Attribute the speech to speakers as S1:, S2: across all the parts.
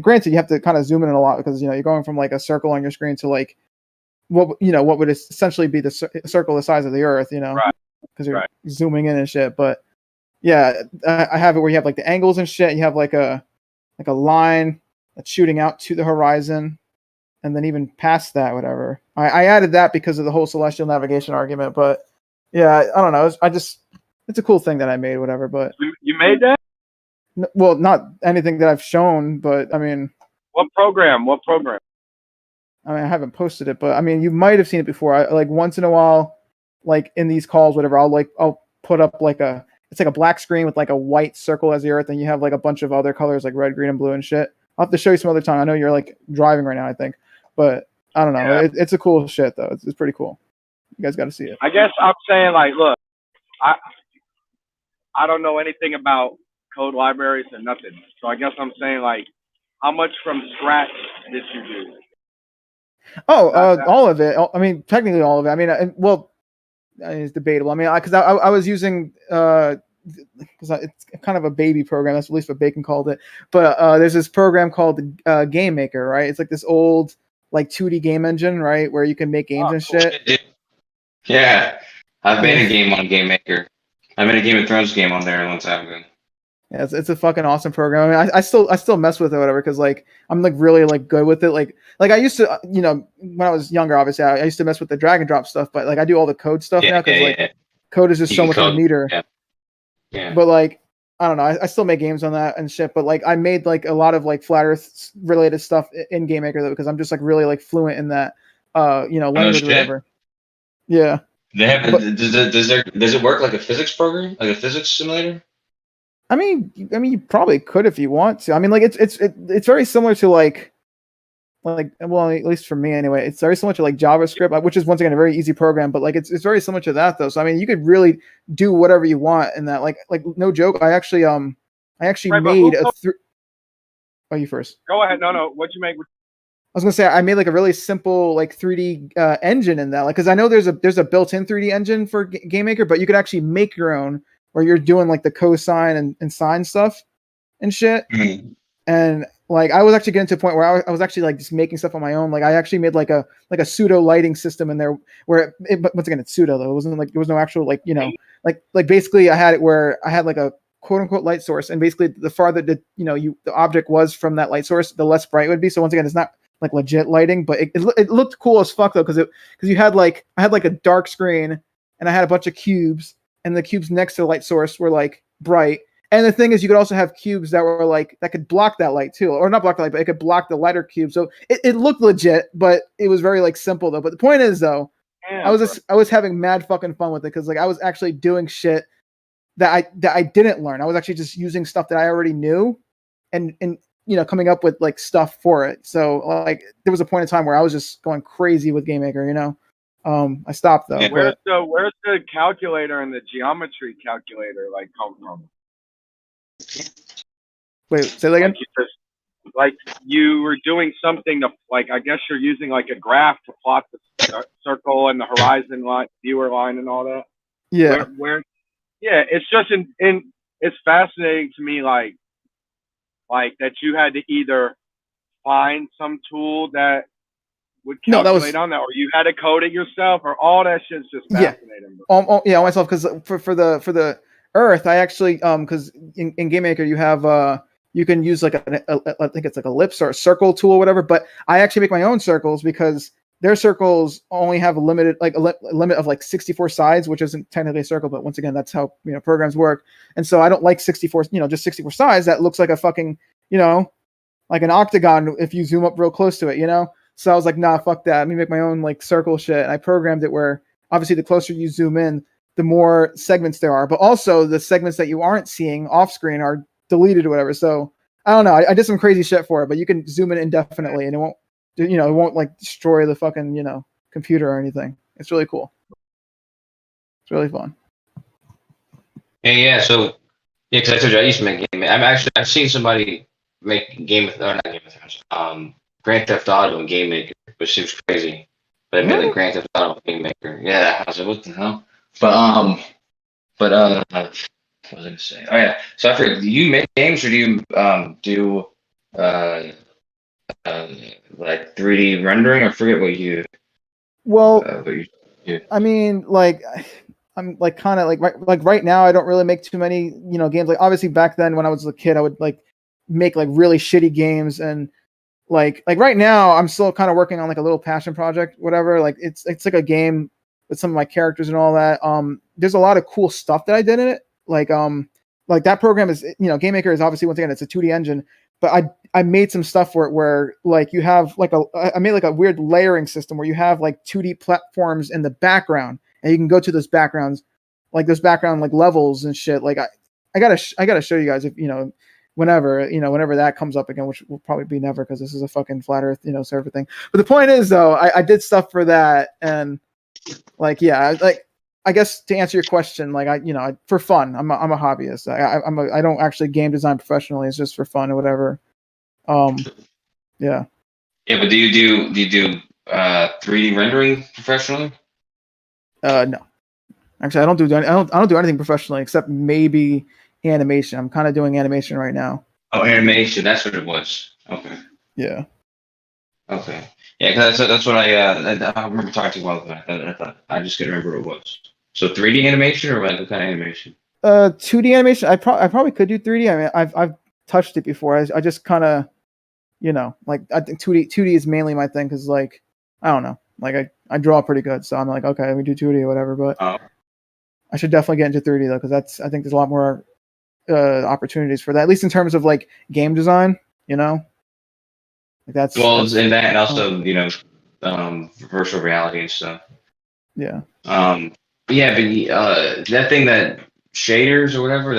S1: granted, you have to kind of zoom in a lot because you're going from like a circle on your screen to like what would essentially be the circle the size of the Earth,
S2: Right.
S1: Because you're zooming in and shit. But yeah, I have it where you have like the angles and shit. You have like a line that's shooting out to the horizon, and then even past that, whatever. I added that because of the whole celestial navigation argument. But yeah, I don't know. It's a cool thing that I made, whatever. But
S2: you made that?
S1: Well, not anything that I've shown, but I mean,
S2: what program?
S1: I mean, I haven't posted it, but I mean, you might have seen it before. I like once in a while, like in these calls, whatever. I'll put up like it's like a black screen with like a white circle as the Earth, and you have like a bunch of other colors like red, green, and blue and shit. I'll have to show you some other time. I know you're like driving right now, I think, but I don't know. Yeah. It's a cool shit though. It's pretty cool. You guys got to see it.
S2: I guess I'm saying like, look, I don't know anything about code libraries and nothing. So I guess I'm saying like, how much from scratch did you do?
S1: Oh, all of it. I mean, technically all of it. I mean, it's debatable. I mean, because I was using because it's kind of a baby program. That's at least what Bacon called it. But there's this program called Game Maker, right? It's like this old like 2D game engine, right, where you can make games and shit.
S3: Yeah, I've made a game on Game Maker. I made a Game of Thrones game on there a long time ago.
S1: Yeah, it's a fucking awesome program. I mean, I still mess with it, or whatever, because like I'm like really like good with it. Like I used to, when I was younger, obviously I used to mess with the drag and drop stuff, but like I do all the code stuff now because code is just so much neater.
S3: Yeah.
S1: But like I don't know, I still make games on that and shit. But like I made like a lot of like flat Earth related stuff in Game Maker though, because I'm just like really like fluent in that language or whatever. Yeah.
S3: They have. Does it work like a physics program, like a physics simulator?
S1: I mean, you probably could if you want to. I mean, like it's very similar to like well, at least for me anyway, it's very similar to like JavaScript, which is once again a very easy program. But like it's very similar to that though. So I mean, you could really do whatever you want in that. Like no joke, I actually made a. Oh, you first.
S2: Go ahead. No. What'd you make?
S1: I was gonna say I made like a really simple like 3D engine in that, like because I know there's a built-in 3D engine for Game Maker, but you could actually make your own where you're doing like the cosine and sine stuff and shit.
S3: Mm-hmm.
S1: And like I was actually getting to a point where I was actually like just making stuff on my own. Like I actually made like a pseudo lighting system in there where but once again it's pseudo though. It wasn't like there was no actual like like basically I had it where I had like a quote unquote light source, and basically the farther the object was from that light source, the less bright it would be. So once again, it's not like legit lighting, but it looked cool as fuck though, because you had like I had like a dark screen and I had a bunch of cubes, and the cubes next to the light source were like bright. And the thing is, you could also have cubes that were like that could block that light too, or not block the light, but it could block the lighter cube. So it looked legit, but it was very like simple though. But the point is though, I was having mad fucking fun with it because like I was actually doing shit that I didn't learn. I was actually just using stuff that I already knew, and coming up with like stuff for it. So like there was a point in time where I was just going crazy with Game Maker. I stopped though.
S2: Where's the calculator and the geometry calculator like come from?
S1: Wait, say that again.
S2: Like you were doing something to like I guess you're using like a graph to plot the circle and the horizon line, viewer line, and all that.
S1: Yeah.
S2: Where yeah, it's just it's fascinating to me like that you had to either find some tool that would calculate on that, or you had to code it yourself, or all that shit's just fascinating.
S1: Yeah, myself, because for the Earth, I actually because in Game Maker you have you can use like I think it's like ellipse or a circle tool or whatever, but I actually make my own circles because their circles only have a limit of like 64 sides, which isn't technically a circle, but once again, that's how programs work. And so I don't like 64, just 64 sides. That looks like a fucking, like an octagon if you zoom up real close to it, So I was like, nah, fuck that. Let me make my own like circle shit. And I programmed it where obviously the closer you zoom in, the more segments there are, but also the segments that you aren't seeing off screen are deleted or whatever. So I don't know. I did some crazy shit for it, but you can zoom in indefinitely and it won't. It won't like destroy the fucking, computer or anything. It's really cool. It's really fun.
S3: Yeah. So, because I told you I used to make game. I've seen somebody make not Game of Thrones, Grand Theft Auto and Game Maker, which seems crazy. But I made like Grand Theft Auto and Game Maker. Yeah, I was like, what the hell? But what was I gonna say? Oh yeah. So I forget. Do you make games or do you 3D rendering? I forget what you.
S1: Well,
S3: What you do.
S1: I mean, like, I'm like kind of like right now, I don't really make too many, games. Like obviously back then when I was a kid, I would like make like really shitty games, and like right now, I'm still kind of working on like a little passion project, whatever. Like it's like a game with some of my characters and all that. There's a lot of cool stuff that I did in it. Like that program is, Game Maker is obviously, once again, it's a 2D engine, but I made some stuff where like you have like I made like a weird layering system where you have like 2D platforms in the background, and you can go to those backgrounds, like those background like levels and shit. Like I gotta show you guys if whenever that comes up again, which will probably be never because this is a fucking flat Earth server thing. But the point is though, I did stuff for that, and like I guess to answer your question, like for fun, I'm a hobbyist. I don't actually game design professionally. It's just for fun or whatever. Yeah.
S3: Yeah, but do you do 3D rendering professionally?
S1: No. Actually, I don't do anything professionally except maybe animation. I'm kind of doing animation right now.
S3: Oh, animation. That's what it was. Okay.
S1: Yeah.
S3: Okay. Yeah, because that's what I remember talking to you about that. I just couldn't remember what it was. So 3D animation or like what kind of animation?
S1: 2D animation. I probably could do 3D. I mean, I've touched it before. I just kind of, like I think 2D is mainly my thing because like I don't know, like I draw pretty good, so I'm like okay, let me do 2D or whatever. But I should definitely get into 3D though, because I think there's a lot more opportunities for that, at least in terms of like game design. Like that's
S3: in that, and also virtual reality and stuff.
S1: Yeah.
S3: Yeah, but that thing that shaders or whatever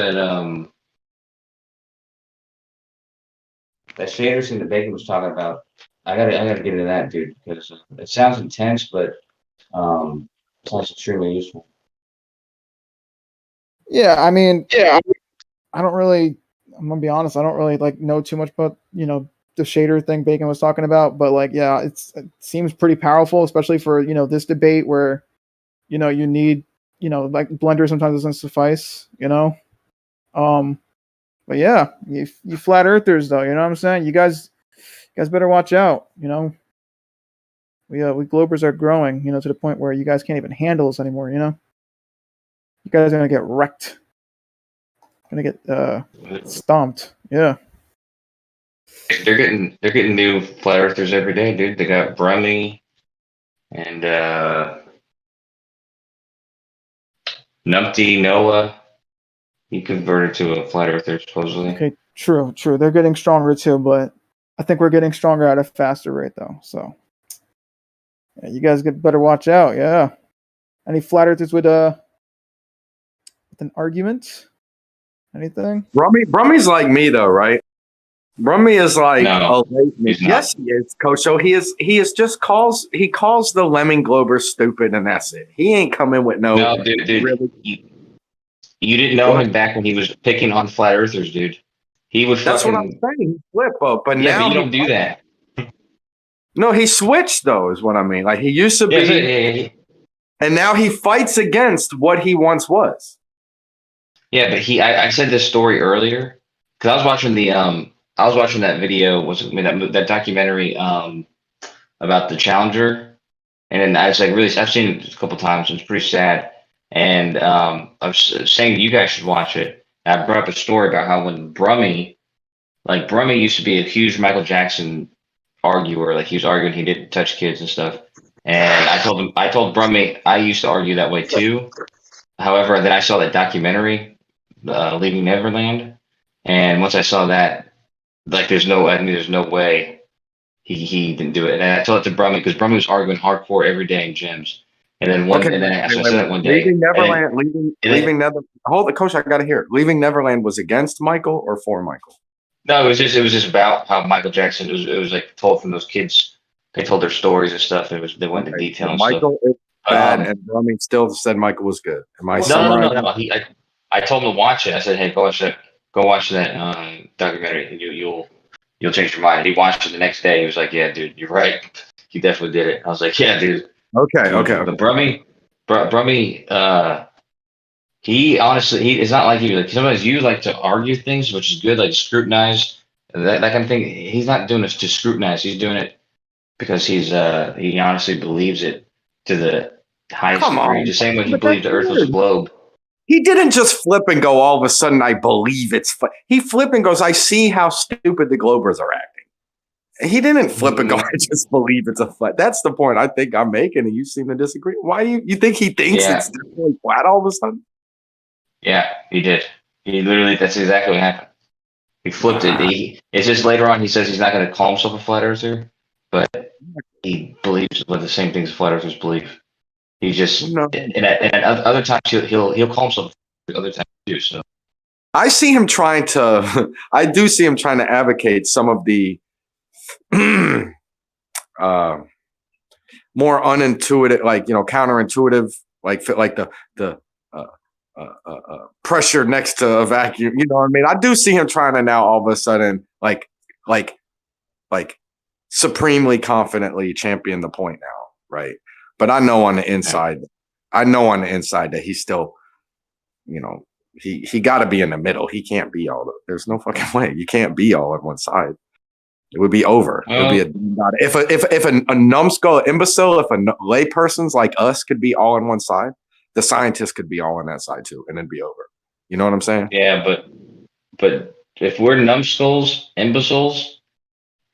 S3: that shaders thing that Bacon was talking about. I gotta get into that, dude, because it sounds intense, but it sounds extremely useful.
S1: Yeah, I mean, I don't really. I'm gonna be honest. I don't really like know too much about the shader thing Bacon was talking about, but like, yeah, it seems pretty powerful, especially for this debate where you need like Blender sometimes doesn't suffice. But yeah, you flat earthers though, you know what I'm saying? You guys better watch out. We Globers are growing, to the point where you guys can't even handle us anymore. You guys are gonna get wrecked. Gonna get stomped. Yeah.
S3: They're getting new flat earthers every day, dude. They got Brummy and Numpty Noah. He converted to a flat earther supposedly.
S1: Okay, true. They're getting stronger too, but I think we're getting stronger at a faster rate though. So yeah, you guys better watch out. Yeah. Any flat earthers with an argument? Anything?
S4: Brummy's like me though, right? Brummy is like
S3: no,
S4: yes, he is, Coach. So he calls the Lemming Glober stupid, and that's it. He ain't coming with no
S3: dude.
S4: Really,
S3: you didn't know him back when he was picking on flat earthers, dude. He would.
S4: That's what I'm saying. He flip up, but
S3: yeah,
S4: now
S3: but you don't do that.
S4: No, he switched though, is what I mean. Like he used to be, and now he fights against what he once was.
S3: Yeah, but I said this story earlier because I was watching that video, that documentary about the Challenger, and then I was like, really, I've seen it a couple times. It's pretty sad, and I was saying you guys should watch it. And I brought up a story about how when Brummy used to be a huge Michael Jackson arguer, like he was arguing he didn't touch kids and stuff. And I told Brummy I used to argue that way too. However, then I saw that documentary, Leaving Neverland, and once I saw that, like there's no way he didn't do it. And I told it to Brummy because Brummy was arguing hardcore every day in gyms. And then I said that one day.
S4: Leaving Neverland. Hold it, Coach. I got to hear. Leaving Neverland was against Michael or for Michael?
S3: No, it was just about how Michael Jackson. It was like told from those kids. They told their stories and stuff. They went into detail. And
S4: Michael is bad, and Brummy still said Michael was good. Am I?
S3: No. I told him to watch it. I said, hey, go watch that documentary, and you'll change your mind. And he watched it the next day. He was like, yeah, dude, you're right. He definitely did it. I was like, yeah, dude.
S4: Okay.
S3: But Brummy, he honestly, it's not like you. Like sometimes you like to argue things, which is good, like scrutinize that kind of thing. He's not doing this to scrutinize. He's doing it because he honestly believes it to the highest
S4: Come
S3: degree.
S4: on,
S3: The same way he
S4: but
S3: believed
S4: that's
S3: the Earth was a
S4: weird.
S3: globe.
S4: He didn't just flip and go, all of a sudden, I believe it's he flipped and goes, I see how stupid the Globers are acting. He didn't flip and go, I just believe it's a flat. That's the point I think I'm making, and you seem to disagree. Why you think he thinks it's really flat all of a sudden?
S3: Yeah, he did. He literally, that's exactly what happened. He flipped it. It's just later on he says he's not going to call himself a flat earther, but he believes what the same things flat earthers believe. He just
S4: No.
S3: and at other times he'll call himself other times too. So
S4: I see him trying to. I do see him trying to advocate some of the more unintuitive, like counterintuitive, like the pressure next to a vacuum. You know what I mean? I do see him trying to now all of a sudden like supremely confidently champion the point now, right? But I know on the inside, that he's still, he got to be in the middle. He can't be there's no fucking way. You can't be all on one side. It would be over. It would be if a numbskull imbecile, if a lay person's like us could be all on one side, the scientists could be all on that side too, and then be over. You know what I'm saying?
S3: Yeah, but if we're numbskulls, imbeciles,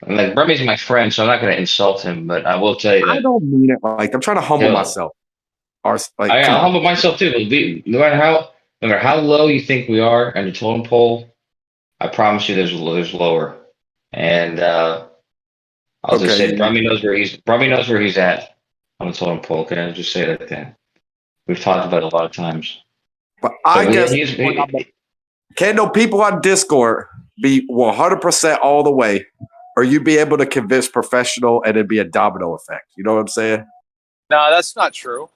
S3: and like Brummy's my friend, so I'm not going to insult him, but I will tell you that
S4: I don't mean it like I'm trying to humble myself.
S3: I'll humble myself too. No matter how low you think we are on the totem pole, I promise you, there's lower. And I'll just say, Brummy knows where he's at on the totem pole. Okay, I'll just say that then. We've talked about it a lot of times.
S4: But I guess can't no people on Discord be 100% all the way, or you be able to convince professional, and it'd be a domino effect. You know what I'm saying?
S5: No, that's not true.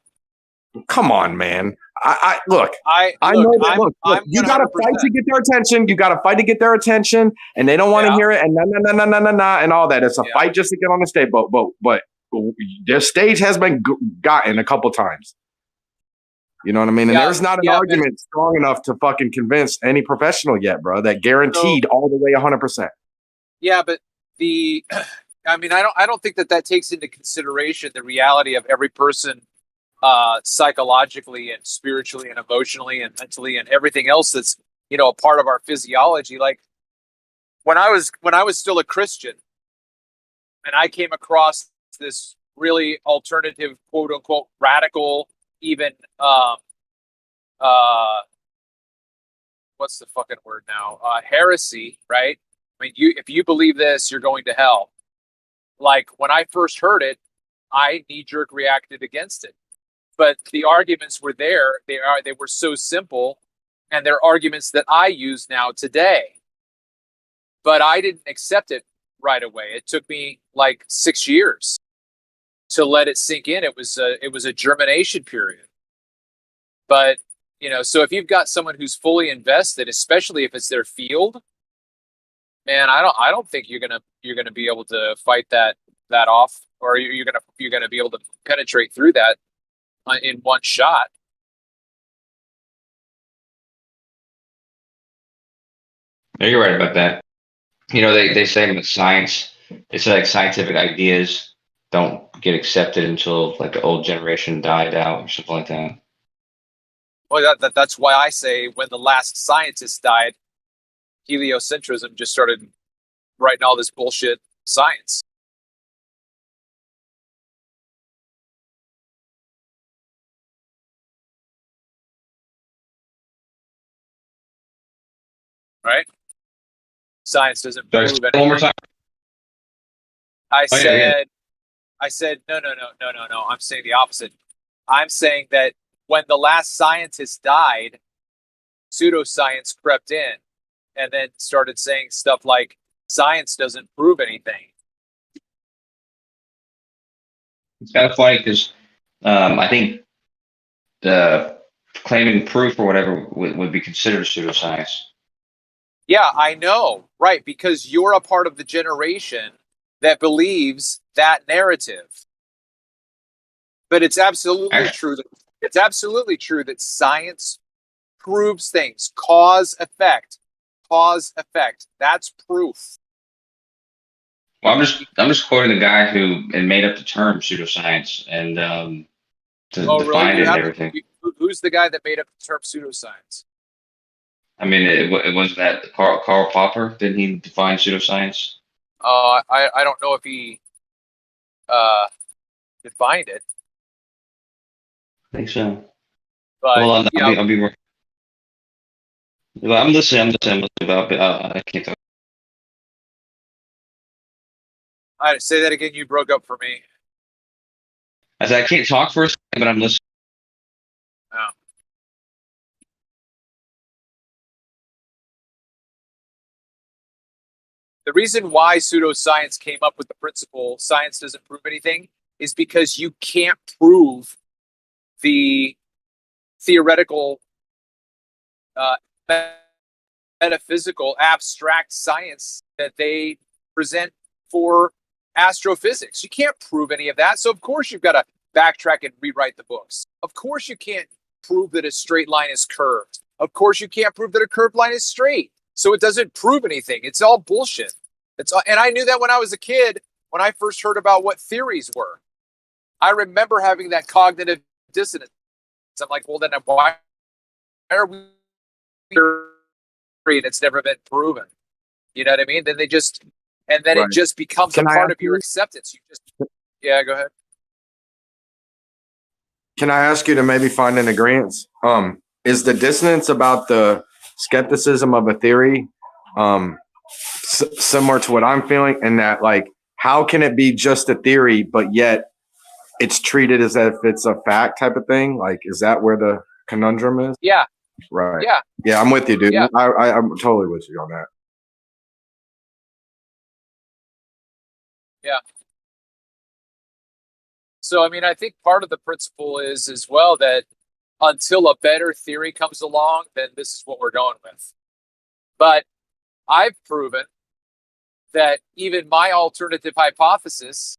S4: Come on, man. I know
S5: that.
S4: Look, you got to fight to get their attention. You got to fight to get their attention, and they don't want to hear it. And nah, and all that. It's a fight just to get on the stage. But their stage has been gotten a couple times. You know what I mean? And there's not an argument strong enough to fucking convince any professional yet, bro. That guaranteed all the way 100%.
S5: Yeah, but I don't think that takes into consideration the reality of every person. Psychologically and spiritually and emotionally and mentally and everything else that's a part of our physiology. Like when I was still a Christian and I came across this really alternative, quote unquote, radical, even what's the fucking word now? Heresy, right? I mean, if you believe this, you're going to hell. Like when I first heard it, I knee-jerk reacted against it. But the arguments were there. They were so simple, and they're arguments that I use now today. But I didn't accept it right away. It took me like 6 years to let it sink in. It was a germination period. But so if you've got someone who's fully invested, especially if it's their field, man, I don't think you're gonna be able to fight that off, or you're gonna be able to penetrate through that in one shot.
S3: No, you're right about that. They say in science, it's like scientific ideas don't get accepted until like the old generation died out or something like that.
S5: Well, that's why I say when the last scientist died, heliocentrism just started writing all this bullshit science. Right? Science doesn't prove anything.
S3: One more time.
S5: I said no. I'm saying the opposite. I'm saying that when the last scientist died, pseudoscience crept in and then started saying stuff like science doesn't prove anything.
S3: It's kind of funny because I think the claiming proof or whatever would be considered pseudoscience.
S5: Yeah, I know. Right, because you're a part of the generation that believes that narrative. But it's absolutely true that science proves things. Cause effect. That's proof.
S3: Well, I'm just quoting the guy who made up the term pseudoscience and defined it and everything.
S5: Who's the guy that made up the term pseudoscience?
S3: I mean, it was that Karl Popper. Didn't he define pseudoscience?
S5: I don't know if he defined it.
S3: I think so.
S5: But
S3: Well,
S5: yeah,
S3: I'll be more. Well, I'm listening. I can't talk.
S5: I say that again. You broke up for me.
S3: I said I can't talk for a second, but I'm listening.
S5: Oh. The reason why pseudoscience came up with the principle science doesn't prove anything is because you can't prove the theoretical, metaphysical, abstract science that they present for astrophysics. You can't prove any of that. So, of course, you've got to backtrack and rewrite the books. Of course, you can't prove that a straight line is curved. Of course, you can't prove that a curved line is straight. So it doesn't prove anything. It's all bullshit. And I knew that when I was a kid, when I first heard about what theories were. I remember having that cognitive dissonance. I'm like, well, then why are we? And it's never been proven. You know what I mean? Then it just becomes a part of your acceptance. Yeah, go ahead.
S4: Can I ask you to maybe find an agreement? Is the dissonance about the skepticism of a theory similar to what I'm feeling? And that, like, how can it be just a theory, but yet it's treated as if it's a fact type of thing? Like, is that where the conundrum is?
S5: Yeah.
S4: Right.
S5: Yeah.
S4: Yeah, I'm with you, dude.
S5: Yeah.
S4: I'm totally with you on that.
S5: Yeah. So, I mean, I think part of the principle is as well that until a better theory comes along, then this is what we're going with. But I've proven that even my alternative hypothesis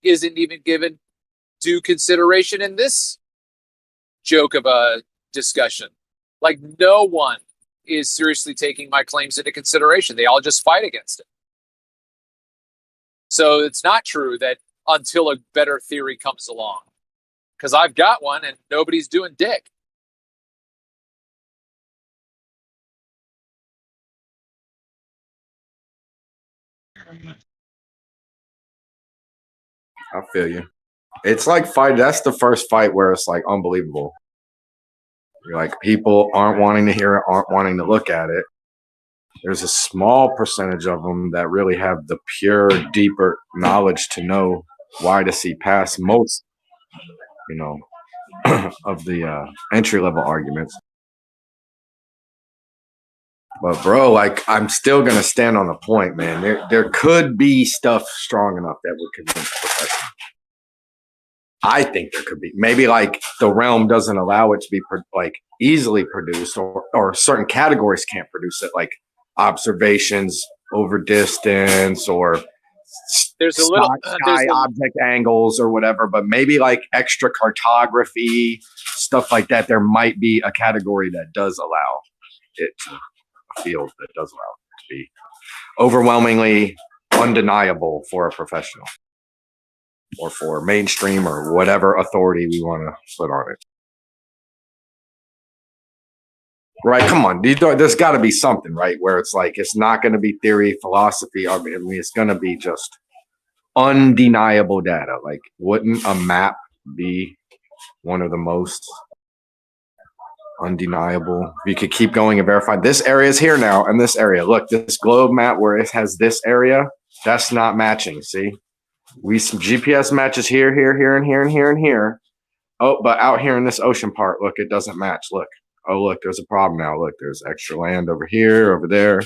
S5: isn't even given due consideration in this joke of a discussion. Like, no one is seriously taking my claims into consideration. They all just fight against it. So it's not true that until a better theory comes along, because I've got one and nobody's doing dick.
S4: I feel you. It's like fight. That's the first fight where it's like unbelievable. You're like, people aren't wanting to hear it, aren't wanting to look at it. There's a small percentage of them that really have the pure, deeper knowledge to know why to see past most, of the entry-level arguments. But bro, like, I'm still gonna stand on the point, man. There could be stuff strong enough that would convince professionals. I think there could be. Maybe like the realm doesn't allow it to be easily produced, or certain categories can't produce it, like observations over distance, or
S5: there's a little
S4: sky object angles or whatever. But maybe like extra cartography, stuff like that. There might be a category that does allow it to. Field that does allow it to be overwhelmingly undeniable for a professional or for mainstream or whatever authority we want to put on it. Right? Come on, there's got to be something, right? Where it's like, it's not going to be theory, philosophy. I mean, it's going to be just undeniable data. Like, wouldn't a map be one of the most undeniable? You could keep going and verify this area is here now, and this area, look, this globe map where it has this area, that's not matching. See, some GPS matches here, and here, and here, and here. Oh, but out here in this ocean part, look, it doesn't match. Look, oh, look, there's a problem now. Look, there's extra land over here, over there.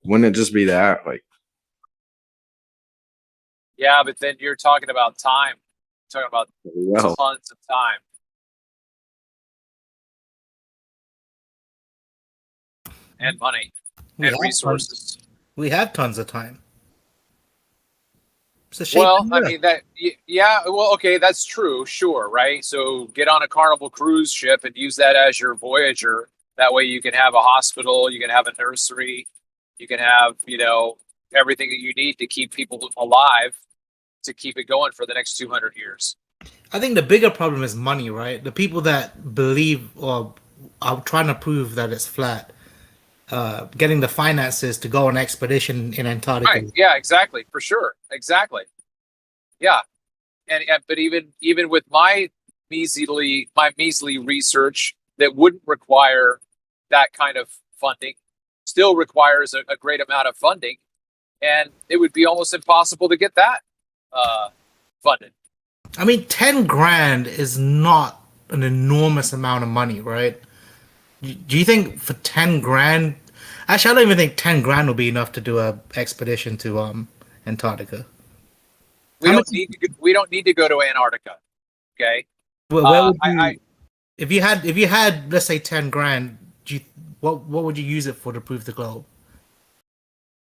S4: Wouldn't it just be that? Like,
S5: yeah, but then you're talking about time. You're talking about tons of time. And money and resources.
S6: We have tons of time.
S5: Well, I mean okay, that's true, sure, right? So get on a Carnival cruise ship and use that as your Voyager. That way you can have a hospital, you can have a nursery, you can have, everything that you need to keep people alive, to keep it going for the next 200 years.
S6: I think the bigger problem is money, right? The people that believe or are trying to prove that it's flat, getting the finances to go on an expedition in Antarctica.
S5: Right. Yeah, exactly. For sure. Exactly. Yeah. And but even with my measly research that wouldn't require that kind of funding, still requires a great amount of funding, and it would be almost impossible to get that funded.
S6: I mean, 10 grand is not an enormous amount of money, right? Do you think for 10 grand? Actually, I don't even think 10 grand will be enough to do a expedition to Antarctica.
S5: We don't need to go to Antarctica. Okay.
S6: Well, where would you, if you had let's say 10 grand, what would you use it for to prove the globe?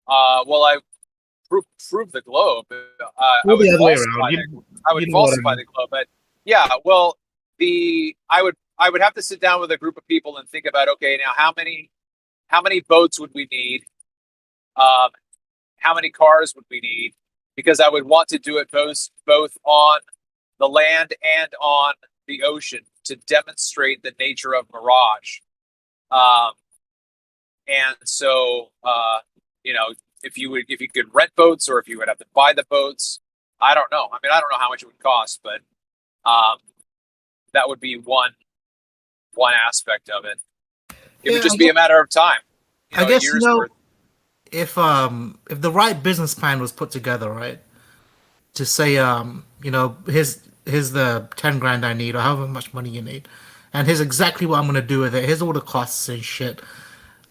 S5: Well, I prove the globe. I would
S6: the other way
S5: falsify
S6: around.
S5: I would falsify the globe, but yeah. Well, I would have to sit down with a group of people and think about, okay, now how many boats would we need? How many cars would we need? Because I would want to do it both on the land and on the ocean to demonstrate the nature of mirage. And so, if you could rent boats or if you would have to buy the boats, I don't know. I mean, I don't know how much it would cost, but that would be one aspect of it. It would just be a matter of time.
S6: I guess if the right business plan was put together, right, to say here's the 10 grand I need or however much money you need, and here's exactly what I'm gonna do with it. Here's all the costs and shit.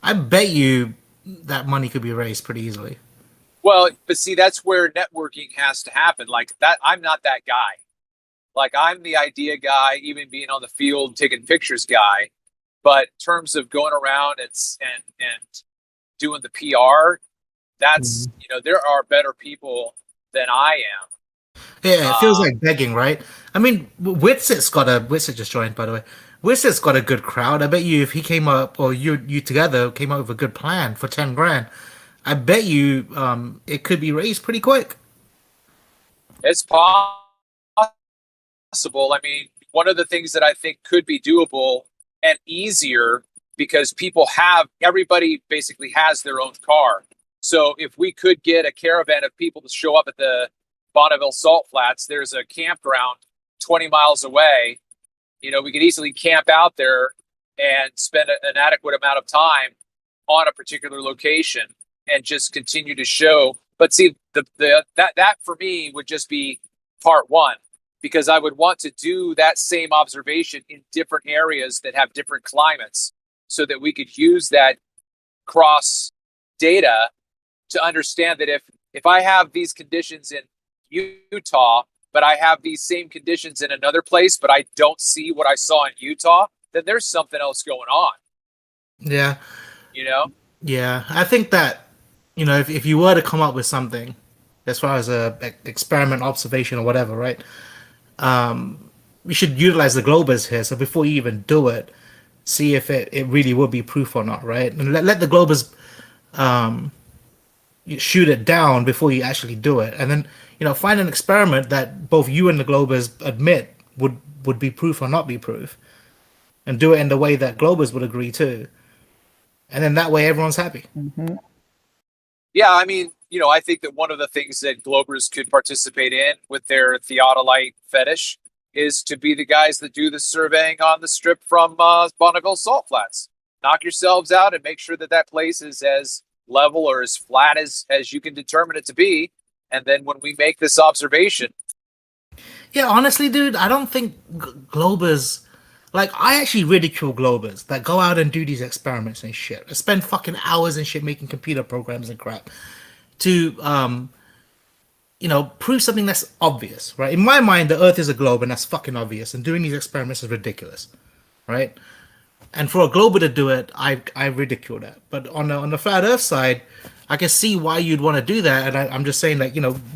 S6: I bet you that money could be raised pretty easily.
S5: Well, but see, that's where networking has to happen. Like that, I'm not that guy. Like I'm the idea guy, even being on the field taking pictures guy. But in terms of going around and doing the PR, that's there are better people than I am.
S6: Yeah, it feels like begging, right? I mean, Witsit just joined, by the way. Witsit's got a good crowd. I bet you if he came up, or you together came up with a good plan for 10 grand, I bet you it could be raised pretty quick.
S5: It's possible. I mean, one of the things that I think could be doable and easier, because everybody basically has their own car. So if we could get a caravan of people to show up at the Bonneville Salt Flats, there's a campground 20 miles away. We could easily camp out there and spend an adequate amount of time on a particular location and just continue to show. But see, that for me would just be part one, because I would want to do that same observation in different areas that have different climates, so that we could use that cross data to understand that if I have these conditions in Utah, but I have these same conditions in another place, but I don't see what I saw in Utah, then there's something else going on.
S6: Yeah. Yeah, I think that, if you were to come up with something as far as a experiment, observation, or whatever, right? We should utilize the globers here. So before you even do it, see if it really would be proof or not, right? And let the globers shoot it down before you actually do it, and then find an experiment that both you and the globers admit would be proof or not be proof, and do it in the way that globers would agree to, and then that way everyone's happy.
S1: Mm-hmm.
S5: Yeah, I mean, I think that one of the things that globers could participate in with their theodolite fetish is to be the guys that do the surveying on the strip from Bonneville Salt Flats. Knock yourselves out and make sure that place is as level or as flat as you can determine it to be. And then when we make this observation.
S6: Yeah, honestly, dude, I don't think globers... Like, I actually ridicule globers that go out and do these experiments and shit. I spend fucking hours and shit making computer programs and crap to, prove something that's obvious, right? In my mind, the Earth is a globe, and that's fucking obvious. And doing these experiments is ridiculous, right? And for a glober to do it, I ridicule that. But on the flat Earth side, I can see why you'd want to do that. And I'm just saying,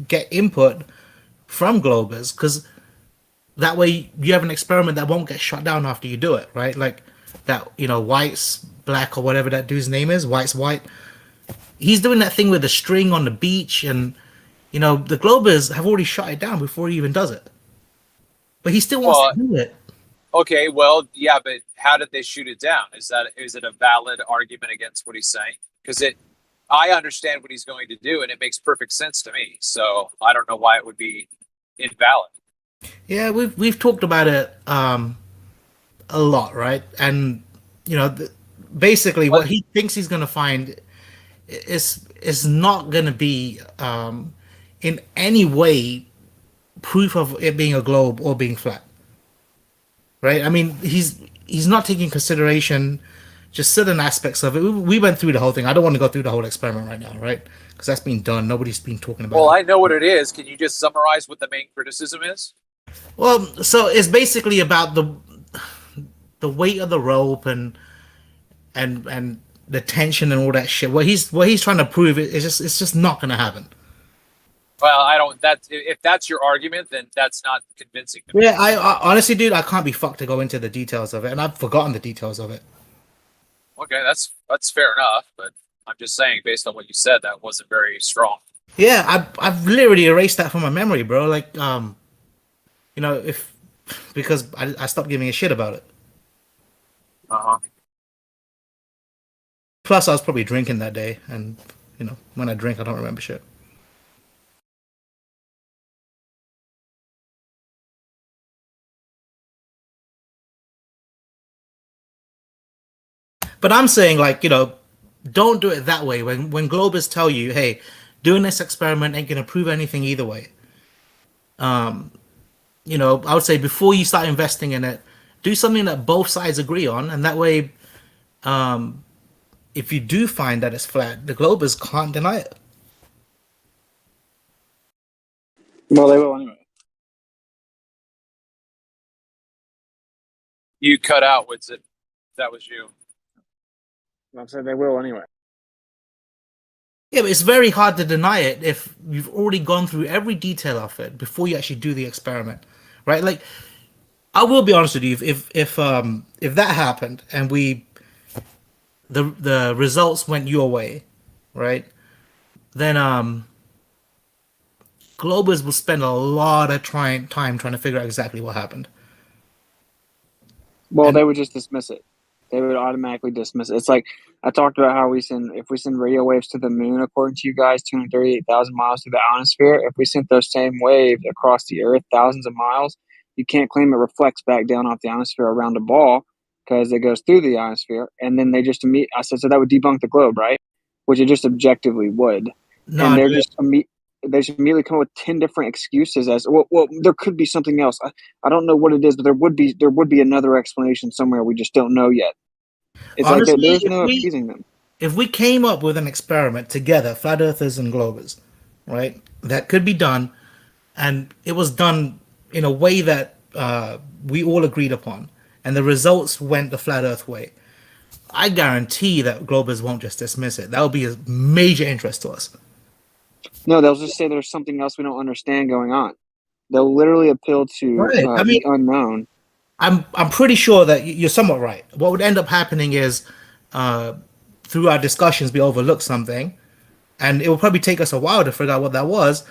S6: get input from globers, because that way you have an experiment that won't get shut down after you do it, right? Like that, White's black or whatever that dude's name is, White's white. he's doing that thing with the string on the beach, and the Globers have already shut it down before he even does it. But he still wants to do it.
S5: Okay, well, yeah, but how did they shoot it down? Is it a valid argument against what he's saying? Because I understand what he's going to do, and it makes perfect sense to me. So I don't know why it would be invalid.
S6: Yeah, we've talked about it a lot, right? And basically, what he thinks he's going to find is not going to be in any way proof of it being a globe or being flat, right? I mean, he's not taking consideration just certain aspects of it. We went through the whole thing. I don't want to go through the whole experiment right now, right? Because that's been done. Nobody's been talking about it.
S5: Well, I know what it is. Can you just summarize what the main criticism is?
S6: Well, so it's basically about the weight of the rope and the tension and all that shit. What he's trying to prove it's just not going to happen.
S5: Well, I don't. If that's your argument, then that's not convincing to me.
S6: Yeah, I honestly, dude, I can't be fucked to go into the details of it, and I've forgotten the details of it.
S5: Okay, that's fair enough, but I'm just saying, based on what you said, that wasn't very strong.
S6: Yeah, I've literally erased that from my memory, bro. Like, because I stopped giving a shit about it. Plus, I was probably drinking that day, and when I drink, I don't remember shit. But I'm saying, like, don't do it that way. When Globers tell you, hey, doing this experiment ain't gonna prove anything either way. I would say before you start investing in it, do something that both sides agree on, and that way, if you do find that it's flat, the Globers can't deny it.
S7: Well, they will anyway.
S5: You cut out, Whitsit. That was you.
S7: I said they will anyway.
S6: Yeah, but it's very hard to deny it if you've already gone through every detail of it before you actually do the experiment, right? Like, I will be honest with you, if that happened and the results went your way, right? Then Globers will spend a lot of time trying to figure out exactly what happened.
S7: Well, they would just dismiss it. They would automatically dismiss it. It's like I talked about how if we send radio waves to the moon, according to you guys, 238,000 miles through the ionosphere, if we sent those same waves across the Earth thousands of miles, you can't claim it reflects back down off the ionosphere around a ball because it goes through the ionosphere. And then they just I said, so that would debunk the globe, right? Which it just objectively would.
S6: No,
S7: and they should immediately come up with 10 different excuses as well. There could be something else. I don't know what it is, but there would be another explanation somewhere we just don't know yet. It's honestly, like there's no appeasing them.
S6: If we came up with an experiment together, flat earthers and Globers, right, that could be done, and it was done in a way that we all agreed upon, and the results went the flat earth way, I guarantee that Globers won't just dismiss it. That would be a major interest to us.
S7: No, they'll just say there's something else we don't understand going on. They'll literally appeal to the unknown.
S6: I'm pretty sure that you're somewhat right. What would end up happening is through our discussions, we overlook something, and it will probably take us a while to figure out what that was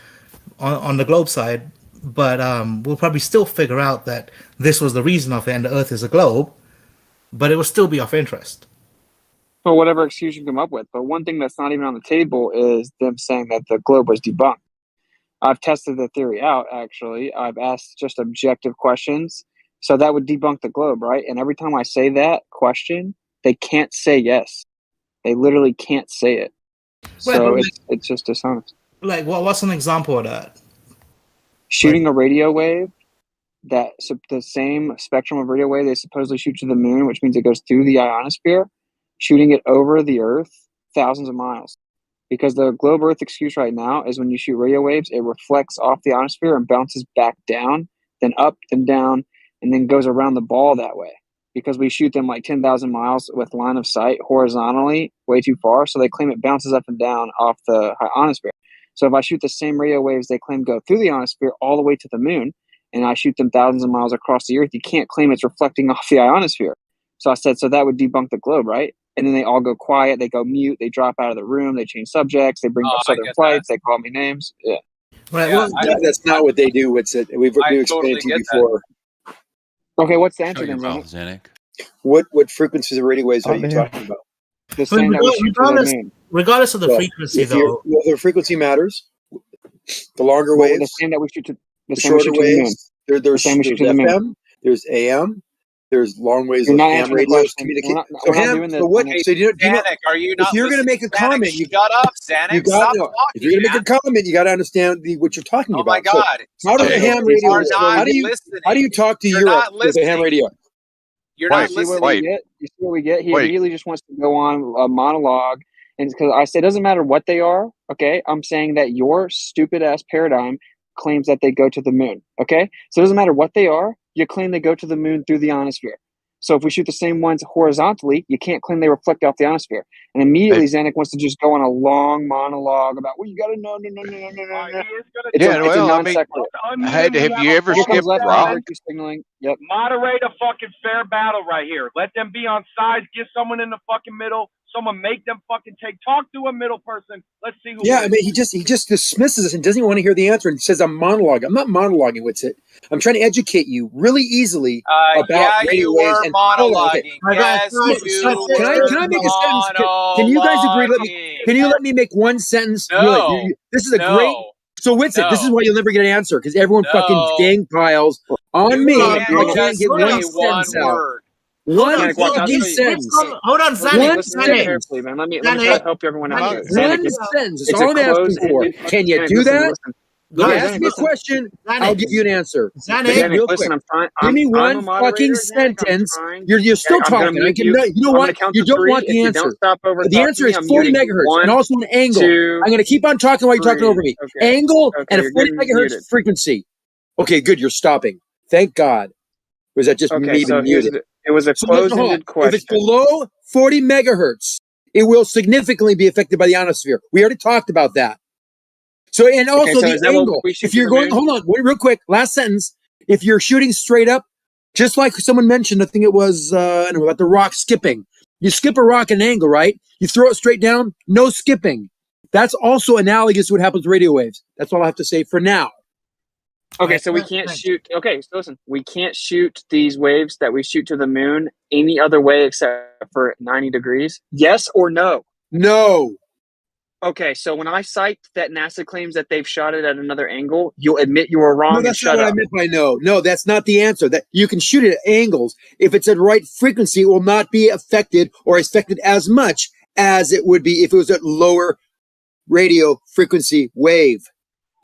S6: on the globe side, but we'll probably still figure out that this was the reason of it and the Earth is a globe, but it will still be of interest.
S7: For whatever excuse you come up with. But one thing that's not even on the table is them saying that the globe was debunked. I've tested the theory out, actually. I've asked just objective questions. So that would debunk the globe, right? And every time I say that question, they can't say yes. They literally can't say it. So it's just dishonest.
S6: Like, what's an example of that?
S7: Shooting a radio wave, the same spectrum of radio wave they supposedly shoot to the moon, which means it goes through the ionosphere, shooting it over the Earth thousands of miles. Because the globe Earth excuse right now is when you shoot radio waves, it reflects off the ionosphere and bounces back down, then up, then down, and then goes around the ball that way. Because we shoot them like 10,000 miles with line of sight horizontally way too far, so they claim it bounces up and down off the ionosphere. So if I shoot the same radio waves they claim go through the ionosphere all the way to the moon, and I shoot them thousands of miles across the Earth, you can't claim it's reflecting off the ionosphere. So I said, so that would debunk the globe, right? and then they all go quiet. They go mute. They drop out of the room. They change subjects. They bring up Southern flights. They call me names. Yeah.
S6: Right.
S5: Yeah,
S6: Well,
S8: That's not what they do. We've explained
S5: totally
S8: it to you
S5: get that.
S8: before.
S7: Okay, what's the answer
S9: Shut your
S7: then,
S9: mouth,
S7: Zanuck?
S9: Zanuck.
S8: What frequencies of radio waves are you
S1: damn.
S8: talking about?
S7: The same that we shoot to the moon.
S6: regardless of the
S8: Well,
S6: frequency,
S8: if you're-
S6: though.
S8: well, the frequency matters. The longer
S7: Well,
S8: waves,
S7: the same that we shoot to
S8: the
S7: same we
S8: shorter
S7: shoot to the moon.
S8: waves. There's
S7: same we shoot to the moon.
S8: FM. There's AM. There's long waves
S7: You're
S8: of
S7: not
S8: ham
S7: answering the
S8: radios.
S7: question.
S8: Communicate.
S7: We're not doing
S8: So
S7: this.
S8: what?
S7: Zanuck.
S8: So do you know?
S5: Zanuck, are you not
S8: If you're going to make a
S5: listening? Zanuck,
S8: comment,
S5: shut up, Zanuck.
S8: you got
S5: Stop
S8: no.
S5: talking,
S8: If you're going to
S5: man.
S8: make a comment, you got to understand what you're talking
S5: Oh
S8: about.
S5: my God.
S8: So how do the
S5: You
S8: ham
S5: are
S8: radios?
S5: not
S8: How do you
S5: listening.
S8: talk to
S5: You're
S8: Europe
S5: not
S8: with a ham
S5: listening.
S8: radio?
S5: You're
S10: Wait,
S5: not
S7: You see what
S5: listening.
S7: we get? You see what we get? He
S10: Wait.
S7: immediately just wants to go on a monologue. And because I say it doesn't matter what they are, okay? I'm saying that your stupid ass paradigm claims that they go to the moon, okay? So it doesn't matter what they are, you claim they go to the moon through the ionosphere. So if we shoot the same ones horizontally, you can't claim they reflect off the ionosphere. And immediately Zanuck wants to just go on a long monologue about, well, you got to know, no.
S2: He is gonna
S7: It's
S10: Yeah,
S7: a
S10: well, I
S7: non
S10: mean,
S7: sequitur.
S10: Have you ever
S7: Here comes
S10: skipped
S7: left
S10: rock?
S7: virtue signaling. Yep.
S2: Moderate a fucking fair battle right here. Let them be on sides. Get someone in the fucking middle. Someone make them fucking talk to a middle person. Let's see who
S8: Yeah,
S2: wins.
S8: I mean, he just dismisses us and doesn't even want to hear the answer and says I'm monologuing. I'm not monologuing. What's it? I'm trying to educate you really easily about
S5: Yeah,
S8: radio
S5: you
S8: waves
S5: were
S8: and hold on, okay.
S5: monologuing. Yes, you
S8: Can I make a sentence? Can you guys agree? Can you let me make one sentence?
S5: No.
S8: This is a great. So what's it? This is
S5: No.
S8: why you'll never get an answer because everyone fucking gang piles on
S5: You
S8: me.
S5: can't
S8: I can't
S5: just
S8: get one
S5: say
S8: sentence
S5: one
S8: out.
S5: word.
S8: One
S7: Zanuck, watch, I'll
S8: fucking
S7: show you.
S8: sentence.
S6: Hold on, Zanuck.
S7: Listen
S8: Zanuck.
S7: carefully, man. Let me try to help everyone out here.
S8: One
S7: Zanuck,
S8: sentence. That's
S7: it's
S8: all
S7: a
S8: I'm asking
S7: closed-ended
S8: for.
S7: question.
S8: Can you
S7: Zanuck,
S8: do
S7: listen,
S8: that?
S7: listen.
S8: Guys,
S7: Zanuck,
S8: ask me a
S7: listen.
S8: question. I'll give you an answer.
S6: Zanuck.
S8: Real
S7: Listen,
S8: quick.
S7: I'm
S8: Give me
S7: I'm
S8: one
S7: a moderator,
S8: fucking
S7: Zanuck. I'm
S8: sentence.
S7: trying.
S8: You're still
S7: I'm gonna
S8: talking.
S7: mute you.
S8: You know
S7: I'm
S8: what?
S7: gonna count
S8: You
S7: to
S8: don't
S7: 3.
S8: want the
S7: If you
S8: answer.
S7: don't stop over
S8: The answer
S7: me,
S8: is
S7: I'm
S8: 40
S7: muting you.
S8: megahertz
S7: 1,
S8: and also an angle.
S7: 2,
S8: I'm going to keep on talking while you're talking
S7: 3.
S8: over me.
S7: Okay.
S8: Angle
S7: Okay,
S8: and a
S7: you're
S8: 40
S7: getting
S8: megahertz
S7: muted.
S8: frequency. Okay, good. You're stopping. Thank God. Was that just
S7: Okay,
S8: me
S7: so
S8: being muted?
S7: it was a
S8: So listen, hold on.
S7: closed-ended
S8: If it's
S7: question.
S8: below 40 megahertz, it will significantly be affected by the ionosphere. We already talked about that. So, and also
S7: so
S8: the
S7: is that what
S8: angle.
S7: we shoot
S8: If
S7: to
S8: you're
S7: the
S8: going,
S7: moon?
S8: hold on, wait, real quick, last sentence. If you're shooting straight up, just like someone mentioned, I think it was I don't know, about the rock skipping. You skip a rock at an angle, right? You throw it straight down, no skipping. That's also analogous to what happens with radio waves. That's all I have to say for now.
S7: Okay, so we can't shoot. Okay, so listen, we can't shoot these waves that we shoot to the moon any other way except for 90 degrees. Yes or no?
S8: No.
S7: Okay, so when I cite that NASA claims that they've shot it at another angle, you'll admit you were wrong
S8: No,
S7: and
S8: that's not
S7: shut
S8: what
S7: up.
S8: I meant by no. No, that's not the answer. That you can shoot it at angles. If it's at right frequency, it will not be affected or affected as much as it would be if it was at lower radio frequency wave.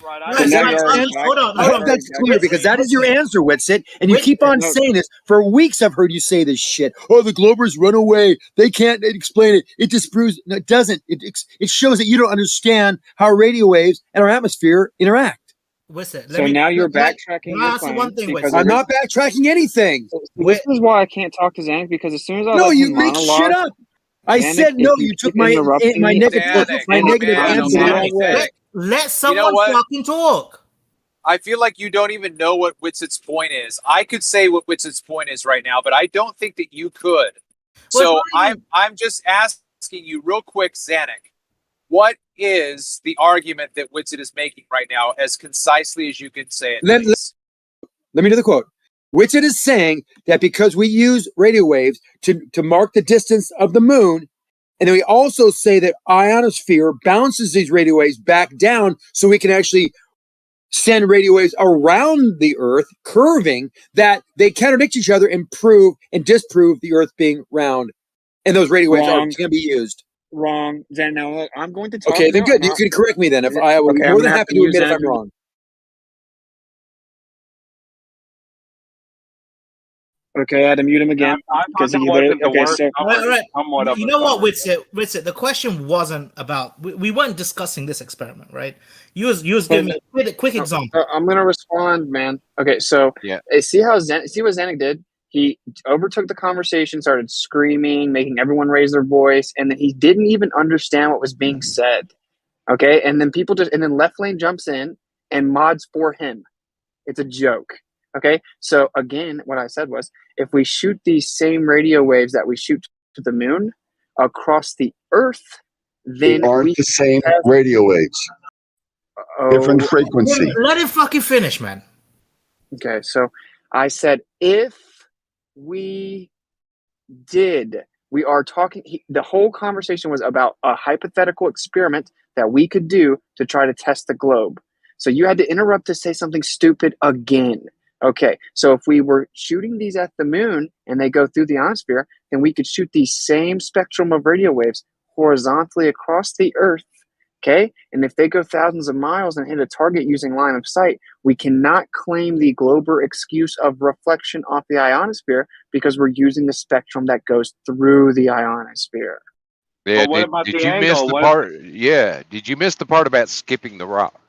S2: Right,
S8: Does that make sense? I hope that's clear because that is your answer, Witsit. And you keep on saying this. For weeks I've heard you say this shit. Oh, the Globers run away. They can't explain it. It disproves. No, it doesn't. It shows that you don't understand how radio waves and our atmosphere interact.
S7: So now you're backtracking your claim because
S8: I'm not backtracking anything.
S7: this is why I can't talk to Zanuck because as soon as I
S8: No,
S7: let
S8: you
S7: him
S8: make
S7: monologue,
S8: shit up. I
S7: Zanuck,
S8: said no.
S7: if
S8: You took
S7: keep
S8: my
S7: interrupting me-
S8: negative
S5: man,
S8: answer the wrong way.
S6: Let someone
S5: You know what?
S6: fucking talk.
S5: I feel like you don't even know what Witsit's point is. I could say what Witsit's point is right now, but I don't think that you could. So I'm just asking you real quick, Zanuck, what is the argument that Witsit is making right now as concisely as you can say it?
S8: Let me do the quote. Witsit is saying that because we use radio waves to mark the distance of the moon, and then we also say that ionosphere bounces these radio waves back down so we can actually send radio waves around the Earth, curving, that they contradict each other and prove and disprove the Earth being round. And those radio waves can be used.
S7: Wrong. Then now look, I'm going to talk.
S8: Okay, then
S7: now.
S8: good. You can correct me then. If I will be
S7: Okay,
S8: more
S7: I'm
S8: than
S7: gonna
S8: happy
S7: have
S8: to
S7: to
S8: admit if
S7: use
S8: I'm wrong.
S7: Okay, I had to mute him again because he
S2: wasn't the worst.
S7: So,
S2: Somewhat
S6: You know what, Witsit? The question wasn't about. We weren't discussing this experiment, right? You was giving me a quick example.
S7: I'm gonna respond, man. Okay, so see what Zanuck did? He overtook the conversation, started screaming, making everyone raise their voice, and then he didn't even understand what was being said. Okay, and then then Left Lane jumps in and mods for him. It's a joke. Okay, so again, what I said was, if we shoot these same radio waves that we shoot to the moon, across the Earth,
S9: They
S7: then
S9: aren't
S7: we
S9: the same
S7: have,
S9: radio waves. Different frequency.
S6: Let him fucking finish, man.
S7: Okay, so I said if we are talking, the whole conversation was about a hypothetical experiment that we could do to try to test the globe. So you had to interrupt to say something stupid again. Okay, so if we were shooting these at the moon and they go through the ionosphere, then we could shoot the same spectrum of radio waves horizontally across the Earth. Okay, and if they go thousands of miles and hit a target using line of sight, we cannot claim the Glober excuse of reflection off the ionosphere because we're using the spectrum that goes through the ionosphere.
S10: Yeah,
S2: But what about
S10: did
S2: the
S10: you miss
S2: angle?
S10: the
S2: What-
S10: part? Yeah, did you miss the part about skipping the rock?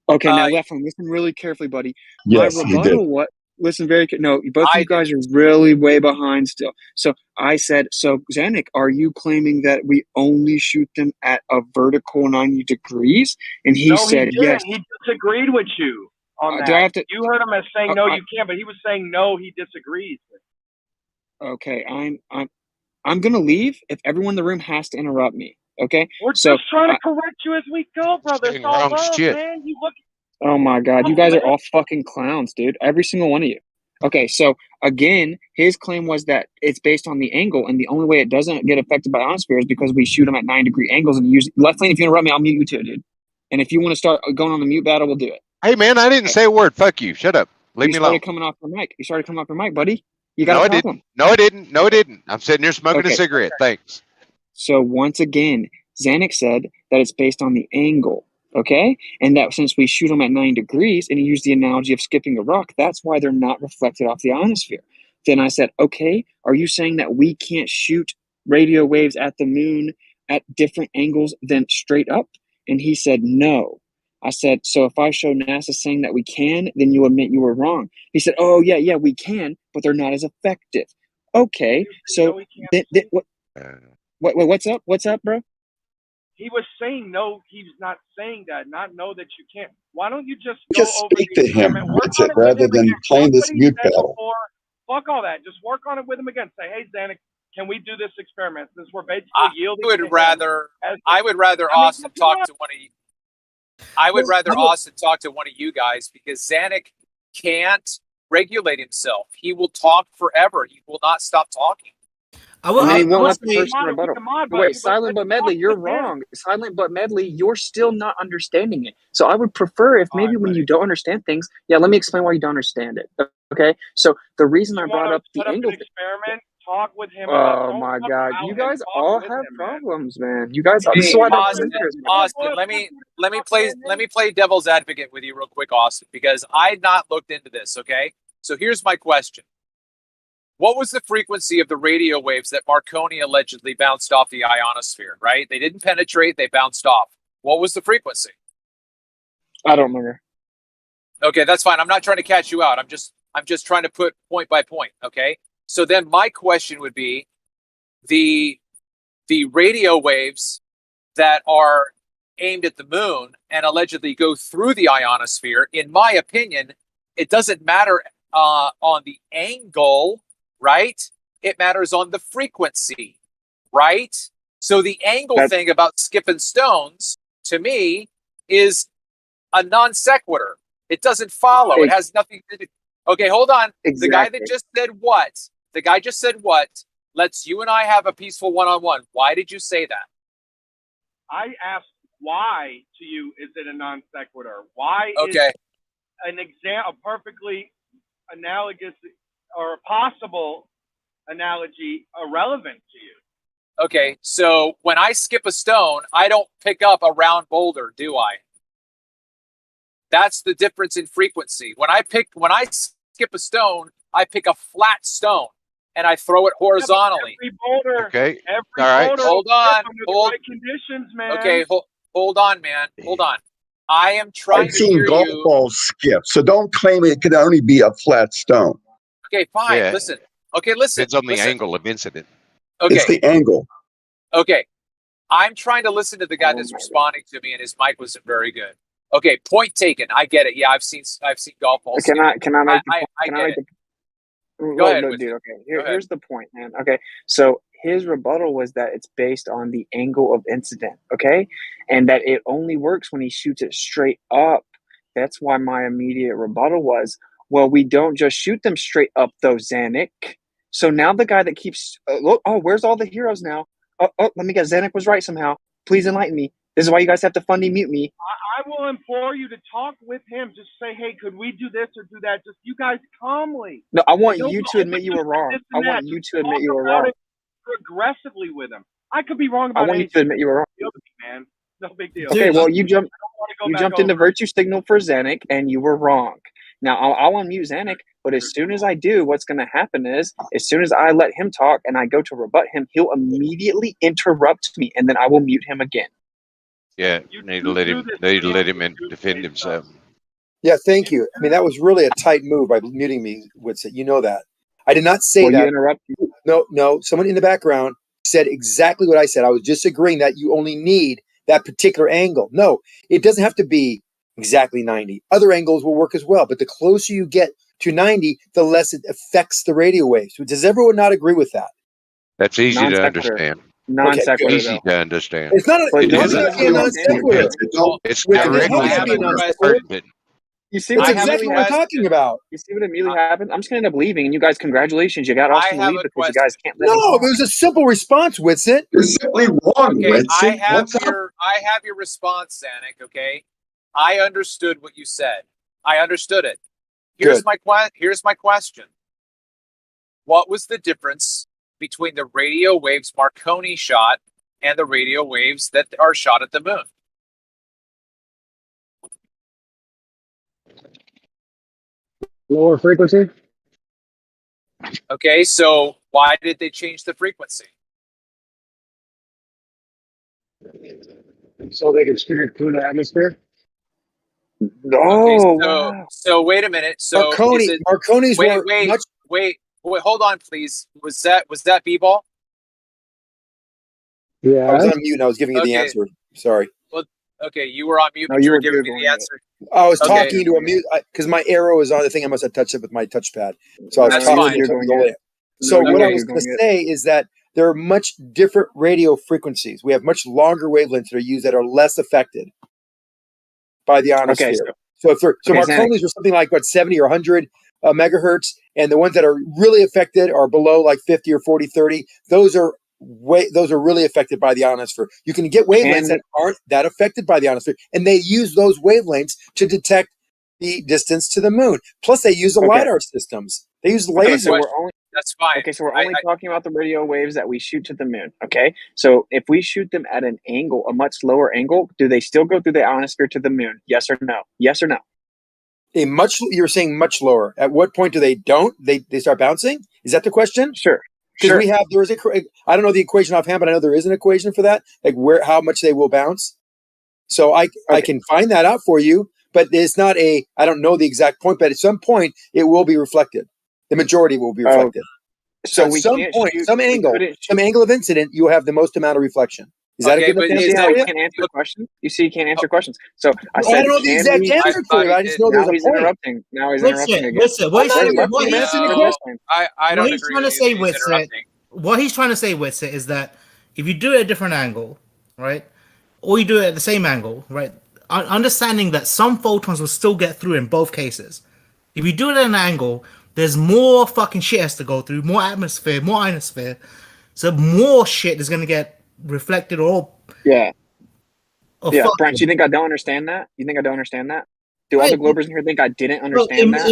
S7: Okay, now Leflin, listen really carefully, buddy.
S9: Yes,
S7: My
S9: you did.
S7: rebuttal, listen very no, both of you guys are really way behind still. So I said, so Zanuck, are you claiming that we only shoot them at a vertical 90 degrees? And he said
S2: he
S7: yes.
S2: didn't. He disagreed with you on that.
S7: Do I have to?
S2: You heard him as saying no, you can't, but he was saying no, he disagrees.
S7: Okay, I'm gonna leave if everyone in the room has to interrupt me. Okay,
S2: We're just trying to correct you as we go, brother. It's all love, man. You look.
S7: Oh my God, you guys are all fucking clowns, dude. Every single one of you. Okay, so again, his claim was that it's based on the angle, and the only way it doesn't get affected by ionosphere is because we shoot them at 9-degree angles and use left lane. If you interrupt me, I'll mute you too, dude. And if you want to start going on the mute battle, we'll do it.
S10: Hey, man, I didn't say a word. Fuck you. Shut up. Leave me alone.
S7: You started coming off your mic, buddy. You got a problem.
S10: No, I didn't. No, I didn't. I'm sitting here smoking a cigarette. Thanks.
S7: So once again, Zanuck said that it's based on the angle, okay? And that since we shoot them at 9 degrees, and he used the analogy of skipping a rock, that's why they're not reflected off the ionosphere. Then I said, okay, are you saying that we can't shoot radio waves at the moon at different angles than straight up? And he said, no. I said, so if I show NASA saying that we can, then you admit you were wrong. He said, oh, yeah, we can, but they're not as effective. Okay, so what's up? What's up, bro?
S2: He was saying no, he's not saying that, not know that you can't. Why don't you just
S9: speak to him, that's it, rather than playing this mute battle.
S2: Fuck all that. Just work on it with him again. Say, hey, Zanuck, can we do this experiment? Since we're basically yielding.
S5: I would rather Austin talk to one of you. I would rather Austin talk to one of you guys because Zanuck can't regulate himself. He will talk forever. He will not stop talking.
S7: And then he won't let the person rebuttal. Wait, Silent but Medley, you're wrong. Silent but Medley, you're still not understanding it. So I would prefer if maybe when you don't understand things, let me explain why you don't understand it. Okay? So the reason I brought up the angle
S2: experiment, talk with him.
S7: Oh my God, you guys all have problems, man. You guys, this is why
S5: Austin, let me play devil's advocate with you real quick, Austin, because I've not looked into this. Okay, so here's my question. What was the frequency of the radio waves that Marconi allegedly bounced off the ionosphere, right? They didn't penetrate, they bounced off. What was the frequency?
S7: I don't remember.
S5: Okay, that's fine. I'm not trying to catch you out. I'm just trying to put point by point, okay? So then my question would be the radio waves that are aimed at the moon and allegedly go through the ionosphere, in my opinion, it doesn't matter on the angle, right? It matters on the frequency, right? So the angle thing about skipping stones, to me, is a non sequitur. It doesn't follow. It has nothing to do. Okay, hold on.
S7: Exactly.
S5: The guy that just said what? The guy just said what? Let's you and I have a peaceful one-on-one. Why did you say that?
S2: I asked why to you is it a non sequitur? Why is an example, a perfectly analogous or a possible analogy irrelevant to you?
S5: Okay, so when I skip a stone, I don't pick up a round boulder, do I? That's the difference in frequency. When I skip a stone, I pick a flat stone and I throw it horizontally.
S2: Every boulder,
S10: okay.
S2: Every
S10: all right.
S2: boulder
S5: Hold on.
S2: Hold right conditions, man.
S5: Okay, hold on, man. Hold on. I am trying
S9: I've
S5: to
S9: seen
S5: hear
S9: golf
S5: you.
S9: balls skip, so don't claim it could only be a flat stone.
S5: Okay, fine.
S10: Yeah.
S5: Listen. Okay, listen.
S10: Depends on the
S5: listen.
S10: angle of incident.
S5: Okay.
S9: It's the angle.
S5: Okay. I'm trying to listen to the guy that's responding to me, and his mic wasn't very good. Okay, point taken. I get it. Yeah, I've seen golf balls.
S7: Can I make
S5: I get it.
S7: Go ahead,
S5: with
S7: dude.
S5: it.
S7: Okay, here's the point, man. Okay, so his rebuttal was that it's based on the angle of incident, okay? And that it only works when he shoots it straight up. That's why my immediate rebuttal was, well, we don't just shoot them straight up, though, Zanuck. So now the guy that keeps, look, oh, where's all the heroes now? Oh, let me guess, Zanuck was right somehow. Please enlighten me. This is why you guys have to funny mute me.
S2: I will implore you to talk with him. Just say, hey, could we do this or do that? Just you guys calmly.
S7: No, I want you to admit you were wrong. I want you to admit you were wrong.
S2: Aggressively with him. I could be wrong about
S7: I want you to admit you were wrong.
S2: Man. No big deal.
S7: Okay, well, you jumped into virtue signal for Zanuck, and you were wrong. Now, I'll unmute Zanuck, but as soon as I do, what's going to happen is, as soon as I let him talk and I go to rebut him, he'll immediately interrupt me, and then I will mute him again.
S10: Yeah, you need to let him in defend himself.
S8: Yeah, thank you. I mean, that was really a tight move by muting me, Witsit. You know that. I did not say that.
S7: You interrupt me?
S8: No. Someone in the background said exactly what I said. I was just agreeing that you only need that particular angle. No, it doesn't have to be exactly 90. Other angles will work as well, but the closer you get to 90, the less it affects the radio waves. Does everyone not agree with that?
S10: That's easy to understand.
S7: Non-sequitur.
S10: Easy to understand.
S8: It's not. It doesn't have to be a non-sequitur.
S10: It's directly pertinent.
S7: You see
S8: That's exactly what we're talking about.
S7: You see what immediately happened? I'm just going to end up leaving, and you guys, congratulations, you got Austin to leave because you guys can't let
S8: No, it was a simple response, Witsit.
S9: You're simply wrong,
S5: Okay,
S9: Witsit.
S5: I have your response, Zanuck. Okay, I understood what you said. I understood it. Here's my question. What was the difference between the radio waves Marconi shot and the radio waves that are shot at the moon?
S11: Lower frequency.
S5: Okay, so why did they change the frequency?
S11: So they can spirit through the atmosphere.
S7: No.
S5: Okay, so wait a minute. So
S8: Marconi's
S5: wait, hold on, please. Was that B-ball?
S8: Yeah. I was on mute and I was giving you the answer. Sorry.
S5: Well, okay, you were on mute,
S7: No,
S5: but
S7: you were
S5: giving me the answer.
S8: I was talking to a mute because my arrow is on the thing. I must have touched it with my touchpad. So I was talking to him. So what I was going to say is that there are much different radio frequencies. We have much longer wavelengths that are used that are less affected by the ionosphere. Okay, so Marconi's are something like 70 or 100 megahertz, and the ones that are really affected are below like 50 or 40, 30. Those are really affected by the ionosphere. You can get wavelengths that aren't that affected by the ionosphere, and they use those wavelengths to detect the distance to the moon. Plus, they use the LiDAR systems. They use laser.
S5: That's fine.
S7: Okay, so we're only talking about the radio waves that we shoot to the moon. Okay, so if we shoot them at an angle, a much lower angle, do they still go through the ionosphere to the moon? Yes or no? Yes or no?
S8: You're saying much lower. At what point do they don't? They start bouncing? Is that the question?
S7: Sure.
S8: Because I don't know the equation offhand, but I know there is an equation for that, like how much they will bounce. So I can find that out for you, but it's not I don't know the exact point, but at some point it will be reflected. The majority will be reflected. So at some point, some angle of incident, you will have the most amount of reflection. Is that a good answer?
S7: You can't answer the question. You see, you can't answer questions. So I said,
S8: I don't know the exact answer for it. I just know there's a point.
S7: Interrupting. Now he's interrupting again.
S6: What he's trying to say with it is that if you do it at a different angle, right, or you do it at the same angle, right, understanding that some photons will still get through in both cases. If you do it at an angle, there's more fucking shit has to go through, more atmosphere, more ionosphere, so more shit is gonna get reflected or
S7: Brent, you think I don't understand that? You think I don't understand that? Do all the Globers in here think I didn't understand that?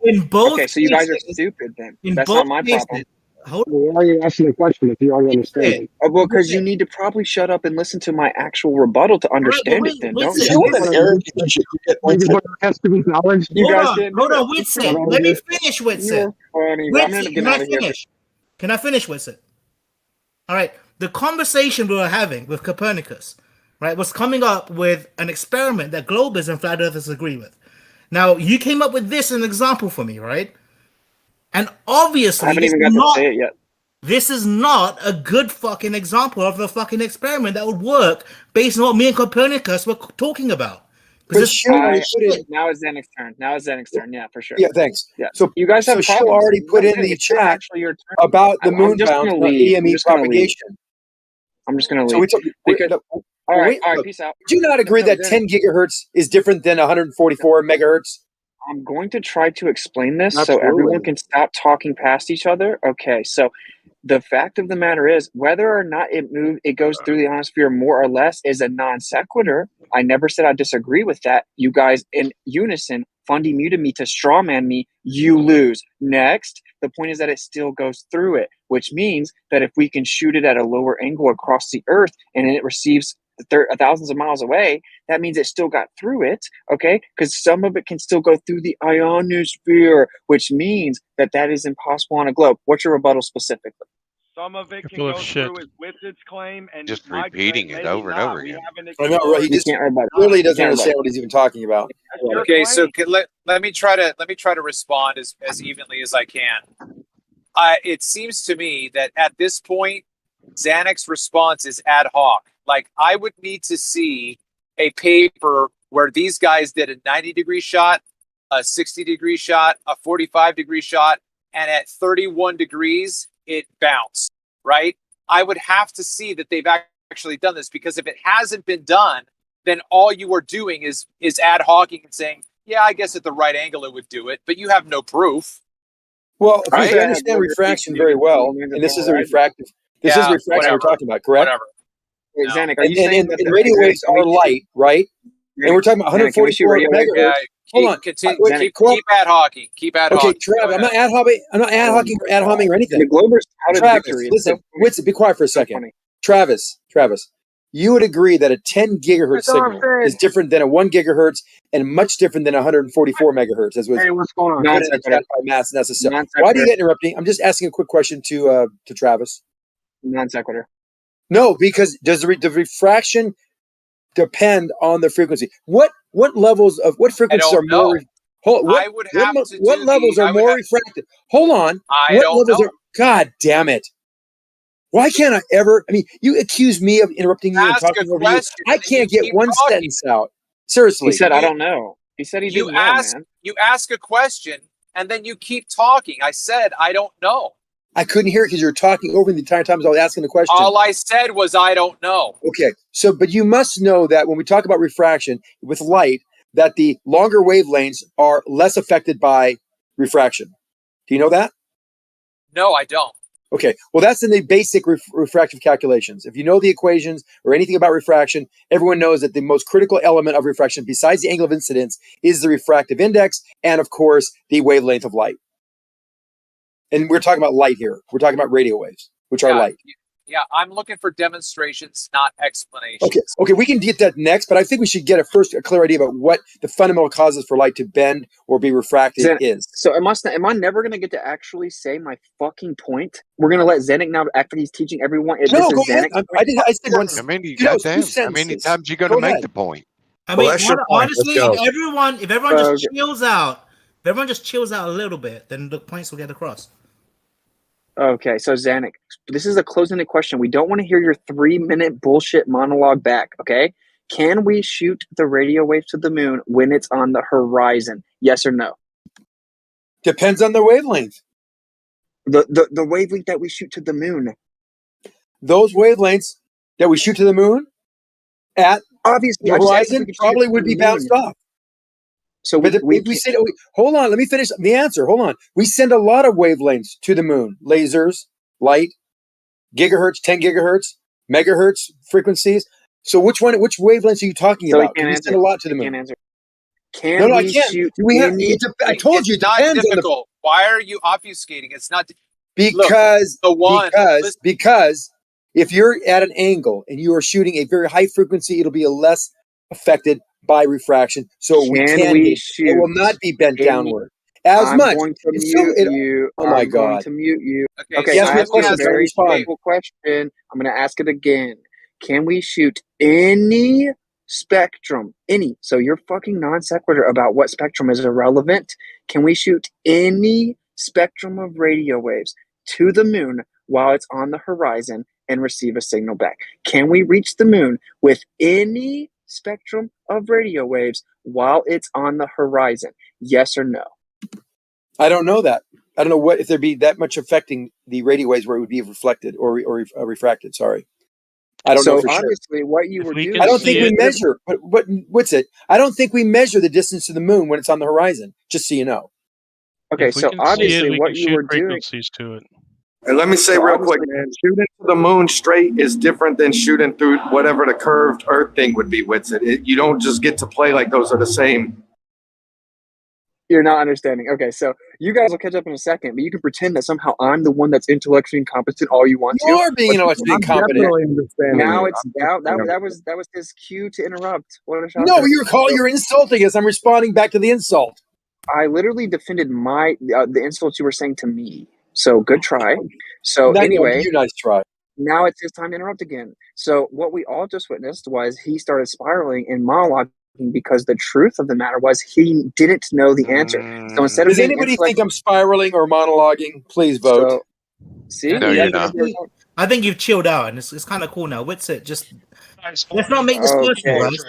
S6: In both
S7: okay, so you guys are stupid then. That's not my problem.
S11: Why are you asking the question if you already understand it?
S7: Well, because you need to probably shut up and listen to my actual rebuttal to understand it then, don't you?
S11: Has to be knowledge.
S6: Hold on, Whitson. Let me finish, Whitson. Can I finish, Whitson? All right. The conversation we were having with Copernicus, right, was coming up with an experiment that Globers and Flat Earthers agree with. Now, you came up with this as an example for me, right? And obviously,
S7: I haven't even got to say it yet.
S6: This is not a good fucking example of the fucking experiment that would work based on what me and Copernicus were talking about.
S8: But Shill already put in.
S7: Now it's Zenix's turn. Yeah, for sure.
S8: Yeah, thanks.
S7: Yeah.
S8: So
S7: you guys have
S8: Shill
S7: problems.
S8: already put in the chat about the moon bounce, EME propagation.
S7: I'm just gonna leave.
S8: So we took.
S7: All right, peace out.
S8: Do you not agree that 10 gigahertz is different than 144 megahertz?
S7: I'm going to try to explain this so everyone can stop talking past each other. Okay, so the fact of the matter is, whether or not it goes through the ionosphere more or less is a non sequitur. I never said I disagree with that. You guys in unison Fundy muted me to strawman me. You lose. Next, the point is that it still goes through it, which means that if we can shoot it at a lower angle across the Earth and it receives thousands of miles away, that means it still got through it, okay? Because some of it can still go through the ionosphere, which means that that is impossible on a globe. What's your rebuttal specifically?
S2: Some of it can go through is with its claim, and
S10: just repeating it over and over again.
S8: I know, right? He just really doesn't understand what he's even talking about.
S5: Okay, so let me try to respond as evenly as I can. It seems to me that at this point, Xanax's response is ad hoc. Like, I would need to see a paper where these guys did a 90-degree shot, a 60-degree shot, a 45-degree shot, and at 31 degrees, it bounced, right? I would have to see that they've actually done this, because if it hasn't been done, then all you are doing is ad hocing and saying, yeah, I guess at the right angle it would do it, but you have no proof.
S8: Well, I understand refraction very well, and this is a refractive. This is refraction we're talking about, correct?
S5: Whatever.
S7: Wait, Xanax, are you saying that
S8: radio waves are light, right? And we're talking about 144 megahertz. Hold on.
S5: Keep ad hocing. Keep ad hocing.
S8: Okay, Trav, I'm not ad hocing or ad homing or anything.
S7: The Globers out of
S8: Travis,
S7: victory.
S8: listen, Witz, be quiet for a second. Travis, you would agree that a 10 gigahertz signal is different than a 1 gigahertz and much different than 144 megahertz, as was
S11: Hey, what's going on?
S8: put in the chat by Mass necessary. Why do you get interrupting? I'm just asking a quick question to Travis.
S7: Non sequitur.
S8: No, because does the refraction depend on the frequency? What levels of what frequencies are more? What levels are more refracted? Hold on. What levels are? God damn it! Why can't I ever? I mean, you accuse me of interrupting you and talking over you. I can't get one sentence out. Seriously.
S7: He said, "I don't know." He said he didn't know, man.
S5: You ask a question and then you keep talking. I said, "I don't know."
S8: I couldn't hear it because you were talking over the entire time as I was asking the question.
S5: All I said was, I don't know.
S8: Okay. So, but you must know that when we talk about refraction with light, that the longer wavelengths are less affected by refraction. Do you know that?
S5: No, I don't.
S8: Okay. Well, that's in the basic refractive calculations. If you know the equations or anything about refraction, everyone knows that the most critical element of refraction, besides the angle of incidence, is the refractive index and, of course, the wavelength of light. And we're talking about light here. We're talking about radio waves, which are light.
S5: Yeah, I'm looking for demonstrations, not explanations.
S8: Okay, we can get that next, but I think we should get a clear idea about what the fundamental causes for light to bend or be refracted is.
S7: So am I never going to get to actually say my fucking point? We're going to let Xanax now, after he's teaching everyone.
S8: No, go ahead. I said one.
S10: How many times you going to make the point?
S6: I mean, honestly, if everyone just chills out, if everyone just chills out a little bit, then the points will get across.
S7: Okay, so Xanax, this is a closing question. We don't want to hear your 3-minute bullshit monologue back, okay? Can we shoot the radio wave to the moon when it's on the horizon? Yes or no?
S8: Depends on the wavelength.
S7: The wavelength that we shoot to the moon.
S8: Those wavelengths that we shoot to the moon at
S7: obviously
S8: the horizon probably would be bounced off. So we said, hold on, let me finish the answer. Hold on. We send a lot of wavelengths to the moon. Lasers, light, gigahertz, 10 gigahertz, megahertz frequencies. So which wavelengths are you talking about? We send a lot to the moon. I can't.
S7: Shoot
S8: I told you, it depends
S5: not difficult. Why are you obfuscating? It's not
S8: because if you're at an angle and you are shooting a very high frequency, it'll be less affected by refraction, so it will not be bent downward as much.
S7: Going to mute you.
S8: Oh my God!
S7: I'm going to mute you. Okay,
S8: yes,
S7: I have a very simple question. I'm going to ask it again. Can we shoot any spectrum? Any? So your fucking non sequitur about what spectrum is irrelevant. Can we shoot any spectrum of radio waves to the moon while it's on the horizon and receive a signal back? Can we reach the moon with any spectrum of radio waves while it's on the horizon? Yes or no?
S8: I don't know that. I don't know what if there'd be that much affecting the radio waves where it would be reflected or refracted. Sorry, I don't know for
S7: obviously
S8: sure.
S7: what you were doing.
S8: I don't think we measure. But what's it? I don't think we measure the distance to the moon when it's on the horizon. Just so you know.
S7: Okay, so obviously what you were doing.
S12: To it.
S4: And let me say real quick, man, shooting to the moon straight is different than shooting through whatever the curved Earth thing would be. You don't just get to play like those are the same.
S7: You're not understanding. Okay, so you guys will catch up in a second, but you can pretend that somehow I'm the one that's intellectually incompetent all you want to.
S8: You are being intellectually incompetent.
S7: Now it's that was his cue to interrupt. What a shocker.
S8: No, you're insulting us. I'm responding back to the insult.
S7: I literally defended the insults you were saying to me. So good try. So anyway,
S8: nice try.
S7: Now it's his time to interrupt again. So what we all just witnessed was he started spiraling and monologuing because the truth of the matter was he didn't know the answer. So instead of
S8: does anybody think I'm spiraling or monologuing? Please vote.
S7: So, see,
S10: no, you're not.
S6: I think you've chilled out, and it's kind of cool now. Witsit, just let's not make this personal, guys.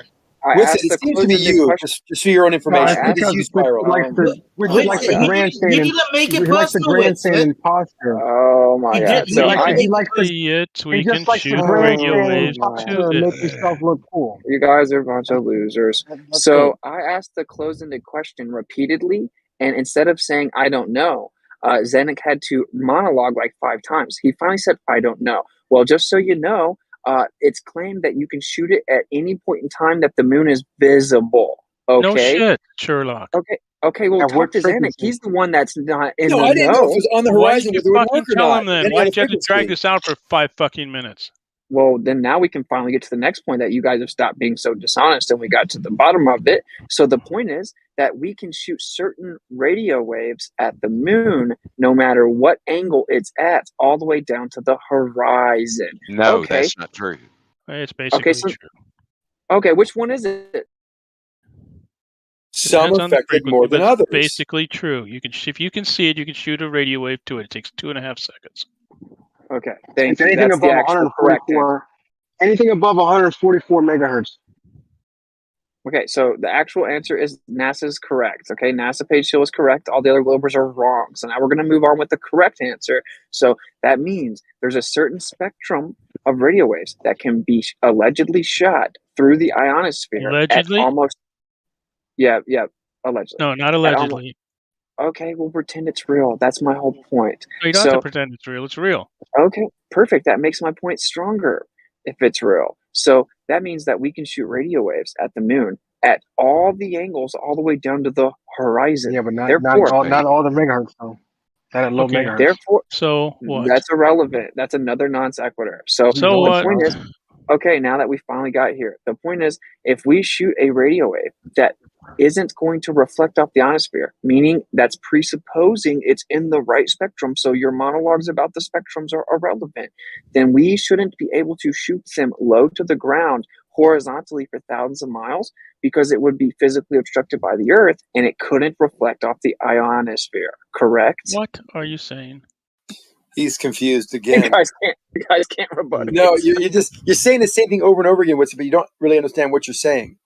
S8: Witsit, it seems to be you. Just for your own information, it is you spiral.
S11: We like the grandstand.
S6: You didn't make it
S11: we like the
S6: personal,
S11: grandstand
S6: Witsit.
S7: Oh
S11: imposter.
S7: my god!
S12: So
S11: he likes to
S12: see it. We
S11: he
S12: can
S11: just likes
S12: shoot
S11: to
S12: radio
S11: grandstand
S12: waves
S11: imposter and make himself look cool.
S7: You guys are a bunch of losers. So I asked the closed-ended question repeatedly, and instead of saying I don't know, Zenik had to monologue like 5 times. He finally said, I don't know. Well, just so you know, it's claimed that you can shoot it at any point in time that the moon is visible. Okay?
S12: No shit, Sherlock.
S7: Okay, well, talk to Zenik. He's the one that's not in the know.
S8: I didn't know if it was on the horizon.
S12: Why did you fucking tell him then? Why did you have to drag this out for 5 fucking minutes?
S7: Well, then now we can finally get to the next point that you guys have stopped being so dishonest and we got to the bottom of it. So the point is that we can shoot certain radio waves at the moon no matter what angle it's at, all the way down to the horizon.
S10: No, that's not true.
S12: It's basically true.
S7: Okay, which one is it?
S8: Some affected more than others.
S12: Basically true. You can, if you can see it, you can shoot a radio wave to it. It takes 2.5 seconds.
S7: Okay, thank you.
S11: Anything above 144, anything above 144 megahertz.
S7: Okay, so the actual answer is NASA's correct. Okay, NASA page show is correct. All the other Globers are wrong. So now we're going to move on with the correct answer. So that means there's a certain spectrum of radio waves that can be allegedly shot through the ionosphere.
S12: Allegedly?
S7: Yeah, allegedly.
S12: No, not allegedly.
S7: Okay, we'll pretend it's real. That's my whole point.
S12: No, you don't have to pretend it's real. It's real.
S7: Okay, perfect. That makes my point stronger if it's real. So that means that we can shoot radio waves at the moon at all the angles, all the way down to the horizon.
S11: Yeah, but not all the megahertz, though. Not at low megahertz.
S7: Therefore,
S12: so what?
S7: That's irrelevant. That's another non sequitur. So the point is, okay, now that we finally got here, the point is, if we shoot a radio wave that isn't going to reflect off the ionosphere, meaning that's presupposing it's in the right spectrum, so your monologues about the spectrums are irrelevant, then we shouldn't be able to shoot them low to the ground horizontally for thousands of miles because it would be physically obstructed by the Earth and it couldn't reflect off the ionosphere, correct?
S12: What are you saying?
S8: He's confused again.
S7: You guys can't rebut it.
S8: No, you're saying the same thing over and over again, but you don't really understand what you're saying.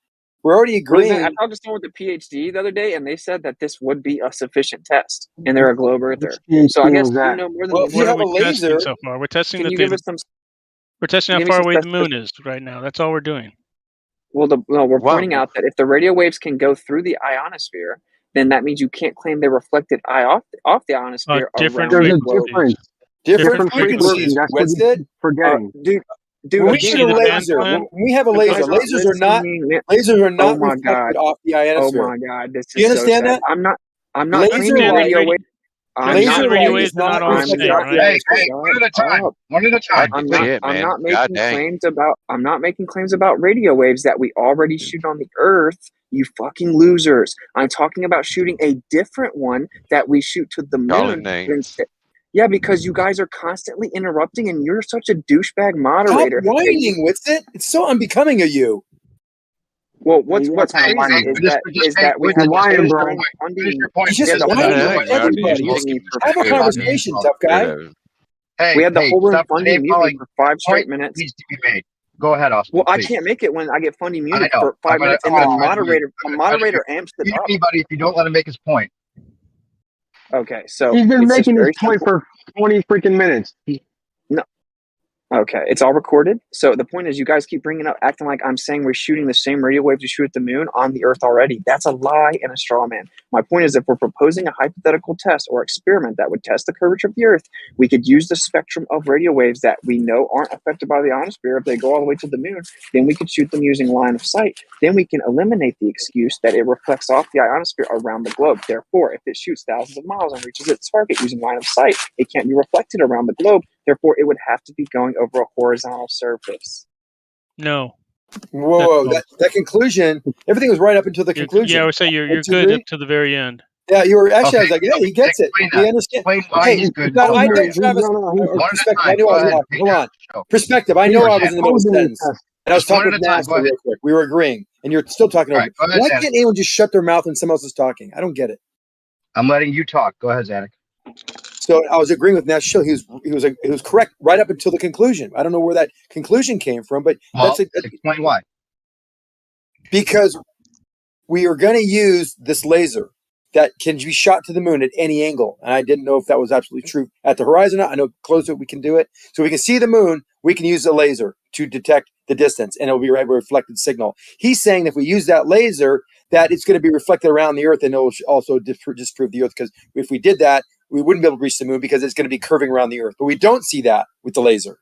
S8: We're already agreeing.
S7: I talked to someone with a PhD the other day, and they said that this would be a sufficient test, and they're a globe earther. So I guess you know more than
S8: if you have a laser.
S12: So far, we're testing
S7: We're
S12: testing how far away the moon is right now. That's all we're doing.
S7: Well, we're pointing out that if the radio waves can go through the ionosphere, then that means you can't claim they reflected off the ionosphere.
S12: Different
S8: different frequencies. What's it?
S11: Forgetting.
S7: Dude,
S8: when we shoot a laser, when we have a laser, lasers are not reflected off the ionosphere.
S7: Oh my god, this is
S8: Do you understand that?
S7: I'm not claiming radio wave.
S8: Laser
S12: waves are not all the same, right?
S13: Hey, one at a time. One at a time.
S7: I'm not making claims about radio waves that we already shoot on the Earth. You fucking losers. I'm talking about shooting a different one that we shoot to the moon instead. Yeah, because you guys are constantly interrupting, and you're such a douchebag moderator.
S8: Stop whining with it. It's so unbecoming of you.
S7: Well, what's crazy is that we have
S11: whining, bro.
S8: Have a conversation, tough guy.
S7: We had the whole room funding music for 5 straight minutes.
S13: Needs to be made. Go ahead, Austin.
S7: Well,
S13: please.
S7: I can't make it when I get funny muted
S13: I know.
S7: for 5 minutes, and then a moderator amps it up.
S13: Anybody, if you don't let him make his point.
S7: Okay, so
S11: He's been
S7: it's just
S11: making
S7: very
S11: this point
S7: simple.
S11: for 20 freaking minutes.
S7: No. Okay, it's all recorded. So the point is, you guys keep bringing up, acting like I'm saying we're shooting the same radio waves we shoot at the moon on the Earth already. That's a lie and a straw man. My point is, if we're proposing a hypothetical test or experiment that would test the curvature of the Earth, we could use the spectrum of radio waves that we know aren't affected by the ionosphere if they go all the way to the moon. Then we could shoot them using line of sight. Then we can eliminate the excuse that it reflects off the ionosphere around the globe. Therefore, if it shoots thousands of miles and reaches its target using line of sight, it can't be reflected around the globe. Therefore, it would have to be going over a horizontal surface.
S12: No.
S8: Whoa, that conclusion, everything was right up until the conclusion.
S12: Yeah, I would say you're good up to the very end.
S8: Yeah, you were actually. I was like, yeah, he gets it. We understand. Hey, no, I know Travis. Perspective. I knew I was talking. Hold on. Perspective. I know I was in the middle of a sentence, and I was talking with NASA real quick. We were agreeing, and you're still talking over. Why can't anyone just shut their mouth when someone else is talking? I don't get it.
S13: I'm letting you talk. Go ahead, Zanuck.
S8: So I was agreeing with Nash Shill. He was correct right up until the conclusion. I don't know where that conclusion came from, but
S13: explain why.
S8: Because we are going to use this laser that can be shot to the moon at any angle. And I didn't know if that was absolutely true at the horizon. I know close to it we can do it. So we can see the moon, we can use a laser to detect the distance, and it'll be a reflected signal. He's saying that if we use that laser, that it's going to be reflected around the Earth, and it'll also disprove the Earth, because if we did that, we wouldn't be able to reach the moon because it's going to be curving around the Earth. But we don't see that with the laser.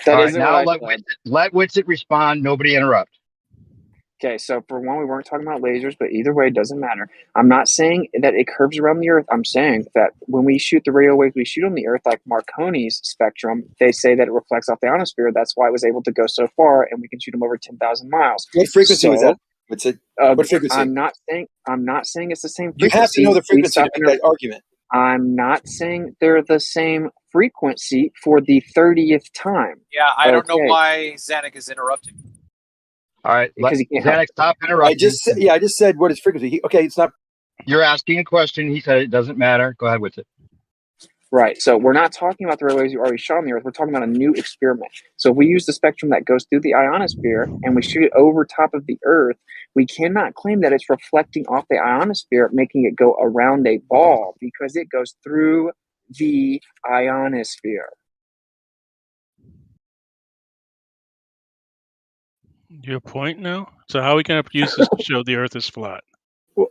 S13: All right, now let Witsit respond. Nobody interrupt.
S7: Okay, so for one, we weren't talking about lasers, but either way, it doesn't matter. I'm not saying that it curves around the Earth. I'm saying that when we shoot the radio waves we shoot on the Earth, like Marconi's spectrum, they say that it reflects off the ionosphere. That's why it was able to go so far, and we can shoot them over 10,000 miles.
S8: What frequency was that? What's it? What frequency?
S7: I'm not saying it's the same frequency.
S8: You have to know the frequency to make that argument.
S7: I'm not saying they're the same frequency for the 30th time.
S5: Yeah, I don't know why Zanuck is interrupting.
S13: All right, Zanuck, stop interrupting.
S8: I just said what is frequency. It's not.
S13: You're asking a question. He said it doesn't matter. Go ahead with it.
S7: Right. So we're not talking about the radio waves you already shot on the Earth. We're talking about a new experiment. So if we use the spectrum that goes through the ionosphere and we shoot it over top of the Earth, we cannot claim that it's reflecting off the ionosphere, making it go around a ball, because it goes through the ionosphere.
S12: Your point now? So how are we going to use this to show the Earth is flat?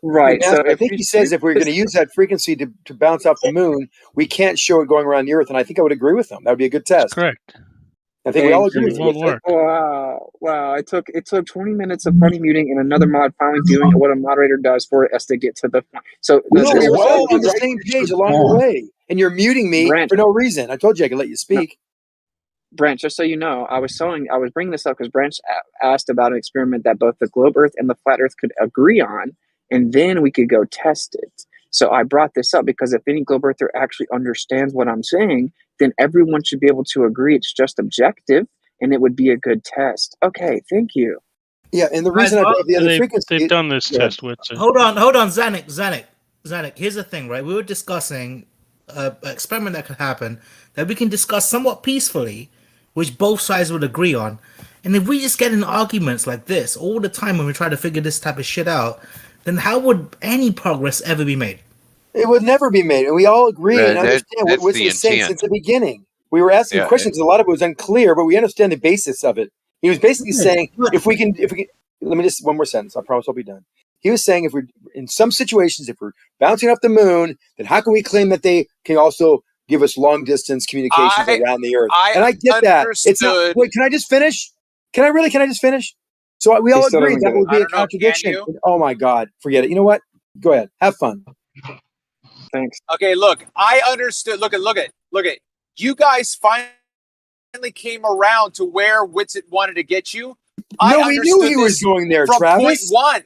S7: Right.
S8: So I think he says if we're going to use that frequency to bounce off the moon, we can't show it going around the Earth. And I think I would agree with him. That would be a good test.
S12: That's correct.
S8: I think we all agree with
S12: it.
S7: Wow. It took 20 minutes of funny muting and another mod finally doing what a moderator does for us to get to the point. So
S8: we were all on the same page along the way. And you're muting me for no reason. I told you I could let you speak.
S7: Branch, just so you know, I was bringing this up because Branch asked about an experiment that both the globe Earth and the flat Earth could agree on, and then we could go test it. So I brought this up because if any globe Earther actually understands what I'm saying, then everyone should be able to agree it's just objective, and it would be a good test. Okay, thank you.
S8: Yeah, and the reason I brought the other frequency...
S12: They've done this test with...
S6: Hold on, Zanuck. Here's the thing, right? We were discussing an experiment that could happen that we can discuss somewhat peacefully, which both sides would agree on. And if we just get in arguments like this all the time when we try to figure this type of shit out, then how would any progress ever be made?
S8: It would never be made. And we all agree and understand what he was saying since the beginning. We were asking questions. A lot of it was unclear, but we understand the basis of it. He was basically saying, if we can, let me just, one more sentence. I promise I'll be done. He was saying, if we're in some situations, if we're bouncing off the moon, then how can we claim that they can also give us long distance communications around the Earth? And I get that. It's not, wait, can I just finish? Can I just finish? So we all agree that would be a contradiction. Oh my God, forget it. You know what? Go ahead. Have fun.
S7: Thanks.
S5: Okay, look, I understood. Look at. You guys finally came around to where Witsit wanted to get you.
S8: No, we knew he was going there,
S5: from
S8: Travis.
S5: Point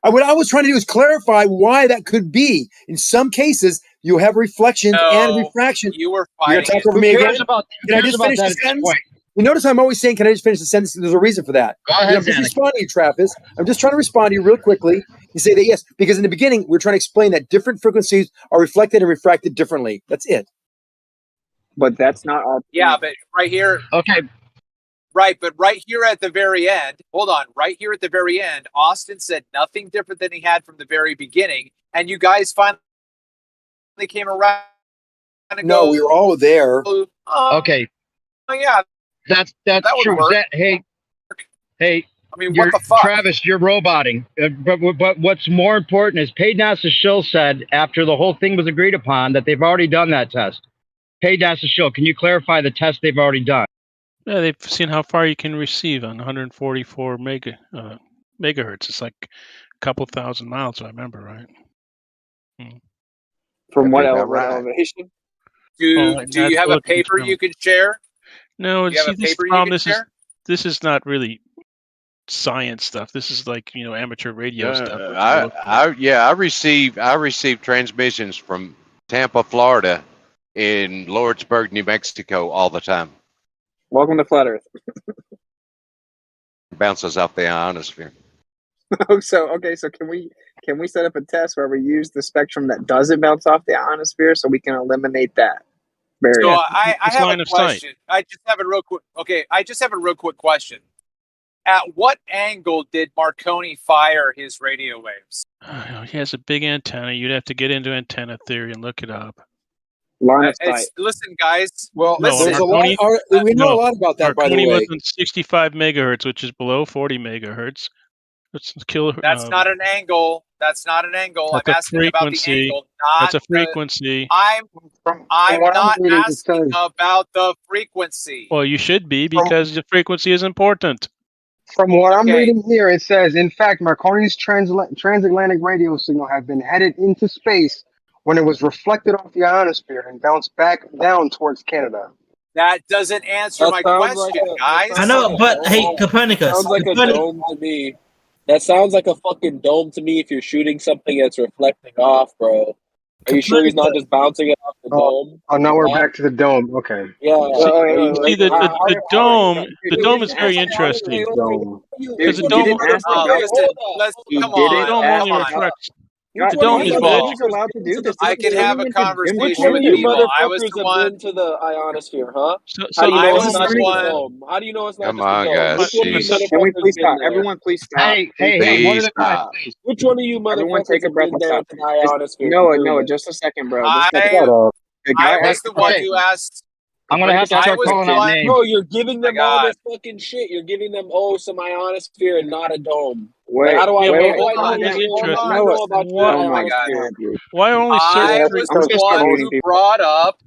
S5: 1.
S8: What I was trying to do is clarify why that could be. In some cases, you have reflections and refraction.
S5: You were fighting.
S8: You're gonna talk over me again? Can I just finish the sentence? You notice I'm always saying, can I just finish the sentence? There's a reason for that.
S13: Go ahead,
S8: I'm just responding to you, Travis. I'm just trying to respond to you real quickly. You say that yes, because in the beginning, we're trying to explain that different frequencies are reflected and refracted differently. That's it.
S7: But that's not our...
S5: Yeah, but right here...
S13: Okay.
S5: Right, but right here at the very end, hold on, right here at the very end, Austin said nothing different than he had from the very beginning, and you guys finally came around and
S8: No, we were all there.
S13: Okay,
S5: oh yeah,
S13: that's
S5: that would
S13: true.
S5: work.
S13: Hey,
S5: I mean, what the fuck?
S13: Travis, you're roboting. But what's more important is Paid NASA Shill said after the whole thing was agreed upon that they've already done that test. Paid NASA Shill, can you clarify the test they've already done?
S12: Yeah, they've seen how far you can receive on 144 megahertz. It's like a couple thousand miles, if I remember right.
S7: From what
S9: right.
S7: elevation?
S5: Do you have a paper you can share?
S12: No,
S5: Do you have a paper you can share?
S12: This is not really science stuff. This is like amateur radio stuff.
S10: I receive transmissions from Tampa, Florida, in Lordsburg, New Mexico, all the time.
S7: Welcome to Flat Earth.
S10: Bounces off the ionosphere.
S7: So can we set up a test where we use the spectrum that doesn't bounce off the ionosphere so we can eliminate that barrier?
S5: So I have a question. I just have a real quick. Okay, I just have a real quick question. At what angle did Marconi fire his radio waves?
S12: He has a big antenna. You'd have to get into antenna theory and look it up.
S7: Line of sight.
S5: Listen, guys.
S8: Well,
S5: listen.
S8: there's a lot. We know a lot about that, by the way.
S12: Marconi was on 65 megahertz, which is below 40 megahertz.
S5: That's not an angle. That's not an angle. I'm asking about the angle.
S12: That's a frequency.
S5: I'm not asking about the frequency.
S12: Well, you should be, because the frequency is important.
S11: From what I'm reading here, it says, in fact, Marconi's transatlantic radio signal had been headed into space when it was reflected off the ionosphere and bounced back down towards Canada.
S5: That doesn't answer my question, guys.
S6: I know, but hey, Copernicus.
S14: Sounds like a dome to me. That sounds like a fucking dome to me if you're shooting something that's reflecting off, bro. Are you sure he's not just bouncing it off the dome?
S11: Oh, now we're back to the dome. Okay.
S14: Yeah.
S12: See, the dome is very interesting. Because the dome, only reflects. The dome is big.
S5: I can have a conversation with people. I was the one
S14: to the ionosphere, huh?
S5: How do you know it's not the
S14: dome? How do you know it's not
S10: Come on, guys.
S7: Can we please stop? Everyone, please stop.
S14: Hey, one of the guys, which one of you motherfuckers?
S7: Everyone, take a breath and stop.
S14: Ionosphere?
S7: No, just a second, bro.
S5: I was the one who asked.
S13: I'm gonna have to start calling out names.
S14: Bro, you're giving them all this fucking shit. You're giving them some ionosphere and not a dome.
S7: Wait,
S14: how do I know
S5: about
S7: oh my God.
S12: Why only certain?
S5: I was the one who brought up.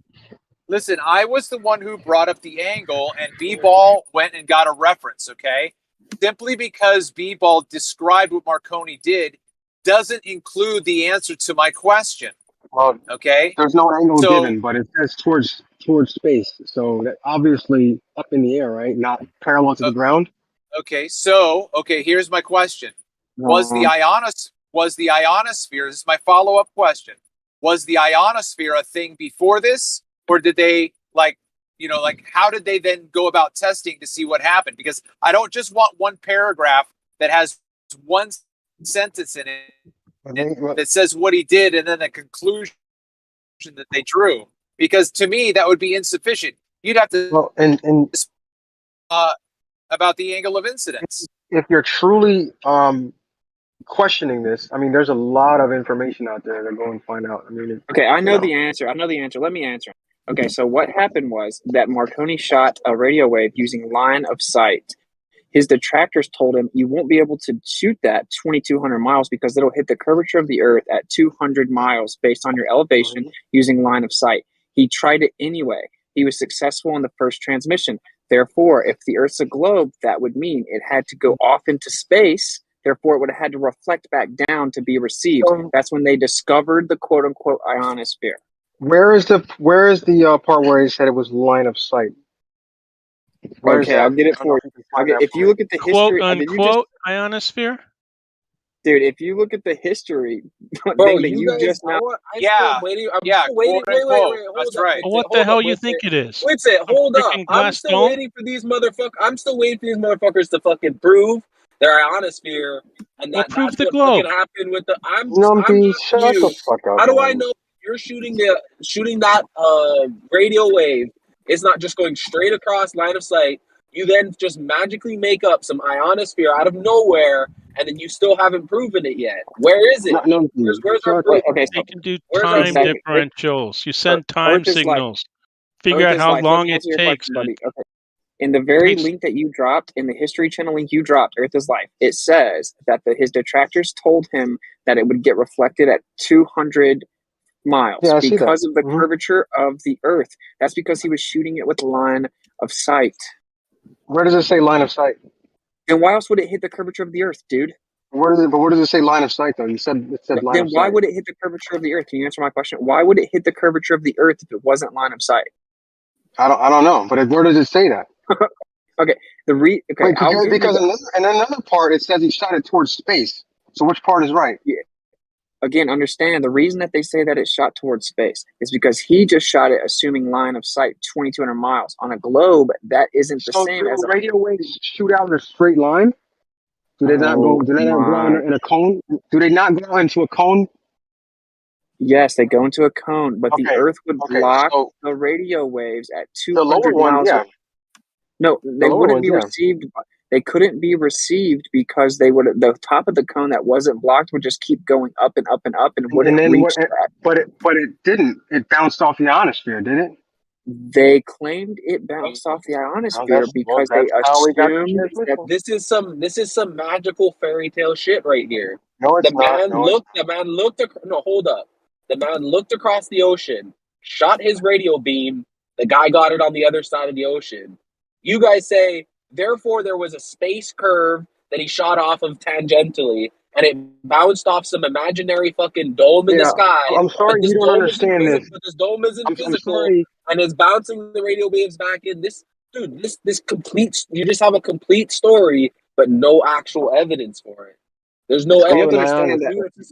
S5: Listen, I was the one who brought up the angle, and B-Ball went and got a reference. Okay, simply because B-Ball described what Marconi did doesn't include the answer to my question.
S11: Well,
S14: okay.
S11: There's no angle given, but it says towards space. So that obviously up in the air, right? Not parallel to the ground.
S5: Okay. So, here's my question. Was the ionosphere, this is my follow-up question. Was the ionosphere a thing before this? Or did they how did they then go about testing to see what happened? Because I don't just want one paragraph that has one sentence in it that says what he did and then a conclusion that they drew. Because to me, that would be insufficient. You'd have to about the angle of incidence.
S11: If you're truly questioning this, I mean, there's a lot of information out there to go and find out. I mean,
S7: okay, I know the answer. Let me answer. Okay, so what happened was that Marconi shot a radio wave using line of sight. His detractors told him, you won't be able to shoot that 2,200 miles because it'll hit the curvature of the Earth at 200 miles based on your elevation using line of sight. He tried it anyway. He was successful in the first transmission. Therefore, if the Earth's a globe, that would mean it had to go off into space. Therefore, it would have had to reflect back down to be received. That's when they discovered the quote-unquote ionosphere.
S11: Where is the part where he said it was line of sight?
S7: Okay, I'll get it for you. If you look at the history,
S12: quote-unquote ionosphere?
S7: Dude, if you look at the history,
S14: bro,
S7: you
S14: guys,
S7: just now.
S14: I'm still waiting. Wait.
S12: That's right. What the hell you think it is?
S14: Wait a second, hold up. I'm still waiting for these motherfuckers to fucking prove their ionosphere, and that's what fucking happened with the.
S11: Shut the fuck up.
S14: How do I know you're shooting that radio wave? It's not just going straight across line of sight you then just magically make up some ionosphere out of nowhere, and then you still haven't proven it yet. Where is it?
S11: No,
S14: Where's our proof?
S7: Okay,
S12: They can do
S14: Where's our
S12: time
S14: proof?
S12: differentials. You send time
S7: Earth is life.
S12: signals. Figure
S7: Earth
S12: out
S7: is
S12: how
S7: life. Let
S12: long
S7: me
S12: it
S7: answer your
S12: takes.
S7: question, buddy. Okay. In the very link that you dropped, in the History Channel link you dropped, Earth is Life, it says that his detractors told him that it would get reflected at 200 miles
S11: Yeah, I see that.
S7: because of the curvature of the Earth. That's because he was shooting it with line of sight.
S11: Where does it say line of sight?
S7: And why else would it hit the curvature of the Earth, dude?
S11: Where does it say line of sight though? You said it said line
S7: Then
S11: of
S7: why
S11: sight.
S7: would it hit the curvature of the Earth? Can you answer my question? Why would it hit the curvature of the Earth if it wasn't line of sight?
S11: I don't know, but where does it say that?
S7: Okay,
S11: Wait, because in another part it says he shot it towards space. So which part is right?
S7: Yeah. Again, understand the reason that they say that it's shot towards space is because he just shot it assuming line of sight 2,200 miles on a globe. That isn't the same as
S11: radio waves shoot out in a straight line. Do they not go? Do they not go in a cone? Do they not go into a cone?
S7: Yes, they go into a cone, but the Earth would block the radio waves at 200 miles. No, they wouldn't be received. They couldn't be received because the top of the cone that wasn't blocked would just keep going up and up and up and wouldn't reach that.
S11: But it didn't. It bounced off the ionosphere, didn't it?
S7: They claimed it bounced off the ionosphere because they assumed that
S14: this is some magical fairy tale shit right here.
S11: No, it's
S14: The man looked. Hold up. The man looked across the ocean, shot his radio beam. The guy got it on the other side of the ocean. You guys say, therefore, there was a space curve that he shot off of tangentially, and it bounced off some imaginary fucking dome in the sky.
S11: I'm sorry you don't understand this.
S14: But this dome isn't physical, and is bouncing the radio waves back in. This complete. You just have a complete story, but no actual evidence for it. There's no evidence. It's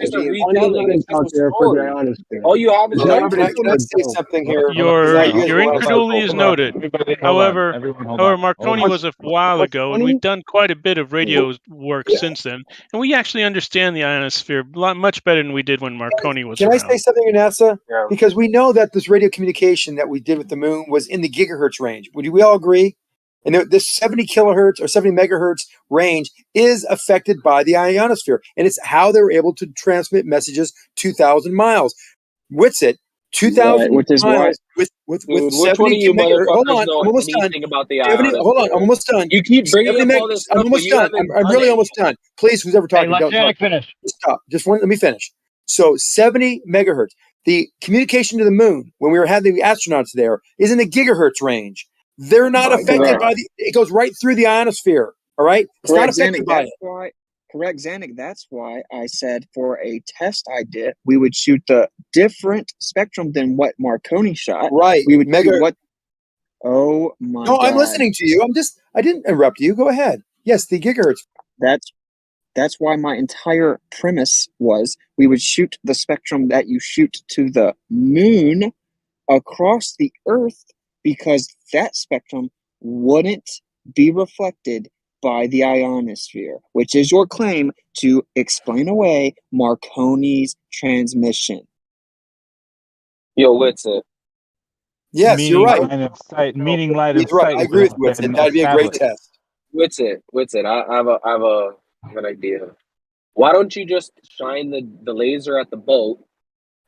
S14: just a retelling. It's just a story. All you have is
S8: can I say something here?
S12: Your incredulity is noted. However, Marconi was a while ago, and we've done quite a bit of radio work since then, and we actually understand the ionosphere much better than we did when Marconi was around.
S8: Can I say something, NASA? Yeah. Because we know that this radio communication that we did with the moon was in the gigahertz range. Would we all agree? And this 70 kilohertz or 70 megahertz range is affected by the ionosphere. And it's how they were able to transmit messages 2,000 miles. Witsit, 2,000 miles with 70 megahertz. Hold on, I'm almost done. Hold on, I'm almost done.
S14: You keep bringing up all this stuff,
S8: I'm almost done. I'm really almost done. Please, who's ever talking, don't
S13: finish.
S8: Stop. Let me finish. So 70 megahertz. The communication to the moon, when we were having the astronauts there, is in the gigahertz range. They're not affected by it goes right through the ionosphere. All right. It's not affected by it.
S7: Correct, Zanuck. That's why I said for a test I did, we would shoot the different spectrum than what Marconi shot.
S8: Right.
S7: We would shoot what. Oh my God.
S8: No, I'm listening to you. I didn't interrupt you. Go ahead. Yes, the gigahertz.
S7: That's why my entire premise was we would shoot the spectrum that you shoot to the moon across the Earth, because that spectrum wouldn't be reflected by the ionosphere, which is your claim to explain away Marconi's transmission.
S14: Yo, what's it?
S8: Yes, you're right.
S15: Line of sight, meaning line of
S8: right.
S15: sight.
S8: I agree with Witsit. That'd be a great test.
S14: Witsit. I have an idea. Why don't you just shine the laser at the boat,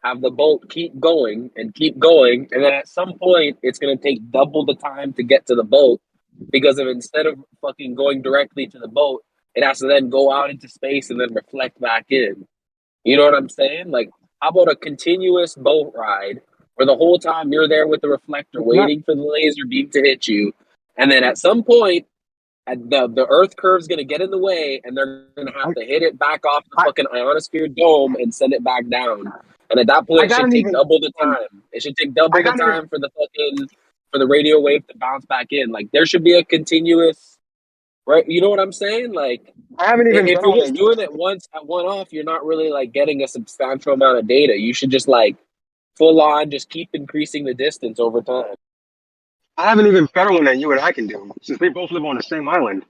S14: have the boat keep going, and then at some point it's gonna take double the time to get to the boat, because instead of fucking going directly to the boat, it has to then go out into space and then reflect back in. You know what I'm saying? Like, how about a continuous boat ride where the whole time you're there with the reflector waiting for the laser beam to hit you, and then at some point the Earth curve's gonna get in the way, and they're gonna have to hit it back off the fucking ionosphere dome and send it back down. And at that point, it should take double the time. It should take double the time for the radio wave to bounce back in. Like, there should be a continuous, right? You know what I'm saying? Like, if you're just doing it once at one off, you're not really like getting a substantial amount of data. You should just like full on just keep increasing the distance over time.
S11: I have an even better one than you and I can do, since we both live on the same island.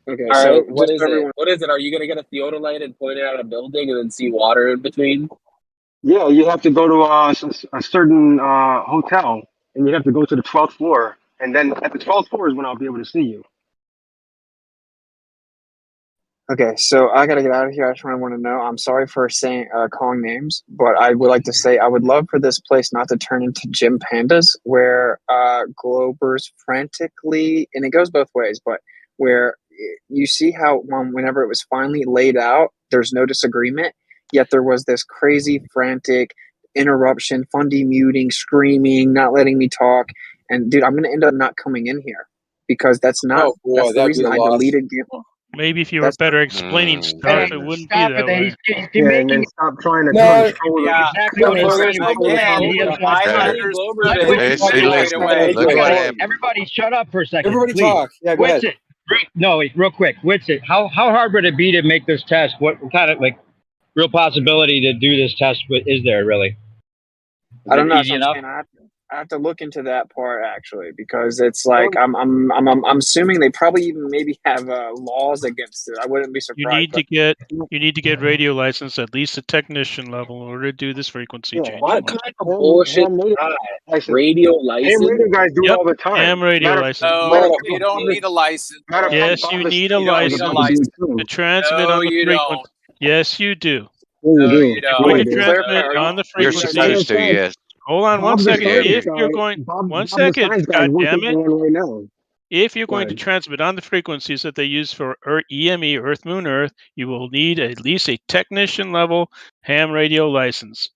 S7: Okay,
S14: all
S7: so
S14: right, what is it? What is it? Are you gonna get a theodolite and point it at a building and then see water in between?
S11: Yeah, you have to go to a certain hotel and you'd have to go to the 12th floor, and then at the 12th floor is when I'll be able to see you.
S7: Okay, so I gotta get out of here. I just want to know. I'm sorry for saying calling names, but I would like to say I would love for this place not to turn into Gym Pandas, where Globers frantically, and it goes both ways, but where you see how whenever it was finally laid out, there's no disagreement, yet there was this crazy, frantic interruption, fundy muting, screaming, not letting me talk, and dude, I'm gonna end up not coming in here because that's not that's the reason I deleted game.
S12: Maybe if you were better explaining stuff, it wouldn't be that way.
S11: And then stop trying to control exactly what Everybody shut up for a second.
S8: Everybody
S11: please.
S8: talk. Yeah, go ahead.
S11: No, wait, real quick. Witsit, how hard would it be to make this test? What kind of like real possibility to do this test is there really?
S7: I don't know. I have to look into that part actually because it's like I'm assuming they probably even maybe have laws against it. I wouldn't be surprised.
S12: You need to get radio license at least at technician level in order to do this frequency change.
S14: What kind of bullshit? Radio license?
S11: Ham radio guys do it all the time.
S12: Ham radio license.
S5: No, you don't need a license.
S12: Yes, you need a license to transmit on the frequency. Yes, you do.
S11: No,
S12: you can transmit on the frequency.
S10: You're supposed to, yes.
S12: Hold on one second. If you're going, one second, God damn it. If you're going to transmit on the frequencies that they use for EME, Earth, Moon, Earth, you will need at least a technician level ham radio license.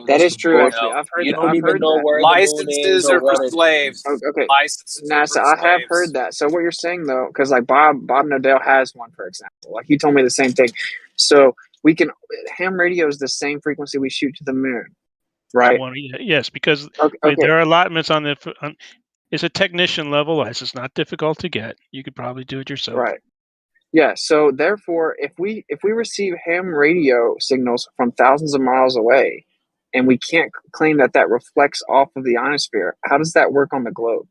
S7: That is true. Actually, I've heard.
S14: You don't even know where
S5: licenses are for slaves.
S7: Okay,
S5: licenses.
S7: NASA, I have heard that. So what you're saying though, because like Bob Nodell has one, for example. Like he told me the same thing. So we can ham radio is the same frequency we shoot to the moon. Right.
S12: Yes, because there are allotments on the. It's a technician level license, not difficult to get. You could probably do it yourself.
S7: Right. Yeah. So therefore, if we receive ham radio signals from thousands of miles away, and we can't claim that reflects off of the ionosphere, how does that work on the globe?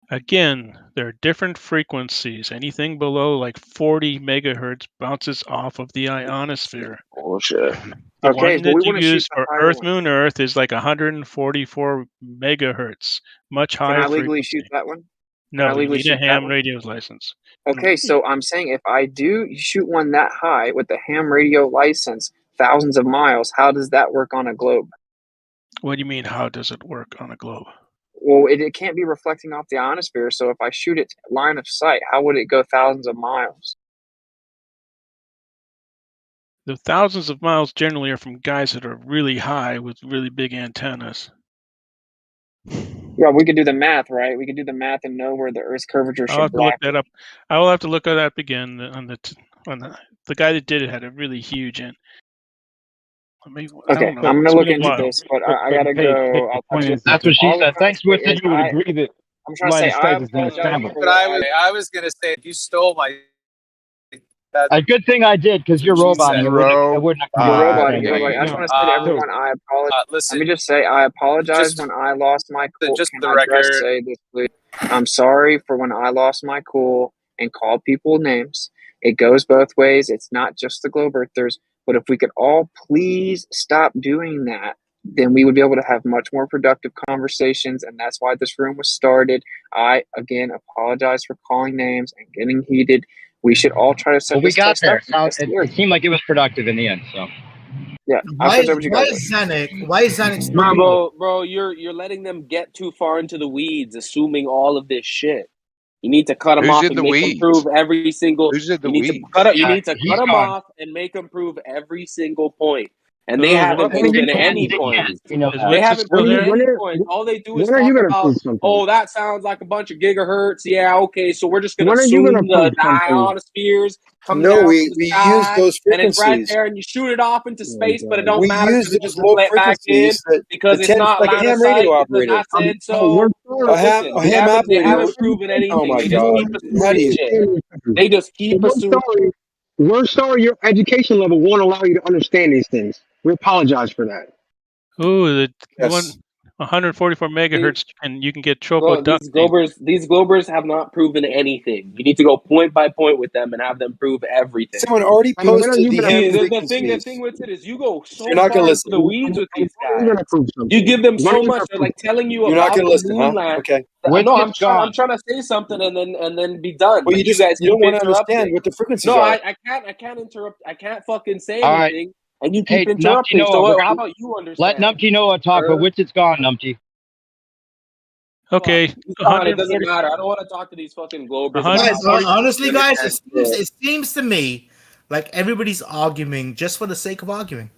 S12: Again, there are different frequencies. Anything below like 40 megahertz bounces off of the ionosphere.
S7: Bullshit.
S12: The one that you use for Earth, Moon, Earth is like 144 megahertz, much higher.
S7: Can I legally shoot that one?
S12: No, you need a ham radio license.
S7: Okay, so I'm saying if I do shoot one that high with the ham radio license, thousands of miles, how does that work on a globe?
S12: What do you mean, how does it work on a globe?
S7: Well, it can't be reflecting off the ionosphere, so if I shoot it line of sight, how would it go thousands of miles?
S12: The thousands of miles generally are from guys that are really high with really big antennas.
S7: Yeah, we could do the math, right? We could do the math and know where the Earth's curvature should be.
S12: I'll have to look that up. I will have to look that up again. On the guy that did it had a really huge end.
S7: Okay, I'm gonna look into this, but I gotta go.
S13: That's what she said. Thanks, Witsit. You would agree that
S7: I'm trying to say
S5: I was gonna say if you stole my.
S11: A good thing I did because you're robot.
S7: You're robot. I just want to say to everyone, I apologize. Let me just say, I apologize when I lost my cool.
S5: Just the record.
S7: Say this, please? I'm sorry for when I lost my cool and called people names. It goes both ways. It's not just the globe earthers. But if we could all please stop doing that, then we would be able to have much more productive conversations. And that's why this room was started. I, again, apologize for calling names and getting heated. We should all try to set
S11: we got there. It seemed like it was productive in the end. So,
S7: yeah.
S6: Why is Zanuck?
S14: Bro, you're letting them get too far into the weeds, assuming all of this shit. You need to cut them off and make them prove every single. You need to cut them off and make them prove every single point. And they haven't proven any points. They haven't proven any points. All they do is talk about, oh, that sounds like a bunch of gigahertz. Yeah, okay, so we're just going to assume the ionospheres come down
S8: we
S14: to the sky,
S8: use those frequencies.
S14: and it's right there, and you shoot it off into space, but it don't matter because it just reflects back in because it's not
S8: like a ham radio operator.
S14: They haven't proven anything. They just keep assuming.
S11: We're sorry your education level won't allow you to understand these things. We apologize for that.
S12: Ooh, 144 megahertz, and you can get tropo ducting.
S14: These Globers have not proven anything. You need to go point by point with them and have them prove everything.
S8: Someone already posted the
S14: thing with it is you go so
S8: You're not
S14: far
S8: gonna
S14: into
S8: listen.
S14: the weeds with these guys. You give them so much. They're like telling you
S8: You're not
S14: about
S8: gonna
S14: the
S8: listen, huh?
S14: moonland.
S8: Okay.
S14: No, I'm trying to say something and then be done.
S8: Well,
S14: but
S8: you
S14: guys
S8: don't
S14: keep
S8: want to
S14: interrupting.
S8: understand what the frequencies
S14: No,
S8: are.
S14: I can't interrupt. I can't fucking say
S13: All right.
S14: anything, and you
S13: Hey,
S14: keep
S13: Numpty
S14: interrupting.
S13: Noah,
S14: So how about you understand?
S13: let Numpty Noah talk, but Witch's gone, Numpty.
S12: Okay,
S14: He's gone. It doesn't matter. I don't want to talk to these fucking Globers.
S6: Honestly, guys, it seems to me like everybody's arguing just for the sake of arguing.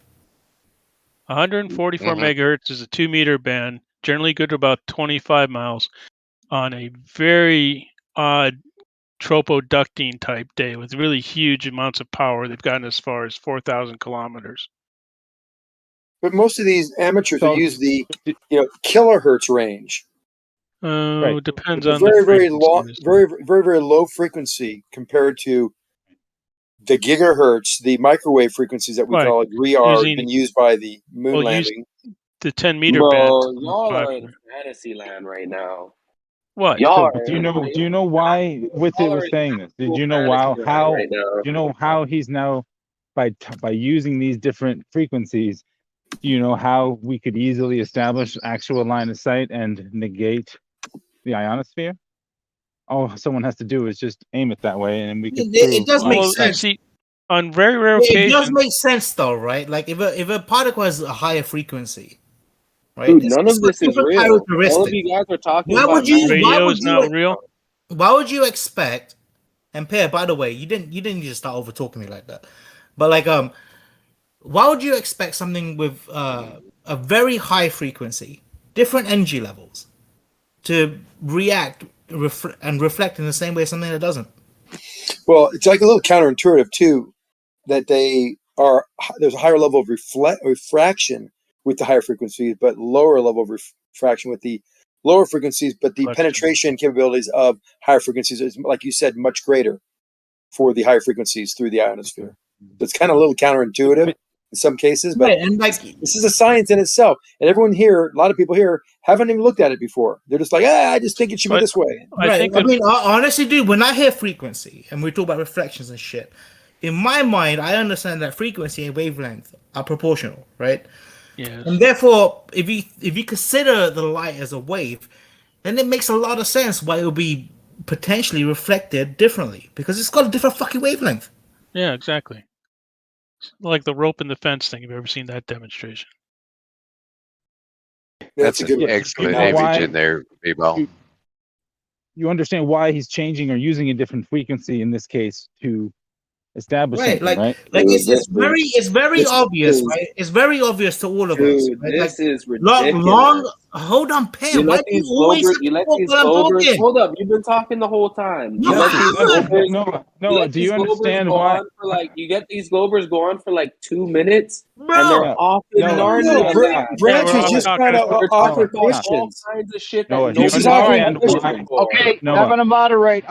S12: 144 megahertz is a 2-meter band, generally good to about 25 miles on a very odd tropoducting type day with really huge amounts of power. They've gotten as far as 4,000 kilometers.
S8: But most of these amateurs will use the kilohertz range.
S12: It depends
S8: It's
S12: on
S8: very,
S12: the
S8: very low,
S12: frequency.
S8: very low frequency compared to the gigahertz, the microwave frequencies that we can all agree are been used by the moon landing.
S12: The 10-meter
S14: Bro,
S12: band.
S14: y'all are in fantasy land right now.
S12: What?
S14: Y'all
S15: Do you know why Witsit was saying this? Did you know how
S14: right now.
S15: do you know how he's now by using these different frequencies? Do you know how we could easily establish actual line of sight and negate the ionosphere? All someone has to do is just aim it that way, and we could.
S6: It does make sense.
S12: See, on very rare occasions,
S6: it does make sense though, right? Like if a particle has a higher frequency, right?
S14: Dude, none of this is real. All of you guys are talking
S6: Why
S14: about
S6: would you?
S12: radio is not real.
S6: Why would you expect? And Pear, by the way, you didn't need to start over talking me like that. But like why would you expect something with a very high frequency, different energy levels, to react and reflect in the same way as something that doesn't?
S8: Well, it's like a little counterintuitive too, that there's a higher level of refraction with the higher frequencies, but lower level of refraction with the lower frequencies. But the penetration capabilities of higher frequencies is, like you said, much greater for the higher frequencies through the ionosphere. So it's kind of a little counterintuitive in some cases, but
S6: and
S8: this is a science in itself. And everyone here, a lot of people here, haven't even looked at it before. They're just like, I just think it should be this way.
S6: I mean, honestly, dude, when I hear frequency and we talk about reflections and shit, in my mind, I understand that frequency and wavelength are proportional, right?
S12: Yes.
S6: And therefore, if you consider the light as a wave, then it makes a lot of sense why it will be potentially reflected differently, because it's got a different fucking wavelength.
S12: Yeah, exactly. Like the rope and the fence thing. Have you ever seen that demonstration?
S10: That's an excellent image in there, B-Ball.
S15: You understand why he's changing or using a different frequency in this case to establish something, right?
S6: Like it's very obvious, right? It's very obvious to all of us. Right?
S14: This is ridiculous.
S6: Hold on, Pam.
S14: You let these Globers. Hold up, you've been talking the whole time. You let these Globers.
S15: No. Do you understand why?
S14: You get these Globers go on for like 2 minutes, and they're off in Narnia.
S8: Branch was just trying to offer questions.
S14: All kinds of shit.
S13: Okay, I'm gonna moderate.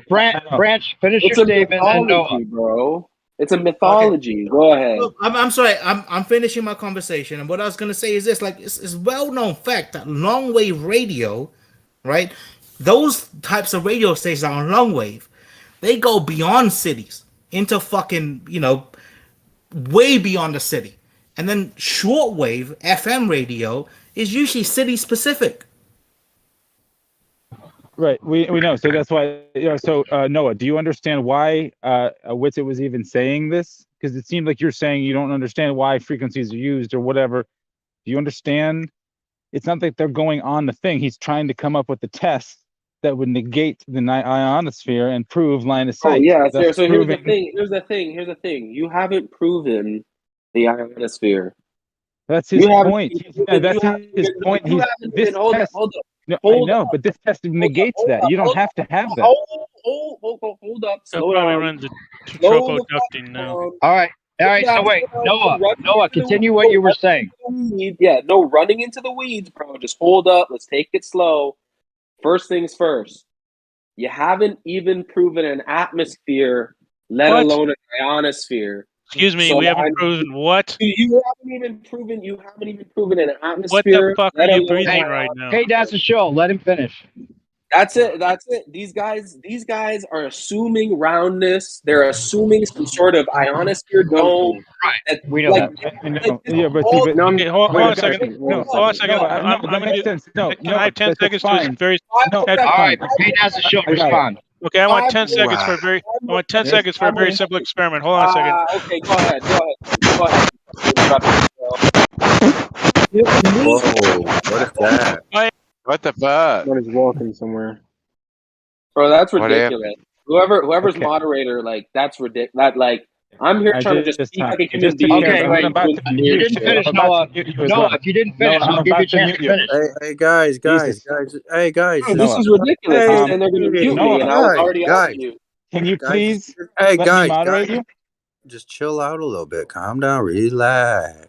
S13: Branch, finish your statement, and Noah.
S14: Bro, it's a mythology. Go ahead.
S6: Look, I'm sorry. I'm finishing my conversation, and what I was gonna say is this: like, it's well-known fact that long wave radio, right? Those types of radio stations are on long wave. They go beyond cities into fucking, way beyond the city, and then shortwave FM radio is usually city specific.
S15: Right, we know. So that's why. Noah, do you understand why Witsit was even saying this? Because it seemed like you're saying you don't understand why frequencies are used or whatever. Do you understand? It's not like they're going on the thing. He's trying to come up with the test that would negate the ionosphere and prove line of sight.
S14: Oh yeah. So here's the thing. You haven't proven the ionosphere.
S15: That's his point. That's his point. No, I know, but this test negates that. You don't have to have that.
S14: Hold up.
S12: Slow down. Runs a tropoducting now.
S13: All right. So wait, Noah, continue what you were saying.
S14: Yeah, no running into the weeds, bro. Just hold up. Let's take it slow. First things first. You haven't even proven an atmosphere, let alone an ionosphere.
S12: Excuse me,
S14: So
S12: we haven't proven what?
S14: You haven't even proven an atmosphere.
S12: What the fuck are
S14: let
S12: you
S14: alone-
S12: breathing right now?
S13: Hey, that's a show. Let him finish.
S14: That's it. These guys are assuming roundness. They're assuming some sort of ionosphere dome.
S13: Right. We know that.
S15: Yeah, but see, but
S12: Okay, hold on a
S15: guys,
S12: second.
S15: no,
S12: Hold on a second.
S15: that makes sense. No,
S12: Can I have 10
S15: that's
S12: seconds
S15: fine.
S12: to very?
S15: No,
S12: Ted,
S15: that's
S13: All right,
S15: fine.
S13: Hey, that's a show.
S15: I got it.
S13: Respond.
S12: Okay, I want 10 seconds for a very. I want 10 seconds for a very simple experiment. Hold on a second.
S14: Okay, go ahead.
S16: Whoa, what is that?
S10: What the fuck?
S7: Somebody's walking somewhere.
S14: Bro, that's
S10: What
S14: ridiculous. Whoever's moderator, like, that's ridiculous. I'm here trying to just speak like a human being.
S13: Okay, wait. You didn't finish, Noah. Noah, if you didn't finish, I'll give you a chance to finish.
S16: Hey guys. Hey guys.
S14: Bro, this is ridiculous. He's saying they're going to mute me, and I was already on mute.
S15: Can you please
S16: Hey
S15: let me moderate you?
S16: just chill out a little bit. Calm down. Relax.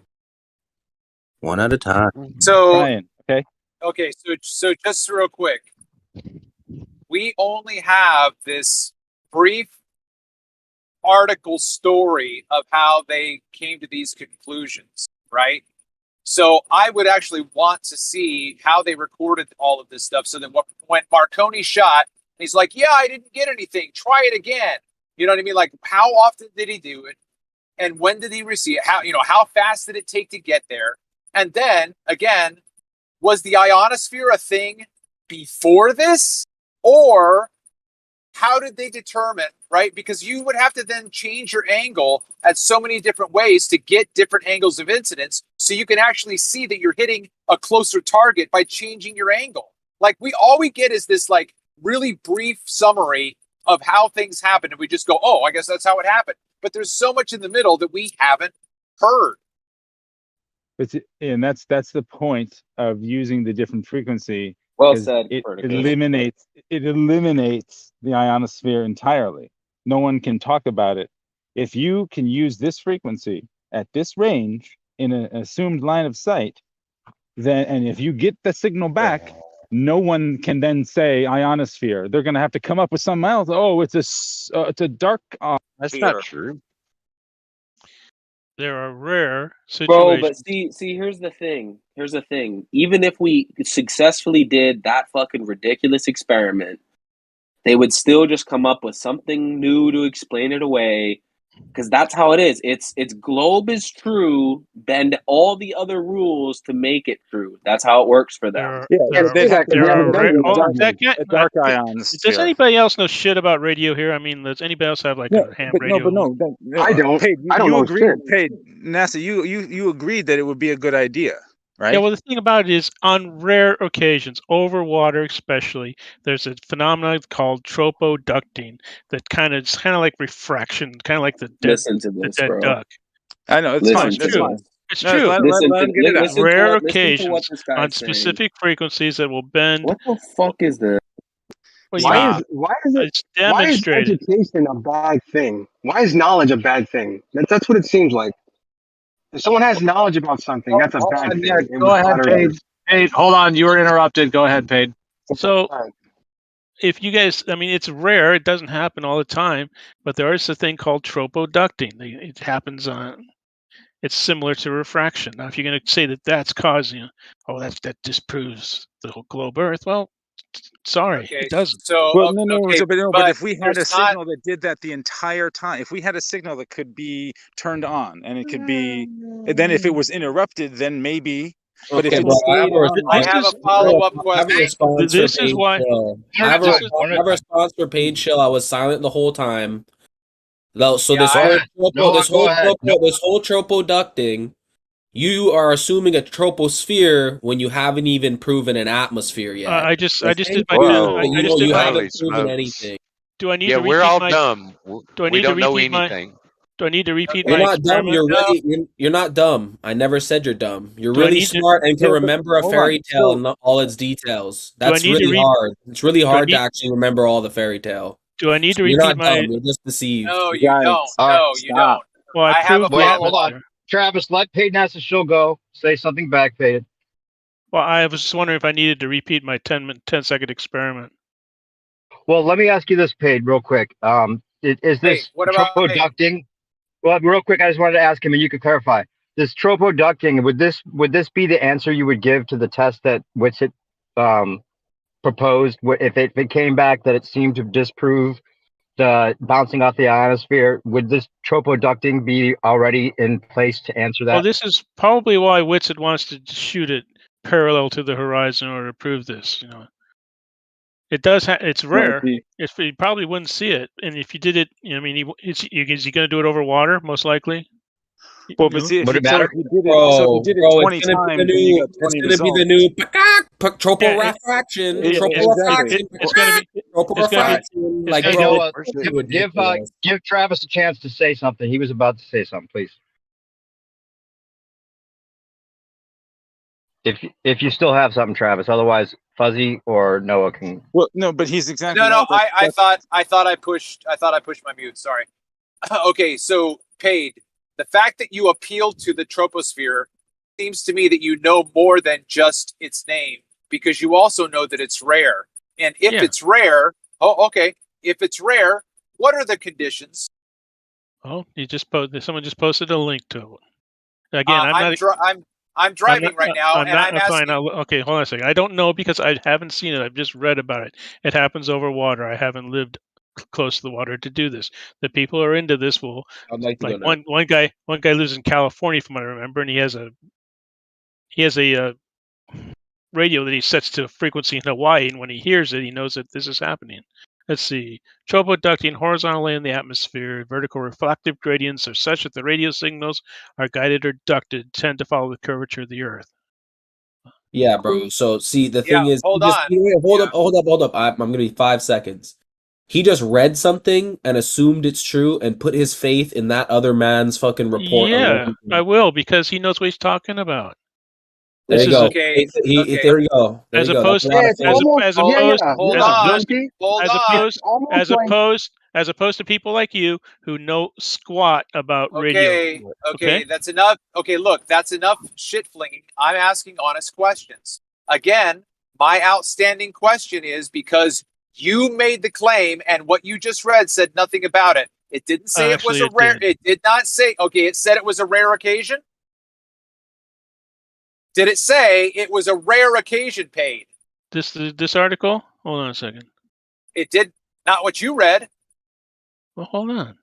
S16: One at a time.
S5: So
S15: Ryan, okay.
S5: Okay, so just real quick, we only have this brief article story of how they came to these conclusions, right? So I would actually want to see how they recorded all of this stuff, so that when Marconi shot, he's like, "Yeah, I didn't get anything. Try it again." You know what I mean? Like, how often did he do it, and when did he receive it? How fast did it take to get there? And then again, was the ionosphere a thing before this, or how did they determine, right? Because you would have to then change your angle at so many different ways to get different angles of incidence, so you can actually see that you're hitting a closer target by changing your angle. Like, all we get is this like really brief summary of how things happen, and we just go, "Oh, I guess that's how it happened." But there's so much in the middle that we haven't heard.
S15: And that's the point of using the different frequency.
S14: Well said.
S15: It eliminates the ionosphere entirely. No one can talk about it. If you can use this frequency at this range in an assumed line of sight, then, and if you get the signal back, no one can then say ionosphere. They're going to have to come up with something else. Oh, it's a dark.
S10: That's not true.
S12: There are rare situations.
S14: Bro, but see, here's the thing. Even if we successfully did that fucking ridiculous experiment, they would still just come up with something new to explain it away. Because that's how it is. It's globe is true, bend all the other rules to make it true. That's how it works for them.
S15: Dark ions.
S12: Does anybody else know shit about radio here? I mean, does anybody else have like a ham radio?
S13: I don't. I don't know
S17: agreed,
S13: shit.
S17: NASA, you agreed that it would be a good idea, right?
S12: Yeah, well, the thing about it is, on rare occasions, over water especially, there's a phenomenon called tropoducting that it's kind of like refraction, kind of like the dead,
S14: bro.
S12: duck.
S17: I know it's fine. That's fine.
S12: It's
S17: No,
S12: true.
S17: let him get it out.
S12: Rare
S14: listen to what
S12: occasions
S14: this guy's
S12: on
S14: saying.
S12: specific frequencies that will bend.
S14: What the fuck is this?
S12: Well,
S13: Why is
S12: it's demonstrated.
S13: education a bad thing? Why is knowledge a bad thing? That's what it seems like. If someone has knowledge about something, that's a bad thing.
S5: Yeah, go ahead, Paige. Hold on, you were interrupted. Go ahead, Paige.
S12: So, if you guys, I mean, it's rare. It doesn't happen all the time, but there is a thing called tropoducting. It happens on. It's similar to refraction. Now, if you're going to say that that's causing, that disproves the whole globe Earth. Well, sorry, it doesn't.
S17: But if we had a signal that did that the entire time, if we had a signal that could be turned on and it could be, then if it was interrupted, then maybe. But if
S14: I have a follow-up question.
S12: This is why.
S14: I have a response for Paige Chill. I was silent the whole time. So this whole tropoducting, you are assuming a troposphere when you haven't even proven an atmosphere yet.
S12: I just did my.
S14: You haven't proven anything.
S12: Do I need
S10: Yeah,
S12: to repeat
S10: we're all
S12: my,
S10: dumb.
S12: Do I need
S10: We don't
S12: to
S10: know
S12: repeat my?
S10: anything.
S12: Do I need to repeat
S14: You're
S12: my?
S14: not dumb. You're not dumb. I never said you're dumb. You're really smart and can remember a fairy tale and all its details. That's really hard. It's really hard to actually remember all the fairy tale.
S12: Do I need to
S14: You're
S12: repeat
S14: not
S12: my?
S14: dumb. You're just deceived.
S5: No, you don't. No, you don't.
S12: Well,
S5: I have a follow-up.
S13: Hold on. Travis, let Peyton NASA show go. Say something back, Peyton.
S12: Well, I was just wondering if I needed to repeat my 10-second experiment.
S13: Well, let me ask you this, Peyton, real quick. Is this
S5: what about
S13: tropoducting? Well, real quick, I just wanted to ask him, and you could clarify. This tropoducting, would this be the answer you would give to the test that Witsit proposed? If it came back that it seemed to disprove the bouncing off the ionosphere, would this tropoducting be already in place to answer that?
S12: Well, this is probably why Witsit wants to shoot it parallel to the horizon in order to prove this. You know, it does. It's rare. You probably wouldn't see it, and if you did it, I mean, is he going to do it over water? Most likely.
S17: Well, but see, if
S11: Would
S17: you
S11: it matter?
S17: did it 20 times, and you got 20
S18: It's going to be the new troporefraction. Troporefraction. Like,
S13: Noah, give Travis a chance to say something. He was about to say something, please. If you still have something, Travis. Otherwise, Fuzzy or Noah can.
S17: Well, no, but he's exactly.
S5: No. I thought I pushed my mute. Sorry. Okay, so Paid. The fact that you appealed to the troposphere seems to me that you know more than just its name, because you also know that it's rare. And if it's rare, if it's rare, what are the conditions?
S12: Oh, someone just posted a link to it. Again,
S5: I'm driving right now, and I'm asking.
S12: Okay, hold on a second. I don't know because I haven't seen it. I've just read about it. It happens over water. I haven't lived close to the water to do this. The people who are into this will like one guy lives in California, from what I remember, and he has a radio that he sets to a frequency in Hawaii, and when he hears it, he knows that this is happening. Let's see. Tropoducting horizontally in the atmosphere. Vertical reflective gradients are such that the radio signals are guided or ducted, tend to follow the curvature of the Earth.
S18: Yeah, bro. So see, the thing is,
S5: hold
S18: up. I'm gonna be 5 seconds. He just read something and assumed it's true and put his faith in that other man's fucking report.
S12: Yeah, I will, because he knows what he's talking about.
S18: There you go. There you go.
S12: As opposed to people like you who know squat about radio.
S5: Okay, that's enough. Okay, look, that's enough shit flinging. I'm asking honest questions. Again, my outstanding question is because you made the claim, and what you just read said nothing about it. It didn't say it was a rare. It did not say. Okay, it said it was a rare occasion. Did it say it was a rare occasion, Paid?
S12: This article? Hold on a second.
S5: It did not what you read.
S12: Well, hold on.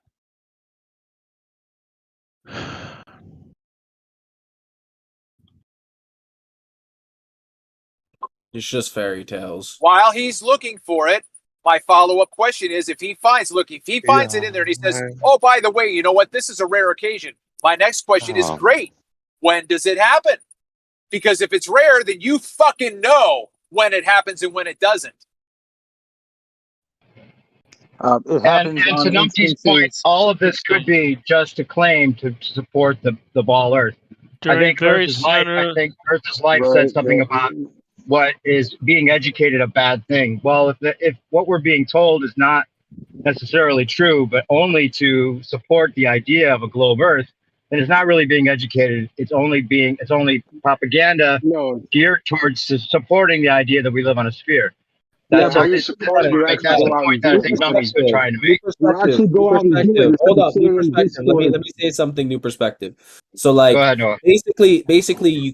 S18: It's just fairy tales.
S5: While he's looking for it, my follow-up question is, if he finds it in there and he says, oh, by the way, you know what? This is a rare occasion. My next question is, great. When does it happen? Because if it's rare, then you fucking know when it happens and when it doesn't.
S13: And to Numpty's point, all of this could be just a claim to support the ball Earth. I think Earth's Life said something about what is being educated a bad thing. Well, if what we're being told is not necessarily true, but only to support the idea of a globe Earth, then it's not really being educated. It's only propaganda geared towards supporting the idea that we live on a sphere. That's the point that I think Numpty's been trying to make.
S18: Hold up, new perspective. Let me say something. New perspective. So, like,
S13: go ahead, Noah.
S18: basically, you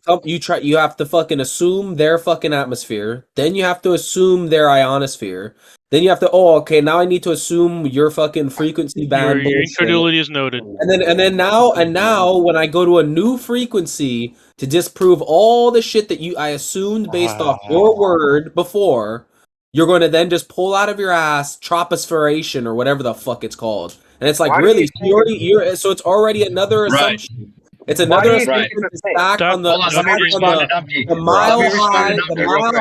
S18: have to fucking assume their fucking atmosphere. Then you have to assume their ionosphere. Then you have to, now I need to assume your fucking frequency band.
S12: Your incredulity is noted.
S18: And now when I go to a new frequency to disprove all the shit that I assumed based off your word before, you're going to then just pull out of your ass tropospherition or whatever the fuck it's called. And it's like, really, so it's already another assumption. It's another assumption to stack on the mile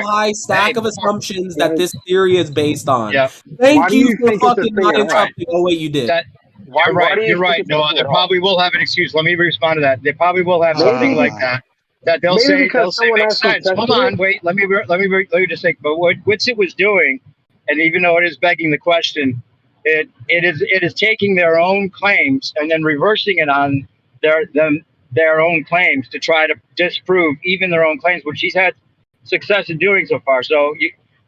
S18: high stack of assumptions that this theory is based on.
S13: Yeah.
S18: Thank you for fucking not interrupting. Oh wait, you did.
S13: You're right. No, they probably will have an excuse. Let me respond to that. They probably will have something like that. That they'll say makes sense. Hold on, wait. Let me just say. But what Witsit was doing, and even though it is begging the question, it is taking their own claims and then reversing it on their own claims to try to disprove even their own claims, which he's had success in doing so far. So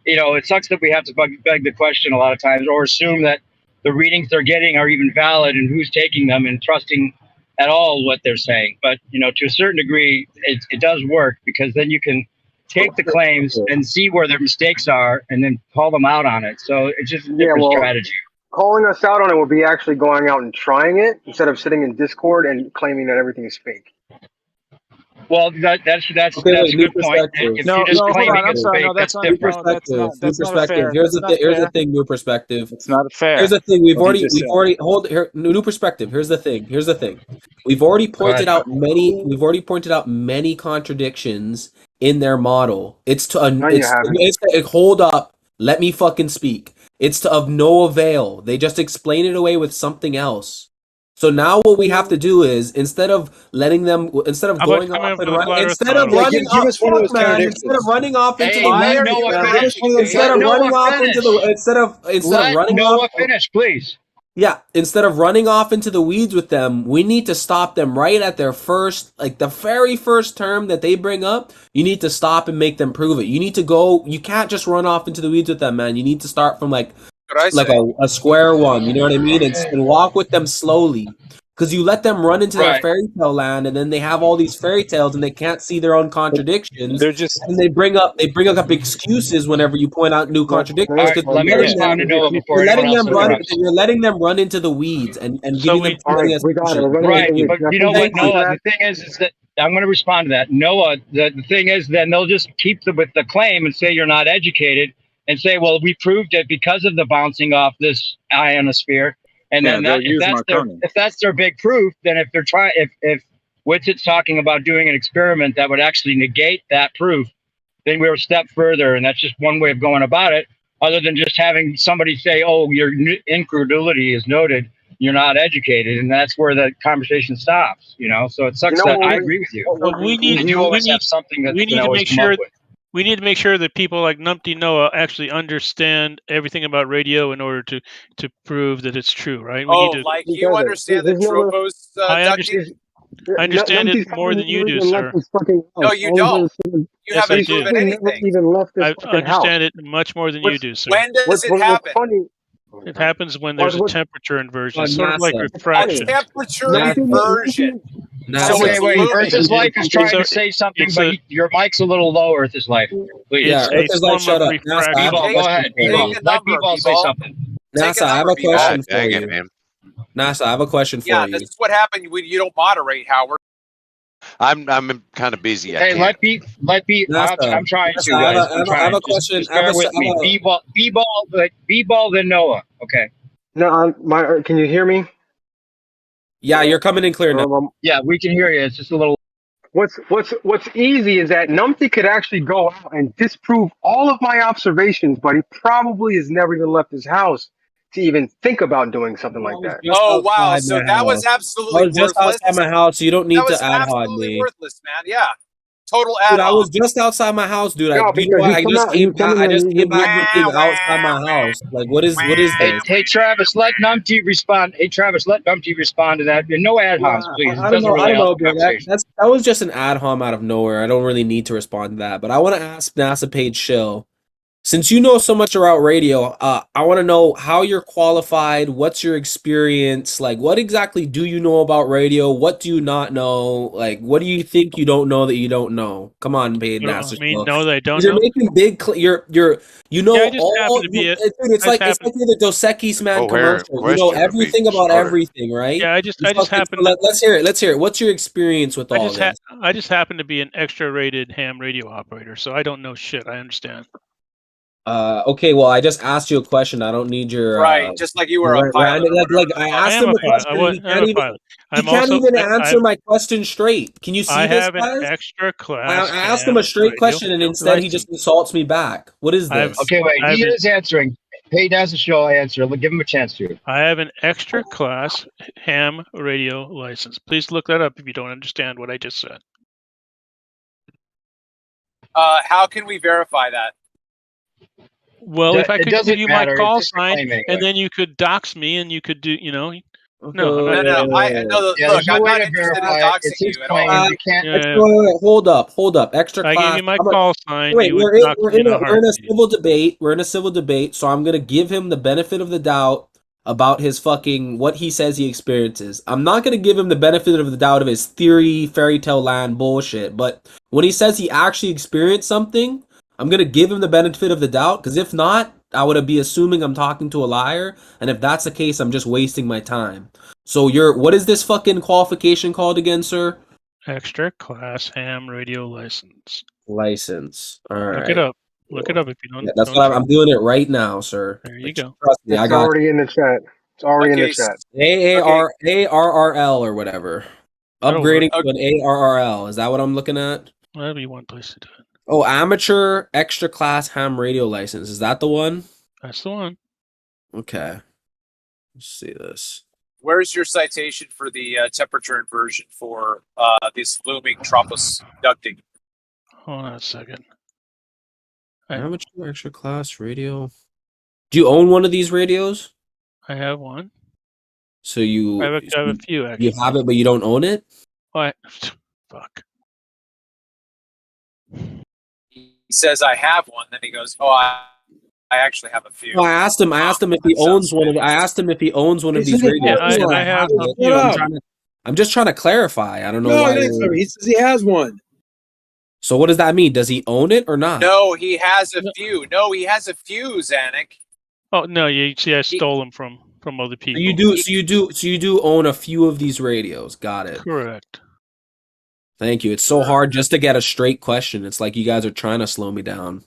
S13: it sucks that we have to beg the question a lot of times, or assume that the readings they're getting are even valid and who's taking them and trusting at all what they're saying. But, to a certain degree, it does work because then you can take the claims and see where their mistakes are and then call them out on it. So it's just a different strategy.
S11: Calling us out on it would be actually going out and trying it instead of sitting in Discord and claiming that everything is fake.
S13: Well, that's a good point. If you're just claiming it's fake, that's different.
S18: New perspective. Here's the thing. New perspective.
S17: It's not fair.
S18: Here's the thing. We've already hold here. New perspective. Here's the thing. We've already pointed out many contradictions in their model. Hold up. Let me fucking speak. It's of no avail. They just explain it away with something else. So now what we have to do is instead of running off into the weeds with them, we need to stop them right at their first, the very first term that they bring up. You need to stop and make them prove it. You need to go. You can't just run off into the weeds with them, man. You need to start from a square one. You know what I mean? And walk with them slowly. Because you let them run into their fairy tale land, and then they have all these fairy tales, and they can't see their own contradictions. And they bring up excuses whenever you point out new contradictions.
S13: Right, let me respond to Noah before
S18: you're letting them run into the weeds and giving them something that's
S13: right. But you know what, Noah? The thing is that I'm going to respond to that. Noah, the thing is, then they'll just keep with the claim and say you're not educated, and say, well, we proved it because of the bouncing off this ionosphere. And then if that's their big proof, then if Witset's talking about doing an experiment that would actually negate that proof, then we're a step further, and that's just one way of going about it. Other than just having somebody say, "Oh, your incredulity is noted. You're not educated," and that's where the conversation stops. So it sucks that I agree with you.
S12: We need to make sure that people like Numpty Noah actually understand everything about radio in order to prove that it's true, right?
S5: You understand the Tropos ducting?
S12: I understand it more than you do, sir.
S5: No, you don't. You haven't proven anything.
S12: I understand it much more than you do, sir.
S5: When does it happen?
S12: It happens when there's a temperature inversion, sort of like refraction.
S5: A temperature inversion.
S13: So wait. Earth's Life is trying to say something, but your mic's a little low, Earth's Life. Please.
S18: Yeah, Earth's Life, shut up.
S13: B-Ball, go ahead. Let B-Ball say something.
S18: NASA, I have a question for you. NASA, I have a question for you.
S5: Yeah, this is what happened when you don't moderate, Howard.
S10: I'm kind of busy.
S13: Hey, let B. I'm trying to.
S18: I have a question.
S13: Bear with me. B-Ball, then Noah. Okay.
S11: No, can you hear me?
S18: Yeah, you're coming in clear now.
S13: Yeah, we can hear you. It's just a little.
S11: What's easy is that Numpty could actually go out and disprove all of my observations, but he probably has never even left his house to even think about doing something like that.
S5: Oh wow! So that was absolutely worthless.
S18: Just outside my house, so you don't need to ad hog me.
S5: Worthless, man. Yeah, total ad hog.
S18: I was just outside my house, dude. I just came back from being outside my house. Like, what is this?
S13: Hey, Travis, let Numpty respond. To that. No ad homs, please.
S18: I don't know, bro. That was just an ad hom out of nowhere. I don't really need to respond to that. But I want to ask NASA Page Shill. Since you know so much about radio, I want to know how you're qualified. What's your experience? Like, what exactly do you know about radio? What do you not know? Like, what do you think you don't know that you don't know? Come on, paid NASA.
S12: No, they don't.
S18: You're making big. You're. You know.
S12: Yeah, I just happen to be
S18: dude, it's like you're the Dos Equis man commercial. You know everything about everything, right?
S12: Yeah, I just happen.
S18: Let's hear it. What's your experience with all this?
S12: I just happen to be an extra-rated ham radio operator, so I don't know shit. I understand.
S18: Okay, well, I just asked you a question. I don't need your
S5: just like you were a pilot.
S18: I asked him a question. He can't even answer my question straight. Can you see this,
S12: guys? I have an extra class.
S18: I asked him a straight question, and instead he just insults me back. What is this?
S13: Okay, wait. He is answering. Hey, that's a show answer. Give him a chance to.
S12: I have an extra class ham radio license. Please look that up if you don't understand what I just said.
S5: How can we verify that?
S12: Well, if I could give you my call sign, and then you could dox me, and you could do, No.
S5: Look, I'm not interested in doxing you at all.
S18: Hold up. Extra class.
S12: I give you my call sign.
S18: Wait, we're in a civil debate. We're in a civil debate, so I'm going to give him the benefit of the doubt about his fucking what he says he experiences. I'm not gonna give him the benefit of the doubt of his theory, fairy tale land bullshit, but when he says he actually experienced something, I'm gonna give him the benefit of the doubt, because if not, I would be assuming I'm talking to a liar, and if that's the case, I'm just wasting my time. So what is this fucking qualification called again, sir?
S12: Extra class ham radio license.
S18: License. All right.
S12: Look it up. Look it up if you don't.
S18: Yeah, that's
S12: don't
S18: what I'm doing it right now, sir.
S12: There you go.
S18: Trust me, I
S11: It's
S18: got
S11: already in the chat. It's already in the chat.
S18: ARRL or whatever. Upgrading to an ARRL. Is that what I'm looking at?
S12: That'd be one place to do it.
S18: Oh, amateur extra class ham radio license. Is that the one?
S12: That's the one.
S18: Okay. Let's see this.
S5: Where's your citation for the temperature inversion for this looming tropos ducting?
S12: Hold on a second.
S18: Amateur extra class radio. Do you own one of these radios?
S12: I have one.
S18: So you
S12: I have a few, actually.
S18: You have it, but you don't own it?
S12: What? Fuck.
S5: He says I have one, then he goes, "Oh, I actually have a few."
S18: No, I asked him if he owns one of. I asked him if he owns one of these radios.
S12: I have a few.
S18: I'm just trying to clarify. I don't know
S8: No,
S18: why.
S8: he says he has one.
S18: So what does that mean? Does he own it or not?
S5: No, he has a few. No, he has a few, Zanuck.
S12: Oh no! You see, I stole them from other people.
S18: So you do own a few of these radios. Got it.
S12: Correct.
S18: Thank you. It's so hard just to get a straight question. It's like you guys are trying to slow me down.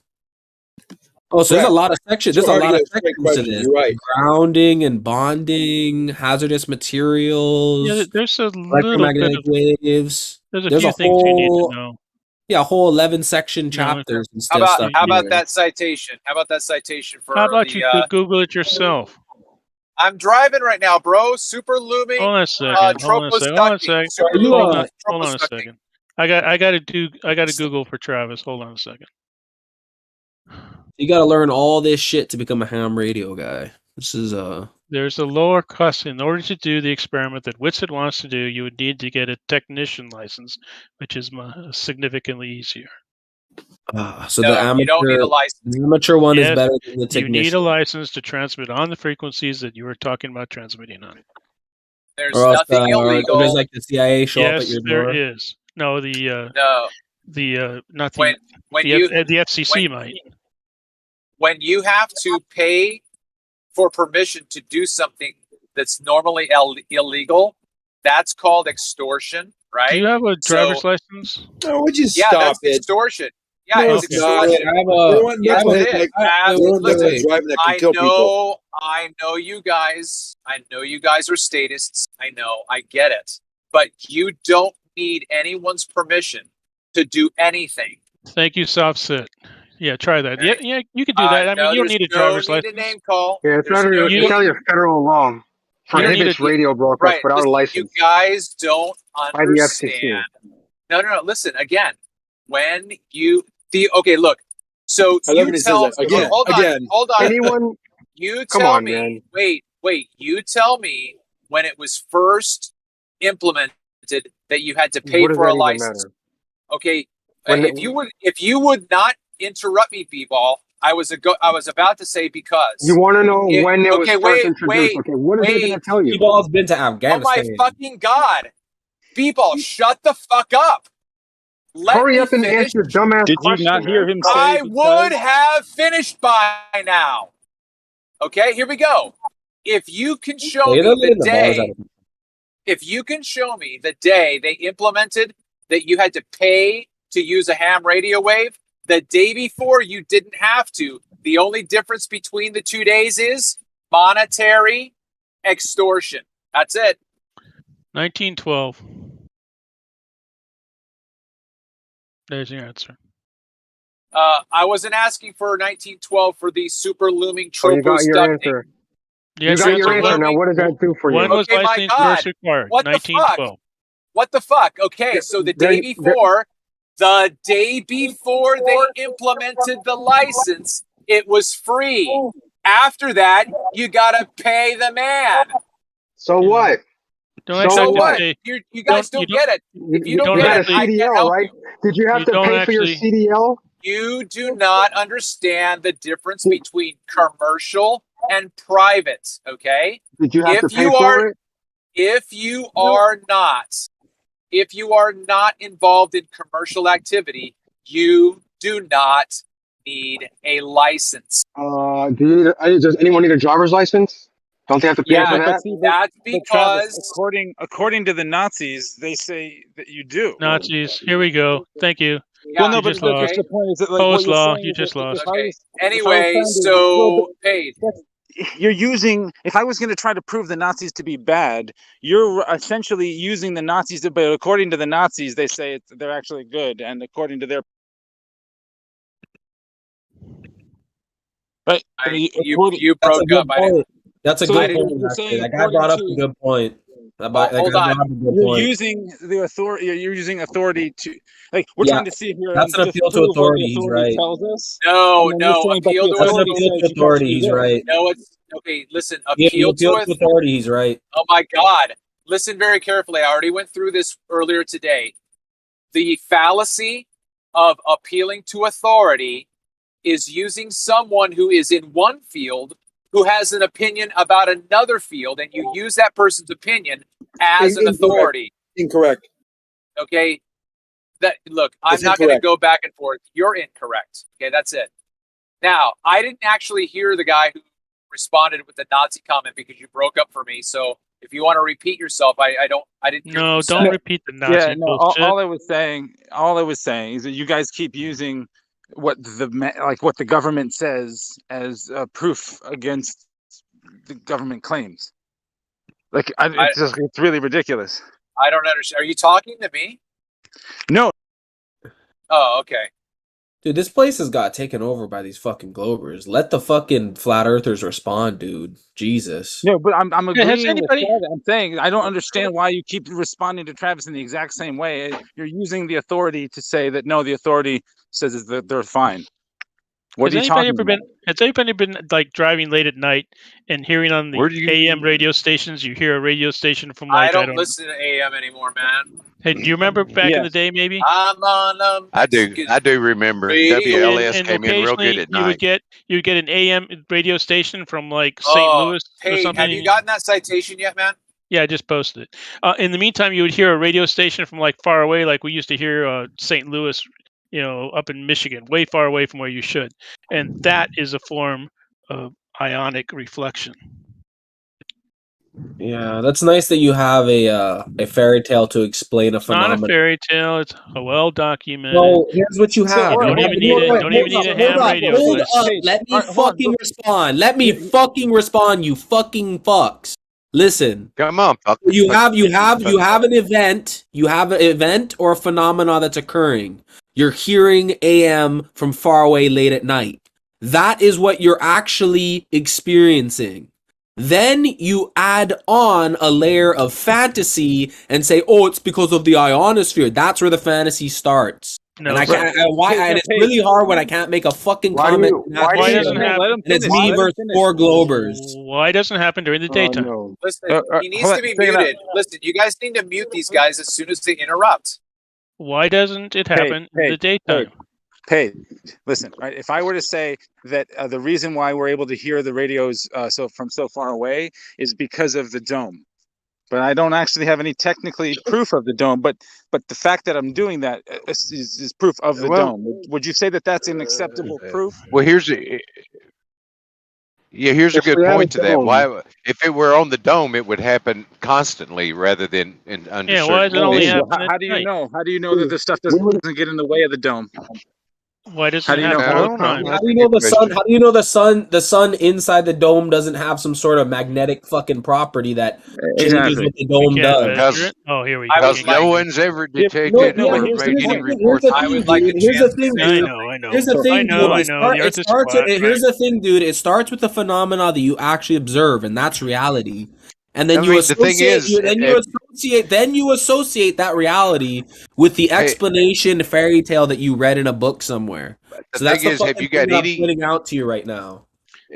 S18: Oh, so there's a lot of sections. There's a lot of sections to this.
S8: You're right.
S18: Grounding and bonding, hazardous materials.
S12: Yeah, there's a little
S18: electromagnetic
S12: bit of,
S18: waves.
S12: There's a few things you need to know.
S18: Yeah, a whole 11 section chapters and
S5: How
S18: stuff.
S5: about that citation? How about that citation for
S12: How about you Google it yourself?
S5: I'm driving right now, bro. Super looming.
S12: Hold on a second. Hold on a second. Hold on a second. I got to Google for Travis. Hold on a second.
S18: You got to learn all this shit to become a ham radio guy. This is
S12: There's a lower cost. In order to do the experiment that Whitsitt wants to do, you would need to get a technician license, which is significantly easier.
S18: So no, the amateur, you don't need a license. The amateur one is better than the technician.
S12: You need a license to transmit on the frequencies that you were talking about transmitting on.
S5: There's nothing illegal.
S18: There's like the CIA show up at your door.
S12: There is. No, not the FCC might.
S5: When you have to pay for permission to do something that's normally illegal, that's called extortion, right?
S12: Do you have a driver's license?
S8: No, would you
S5: yeah,
S8: stop
S5: that's
S8: it?
S5: Extortion. Yeah,
S8: No,
S5: it's extortion. I know you guys. I know you guys are statists. I know. I get it. But you don't need anyone's permission to do anything.
S12: Thank you, Softsit. Yeah, try that. Yeah, you could do that. I mean, you don't need a driver's license.
S5: A name call.
S11: Yeah, it's not a federal law. Prohibits radio broadcast without a license.
S5: You guys don't understand. No. Listen, again, when you look. So you tell
S8: again.
S5: Hold on.
S11: Anyone?
S5: You tell me. Man. Wait. You tell me when it was first implemented that you had to pay for a license. Okay. If you would not interrupt me, B-Ball. I was about to say because
S11: you want to know when it was first introduced. Okay, what is it going to tell you?
S18: B-Ball's been to Afghanistan.
S5: Oh my fucking god, B-Ball, shut the fuck up!
S11: Hurry up and answer your dumbass
S17: question. Did you not hear him say?
S5: I would have finished by now. Okay, here we go. If you can show me the day, they implemented that you had to pay to use a ham radio wave. The day before, you didn't have to. The only difference between the 2 days is monetary extortion. That's it.
S12: 1912. There's your answer.
S5: I wasn't asking for 1912 for the super looming tropos
S11: you got your
S5: ducting.
S11: answer.
S12: Yes,
S11: you got your answer. Now, what does that do for you?
S12: When was license first required?
S5: What
S12: 1912.
S5: the fuck? What the fuck? Okay, so the day before they implemented the license, it was free. After that, you gotta pay the man.
S11: So what?
S5: So what? You guys don't get it. If you don't get it, I can't help
S11: right?
S5: you.
S11: Did you have to pay for your CDL?
S5: You do not understand the difference between commercial and private. Okay.
S11: Did you have to pay for it?
S5: If you are not involved in commercial activity, you do not need a license.
S11: Does anyone need a driver's license? Don't they have to pay for that?
S5: That's
S17: Travis,
S5: because
S17: according to the Nazis, they say that you do.
S12: Nazis. Here we go. Thank you.
S17: Well, no,
S12: You
S17: but
S12: just lost.
S17: that's the point. Is that like
S12: Post
S17: what you're
S12: law.
S17: saying
S12: You
S17: is
S12: just
S17: that
S12: lost.
S17: if I was-
S5: Anyway,
S17: if I was
S5: so paid.
S17: You're using. If I was going to try to prove the Nazis to be bad, you're essentially using the Nazis. But according to the Nazis, they say they're actually good, and according to their right,
S5: you broke up.
S18: That's a
S17: So
S18: good
S17: you're
S18: point.
S17: saying
S18: Actually. That guy brought up a
S17: according
S18: good point.
S17: You're using the authority. You're using authority to like. We're
S18: Yeah,
S17: trying to see here.
S18: that's
S17: and
S18: an appeal to
S17: disprove what the
S18: authority. He's
S17: authority
S18: right.
S17: tells us.
S5: No,
S17: And then you're saying, but
S5: appeal
S17: the
S5: to
S18: That's an
S17: authority
S18: appeal
S17: says
S18: to
S17: you
S18: authority.
S17: can't
S18: He's
S17: do that.
S18: right.
S5: No, it's okay. Listen,
S18: Yeah,
S5: appeal to
S18: authority. He's right.
S5: Oh my God! Listen very carefully. I already went through this earlier today. The fallacy of appealing to authority is using someone who is in one field who has an opinion about another field, and you use that person's opinion as an authority.
S8: Incorrect.
S5: Okay. Look, I'm
S8: That's
S5: not going to
S8: incorrect.
S5: go back and forth. You're incorrect. Okay, that's it. Now, I didn't actually hear the guy who responded with the Nazi comment because you broke up for me. So if you want to repeat yourself, I didn't hear
S12: No,
S5: what you
S12: don't
S5: said.
S12: repeat the Nazi
S17: Yeah, no.
S12: bullshit.
S17: All I was saying is that you guys keep using what the government says as proof against the government claims. It's really ridiculous.
S5: I don't understand. Are you talking to me?
S17: No.
S5: Oh, okay.
S18: Dude, this place has got taken over by these fucking Globers. Let the fucking flat earthers respond, dude. Jesus.
S17: No, but I'm
S12: Yeah, has
S17: agreeing with
S12: anybody-
S17: Travis. I'm saying I don't understand why you keep responding to Travis in the exact same way. You're using the authority to say that no, the authority says that they're fine. What are you talking about?
S12: Has anybody been like driving late at night and hearing on the
S10: Where do you-
S12: AM radio stations? You hear a radio station from
S5: I
S12: like
S5: don't listen to AM anymore, man.
S12: Hey, do you remember back in the day? Maybe
S5: I'm on
S10: I do remember. WLS
S12: and
S10: came in real good
S12: occasionally
S10: at
S12: you would
S10: night.
S12: get an AM radio station from like St. Louis or
S5: Hey,
S12: something.
S5: have you gotten that citation yet, man?
S12: Yeah, I just posted it. In the meantime, you would hear a radio station from like far away, like we used to hear St. Louis, up in Michigan, way far away from where you should. And that is a form of ionic reflection.
S18: Yeah, that's nice that you have a fairy tale to explain a
S12: It's not
S18: phenomenon.
S12: a fairy tale. It's well documented.
S18: Well, here's what you have.
S12: You don't even need a ham radio.
S18: Hold
S12: list.
S18: up. Let me fucking respond. Let me fucking respond, you fucking fucks. Listen.
S10: Come on, fuck.
S18: You have an event. You have an event or a phenomena that's occurring. You're hearing AM from far away late at night. That is what you're actually experiencing. Then you add on a layer of fantasy and say, "Oh, it's because of the ionosphere." That's where the fantasy starts.
S12: No,
S18: and and it's really hard when I can't make a fucking comment.
S12: Why doesn't happen?
S18: And it's me versus 4 Globers.
S12: Why doesn't happen during the daytime?
S5: Listen, he needs to be muted. Listen, you guys need to mute these guys as soon as they interrupt.
S12: Why doesn't it happen in the daytime?
S17: Listen, right? If I were to say that the reason why we're able to hear the radios from so far away is because of the dome, but I don't actually have any technically proof of the dome. But the fact that I'm doing that is proof of the dome. Would you say that that's an acceptable proof?
S10: Well, here's a good point to that. Why, if it were on the dome, it would happen constantly rather than under certain conditions.
S17: How do you know? How do you know that the stuff doesn't get in the way of the dome?
S12: Why doesn't
S17: How do you know?
S12: happen all the time?
S18: How do you know the sun? How do you know the sun inside the dome doesn't have some sort of magnetic fucking property that changes what the dome does?
S12: Oh, here we go.
S10: Because no one's ever detected or made any reports.
S18: Here's the thing, dude.
S12: I know.
S18: Here's the thing, dude. Here's the thing, dude. It starts with the phenomena that you actually observe, and that's reality. And then you associate that reality with the explanation fairy tale that you read in a book somewhere. So that's the fucking thing I'm putting out to you right now.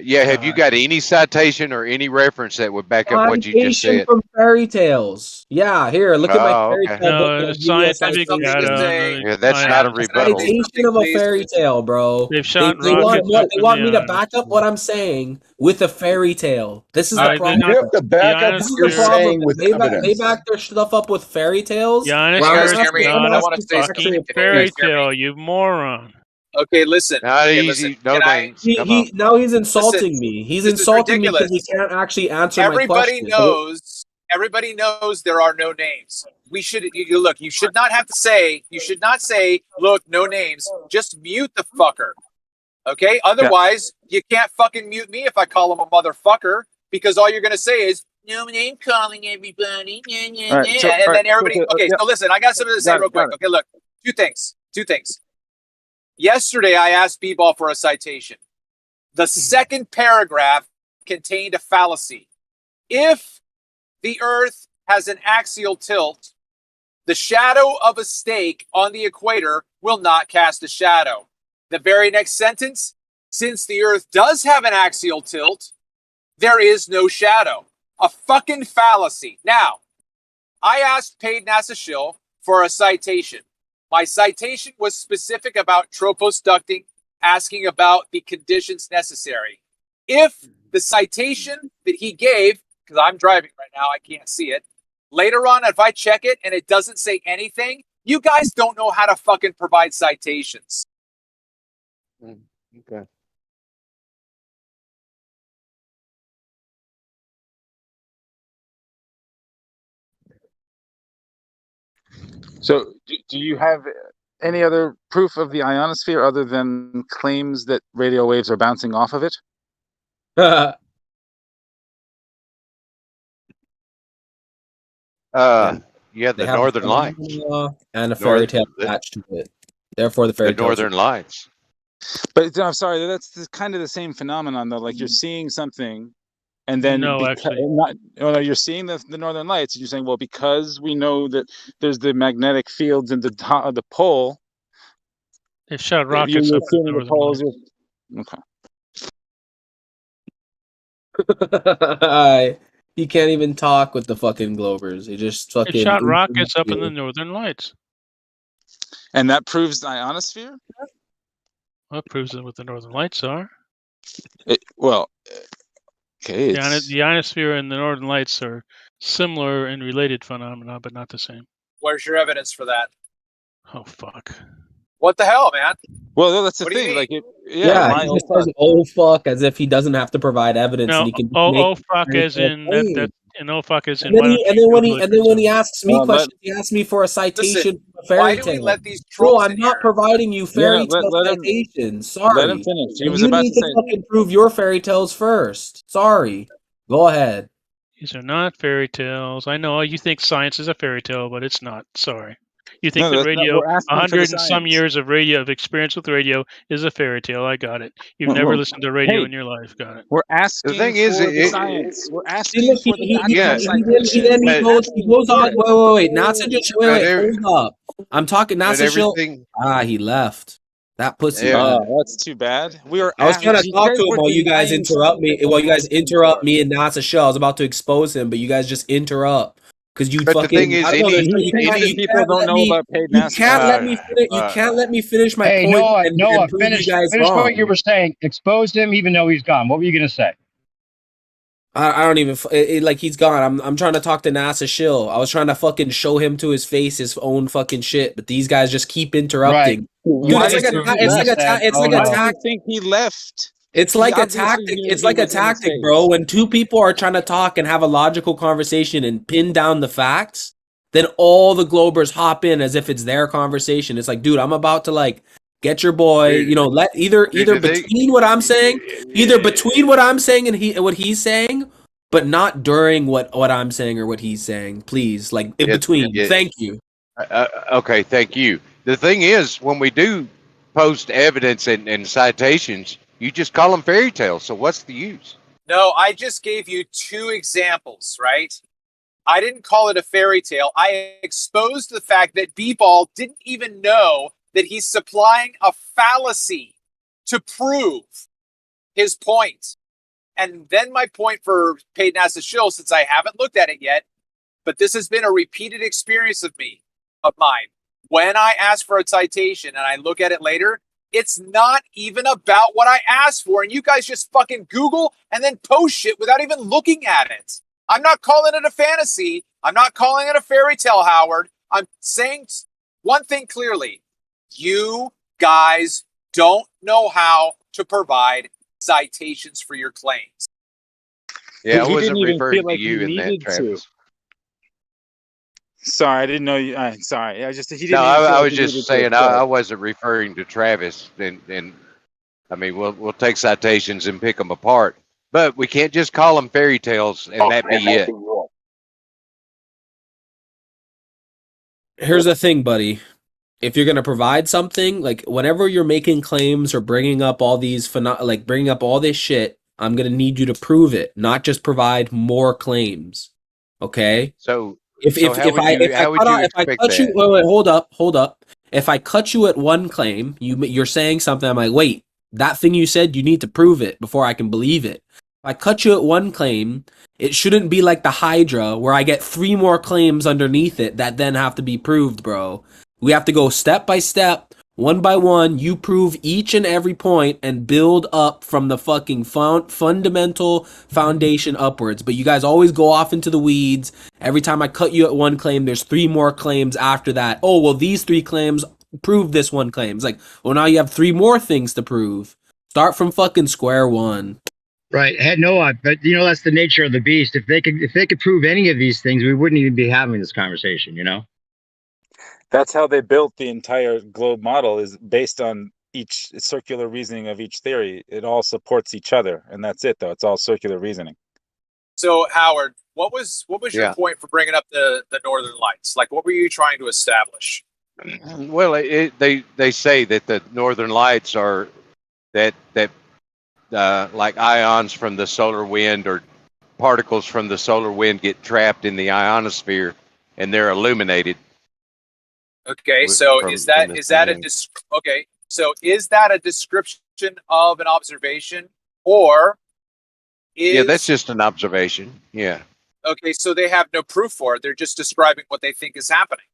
S10: Yeah, have you got any citation or any reference that would back up what you just
S18: Citation
S10: said?
S18: from fairy tales. Yeah, here, look at my
S10: Oh,
S18: fairy
S10: okay.
S18: tale book.
S12: No,
S18: and I'll give you a
S12: scientific data.
S10: Yeah, that's not a rebuttal.
S18: citation of a fairy tale, bro.
S12: They've
S18: They,
S12: shot
S18: they want
S12: rockets up
S18: they
S12: in
S18: want
S12: the
S18: me to
S12: ionosphere.
S18: back up what I'm saying with a fairy tale. This is the
S12: Alright,
S18: problem.
S12: they're not-
S9: You have to back
S12: the
S9: up what you're
S18: This is the problem.
S9: saying with
S18: They
S9: evidence.
S18: back their stuff up with fairy tales.
S12: The
S18: Well,
S12: ionosphere
S18: I'm
S12: is
S18: asking- I'm
S12: not a
S18: asking for
S12: fucking
S18: actual
S12: fairy
S18: proof.
S12: tale, you moron.
S5: Okay, listen.
S10: Not
S5: Okay,
S10: easy.
S5: listen.
S10: No
S5: Can I?
S10: names. Come on.
S18: Now he's insulting me. He's
S5: this is
S18: insulting me because
S5: ridiculous.
S18: he can't actually answer my
S5: Everybody
S18: question.
S5: knows. Everybody knows there are no names. We should look. You should not have to say. You should not say. Look, no names. Just mute the fucker. Okay. Otherwise, you can't fucking mute me if I call him a motherfucker, because all you're gonna say is no name calling everybody.
S15: All right, so-
S5: and
S15: all
S5: then
S15: right,
S5: everybody.
S15: so,
S5: Okay.
S15: yeah.
S5: So listen, I got something to say
S15: Got it,
S5: real quick.
S15: got it.
S5: Okay. Look. Two things. Yesterday, I asked B-Ball for a citation. The second paragraph contained a fallacy. If the Earth has an axial tilt, the shadow of a stake on the equator will not cast a shadow. The very next sentence, since the Earth does have an axial tilt, there is no shadow. A fucking fallacy. Now, I asked paid NASA shill for a citation. My citation was specific about tropos ducting, asking about the conditions necessary. If the citation that he gave, because I'm driving right now, I can't see it, later on, if I check it and it doesn't say anything, you guys don't know how to fucking provide citations.
S10: Okay.
S17: So, do you have any other proof of the ionosphere other than claims that radio waves are bouncing off of it?
S10: Yeah,
S18: They
S10: the
S18: have
S10: Northern
S18: a
S10: Lights.
S18: and a fairy tale attached to it. Therefore, the fairy
S10: The Northern Lights.
S17: But I'm sorry, that's kind of the same phenomenon, though. Like you're seeing something, and then
S12: No, actually.
S17: you're seeing the Northern Lights, and you're saying, well, because we know that there's the magnetic fields in the pole.
S12: They've shot
S17: You're
S12: rockets up in
S17: assuming
S12: the
S17: the poles.
S18: Okay. He can't even talk with the fucking Globers. He just
S12: They've
S18: fucking
S12: shot rockets up in the Northern Lights.
S17: And that proves the ionosphere?
S12: Well, that proves it what the Northern Lights are.
S17: Okay.
S12: The ionosphere and the Northern Lights are similar and related phenomena, but not the same.
S5: Where's your evidence for that?
S12: Oh, fuck.
S5: What the hell, man?
S17: Well, that's the
S5: What do you
S17: thing.
S5: mean?
S17: Like,
S18: Yeah, he just says "oh fuck" as if he doesn't have to provide evidence,
S12: No,
S18: and he can. Just
S12: oh
S18: make
S12: fuck,
S18: fairy
S12: as
S18: tale
S12: in
S18: claims.
S12: that, and oh fuck, as in.
S18: And then,
S12: why don't you Google it
S18: when he
S12: yourself?
S18: asks me questions, he asks me for a citation from a fairy
S5: why do we
S18: tale.
S5: let these
S18: Bro,
S5: trolls
S18: I'm
S5: in
S18: not
S5: here?
S18: providing you fairy tale
S17: let him-
S18: citations. Sorry.
S17: let him finish. He
S18: And
S17: was
S18: you
S17: about
S18: need
S17: to
S18: to
S17: say-
S18: fucking prove your fairy tales first. Sorry. Go ahead.
S12: These are not fairy tales. I know you think science is a fairy tale, but it's not. Sorry. You think
S17: No,
S12: the
S17: that's not-
S12: radio,
S17: we're asking for the
S12: 100 and some
S17: science.
S12: years of radio of experience with radio is a fairy tale. I got it. You've
S17: Well,
S12: never
S17: well,
S12: listened to radio
S17: hey,
S12: in your life. Got it.
S17: We're asking
S10: thing
S17: for
S10: is,
S17: the
S10: it-
S17: science. We're
S18: See,
S17: asking
S18: look,
S17: for the actual
S18: he goes on. Wait. NASA just wait. Hold up. I'm talking
S10: but
S18: NASA shill.
S10: everything-
S18: He left. That pussy.
S10: Yeah.
S18: left.
S17: Oh, that's too bad. We were.
S18: I was trying to
S17: you
S18: talk
S17: guys
S18: to him
S17: were
S18: while you guys
S17: denying
S18: interrupt me.
S17: something.
S18: While you guys interrupt me and NASA Shell. I was about to expose him, but you guys just interrupt because you
S10: But the
S18: fucking.
S10: thing is,
S18: I don't know.
S10: any-
S18: You can't-
S17: any
S18: you
S17: people
S18: can't
S17: don't
S18: let
S17: know
S18: me-
S17: about paid
S18: You
S17: NASA.
S18: can't let me finish. You can't let me finish my
S13: Hey,
S18: point.
S13: Noah,
S18: and prove
S13: finish
S18: you guys
S13: what
S18: wrong.
S13: you were saying. Exposed him even though he's gone. What were you going to say?
S18: I don't even like he's gone. I'm trying to talk to NASA Shill. I was trying to fucking show him to his face his own fucking shit, but these guys just keep interrupting. Dude,
S17: Why
S18: it's like
S17: did
S18: a
S17: you
S18: it's like a
S17: left?
S18: it's like a
S17: Why do you
S18: tactic.
S17: think he left?
S18: It's
S17: He
S18: like a
S17: obviously
S18: tactic.
S17: knew
S18: It's
S17: he
S18: like a
S17: was in his
S18: tactic,
S17: face.
S18: bro. When two people are trying to talk and have a logical conversation and pin down the facts, then all the Globers hop in as if it's their conversation. It's like, dude, I'm about to like get your boy. Let either between what I'm saying, and what he's saying, but not during what I'm saying or what he's saying. Please, like in between. Thank you.
S10: Okay, thank you. The thing is, when we do post evidence and citations, you just call them fairy tales. So what's the use?
S5: No, I just gave you two examples, right? I didn't call it a fairy tale. I exposed the fact that B-Ball didn't even know that he's supplying a fallacy to prove his point. And then my point for Peyton has to shill, since I haven't looked at it yet, but this has been a repeated experience of mine. When I ask for a citation and I look at it later, it's not even about what I asked for. And you guys just fucking Google and then post shit without even looking at it. I'm not calling it a fantasy. I'm not calling it a fairy tale, Howard. I'm saying one thing clearly. You guys don't know how to provide citations for your claims.
S10: Yeah, I
S15: He
S10: wasn't
S15: didn't even
S10: referring
S15: feel
S10: to
S15: like
S10: you
S15: he
S10: in that,
S15: needed to.
S10: Travis.
S15: Sorry, I didn't know you. Sorry, he didn't.
S10: No,
S15: Even feel
S10: I
S15: like
S10: was
S15: he
S10: just
S15: needed
S10: saying
S15: to.
S10: I wasn't referring to Travis. And I mean, we'll take citations and pick them apart, but we can't just call them fairy tales and that be it.
S18: Here's the thing, buddy. If you're gonna provide something, like whenever you're making claims or bringing up all these bringing up all this shit, I'm gonna need you to prove it, not just provide more claims. Okay?
S10: So
S18: If I cut you, wait, hold up. If I cut you at one claim, you're saying something. I'm like, wait, that thing you said, you need to prove it before I can believe it. If I cut you at one claim, it shouldn't be like the Hydra where I get 3 more claims underneath it that then have to be proved, bro. We have to go step by step, one by one. You prove each and every point and build up from the fucking fundamental foundation upwards. But you guys always go off into the weeds. Every time I cut you at one claim, there's 3 more claims after that. Oh, well, these 3 claims prove this one claim. It's like, well, now you have 3 more things to prove. Start from fucking square one.
S13: Right. No, but that's the nature of the beast. If they could prove any of these things, we wouldn't even be having this conversation,
S15: That's how they built the entire globe model, is based on each circular reasoning of each theory. It all supports each other, and that's it, though. It's all circular reasoning.
S5: So, Howard, what was your point for bringing up the Northern Lights? Like, what were you trying to establish?
S10: Well, they say that the Northern Lights are that like ions from the solar wind or particles from the solar wind get trapped in the ionosphere and they're illuminated.
S5: Okay, so is that a description of an observation, or
S10: yeah, that's just an observation. Yeah.
S5: Okay, so they have no proof for it. They're just describing what they think is happening.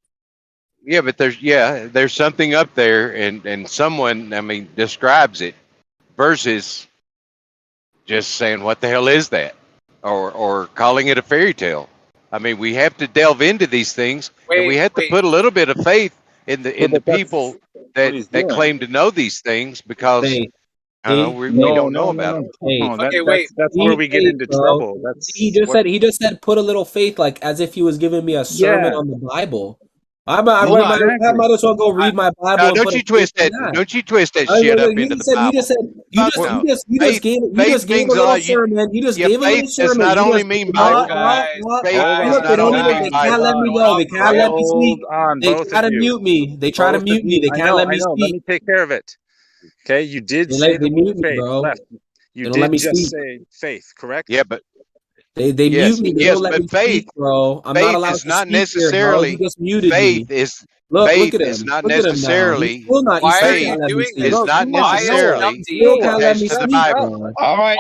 S10: Yeah, but there's something up there, and someone describes it versus just saying what the hell is that, or calling it a fairy tale. I mean, we have to delve into these things, and we have to put a little bit of faith in the people that claim to know these things, because we don't know about them.
S15: That's where we get into trouble.
S18: He just said put a little faith, like as if he was giving me a sermon on the Bible. I might as well go read my Bible.
S10: No, don't you twist that? Don't you twist that shit up into the Bible?
S18: You just gave a little sermon. You just gave a little sermon.
S10: Does not only mean Bible.
S18: Look, they can't let me go. They can't let me speak. They try to mute me. They try to mute me. They can't let me speak.
S15: Let me take care of it. Okay, you did say the word faith, bro. You did just say faith, correct?
S10: Yeah, but
S18: they mute me. They don't let me speak, bro. I'm not allowed to speak
S10: necessarily.
S18: Here, bro. You just muted
S10: faith
S18: me.
S10: is
S18: Look
S10: faith
S18: at him.
S10: is not
S18: Look at him
S10: necessarily.
S18: Faith
S10: is not necessarily attached to the Bible.
S13: All right.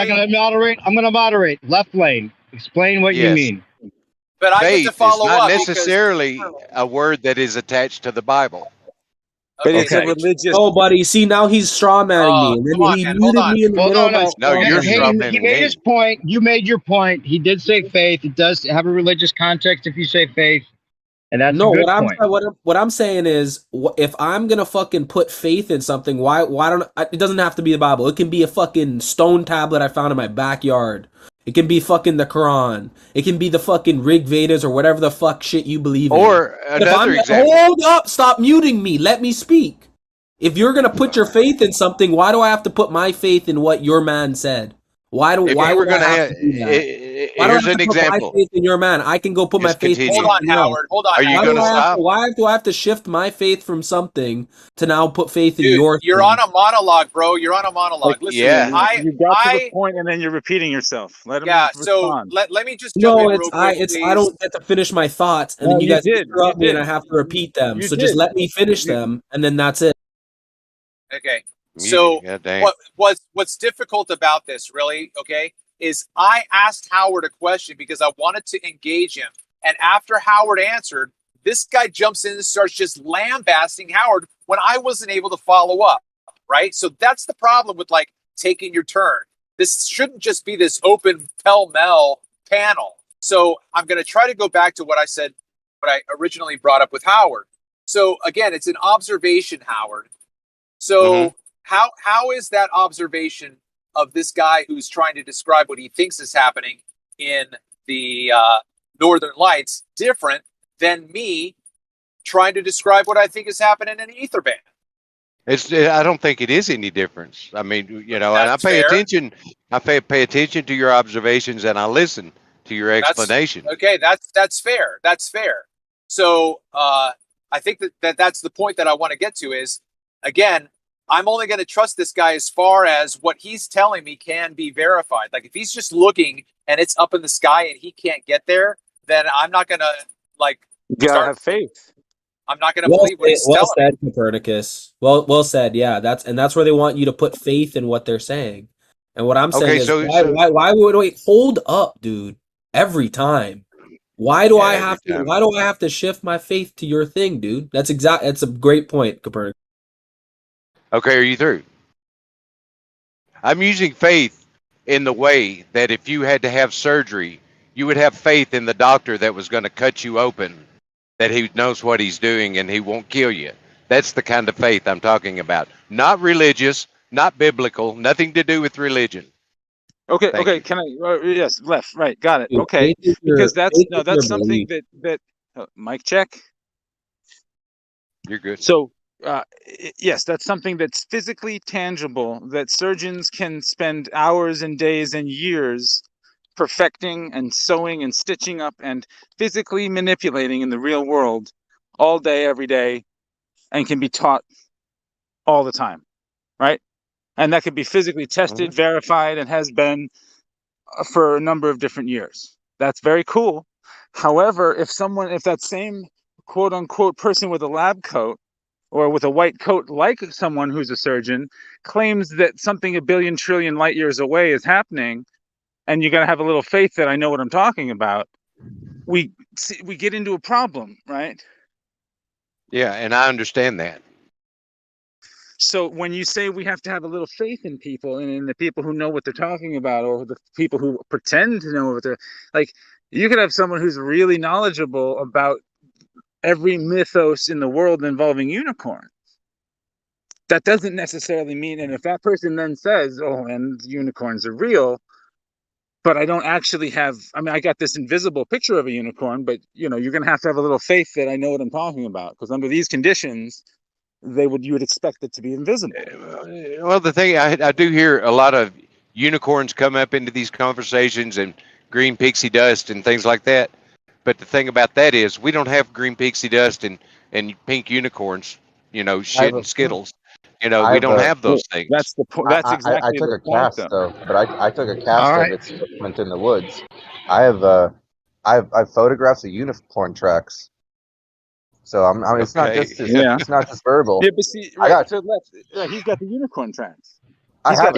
S13: I'm gonna moderate. Left lane. Explain what you mean.
S5: But I
S10: faith
S5: get to follow
S10: is not
S5: up
S10: necessarily a word that is attached to the Bible.
S15: But it's a religious.
S18: Oh, buddy. See, now he's straw manning me, and then he muted me in the middle of
S10: No, you're straw manning
S13: He made his point. You made your point. He did say faith. It does have a religious context if you say faith, and that's a good point.
S18: What I'm saying is, if I'm gonna fucking put faith in something, why don't it doesn't have to be the Bible? It can be a fucking stone tablet I found in my backyard. It can be fucking the Quran. It can be the fucking Rig Vedas or whatever the fuck shit you believe in.
S10: Or another example.
S18: Hold up! Stop muting me. Let me speak. If you're gonna put your faith in something, why do I have to put my faith in what your man said? Why would I have to do that?
S10: Here's an example.
S18: My faith in your man. I can go put my faith.
S5: Hold on, Howard. Hold on.
S10: Are you going to stop?
S18: Why do I have to shift my faith from something to now put faith in
S5: Dude,
S18: your?
S5: You're on a monologue, bro. You're on a monologue. Listen,
S15: you got to the point and then you're repeating yourself. Let him respond.
S5: So let me just jump in real quick,
S18: I don't get to finish my thoughts, and then you guys interrupt me, and I have to repeat them. So just let me finish them, and then that's it.
S5: Okay. So
S10: God damn.
S5: what's difficult about this, really, okay, is I asked Howard a question because I wanted to engage him, and after Howard answered, this guy jumps in and starts just lambasting Howard when I wasn't able to follow up, right? So that's the problem with like taking your turn. This shouldn't just be this open pell-mell panel. So I'm going to try to go back to what I said, what I originally brought up with Howard. So again, it's an observation, Howard. So how is that observation of this guy who's trying to describe what he thinks is happening in the Northern Lights different than me trying to describe what I think is happening in Ether Band?
S10: I don't think it is any difference. I mean, you know, and I pay attention. I pay attention to your observations, and I listen to your explanation.
S5: Okay, that's fair. That's fair. So I think that's the point that I want to get to is, again, I'm only going to trust this guy as far as what he's telling me can be verified. Like if he's just looking and it's up in the sky and he can't get there, then I'm not going to like.
S17: You gotta have faith.
S5: I'm not going to believe what he's telling me.
S18: Well said, Copernicus. Well said. Yeah, that's where they want you to put faith in what they're saying. And what I'm saying is, why would we hold up, dude? Every time, why do I have to shift my faith to your thing, dude? That's a great point, Copernicus.
S10: Okay, are you through? I'm using faith in the way that if you had to have surgery, you would have faith in the doctor that was going to cut you open, that he knows what he's doing and he won't kill you. That's the kind of faith I'm talking about. Not religious, not biblical, nothing to do with religion.
S17: Okay, okay. Can I? Yes, left, right, got it. Okay, because that's something that mic check.
S10: You're good.
S17: So, yes, that's something that's physically tangible that surgeons can spend hours and days and years perfecting and sewing and stitching up and physically manipulating in the real world all day, every day, and can be taught all the time, right? And that could be physically tested, verified, and has been for a number of different years. That's very cool. However, if that same quote unquote person with a lab coat or with a white coat, like someone who's a surgeon, claims that something a billion trillion light years away is happening, and you got to have a little faith that I know what I'm talking about, we get into a problem, right?
S10: Yeah, and I understand that.
S17: So when you say we have to have a little faith in people and in the people who know what they're talking about, or the people who pretend to know what they're like, you could have someone who's really knowledgeable about every mythos in the world involving unicorns. That doesn't necessarily mean, and if that person then says, oh, and unicorns are real, but I don't actually have, I mean, I got this invisible picture of a unicorn, but you're going to have a little faith that I know what I'm talking about, because under these conditions, you would expect it to be invisible.
S10: Well, the thing, I do hear a lot of unicorns come up into these conversations and green pixie dust and things like that. But the thing about that is we don't have green pixie dust and pink unicorns, shitting Skittles. We don't have those things.
S17: That's the point. That's exactly
S19: I took
S17: the
S19: a
S17: point,
S19: cast though, but I took a cast of its footprint in the woods. I've photographed the unicorn tracks. So it's not just it's not just verbal.
S17: Yeah, but see, right, I got to left. He's got the unicorn tracks.
S11: Left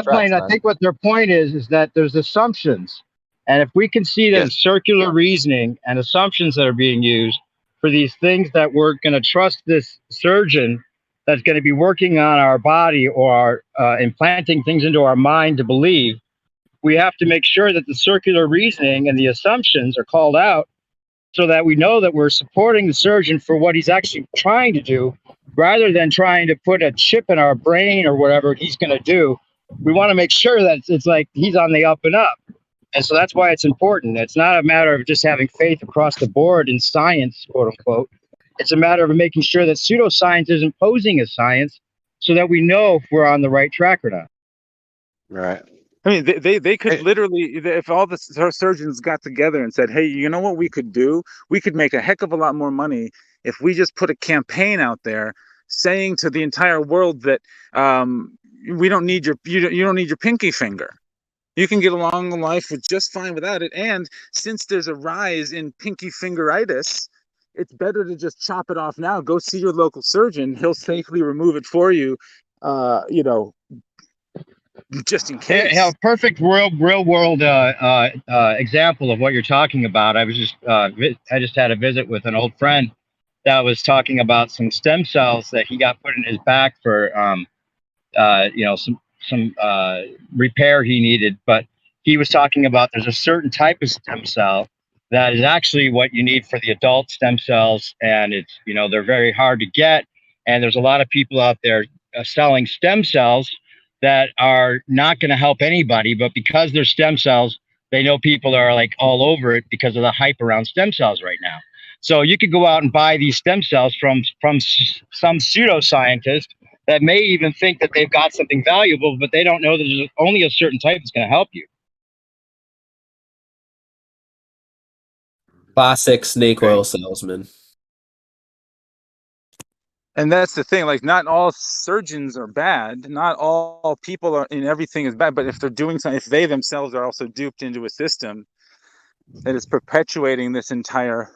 S11: lane. I think what their point is that there's assumptions, and if we can see that circular reasoning and assumptions that are being used for these things that we're going to trust this surgeon that's going to be working on our body or implanting things into our mind to believe, we have to make sure that the circular reasoning and the assumptions are called out so that we know that we're supporting the surgeon for what he's actually trying to do, rather than trying to put a chip in our brain or whatever he's going to do. We want to make sure that it's like he's on the up and up. And so that's why it's important. It's not a matter of just having faith across the board in science, quote unquote. It's a matter of making sure that pseudoscience isn't posing as science so that we know if we're on the right track or not.
S10: Right.
S17: I mean, they could literally, if all the surgeons got together and said, hey, you know what we could do? We could make a heck of a lot more money if we just put a campaign out there saying to the entire world that we don't need you don't need your pinky finger. You can get along in life with just fine without it. And since there's a rise in pinky fingeritis, it's better to just chop it off now. Go see your local surgeon. He'll safely remove it for you. you know, just in case.
S13: Yeah, perfect real world example of what you're talking about. I was just I just had a visit with an old friend that was talking about some stem cells that he got put in his back for you know, some repair he needed. But he was talking about there's a certain type of stem cell that is actually what you need for the adult stem cells, and it's, you know, they're very hard to get, and there's a lot of people out there selling stem cells that are not going to help anybody, but because they're stem cells, they know people are like all over it because of the hype around stem cells right now. So you could go out and buy these stem cells from some pseudoscientist that may even think that they've got something valuable, but they don't know that there's only a certain type that's going to help you.
S18: Classic snake oil salesman.
S17: And that's the thing, like, not all surgeons are bad. Not all people are in everything is bad. But if they're doing something, if they themselves are also duped into a system that is perpetuating this entire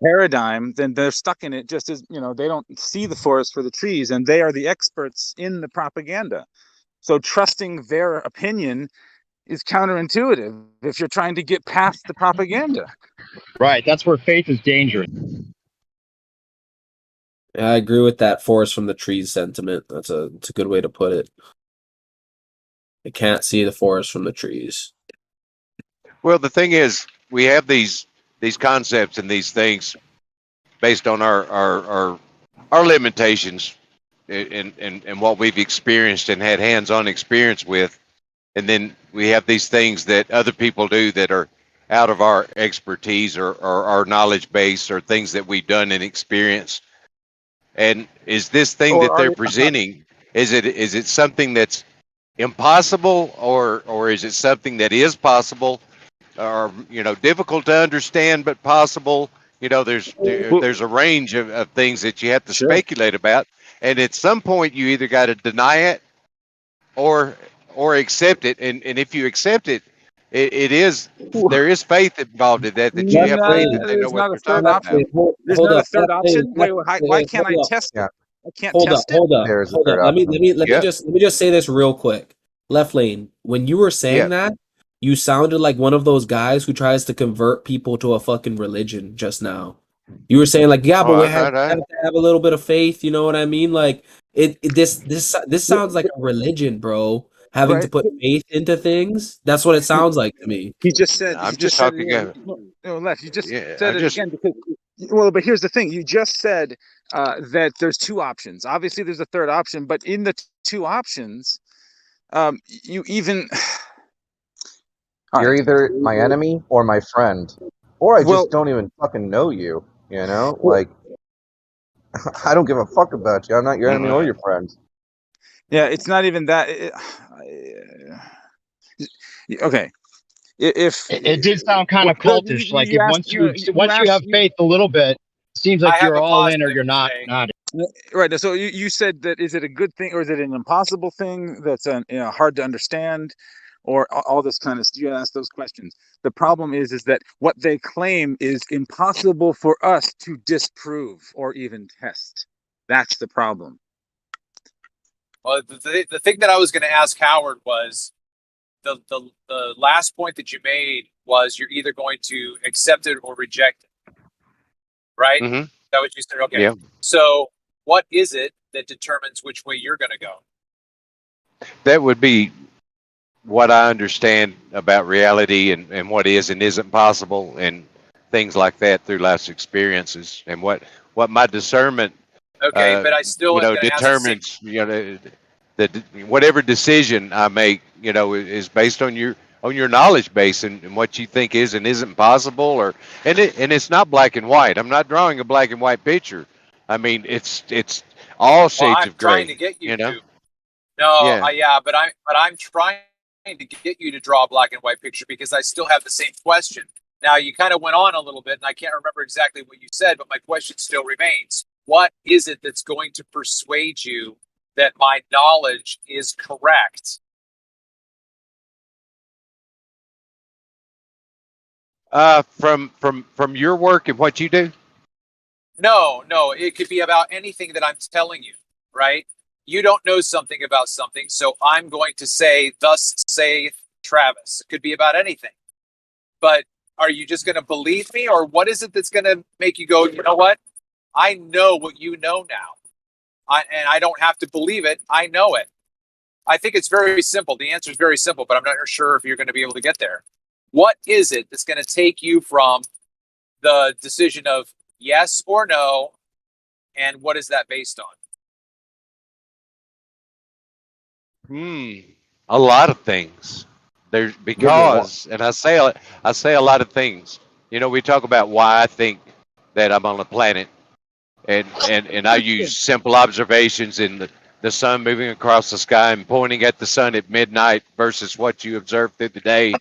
S17: paradigm, then they're stuck in it, just as, you know, they don't see the forest for the trees, and they are the experts in the propaganda. So trusting their opinion is counterintuitive if you're trying to get past the propaganda.
S13: Right. That's where faith is dangerous.
S18: Yeah, I agree with that forest from the trees sentiment. It's a good way to put it. I can't see the forest from the trees.
S10: Well, the thing is, we have these concepts and these things based on our limitations and what we've experienced and had hands-on experience with, and then we have these things that other people do that are out of our expertise or our knowledge base, or things that we've done and experienced. And is this thing that they're presenting, is it something that's impossible, or is it something that is possible, or, you know, difficult to understand but possible? You know, there's a range of things that you have to speculate about, and at some point you either got to deny it or accept it, and if you accept it, there is faith involved in that you have faith that they know what they're talking about.
S17: There's not a third option. Wait, why can't I test it? I can't test it.
S18: Hold up. Let me just say this real quick. Left Lane, when you were saying that, you sounded like one of those guys who tries to convert people to a fucking religion just now. You were saying like, yeah, but we have to have a little bit of faith. You know what I mean? Like this sounds like a religion, bro. Having to put faith into things. That's what it sounds like to me.
S17: He just said.
S10: I'm just talking again.
S17: No, Left. You just said it again because. Well, but here's the thing. You just said that there's two options. Obviously, there's a third option, but in the two options, you even.
S19: You're either my enemy or my friend, or I just don't even fucking know you. You know, like I don't give a fuck about you. I'm not your enemy or your friend.
S17: Yeah, it's not even that. Okay, if
S13: it did sound kind of cultish, like if once you have faith a little bit, it seems like you're all in or you're not.
S17: Right. So you said that, is it a good thing or is it an impossible thing that's hard to understand, or all this kind of stuff? You ask those questions. The problem is that what they claim is impossible for us to disprove or even test. That's the problem.
S5: Well, the thing that I was going to ask Howard was the last point that you made was you're either going to accept it or reject it, right?
S10: Mm-hmm.
S5: Is that what you said? Okay.
S10: Yeah.
S5: So what is it that determines which way you're going to go?
S10: That would be what I understand about reality and what is and isn't possible, and things like that through life's experiences, and what my discernment.
S5: Okay, but I still
S10: determines, that whatever decision I make, is based on your knowledge base and what you think is and isn't possible, and it's not black and white. I'm not drawing a black and white picture. I mean, it's all shades of gray.
S5: I'm trying to get you to. No, but I'm trying to get you to draw a black and white picture because I still have the same question. Now, you kind of went on a little bit, and I can't remember exactly what you said, but my question still remains. What is it that's going to persuade you that my knowledge is correct?
S10: From your work and what you do?
S5: No, it could be about anything that I'm telling you, right? you don't know something about something, so I'm going to say, thus saith Travis. It could be about anything. But are you just going to believe me, or what is it that's going to make you go, you know what? I know what you know now. And I don't have to believe it. I know it. I think it's very simple. The answer is very simple, but I'm not sure if you're going to be able to get there. What is it that's going to take you from the decision of yes or no, and what is that based on?
S10: A lot of things. There's because, and I say a lot of things. You know, we talk about why I think that I'm on the planet, and I use simple observations in the sun moving across the sky and pointing at the sun at midnight versus what you observe through the day,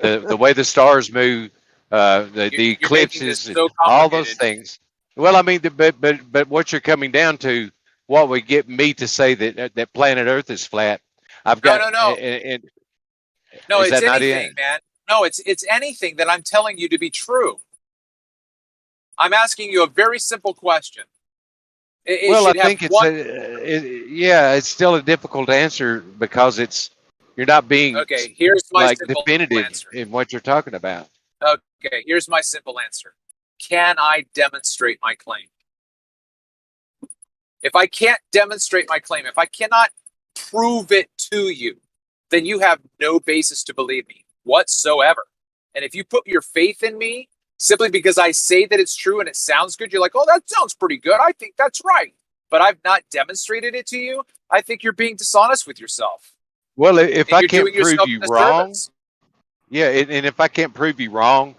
S10: the way the stars move, the eclipses,
S5: so
S10: all those things. Well, I mean, but what you're coming down to, what would get me to say that planet Earth is flat? I've got
S5: No,
S10: is
S5: it's
S10: that not
S5: anything,
S10: it?
S5: man. No, it's anything that I'm telling you to be true. I'm asking you a very simple question.
S10: Well, I think it's still a difficult answer because you're not being
S5: here's my
S10: like
S5: simple
S10: definitive
S5: answer.
S10: in what you're talking about.
S5: Okay, here's my simple answer. Can I demonstrate my claim? If I can't demonstrate my claim, if I cannot prove it to you, then you have no basis to believe me whatsoever. And if you put your faith in me simply because I say that it's true and it sounds good, you're like, oh, that sounds pretty good. I think that's right. But I've not demonstrated it to you. I think you're being dishonest with yourself.
S10: Well, if I can't
S5: prove
S10: you wrong, yeah, and if I can't prove you wrong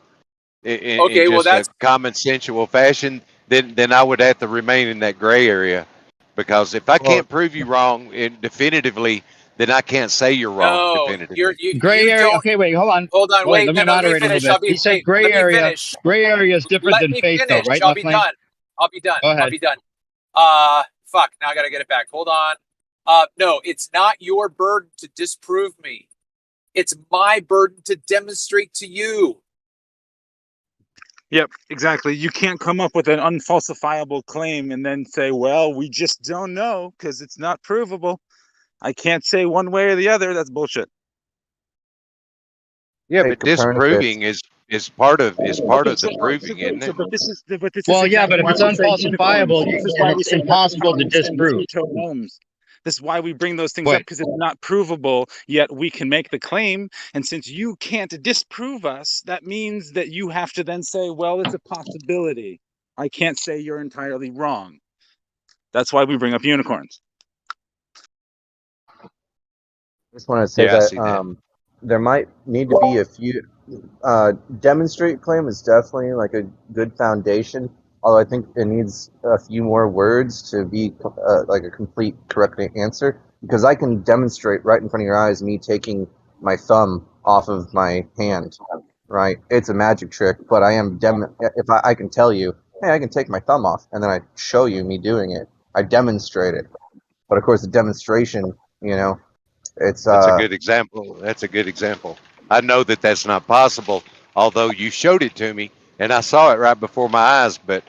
S10: in just a common sensual fashion, then I would have to remain in that gray area. Because if I can't prove you wrong definitively, then I can't say you're wrong definitively.
S13: Gray area. Okay, wait, hold on.
S5: Wait.
S13: Let me moderate a little bit. He said gray area. Gray area is different than faith, though, right?
S5: I'll be done. I'll be done.
S13: Go ahead.
S5: I'll be done. Fuck. Now I gotta get it back. Hold on. No, it's not your burden to disprove me. It's my burden to demonstrate to you.
S17: Yep, exactly. You can't come up with an unfalsifiable claim and then say, well, we just don't know because it's not provable. I can't say one way or the other. That's bullshit.
S10: Yeah, but disproving is part of the proving, isn't it?
S17: But this is
S13: but if it's unfalsifiable, it's impossible to disprove.
S17: This is why we bring those things up, because it's not provable, yet we can make the claim. And since you can't disprove us, that means that you have to then say, well, it's a possibility. I can't say you're entirely wrong. That's why we bring up unicorns.
S19: I just want to say that there might need to be a few demonstrate claim is definitely like a good foundation, although I think it needs a few more words to be like a complete correct answer, because I can demonstrate right in front of your eyes me taking my thumb off of my hand, right? It's a magic trick, but I am if I can tell you, hey, I can take my thumb off, and then I show you me doing it. I demonstrate it. But of course the demonstration, that's
S10: a good example. That's a good example. I know that that's not possible, although you showed it to me and I saw it right before my eyes. But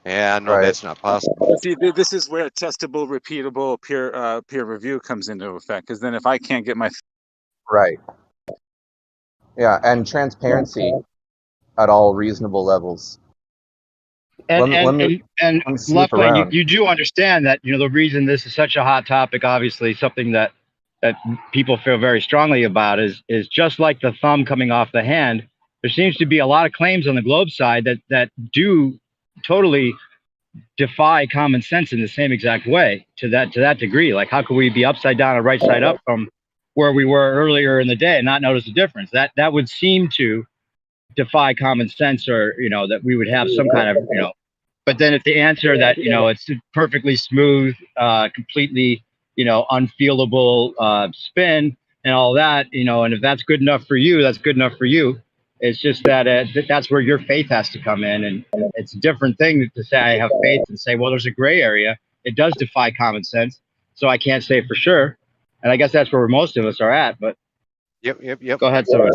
S10: yeah, I know that's not possible.
S17: See, this is where testable, repeatable peer review comes into effect. Because then, if I can't get my
S19: and transparency at all reasonable levels.
S13: And Lefty, you do understand that the reason this is such a hot topic, obviously something that people feel very strongly about, is just like the thumb coming off the hand. There seems to be a lot of claims on the globe side that do totally defy common sense in the same exact way to that degree. Like, how could we be upside down or right side up from where we were earlier in the day and not notice the difference? That would seem to defy common sense, or that we would have some kind of But then if the answer that it's perfectly smooth, completely unfeelable spin and all that, and if that's good enough for you, that's good enough for you. It's just that that's where your faith has to come in, and it's a different thing to say I have faith and say, well, there's a gray area. It does defy common sense, so I can't say for sure. And I guess that's where most of us are at. But
S10: Yep.
S13: Go ahead, Sarah.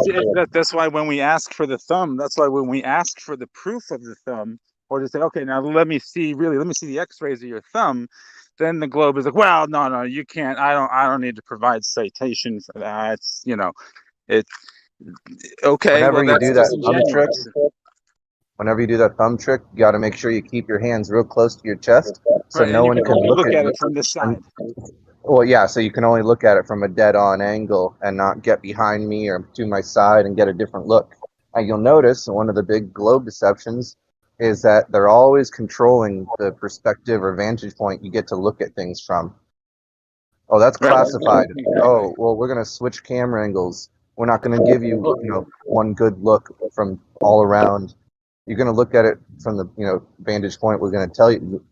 S17: That's why when we ask for the thumb, that's why when we ask for the proof of the thumb, or to say, okay, now let me see the x-rays of your thumb, then the globe is like, well, no, you can't. I don't need to provide citation for that. It's, it's okay.
S19: Whenever
S17: Well,
S19: you
S17: that's
S19: do that thumb trick,
S17: disingenuous.
S19: you got to make sure you keep your hands real close to your chest, so
S17: Right,
S19: no
S17: and you
S19: one
S17: can
S19: can
S17: only
S19: look
S17: look
S19: at
S17: at
S19: you.
S17: it from the side.
S19: Well, yeah, so you can only look at it from a dead-on angle and not get behind me or to my side and get a different look. And you'll notice one of the big globe deceptions is that they're always controlling the perspective or vantage point you get to look at things from. Oh, that's classified. Oh, well, we're going to switch camera angles. We're not going to give you, one good look from all around. You're going to look at it from the, vantage point. We're going to tell you,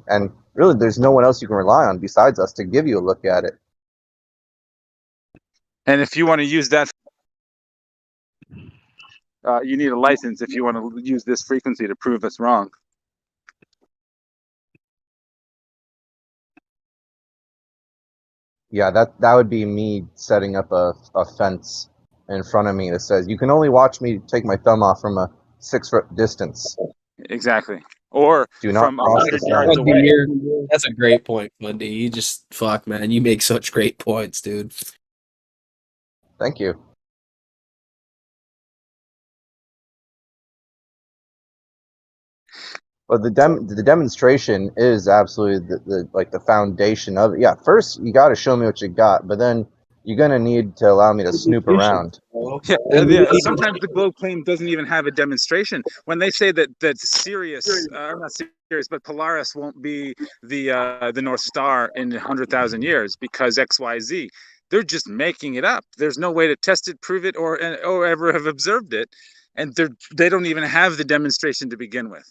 S19: and really there's no one else you can rely on besides us to give you a look at it.
S17: And if you want to use that, you need a license if you want to use this frequency to prove us wrong.
S19: Yeah, that would be me setting up a fence in front of me that says you can only watch me take my thumb off from a 6-foot distance.
S17: Exactly. Or
S19: do not
S17: from
S19: cross
S17: 100
S19: the
S17: yards
S19: line.
S17: away.
S18: That's a great point, Bundy. You just fuck, man. You make such great points, dude.
S19: Thank you. But the demonstration is absolutely the foundation of it. Yeah, first you got to show me what you got, but then you're gonna need to allow me to snoop around.
S17: Yeah, sometimes the globe claim doesn't even have a demonstration. When they say that Sirius, not Sirius, but Polaris won't be the North Star in 100,000 years because XYZ, they're just making it up. There's no way to test it, prove it, or ever have observed it, and they don't even have the demonstration to begin with.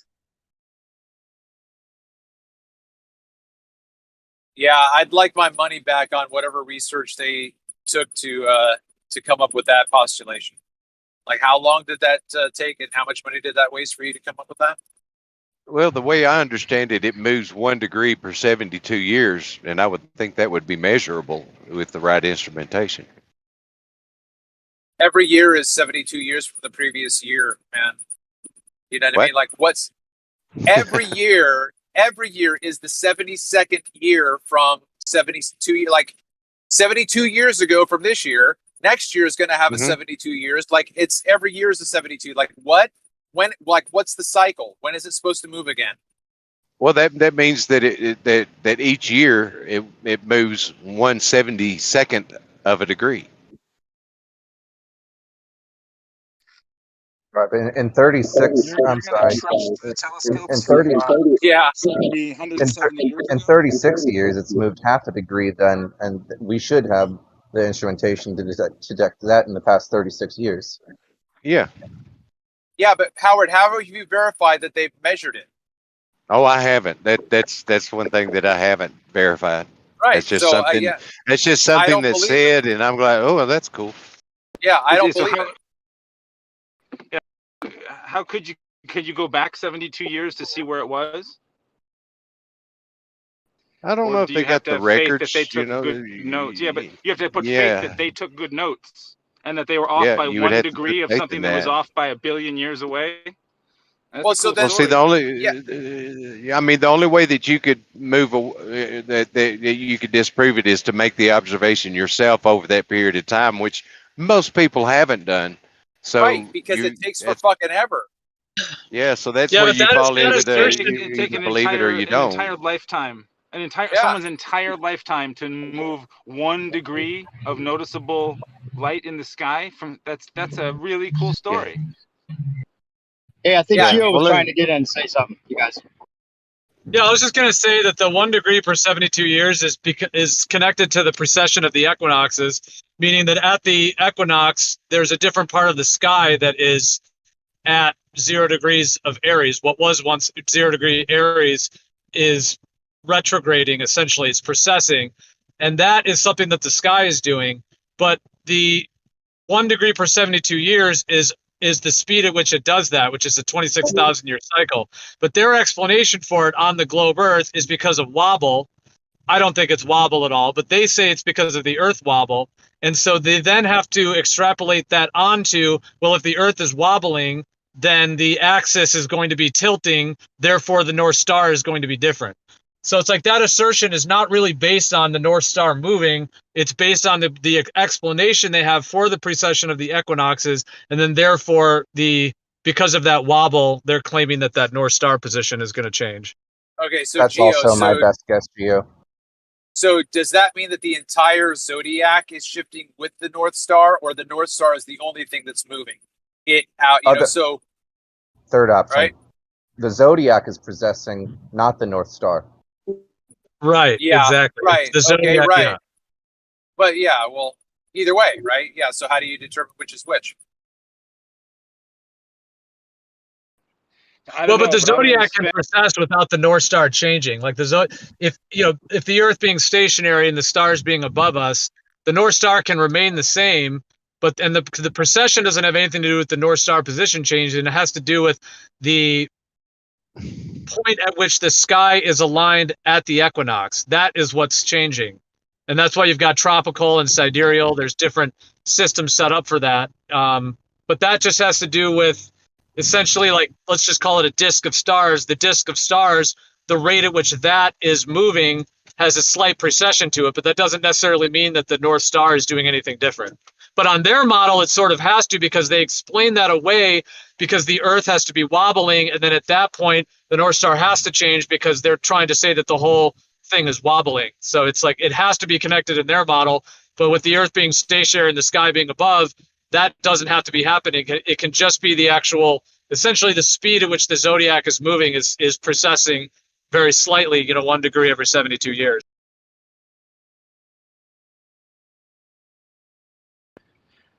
S5: Yeah, I'd like my money back on whatever research they took to come up with that postulation. Like, how long did that take, and how much money did that waste for you to come up with that?
S10: Well, the way I understand it, it moves 1 degree per 72 years, and I would think that would be measurable with the right instrumentation.
S5: Every year is 72 years from the previous year, man. You know what I mean? Like, what's every year? Every year is the 72nd year from 72. Like 72 years ago from this year. Next year is going to have a 72 years. Like, it's every year is a 72. Like, what? When? Like, what's the cycle? When is it supposed to move again?
S10: Well, that means that that each year it moves 1/72 of a degree.
S19: Right, in 36, I'm sorry. In 30,
S5: yeah,
S19: in 36 years, it's moved half a degree then, and we should have the instrumentation to detect that in the past 36 years.
S10: Yeah.
S5: Yeah, but Howard, how have you verified that they've measured it?
S10: Oh, I haven't. That's one thing that I haven't verified.
S5: Right.
S10: That's just
S5: so,
S10: something.
S5: yeah,
S10: That's just something that's said, and I'm like, oh, well, that's cool.
S5: Yeah, I don't believe it.
S17: Yeah. How could you go back 72 years to see where it was?
S10: I don't know if they got the records.
S17: That they took good notes. Yeah, but you have to put faith that they took good notes and that they were off by 1 degree of something that was off by 1 billion years away.
S5: Well, so then,
S10: see, the only way that you could move that you could disprove it is to make the observation yourself over that period of time, which most people haven't done. So
S5: right, because it takes for fucking ever.
S10: Yeah, so that's where you fall into
S17: you
S10: either believe it or you don't.
S17: An entire lifetime, someone's entire lifetime to move 1 degree of noticeable light in the sky. That's a really cool story.
S13: Hey, I think Gio was trying to get in and say something, you guys.
S20: Yeah, I was just going to say that the 1 degree per 72 years is connected to the precession of the equinoxes, meaning that at the equinox, there's a different part of the sky that is at 0 degrees of Aries. What was once 0 degree Aries is retrograding, essentially. It's precessing. And that is something that the sky is doing. But the 1 degree per 72 years is the speed at which it does that, which is a 26,000 year cycle. But their explanation for it on the globe Earth is because of wobble. I don't think it's wobble at all, but they say it's because of the Earth wobble. And so they then have to extrapolate that onto, well, if the Earth is wobbling, then the axis is going to be tilting, therefore the North Star is going to be different. So it's like that assertion is not really based on the North Star moving. It's based on the explanation they have for the precession of the equinoxes, and then therefore because of that wobble, they're claiming that North Star position is going to change.
S5: Okay, so
S19: That's
S5: Geo,
S19: also my best guess, Geo.
S5: So does that mean that the entire zodiac is shifting with the North Star, or the North Star is the only thing that's moving it out? So
S19: third option,
S5: right?
S19: The zodiac is possessing, not the North Star.
S20: Right.
S5: Yeah.
S20: Exactly.
S5: Right.
S20: The
S5: Okay.
S20: zodiac,
S5: Right.
S20: yeah.
S5: But yeah, well, either way, right? Yeah. So how do you determine which is which?
S20: Well, but the zodiac can precess without the North Star changing. Like if the Earth being stationary and the stars being above us, the North Star can remain the same. But the precession doesn't have anything to do with the North Star position change, and it has to do with the point at which the sky is aligned at the equinox. That is what's changing, and that's why you've got tropical and sidereal. There's different systems set up for that. But that just has to do with essentially, like, let's just call it a disk of stars. The disk of stars, the rate at which that is moving has a slight precession to it, but that doesn't necessarily mean that the North Star is doing anything different. But on their model, it sort of has to, because they explain that away because the Earth has to be wobbling, and then at that point, the North Star has to change because they're trying to say that the whole thing is wobbling. So it's like it has to be connected in their model, but with the Earth being stationary and the sky being above, that doesn't have to be happening. It can just be the actual, essentially the speed at which the zodiac is moving is precessing very slightly, 1 degree every 72 years.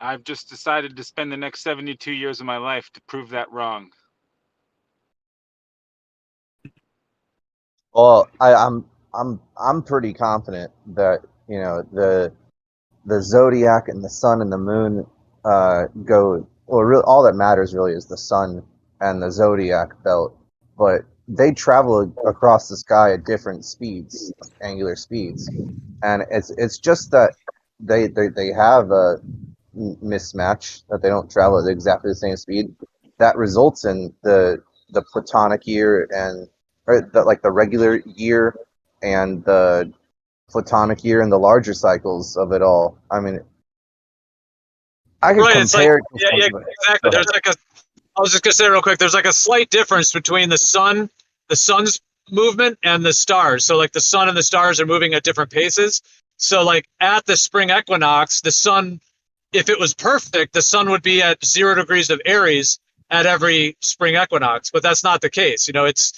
S17: I've just decided to spend the next 72 years of my life to prove that wrong.
S19: Well, I'm pretty confident that the zodiac and the sun and the moon go. Well, all that matters really is the sun and the zodiac belt, but they travel across the sky at different speeds, angular speeds, and it's just that they have a mismatch, that they don't travel at exactly the same speed. That results in the platonic year and the regular year and the platonic year and the larger cycles of it all. I mean, I could compare.
S20: Yeah, exactly. There's I was just gonna say real quick. There's like a slight difference between the sun's movement and the stars. So like the sun and the stars are moving at different paces. So like at the spring equinox, the sun, if it was perfect, the sun would be at 0 degrees of Aries at every spring equinox. But that's not the case. It's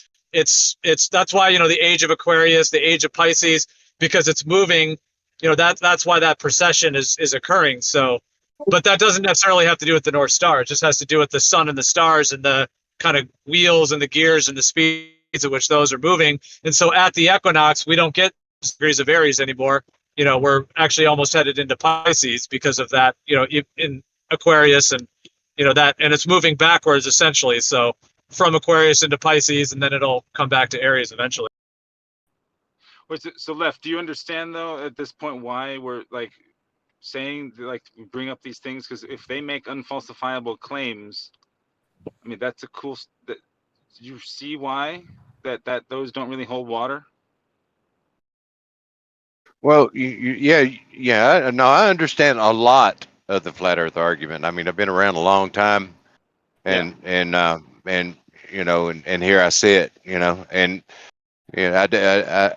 S20: that's why the age of Aquarius, the age of Pisces, because it's moving. That's why that precession is occurring. So. But that doesn't necessarily have to do with the North Star. It just has to do with the sun and the stars and the kind of wheels and the gears and the speeds at which those are moving. And so at the equinox, we don't get degrees of Aries anymore. We're actually almost headed into Pisces because of that, in Aquarius and, that, and it's moving backwards essentially. So from Aquarius into Pisces, and then it'll come back to Aries eventually.
S17: So Left, do you understand though at this point why we're saying bring up these things? Because if they make unfalsifiable claims, I mean that's a cool. Do you see why that those don't really hold water?
S10: Well, yeah. No, I understand a lot of the flat Earth argument. I mean, I've been around a long time, and here I sit, and. Yeah,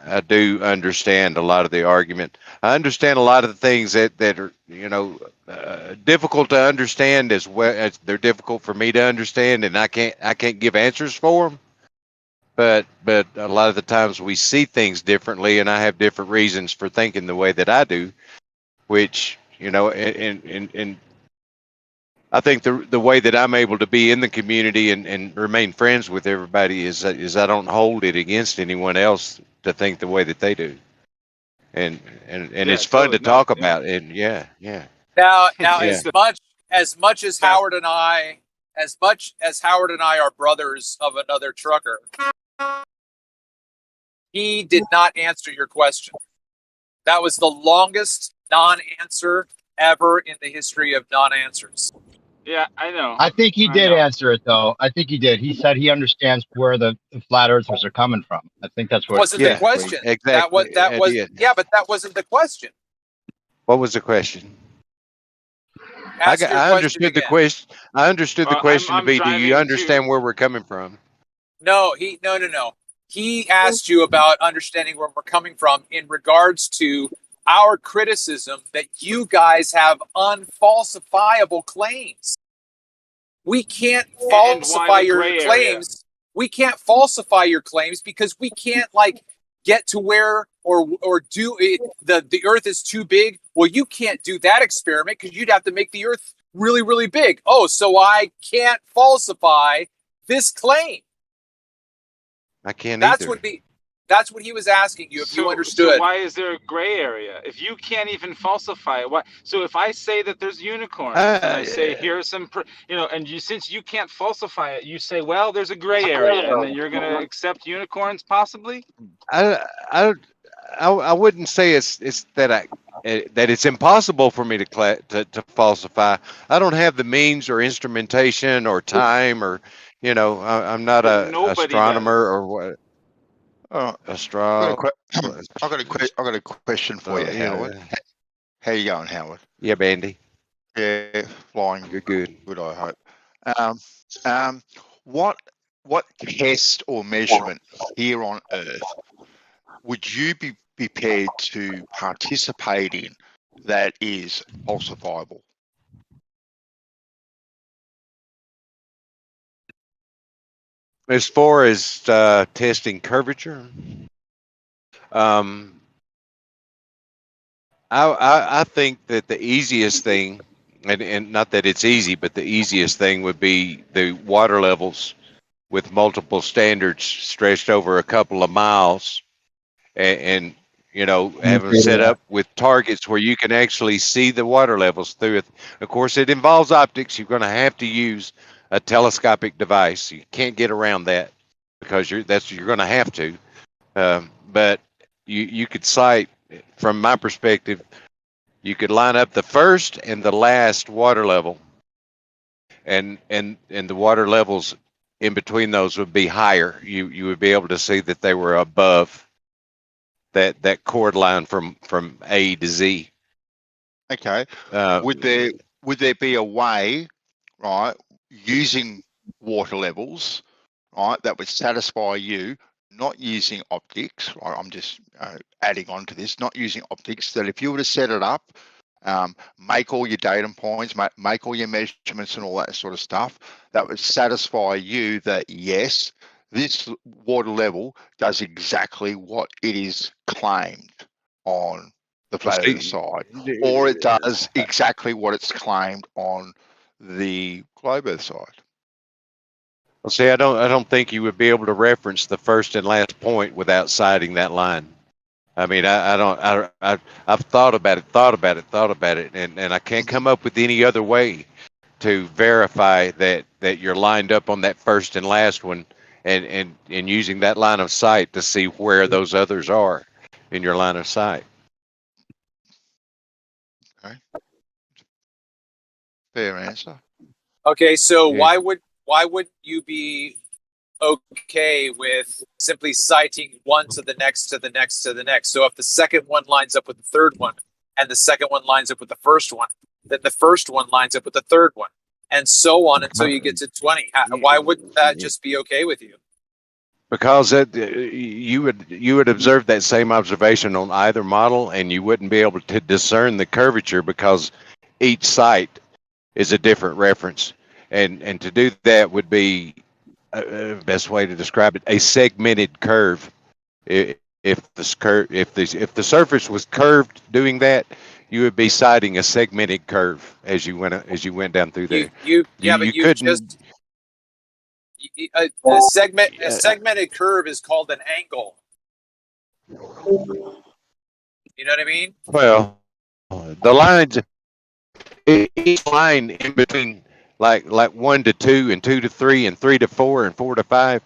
S10: I do understand a lot of the argument. I understand a lot of the things that are difficult to understand as well as they're difficult for me to understand, and I can't give answers for them. But a lot of the times we see things differently, and I have different reasons for thinking the way that I do, which and I think the way that I'm able to be in the community and remain friends with everybody is I don't hold it against anyone else to think the way that they do, and it's fun to talk about. And yeah.
S5: Now,
S10: Yeah.
S5: as much as Howard and I are brothers of another trucker, he did not answer your question. That was the longest non-answer ever in the history of non-answers.
S2: Yeah, I know.
S13: I think he did answer it though. I think he did. He said he understands where the flat earthers are coming from. I think that's what.
S5: Wasn't the question. That was yeah, but that wasn't the question.
S10: What was the question?
S5: Ask your
S10: I
S5: question
S10: understood the
S5: again.
S10: question. I understood the question to
S2: I'm
S10: be, do you
S2: driving
S10: understand
S2: to-
S10: where we're coming from?
S5: No. He asked you about understanding where we're coming from in regards to our criticism that you guys have unfalsifiable claims. We can't falsify your claims. We can't falsify your claims because we can't get to where or do it. The Earth is too big. Well, you can't do that experiment because you'd have to make the Earth really, really big. Oh, so I can't falsify this claim.
S10: I can't
S5: That's
S10: either.
S5: that's what he was asking you if you understood.
S2: So why is there a gray area? If you can't even falsify it, why? So if I say that there's unicorns and I say here's some, and since you can't falsify it, you say, well, there's a gray area, and then you're gonna accept unicorns possibly?
S10: I wouldn't say it's that it's impossible for me to falsify. I don't have the means or instrumentation or time or I'm not a astronomer or what.
S21: I've got a question for you, Howard. How you going, Howard?
S10: Yeah, Bandy.
S21: Yeah, flying.
S10: Good.
S21: Good, I hope. What test or measurement here on Earth would you be prepared to participate in that is falsifiable?
S10: As far as testing curvature, I think that the easiest thing, and not that it's easy, but the easiest thing would be the water levels with multiple standards stretched over a couple of miles, and have them set up with targets where you can actually see the water levels through it. Of course, it involves optics. You're going to have to use a telescopic device. You can't get around that because you're going to have to. But you could sight, from my perspective, you could line up the first and the last water level, and the water levels in between those would be higher. You would be able to see that they were above that chord line from A to Z.
S21: Okay. Would there be a way, right, using water levels, right, that would satisfy you, not using optics? Right, I'm just adding on to this, not using optics, that if you were to set it up, make all your data points, make all your measurements and all that sort of stuff, that would satisfy you that yes, this water level does exactly what it is claimed on the flat Earth side, or it does exactly what it's claimed on the globe Earth side.
S10: Well, see, I don't think you would be able to reference the first and last point without citing that line. I mean, I've thought about it, and I can't come up with any other way to verify that you're lined up on that first and last one, and using that line of sight to see where those others are in your line of sight.
S21: Okay. Fair answer.
S5: Okay, so why would you be okay with simply citing one to the next to the next to the next? So if the second one lines up with the third one, and the second one lines up with the first one, then the first one lines up with the third one, and so on until you get to 20. Why wouldn't that just be okay with you?
S10: Because you would observe that same observation on either model, and you wouldn't be able to discern the curvature because each site is a different reference, and to do that would be best way to describe it, a segmented curve. If the surface was curved doing that, you would be citing a segmented curve as you went down through there.
S5: A segmented curve is called an angle. You know what I mean?
S10: Well, the lines, each line in between, like 1 to 2 and 2 to 3 and 3 to 4 and 4 to 5.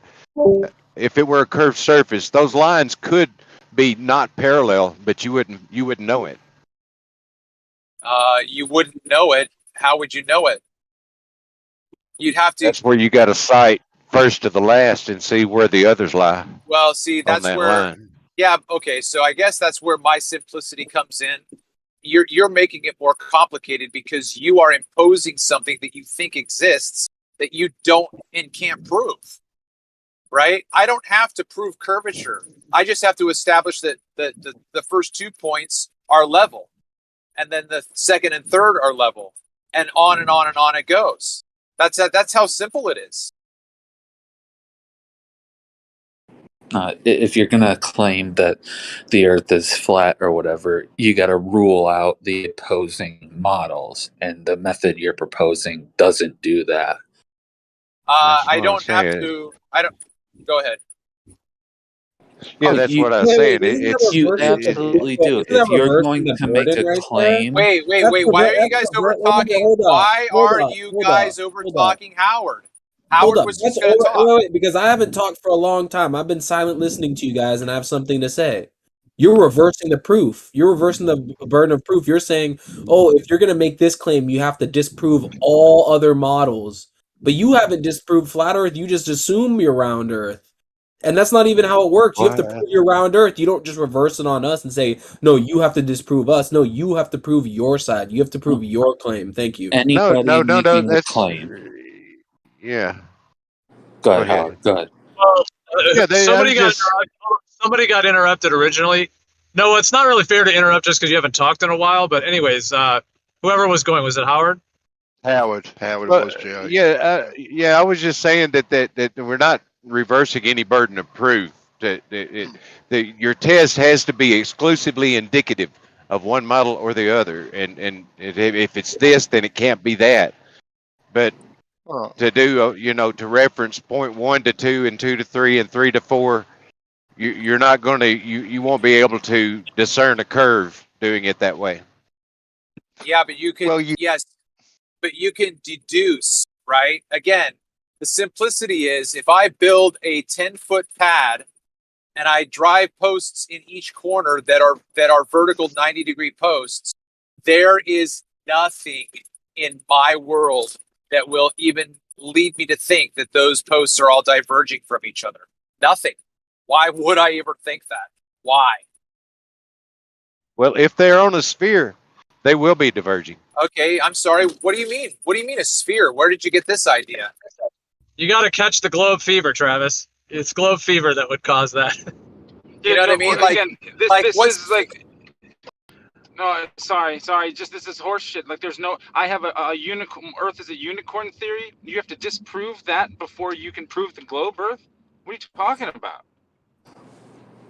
S10: If it were a curved surface, those lines could be not parallel, but you wouldn't know it.
S5: You wouldn't know it. How would you know it? You'd have to.
S10: That's where you got to cite first to the last and see where the others lie.
S5: Well, see,
S10: on
S5: that's
S10: that
S5: where.
S10: line.
S5: Yeah. Okay. So I guess that's where my simplicity comes in. You're making it more complicated because you are imposing something that you think exists that you don't and can't prove. Right? I don't have to prove curvature. I just have to establish that the first 2 points are level, and then the second and third are level, and on and on and on it goes. That's how simple it is.
S3: If you're gonna claim that the Earth is flat or whatever, you got to rule out the opposing models, and the method you're proposing doesn't do that.
S5: I don't have to. I don't. Go ahead.
S10: Yeah, that's what I was saying.
S3: You absolutely do. If you're going to make a claim,
S5: Wait. Why are you guys over talking? Why are you guys over talking Howard?
S18: Hold
S5: Howard
S18: up.
S5: was just going to talk.
S18: Wait, because I haven't talked for a long time. I've been silent listening to you guys, and I have something to say. You're reversing the proof. You're reversing the burden of proof. You're saying, oh, if you're going to make this claim, you have to disprove all other models. But you haven't disproved flat Earth. You just assume you're round Earth. And that's not even how it works. You have to prove you're round Earth. You don't just reverse it on us and say, no, you have to disprove us. No, you have to prove your side. You have to prove your claim. Thank you.
S3: Anybody
S10: No,
S3: making a
S10: that's
S3: claim.
S10: Yeah.
S3: Go ahead. Go ahead.
S20: Well,
S10: Yeah,
S20: somebody got interrupted originally. No, it's not really fair to interrupt just because you haven't talked in a while. But anyways, whoever was going, was it Howard?
S21: Howard was Joe.
S10: Yeah. I was just saying that we're not reversing any burden of proof. Your test has to be exclusively indicative of one model or the other, and if it's this, then it can't be that. But to do, to reference 0.1 to 2 and 2 to 3 and 3 to 4, you're not going to, you won't be able to discern a curve doing it that way.
S5: Yeah, but you can. Yes, but you can deduce, right? Again, the simplicity is if I build a 10-foot pad and I drive posts in each corner that are vertical 90-degree posts, there is nothing in my world that will even lead me to think that those posts are all diverging from each other. Nothing. Why would I ever think that? Why?
S10: Well, if they're on a sphere, they will be diverging.
S5: Okay, I'm sorry. What do you mean? What do you mean a sphere? Where did you get this idea?
S20: You got to catch the globe fever, Travis. It's globe fever that would cause that.
S5: You know what I mean?
S17: Like, again, this is like. No, sorry. Just this is horse shit. Like, there's no. I have a unicorn. Earth is a unicorn theory. You have to disprove that before you can prove the globe Earth. What are you talking about?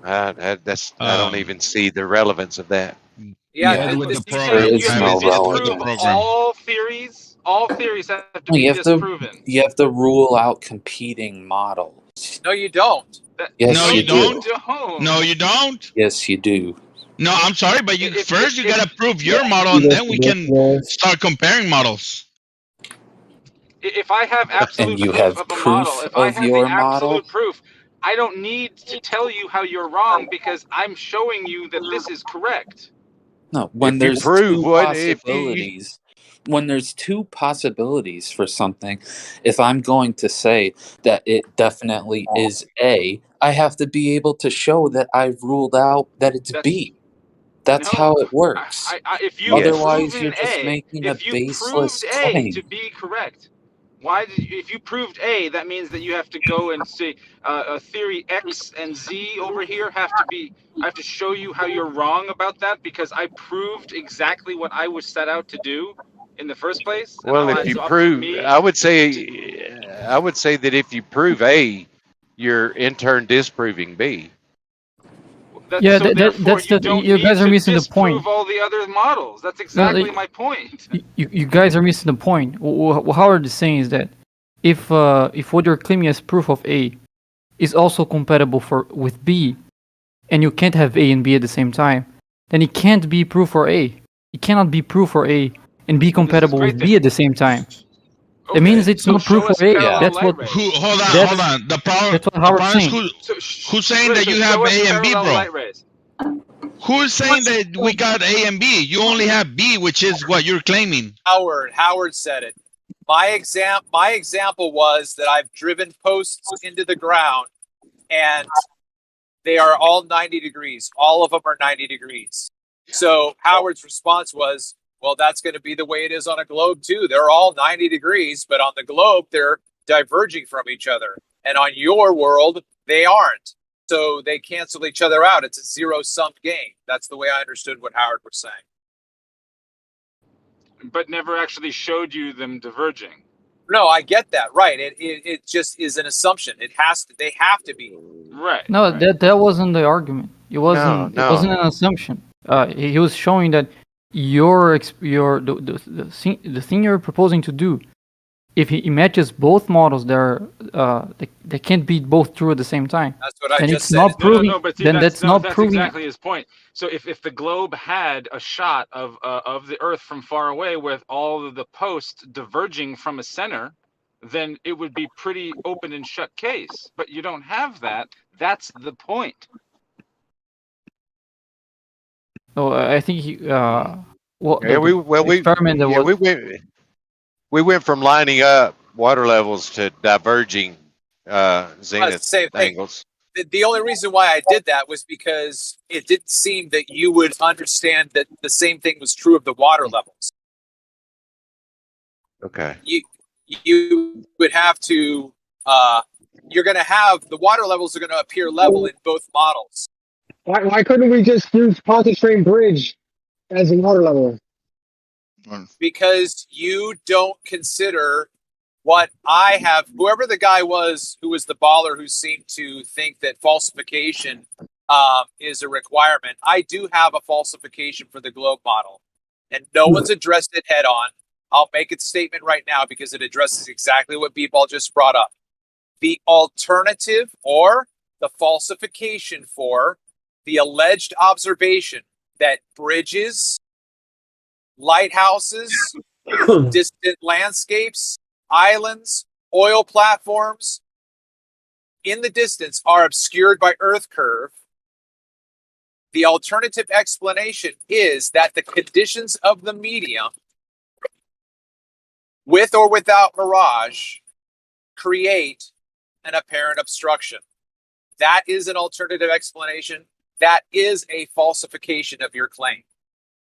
S10: I don't even see the relevance of that.
S3: Yeah,
S17: you have to disprove all theories. All theories have to be disproven.
S3: You have to rule out competing models.
S5: No, you don't.
S3: Yes,
S22: No, you don't. No, you don't.
S3: Yes, you do.
S22: No, I'm sorry, but first you gotta prove your model, and then we can start comparing models.
S17: If I have absolute proof of a model, if I have the absolute proof, I don't need to tell you how you're wrong because I'm showing you that this is correct.
S3: No, when there's two possibilities, when there's two possibilities for something, if I'm going to say that it definitely is A, I have to be able to show that I've ruled out that it's B. That's how it works. Otherwise, you're just making a baseless claim.
S17: To be correct. Why did you, if you proved A, that means that you have to go and say a theory X and Z over here have to be. I have to show you how you're wrong about that because I proved exactly what I was set out to do in the first place.
S10: Well, if you prove, I would say that if you prove A, you're in turn disproving B.
S17: You guys are missing the point. All the other models. That's exactly my point.
S23: You guys are missing the point. What Howard is saying is that if what you're claiming as proof of A is also compatible with B, and you can't have A and B at the same time, then it can't be proof for A. It cannot be proof for A and be compatible with B at the same time. It means it's not proof of A. That's what.
S22: Hold on. The problem.
S23: That's what Howard's saying.
S22: Who's saying that you have A and B, bro? Who's saying that we got A and B? You only have B, which is what you're claiming.
S5: Howard said it. My example was that I've driven posts into the ground, and they are all 90 degrees. All of them are 90 degrees. So Howard's response was, well, that's going to be the way it is on a globe too. They're all 90 degrees, but on the globe, they're diverging from each other. And on your world, they aren't. So they cancel each other out. It's a zero-sum game. That's the way I understood what Howard was saying.
S17: But never actually showed you them diverging.
S5: No, I get that. Right. It just is an assumption. They have to be.
S17: Right.
S23: No, that wasn't the argument. It wasn't an assumption. He was showing that the thing you're proposing to do, if he matches both models, they can't be both true at the same time.
S5: That's what I
S23: and
S5: just
S23: it's
S5: said.
S23: not proving.
S17: But see,
S23: then that's not
S17: that's
S23: proving.
S17: exactly his point. So if the globe had a shot of the Earth from far away with all of the posts diverging from a center, then it would be pretty open and shut case. But you don't have that. That's the point.
S23: No, I think he.
S10: We went from lining up water levels to diverging zenith
S5: Same thing.
S10: angles.
S5: The only reason why I did that was because it didn't seem that you would understand that the same thing was true of the water levels.
S10: Okay.
S5: You would have to. You're going to have the water levels are going to appear level in both models.
S11: Why couldn't we just use Pontchartrain Bridge as a water level?
S5: Because you don't consider what I have. Whoever the guy was who was the baller who seemed to think that falsification is a requirement. I do have a falsification for the globe model, and no one's addressed it head on. I'll make its statement right now because it addresses exactly what B-Ball just brought up. The alternative or the falsification for the alleged observation that bridges, lighthouses, distant landscapes, islands, oil platforms in the distance are obscured by Earth curve. The alternative explanation is that the conditions of the medium, with or without mirage, create an apparent obstruction. That is an alternative explanation. That is a falsification of your claim.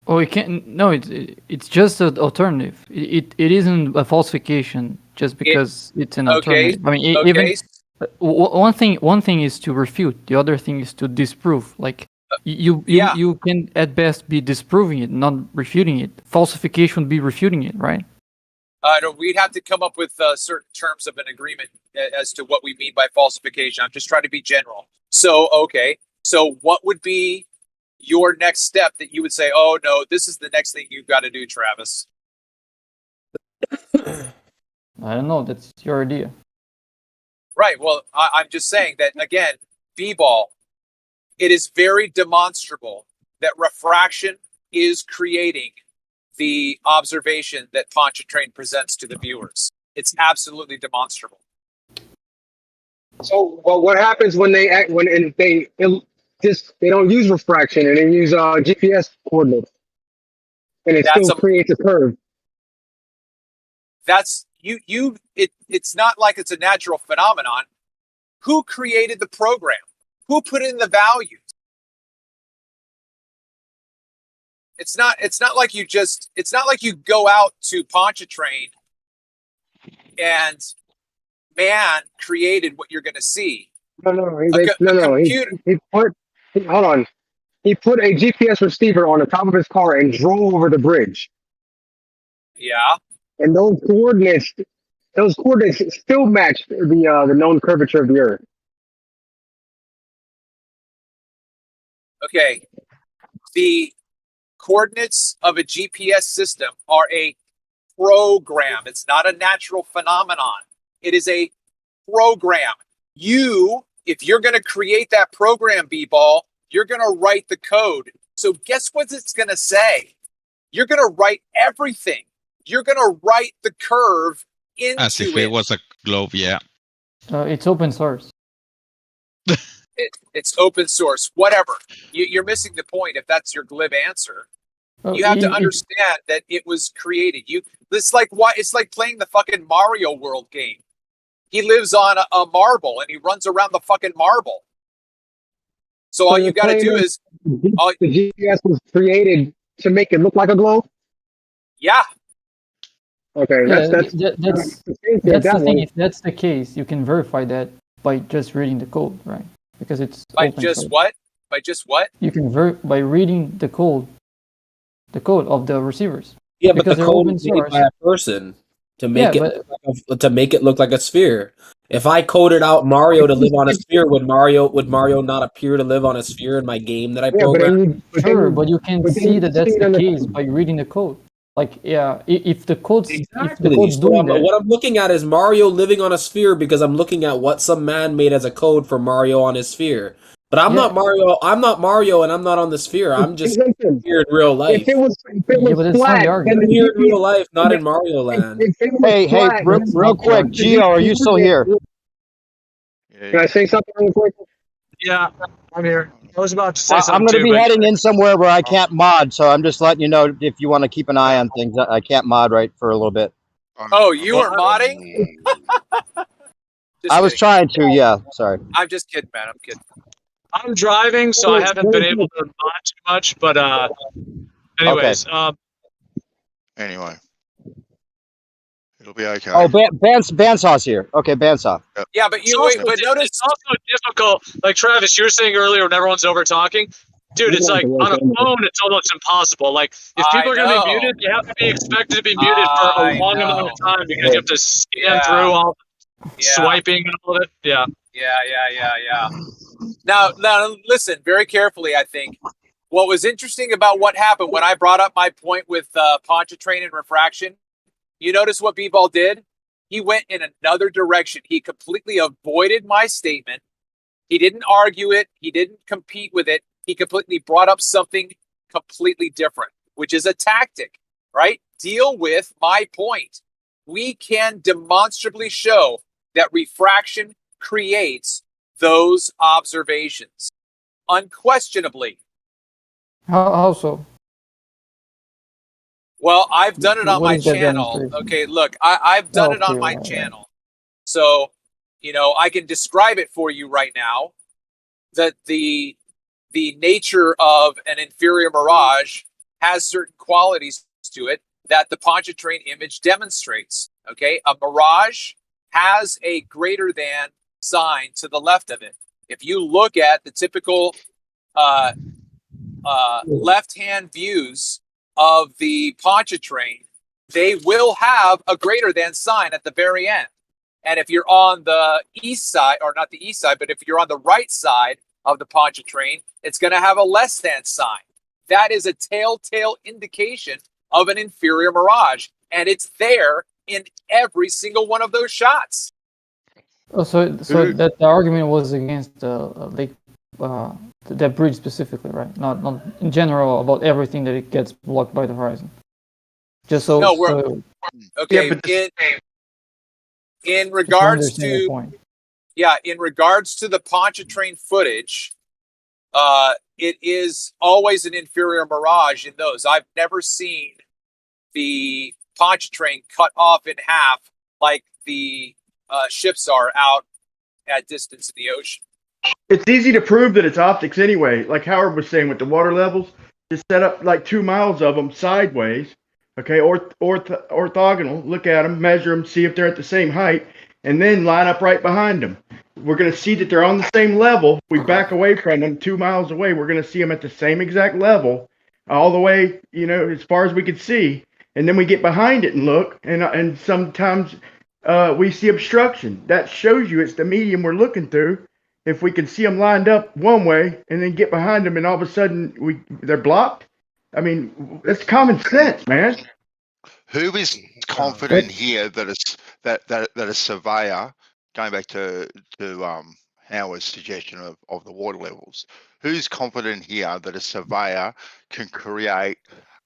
S23: Oh, it can't. No, it's just an alternative. It isn't a falsification just because it's an alternative. I mean, even one thing is to refute. The other thing is to disprove. Like you can at best be disproving it, not refuting it. Falsification would be refuting it, right?
S5: No, we'd have to come up with certain terms of an agreement as to what we mean by falsification. I'm just trying to be general. So, okay. So what would be your next step that you would say, oh, no, this is the next thing you've got to do, Travis?
S23: I don't know. That's your idea.
S5: Right. Well, I'm just saying that, again, B-Ball, it is very demonstrable that refraction is creating the observation that Pontchartrain presents to the viewers. It's absolutely demonstrable.
S11: So, well, what happens when they don't use refraction and they use GPS coordinates, and it still creates a curve?
S5: That's it's not like it's a natural phenomenon. Who created the program? Who put in the values? It's not like you go out to Pontchartrain and man created what you're going to see.
S11: Hold on. He put a GPS receiver on the top of his car and drove over the bridge.
S5: Yeah.
S11: And those coordinates still match the known curvature of the Earth.
S5: Okay. The coordinates of a GPS system are a program. It's not a natural phenomenon. It is a program. If you're going to create that program, B-Ball, you're going to write the code. So guess what it's going to say? You're going to write everything. You're going to write the curve into
S22: as if it was a globe, yeah.
S23: It's open source.
S5: It's open source, whatever. You're missing the point if that's your glib answer. You have to understand that it was created. It's like playing the fucking Mario World game. He lives on a marble and he runs around the fucking marble. So all you got to do is
S11: the GPS was created to make it look like a globe.
S5: Yeah.
S11: Okay,
S23: Yeah,
S11: that's
S23: the thing. If that's the case, you can verify that by just reading the code, right? Because it's
S5: by
S23: open
S5: just
S23: code.
S5: what? By just what?
S23: You can by reading the code of the receivers.
S18: Yeah, but
S23: because
S18: the
S23: they're
S18: code
S23: open
S18: is made
S23: source.
S18: by a person to make
S23: Yeah,
S18: it look like a sphere. If I coded out Mario to live on a sphere, would Mario not appear to live on a sphere in my game that I programmed?
S23: But you can see that that's the case by reading the code. Like, yeah, if the code's doing that,
S18: what I'm looking at is Mario living on a sphere because I'm looking at what some man made as a code for Mario on his sphere. But I'm not Mario. I'm not Mario, and I'm not on the sphere. I'm just here in real life.
S11: If it was flat,
S18: I'm here in real life, not in Mario Land.
S13: Hey, real quick, Gio, are you still here?
S11: Can I say something real quick?
S20: Yeah, I'm here. I was about to say something.
S13: I'm going to be
S20: too, but-
S13: heading in somewhere where I can't mod, so I'm just letting you know if you want to keep an eye on things. I can't mod right for a little bit.
S5: Oh, you were modding?
S13: I was trying to, yeah. Sorry.
S5: I'm just kidding, man. I'm kidding.
S20: I'm driving, so I haven't been able to mod too much. But anyways,
S21: Anyway, it'll be okay.
S13: Oh, Bandsaw's here. Okay, Bandsaw.
S5: Yeah, but notice
S20: it's also difficult. Like Travis, you were saying earlier, when everyone's over talking, dude, it's like on a phone, it's almost impossible. Like if people are going to be muted, they have to be expected to be muted for a long amount of time because you have to scan through all the swiping and all of it. Yeah.
S5: Yeah. Now, listen very carefully. I think what was interesting about what happened when I brought up my point with Pontchartrain and refraction, you notice what B-Ball did? He went in another direction. He completely avoided my statement. He didn't argue it. He didn't compete with it. He completely brought up something completely different, which is a tactic, right? Deal with my point. We can demonstrably show that refraction creates those observations. Unquestionably.
S23: how so?
S5: Well, I've done it on
S23: What
S5: my
S23: is that
S5: channel.
S23: demonstration?
S5: Okay, look, I've done it on my channel. So, I can describe it for you right now. That the nature of an inferior mirage has certain qualities to it that the Pontchartrain image demonstrates. Okay, a mirage has a greater than sign to the left of it. If you look at the typical left-hand views of the Pontchartrain, they will have a greater than sign at the very end. And if you're on the east side, or not the east side, but if you're on the right side of the Pontchartrain, it's going to have a less than sign. That is a telltale indication of an inferior mirage. And it's there in every single one of those shots.
S23: Oh, so that the argument was against that bridge specifically, right? Not in general about everything that it gets blocked by the horizon. Just so.
S5: No, okay. In regards to in regards to the Pontchartrain footage, it is always an inferior mirage in those. I've never seen the Pontchartrain cut off in half like the ships are out at distance in the ocean.
S1: It's easy to prove that it's optics anyway. Like Howard was saying with the water levels, just set up like 2 miles of them sideways, okay, orthogonal. Look at them, measure them, see if they're at the same height, and then line up right behind them. We're going to see that they're on the same level. We back away from them 2 miles away. We're going to see them at the same exact level all the way, as far as we can see. And then we get behind it and look, and sometimes we see obstruction. That shows you it's the medium we're looking through. If we can see them lined up one way and then get behind them and all of a sudden they're blocked, I mean, it's common sense, man.
S21: Who is confident here that a surveyor, going back to Howard's suggestion of the water levels, who's confident here that a surveyor can create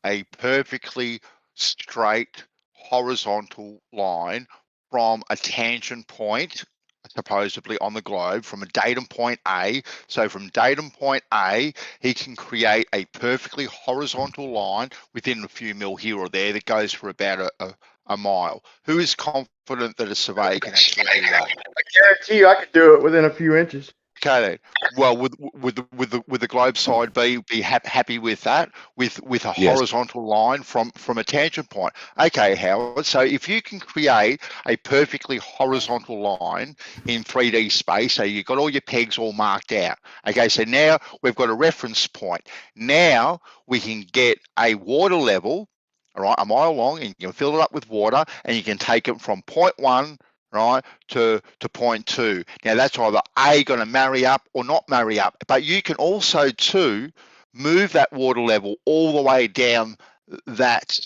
S21: a perfectly straight horizontal line from a tangent point, supposedly on the globe, from a datum point A? So from datum point A, he can create a perfectly horizontal line within a few mil here or there that goes for about a mile. Who is confident that a surveyor can actually do that?
S1: I guarantee you, I could do it within a few inches.
S21: Okay, then. Well, with the globe side, be happy with that, with a horizontal line from a tangent point. Okay, Howard. So if you can create a perfectly horizontal line in 3D space, so you've got all your pegs all marked out. Okay, so now we've got a reference point. Now we can get a water level, all right, a mile long, and you can fill it up with water, and you can take it from point 1, right, to point 2. Now that's either A, going to marry up or not marry up, but you can also too move that water level all the way down that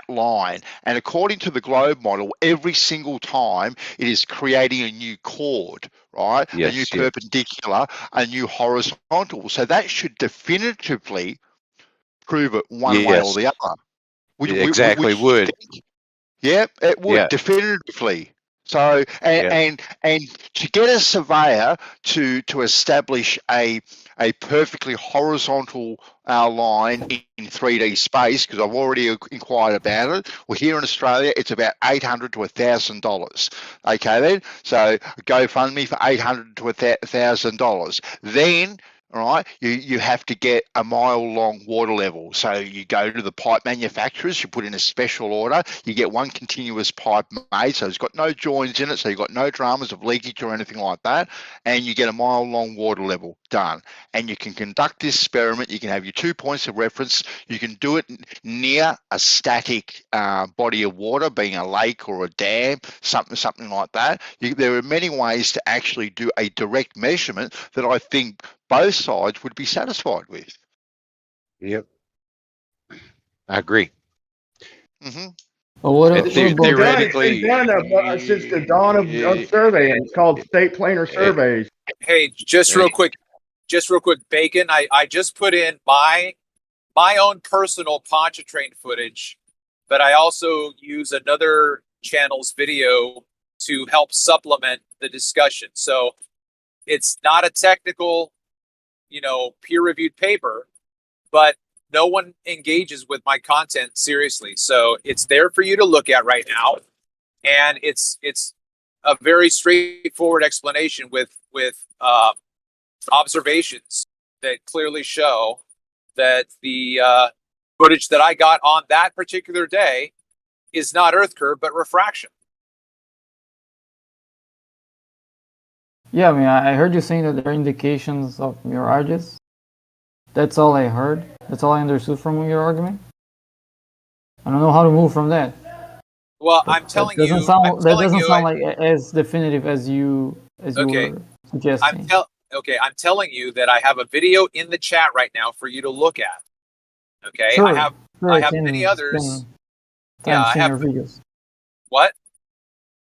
S21: line, and according to the globe model, every single time it is creating a new chord, right, a new perpendicular, a new horizontal. So that should definitively prove it one way or the other. Would you think? Yeah, it would definitively. So, and to get a surveyor to establish a perfectly horizontal line in 3D space, because I've already inquired about it. Well, here in Australia, it's about $800 to $1,000. Okay, then. So GoFundMe for $800 to $1,000. Then, all right, you have to get a mile-long water level. So you go to the pipe manufacturers, you put in a special order, you get one continuous pipe made, so it's got no joins in it, so you've got no dramas of leakage or anything like that, and you get a mile-long water level done. And you can conduct this experiment, you can have your 2 points of reference, you can do it near a static body of water, being a lake or a dam, something like that. There are many ways to actually do a direct measurement that I think both sides would be satisfied with.
S10: Yep, I agree.
S21: Mm-hmm.
S23: Well, what
S1: It's been done since the dawn of surveying. It's called state planar surveys.
S5: Hey, just real quick, Bacon. I just put in my own personal Pontchartrain footage, but I also use another channel's video to help supplement the discussion. So it's not a technical, peer-reviewed paper, but no one engages with my content seriously. So it's there for you to look at right now, and it's a very straightforward explanation with observations that clearly show that the footage that I got on that particular day is not Earth curve but refraction.
S23: Yeah, I mean, I heard you saying that there are indications of mirages. That's all I heard. That's all I understood from your argument. I don't know how to move from that.
S5: Well, I'm telling you,
S23: that doesn't sound like as definitive as you were suggesting.
S5: I'm telling you that I have a video in the chat right now for you to look at. Okay,
S23: sure,
S5: I have many others.
S23: Yeah, I have your videos.
S5: What?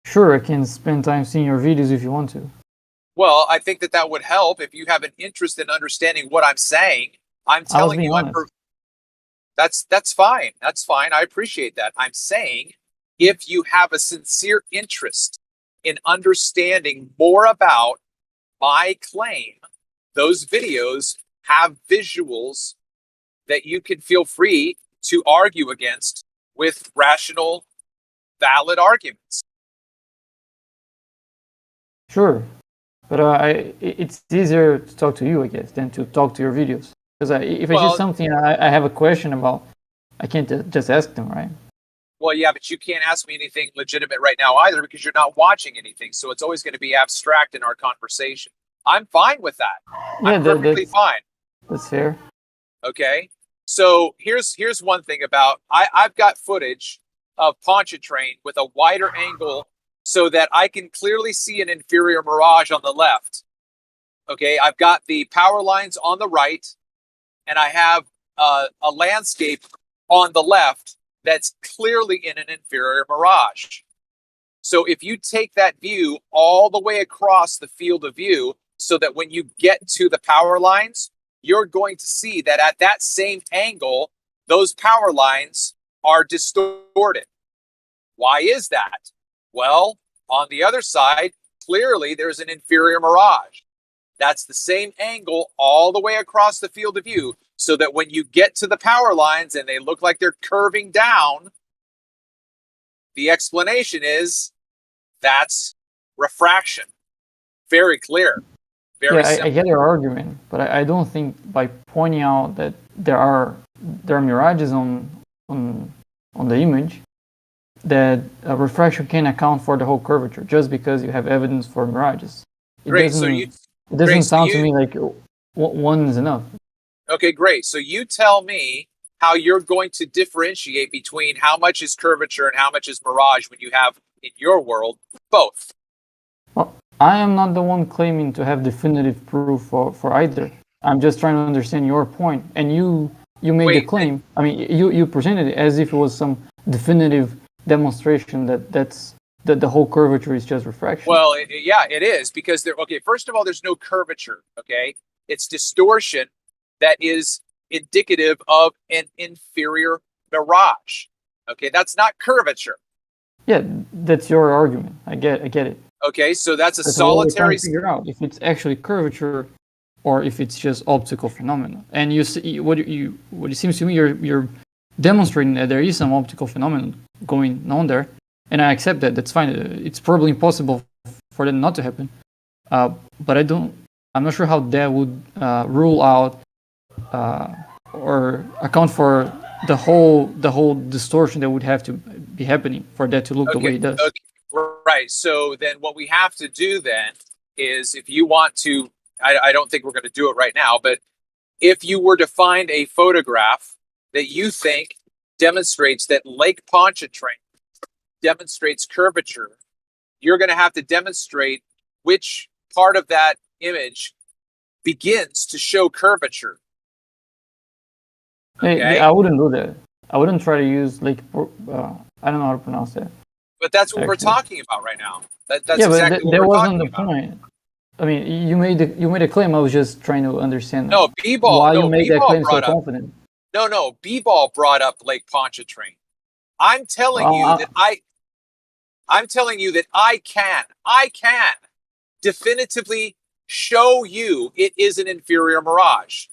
S23: Sure, I can spend time seeing your videos if you want to.
S5: Well, I think that would help if you have an interest in understanding what I'm saying. I'm telling you, that's fine. That's fine. I appreciate that. I'm saying if you have a sincere interest in understanding more about my claim, those videos have visuals that you can feel free to argue against with rational, valid arguments.
S23: Sure. But it's easier to talk to you, I guess, than to talk to your videos. Because if I see something I have a question about, I can't just ask them, right?
S5: Well, yeah, but you can't ask me anything legitimate right now either because you're not watching anything. So it's always going to be abstract in our conversation. I'm fine with that.
S23: Yeah,
S5: I'm perfectly fine.
S23: That's fair.
S5: Okay. So here's one thing about I've got footage of Pontchartrain with a wider angle so that I can clearly see an inferior mirage on the left. Okay, I've got the power lines on the right, and I have a landscape on the left that's clearly in an inferior mirage. So if you take that view all the way across the field of view so that when you get to the power lines, you're going to see that at that same angle, those power lines are distorted. Why is that? Well, on the other side, clearly there's an inferior mirage. That's the same angle all the way across the field of view, so that when you get to the power lines and they look like they're curving down, The explanation is that's refraction. Very clear. Very simple.
S23: I get your argument, but I don't think by pointing out that there are mirages on the image, that refraction can account for the whole curvature just because you have evidence for mirages. It doesn't sound to me like one is enough.
S5: Okay, great. So you tell me how you're going to differentiate between how much is curvature and how much is mirage when you have in your world both.
S23: Well, I am not the one claiming to have definitive proof for either. I'm just trying to understand your point, and you made the claim. I mean, you presented it as if it was some definitive demonstration that the whole curvature is just refraction.
S5: Well, yeah, it is, because first of all, there's no curvature. Okay, it's distortion that is indicative of an inferior mirage. Okay, that's not curvature.
S23: Yeah, that's your argument. I get it.
S5: Okay, so that's a
S23: What
S5: solitary.
S23: we're trying to figure out if it's actually curvature or if it's just optical phenomena. And you see what it seems to me you're demonstrating that there is some optical phenomenon going on there, and I accept that. That's fine. It's probably impossible for that not to happen. But I'm not sure how that would rule out or account for the whole distortion that would have to be happening for that to look the way it does.
S5: Okay. Right. So then what we have to do then is, if you want to, I don't think we're going to do it right now, but if you were to find a photograph that you think demonstrates that Lake Pontchartrain demonstrates curvature, you're going to have to demonstrate which part of that image begins to show curvature. Okay?
S23: I wouldn't do that. I wouldn't try to use Lake. I don't know how to pronounce that.
S5: But that's what we're talking about right now. That's
S23: yeah,
S5: exactly
S23: but
S5: what
S23: that
S5: we're
S23: wasn't
S5: talking
S23: the
S5: about.
S23: point. I mean, you made a claim. I was just trying to understand.
S5: No, B-Ball.
S23: Why
S5: no,
S23: you made that
S5: B-Ball
S23: claim so
S5: brought up.
S23: confident?
S5: No, B-Ball brought up Lake Pontchartrain. I'm telling you that I can definitively show you it is an inferior mirage.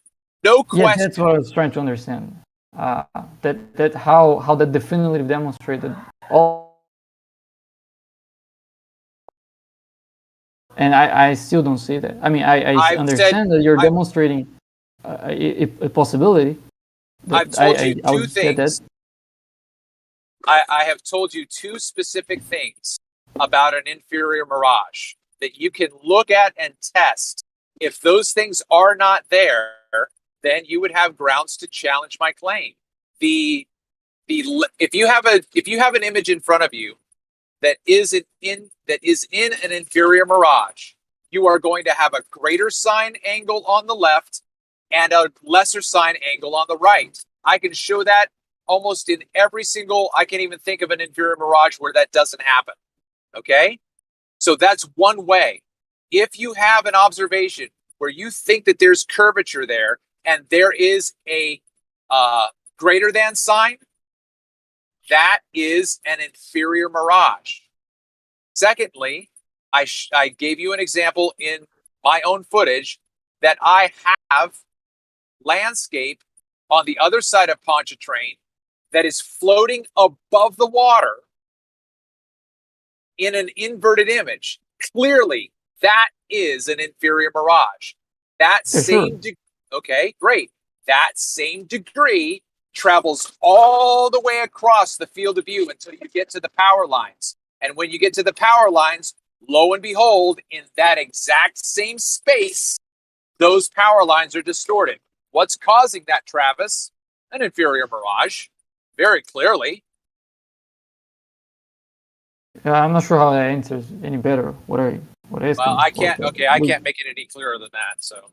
S5: No question.
S23: Yeah, that's what I was trying to understand. That how that definitively demonstrated all. And I still don't see that. I mean, I understand that you're demonstrating a possibility.
S5: I've told you two things. I have told you two specific things about an inferior mirage that you can look at and test. If those things are not there, then you would have grounds to challenge my claim. If you have an image in front of you that is in an inferior mirage, you are going to have a greater sine angle on the left and a lesser sine angle on the right. I can show that almost in every single. I can't even think of an inferior mirage where that doesn't happen. Okay, so that's one way. If you have an observation where you think that there's curvature there and there is a greater than sign, that is an inferior mirage. Secondly, I gave you an example in my own footage that I have landscape on the other side of Pontchartrain that is floating above the water in an inverted image. Clearly, that is an inferior mirage. That same okay, great. That same degree travels all the way across the field of view until you get to the power lines. And when you get to the power lines, lo and behold, in that exact same space, those power lines are distorted. What's causing that, Travis? An inferior mirage, very clearly.
S23: I'm not sure how that answers any better. What I asked.
S5: Well, I can't. Okay, I can't make it any clearer than that. So.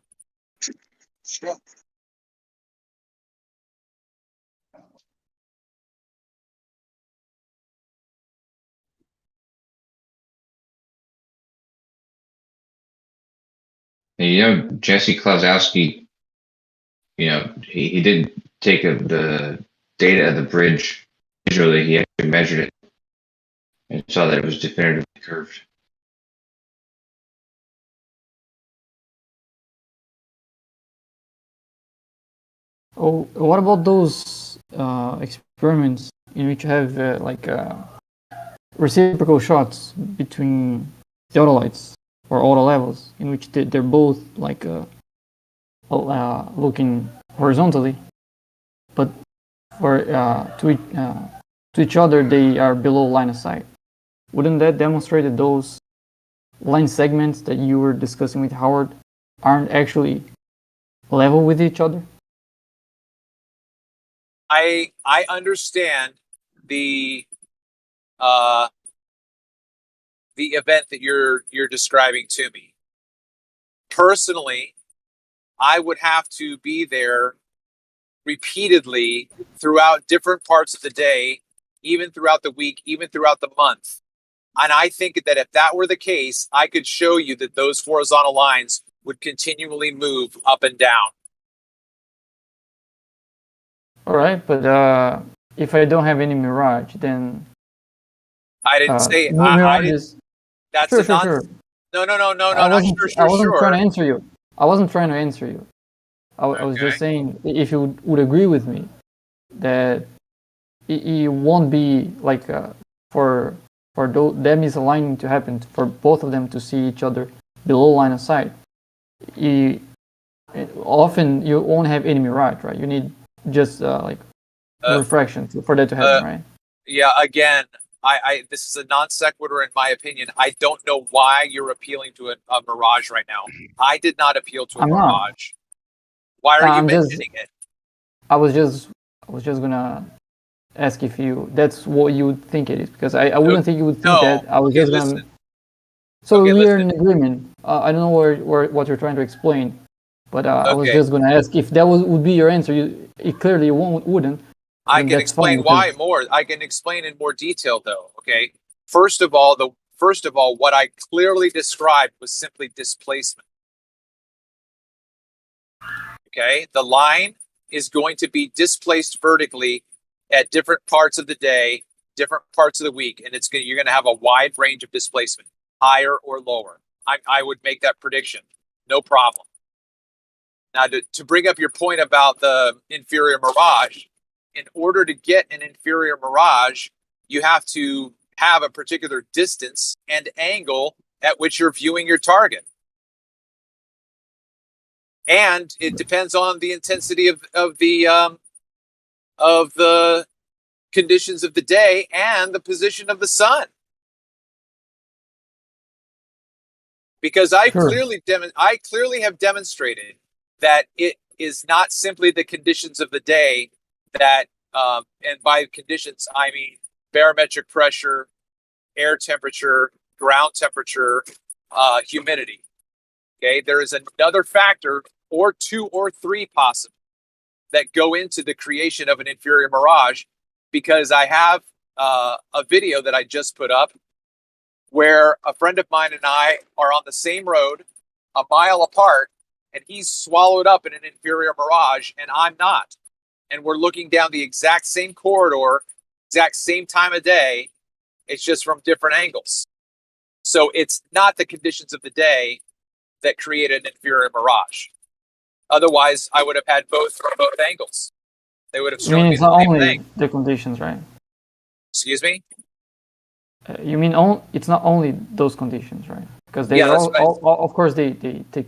S4: Jesse Klazowski, he did take the data of the bridge visually. He actually measured it and saw that it was definitively curved.
S23: Oh, what about those experiments in which you have reciprocal shots between the autolights or auto levels in which they're both like looking horizontally, but for to each other they are below line of sight. Wouldn't that demonstrate that those line segments that you were discussing with Howard aren't actually level with each other?
S5: I understand the event that you're describing to me. Personally, I would have to be there repeatedly throughout different parts of the day, even throughout the week, even throughout the month. And I think that if that were the case, I could show you that those horizontal lines would continually move up and down.
S23: All right, but if I don't have any mirage, then
S5: I didn't say
S23: mirages.
S5: That's
S23: sure,
S5: a non.
S23: sure.
S5: No,
S23: I wasn't trying to answer you. I wasn't trying to answer you. I was just saying if you would agree with me that it won't be like for them misaligning to happen, for both of them to see each other below line of sight. Often you won't have any mirage, right? You need just like refraction for that to happen, right?
S5: Yeah, again, I this is a non sequitur in my opinion. I don't know why you're appealing to a mirage right now. I did not appeal to a mirage. Why are you mentioning it?
S23: I was just gonna ask if that's what you would think it is, because I wouldn't think you would think that. I was just gonna. So we are in agreement. I don't know what you're trying to explain, but I was just gonna ask if that would be your answer. It clearly wouldn't.
S5: I can explain why more. I can explain in more detail, though. Okay. First of all, what I clearly described was simply displacement. Okay, the line is going to be displaced vertically at different parts of the day, different parts of the week, and you're going to have a wide range of displacement, higher or lower. I would make that prediction, no problem. Now, to bring up your point about the inferior mirage. In order to get an inferior mirage, you have to have a particular distance and angle at which you're viewing your target. And it depends on the intensity of the conditions of the day and the position of the sun. Because I clearly have demonstrated that it is not simply the conditions of the day that, and by conditions, I mean barometric pressure, air temperature, ground temperature, humidity. Okay, there is another factor or two or three possible that go into the creation of an inferior mirage, because I have a video that I just put up where a friend of mine and I are on the same road, a mile apart, and he's swallowed up in an inferior mirage and I'm not. And we're looking down the exact same corridor, exact same time of day. It's just from different angles. So it's not the conditions of the day that create an inferior mirage. Otherwise, I would have had both from both angles. They would have shown me
S23: it's
S5: the
S23: not
S5: same
S23: only
S5: thing.
S23: the conditions, right?
S5: Excuse me?
S23: You mean it's not only those conditions, right? Because they of course they take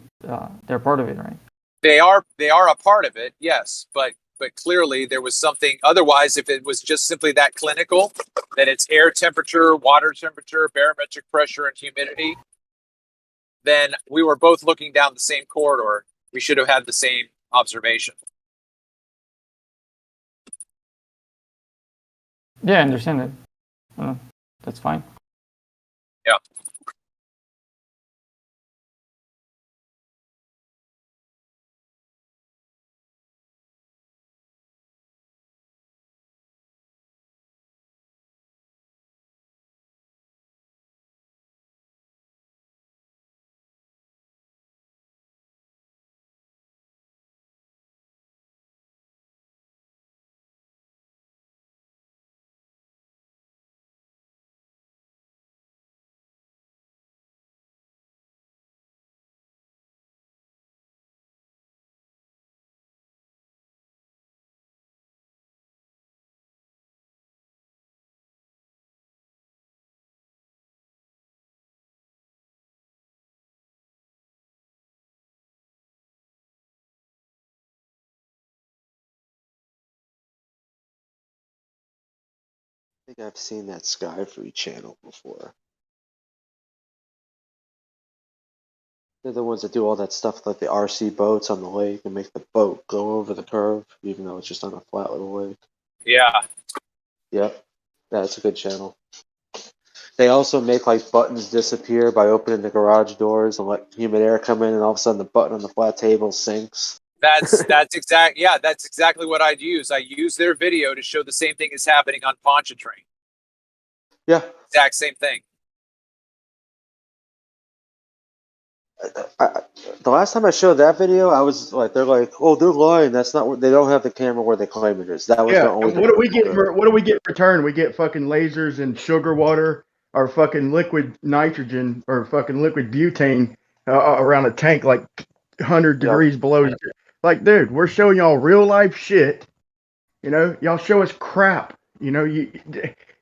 S23: they're part of it, right?
S5: They are a part of it, yes, but clearly there was something. Otherwise, if it was just simply that clinical, that it's air temperature, water temperature, barometric pressure, and humidity, then we were both looking down the same corridor. We should have had the same observation.
S23: Yeah, I understand that. That's fine.
S5: Yeah.
S6: think I've seen that Sky Free channel before. They're the ones that do all that stuff like the RC boats on the lake and make the boat go over the curve, even though it's just on a flat little lake.
S5: Yeah.
S6: Yep, that's a good channel. They also make like buttons disappear by opening the garage doors and let humid air come in, and all of a sudden the button on the flat table sinks.
S5: That's exactly what I'd use. I use their video to show the same thing is happening on Pontchartrain.
S6: Yeah.
S5: Exact same thing.
S6: The last time I showed that video, I was like, they're like, oh, they're lying. That's not what they don't have the camera where they claim it is. That was the only.
S1: What do we get? What do we get in return? We get fucking lasers and sugar water, or fucking liquid nitrogen, or fucking liquid butane around a tank like 100 degrees below. Like, dude, we're showing y'all real life shit. You know, y'all show us crap. You know,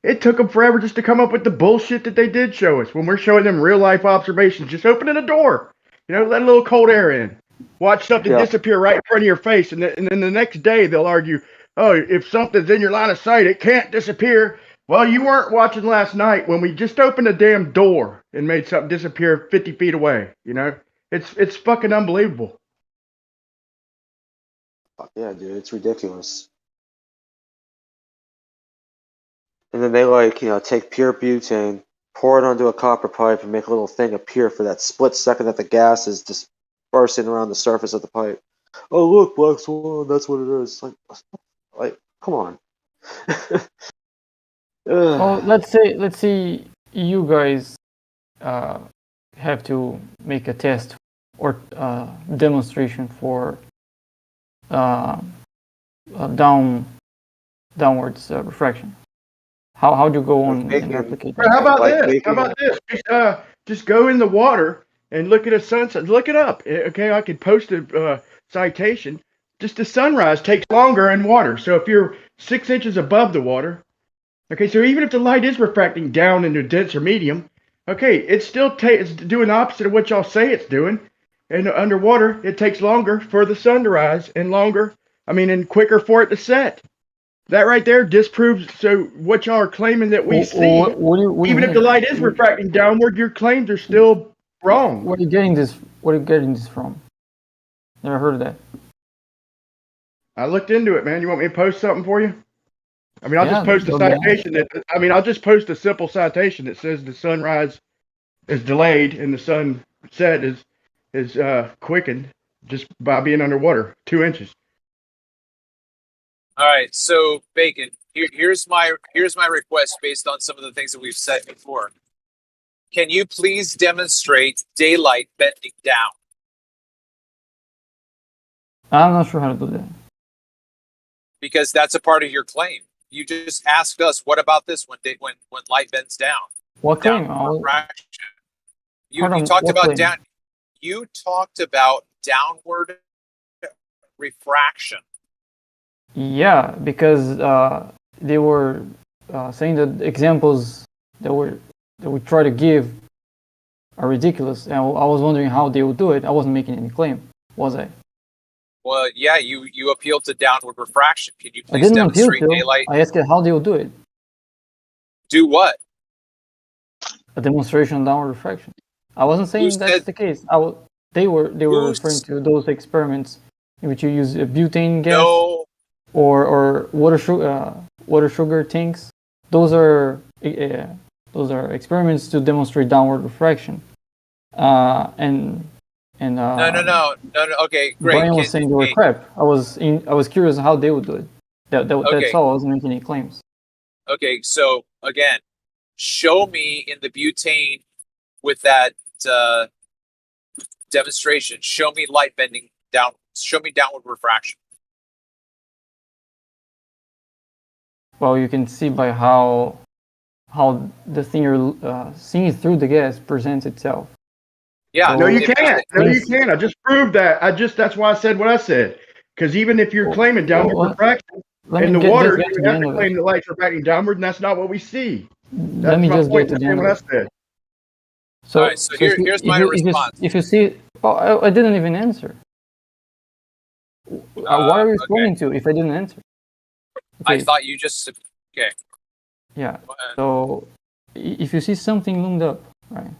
S1: it took them forever just to come up with the bullshit that they did show us. When we're showing them real life observations, just opening a door, you know, let a little cold air in. Watch something disappear right in front of your face, and then the next day they'll argue, oh, if something's in your line of sight, it can't disappear. Well, you weren't watching last night when we just opened a damn door and made something disappear 50 feet away. You know, it's fucking unbelievable.
S6: Fuck yeah, dude, it's ridiculous. And then they take pure butane, pour it onto a copper pipe, and make a little thing appear for that split second that the gas is dispersing around the surface of the pipe. Oh look, black swan, that's what it is. Like, come on.
S23: Well, let's say you guys have to make a test or demonstration for downwards refraction. How do you go on and replicate that?
S1: How about this? Just go in the water and look at a sunset. Look it up. Okay, I could post a citation. Just the sunrise takes longer in water. So if you're 6 inches above the water, okay, so even if the light is refracting down into denser medium, okay, it's still it's doing the opposite of what y'all say it's doing. And underwater, it takes longer for the sun to rise and quicker for it to set. That right there disproves what y'all are claiming that we see. Even if the light is refracting downward, your claims are still wrong.
S23: Where are you getting this? Where are you getting this from? Never heard of that.
S1: I looked into it, man. You want me to post something for you? I'll just post a citation I'll just post a simple citation that says the sunrise is delayed and the sunset is quickened just by being underwater 2 inches.
S5: All right, so Bacon, here's my request based on some of the things that we've said before. Can you please demonstrate daylight bending down?
S23: I'm not sure how to do that.
S5: Because that's a part of your claim. You just asked us, what about this when light bends down?
S23: What claim?
S5: You talked about down. You talked about downward refraction.
S23: Yeah, because they were saying that examples that we try to give are ridiculous, and I was wondering how they would do it. I wasn't making any claim, was I?
S5: Well, yeah, you appealed to downward refraction. Can you
S23: I
S5: please
S23: didn't appeal
S5: demonstrate
S23: to.
S5: daylight?
S23: I asked how they would do it.
S5: Do what?
S23: A demonstration of downward refraction. I wasn't saying that's the case. They were referring to those experiments in which you use butane gas or water sugar tanks. Those are experiments to demonstrate downward refraction. No.
S5: Okay, great.
S23: Brian was saying they were crap. I was curious how they would do it. That's all. I wasn't making any claims.
S5: Okay, so again, show me in the butane with that demonstration. Show me light bending down. Show me downward refraction.
S23: Well, you can see by how the thing you're seeing through the gas presents itself.
S5: Yeah.
S1: No, you can't. No, you can't. I just proved that. That's why I said what I said. Because even if you're claiming downward refraction in the water, you have to claim the light's refracting downward, and that's not what we see.
S23: Let me just get to the end of it.
S5: All right, so here's my response.
S23: If you see, I didn't even answer. What are you responding to if I didn't answer? Okay.
S5: I thought you just okay.
S23: Yeah. So if you see something loomed up, right,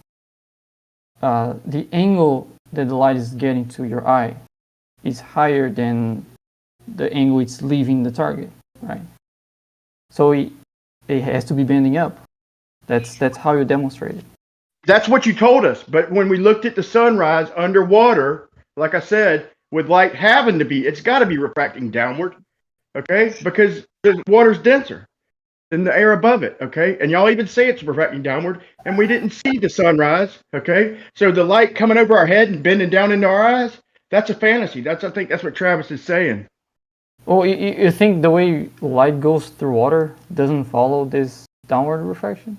S23: the angle that the light is getting to your eye is higher than the angle it's leaving the target, right? So it has to be bending up. That's how you demonstrate it.
S1: That's what you told us. But when we looked at the sunrise underwater, like I said, with light having to be, it's got to be refracting downward, okay? Because the water's denser than the air above it, okay? And y'all even say it's refracting downward, and we didn't see the sunrise, okay? So the light coming over our head and bending down into our eyes, that's a fantasy. I think that's what Travis is saying.
S23: Well, you think the way light goes through water doesn't follow this downward refraction?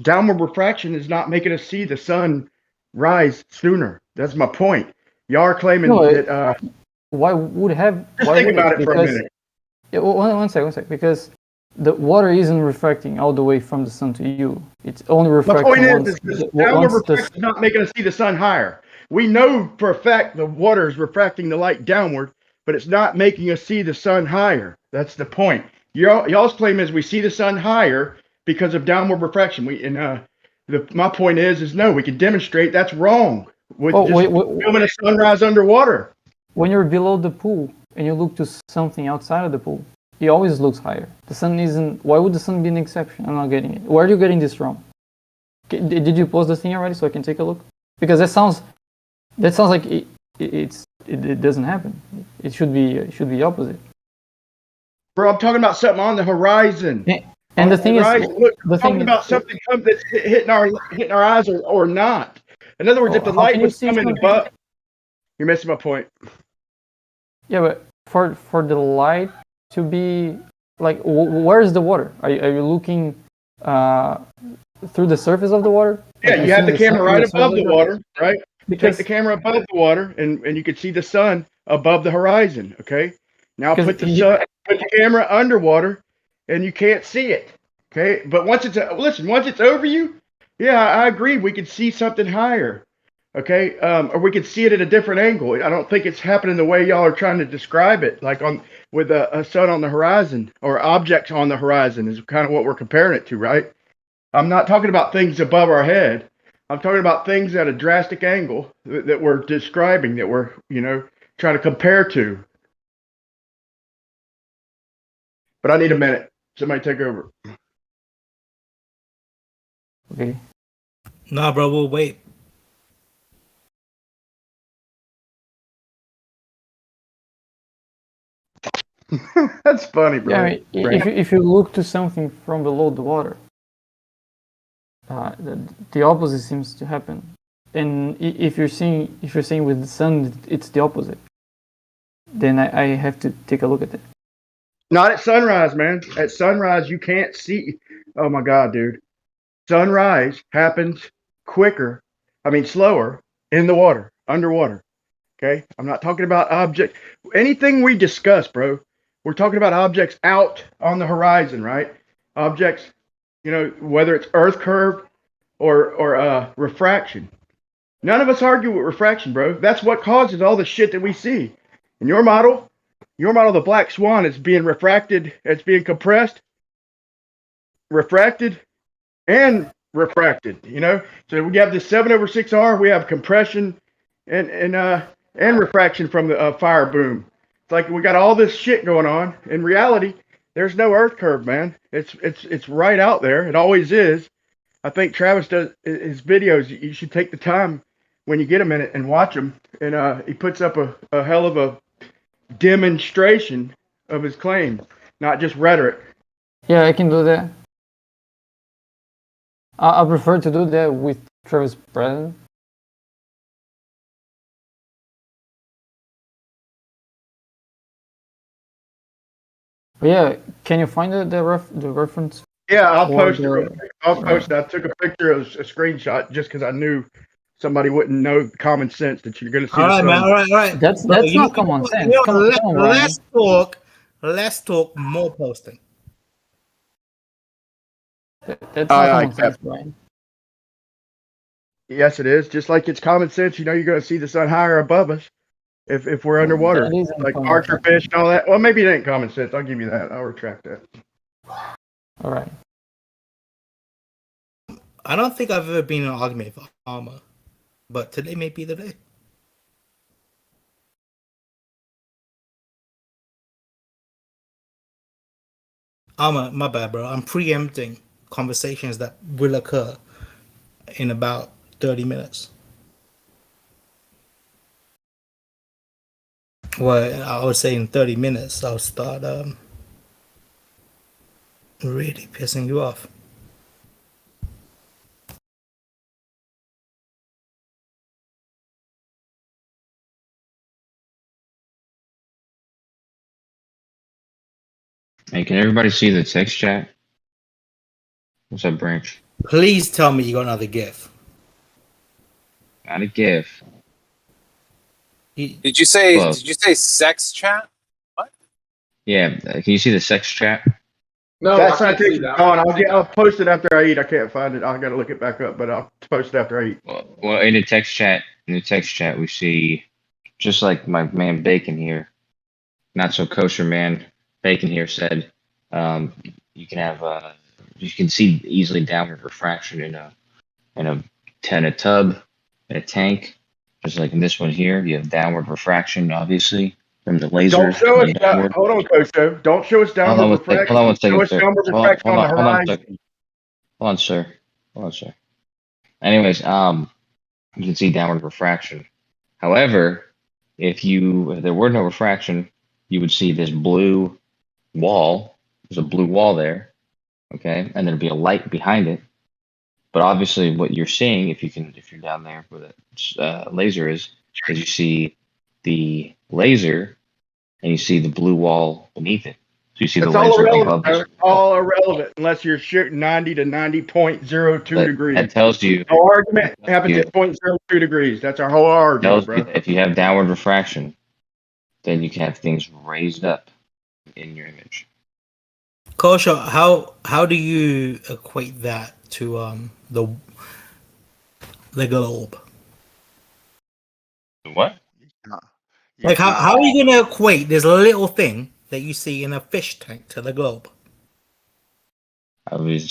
S1: Downward refraction is not making us see the sun rise sooner. That's my point. Y'all are claiming that.
S23: Why would have?
S1: Just
S23: why
S1: think
S23: would
S1: about it for a minute.
S23: Yeah, one sec. Because the water isn't refracting all the way from the sun to you. It's only refracting.
S1: My point is downward refraction is not making us see the sun higher. We know for a fact the water is refracting the light downward, but it's not making us see the sun higher. That's the point. Y'all's claim is we see the sun higher because of downward refraction. My point is no, we can demonstrate that's wrong with filming a sunrise underwater.
S23: When you're below the pool and you look to something outside of the pool, it always looks higher. The sun isn't. Why would the sun be an exception? I'm not getting it. Where are you getting this from? Did you post the thing already so I can take a look? Because that sounds like it doesn't happen. It should be opposite.
S1: Bro, I'm talking about something on the horizon.
S23: And the thing is,
S1: talking about something that's hitting our eyes or not. In other words, if the light was coming above, you're missing my point.
S23: Yeah, but for the light to be like, where is the water? Are you looking through the surface of the water?
S1: Yeah,
S23: like
S1: you have the camera right above the water, right?
S23: Because
S1: take the camera above the water, and you can see the sun above the horizon. Okay. Now put the camera underwater, and you can't see it. Okay. But once it's over you, yeah, I agree. We can see something higher. Okay. Or we can see it at a different angle. I don't think it's happening the way y'all are trying to describe it, like with a sun on the horizon or objects on the horizon is kind of what we're comparing it to, right? I'm not talking about things above our head. I'm talking about things at a drastic angle that we're describing, that we're, trying to compare to. But I need a minute. Somebody take over.
S23: Okay.
S7: Nah, bro, we'll wait.
S1: That's funny, bro.
S23: Yeah, I mean, if you look to something from below the water, the opposite seems to happen. And if you're saying with the sun it's the opposite, then I have to take a look at it.
S1: Not at sunrise, man. At sunrise you can't see. Oh my God, dude. Sunrise happens slower in the water, underwater. Okay? I'm not talking about objects. Anything we discuss, bro, we're talking about objects out on the horizon, right? Objects, whether it's Earth curve or refraction. None of us argue with refraction, bro. That's what causes all the shit that we see. In your model, the black swan is being refracted, it's being compressed, refracted, and refracted. So we have this 7/6R, we have compression and refraction from the fire boom. It's like we got all this shit going on. In reality, there's no Earth curve, man. It's right out there. It always is. I think Travis does his videos. You should take the time when you get a minute and watch them. And he puts up a hell of a demonstration of his claim, not just rhetoric.
S23: Yeah, I can do that. I prefer to do that with Travis present. But yeah, can you find the reference?
S1: Yeah, I'll post it. I'll post it. I took a picture of a screenshot just because I knew somebody wouldn't know common sense that you're going to see.
S7: All right, man. All right.
S23: That's not common sense.
S7: Let's talk more posting.
S23: That's not common sense, Brian.
S1: Yes, it is. Just like it's common sense, you're going to see the sun higher above us if we're underwater, like archer fish and all that. Well, maybe it ain't common sense. I'll give you that. I'll retract that.
S23: All right.
S7: I don't think I've ever been in an argument for armor, but today may be the day. Armor, my bad, bro. I'm preempting conversations that will occur in about 30 minutes. Well, I would say in 30 minutes, I'll start really pissing you off.
S4: Hey, can everybody see the text chat? What's up, Branch?
S7: Please tell me you got another GIF.
S4: Not a GIF.
S5: Did you say
S4: Close.
S5: sex chat? What?
S4: Yeah, can you see the sex chat?
S1: No, that's not taking on. I'll post it after I eat. I can't find it. I gotta look it back up, but I'll post it after I eat.
S4: Well, in the text chat, we see just like my man Bacon here, not so kosher man Bacon here said, you can have you can see easily downward refraction in a tub, in a tank, just like in this one here. You have downward refraction, obviously, from the laser.
S1: Don't show us that. Hold on, Kosho. Don't show us downward refraction.
S4: Hold on one second,
S1: show us
S4: sir.
S1: downward refraction on the horizon.
S4: Hold on, sir. Hold on, sir. Anyways, you can see downward refraction. However, if there were no refraction, you would see this blue wall. There's a blue wall there, okay, and there'd be a light behind it. But obviously, what you're seeing, if you're down there where the laser is you see the laser and you see the blue wall beneath it. So you see
S1: It's
S4: the
S1: all
S4: laser
S1: irrelevant.
S4: above.
S1: All irrelevant unless you're shooting 90 to 90.02 degrees.
S4: That tells you.
S1: Our argument happens at 0.02 degrees. That's our whole argument, bro.
S4: If you have downward refraction, then you can have things raised up in your image.
S7: Kosho, how do you equate that to the globe?
S4: What?
S7: Like how are you gonna equate this little thing that you see in a fish tank to the globe?
S4: I was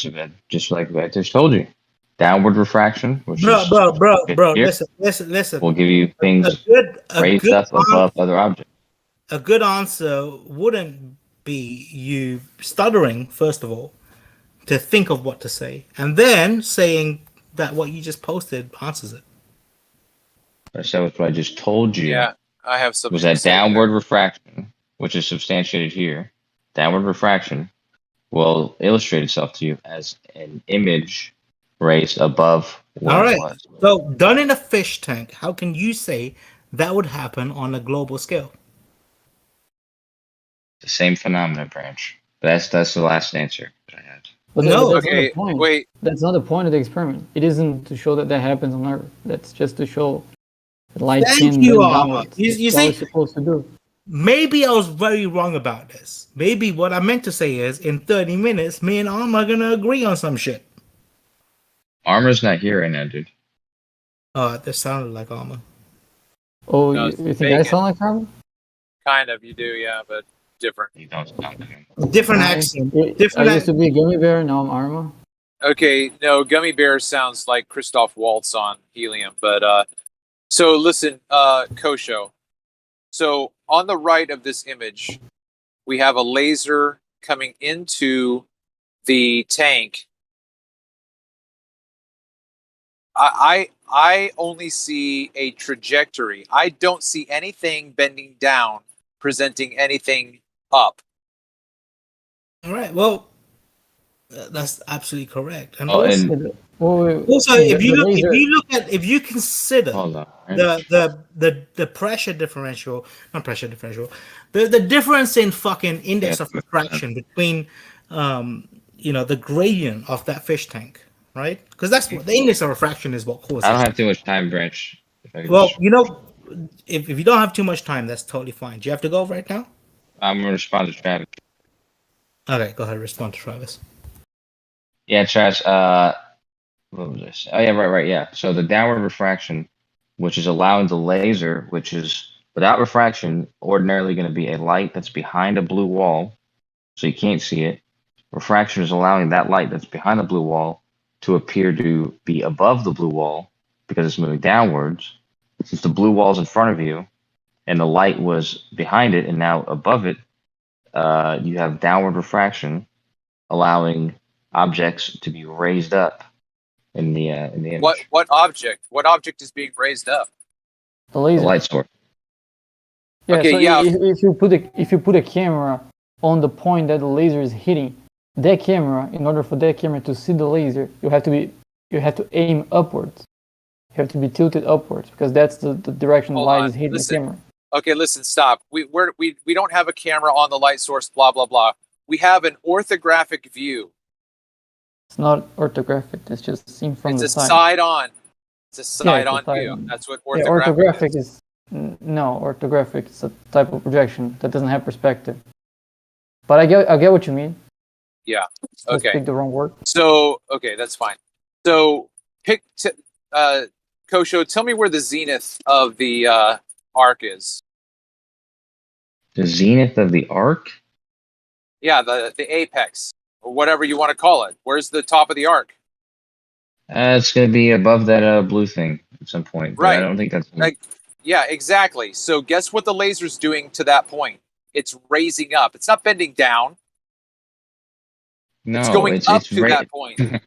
S4: just like I just told you, downward refraction. Which
S7: Bro,
S4: here,
S7: listen.
S4: will give you things raised up above other objects.
S7: A good answer wouldn't be you stuttering, first of all, to think of what to say, and then saying that what you just posted answers it.
S4: So what I just told you.
S5: Yeah, I have something.
S4: Was that downward refraction, which is substantiated here? Downward refraction will illustrate itself to you as an image raised above where it was.
S7: So done in a fish tank, how can you say that would happen on a global scale?
S4: The same phenomenon, Branch. That's the last answer that I had.
S23: But
S5: No,
S23: that's
S5: okay,
S23: not the point.
S5: wait.
S23: That's not the point of the experiment. It isn't to show that happens on Earth. That's just to show that light can bend downwards.
S7: You
S23: That's all
S7: see,
S23: it's supposed to do.
S7: maybe I was very wrong about this. Maybe what I meant to say is, in 30 minutes, me and Arm are gonna agree on some shit.
S4: Armor's not here right now, dude.
S7: That sounded like Armor.
S23: Oh,
S5: No,
S23: you
S5: it's
S23: think I
S5: bacon.
S23: sound like Armor?
S5: Kind of, you do, yeah, but different.
S4: You don't sound like him.
S7: Different accent.
S23: I used to be a gummy bear, now I'm Armor.
S5: Okay, no, Gummy Bear sounds like Christoph Waltz on Helium, but so listen, Kosho. So on the right of this image, we have a laser coming into the tank. I only see a trajectory. I don't see anything bending down, presenting anything up.
S7: All right. Well, that's absolutely correct. And
S23: Also,
S7: if you consider the pressure differential, not pressure differential, the difference in fucking index of refraction between the gradient of that fish tank, right? Because that's what the index of refraction is what causes.
S4: I don't have too much time, Branch.
S7: Well, if you don't have too much time, that's totally fine. Do you have to go right now?
S4: I'm gonna respond to Travis.
S7: Okay, go ahead. Respond to Travis.
S4: Yeah, Travis. What was this? Oh yeah, right. Yeah. So the downward refraction, which is allowing the laser, which is without refraction, ordinarily going to be a light that's behind a blue wall, so you can't see it. Refraction is allowing that light that's behind the blue wall to appear to be above the blue wall because it's moving downwards. Since the blue wall is in front of you and the light was behind it and now above it, you have downward refraction, allowing objects to be raised up in the image.
S5: What object? What object is being raised up?
S23: The laser.
S4: The light source.
S23: Yeah.
S5: Okay,
S23: So
S5: yeah.
S23: if you put a camera on the point that the laser is hitting, that camera, in order for that camera to see the laser, you have to aim upwards. You have to be tilted upwards because that's the direction the light is hitting the camera.
S5: Okay, listen, stop. We don't have a camera on the light source, blah, blah, blah. We have an orthographic view.
S23: It's not orthographic. It's just seen from the side.
S5: It's a side-on. It's a side-on view. That's what orthographic is.
S23: No, orthographic is a type of projection that doesn't have perspective. But I get what you mean.
S5: Yeah.
S23: Let's
S5: Okay.
S23: pick the wrong word.
S5: So, okay, that's fine. So, Kosho, tell me where the zenith of the arc is.
S4: The zenith of the arc?
S5: Yeah, the apex, or whatever you want to call it. Where's the top of the arc?
S4: It's going to be above that blue thing at some point. But
S5: Right.
S4: I don't think that's...
S5: Yeah, exactly. So guess what the laser's doing to that point? It's raising up. It's not bending down.
S4: No,
S5: It's going up to
S4: right.
S5: that point.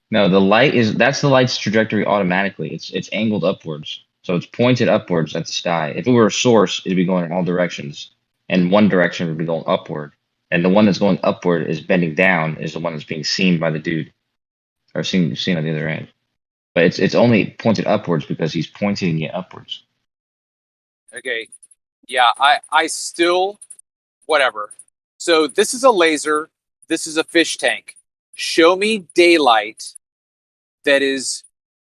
S4: No, that's the light's trajectory automatically. It's angled upwards. So it's pointed upwards at the sky. If it were a source, it'd be going in all directions. And one direction would be going upward. And the one that's going upward is bending down is the one that's being seen by the dude. Or seen on the other end. But it's only pointed upwards because he's pointing it upwards.
S5: Okay. Yeah, I still, whatever. So this is a laser. This is a fish tank. Show me daylight that is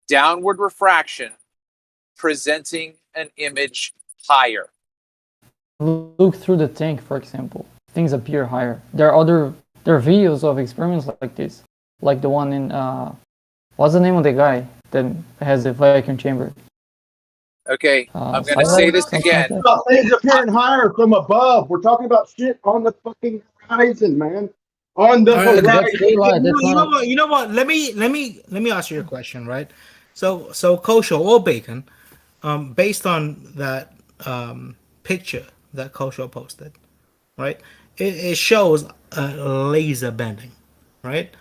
S5: downward refraction presenting an image higher.
S23: Look through the tank, for example. Things appear higher. There are videos of experiments like this, like the one in what's the name of the guy that has a vacuum chamber?
S5: Okay, I'm gonna say this again.
S1: Things appearing higher from above. We're talking about shit on the fucking horizon, man. On the horizon.
S7: You know what? Let me ask you a question, right? So Kosho or Bacon, based on that picture that Kosho posted, right? It shows laser bending, right?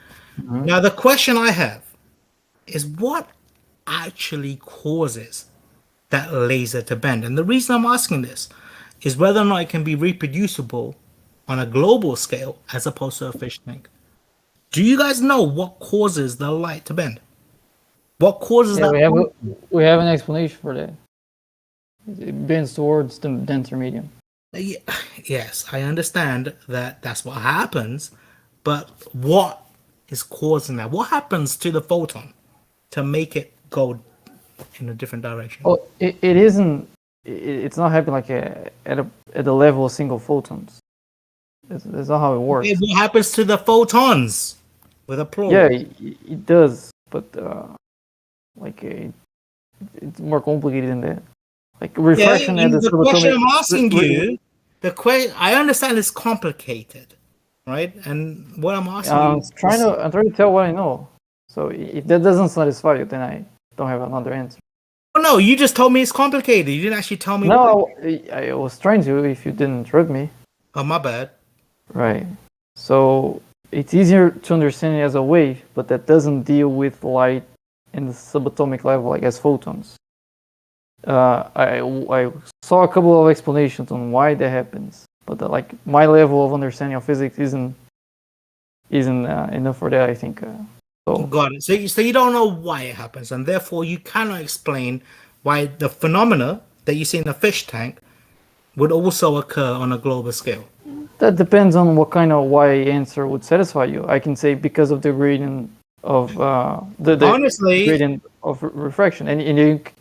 S7: Mm-hmm. Now the question I have is what actually causes that laser to bend? And the reason I'm asking this is whether or not it can be reproducible on a global scale as opposed to a fish tank. Do you guys know what causes the light to bend? What causes that?
S23: We have an explanation for that. It bends towards the denser medium.
S7: Yes, I understand that that's what happens, but what is causing that? What happens to the photon to make it go in a different direction?
S23: Oh, it isn't. It's not happening like at the level of single photons. That's not how it works.
S7: What happens to the photons with a plural?
S23: Yeah, it does, but it's more complicated than that. Like refraction and
S7: the question I'm asking you, I understand it's complicated, right? And what I'm asking
S23: I'm trying to tell what I know. So if that doesn't satisfy you, then I don't have another answer.
S7: Oh, no, you just told me it's complicated. You didn't actually tell me.
S23: No, I was trying to. If you didn't interrupt me.
S7: Oh, my bad.
S23: Right. So it's easier to understand it as a wave, but that doesn't deal with light in the subatomic level, like as photons. I saw a couple of explanations on why that happens, but my level of understanding of physics isn't enough for that, I think.
S7: Got it. So you don't know why it happens, and therefore you cannot explain why the phenomena that you see in the fish tank would also occur on a global scale.
S23: That depends on what kind of why answer would satisfy you. I can say because of the gradient of gradient of refraction, and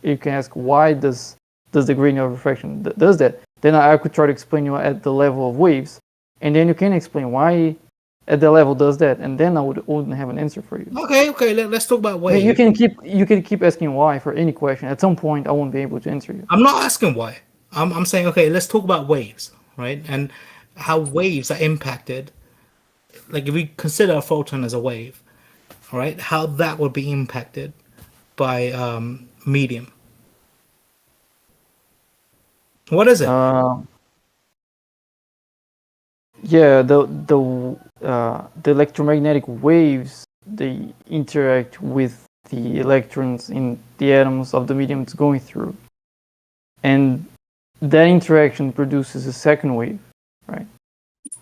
S23: you can ask why does the gradient of refraction does that. Then I could try to explain you at the level of waves, and then you can explain why at the level does that, and then I wouldn't have an answer for you.
S7: Okay. Let's talk about waves.
S23: You can keep asking why for any question. At some point, I won't be able to answer you.
S7: I'm not asking why. I'm saying, okay, let's talk about waves, right? And how waves are impacted like if we consider a photon as a wave, all right, how that would be impacted by medium. What is it?
S23: Yeah, the electromagnetic waves, they interact with the electrons in the atoms of the medium it's going through, and that interaction produces a second wave, right?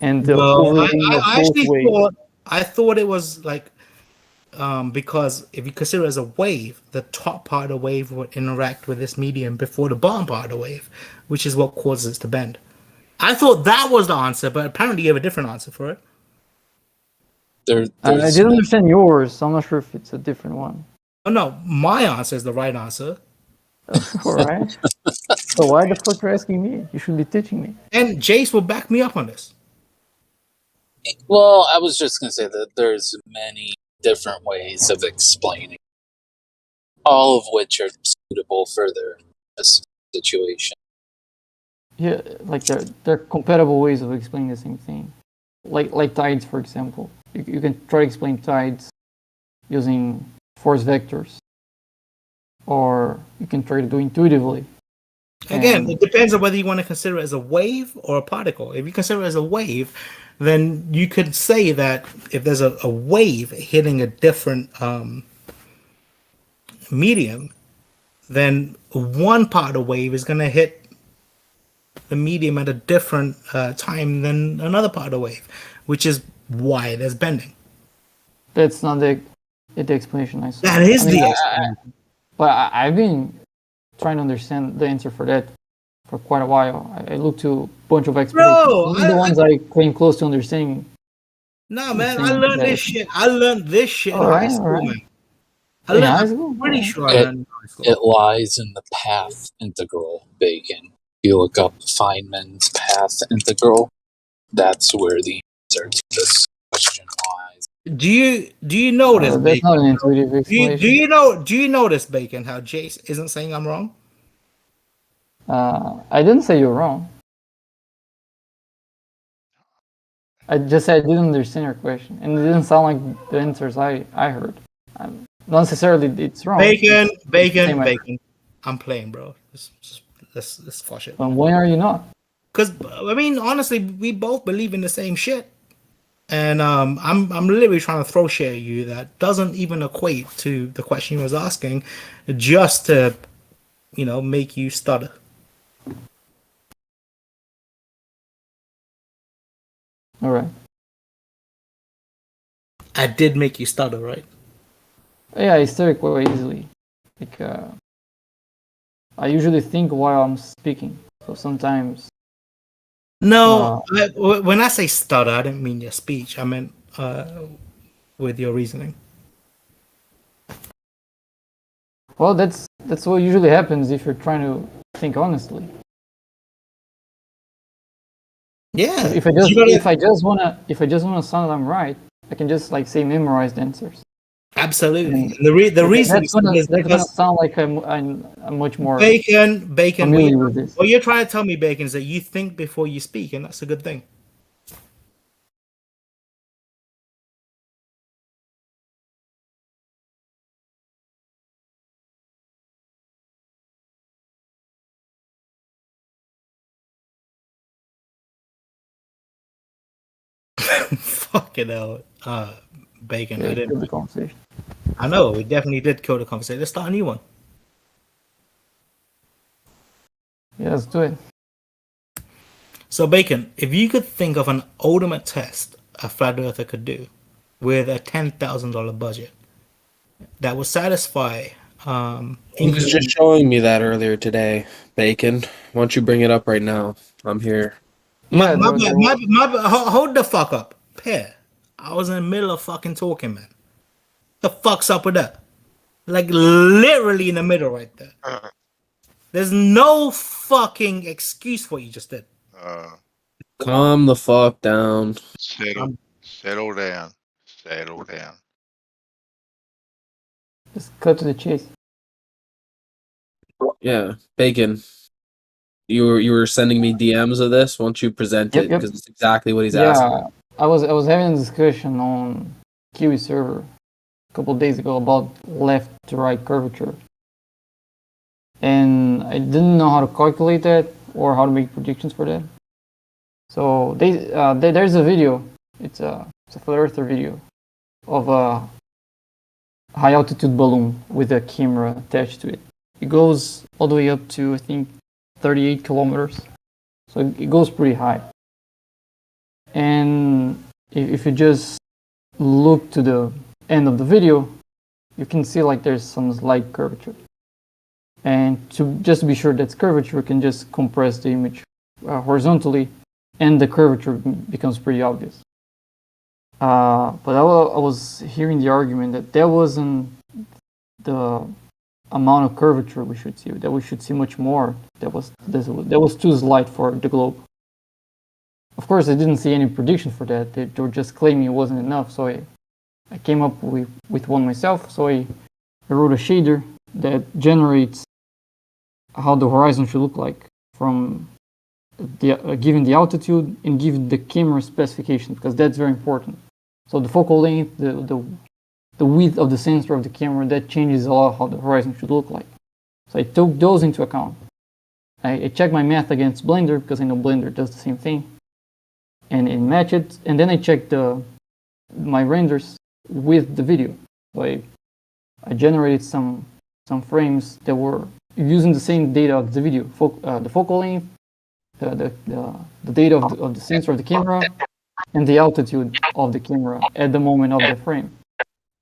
S23: And the overlaying of both waves.
S7: I thought it was like because if you consider it as a wave, the top part of the wave would interact with this medium before the bottom part of the wave, which is what causes it to bend. I thought that was the answer, but apparently you have a different answer for it.
S23: I didn't understand yours, so I'm not sure if it's a different one.
S7: Oh no, my answer is the right answer.
S23: Alright. So why the fuck are you asking me? You should be teaching me.
S7: And Jace will back me up on this.
S3: Well, I was just going to say that there's many different ways of explaining, all of which are suitable for their situation.
S23: Yeah, like they're compatible ways of explaining the same thing. Like tides, for example. You can try to explain tides using force vectors. Or you can try to do intuitively.
S7: Again, it depends on whether you want to consider it as a wave or a particle. If you consider it as a wave, then you could say that if there's a wave hitting a different medium, then one part of the wave is going to hit the medium at a different time than another part of the wave, which is why there's bending.
S23: That's not the explanation I saw.
S7: That is the explanation.
S23: But I've been trying to understand the answer for that for quite a while. I looked to a bunch of explanations. Even the ones I came close to understanding.
S7: No, man, I learned this shit. I learned this shit in high school, man. I'm pretty sure I learned in high school.
S3: It lies in the path integral, Bacon. If you look up Feynman's path integral, that's where the answer to this question lies.
S7: Do you notice?
S23: That's not an intuitive explanation.
S7: Do you notice, Bacon, how Jace isn't saying I'm wrong?
S23: I didn't say you're wrong. I just said I didn't understand your question, and it didn't sound like the answers I heard. Not necessarily it's wrong.
S7: Bacon. I'm playing, bro. Let's flush it.
S23: And why are you not?
S7: Because I mean, honestly, we both believe in the same shit. And I'm literally trying to throw shit at you that doesn't even equate to the question you was asking, just to, make you stutter.
S23: All right.
S7: I did make you stutter, right?
S23: Yeah, I stutter quite easily. Like I usually think while I'm speaking, so sometimes.
S7: No, when I say stutter, I didn't mean your speech. I meant with your reasoning.
S23: Well, that's what usually happens if you're trying to think honestly.
S7: Yeah.
S23: If I just wanna sound I'm right, I can just say memorized answers.
S7: Absolutely. The reason
S23: that's gonna sound like I'm much more
S7: Bacon.
S23: familiar with this.
S7: What you're trying to tell me, Bacon, is that you think before you speak, and that's a good thing. Fucking hell, Bacon.
S23: Yeah,
S7: I didn't.
S23: the conversation.
S7: I know we definitely did kill the conversation. Let's start a new one.
S23: Yeah, let's do it.
S7: So, Bacon, if you could think of an ultimate test a flat earther could do with a $10,000 budget that would satisfy.
S8: He was just showing me that earlier today, Bacon. Why don't you bring it up right now? I'm here.
S7: My hold the fuck up. Pear. I was in the middle of fucking talking, man. The fuck's up with that? Like literally in the middle right there. There's no fucking excuse for what you just did.
S8: Calm the fuck down.
S21: Settle down. Settle down.
S23: Just cut to the chase.
S8: Yeah, Bacon. You were sending me DMs of this. Won't you present it? Because it's exactly what he's asking.
S23: I was having a discussion on Kiwi server a couple of days ago about left to right curvature, and I didn't know how to calculate that or how to make predictions for that. So there's a video. It's a flat earther video of a high altitude balloon with a camera attached to it. It goes all the way up to, I think, 38 kilometers. So it goes pretty high. And if you just look to the end of the video, you can see like there's some slight curvature. And to just be sure that's curvature, you can just compress the image horizontally, and the curvature becomes pretty obvious. But I was hearing the argument that wasn't the amount of curvature we should see, that we should see much more. That was too slight for the globe. Of course, I didn't see any prediction for that. They were just claiming it wasn't enough. So I came up with one myself. So I wrote a shader that generates how the horizon should look like from given the altitude and given the camera specification, because that's very important. So the focal length, the width of the sensor of the camera, that changes a lot how the horizon should look like. So I took those into account. I checked my math against Blender because I know Blender does the same thing, and it matched it. And then I checked my renders with the video. So I generated some frames that were using the same data of the video, the focal length, the data of the sensor of the camera, and the altitude of the camera at the moment of the frame.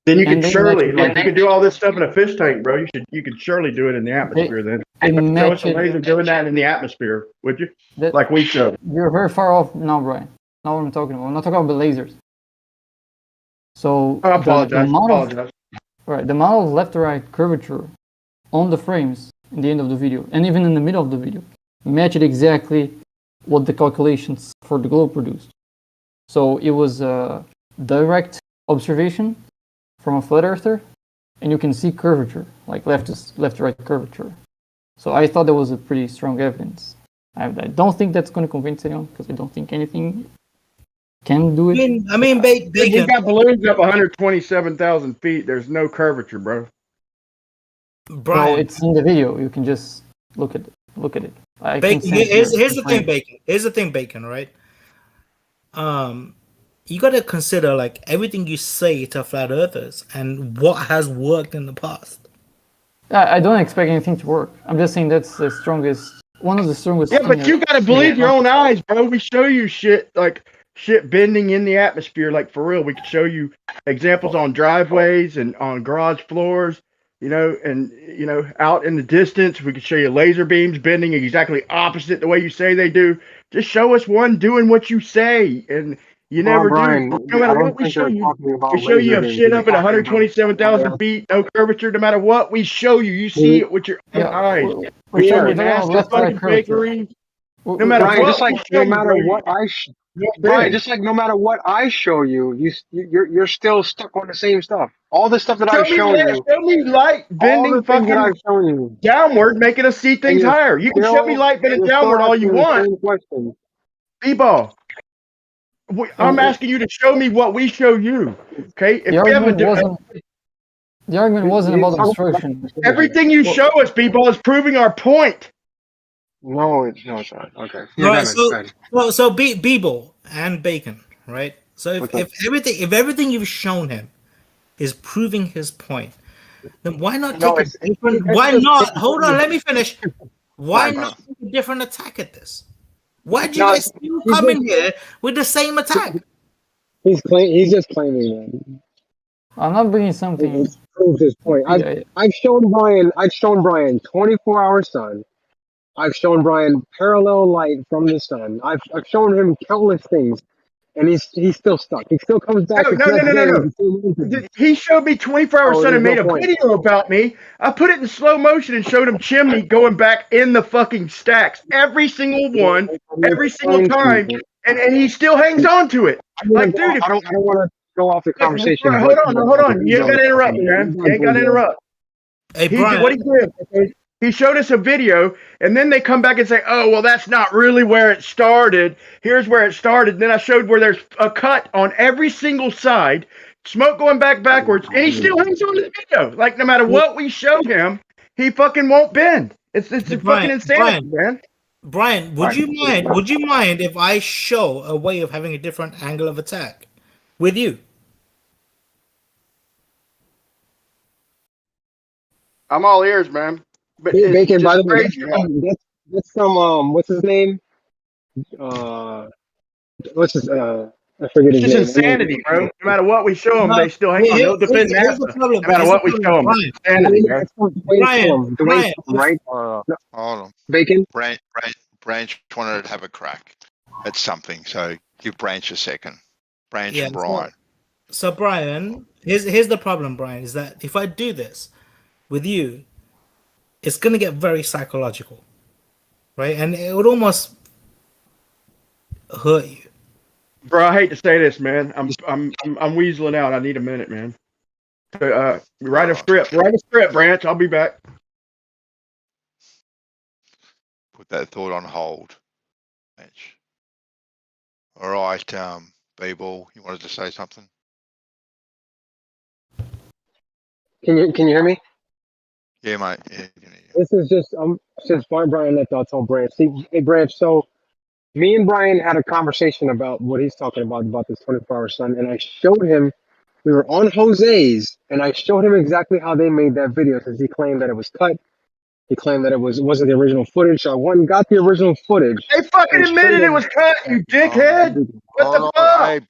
S1: Then you can surely, like, you can do all this stuff in a fish tank, bro. You could surely do it in the atmosphere. Then show us a laser doing that in the atmosphere, would you? Like we showed.
S23: You're very far off now, Brian. Not what I'm talking about. I'm not talking about the lasers. So
S1: I apologize.
S23: The amount of left to right curvature on the frames in the end of the video, and even in the middle of the video, matched exactly what the calculations for the globe produced. So it was a direct observation from a flat earther, and you can see curvature, like left to right curvature. So I thought that was a pretty strong evidence. I don't think that's going to convince anyone, because I don't think anything can do it.
S1: I mean, you got balloons up 127,000 feet. There's no curvature, bro.
S23: Brian, no, it's in the video. You can just look at it.
S7: Bacon, here's the thing, Bacon. Here's the thing, Bacon. Right? You got to consider like everything you say to flat earthers and what has worked in the past.
S23: I don't expect anything to work. I'm just saying that's one of the strongest.
S1: Yeah, but you got to believe your own eyes, bro. We show you shit bending in the atmosphere, like for real. We could show you examples on driveways and on garage floors. And out in the distance, we could show you laser beams bending exactly opposite the way you say they do. Just show us one doing what you say, and you never
S11: Brian,
S1: do. No matter what we show you, a shit up at 127,000 feet, no curvature. No matter what we show you, you see it with your own eyes. We show you NASA fucking bakery. No matter
S11: Brian,
S1: what,
S11: just like no matter what Brian, just like no matter what I show you, you're still stuck on the same stuff. All the stuff that I've shown you.
S1: Show me light bending fucking
S11: I've shown you
S1: downward, making us see things higher. You can show me light bending downward all you want. B-ball. I'm asking you to show me what we show you. Okay?
S23: The argument wasn't about obstruction.
S1: Everything you show us, B-ball, is proving our point.
S11: No, it's not. Okay.
S7: Right, so B-ball and Bacon, right? So if everything you've shown him is proving his point, then why not take a different? Why not? Hold on, let me finish. Why not take a different attack at this? Why did you guys still come in here with the same attack?
S11: He's just claiming that.
S23: I'm not bringing something.
S11: He proves his point. I've shown Brian 24-hour sun. I've shown Brian parallel light from the sun. I've shown him countless things, and he's still stuck. He still comes back.
S1: No. He showed me 24-hour sun and made a video about me. I put it in slow motion and showed him chimney going back in the fucking stacks. Every single one, every single time, and he still hangs on to it. Like, dude,
S11: I don't want to go off the conversation.
S1: Hold on. You ain't got to interrupt, man. You ain't got to interrupt.
S7: Hey, Brian.
S1: What he did? He showed us a video, and then they come back and say, "Oh, well, that's not really where it started. Here's where it started." And then I showed where there's a cut on every single side, smoke going backwards, and he still hangs on to the video. Like no matter what we show him, he fucking won't bend. It's fucking insanity, man.
S7: Brian, would you mind? Would you mind if I show a way of having a different angle of attack with you?
S1: I'm all ears, man. But
S11: Bacon, by the way,
S1: crazy.
S11: that's from what's his name? What's his I forget his
S1: It's
S11: name.
S1: just insanity, bro. No matter what we show them, they still hang on. They'll defend NASA. No matter what we show them, it's insanity, man.
S11: Brian, right?
S21: Hold on.
S11: Bacon.
S21: Branch wanted to have a crack at something, so give Branch a second. Branch and Brian.
S7: So Brian, here's the problem, Brian, is that if I do this with you, it's gonna get very psychological, right? And it would almost hurt you.
S1: Bro, I hate to say this, man. I'm weaseling out. I need a minute, man. Write a script, Branch. I'll be back.
S21: Put that thought on hold. Branch. All right, B-Ball, you wanted to say something?
S11: Can you hear me?
S21: Yeah, mate. Yeah.
S11: This is just since Brian left, I'll tell Branch. See, hey Branch, so me and Brian had a conversation about what he's talking about this 24-hour sun, and I showed him. We were on Jose's, and I showed him exactly how they made that video, since he claimed that it was cut. He claimed that it wasn't the original footage. So I went and got the original footage.
S1: They fucking admitted it was cut, you dickhead. What the fuck?
S21: Hey,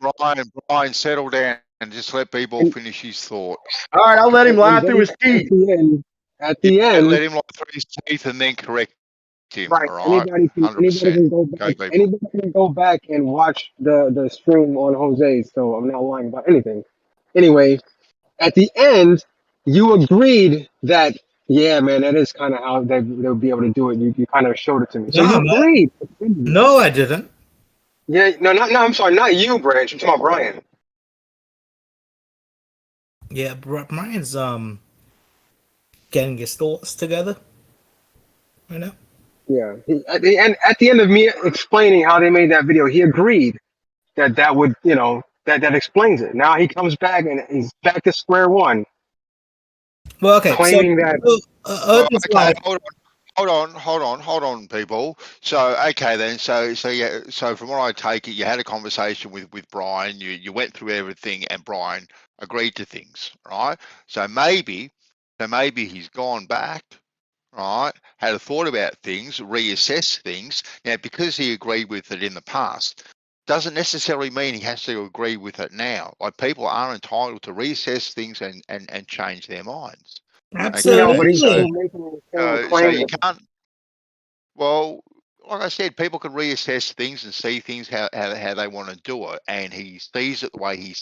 S21: Brian, settle down and just let B-Ball finish his thought.
S1: All right, I'll let him lie through his teeth.
S11: At the end,
S21: let him lie through his teeth and then correct him.
S11: Right.
S21: All right.
S11: Anybody can go back and watch the stream on Jose's. So I'm not lying about anything. Anyway, at the end, you agreed that. Yeah, man, that is kind of how they'll be able to do it. You kind of showed it to me. So you agreed.
S7: No, I didn't.
S11: Yeah, no, I'm sorry, not you, Branch. I'm talking about Brian.
S7: Yeah, Brian's getting his thoughts together. You know.
S11: Yeah. At the end of me explaining how they made that video, he agreed that would, that explains it. Now he comes back and he's back to square one.
S7: Well, okay.
S11: Claiming
S21: Hold on, people. So, okay then. So from what I take it, you had a conversation with Brian. You went through everything, and Brian agreed to things, right? So maybe he's gone back, right? Had a thought about things, reassessed things. Now, because he agreed with it in the past, doesn't necessarily mean he has to agree with it now. Like, people are entitled to reassess things and change their minds.
S7: Absolutely.
S21: So you can't. Well, like I said, people can reassess things and see things how they want to do it, and he sees it the way he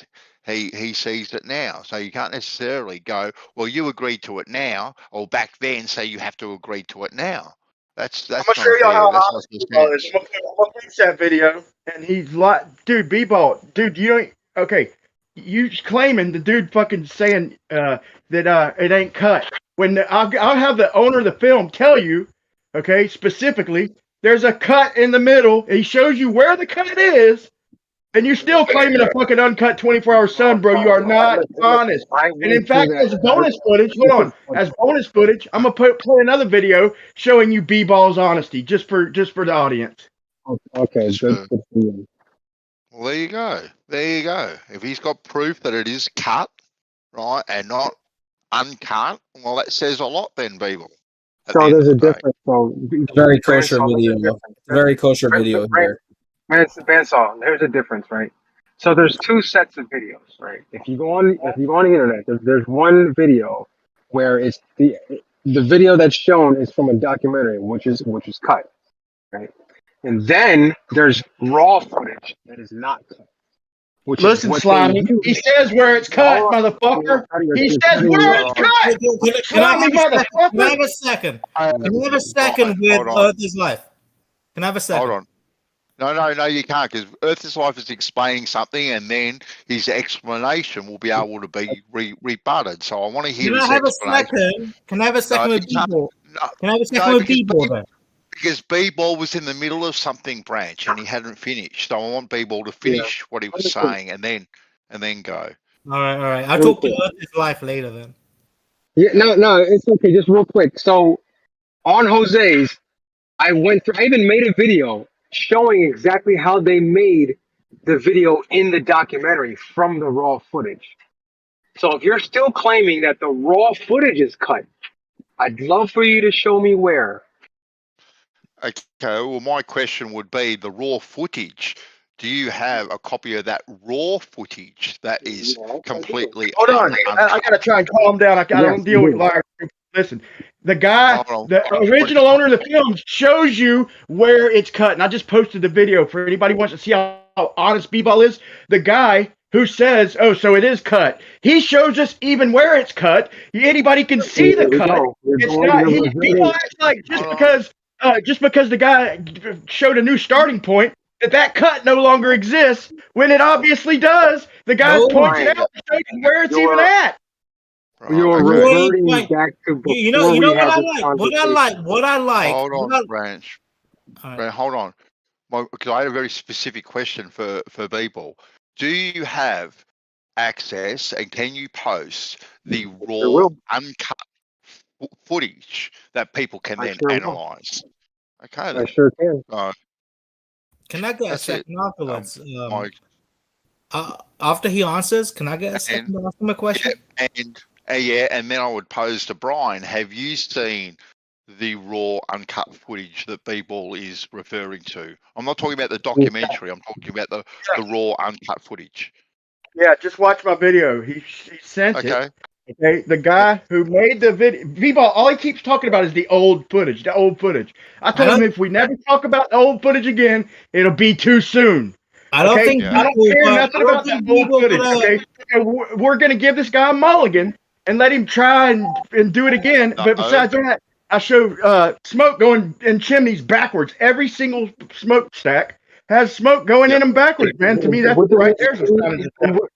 S21: sees it now. So you can't necessarily go, well, you agreed to it now, or back then, so you have to agree to it now. That's
S1: I'm gonna show y'all how honest B-Ball is. I'm gonna fix that video, and he's like, dude, B-Ball, dude, you don't. Okay, you claiming the dude fucking saying that it ain't cut. When I'll have the owner of the film tell you, okay, specifically, there's a cut in the middle. He shows you where the cut is, and you're still claiming a fucking uncut 24-hour sun, bro. You are not honest. And in fact, as bonus footage, hold on, as bonus footage, I'm gonna play another video showing you B-Ball's honesty, just for the audience.
S11: Okay, good for you.
S21: Well, there you go. There you go. If he's got proof that it is cut, right, and not uncut, well, that says a lot then, people.
S11: So there's a difference. So
S18: very kosher video. Very kosher video here.
S11: Bandsaw, there's a difference, right? So there's two sets of videos, right? If you go on the internet, there's one video where it's the video that's shown is from a documentary, which is cut, right? And then there's raw footage that is not cut.
S1: Listen, Slimy, he says where it's cut, motherfucker. He says where it's cut.
S7: Can I have a second? Can we have a second with Earth is Life? Can I have a second?
S21: Hold on. No, you can't, because Earth is Life is explaining something, and then his explanation will be able to be rebutted. So I want to hear his explanation.
S7: Can I have a second with people? Can I have a second with B-ball then?
S21: Because B-ball was in the middle of something, Branch, and he hadn't finished. So I want B-ball to finish what he was saying, and then go.
S7: All right. I'll talk to Earth's life later then.
S11: Yeah, no, it's okay. Just real quick. So on Jose's, I even made a video showing exactly how they made the video in the documentary from the raw footage. So if you're still claiming that the raw footage is cut, I'd love for you to show me where.
S21: Okay, well, my question would be the raw footage. Do you have a copy of that raw footage that is completely
S1: Hold on, I gotta try and calm down. I don't deal with liars. Listen, the guy, the original owner of the film, shows you where it's cut, and I just posted the video for anybody who wants to see how honest B-ball is. The guy who says, "Oh, so it is cut," he shows us even where it's cut. Anybody can see the cut. It's not. B-ball acts like just because the guy showed a new starting point, that cut no longer exists when it obviously does. The guy's pointing out where it's even at.
S11: You're reverting back to before
S7: you know
S11: we
S7: what
S11: had
S7: I
S11: this
S7: like. What I like.
S21: Hold on, Branch. Branch, hold on. Because I had a very specific question for B-ball. Do you have access and can you post the raw, uncut footage that people can then analyze? Okay, then.
S11: I sure can.
S7: Can I get a second afterwards? After he answers, can I get a second to ask him a question?
S21: And then I would pose to Brian, have you seen the raw, uncut footage that B-ball is referring to? I'm not talking about the documentary. I'm talking about the raw, uncut footage.
S1: Yeah, just watch my video. He sent it. Okay, the guy who made the video, B-ball, all he keeps talking about is the old footage. I told him if we never talk about the old footage again, it'll be too soon. I don't care nothing about that old footage. Okay, we're gonna give this guy a mulligan and let him try and do it again. But besides that, I show smoke going in chimneys backwards. Every single smokestack has smoke going in them backwards, man. To me, that's right there.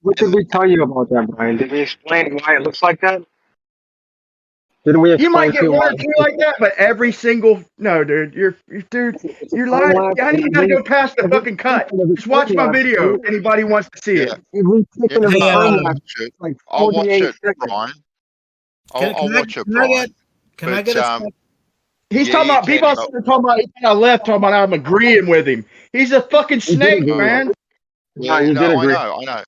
S11: What did we tell you about that, Brian? Did we explain why it looks like that? Didn't we explain?
S1: You might get one or two like that, but every single dude, you're lying. I need to go past the fucking cut. Just watch my video. If anybody wants to see it.
S21: I'll watch it, Brian. I'll watch it, Brian.
S7: Can I get a
S1: He's talking about B-ball. Talking about talking about I'm agreeing with him. He's a fucking snake, man.
S21: Yeah, I know.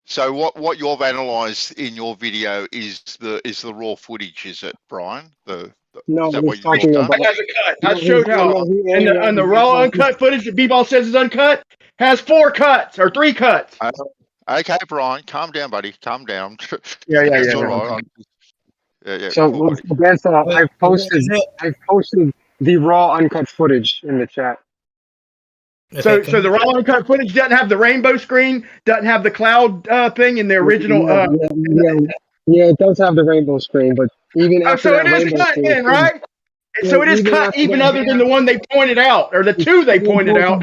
S21: So what you've analysed in your video is the raw footage, is it, Brian?
S11: No,
S21: what talking
S1: about. I showed how on the raw uncut footage that B-ball says is uncut has 4 cuts or 3 cuts.
S21: Okay, Brian, calm down, buddy. Calm down.
S1: Yeah.
S21: All right. Yeah.
S11: So I've posted the raw uncut footage in the chat.
S1: So the raw uncut footage doesn't have the rainbow screen, doesn't have the cloud thing in the original.
S11: Yeah, it does have the rainbow screen, but even after
S1: so it is cut in, right? So it is cut even other than the one they pointed out, or the 2 they pointed out.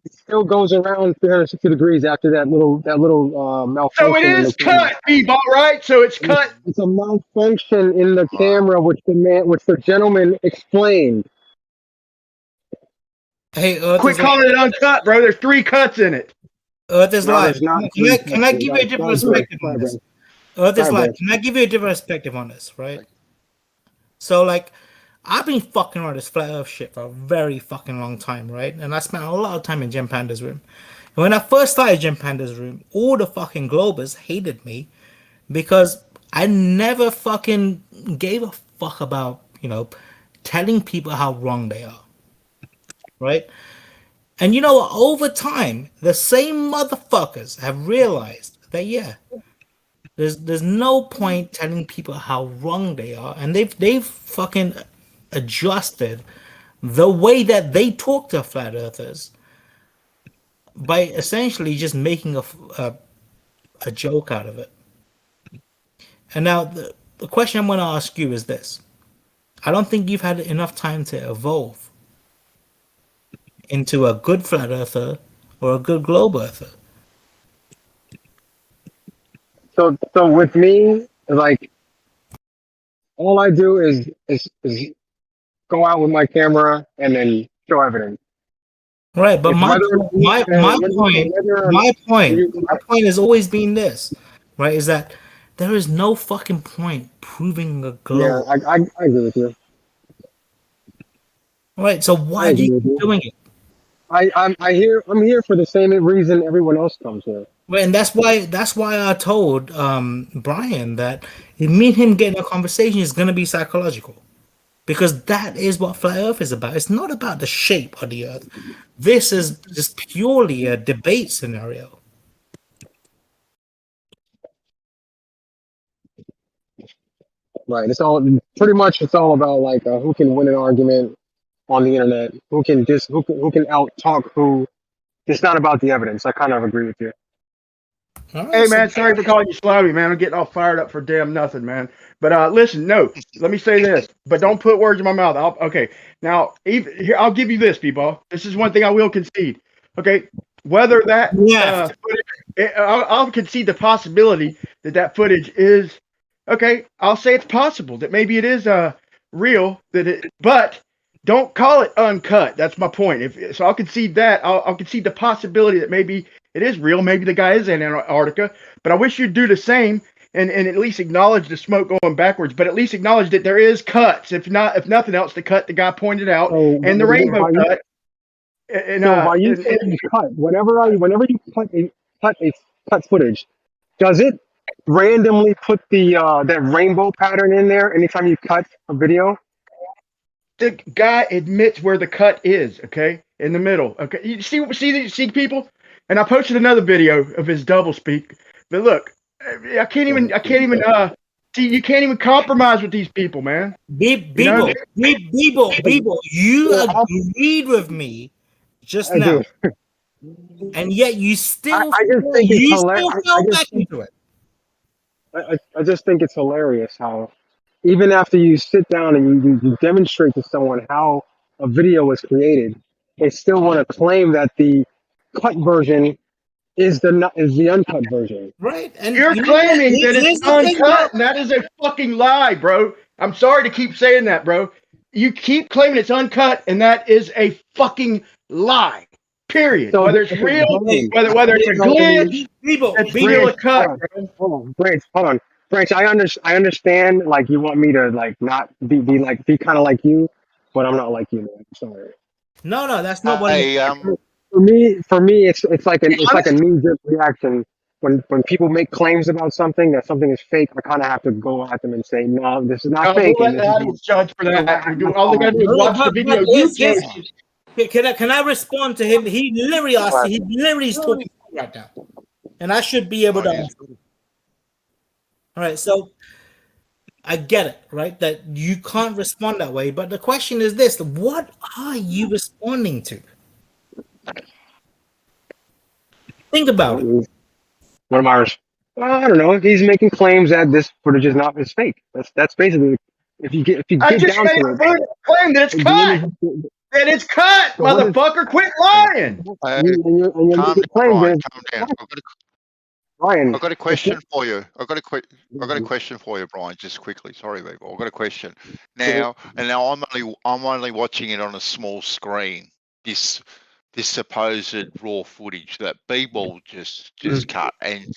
S11: It still goes around 360 degrees after that little malfunction.
S1: So it is cut, B-ball, right? So it's cut.
S11: It's a malfunction in the camera, which the gentleman explained.
S7: Hey,
S1: quit calling it uncut, bro. There's 3 cuts in it.
S7: Earth is live. Can I give you a different perspective on this? Earth is live. Can I give you a different perspective on this, right? So, like, I've been fucking around this flat earth shit for a very fucking long time, right? And I spent a lot of time in Gem Panda's room. And when I first started Gem Panda's room, all the fucking Globers hated me because I never fucking gave a fuck about, telling people how wrong they are. Right? And you know what? Over time, the same motherfuckers have realized that there's no point telling people how wrong they are, and they've fucking adjusted the way that they talk to flat earthers by essentially just making a joke out of it. And now the question I'm going to ask you is this: I don't think you've had enough time to evolve into a good flat earther or a good globe earther.
S11: So with me, like, all I do is go out with my camera and then show evidence.
S7: Right, but
S11: If
S7: my
S11: whether-
S7: point has always been this, right? Is that there is no fucking point proving a
S11: Yeah,
S7: globe.
S11: I agree with you.
S7: Right, so why do you keep doing it?
S11: I'm here for the same reason everyone else comes here.
S7: Right, and that's why I told Brian that me and him getting a conversation is gonna be psychological. Because that is what Flat Earth is about. It's not about the shape of the Earth. This is just purely a debate scenario.
S11: Right. It's all pretty much. It's all about like who can win an argument on the internet, who can out talk who. It's not about the evidence. I kind of agree with you.
S1: Hey man, sorry for calling you sloppy, man. I'm getting all fired up for damn nothing, man. But listen, no, let me say this, but don't put words in my mouth. Okay, now here I'll give you this, B-ball. This is one thing I will concede. Okay, whether that footage, I'll concede the possibility that footage is okay. I'll say it's possible that maybe it is real. But don't call it uncut. That's my point. So I'll concede that. I'll concede the possibility that maybe it is real. Maybe the guy is in Antarctica. But I wish you'd do the same and at least acknowledge the smoke going backwards. But at least acknowledge that there is cuts. If nothing else, the cut the guy pointed out and the rainbow cut.
S11: By you saying cut, whenever you cut footage, does it randomly put the that rainbow pattern in there anytime you cut a video?
S1: The guy admits where the cut is, okay? In the middle. Okay. You see people? And I posted another video of his double speak. But look, I can't even see you can't even compromise with these people, man.
S7: Bebo, you agreed with me just now. And yet you still
S11: I just think it's hilarious.
S7: fell back into it.
S11: I just think it's hilarious how even after you sit down and you demonstrate to someone how a video was created, they still want to claim that the cut version is the uncut version.
S7: Right. And
S1: you're claiming that it's uncut, and that is a fucking lie, bro. I'm sorry to keep saying that, bro. You keep claiming it's uncut, and that is a fucking lie. Period. So whether it's real, whether it's a glitch, it's still a cut.
S11: Hold on. Branch, I understand. Like you want me to like not be kind of like you, but I'm not like you, man. I'm sorry.
S7: No, that's not what.
S11: For me, it's like a knee-jerk reaction when people make claims about something that something is fake. I kind of have to go at them and say, no, this is not fake.
S1: We'll let the audience judge for that. All they gotta do is watch the video.
S7: Can I respond to him? He literally asked. He literally is talking right now, and I should be able to answer. All right, so I get it, right? That you can't respond that way. But the question is this: what are you responding to? Think about it.
S11: What am I? I don't know. He's making claims that this footage is fake. That's basically if you get down to it.
S1: Claim that it's cut. That it's cut, motherfucker. Quit lying.
S11: Calm
S21: down.
S11: Ryan,
S21: I've got a question for you. I've got a question for you, Brian. Just quickly. Sorry, people. I've got a question. Now I'm only watching it on a small screen. This supposed raw footage that B-Ball just cut, and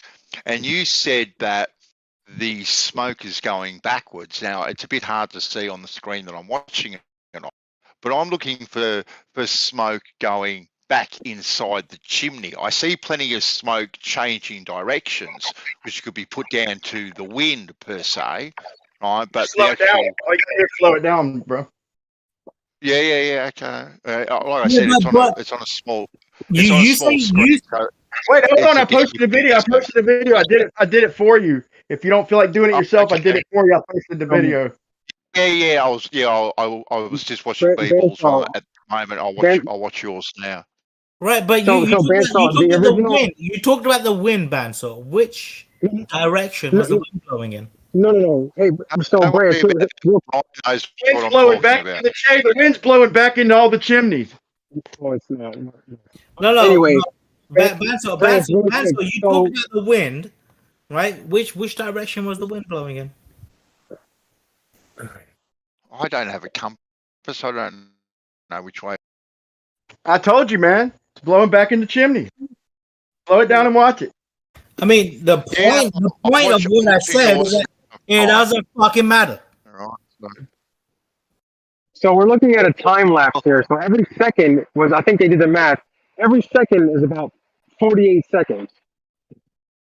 S21: you said that the smoke is going backwards. Now it's a bit hard to see on the screen that I'm watching it on, but I'm looking for smoke going back inside the chimney. I see plenty of smoke changing directions, which could be put down to the wind per se, right? But
S1: slow it down. Slow it down, bro.
S21: Yeah. Okay. Like I said, it's on a small. Screen,
S1: wait, hold on. I posted a video. I did it for you. If you don't feel like doing it yourself, I did it for you. I posted the video.
S21: Yeah. I was just watching B-Balls at the moment. I'll watch yours now.
S7: Right, but you talked about the wind, Banso. Which direction was the wind blowing in?
S11: No. Hey, so Branch,
S1: wind's blowing back in the chamber. Wind's blowing back into all the chimneys.
S11: Oh, it's not.
S7: No.
S11: Anyway,
S7: Banso, you talked about the wind, right? Which direction was the wind blowing in?
S21: I don't have a compass surface. I don't know which way.
S1: I told you, man. It's blowing back in the chimney. Blow it down and watch it.
S7: I mean, the point of what I said is that it doesn't fucking matter.
S11: So we're looking at a time lapse here. So every second was, I think they did the math. Every second is about 48 seconds.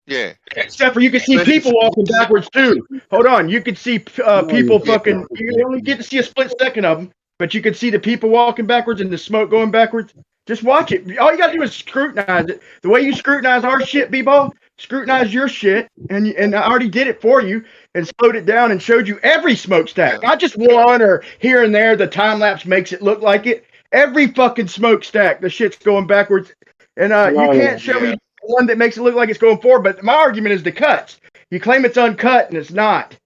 S21: Yeah.
S1: Except for you can see people walking backwards too. Hold on, you can see people fucking. You only get to see a split second of them, but you can see the people walking backwards and the smoke going backwards. Just watch it. All you gotta do is scrutinize it. The way you scrutinize our shit, B-Ball, scrutinize your shit, and I already did it for you and slowed it down and showed you every smokestack, not just one or here and there. The time lapse makes it look like it. Every fucking smokestack, the shit's going backwards, and you can't show me one that makes it look like it's going forward. But my argument is the cuts. You claim it's uncut and it's not.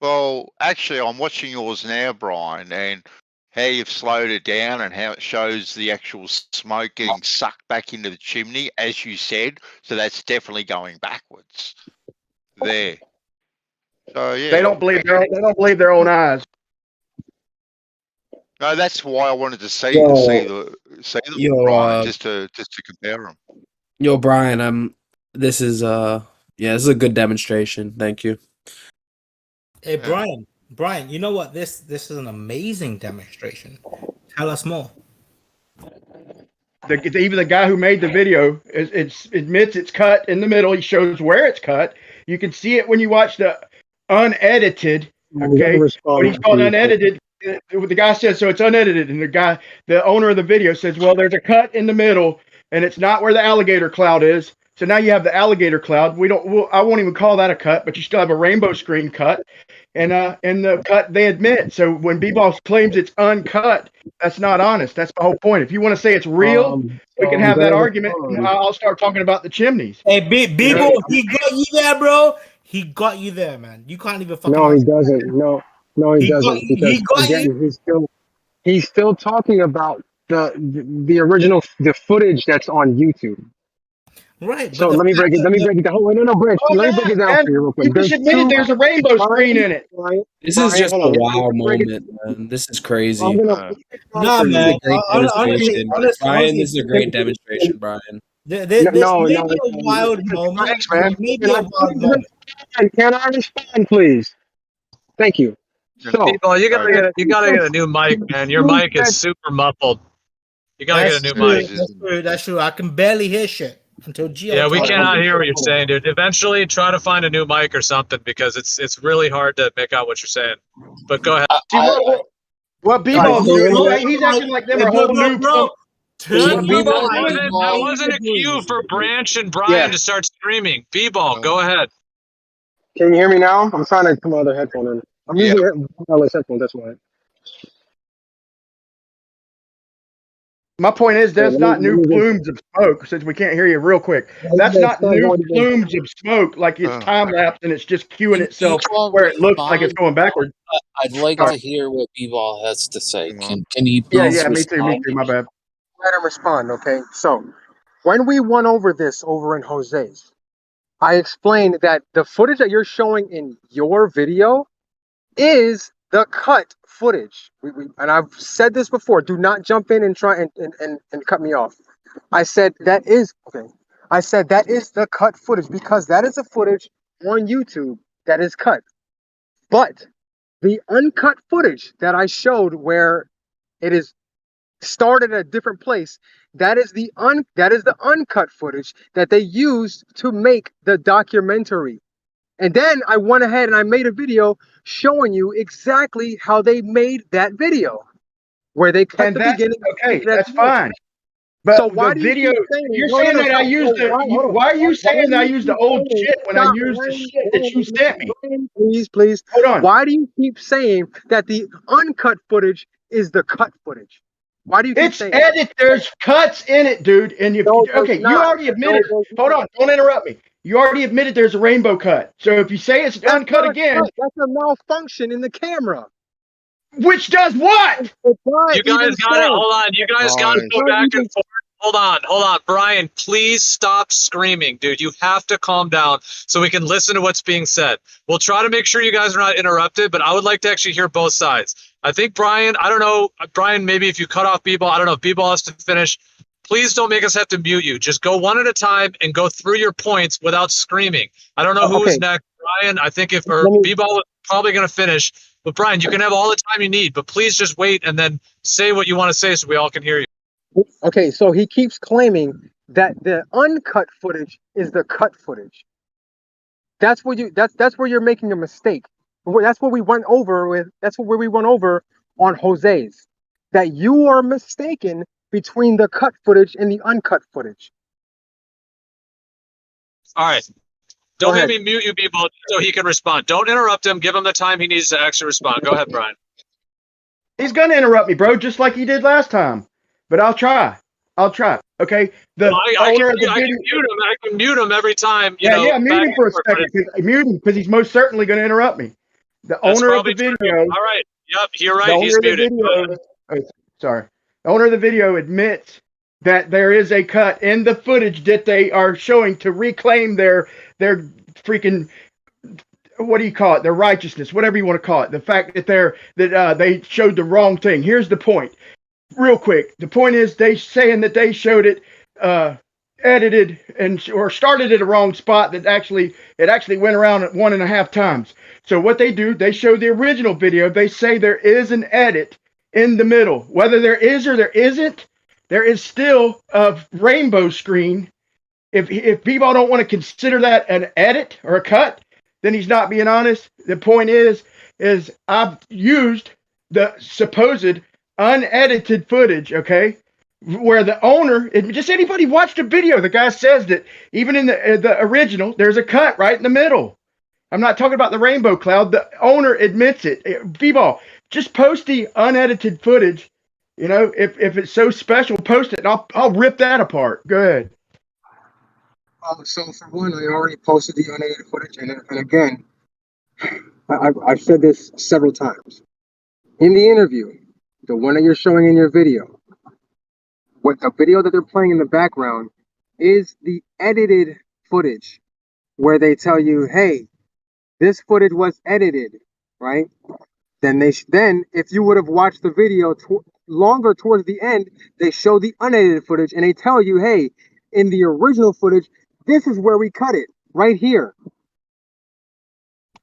S21: Well, actually, I'm watching yours now, Brian, and how you've slowed it down and how it shows the actual smoke getting sucked back into the chimney, as you said. So that's definitely going backwards. There. So yeah.
S1: They don't believe their own eyes.
S21: No, that's why I wanted to see the Brian, just to compare them.
S8: Yo, Brian, this is a good demonstration. Thank you.
S7: Hey, Brian, you know what? This is an amazing demonstration. Tell us more.
S1: Even the guy who made the video admits it's cut in the middle. He shows where it's cut. You can see it when you watch the unedited. Okay, what he's called unedited. The guy says so it's unedited, and the owner of the video says, well, there's a cut in the middle, and it's not where the alligator cloud is. So now you have the alligator cloud. I won't even call that a cut, but you still have a rainbow screen cut, and the cut they admit. So when B-Ball claims it's uncut, that's not honest. That's the whole point. If you want to say it's real, we can have that argument. And I'll start talking about the chimneys.
S7: Hey, B-Ball, he got you there, bro. He got you there, man. You can't even fucking.
S11: No, he doesn't. No, he doesn't. Because again, he's still talking about the original footage that's on YouTube.
S7: Right.
S11: So let me break it down. Wait, no, Branch. Let me break it down for you real quick.
S1: You just admitted there's a rainbow screen in it.
S8: This is just a wow moment, man. This is crazy.
S7: Man.
S8: Brian, this is a great demonstration, Brian.
S7: This may be a wild moment.
S11: Thanks, man. Can I respond, please? Thank you. So,
S20: people, you gotta get a new mic, man. Your mic is super muffled. You gotta get a new mic.
S7: That's true. I can barely hear shit until Gio.
S20: Yeah, we cannot hear what you're saying, dude. Eventually, try to find a new mic or something because it's really hard to make out what you're saying. But go ahead.
S1: Well, B-Ball, he's acting like they were a whole new
S20: bro. That wasn't a cue for Branch and Brian to start screaming. B-Ball, go ahead.
S11: Can you hear me now? I'm trying to put my other headphone in. I'm using wireless headphones, that's why.
S1: My point is, that's not new plumes of smoke, since we can't hear you real quick. That's not new plumes of smoke, like it's time-lapse and it's just cueing itself where it looks like it's going backwards.
S3: I'd like to hear what B-Ball has to say. Can he please
S11: me too, my bad. Let him respond, okay? So, when we went over this over in Jose's, I explained that the footage that you're showing in your video is the cut footage. And I've said this before. Do not jump in and try and cut me off. I said that is the cut footage because that is the footage on YouTube that is cut. But the uncut footage that I showed where it is started at a different place, that is the uncut footage that they used to make the documentary. And then I went ahead and I made a video showing you exactly how they made that video, where they cut the beginning.
S1: Okay, that's fine. But
S11: so why
S1: the video, you're saying that I used the. Why are you saying that I used the old shit when I used the shit that you sent me?
S11: Please.
S1: Hold on.
S11: Why do you keep saying that the uncut footage is the cut footage? Why do you keep saying
S1: edit? There's cuts in it, dude. And you already admitted. Hold on, don't interrupt me. You already admitted there's a rainbow cut. So if you say it's uncut again,
S11: that's a malfunction in the camera.
S1: Which does what?
S20: You guys got to hold on. You guys got to go back and forth. Hold on. Brian, please stop screaming, dude. You have to calm down so we can listen to what's being said. We'll try to make sure you guys are not interrupted, but I would like to actually hear both sides. I think Brian, I don't know, Brian, maybe if you cut off B-Ball, I don't know if B-Ball has to finish. Please don't make us have to mute you. Just go one at a time and go through your points without screaming. I don't know who is next. Brian, I think if B-Ball is probably going to finish. But Brian, you can have all the time you need, but please just wait and then say what you want to say so we all can hear you.
S11: Okay, so he keeps claiming that the uncut footage is the cut footage. That's where you're making a mistake. That's what we went over with. That's where we went over on Jose's. That you are mistaken between the cut footage and the uncut footage.
S20: All right. Don't make me mute you people so he can respond. Don't interrupt him. Give him the time he needs to actually respond. Go ahead, Brian.
S1: He's gonna interrupt me, bro, just like he did last time. But I'll try. Okay.
S20: I can mute him every time.
S1: Yeah, mute him for a second. Mute him because he's most certainly going to interrupt me. The owner of the video.
S20: All right. Yep, you're right. He's muted.
S1: Sorry. The owner of the video admits that there is a cut in the footage that they are showing to reclaim their freaking, what do you call it? Their righteousness, whatever you want to call it. The fact that they showed the wrong thing. Here's the point. Real quick, the point is they saying that they showed it edited or started at a wrong spot. That it actually went around 1.5 times. So what they do, they show the original video. They say there is an edit in the middle. Whether there is or there isn't, there is still a rainbow screen. If people don't want to consider that an edit or a cut, then he's not being honest. The point is I've used the supposed unedited footage, okay, where the owner, just anybody watched a video, the guy says that even in the original, there's a cut right in the middle. I'm not talking about the rainbow cloud. The owner admits it. B-Ball, just post the unedited footage. If it's so special, post it, and I'll rip that apart. Go ahead.
S11: So for one, I already posted the unedited footage, and again, I've said this several times in the interview. The one that you're showing in your video, what the video that they're playing in the background is the edited footage where they tell you, hey, this footage was edited, right? Then if you would have watched the video longer towards the end, they show the unedited footage and they tell you, hey, in the original footage, this is where we cut it, right here.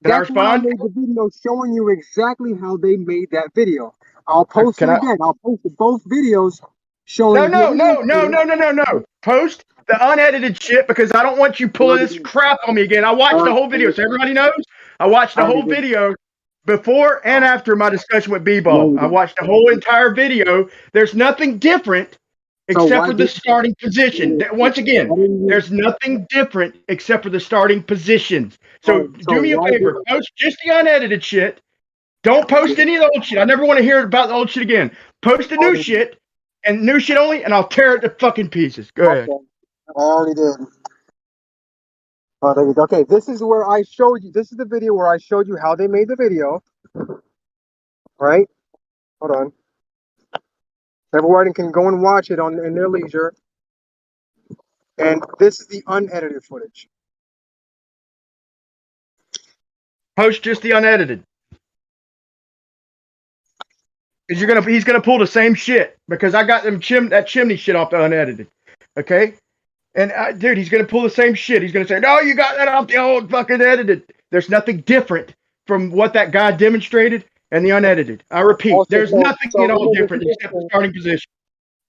S11: That's why I made the video showing you exactly how they made that video. I'll post it again. I'll post both videos showing.
S1: No. Post the unedited shit because I don't want you pulling this crap on me again. I watched the whole video, so everybody knows. I watched the whole video before and after my discussion with B-Ball. I watched the whole entire video. There's nothing different except for the starting position. Once again, there's nothing different except for the starting positions. So do me a favor. Post just the unedited shit. Don't post any of the old shit. I never want to hear about the old shit again. Post the new shit and new shit only, and I'll tear it to fucking pieces. Go ahead.
S11: I already did. Okay, this is where I showed you. This is the video where I showed you how they made the video. Right? Hold on. Everyone can go and watch it in their leisure. And this is the unedited footage.
S1: Post just the unedited. Because he's gonna pull the same shit because I got that chimney shit off the unedited, okay? And dude, he's gonna pull the same shit. He's gonna say, "No, you got that off the old fucking edited." There's nothing different from what that guy demonstrated and the unedited. I repeat, there's nothing at all different except the starting position.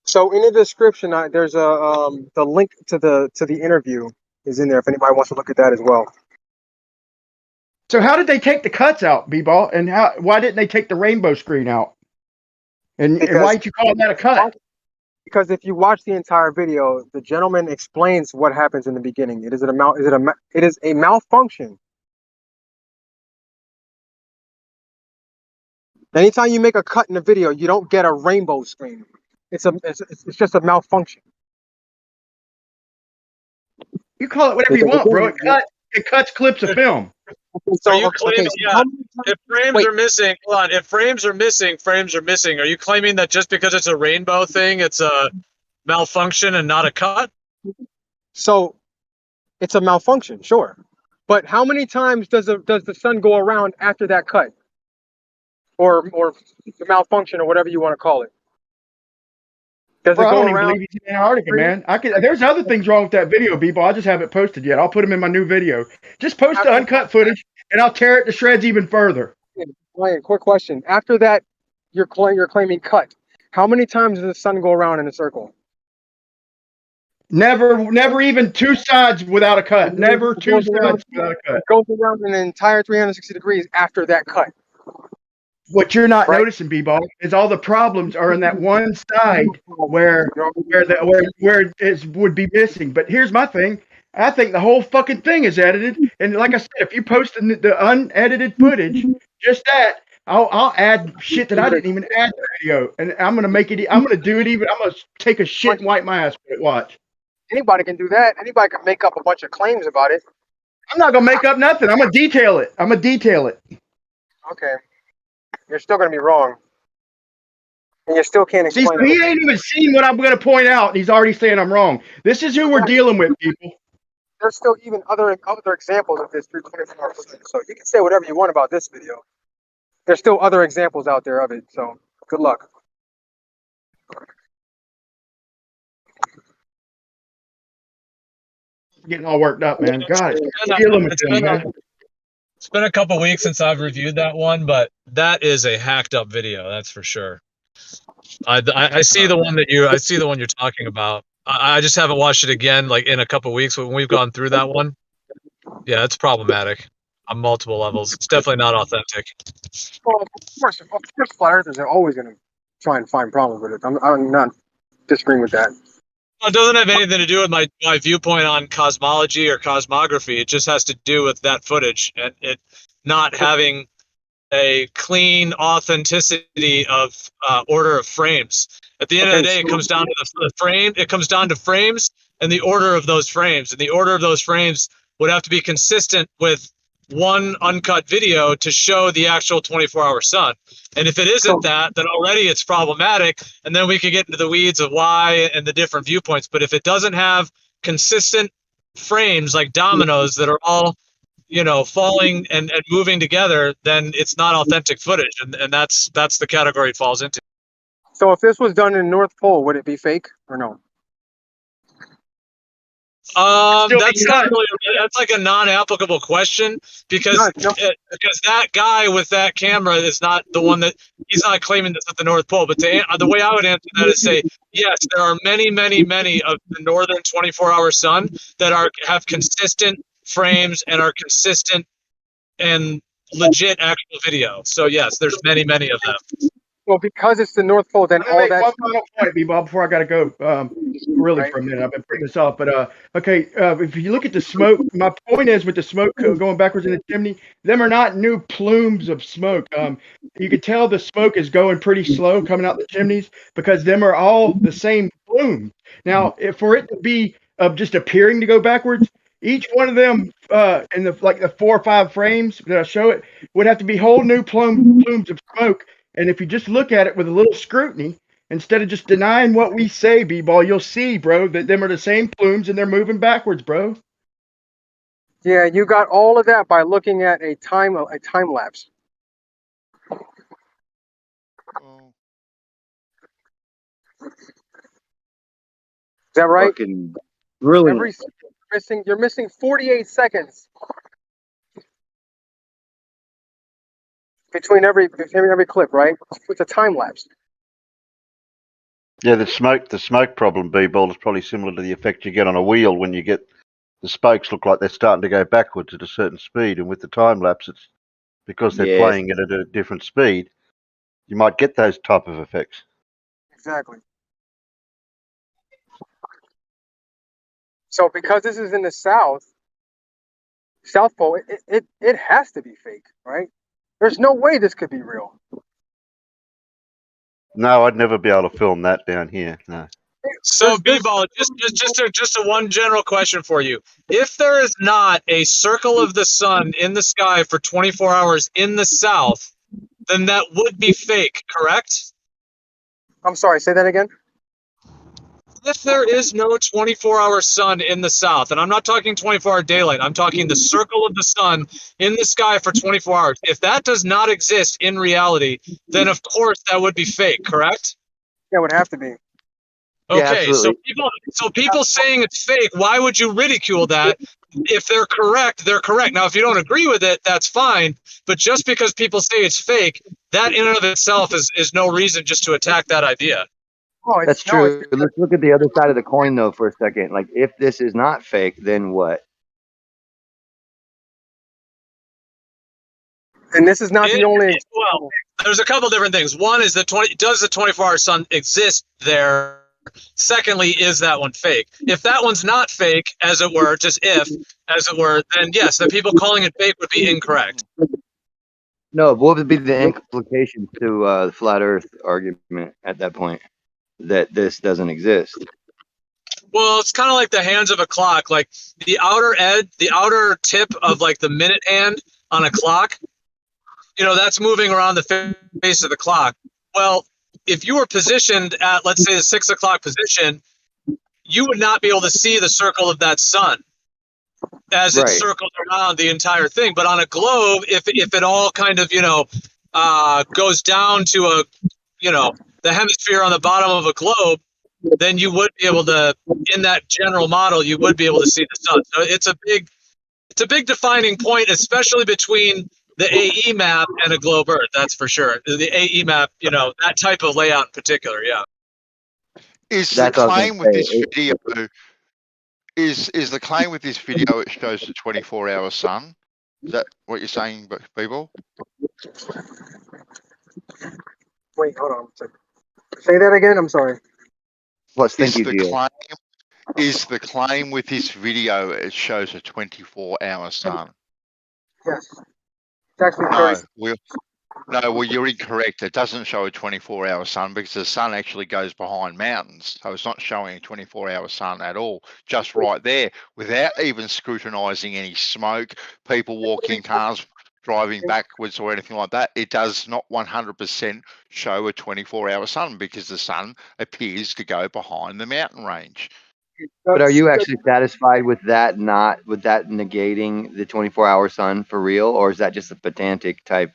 S11: So in the description, there's the link to the interview is in there if anybody wants to look at that as well.
S1: So how did they take the cuts out, B-Ball, and why didn't they take the rainbow screen out? And why did you call that a cut?
S11: Because if you watch the entire video, the gentleman explains what happens in the beginning. It is a malfunction. Anytime you make a cut in a video, you don't get a rainbow screen. It's just a malfunction.
S1: You call it whatever you want, bro. It cuts clips of film.
S20: So you claiming, if frames are missing, hold on. If frames are missing. Are you claiming that just because it's a rainbow thing, it's a malfunction and not a cut?
S11: So it's a malfunction, sure. But how many times does the sun go around after that cut? or the malfunction or whatever you want to call it? Does
S1: Bro,
S11: it
S1: I
S11: go
S1: don't even
S11: around?
S1: believe he's in Antarctica, man. There's other things wrong with that video, B-Ball. I just haven't posted yet. I'll put them in my new video. Just post the uncut footage, and I'll tear it to shreds even further.
S11: Ryan, quick question. After that, you're claiming cut. How many times does the sun go around in a circle?
S1: Never even two sides without a cut. Never two sides without a cut.
S11: It goes around an entire 360 degrees after that cut.
S1: What you're not noticing, B-Ball, is all the problems are in that one side where it would be missing. But here's my thing. I think the whole fucking thing is edited. And like I said, if you post the unedited footage, just that, I'll add shit that I didn't even add to the video. And I'm gonna make it. I'm gonna do it even. I'm gonna take a shit and wipe my ass with it. Watch.
S11: Anybody can do that. Anybody can make up a bunch of claims about it.
S1: I'm not gonna make up nothing. I'm gonna detail it.
S11: Okay. You're still gonna be wrong. And you still can't explain
S1: See, he ain't even seen what I'm gonna point out, and he's already saying I'm wrong. This is who we're dealing with, people.
S11: There's still even other examples of this 324 footage. So you can say whatever you want about this video. There's still other examples out there of it. So good luck.
S1: Getting all worked up, man. God,
S20: it's been a couple weeks since I've reviewed that one, but that is a hacked up video. That's for sure. I see the one you're talking about. I just haven't watched it again, like in a couple weeks when we've gone through that one. Yeah, it's problematic on multiple levels. It's definitely not authentic.
S11: Well, of course, flat earthers are always going to try and find problems with it. I'm not disagreeing with that.
S20: Well, it doesn't have anything to do with my viewpoint on cosmology or cosmography. It just has to do with that footage and it not having a clean authenticity of order of frames. At the end of the day, it comes down to the frame. It comes down to frames and the order of those frames. And the order of those frames would have to be consistent with one uncut video to show the actual 24-hour sun. And if it isn't that, then already it's problematic. And then we could get into the weeds of why and the different viewpoints. But if it doesn't have consistent frames like dominoes that are all, falling and moving together, then it's not authentic footage. And that's the category it falls into.
S11: So if this was done in North Pole, would it be fake or no?
S20: That's like a non-applicable question because that guy with that camera is not the one he's not claiming this at the North Pole. But the way I would answer that is say, yes, there are many, many, many of the northern 24-hour sun that have consistent frames and are consistent and legit actual video. So yes, there's many, many of them.
S11: Well, because it's the North Pole, then all that.
S1: One final point, B-Ball, before I got to go. Really, for a minute, I've been putting this off. But okay, if you look at the smoke, my point is with the smoke going backwards in the chimney, them are not new plumes of smoke. You can tell the smoke is going pretty slow coming out the chimneys because them are all the same plume. Now, for it to be just appearing to go backwards, each one of them in the 4 or 5 frames that I show it would have to be whole new plumes of smoke. And if you just look at it with a little scrutiny, instead of just denying what we say, B-Ball, you'll see, bro, that them are the same plumes and they're moving backwards, bro.
S11: Yeah, you got all of that by looking at a time lapse. Is that right?
S13: Really?
S11: You're missing 48 seconds between every clip, right? It's a time lapse.
S9: Yeah, the smoke problem, B-Ball, is probably similar to the effect you get on a wheel when you get the spokes look like they're starting to go backwards at a certain speed, and with the time lapse, it's because they're playing it at a different speed. You might get those type of effects.
S11: Exactly. So because this is in the South Pole, it has to be fake, right? There's no way this could be real.
S9: No, I'd never be able to film that down here. No.
S20: So, B-Ball, just a one general question for you. If there is not a circle of the sun in the sky for 24 hours in the South, then that would be fake, correct?
S11: I'm sorry, say that again.
S20: if there is no 24-hour sun in the south, and I'm not talking 24-hour daylight, I'm talking the circle of the sun in the sky for 24 hours. If that does not exist in reality, then of course that would be fake, correct?
S11: Yeah, it would have to be.
S20: Okay,
S6: Yeah,
S20: so people saying it's fake, why would you ridicule that? If they're correct, they're correct. Now, if you don't agree with it, that's fine. But just because people say it's fake, that in and of itself is no reason just to attack that idea.
S11: Oh,
S12: That's true. Let's look at the other side of the coin, though, for a second. Like, if this is not fake, then what?
S11: And this is not the only.
S20: Well, there's a couple different things. One is does the 24-hour sun exist there? Secondly, is that one fake? If that one's not fake, as it were, just if, as it were, then yes, the people calling it fake would be incorrect.
S12: No, what would be the implications to the flat Earth argument at that point? That this doesn't exist.
S20: Well, it's kind of like the hands of a clock. Like the outer tip of like the minute hand on a clock, that's moving around the face of the clock. Well, if you were positioned at, let's say, the 6 o'clock position, you would not be able to see the circle of that sun as it circles around the entire thing. But on a globe, if it all kind of, goes down to the hemisphere on the bottom of a globe, then you would be able to, in that general model, you would be able to see the sun. So it's a big defining point, especially between the AE map and a globe Earth. That's for sure. The AE map, that type of layout in particular, yeah.
S21: Is the claim with this video? Is the claim with this video it shows the 24-hour sun? Is that what you're saying, people?
S11: Wait, hold on. Say that again. I'm sorry.
S21: Is the claim with this video it shows a 24-hour sun?
S11: Yes. It's actually correct.
S21: Well, you're incorrect. It doesn't show a 24-hour sun because the sun actually goes behind mountains. So it's not showing a 24-hour sun at all, just right there, without even scrutinizing any smoke, people walking, cars driving backwards or anything like that. It does not 100% show a 24-hour sun because the sun appears to go behind the mountain range.
S12: But are you actually satisfied with that negating the 24-hour sun for real, or is that just a pedantic type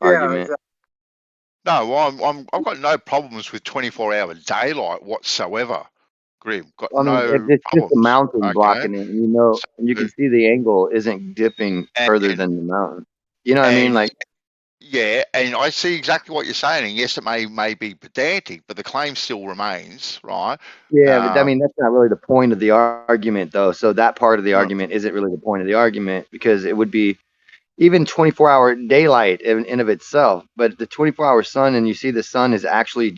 S12: argument?
S21: No, I've got no problems with 24-hour daylight whatsoever. Grim, got
S12: it's just a mountain blocking it, and you can see the angle isn't dipping further than the mountain. You know what I mean? Like,
S21: yeah, and I see exactly what you're saying. And yes, it may be pedantic, but the claim still remains, right?
S12: Yeah, but I mean that's not really the point of the argument, though. So that part of the argument isn't really the point of the argument, because it would be even 24-hour daylight in of itself. But the 24-hour sun, and you see the sun is actually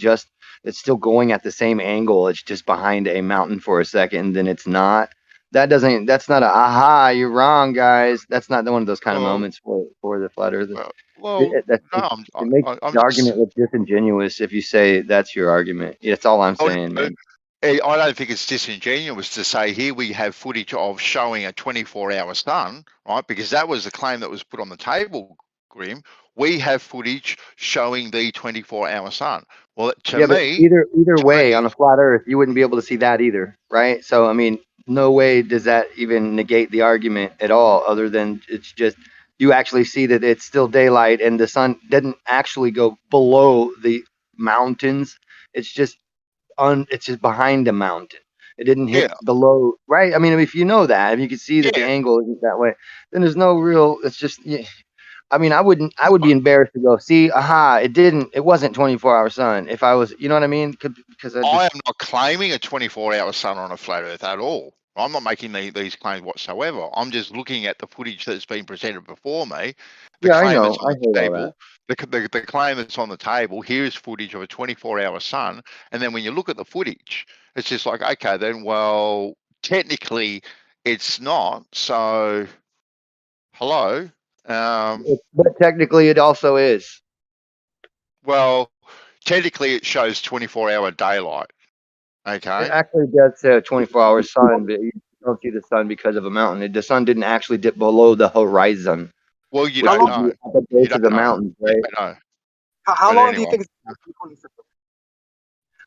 S12: it's still going at the same angle. It's just behind a mountain for a second, and then it's not. That's not a aha, you're wrong, guys. That's not one of those kind of moments for the flat Earth. It makes the argument look disingenuous if you say that's your argument. That's all I'm saying, man.
S21: I don't think it's disingenuous to say here we have footage of showing a 24-hour sun, right? Because that was the claim that was put on the table, Grim. We have footage showing the 24-hour sun. Well, to me,
S12: either way, on a flat Earth, you wouldn't be able to see that either, right? So, I mean, no way does that even negate the argument at all, other than it's just you actually see that it's still daylight and the sun didn't actually go below the mountains. It's just behind a mountain. It didn't hit below, right? I mean, if you know that, if you can see that the angle isn't that way, then there's no real. It's just. I mean, I would be embarrassed to go see. It wasn't 24-hour sun. If I was, you know what I mean? Because
S21: I am not claiming a 24-hour sun on a flat Earth at all. I'm not making these claims whatsoever. I'm just looking at the footage that's been presented before me.
S12: I know. I hate all that.
S21: The claim that's on the table, here's footage of a 24-hour sun. And then when you look at the footage, it's just like, okay, then, well, technically it's not. So, hello.
S12: But technically it also is.
S21: Well, technically it shows 24-hour daylight. Okay.
S12: It actually does say a 24-hour sun, but you don't see the sun because of a mountain. The sun didn't actually dip below the horizon.
S21: Well, you don't know.
S12: At the base of the mountains, right?
S21: No.
S11: How long do you think?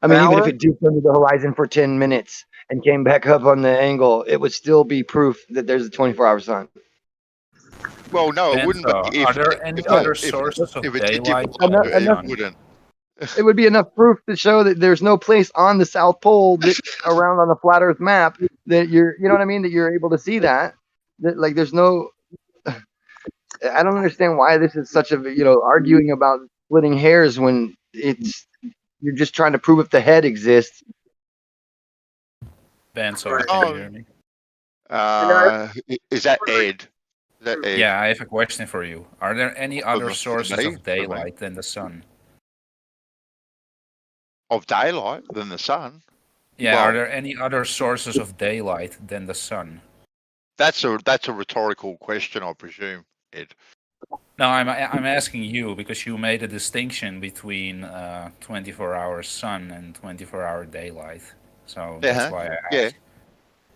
S12: I mean, even if it duped under the horizon for 10 minutes and came back up on the angle, it would still be proof that there's a 24-hour sun.
S21: Well, no, it
S14: And
S21: wouldn't.
S14: so, are there any other sources of daylight?
S21: It wouldn't.
S12: It would be enough proof to show that there's no place on the South Pole that around on the flat Earth map that you know what I mean, that you're able to see that. That like there's no. I don't understand why this is such a arguing about splitting hairs when you're just trying to prove if the head exists.
S14: Ben, sorry, can you hear me?
S21: Is that Ed? Is that Ed?
S14: Yeah, I have a question for you. Are there any other sources of daylight than the sun?
S21: Of daylight than the sun?
S14: Yeah,
S21: Well,
S14: are there any other sources of daylight than the sun?
S21: That's a rhetorical question, I presume, Ed.
S14: No, I'm asking you because you made a distinction between 24-hour sun and 24-hour daylight. So that's why I asked.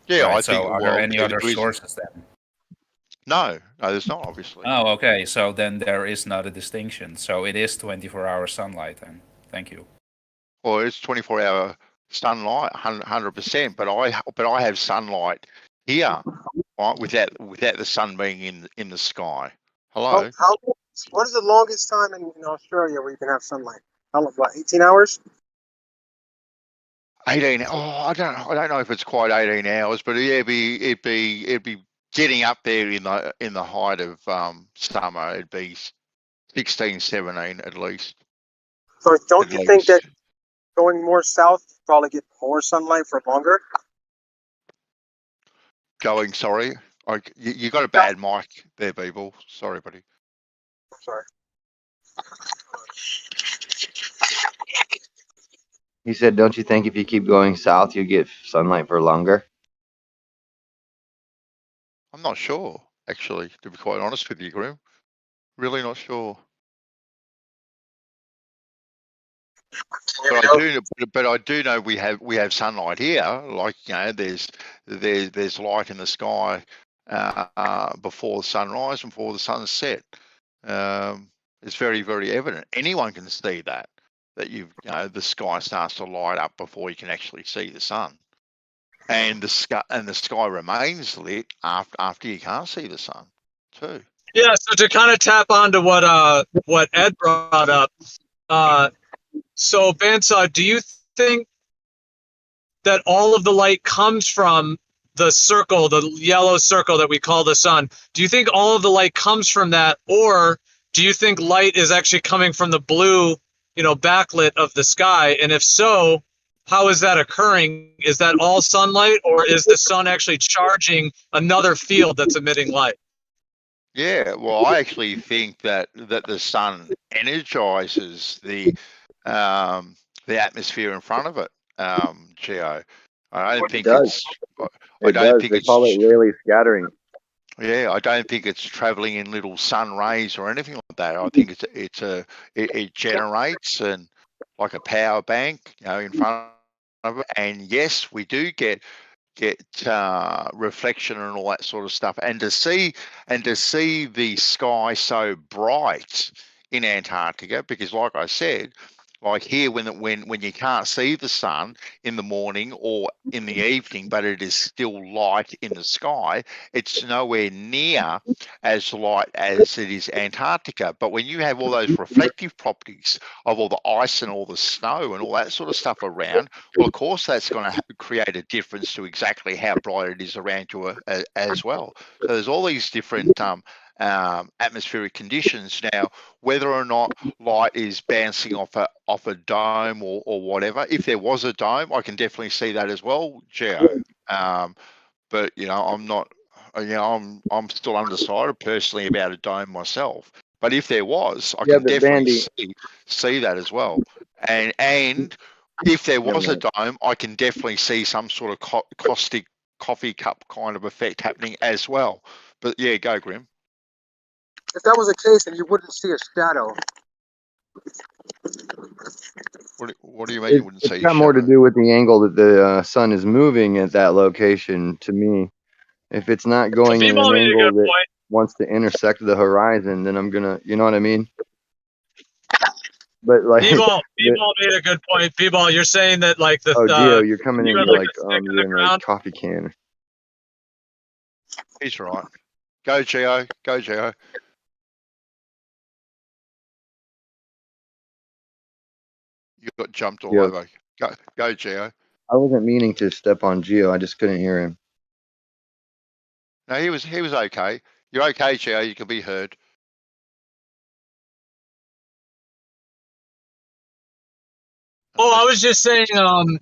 S21: Yeah,
S14: Right,
S21: I
S14: so
S21: think.
S14: are there any other sources then?
S21: No, there's not, obviously.
S14: Oh, okay. So then there is not a distinction. So it is 24-hour sunlight then. Thank you.
S21: Well, it's 24-hour sunlight, 100%. But I have sunlight here, right? Without the sun being in the sky. Hello.
S11: What is the longest time in Australia where you can have sunlight? How long? What, 18 hours?
S21: 18. Oh, I don't know if it's quite 18 hours, but yeah, it'd be getting up there in the height of summer. It'd be 16, 17 at least.
S11: So don't you think that going more south, you probably get more sunlight for longer?
S21: Sorry. You got a bad mic there, people. Sorry, buddy.
S11: Sorry.
S12: He said, don't you think if you keep going south, you get sunlight for longer?
S21: I'm not sure, actually, to be quite honest with you, Grim. Really not sure. But I do know we have sunlight here. Like there's light in the sky before the sunrise and before the sunset. It's very, very evident. Anyone can see that the sky starts to light up before you can actually see the sun, and the sky remains lit after you can't see the sun too.
S20: Yeah. So to kind of tap onto what Ed brought up. So, Bansa, do you think that all of the light comes from the circle, the yellow circle that we call the sun? Do you think all of the light comes from that, or do you think light is actually coming from the blue, backlit of the sky? And if so, how is that occurring? Is that all sunlight, or is the sun actually charging another field that's emitting light?
S21: Yeah, well, I actually think that the sun energizes the atmosphere in front of it, Gio. I don't think it's. I don't think
S12: They
S21: it's.
S12: call it Rayleigh scattering.
S21: Yeah, I don't think it's traveling in little sun rays or anything like that. I think it generates and like a power bank, in front of it. And yes, we do get reflection and all that sort of stuff, and to see the sky so bright in Antarctica, because like I said, like here when you can't see the sun in the morning or in the evening, but it is still light in the sky, it's nowhere near as light as it is Antarctica. But when you have all those reflective properties of all the ice and all the snow and all that sort of stuff around, well, of course that's going to create a difference to exactly how bright it is around you as well. So there's all these different atmospheric conditions. Now, whether or not light is bouncing off a dome or whatever, if there was a dome, I can definitely see that as well, Gio. But I'm not. I'm still undecided personally about a dome myself. But if there was, I can definitely see that as well. And if there was a dome, I can definitely see some sort of caustic coffee cup kind of effect happening as well. But yeah, go Grim.
S11: If that was the case, then you wouldn't see a shadow.
S21: What do you mean you wouldn't see a shadow?
S12: It's got more to do with the angle that the sun is moving at that location, to me. If it's not going in an angle that wants to intersect the horizon, then I'm gonna, you know what I mean? But like,
S20: B-ball made a good point. B-ball, you're saying that like the
S12: Gio, you're coming in.
S20: had,
S12: You're
S20: like, a stick in the
S12: you're in a
S20: ground.
S12: coffee can.
S21: He's right. Go, Gio. Go, Gio. You got jumped all over. Go, Gio.
S12: I wasn't meaning to step on Gio. I just couldn't hear him.
S21: No, he was okay. You're okay, Gio. You can be heard.
S20: Oh, I was just saying,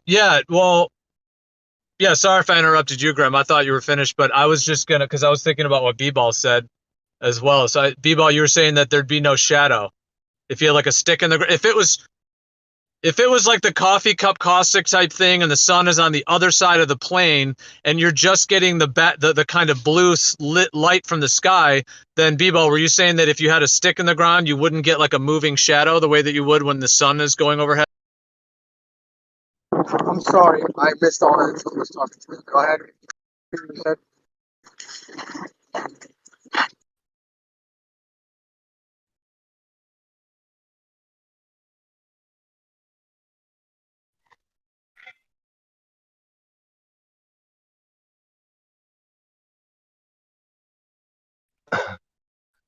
S20: yeah, well, yeah, sorry if I interrupted you, Grim. I thought you were finished, but I was just gonna, because I was thinking about what B-ball said as well. So, B-ball, you were saying that there'd be no shadow if you had like a stick in the ground. If it was like the coffee cup caustic type thing, and the sun is on the other side of the plane, and you're just getting the kind of blue lit light from the sky, then B-ball, were you saying that if you had a stick in the ground, you wouldn't get like a moving shadow the way that you would when the sun is going overhead?
S11: I'm sorry, I missed all that. I was talking to me. Go ahead. You said.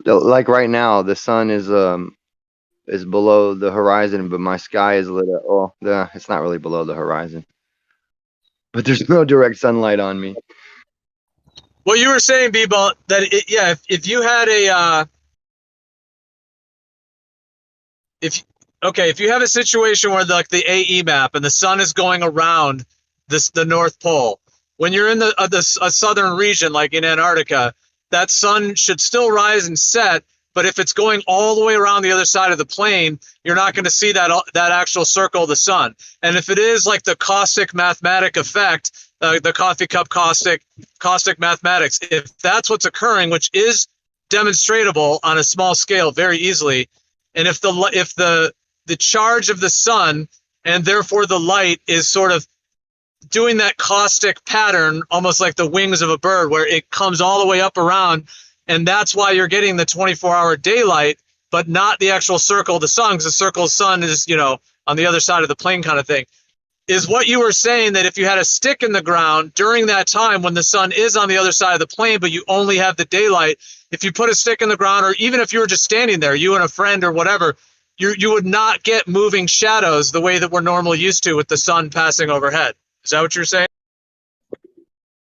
S12: Like right now, the sun is below the horizon, but my sky is lit up. Oh, it's not really below the horizon, but there's no direct sunlight on me.
S20: Well, you were saying, B-ball, that if you had a if you have a situation where like the AE map and the sun is going around the North Pole, when you're in a southern region like in Antarctica, that sun should still rise and set. But if it's going all the way around the other side of the plane, you're not going to see that actual circle of the sun. And if it is like the caustic mathematic effect, the coffee cup caustic mathematics, if that's what's occurring, which is demonstratable on a small scale very easily, and if the charge of the sun and therefore the light is sort of doing that caustic pattern, almost like the wings of a bird, where it comes all the way up around, and that's why you're getting the 24-hour daylight, but not the actual circle of the sun, because the circle of the sun is, on the other side of the plane kind of thing. Is what you were saying that if you had a stick in the ground during that time when the sun is on the other side of the plane, but you only have the daylight, if you put a stick in the ground, or even if you were just standing there, you and a friend or whatever, you would not get moving shadows the way that we're normally used to with the sun passing overhead. Is that what you're saying?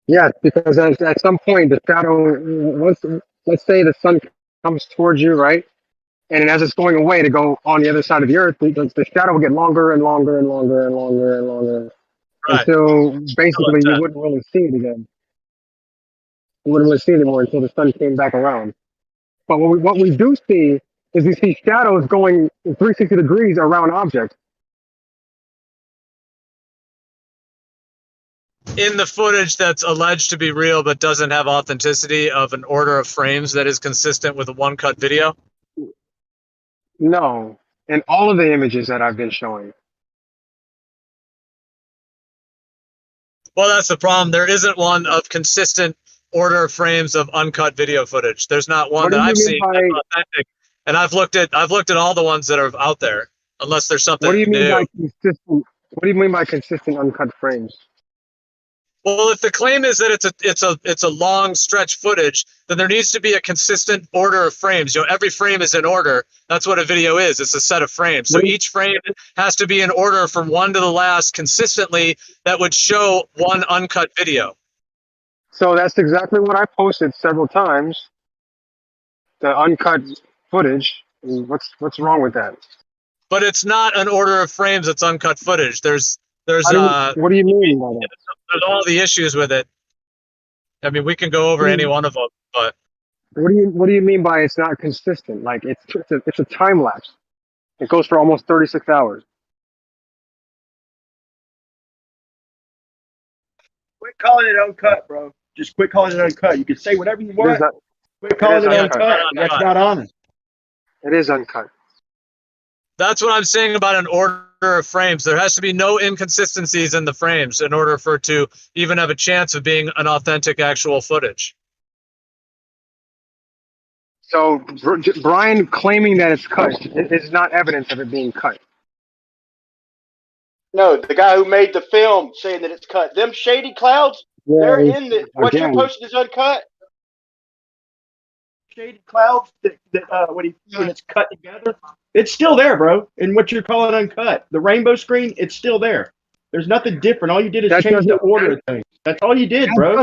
S11: Yeah, because at some point the shadow, let's say the sun comes towards you, right? And as it's going away to go on the other side of the earth, the shadow will get longer and longer and longer and longer and longer, right, until basically you wouldn't really see it again. You wouldn't really see it anymore until the sun came back around. But what we do see is we see shadows going 360 degrees around objects.
S20: In the footage that's alleged to be real but doesn't have authenticity of an order of frames that is consistent with a one-cut video?
S11: No, in all of the images that I've been showing.
S20: Well, that's the problem. There isn't one of consistent order of frames of uncut video footage. There's not one that I've seen that's authentic. And I've looked at all the ones that are out there, unless there's something new.
S11: What do you mean by consistent uncut frames?
S20: Well, if the claim is that it's a long stretch footage, then there needs to be a consistent order of frames. Every frame is in order. That's what a video is. It's a set of frames. So each frame has to be in order from one to the last consistently. That would show one uncut video.
S11: So that's exactly what I posted several times. The uncut footage. What's wrong with that?
S20: But it's not an order of frames. It's uncut footage. There's
S11: what do you mean by that?
S20: There's all the issues with it. I mean, we can go over any one of them, but
S11: what do you mean by it's not consistent? Like it's a time lapse. It goes for almost 36 hours.
S1: Quit calling it uncut, bro. Just quit calling it uncut. You can say whatever you want. Quit calling it uncut. That's not honest.
S11: It is uncut.
S20: That's what I'm saying about an order of frames. There has to be no inconsistencies in the frames in order for it to even have a chance of being an authentic actual footage.
S11: So Brian claiming that it's cut is not evidence of it being cut.
S1: No, the guy who made the film saying that it's cut. Them shady clouds, they're in the what you're posting is uncut. Shady clouds when it's cut together, it's still there, bro. And what you're calling uncut, the rainbow screen, it's still there. There's nothing different. All you did is change the order of things. That's all you did, bro.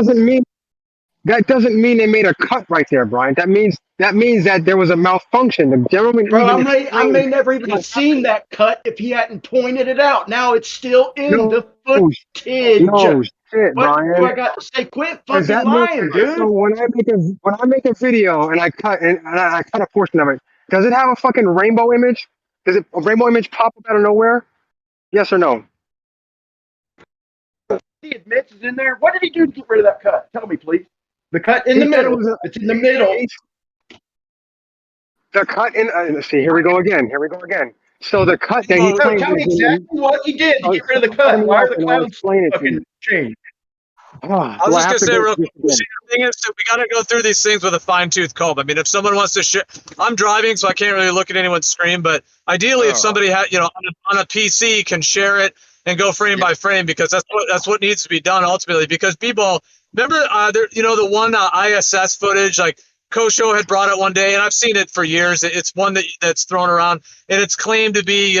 S11: That doesn't mean they made a cut right there, Brian. That means that there was a malfunction. The gentleman,
S1: bro, I may never even have seen that cut if he hadn't pointed it out. Now it's still in the footage.
S11: No shit,
S1: what
S11: Brian.
S1: do I got to say? Quit fucking lying, dude.
S11: So when I make a video and I cut a portion of it, does it have a fucking rainbow image? Does a rainbow image pop up out of nowhere? Yes or no?
S1: He admits it's in there. What did he do to get rid of that cut? Tell me, please. The cut in the middle. It's in the middle.
S11: The cut in. Let's see. Here we go again. So the cut that he claims.
S1: Tell me exactly what he did to get rid of the cut. Why are the clouds fucking changed?
S20: I was just gonna say real quick. The thing is that we gotta go through these things with a fine-tooth comb. I mean, if someone wants to share, I'm driving, so I can't really look at anyone's screen. But ideally, if somebody had, on a PC, can share it and go frame by frame, because that's what needs to be done ultimately. Because people remember, the one ISS footage, like Kosho had brought it one day, and I've seen it for years. It's one that's thrown around, and it's claimed to be,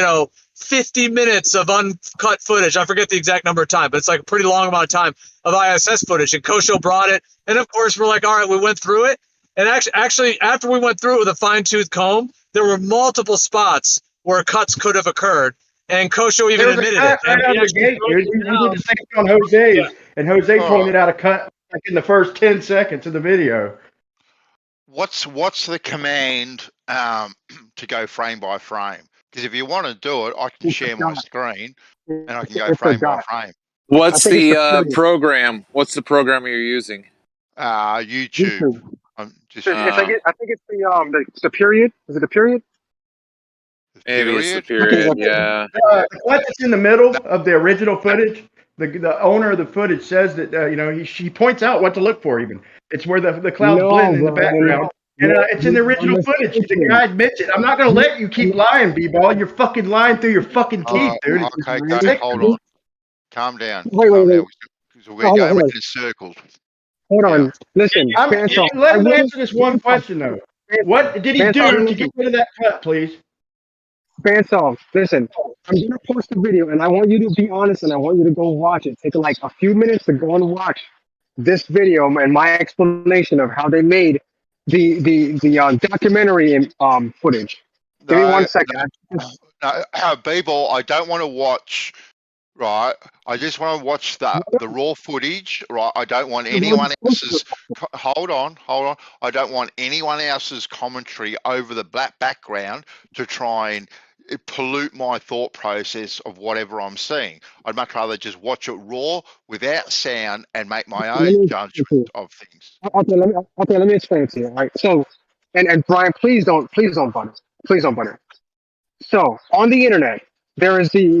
S20: 50 minutes of uncut footage. I forget the exact number of time, but it's like a pretty long amount of time of ISS footage. And Kosho brought it, and of course we're like, all right, we went through it, and actually after we went through it with a fine-tooth comb, there were multiple spots where cuts could have occurred. And Kosho even admitted it. And he
S1: you did the same thing on Jose's, and Jose pointed out a cut like in the first 10 seconds of the video.
S21: What's the command to go frame by frame? Because if you want to do it, I can share my screen and I can go frame by frame.
S5: What's the program? What's the program you're using?
S21: YouTube.
S11: I think it's the period. Is it the period?
S5: Maybe it's the period, yeah.
S1: The cut that's in the middle of the original footage, the owner of the footage says that he points out what to look for. Even it's where the clouds blend in the background, and it's in the original footage. The guy admits it. I'm not gonna let you keep lying, B-ball. You're fucking lying through your fucking teeth, dude.
S21: Okay, guys, hold on. Calm down.
S11: Wait.
S21: Because we're going in circles.
S11: Hold on. Listen.
S1: Let me answer this one question though. What did he do to get rid of that cut, please?
S11: Bansal, listen, I'm going to post a video and I want you to be honest and I want you to go watch it. Take like a few minutes to go and watch this video and my explanation of how they made the documentary footage. Give me 1 second.
S21: No, B-ball, I don't want to watch, right? I just want to watch the raw footage, right? I don't want anyone else's, hold on. I don't want anyone else's commentary over the black background to try and pollute my thought process of whatever I'm seeing. I'd much rather just watch it raw without sound and make my own judgment of things.
S11: Okay, let me explain it to you. All right. So, and Brian, please don't butter. Please don't butter. So on the internet, there is the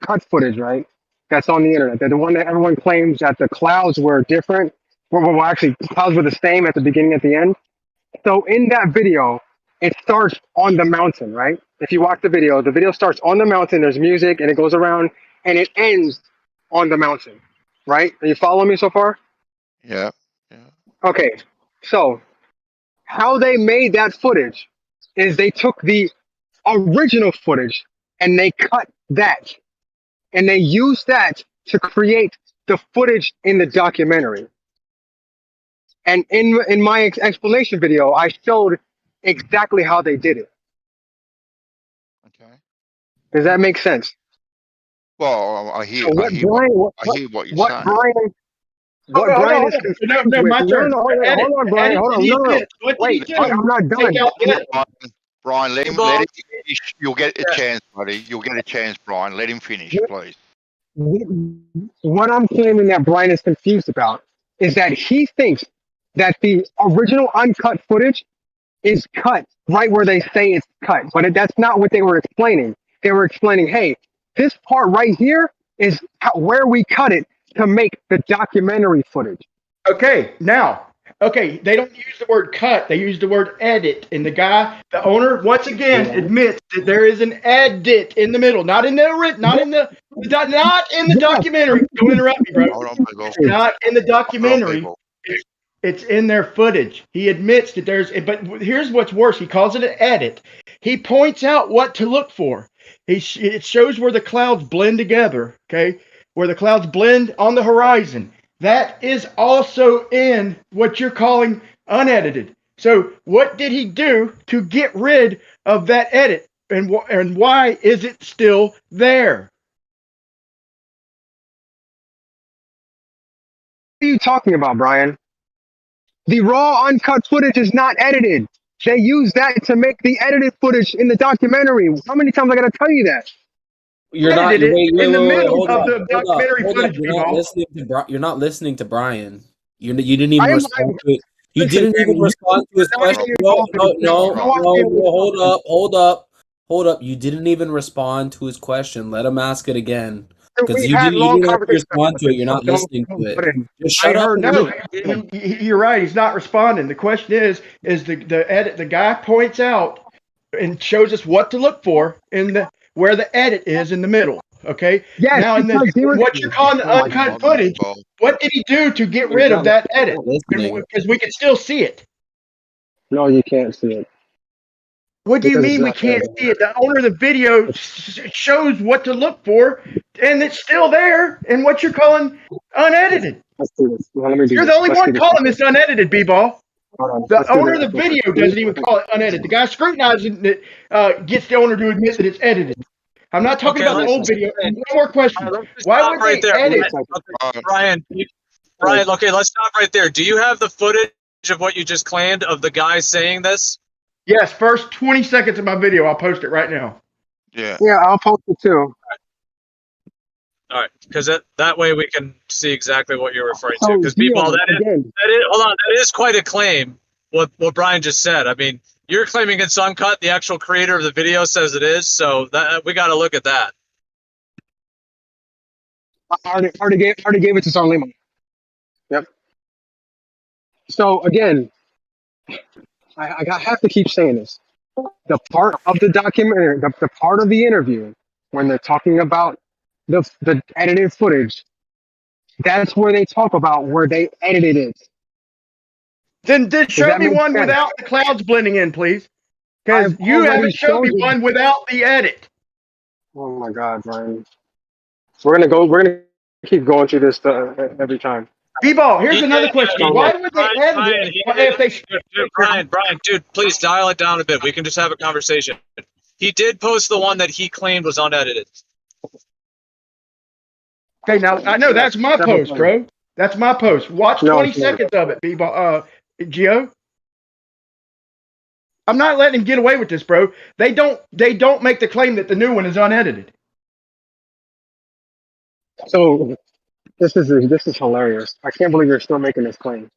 S11: cut footage, right? That's on the internet. The one that everyone claims that the clouds were different. Well, actually, clouds were the same at the beginning, at the end. So in that video, it starts on the mountain, right? If you watch the video starts on the mountain. There's music, and it goes around, and it ends on the mountain, right? Are you following me so far?
S21: Yeah.
S11: Okay. So how they made that footage is they took the original footage and they cut that, and they used that to create the footage in the documentary. And in my explanation video, I showed exactly how they did it.
S21: Okay.
S11: Does that make sense?
S21: Well, I hear what you're saying.
S11: What Brian is confused with. Hold on, Brian. Hold on. No. Wait, I'm not done.
S21: Brian, let him finish. You'll get a chance, buddy. You'll get a chance, Brian. Let him finish, please.
S11: What I'm claiming that Brian is confused about is that he thinks that the original uncut footage is cut right where they say it's cut. But that's not what they were explaining. They were explaining, hey, this part right here is where we cut it to make the documentary footage.
S1: Okay, now, Okay, they don't use the word cut. They use the word edit. And the owner, once again, admits that there is an edit in the middle, not in the documentary. Don't interrupt me, bro. It's not in the documentary. It's in their footage. He admits that but here's what's worse. He calls it an edit. He points out what to look for. It shows where the clouds blend together. Okay, where the clouds blend on the horizon. That is also in what you're calling unedited. So what did he do to get rid of that edit? And why is it still there?
S11: What are you talking about, Brian? The raw uncut footage is not edited. They use that to make the edited footage in the documentary. How many times I gotta tell you that?
S18: You're not
S1: in the middle
S18: hold
S1: of
S18: up,
S1: the
S18: hold up,
S1: documentary
S18: hold up.
S1: footage.
S18: You're not listening to Brian. You didn't even respond to it. You
S11: Listen,
S18: didn't even respond to his question. No, hold up. You didn't even respond to his question. Let him ask it again. Because you didn't have to respond to it. You're not listening to it. Just shut up.
S1: No, you're right. He's not responding. The question is the edit? The guy points out and shows us what to look for where the edit is in the middle. Okay.
S11: Yes,
S1: now, what you're calling the uncut footage, what did he do to get rid of that edit? Because we can still see it.
S11: No, you can't see it.
S1: What do you mean we can't see it? The owner of the video shows what to look for, and it's still there in what you're calling unedited. You're the only one calling this unedited, B-Ball. The owner of the video doesn't even call it unedited. The guy scrutinizing it gets the owner to admit that it's edited. I'm not talking about the old video. One more question. Why would they edit?
S20: Brian, okay, let's stop right there. Do you have the footage of what you just claimed of the guy saying this?
S1: Yes, first 20 seconds of my video. I'll post it right now.
S11: Yeah, I'll post it too.
S20: All right, because that way we can see exactly what you're referring to. Because B-Ball, that is quite a claim. What Brian just said. I mean, you're claiming it's uncut. The actual creator of the video says it is. So that we got to look at that.
S11: I already gave it to Son Lima. Yep. So again, I have to keep saying this. The part of the documentary, the part of the interview, when they're talking about the edited footage, that's where they talk about where they edited it.
S1: Then show me one without the clouds blending in, please. Because you haven't showed me one without the edit.
S11: Oh my God, Brian. We're gonna keep going through this every time.
S1: B-Ball, here's another question. Why would they edit it?
S20: Brian, dude, please dial it down a bit. We can just have a conversation. He did post the one that he claimed was unedited.
S1: Okay, now I know that's my post, bro. That's my post. Watch 20 seconds of it, B-Ball. Gio. I'm not letting him get away with this, bro. They don't make the claim that the new one is unedited.
S11: So this is hilarious. I can't believe you're still making this claim.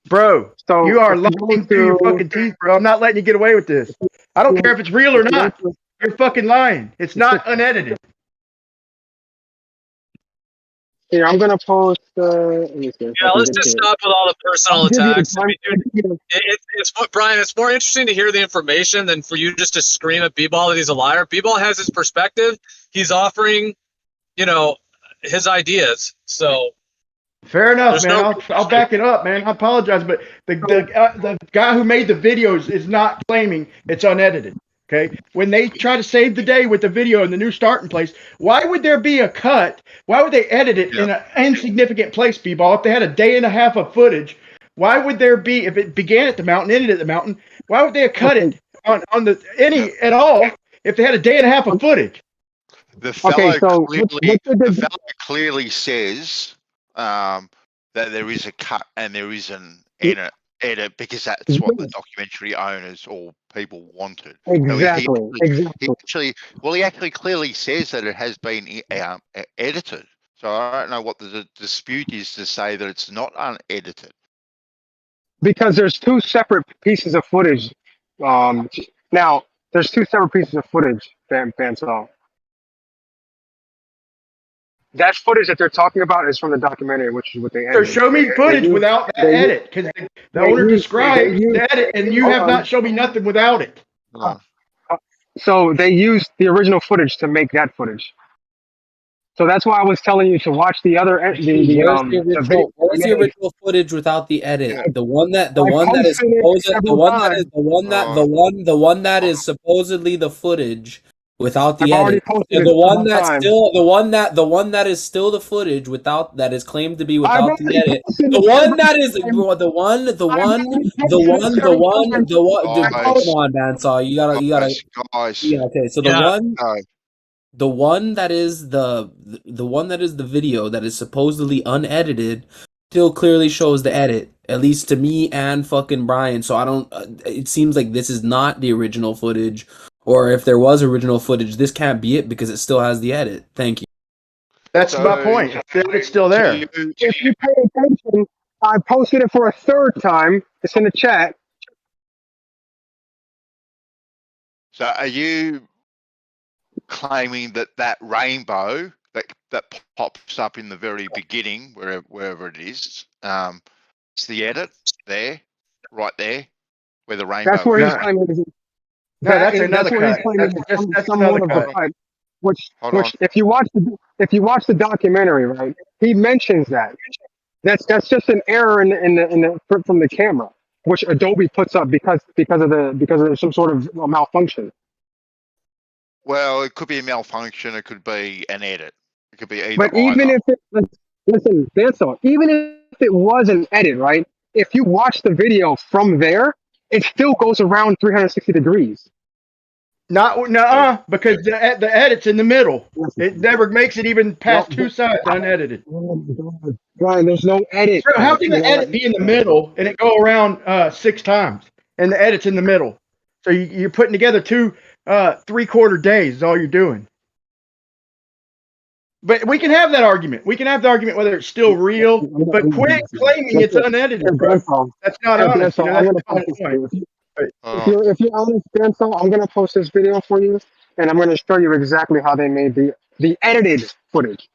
S1: Bro, so you are lying through your fucking teeth, bro. I'm not letting you get away with this. I don't care if it's real or not. You're fucking lying. It's not unedited.
S11: Here, I'm gonna post.
S20: Yeah, let's just stop with all the personal attacks. I mean, dude, Brian, it's more interesting to hear the information than for you just to scream at B-Ball that he's a liar. B-Ball has his perspective. He's offering, his ideas. So
S1: fair enough, man. I'll back it up, man. I apologize, but the guy who made the videos is not claiming it's unedited. Okay, when they try to save the day with the video and the new starting place, why would there be a cut? Why would they edit it in an insignificant place, B-Ball? If they had a day and a half of footage, why would there be, if it began at the mountain, ended at the mountain, why would they have cut it on at all if they had a day and a half of footage?
S21: The fellow clearly says that there is a cut and there is an edit because that's what the documentary owners or people wanted.
S11: Exactly.
S21: He actually clearly says that it has been edited. So I don't know what the dispute is to say that it's not unedited.
S11: Because there's two separate pieces of footage. Now there's two separate pieces of footage, Bansal. that footage that they're talking about is from the documentary, which is what they edited.
S1: So show me footage without that edit, because the owner described the edit, and you have not shown me nothing without it.
S11: So they used the original footage to make that footage. So that's why I was telling you to watch the other.
S18: Where's the original footage without the edit? The one that is supposedly the footage without the edit. The one that is still the footage without that is claimed to be without the edit. The one that is the one. Come on, Bandsaw. You gotta. Yeah. Okay. So the one that is the video that is supposedly unedited still clearly shows the edit, at least to me and fucking Brian. So I don't. It seems like this is not the original footage, or if there was original footage, this can't be it because it still has the edit. Thank you.
S1: That's my point. It's still there.
S11: If you pay attention, I posted it for a third time. It's in the chat.
S21: So are you claiming that rainbow that pops up in the very beginning, wherever it is, it's the edit there, right there, where the rainbow?
S11: That's where he's claiming.
S1: That's another cut. That's another cut.
S11: Which if you watch the documentary, right, he mentions that. That's just an error from the camera, which Adobe puts up because of some sort of malfunction.
S21: Well, it could be a malfunction. It could be an edit. It could be either.
S11: But even if listen, Bandsaw, even if it was an edit, right? If you watch the video from there, it still goes around 360 degrees.
S1: Because the edit's in the middle. It never makes it even past two sides unedited.
S11: Brian, there's no edit.
S1: Bro, how can the edit be in the middle and it go around 6 times and the edit's in the middle? So you're putting together 2 3/4 days is all you're doing. But we can have that argument. We can have the argument whether it's still real, but quit claiming it's unedited, bro. That's not honest. You know, that's the point.
S11: If you're honest, Bandsaw, I'm gonna post this video for you, and I'm gonna show you exactly how they made the edited footage.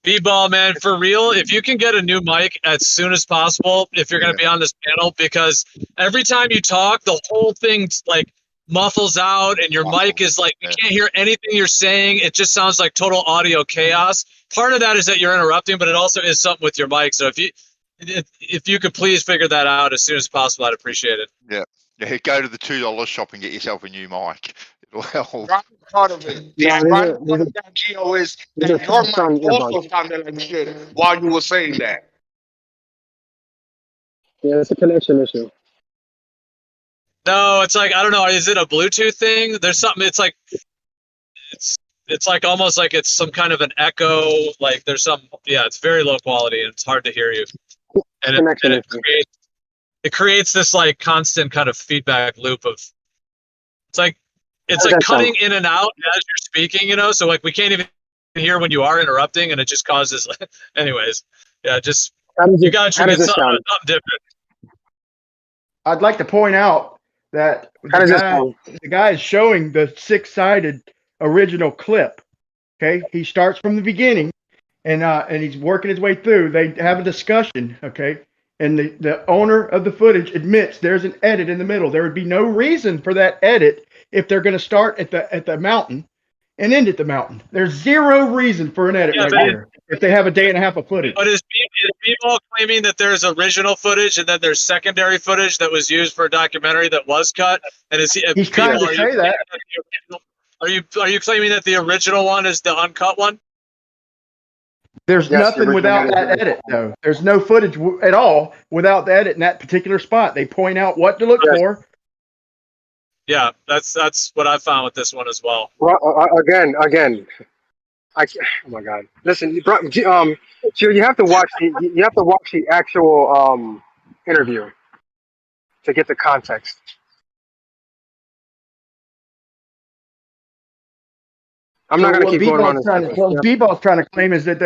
S20: B-ball, man, for real, if you can get a new mic as soon as possible, if you're going to be on this panel, because every time you talk, the whole thing like muffles out and your mic is like, you can't hear anything you're saying. It just sounds like total audio chaos. Part of that is that you're interrupting, but it also is something with your mic. So if you could please figure that out as soon as possible, I'd appreciate it.
S21: Yeah. Go to the $2 shop and get yourself a new mic. It'll help.
S15: Part of it. Geo is that your mic also sounded like shit while you were saying that.
S11: Yeah, it's a connection issue.
S20: No, it's like, I don't know. Is it a Bluetooth thing? There's something. It's like it's like almost like it's some kind of an echo. Like there's some. Yeah, it's very low quality and it's hard to hear you. And it creates this like constant kind of feedback loop of. It's like cutting in and out as you're speaking, you know. So like we can't even hear when you are interrupting, and it just causes. Anyways, yeah, just you guys should get something different.
S1: I'd like to point out that the guy is showing the 6-sided original clip. Okay, he starts from the beginning, and he's working his way through. They have a discussion. Okay, and the owner of the footage admits there's an edit in the middle. There would be no reason for that edit if they're going to start at the mountain and end at the mountain. There's zero reason for an edit there if they have a day and a half of footage.
S20: But is people claiming that there's original footage and then there's secondary footage that was used for a documentary that was cut? And
S1: he's trying to say that.
S20: Are you claiming that the original one is the uncut one?
S1: There's nothing without that edit, though. There's no footage at all without the edit in that particular spot. They point out what to look for.
S20: Yeah, that's what I found with this one as well.
S11: Well, again, oh my God! Listen, Gio, you have to watch the actual interview to get the context. I'm not going to keep going on this.
S1: What B-Ball's trying to claim is that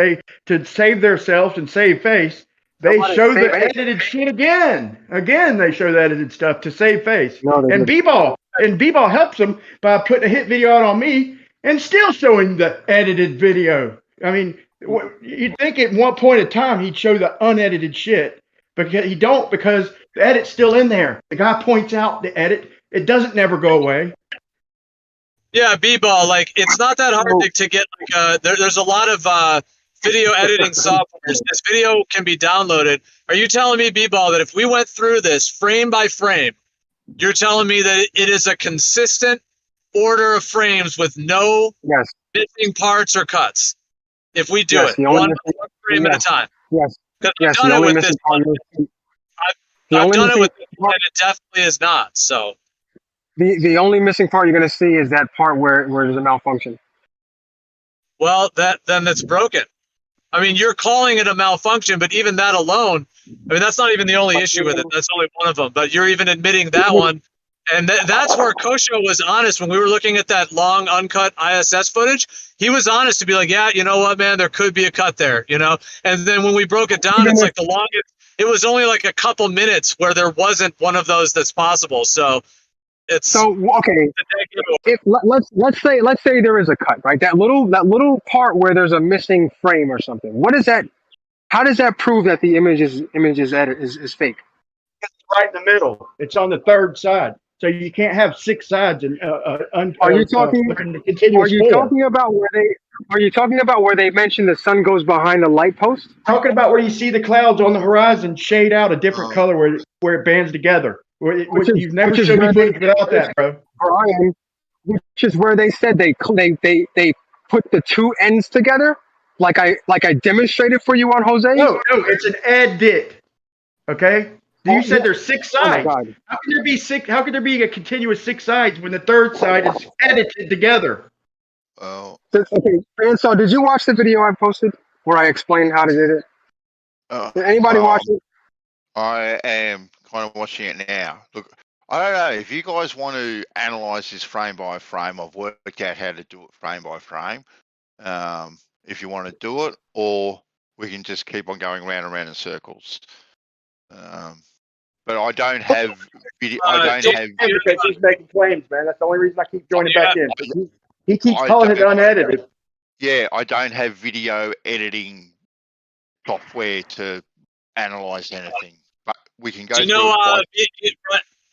S1: to save themselves and save face, they show the edited shit again. Again, they show the edited stuff to save face. And B-Ball helps them by putting a hit video out on me and still showing the edited video. I mean, you'd think at one point in time he'd show the unedited shit, but he don't, because the edit's still in there. The guy points out the edit. It doesn't never go away.
S20: Yeah, B-ball, like, it's not that hard to get, like, there's a lot of video editing software. This video can be downloaded. Are you telling me, B-ball, that if we went through this frame by frame, you're telling me that it is a consistent order of frames with no missing parts or cuts? If we do it one frame at a time.
S11: Yes.
S20: Because I've done it with this one. I've done it with this one, and it definitely is not. So
S11: the only missing part you're going to see is that part where there's a malfunction.
S20: Well, then that's broken. I mean, you're calling it a malfunction, but even that alone, I mean, that's not even the only issue with it. That's only one of them. But you're even admitting that one. And that's where Kosho was honest when we were looking at that long, uncut ISS footage. He was honest to be like, yeah, you know what, man, there could be a cut there, you know? And then when we broke it down, it's like the longest, it was only like a couple minutes where there wasn't one of those that's possible. So it's
S11: okay. Let's say there is a cut, right? That little part where there's a missing frame or something. What is that? How does that prove that the image is fake?
S1: It's right in the middle. It's on the third side. So you can't have 6 sides and
S11: Are you talking about where they mentioned the sun goes behind the light post?
S1: Talking about where you see the clouds on the horizon shade out a different color where it bands together. You've never shown me footage without that, bro.
S11: Brian, which is where they said they put the two ends together, like I demonstrated for you on Jose.
S1: No, it's an edit. Okay. You said there's 6 sides.
S11: Oh my God.
S1: How can there be 6? How can there be a continuous 6 sides when the third side is edited together?
S21: Oh.
S11: Okay, and so did you watch the video I posted where I explained how to do it? Did anybody watch it?
S21: I am kind of watching it now. Look, I don't know if you guys want to analyze this frame by frame. I've worked out how to do it frame by frame. If you want to do it, or we can just keep on going round and round in circles. But I don't have video. I don't have
S1: because he's making claims, man. That's the only reason I keep joining back in. He keeps calling it unedited.
S21: Yeah, I don't have video editing software to analyze anything. But we can go.
S20: Do you know,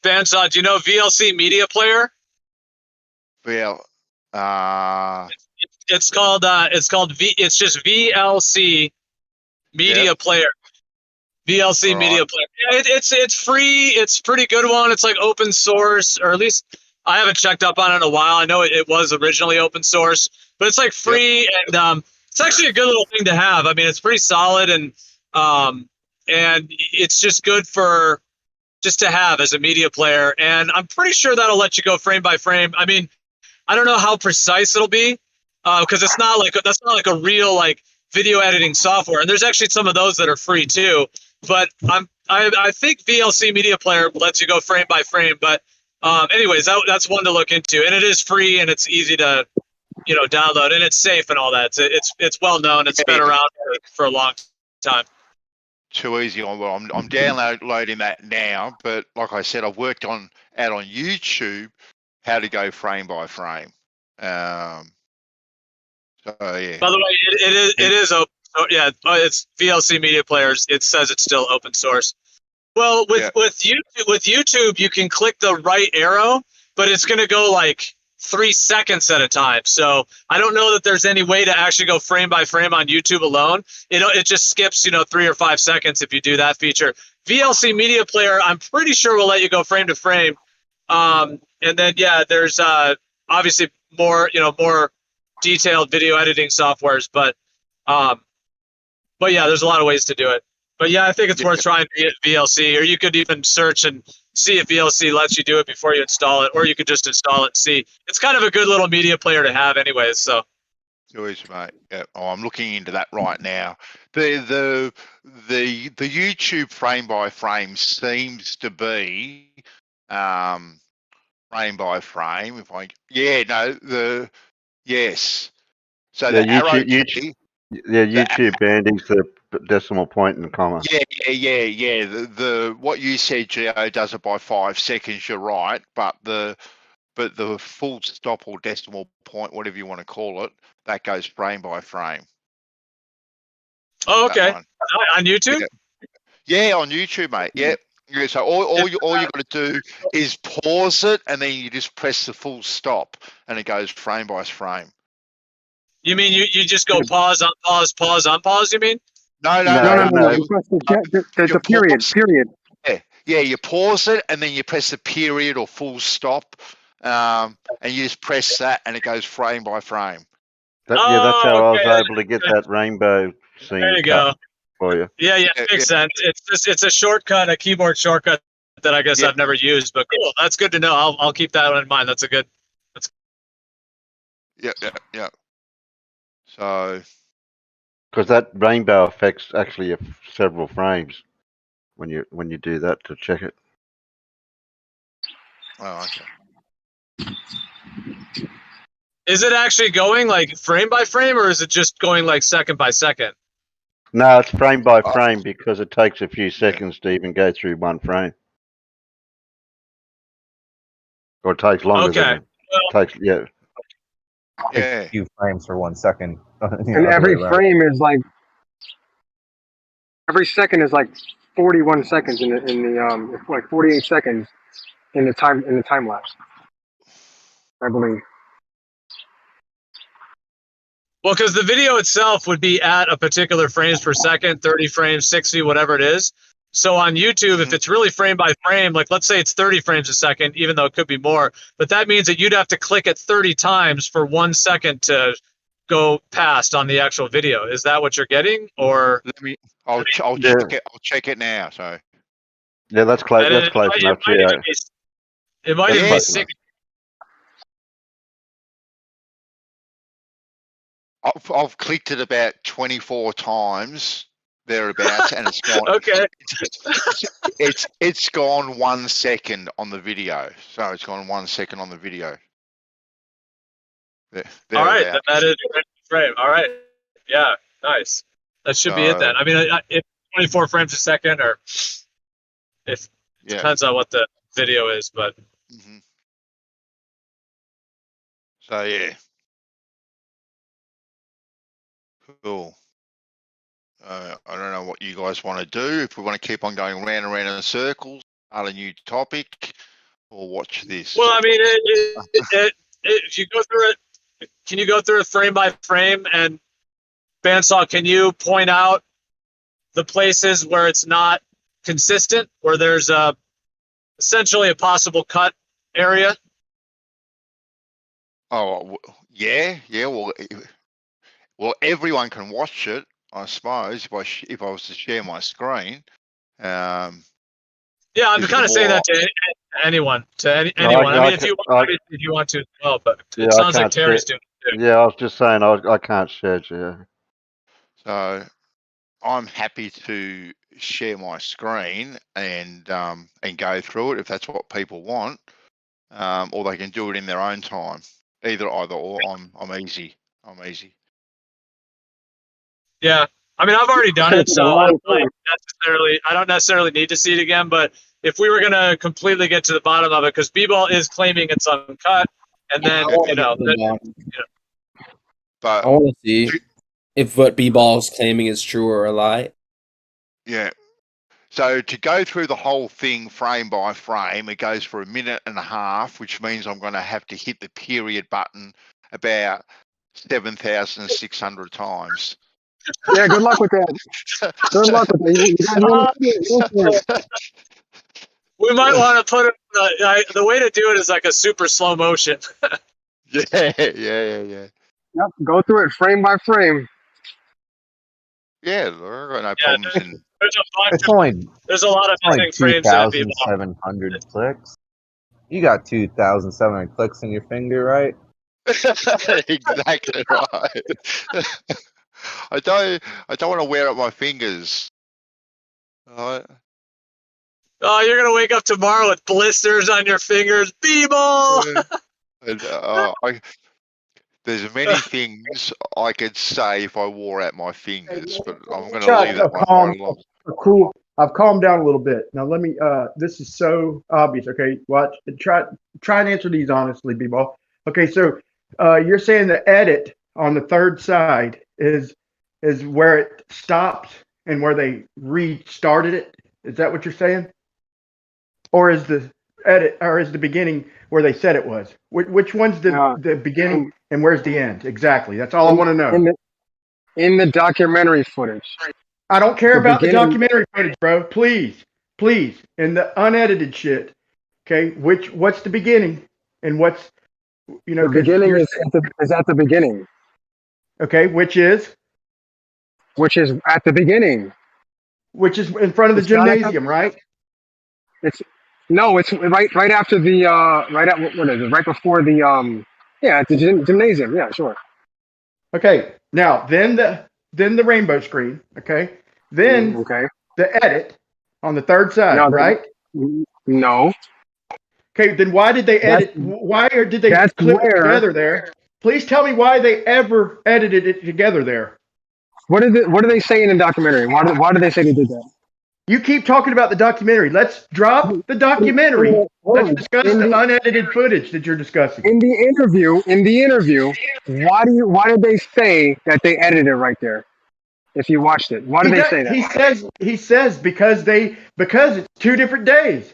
S20: Banzai, do you know VLC Media Player?
S21: Well,
S20: it's just VLC Media Player. VLC Media Player. Yeah, it's free. It's a pretty good one. It's like open source, or at least I haven't checked up on it in a while. I know it was originally open source, but it's like free, and it's actually a good little thing to have. I mean, it's pretty solid, and it's just good for just to have as a media player. And I'm pretty sure that'll let you go frame by frame. I mean, I don't know how precise it'll be, because that's not like a real like video editing software. And there's actually some of those that are free too. But I think VLC Media Player lets you go frame by frame. But anyways, that's one to look into, and it is free and it's easy to download, and it's safe and all that. It's well known. It's been around for a long time.
S21: Too easy on. I'm downloading that now, but like I said, I've worked out on YouTube how to go frame by frame. So yeah.
S20: By the way, it is open. Oh, yeah, it's VLC Media Players. It says it's still open source. Well, with YouTube, you can click the right arrow, but it's going to go like 3 seconds at a time. So I don't know that there's any way to actually go frame by frame on YouTube alone. It just skips 3 or 5 seconds if you do that feature. VLC Media Player, I'm pretty sure will let you go frame to frame. And then there's obviously more detailed video editing softwares, but yeah, there's a lot of ways to do it. But yeah, I think it's worth trying VLC, or you could even search and see if VLC lets you do it before you install it, or you could just install it and see. It's kind of a good little media player to have anyways, so.
S21: Always, mate. Yeah. Oh, I'm looking into that right now. The YouTube frame by frame seems to be frame by frame. Yes. So the
S9: YouTube banding's the decimal point and comma.
S21: Yeah. The what you said, Gio, does it by 5 seconds. You're right, but the but the full stop or decimal point, whatever you want to call it, that goes frame by frame.
S20: Oh, okay. On YouTube?
S21: Yeah, on YouTube, mate. Yeah. Yeah, so all you got to do is pause it, and then you just press the full stop, and it goes frame by frame.
S20: You mean you just go pause, unpause, pause, unpause, you mean?
S21: No.
S13: There's a period.
S21: Yeah, you pause it, and then you press the period or full stop, and you just press that, and it goes frame by frame.
S9: That's how I was able to get that rainbow scene
S20: There you
S9: cut
S20: go.
S9: for you.
S20: Yeah, makes sense. It's a shortcut, a keyboard shortcut that I guess I've never used, but cool. That's good to know. I'll keep that in mind. That's a good.
S21: Yeah. So,
S9: because that rainbow affects actually several frames when you do that to check it.
S21: Oh, okay.
S20: Is it actually going like frame by frame, or is it just going like second by second?
S9: No, it's frame by frame because it takes a few seconds to even go through one frame. Or it takes longer than it takes,
S21: Yeah.
S2: A few frames for 1 second.
S11: And every frame is like, every second is like 41 seconds in the like 48 seconds in the time lapse, I believe.
S20: Well, because the video itself would be at a particular frames per second, 30 frames, 60, whatever it is. So on YouTube, if it's really frame by frame, like let's say it's 30 frames a second, even though it could be more, but that means that you'd have to click it 30 times for 1 second to go past on the actual video. Is that what you're getting? Or
S21: I'll check it. I'll check it now. So
S9: yeah, that's close. That's close enough. Yeah.
S20: It might even be 60.
S21: I've clicked it about 24 times thereabouts, and it's gone.
S20: Okay.
S21: It's gone 1 second on the video. So it's gone 1 second on the video.
S20: All right, then that is frame. All right. Yeah, nice. That should be it then. I mean, if 24 frames a second, or if depends on what the video is, but.
S21: So yeah. Cool. I don't know what you guys want to do. If we want to keep on going round and round in circles, start a new topic, or watch this.
S20: Well, I mean, if you go through it, can you go through it frame by frame? And Bandsaw, can you point out the places where it's not consistent, where there's essentially a possible cut area?
S21: Oh yeah. Well, everyone can watch it, I suppose. If I was to share my screen.
S20: Yeah, I'm kind of saying that to anyone. Anyone. I mean, if you want to as well, but it sounds like Terry's doing it too.
S9: Yeah, I was just saying I can't share it. Yeah.
S21: So I'm happy to share my screen and go through it if that's what people want, or they can do it in their own time. Either or. I'm easy. Yeah, I mean, I've already done it, so I don't necessarily need to see it again. But if we were gonna completely get to the bottom of it, because B-Ball is claiming it's uncut, and then
S18: But I want to see if what B-Ball is claiming is true or a lie.
S21: Yeah. So to go through the whole thing frame by frame, it goes for 1.5 minutes, which means I'm going to have to hit the period button about 7,600 times.
S11: Yeah, good luck with that. Good luck with that.
S20: We might want to put it. The way to do it is like a super slow motion.
S21: Yeah.
S11: Yep, go through it frame by frame.
S21: Yeah, there are no problems.
S20: There's a lot of missing frames.
S2: 2,700 clicks. You got 2,700 clicks in your finger, right?
S21: Exactly right. I don't want to wear up my fingers.
S20: Oh, you're gonna wake up tomorrow with blisters on your fingers, B-Ball.
S21: There's many things I could say if I wore out my fingers, but I'm going to leave that one right along.
S1: I've calmed down a little bit. Now let me. This is so obvious. Okay, watch. Try and answer these honestly, B-ball. Okay, so you're saying the edit on the third side is where it stopped and where they restarted it. Is that what you're saying? Or is the edit, or is the beginning where they said it was? Which one's the beginning and where's the end? Exactly. That's all I want to know.
S11: In the documentary footage.
S1: I don't care about the documentary footage, bro. Please. In the unedited shit. Okay, what's the beginning and what's
S11: the beginning is at the beginning.
S1: Okay, which is
S11: at the beginning.
S1: Which is in front of the gymnasium, right?
S11: It's right after the what is it? Right before the at the gymnasium. Yeah, sure.
S1: Okay. Now then the rainbow screen. Okay. Then the edit on the third side, right?
S11: No.
S1: Okay. Then why did they edit? Why did they clip it together there? Please tell me why they ever edited it together there.
S11: What do they say in the documentary? Why do they say they did that?
S1: You keep talking about the documentary. Let's drop the documentary. Let's discuss the unedited footage that you're discussing.
S11: In the interview, why did they say that they edited it right there? If you watched it, why did they say that?
S1: He says because it's 2 different days.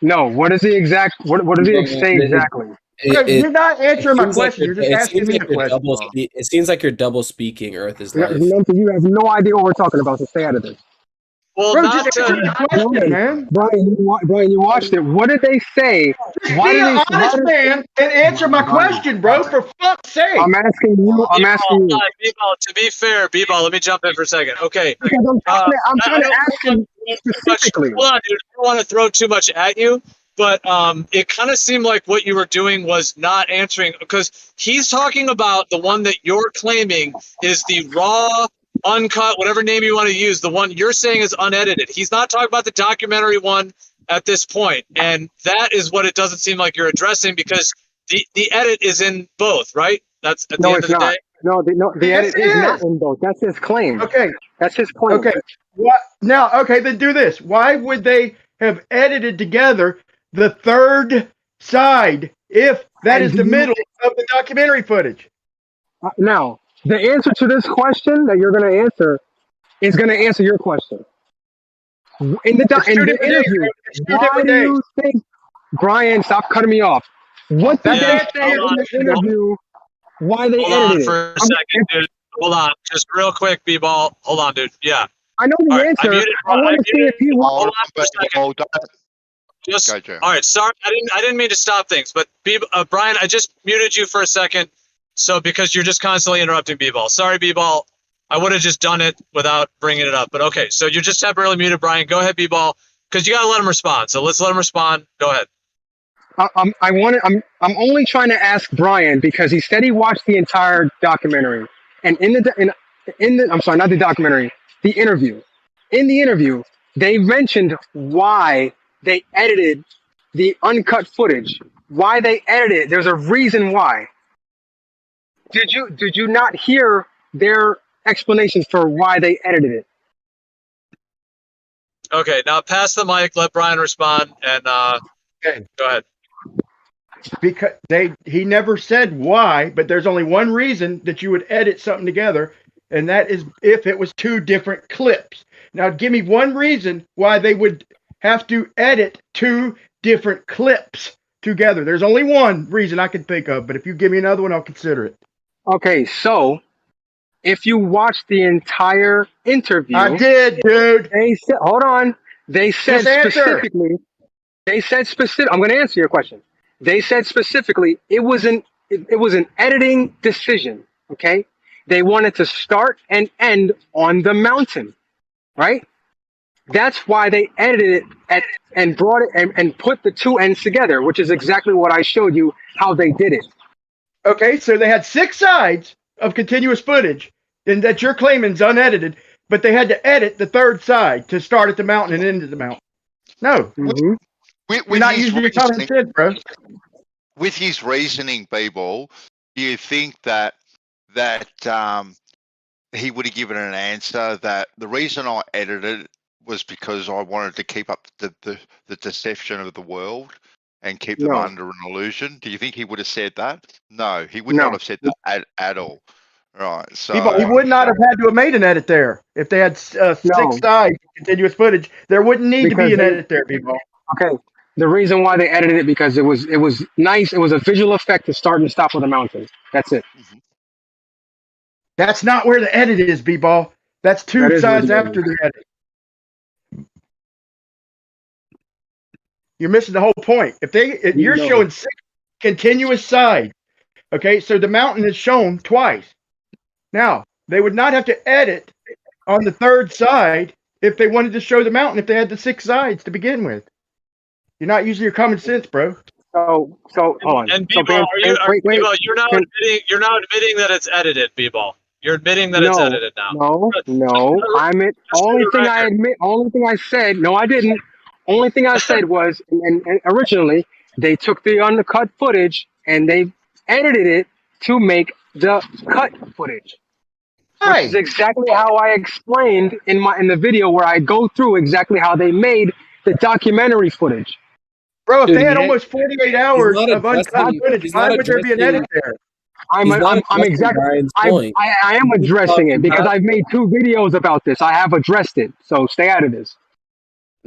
S11: No, what is the exact? What does he say exactly?
S1: You're not answering my question. You're just asking me a question.
S8: It seems like you're double speaking. Earth is life.
S11: You have no idea what we're talking about, so stay out of this.
S20: Well,
S1: bro, just answer the question, man.
S11: Brian, you watched it. What did they say?
S1: Why be an honest man and answer my question, bro? For fuck's sake!
S11: I'm asking you.
S20: B-ball, to be fair, B-ball, let me jump in for a second. Okay.
S11: Because I'm trying to ask him specifically.
S20: Hold on, dude. I don't want to throw too much at you, but it kind of seemed like what you were doing was not answering, because he's talking about the one that you're claiming is the raw, uncut, whatever name you want to use, the one you're saying is unedited. He's not talking about the documentary one at this point, and that is what it doesn't seem like you're addressing, because the edit is in both, right? That's at the end of the day.
S11: No, the edit is not in both. That's his claim.
S1: Okay,
S11: that's his claim.
S1: Okay, what now? Okay, then do this. Why would they have edited together the third side if that is the middle of the documentary footage?
S11: Now, the answer to this question that you're going to answer is going to answer your question. In the interview, why do you think, Brian, stop cutting me off. What did they say in the interview? Why they edited it?
S20: Hold on for a second, dude. Hold on. Just real quick, B-ball. Hold on, dude. Yeah.
S11: I know the answer. I want to see if he will.
S20: Hold on for a second. Just, all right, sorry. I didn't mean to stop things, but Brian, I just muted you for a second. So because you're just constantly interrupting B-ball. Sorry, B-ball. I would have just done it without bringing it up. But okay, so you're just temporarily muted, Brian. Go ahead, B-ball, because you got to let him respond. So let's let him respond. Go ahead.
S11: I'm only trying to ask Brian because he said he watched the entire documentary, and in the I'm sorry, not the documentary, the interview. In the interview, they mentioned why they edited the uncut footage. Why they edited it. There's a reason why. Did you not hear their explanations for why they edited it?
S20: Okay, now pass the mic. Let Brian respond, and
S1: okay.
S20: Go ahead.
S1: Because he never said why, but there's only one reason that you would edit something together, and that is if it was 2 different clips. Now, give me one reason why they would have to edit 2 different clips together. There's only one reason I can think of, but if you give me another one, I'll consider it.
S11: Okay, so if you watch the entire interview,
S1: I did, dude.
S11: They said, hold on. They said specifically. They said specific. I'm going to answer your question. They said specifically it was an editing decision. Okay, they wanted to start and end on the mountain, right? That's why they edited it and brought it and put the 2 ends together, which is exactly what I showed you how they did it.
S1: Okay, so they had 6 sides of continuous footage, and that you're claiming is unedited, but they had to edit the 3rd side to start at the mountain and end at the mountain. No.
S11: Mm-hmm.
S1: You're not using your common sense, bro.
S21: With his reasoning, B-ball, do you think that he would have given an answer that the reason I edited it was because I wanted to keep up the deception of the world and keep them under an illusion. Do you think he would have said that? No, he would not have said that at all. Right. So
S1: he would not have had to have made an edit there if they had 6 sides continuous footage. There wouldn't need to be an edit there, people.
S11: Okay. The reason why they edited it because it was nice. It was a visual effect to start and stop with a mountain. That's it.
S1: That's not where the edit is, B-ball. That's two sides after the edit. You're missing the whole point. If you're showing 6 continuous sides, okay, so the mountain is shown twice. Now, they would not have to edit on the 3rd side if they wanted to show the mountain if they had the 6 sides to begin with. You're not using your common sense, bro.
S11: So hold on.
S20: And B-ball, B-ball, you're now admitting that it's edited, B-ball. You're admitting that it's edited now.
S11: No. Only thing I said, no, I didn't. Only thing I said was, and originally, they took the undercut footage and they edited it to make the cut footage. Which is exactly how I explained in the video where I go through exactly how they made the documentary footage.
S1: Bro, if they had almost 48 hours of uncut footage, why would there be an edit there?
S11: I am addressing it because I've made 2 videos about this. I have addressed it. So stay out of this.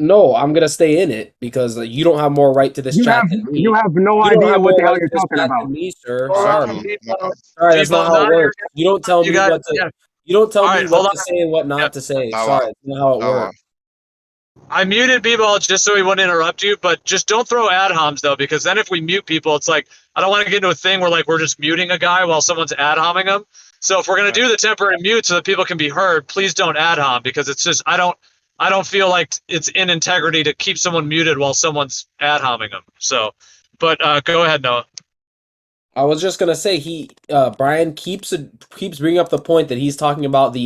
S18: No, I'm gonna stay in it because you don't have more right to this chat than me.
S11: You have no idea what the hell you're talking about.
S18: Me, sir. Sorry, that's not how it works. You don't tell me what to. You don't tell me what to say and what not to say. Sorry, that's not how it works.
S20: I muted B-ball just so he wouldn't interrupt you, but just don't throw ad homs though, because then if we mute people, it's like I don't want to get into a thing where like we're just muting a guy while someone's ad homing him. So if we're gonna do the temporary mute so that people can be heard, please don't ad hom because it's just I don't feel like it's in integrity to keep someone muted while someone's ad homing them. So, but go ahead, Noah.
S18: I was just gonna say Brian keeps bringing up the point that he's talking about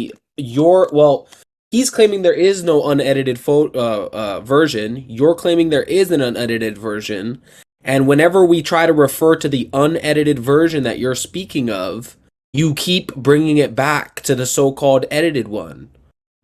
S18: he's claiming there is no unedited version. You're claiming there is an unedited version, and whenever we try to refer to the unedited version that you're speaking of, you keep bringing it back to the so-called edited one.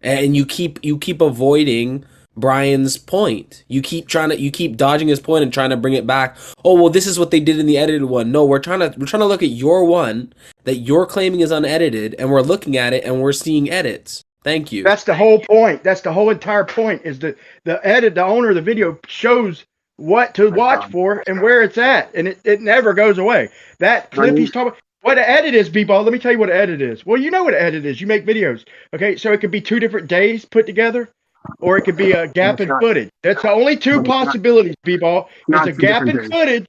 S18: And you keep avoiding Brian's point. You keep dodging his point and trying to bring it back. Oh well, this is what they did in the edited one. No, we're trying to look at your one that you're claiming is unedited, and we're looking at it and we're seeing edits. Thank you.
S1: That's the whole point. That's the whole entire point. Is the owner of the video shows what to watch for and where it's at, and it never goes away. That clip he's talking about. What an edit is, B-ball. Let me tell you what an edit is. Well, you know what an edit is. You make videos. Okay, so it could be 2 different days put together, or it could be a gap in footage. That's the only 2 possibilities, B-ball. It's a gap in footage,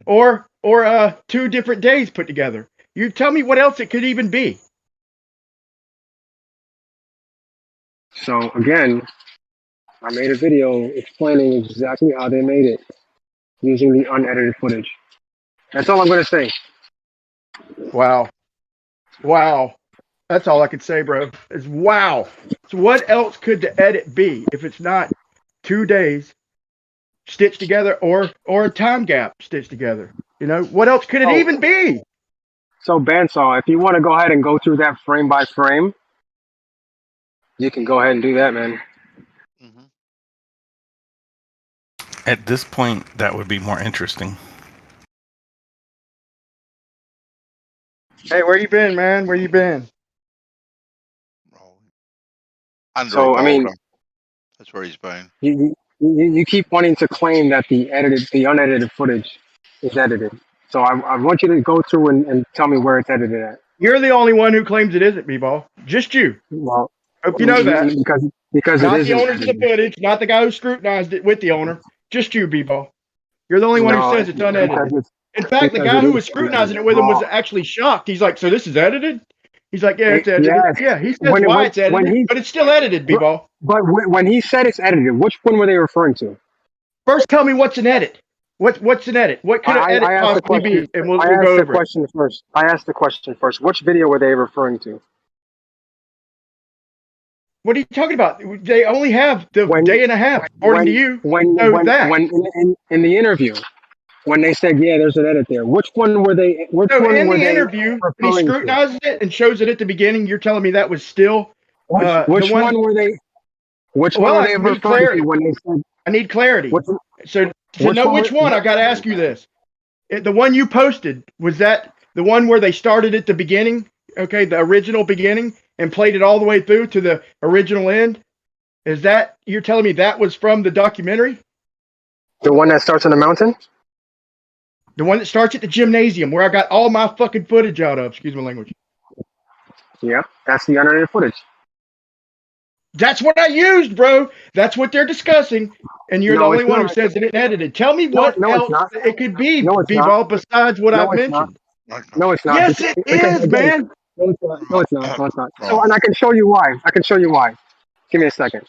S1: or 2 different days put together. You tell me what else it could even be.
S11: So again, I made a video explaining exactly how they made it using the unedited footage. That's all I'm going to say.
S1: Wow. That's all I could say, bro. Is wow. So what else could the edit be if it's not 2 days stitched together or a time gap stitched together? You know, what else could it even be?
S11: So Bandsaw, if you want to go ahead and go through that frame by frame, you can go ahead and do that, man.
S16: At this point, that would be more interesting.
S1: Hey, where you been, man? Where you been?
S11: So I mean,
S21: that's where he's been.
S11: You keep wanting to claim that the unedited footage is edited. So I want you to go through and tell me where it's edited at.
S1: You're the only one who claims it isn't, B-ball. Just you.
S11: Well,
S1: hope you know that.
S11: Because
S1: not
S11: it
S1: the owners of the footage, not the guy who scrutinized it with the owner. Just you, B-ball. You're the only one who says it's unedited. In fact, the guy who was scrutinizing it with him was actually shocked. He's like, "So this is edited?" He's like, "Yeah, it's edited."
S11: Yes.
S1: Yeah, he says why it's edited, but it's still edited, B-ball.
S11: But when he said it's edited, which one were they referring to?
S1: First, tell me what's an edit. What's an edit? What could an edit possibly be? And we'll go over it.
S11: I asked the question first. Which video were they referring to?
S1: What are you talking about? They only have the day and a half, according to you.
S11: When in the interview, when they said, "Yeah, there's an edit there." Which one were they? Which
S1: So
S11: one
S1: in
S11: were
S1: the
S11: they
S1: interview, when he
S11: referring to?
S1: scrutinizes it and shows it at the beginning, you're telling me that was still
S11: Which one were they? Which one
S1: Well,
S11: were
S1: I
S11: they
S1: need
S11: referring
S1: clarity.
S11: to when they said?
S1: I need clarity. So to
S11: which
S1: know
S11: one
S1: which one, I got to ask you this: the one you posted, was that the one where they started at the beginning? Okay, the original beginning, and played it all the way through to the original end. Is that, you're telling me that was from the documentary?
S11: The one that starts on the mountain?
S1: The one that starts at the gymnasium, where I got all my fucking footage out of. Excuse my language.
S11: Yeah, that's the unedited footage.
S1: That's what I used, bro. That's what they're discussing, and you're the
S11: No,
S1: only
S11: it's
S1: one who
S11: not.
S1: says it isn't edited. Tell me what
S11: No, it's
S1: else
S11: not.
S1: it could be,
S11: No, it's not.
S1: B-Ball, besides what
S11: No,
S1: I've
S11: it's not.
S1: mentioned.
S11: No, it's not.
S1: Yes, it
S11: Because
S1: is,
S11: again,
S1: man.
S11: no, it's not. No, it's not. No, it's not. So, and I can show you why. I can show you why. Give me a second.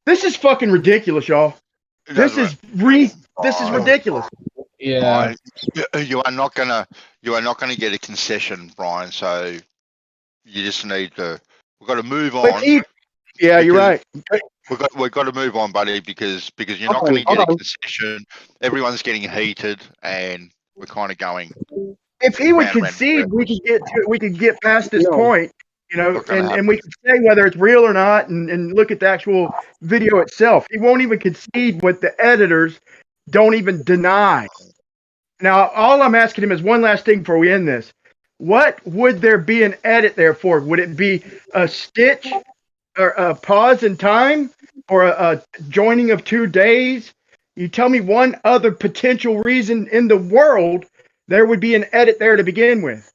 S1: This is fucking ridiculous, y'all. This is ridiculous.
S21: Yeah. You are not gonna get a concession, Brian. So you just need to. We've got to move on.
S1: Yeah, you're right.
S21: We've got to move on, buddy, because you're not going to get a concession. Everyone's getting heated, and we're kind of going.
S1: If he would
S21: round and round.
S1: concede, we could get past this point, you know, and we could say whether it's real or not, and look at the actual video itself. He won't even concede what the editors don't even deny. Now, all I'm asking him is one last thing before we end this. What would there be an edit there for? Would it be a stitch or a pause in time or a joining of 2 days? You tell me one other potential reason in the world there would be an edit there to begin with.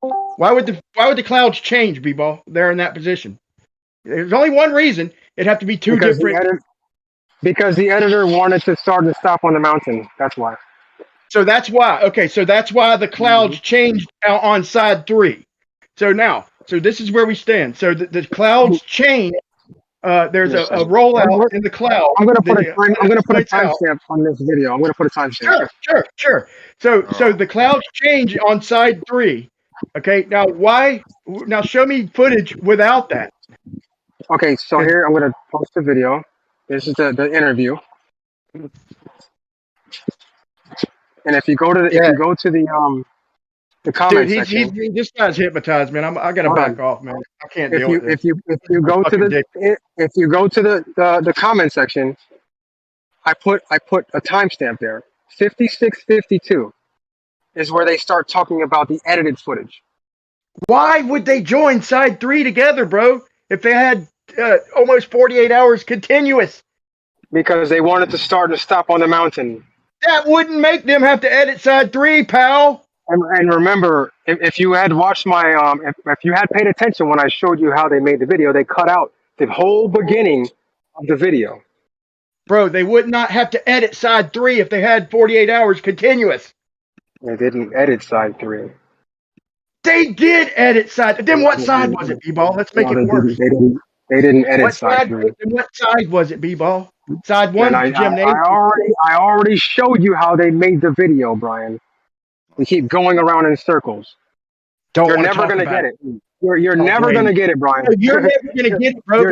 S1: Why would the clouds change, B-Ball, there in that position? There's only one reason. It'd have to be two different.
S11: Because the editor wanted to start and stop on the mountain. That's why.
S1: So that's why. Okay, so that's why the clouds changed on side 3. So this is where we stand. So the clouds change. There's a rollout in the cloud.
S11: I'm gonna put a timestamp on this video. I'm gonna put a timestamp.
S1: Sure. So the clouds change on side 3. Okay. Now why? Now show me footage without that.
S11: Okay. So here I'm gonna post the video. This is the interview. And if you go to the comment section,
S1: this guy's hypnotized, man. I gotta back off, man. I can't deal with this.
S11: If you go to the comment section, I put a timestamp there. 56:52 is where they start talking about the edited footage.
S1: Why would they join side 3 together, bro? If they had almost 48 hours continuous.
S11: Because they wanted to start and stop on the mountain.
S1: That wouldn't make them have to edit side 3, pal.
S11: And remember, if you had watched my if you had paid attention when I showed you how they made the video, they cut out the whole beginning of the video.
S1: Bro, they would not have to edit side 3 if they had 48 hours continuous.
S11: They didn't edit side 3.
S1: They did edit side. Then what side was it, B-Ball? Let's make it worse.
S11: They didn't edit side 3.
S1: What side was it, B-Ball? Side 1, gymnasium.
S11: I already showed you how they made the video, Brian. We keep going around in circles. You're never gonna get it. You're never gonna get it, Brian.
S1: You're never gonna get it, bro.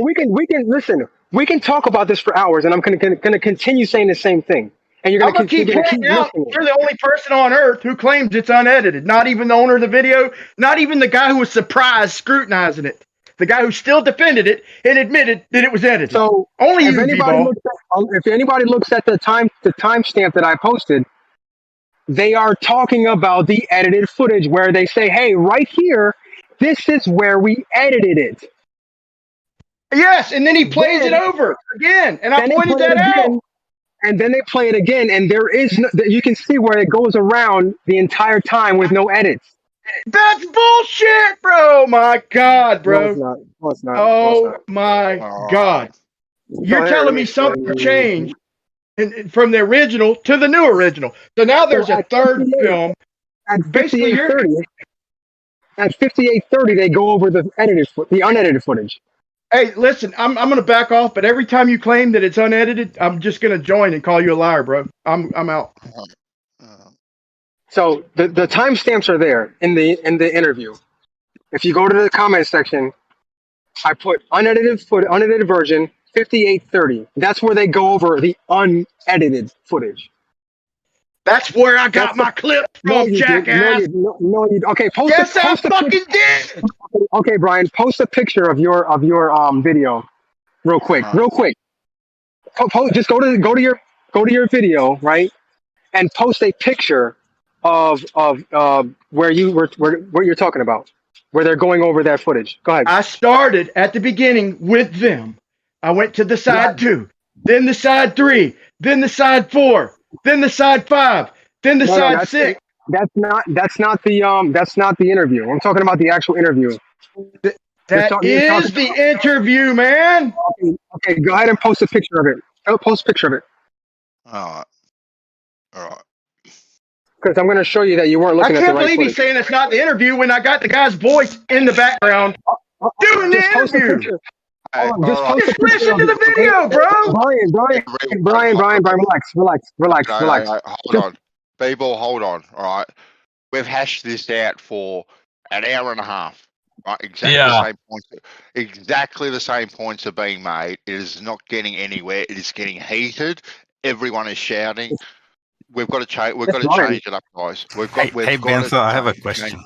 S11: We can listen. We can talk about this for hours, and I'm gonna continue saying the same thing. And you're gonna keep
S1: pointing out
S11: listening.
S1: you're the only person on earth who claims it's unedited. Not even the owner of the video. Not even the guy who was surprised scrutinizing it. The guy who still defended it and admitted that it was edited.
S11: So
S1: only
S11: if
S1: you,
S11: anybody looks at the timestamp that I posted, they are talking about the edited footage where they say, "Hey, right here, this is where we edited it."
S1: Yes, and then he plays it over again, and I pointed that out.
S11: And then they play it again, and there is you can see where it goes around the entire time with no edits.
S1: That's bullshit, bro. My God, bro.
S11: No, it's not.
S1: Oh my God. You're telling me something changed from the original to the new original. So now there's a third film.
S11: At 58:30, they go over the unedited footage.
S1: Hey, listen, I'm gonna back off, but every time you claim that it's unedited, I'm just gonna join and call you a liar, bro. I'm out.
S11: So the timestamps are there in the interview. If you go to the comment section, I put unedited version 58:30. That's where they go over the unedited footage.
S1: That's where I got my clip from, jackass.
S11: Okay,
S1: Yes, I fucking did.
S11: Okay, Brian, post a picture of your video, real quick. Just go to your video, right, and post a picture of where you're talking about, where they're going over that footage. Go ahead.
S1: I started at the beginning with them. I went to the side 2, then the side 3, then the side 4, then the side 5, then the side 6.
S11: That's not the interview. I'm talking about the actual interview.
S1: That is the interview, man.
S11: Okay, go ahead and post a picture of it. Post a picture of it.
S21: All right.
S11: Because I'm going to show you that you weren't looking at the right
S1: I can't believe he's saying it's not the interview when I got the guy's voice in the background doing the interview. Just listen to the video, bro.
S11: Brian, relax.
S21: Hold on. People, hold on. All right. We've hashed this out for an hour and a half. Right? Exactly the same points are being made. It is not getting anywhere. It is getting heated. Everyone is shouting. We've got to change. We've got to change it up, guys.
S16: Hey, Bantha, I have a question.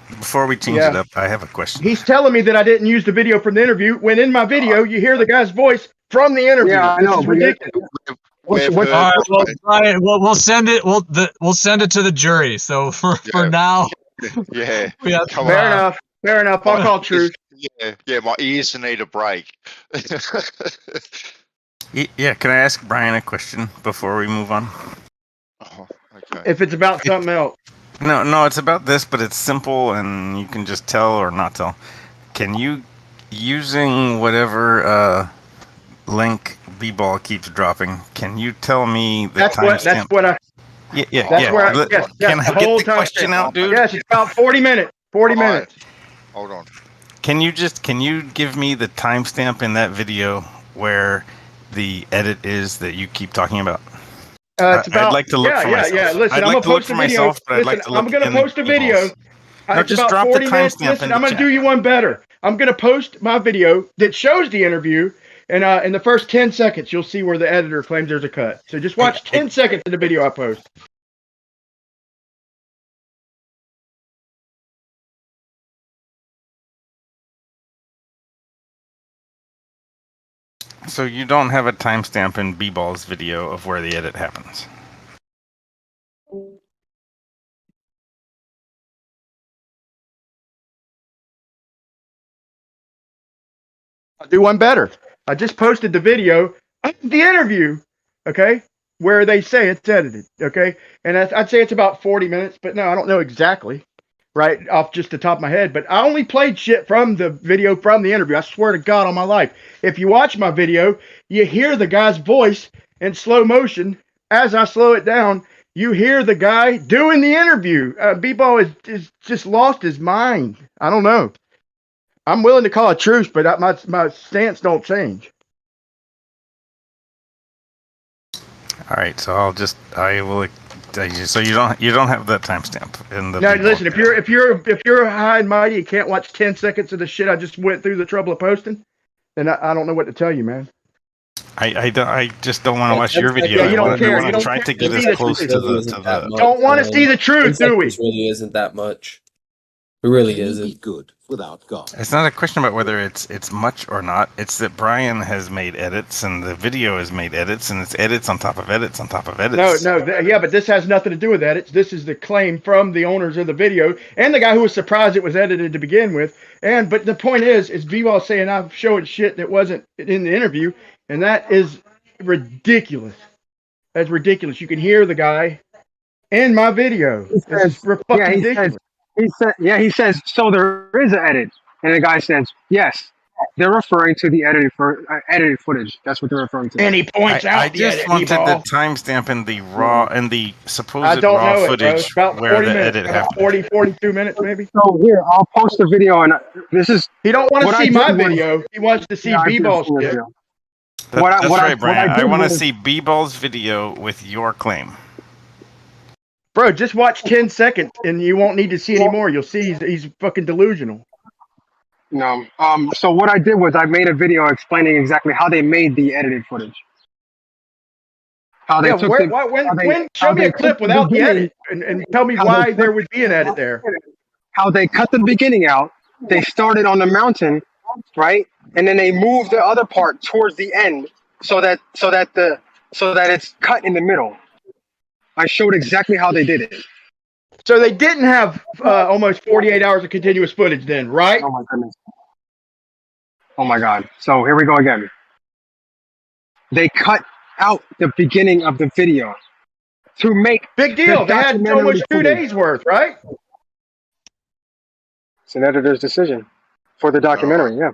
S16: Before we change it up, I have a question.
S1: He's telling me that I didn't use the video from the interview, when in my video you hear the guy's voice from the interview.
S11: Yeah, I know.
S1: It's ridiculous.
S20: All right, well, Brian, we'll send it. We'll send it to the jury. So for now,
S21: yeah.
S1: Fair enough. I'll call truth.
S21: Yeah. My ears need a break.
S16: Yeah. Can I ask Brian a question before we move on?
S21: Okay.
S1: If it's about something else.
S16: No, it's about this, but it's simple and you can just tell or not tell. Can you, using whatever link B-Ball keeps dropping, can you tell me the timestamp?
S1: That's what I.
S16: Yeah.
S1: Can
S16: I get the question out, dude?
S1: Yes, it's about 40 minutes. 40 minutes.
S21: Hold on.
S16: Can you give me the timestamp in that video where the edit is that you keep talking about?
S1: It's about,
S16: I'd like to look for myself.
S1: Yeah. Listen,
S16: I'd like to look for myself, but I'd like to look.
S1: I'm going to post a video.
S16: No,
S1: It's
S16: just
S1: about
S16: drop
S1: 40
S16: the
S1: minutes.
S16: timestamp.
S1: Listen, I'm going to do you one better. I'm going to post my video that shows the interview, and in the first 10 seconds, you'll see where the editor claims there's a cut. So just watch 10 seconds of the video I post.
S16: So you don't have a timestamp in B-Ball's video of where the edit happens?
S1: I'll do one better. I just posted the video of the interview, okay, where they say it's edited, okay? And I'd say it's about 40 minutes, but no, I don't know exactly, right, off just the top of my head. But I only played shit from the video from the interview. I swear to God on my life. If you watch my video, you hear the guy's voice in slow motion. As I slow it down, you hear the guy doing the interview. B-Ball is just lost his mind. I don't know. I'm willing to call a truce, but my stance don't change.
S16: All right, so I will. So you don't have that timestamp in the.
S1: Now listen, if you're high and mighty and can't watch 10 seconds of the shit I just went through the trouble of posting, then I don't know what to tell you, man.
S16: I just don't want to watch your video.
S1: Yeah, you don't care.
S16: I want to try to get as close to the.
S1: Don't want to see the truth, do we?
S18: It really isn't that much. It really isn't
S17: good without God.
S16: It's not a question about whether it's much or not. It's that Brian has made edits and the video has made edits and it's edits on top of edits on top of edits.
S1: Yeah, but this has nothing to do with edits. This is the claim from the owners of the video and the guy who was surprised it was edited to begin with. But the point is B-Ball saying I'm showing shit that wasn't in the interview, and that is ridiculous. That's ridiculous. You can hear the guy in my video. It's fucking ridiculous.
S11: He says, so there is an edit. And the guy says, yes. They're referring to the edited footage. That's what they're referring to.
S1: And he points out
S16: I just wanted the timestamp in the raw and the supposed
S1: raw
S16: raw footage
S1: about
S16: where
S1: 40
S16: the
S1: minutes,
S16: edit
S1: about
S16: happened.
S1: 42 minutes maybe.
S11: So here, I'll post a video, and this is.
S1: He don't want to see my video. He wants to see B-Ball's shit.
S16: That's right, Brian. I want to see B-Ball's video with your claim.
S1: Bro, just watch 10 seconds and you won't need to see any more. You'll see he's fucking delusional.
S11: No. So what I did was I made a video explaining exactly how they made the edited footage. How they took the
S1: show me a clip without the edit and tell me why there would be an edit there.
S11: How they cut the beginning out. They started on the mountain, right? And then they moved the other part towards the end so that it's cut in the middle. I showed exactly how they did it.
S1: So they didn't have almost 48 hours of continuous footage then, right?
S11: Oh my goodness. Oh my God. So here we go again. They cut out the beginning of the video to make
S1: big deal. They had almost 2 days worth, right?
S11: It's an editor's decision for the documentary. Yeah.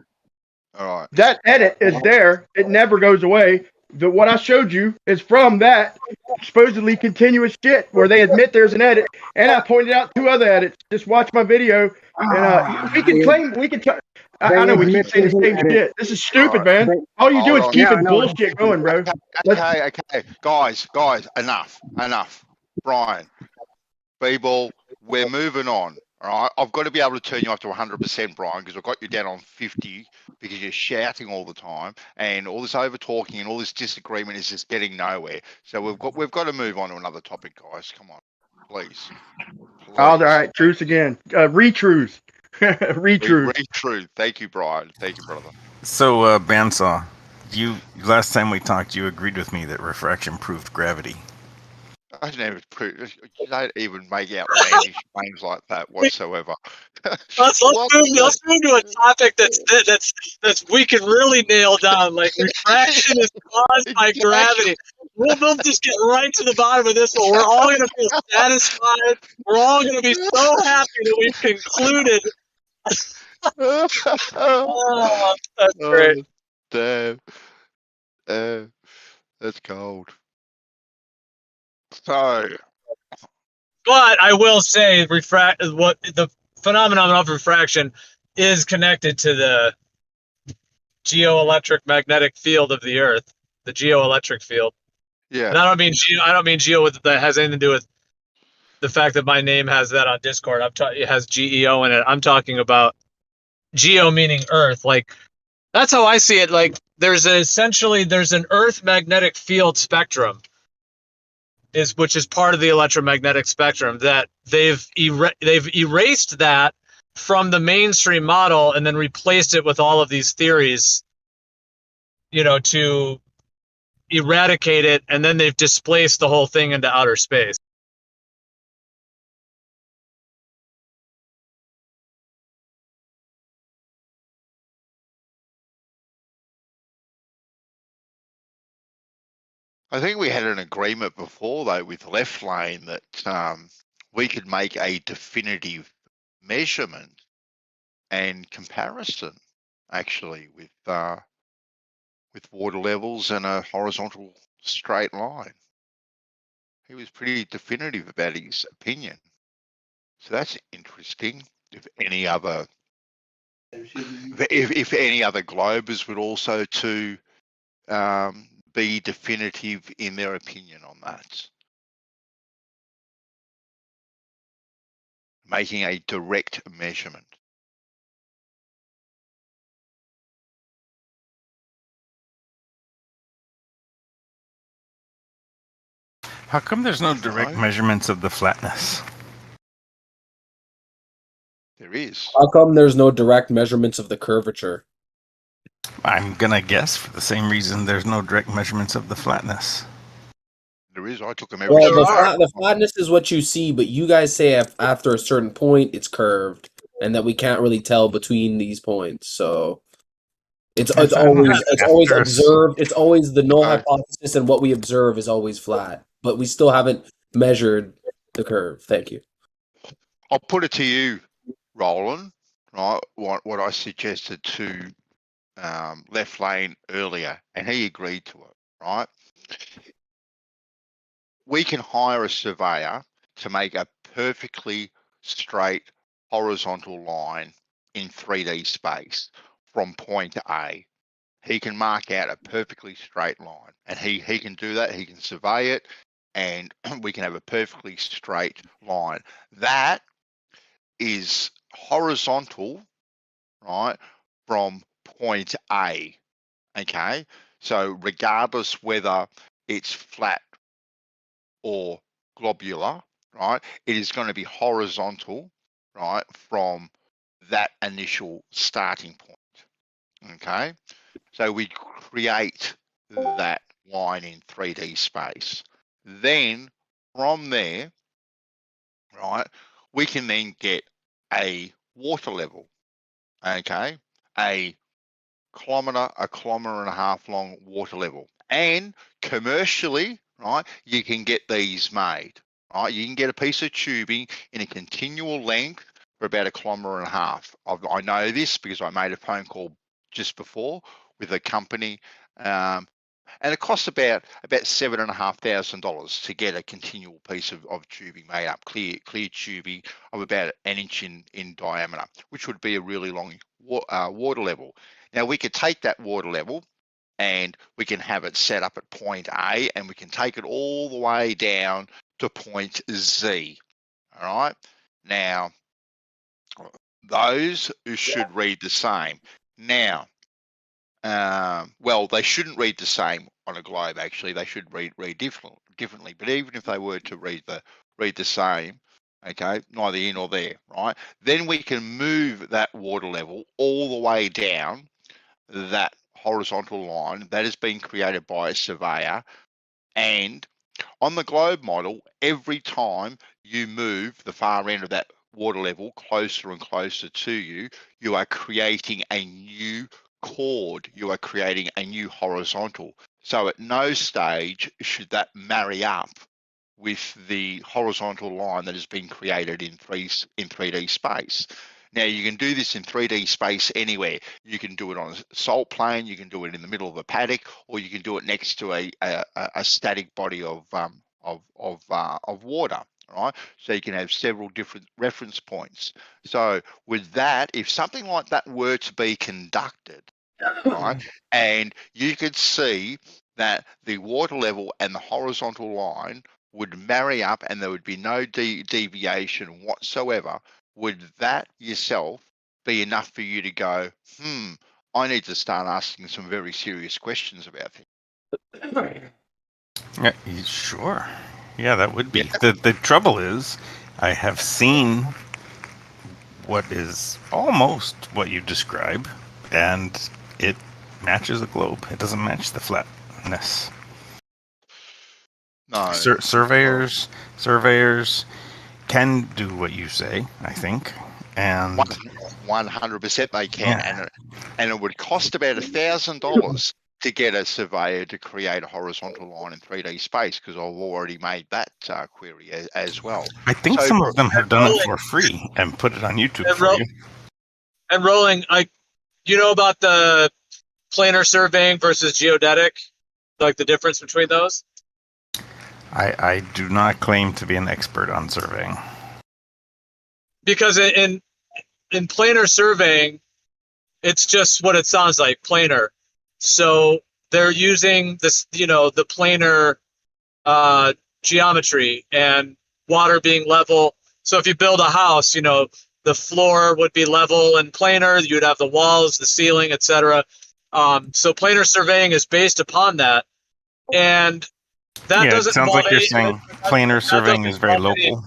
S21: All right.
S1: That edit is there. It never goes away. What I showed you is from that supposedly continuous shit where they admit there's an edit, and I pointed out 2 other edits. Just watch my video, and we can claim we can. I know we keep saying the same shit. This is stupid, man. All you do is keep bullshit going, bro.
S21: Okay, guys, enough. Brian, B-ball, we're moving on. All right, I've got to be able to turn you up to 100%, Brian, because I've got you down on 50 because you're shouting all the time, and all this over talking and all this disagreement is just getting nowhere. So we've got to move on to another topic, guys. Come on, please.
S1: All right, truce again. Retruth. Retruth.
S21: Retruth. Thank you, Brian. Thank you, brother.
S16: So, Bandsaw, last time we talked, you agreed with me that refraction proved gravity.
S21: I don't even make outlandish claims like that whatsoever.
S20: Let's move to a topic that's we can really nail down. Like refraction is caused by gravity. We'll just get right to the bottom of this one. We're all going to feel satisfied. We're all going to be so happy that we've concluded. Oh, that's great.
S21: Damn. That's cold. So,
S20: but I will say, what the phenomenon of refraction is connected to the geoelectric magnetic field of the Earth, the geoelectric field.
S21: Yeah.
S20: And I don't mean geo that has anything to do with the fact that my name has that on Discord. It has GEO in it. I'm talking about geo meaning Earth. Like that's how I see it. Like there's an Earth magnetic field spectrum. Which is part of the electromagnetic spectrum that they've erased that from the mainstream model and then replaced it with all of these theories, to eradicate it, and then they've displaced the whole thing into outer space.
S21: I think we had an agreement before, though, with Left Lane that we could make a definitive measurement and comparison, actually, with water levels and a horizontal straight line. He was pretty definitive about his opinion. So that's interesting. If any other globers would also to be definitive in their opinion on that. Making a direct measurement.
S16: How come there's no direct measurements of the flatness?
S21: There is.
S18: How come there's no direct measurements of the curvature?
S16: I'm gonna guess for the same reason there's no direct measurements of the flatness.
S21: There is. I took them every
S18: the flatness is what you see, but you guys say after a certain point it's curved, and that we can't really tell between these points. So it's always observed. It's always the null hypothesis, and what we observe is always flat. But we still haven't measured the curve. Thank you.
S21: I'll put it to you, Roland. Right, what I suggested to Left Lane earlier, and he agreed to it. Right. We can hire a surveyor to make a perfectly straight horizontal line in 3D space from point A. He can mark out a perfectly straight line, and he can do that. He can survey it, and we can have a perfectly straight line. That is horizontal right, from point A. Okay, so regardless whether it's flat or globular, right, it is going to be horizontal, right, from that initial starting point. Okay, so we create that line in 3D space. Then from there, right, we can then get a water level. Okay, a kilometer and a half long water level. And commercially, right, you can get these made. Right, you can get a piece of tubing in a continual length for about a kilometer and a half. I know this because I made a phone call just before with a company, and it costs about $7,500 to get a continual piece of tubing made up, clear tubing of about an inch in diameter, which would be a really long water level. Now we could take that water level and we can have it set up at point A, and we can take it all the way down to point Z. All right. Now those should read the same. Now, well, they shouldn't read the same on a globe. Actually, they should read differently. But even if they were to read the same, okay, neither here nor there, right? Then we can move that water level all the way down that horizontal line that has been created by a surveyor. And on the globe model, every time you move the far end of that water level closer and closer to you, you are creating a new chord. You are creating a new horizontal. So at no stage should that marry up with the horizontal line that has been created in 3D space. Now you can do this in 3D space anywhere. You can do it on a salt plain, you can do it in the middle of a paddock, or you can do it next to a static body of water. Right, so you can have several different reference points. So with that, if something like that were to be conducted, right, and you could see that the water level and the horizontal line would marry up and there would be no deviation whatsoever, would that yourself be enough for you to go, I need to start asking some very serious questions about things?
S16: Yeah, sure. Yeah, that would be. The trouble is, I have seen what is almost what you describe, and it matches a globe. It doesn't match the flatness.
S21: No.
S16: Surveyors can do what you say, I think, and
S21: 100% they can, and it would cost about $1,000 to get a surveyor to create a horizontal line in 3D space, because I've already made that query as well.
S16: I think some of them have done it for free and put it on YouTube for you.
S20: And Rolling, you know about the planar surveying versus geodetic, like the difference between those?
S16: I do not claim to be an expert on surveying.
S20: Because in planar surveying, it's just what it sounds like, planar. So they're using this, the planar geometry and water being level. So if you build a house, the floor would be level and planar. You'd have the walls, the ceiling, etc. So planar surveying is based upon that, and that doesn't.
S16: It sounds like you're saying planar surveying is very local.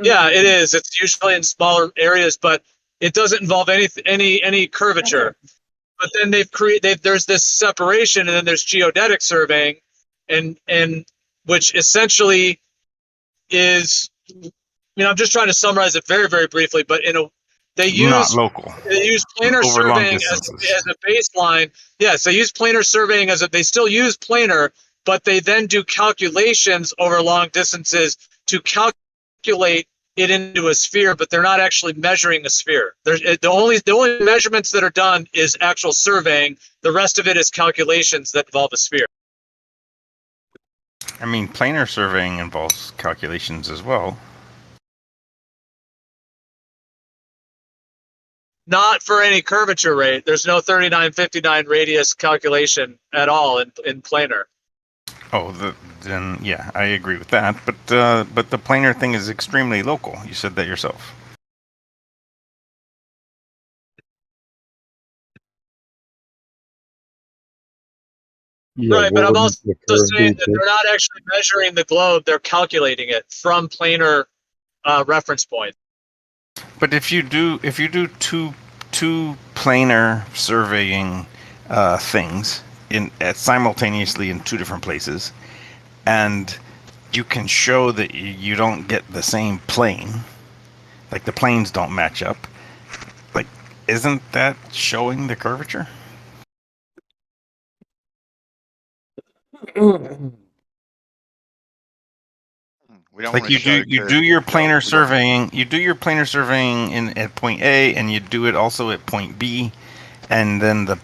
S20: Yeah, it is. It's usually in smaller areas, but it doesn't involve any curvature. But then there's this separation, and then there's geodetic surveying, and which essentially is, I'm just trying to summarize it very, very briefly, but they use planar surveying as a baseline. Yes, they use planar surveying they still use planar, but they then do calculations over long distances to calculate it into a sphere, but they're not actually measuring a sphere. The only measurements that are done is actual surveying. The rest of it is calculations that involve a sphere.
S16: I mean, planar surveying involves calculations as well.
S20: Not for any curvature rate. There's no 3959 radius calculation at all in planar.
S16: Oh, then yeah, I agree with that. But the planar thing is extremely local. You said that yourself.
S20: Right, but I'm also saying that they're not actually measuring the globe; they're calculating it from planar reference point.
S16: But if you do two planar surveying things simultaneously in two different places, and you can show that you don't get the same plane, like the planes don't match up, like, isn't that showing the curvature? Like you do your planar surveying. You do your planar surveying at point A, and you do it also at point B, and then the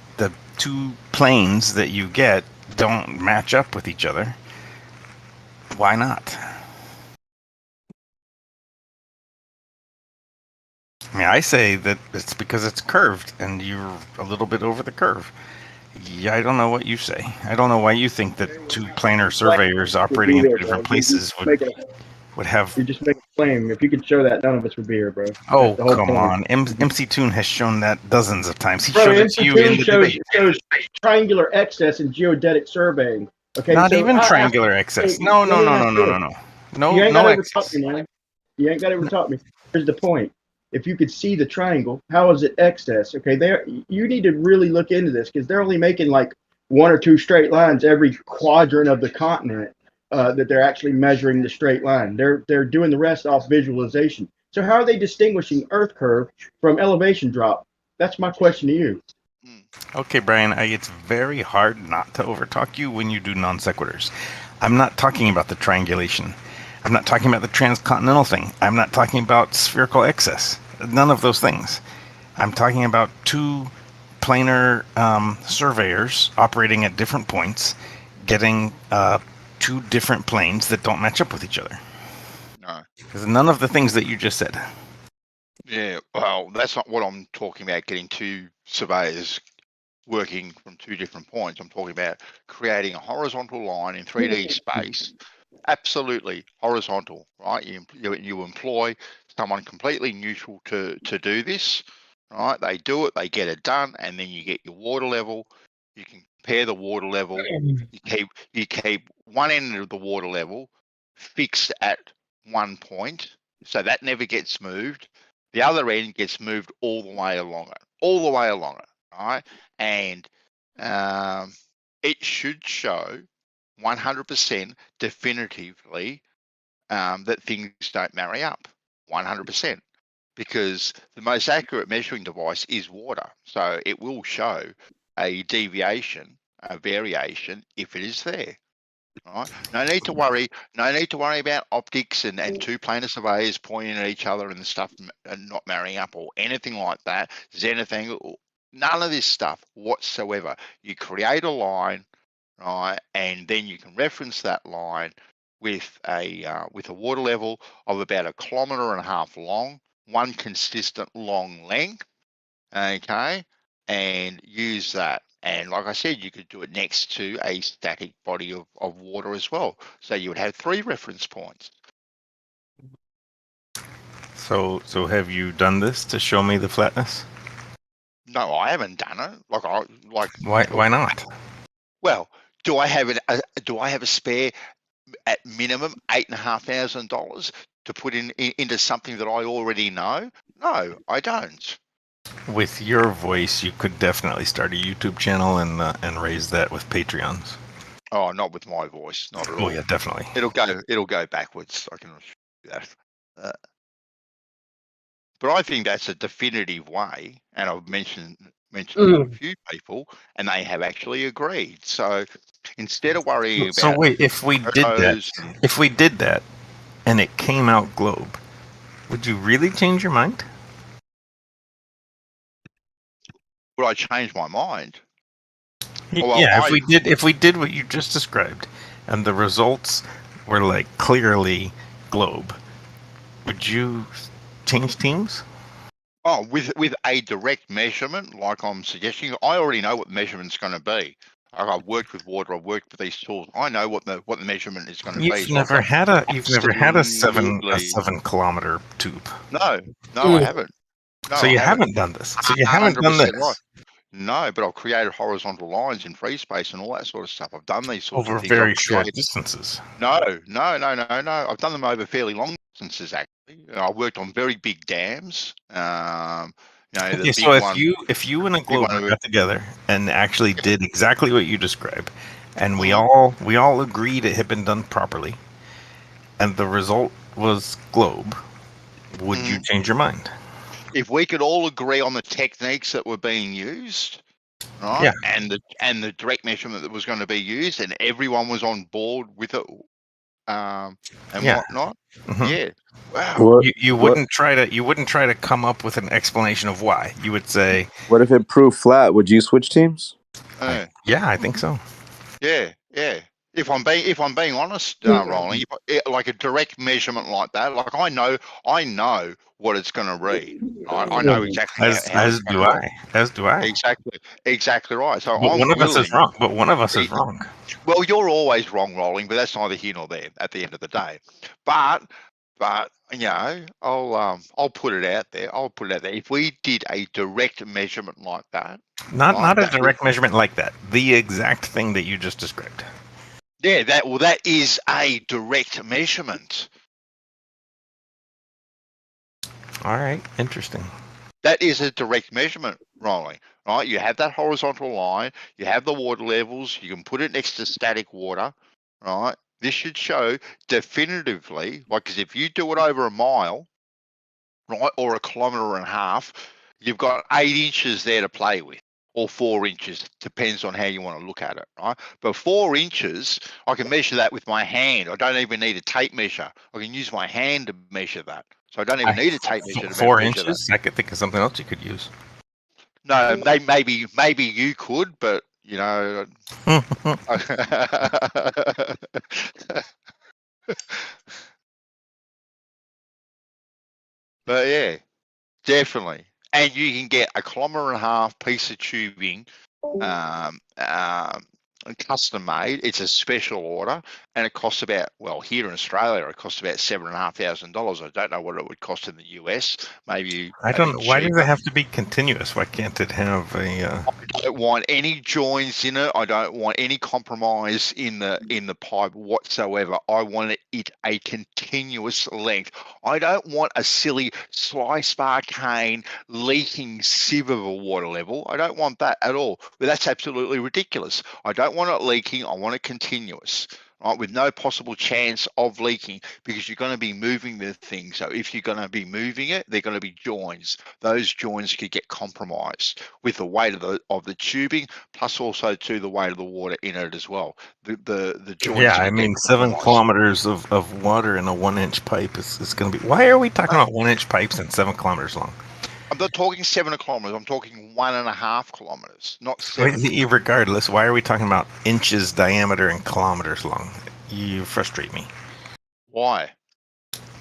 S16: two planes that you get don't match up with each other. Why not? I mean, I say that it's because it's curved, and you're a little bit over the curve. Yeah, I don't know what you say. I don't know why you think that two planar surveyors operating in two different places would have.
S1: You just make a claim. If you could show that, none of us would be here, bro.
S16: Oh, come on. MC Toon has shown that dozens of times. He showed it to you in the debate.
S1: Shows triangular excess in geodetic surveying. Okay,
S16: not even triangular excess. No. No
S1: you ain't got to
S16: excess.
S1: overtalk me, man. You ain't got to overtalk me. Here's the point. If you could see the triangle, how is it excess? Okay, you need to really look into this because they're only making like one or two straight lines every quadrant of the continent that they're actually measuring the straight line. They're doing the rest off visualization. So how are they distinguishing Earth curve from elevation drop? That's my question to you.
S16: Okay, Brian, it's very hard not to overtalk you when you do non sequiturs. I'm not talking about the triangulation. I'm not talking about the transcontinental thing. I'm not talking about spherical excess. None of those things. I'm talking about two planar surveyors operating at different points, getting two different planes that don't match up with each other.
S21: No.
S16: Because none of the things that you just said.
S21: Yeah, well, that's not what I'm talking about, getting two surveyors working from two different points. I'm talking about creating a horizontal line in 3D space. Absolutely horizontal, right? You employ someone completely neutral to do this, right? They do it, they get it done, and then you get your water level. You can compare the water level. You keep one end of the water level fixed at one point, so that never gets moved. The other end gets moved all the way along it, right? And it should show 100% definitively that things don't marry up 100%, because the most accurate measuring device is water, so it will show a deviation, a variation, if it is there. Right? No need to worry about optics and two planar surveyors pointing at each other and the stuff and not marrying up or anything like that. Zenith angle, none of this stuff whatsoever. You create a line, right, and then you can reference that line with a water level of about 1.5 kilometers long, one consistent long length, okay, and use that. And like I said, you could do it next to a static body of water as well. So you would have 3 reference points.
S16: So have you done this to show me the flatness?
S21: No, I haven't done it.
S16: Why not?
S21: Well, do I have a spare at minimum $8,500 to put into something that I already know? No, I don't.
S16: With your voice, you could definitely start a YouTube channel and raise that with Patreons.
S21: Oh, not with my voice, not at all.
S16: Oh yeah, definitely.
S21: It'll go backwards. I can assure you that. But I think that's a definitive way, and I've mentioned to a few people, and they have actually agreed. So instead of worrying about.
S16: So wait, if we did that, and it came out globe, would you really change your mind?
S21: Would I change my mind?
S16: Yeah, if we did what you just described, and the results were like clearly globe, would you change teams?
S21: Oh, with a direct measurement, like I'm suggesting, I already know what the measurement's going to be. I've worked with water. I've worked with these tools. I know what the measurement is going to be.
S16: You've never had a 7 kilometer tube.
S21: No, I haven't. No,
S16: so you haven't done this. So you haven't done this.
S21: Right. No, but I've created horizontal lines in free space and all that sort of stuff. I've done these sorts
S16: Over
S21: of things.
S16: very short distances.
S21: No. I've done them over fairly long distances, actually. I've worked on very big dams.
S16: Okay, so if you and a glober got together and actually did exactly what you described, and we all agreed it had been done properly, and the result was globe, would you change your mind?
S21: If we could all agree on the techniques that were being used, right, and the direct measurement that was going to be used, and everyone was on board with it, and whatnot, wow.
S16: You wouldn't try to come up with an explanation of why. You would say,
S17: "What if it proved flat? Would you switch teams?"
S16: Yeah, I think so.
S21: Yeah. If I'm being honest, Rolling, like a direct measurement like that, like I know what it's going to read. I know exactly
S16: as do I.
S21: Exactly right. So
S16: But
S21: I'm
S16: one of
S21: willing.
S16: us is wrong. But one of us is wrong.
S21: Well, you're always wrong, Rolling, but that's neither here nor there at the end of the day. But I'll put it out there. If we did a direct measurement like that,
S16: Not a direct measurement like that. The exact thing that you just described.
S21: Yeah, that is a direct measurement.
S16: All right, interesting.
S21: That is a direct measurement, Rolling. Right? You have that horizontal line. You have the water levels. You can put it next to static water. Right? This should show definitively, like, because if you do it over a mile, right, or 1.5 kilometers, you've got 8 inches there to play with, or 4 inches, depends on how you want to look at it, right? But 4 inches, I can measure that with my hand. I don't even need a tape measure. I can use my hand to measure that. So I don't even need a tape measure to
S16: 4
S21: measure
S16: inches?
S21: that.
S16: I could think of something else you could use.
S21: No, maybe you could, but you know. But yeah, definitely. And you can get 1.5 kilometer piece of tubing, custom made. It's a special order, and it costs about, well, here in Australia, it costs about $7,500. I don't know what it would cost in the US. Maybe
S16: I don't know. Why does
S21: cheaper.
S16: it have to be continuous? Why can't it have a?
S21: I don't want any joins in it. I don't want any compromise in the pipe whatsoever. I want it a continuous length. I don't want a silly slice bar cane leaking sieve of a water level. I don't want that at all. But that's absolutely ridiculous. I don't want it leaking. I want it continuous. Right, with no possible chance of leaking, because you're going to be moving the thing. So if you're going to be moving it, they're going to be joins. Those joins could get compromised with the weight of the tubing, plus also to the weight of the water in it as well. The joints.
S16: Yeah, I mean, 7 kilometers of water in a 1-inch pipe is going to be. Why are we talking about 1-inch pipes and 7 kilometers long?
S21: I'm not talking 7 kilometers. I'm talking 1.5 kilometers, not 7.
S16: Regardless, why are we talking about inches diameter and kilometers long? You frustrate me.
S21: Why?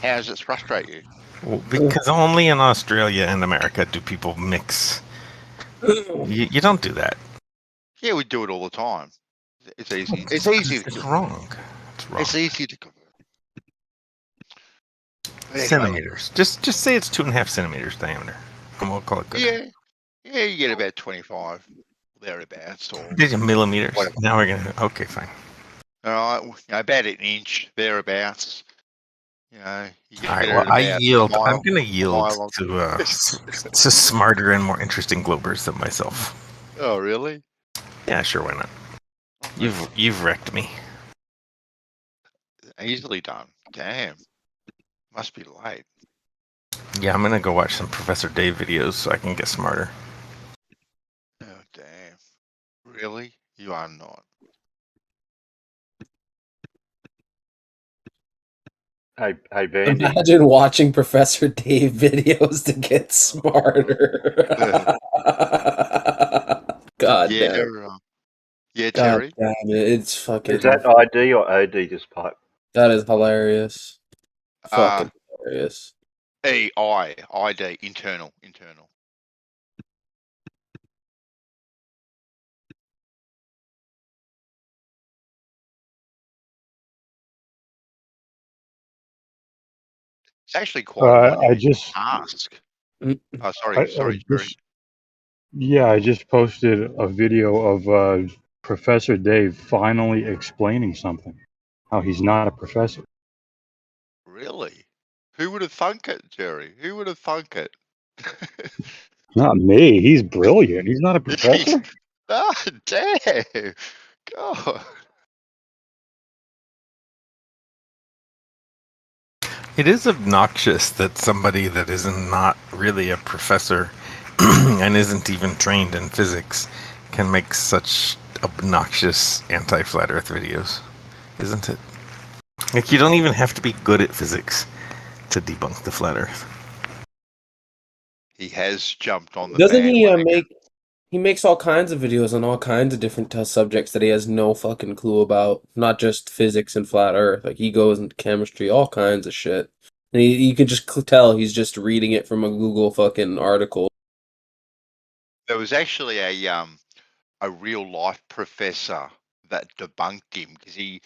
S21: How does it frustrate you?
S16: Well, because only in Australia and America do people mix. You don't do that.
S21: Yeah, we do it all the time. It's easy. It's easy.
S16: It's wrong. It's wrong.
S21: It's easy to.
S16: Centimeters. Just say it's 2.5 centimeters diameter. And we'll call it good.
S21: Yeah, you get about 25 thereabouts. Or
S16: These are millimeters.
S21: whatever.
S16: Now we're gonna. Okay, fine.
S21: All right, about 1 inch thereabouts. You know. You get
S16: All right.
S21: it
S16: Well,
S21: at
S16: I
S21: about
S16: yield.
S21: a mile-
S16: I'm gonna yield
S21: mile long.
S16: to smarter and more interesting globers than myself.
S21: Oh, really?
S16: Yeah, sure. Why not? You've wrecked me.
S21: Easily done. Damn. Must be late.
S16: Yeah, I'm gonna go watch some Professor Dave videos so I can get smarter.
S21: Oh, damn. Really? You are not.
S9: Hey, Vandy.
S18: Imagine watching Professor Dave videos to get smarter. God
S21: Yeah,
S18: damn.
S21: yeah,
S18: God
S21: Terry.
S18: damn it. It's fucking.
S9: Is that ID or OD, this pipe?
S18: That is hilarious. Fucking hilarious.
S21: ID, internal. It's actually quite a
S19: I
S21: monumental
S19: just
S21: task.
S19: I
S21: Sorry, Terry.
S10: Yeah, I just posted a video of Professor Dave finally explaining something. How he's not a professor.
S21: Really? Who would have thunk it, Jerry? Who would have thunk it?
S10: Not me. He's brilliant. He's not a professor.
S21: Ah, damn. God.
S16: It is obnoxious that somebody that is not really a professor and isn't even trained in physics can make such obnoxious anti-flat Earth videos, isn't it? Like, you don't even have to be good at physics to debunk the flat Earth.
S21: He has jumped on the
S18: Doesn't he
S21: bandwagon.
S18: he makes all kinds of videos on all kinds of different subjects that he has no fucking clue about, not just physics and flat Earth. Like, he goes into chemistry, all kinds of shit. And you can just tell he's just reading it from a Google fucking article.
S21: There was actually a real life professor that debunked him because he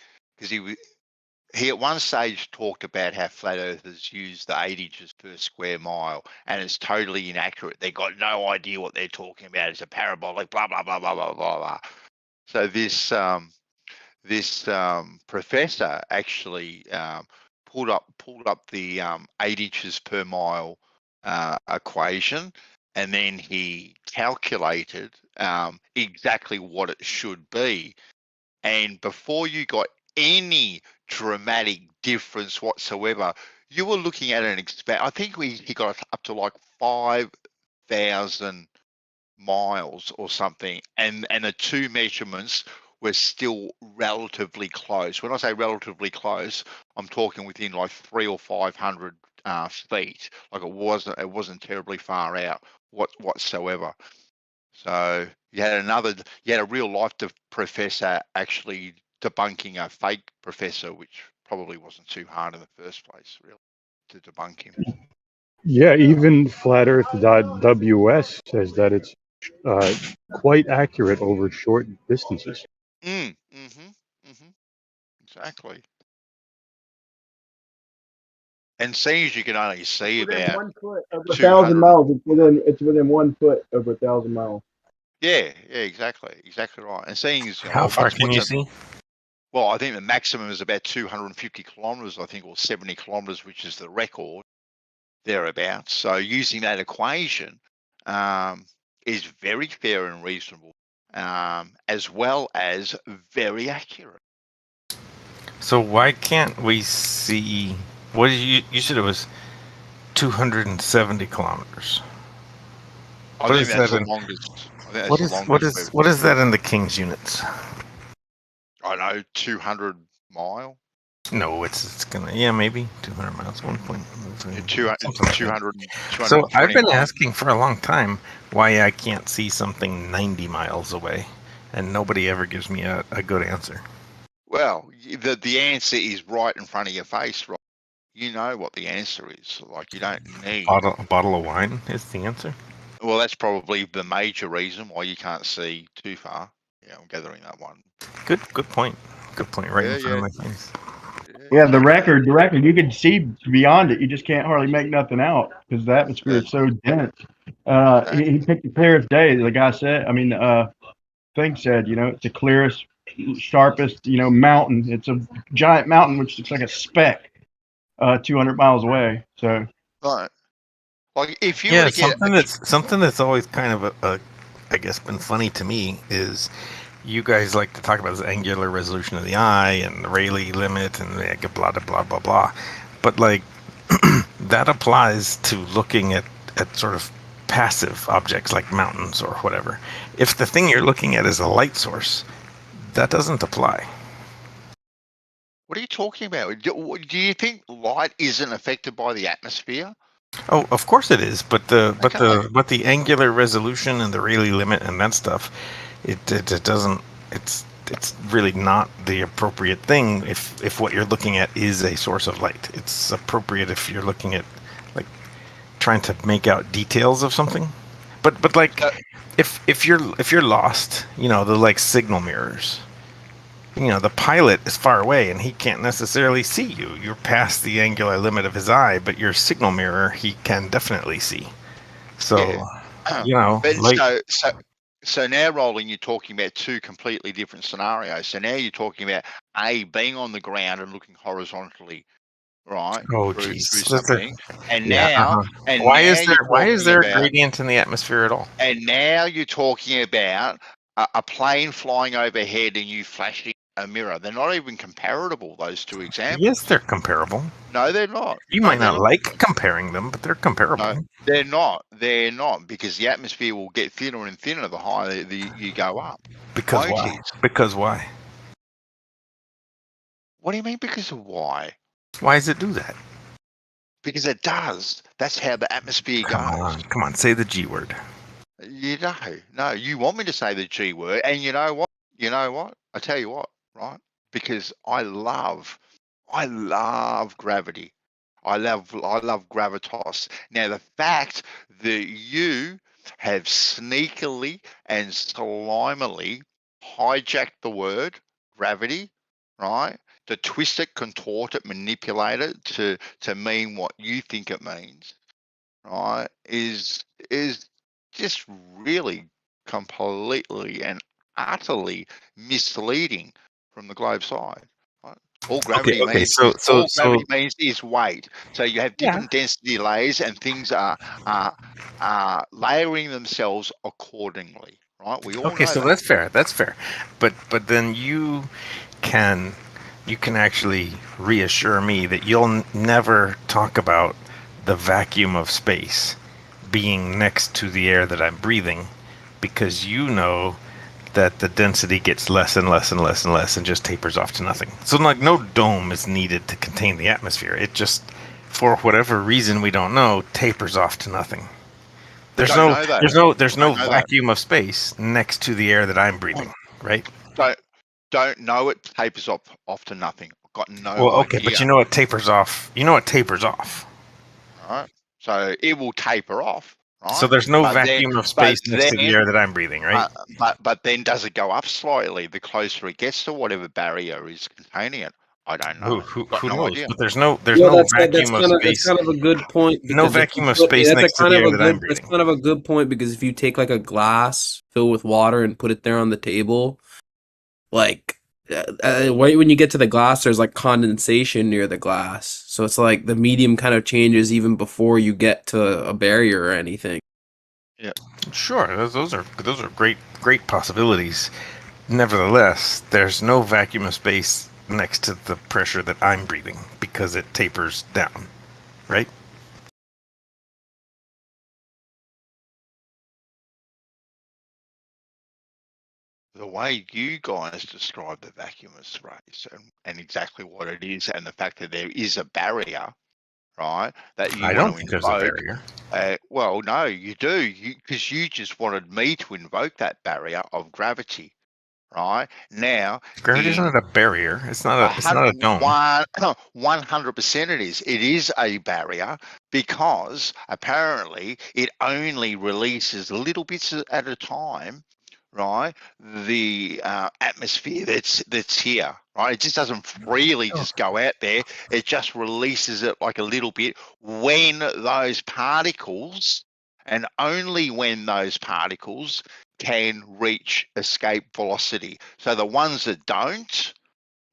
S21: at one stage talked about how flat earthers use the 8 inches per square mile, and it's totally inaccurate. They got no idea what they're talking about. It's a parabolic, blah blah blah blah blah blah blah. So this professor actually pulled up the 8 inches per mile equation, and then he calculated exactly what it should be. And before you got any dramatic difference whatsoever, you were looking at an I think he got up to like 5,000 miles or something, and the two measurements were still relatively close. When I say relatively close, I'm talking within like 300 or 500 feet. Like it wasn't terribly far out whatsoever. So you had a real life professor actually debunking a fake professor, which probably wasn't too hard in the first place, really, to debunk him.
S10: Yeah, even FlatEarth.ws says that it's quite accurate over short distances.
S21: Exactly. And seeing as you can only see about
S1: 1 foot over 1,000 miles. It's within 1 foot over 1,000 miles.
S21: Yeah, exactly right. And seeing as
S16: How far can you see?
S21: Well, I think the maximum is about 250 kilometers, I think, or 70 kilometers, which is the record thereabouts. So using that equation is very fair and reasonable, as well as very accurate.
S16: So why can't we see? What did you said it was 270 kilometers.
S21: I think that's the longest.
S16: What is that in the King's units?
S21: I know, 200 mile.
S16: No, it's gonna maybe 200 miles. 1.200.
S21: 200.
S16: So I've been asking for a long time why I can't see something 90 miles away, and nobody ever gives me a good answer.
S21: Well, the answer is right in front of your face, right? You know what the answer is. Like, you don't need
S16: a bottle of wine is the answer.
S21: Well, that's probably the major reason why you can't see too far. Yeah, I'm gathering that one.
S16: Good point. Good point. Right in front of my face.
S1: Yeah, the record, you could see beyond it. You just can't hardly make nothing out because the atmosphere is so dense. He picked a clearest day. The guy said, thing said, it's the clearest, sharpest, mountain. It's a giant mountain which looks like a speck, 200 miles away. So.
S21: Right. Like if you
S16: something that's always kind of I guess been funny to me is you guys like to talk about this angular resolution of the eye and the Rayleigh limit and blah blah blah blah blah, but like that applies to looking at sort of passive objects like mountains or whatever. If the thing you're looking at is a light source, that doesn't apply.
S21: What are you talking about? Do you think light isn't affected by the atmosphere?
S16: Oh, of course it is, but the angular resolution and the Rayleigh limit and that stuff, it doesn't. It's really not the appropriate thing if what you're looking at is a source of light. It's appropriate if you're looking at like trying to make out details of something. But like if you're lost, the like signal mirrors. The pilot is far away and he can't necessarily see you. You're past the angular limit of his eye, but your signal mirror he can definitely see. So
S21: But so now, Roland, you're talking about two completely different scenarios. So now you're talking about A, being on the ground and looking horizontally, right?
S16: Oh,
S21: through
S16: jeez.
S21: something. And
S16: Yeah,
S21: now, and
S16: why
S21: now
S16: is there
S21: you're
S16: why is
S21: talking
S16: there a
S21: about,
S16: gradient in the atmosphere at all?
S21: and now you're talking about a plane flying overhead and you flashing a mirror. They're not even comparable, those two examples.
S16: Yes, they're comparable.
S21: No, they're not.
S16: You
S21: No,
S16: might
S21: they're
S16: not like comparing them, but they're comparable.
S21: No, they're not. They're not, because the atmosphere will get thinner and thinner the higher you go up.
S16: Because
S21: Won't
S16: why?
S21: it?
S16: Because why?
S21: What do you mean because of why?
S16: Why does it do that?
S21: Because it does. That's how the atmosphere goes.
S16: Come on, say the G word.
S21: You know, no, you want me to say the G word, and you know what? You know what? I tell you what, right? Because I love gravity. I love gravitas. Now, the fact that you have sneakily and slimily hijacked the word gravity, right? To twist it, contort it, manipulate it to mean what you think it means, right? Is just really completely and utterly misleading from the globe side. Right? All gravity means is weight. So you have different density layers, and things are layering themselves accordingly. Right? We all know
S16: So
S21: that.
S16: that's fair. That's fair. But then you can actually reassure me that you'll never talk about the vacuum of space being next to the air that I'm breathing, because you know that the density gets less and less and less and less and just tapers off to nothing. So like no dome is needed to contain the atmosphere. It just, for whatever reason we don't know, tapers off to nothing. There's no vacuum of space next to the air that I'm breathing, right?
S21: Don't know it tapers off to nothing. I've got no idea.
S16: But you know it tapers off. You know it tapers off.
S21: All right. So it will taper off. Right?
S16: So there's no vacuum of space next to the air that I'm breathing, right?
S21: But then does it go up slightly the closer it gets to whatever barrier is containing it? I don't know.
S16: Who knows?
S21: Idea.
S16: But there's no vacuum of space.
S18: That's kind of a good point.
S16: No vacuum of space next to the air that I'm breathing.
S18: That's kind of a good point, because if you take like a glass filled with water and put it there on the table, like right when you get to the glass, there's like condensation near the glass. So it's like the medium kind of changes even before you get to a barrier or anything.
S21: Yeah,
S16: sure. Those are great possibilities. Nevertheless, there's no vacuum of space next to the pressure that I'm breathing because it tapers down, right?
S21: The way you guys describe the vacuum of space and exactly what it is, and the fact that there is a barrier, right? That you
S16: I don't think there's a barrier.
S21: Well, no, you do, because you just wanted me to invoke that barrier of gravity, right? Now,
S16: gravity's not a barrier. It's not a dome.
S21: 100% it is. It is a barrier, because apparently it only releases little bits at a time, right? The atmosphere that's here, right? It just doesn't freely just go out there. It just releases it like a little bit when those particles, and only when those particles can reach escape velocity. So the ones that don't,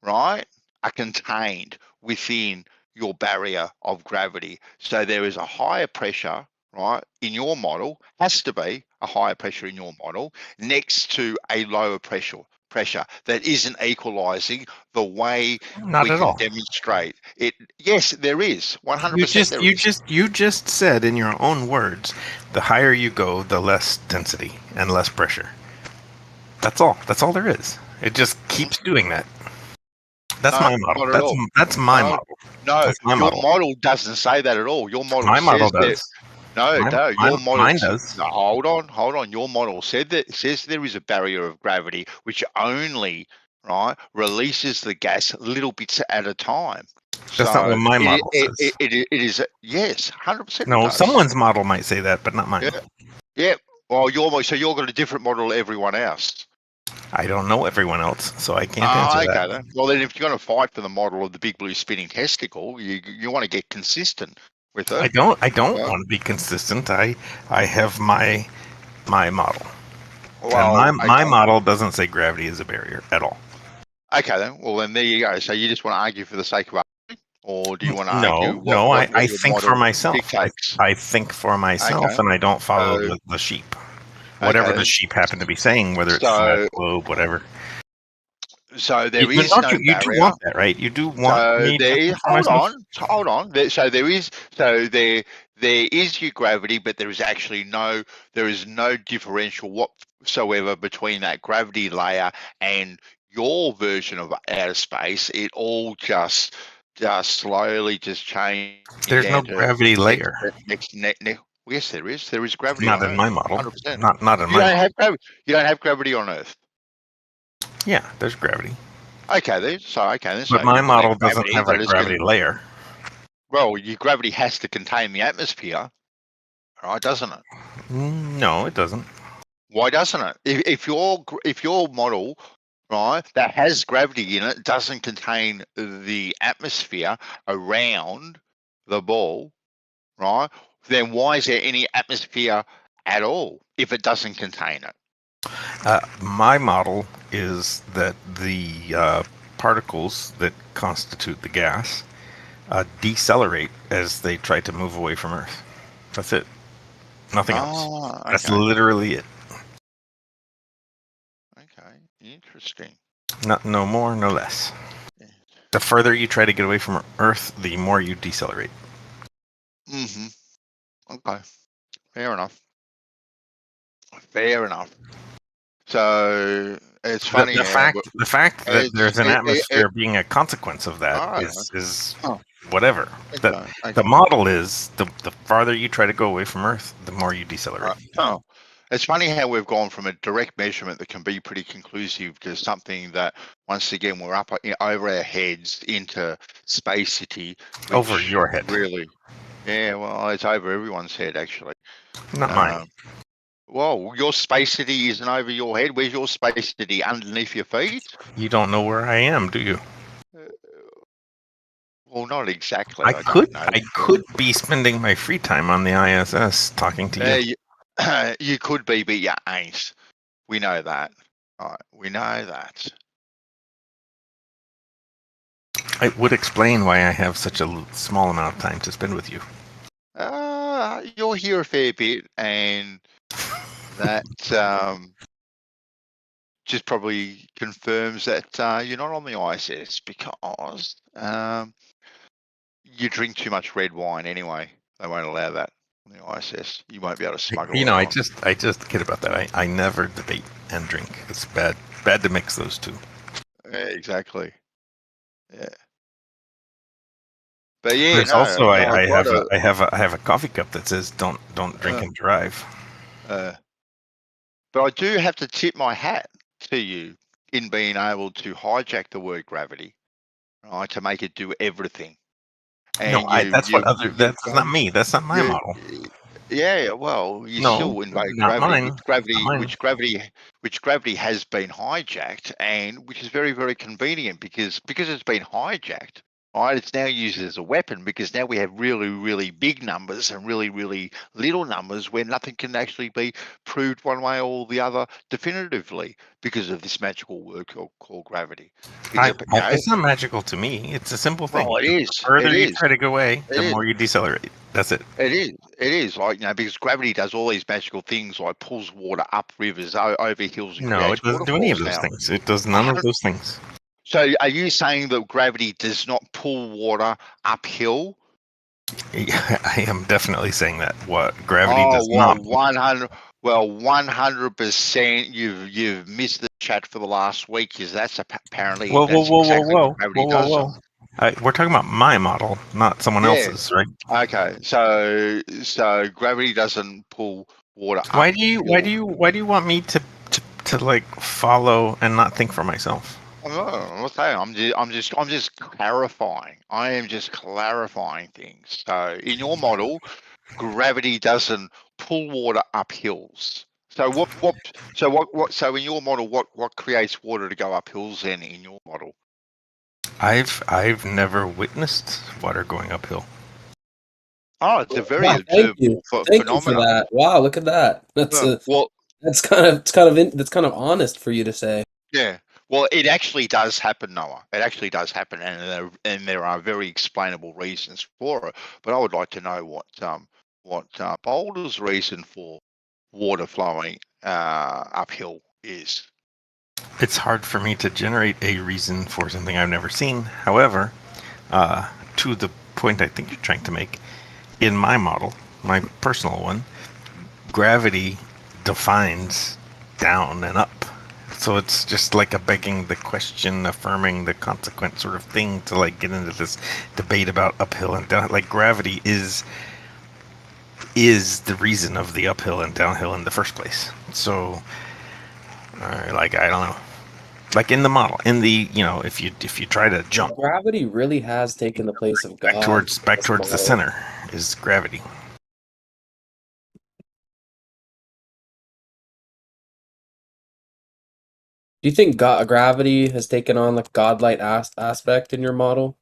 S21: right, are contained within your barrier of gravity. So there is a higher pressure, right, in your model, has to be a higher pressure in your model next to a lower pressure that isn't equalizing the way
S16: Not
S21: we
S16: at
S21: can
S16: all.
S21: demonstrate it. Yes, there is 100%.
S16: You just said in your own words, the higher you go, the less density and less pressure. That's all. That's all there is. It just keeps doing that. That's my model. That's my model.
S21: No,
S16: that's my
S21: your model doesn't say that at all. Your model
S16: my
S21: says
S16: model
S21: that.
S16: does.
S21: Your model.
S16: Mine does.
S21: No, hold on. Your model says there is a barrier of gravity which only, right, releases the gas little bits at a time.
S16: That's not what my model says.
S21: It is, yes, 100%.
S16: No, someone's model might say that, but not mine.
S21: Yeah. Well, you're got a different model to everyone else.
S16: I don't know everyone else, so I can't answer that.
S21: Then. Well, then if you're going to fight for the model of the big blue spinning testicle, you want to get consistent with it.
S16: I don't want to be consistent. I have my my model.
S21: Well,
S16: and my model doesn't say gravity is a barrier at all.
S21: Okay, then. Well, then there you go. So you just want to argue for the sake of arguing, or do you want to argue
S16: I
S21: what your
S16: think for
S21: model
S16: myself.
S21: dictates?
S16: I think for myself, and I don't follow the sheep. Whatever the sheep happen to be saying, whether it's flat, globe, whatever.
S21: So there is no barrier.
S16: You do want that, right? You do want me to
S21: hold on. So there is your gravity, but there is no differential whatsoever between that gravity layer and your version of outer space. It all just slowly changes.
S16: There's no gravity layer.
S21: Yes, there is. There is gravity.
S16: Not
S21: on
S16: in
S21: Earth,
S16: my model.
S21: 100%.
S16: Not in my model.
S21: You don't have gravity on Earth.
S16: Yeah, there's gravity.
S21: Okay, then.
S16: But my model doesn't have a gravity layer.
S21: Well, your gravity has to contain the atmosphere, right? Doesn't it?
S16: No, it doesn't.
S21: Why doesn't it? If your model, right, that has gravity in it doesn't contain the atmosphere around the ball, right? Then why is there any atmosphere at all if it doesn't contain it?
S16: My model is that the particles that constitute the gas decelerate as they try to move away from Earth. That's it. Nothing else.
S21: Okay.
S16: That's literally it.
S21: Okay, interesting.
S16: No more, no less. The further you try to get away from Earth, the more you decelerate.
S21: Mm-hmm. Okay. Fair enough. Fair enough. So it's funny.
S16: The fact that there's an atmosphere being a consequence of that is whatever. The model is the farther you try to go away from Earth, the more you decelerate.
S21: Oh, it's funny how we've gone from a direct measurement that can be pretty conclusive to something that, once again, we're up over our heads into spacity.
S16: Over your head,
S21: really? Yeah. Well, it's over everyone's head, actually.
S16: Not mine.
S21: Well, your spacity isn't over your head. Where's your spacity? Underneath your feet?
S16: You don't know where I am, do you?
S21: Well, not exactly.
S16: I could be spending my free time on the ISS talking to you.
S21: You could be, but you ain't. We know that. All right, we know that.
S16: It would explain why I have such a small amount of time to spend with you.
S21: You're here a fair bit, and that just probably confirms that you're not on the ISS because you drink too much red wine anyway. They won't allow that on the ISS. You won't be able to smuggle it.
S16: I just kid about that. I never debate and drink. It's bad to mix those two.
S21: Yeah, exactly. Yeah. But yeah,
S16: there's also I have a coffee cup that says don't drink and drive.
S21: But I do have to tip my hat to you in being able to hijack the word gravity, right, to make it do everything. And
S16: that's not me. That's not my model.
S21: Yeah, well, you still invoke gravity, which gravity has been hijacked, and which is very, very convenient because it's been hijacked. Right, it's now used as a weapon because now we have really, really big numbers and really, really little numbers where nothing can actually be proved one way or the other definitively because of this magical word called gravity.
S16: It's not magical to me. It's a simple thing.
S21: Well, it is.
S16: The further you try to go away, the more you decelerate. That's it.
S21: It is. It is like, because gravity does all these magical things like pulls water up rivers, over hills. And
S16: no, it doesn't do any of those things. It does none of those things.
S21: So are you saying that gravity does not pull water uphill?
S16: Yeah, I am definitely saying that. What gravity does not.
S21: 100%. You've missed the chat for the last week because that's apparently
S16: whoa.
S21: Gravity does.
S16: We're talking about my model, not someone else's, right?
S21: Okay, so gravity doesn't pull water uphill.
S16: Why do you want me to like follow and not think for myself?
S21: I'm just clarifying. I am just clarifying things. So in your model, gravity doesn't pull water up hills. So so in your model, what creates water to go up hills then in your model?
S16: I've never witnessed water going uphill.
S21: Oh, it's a very
S18: Wow, thank you.
S21: observable
S18: Thank you for
S21: phenomenon.
S18: that. Wow, look at that. That's kind of honest for you to say.
S21: Yeah. Well, it actually does happen, Noah. It actually does happen, and there are very explainable reasons for it. But I would like to know what Boulder's reason for water flowing uphill is.
S16: It's hard for me to generate a reason for something I've never seen. However, to the point I think you're trying to make, in my model, my personal one, gravity defines down and up. So it's just like a begging the question, affirming the consequent sort of thing to like get into this debate about uphill and down. Like gravity is the reason of the uphill and downhill in the first place. So, like I don't know, like in the model, in the if you try to jump,
S18: Gravity really has taken the place of God.
S16: back towards the center is gravity.
S18: Do you think gravity has taken on the godlike aspect in your model?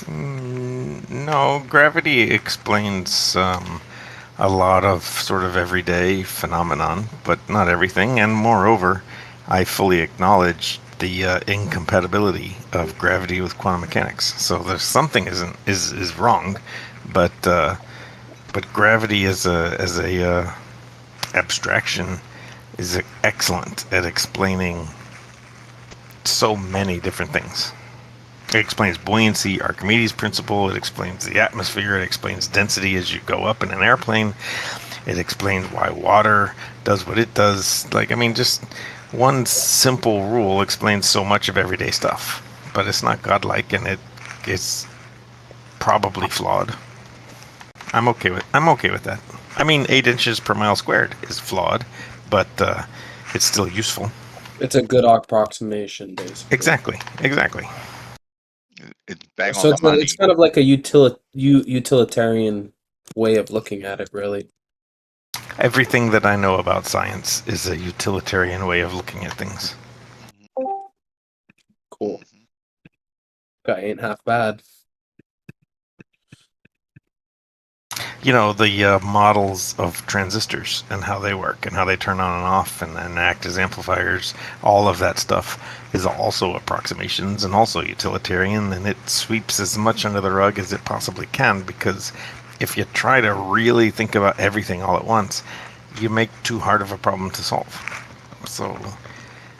S16: No, gravity explains a lot of sort of everyday phenomenon, but not everything. And moreover, I fully acknowledge the incompatibility of gravity with quantum mechanics. So there's something is wrong, but gravity as a abstraction is excellent at explaining so many different things. It explains buoyancy, Archimedes' principle. It explains the atmosphere. It explains density as you go up in an airplane. It explains why water does what it does. Like, I mean, just one simple rule explains so much of everyday stuff. But it's not godlike, and it's probably flawed. I'm okay with that. I mean, 8 inches per mile squared is flawed, but it's still useful.
S18: It's a good approximation, basically.
S16: Exactly.
S21: It's bang
S18: So
S21: on the money.
S18: it's kind of like a utilitarian way of looking at it, really.
S16: Everything that I know about science is a utilitarian way of looking at things.
S18: Cool. Guy ain't half bad.
S16: The models of transistors and how they work and how they turn on and off and act as amplifiers, all of that stuff is also approximations and also utilitarian, and it sweeps as much under the rug as it possibly can, because if you try to really think about everything all at once, you make too hard of a problem to solve. So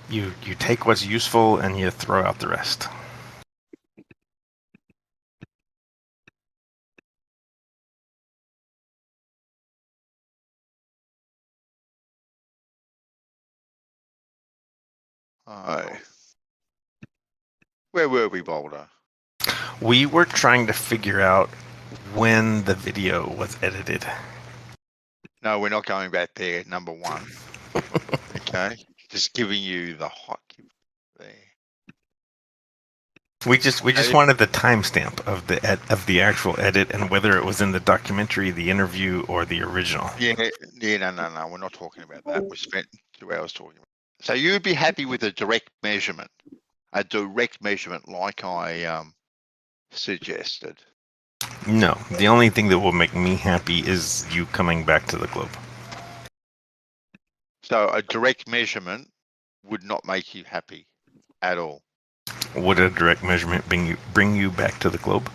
S16: you take what's useful and you throw out the rest.
S21: Hi. Where were we, Boulder?
S16: We were trying to figure out when the video was edited.
S21: No, we're not going back there, number one. Okay? Just giving you the hot there.
S16: We just wanted the timestamp of the actual edit and whether it was in the documentary, the interview, or the original.
S21: Yeah, no, we're not talking about that. We spent 2 hours talking about it. So you'd be happy with a direct measurement like I suggested?
S16: No, the only thing that will make me happy is you coming back to the globe.
S21: So a direct measurement would not make you happy at all?
S16: Would a direct measurement bring you back to the globe?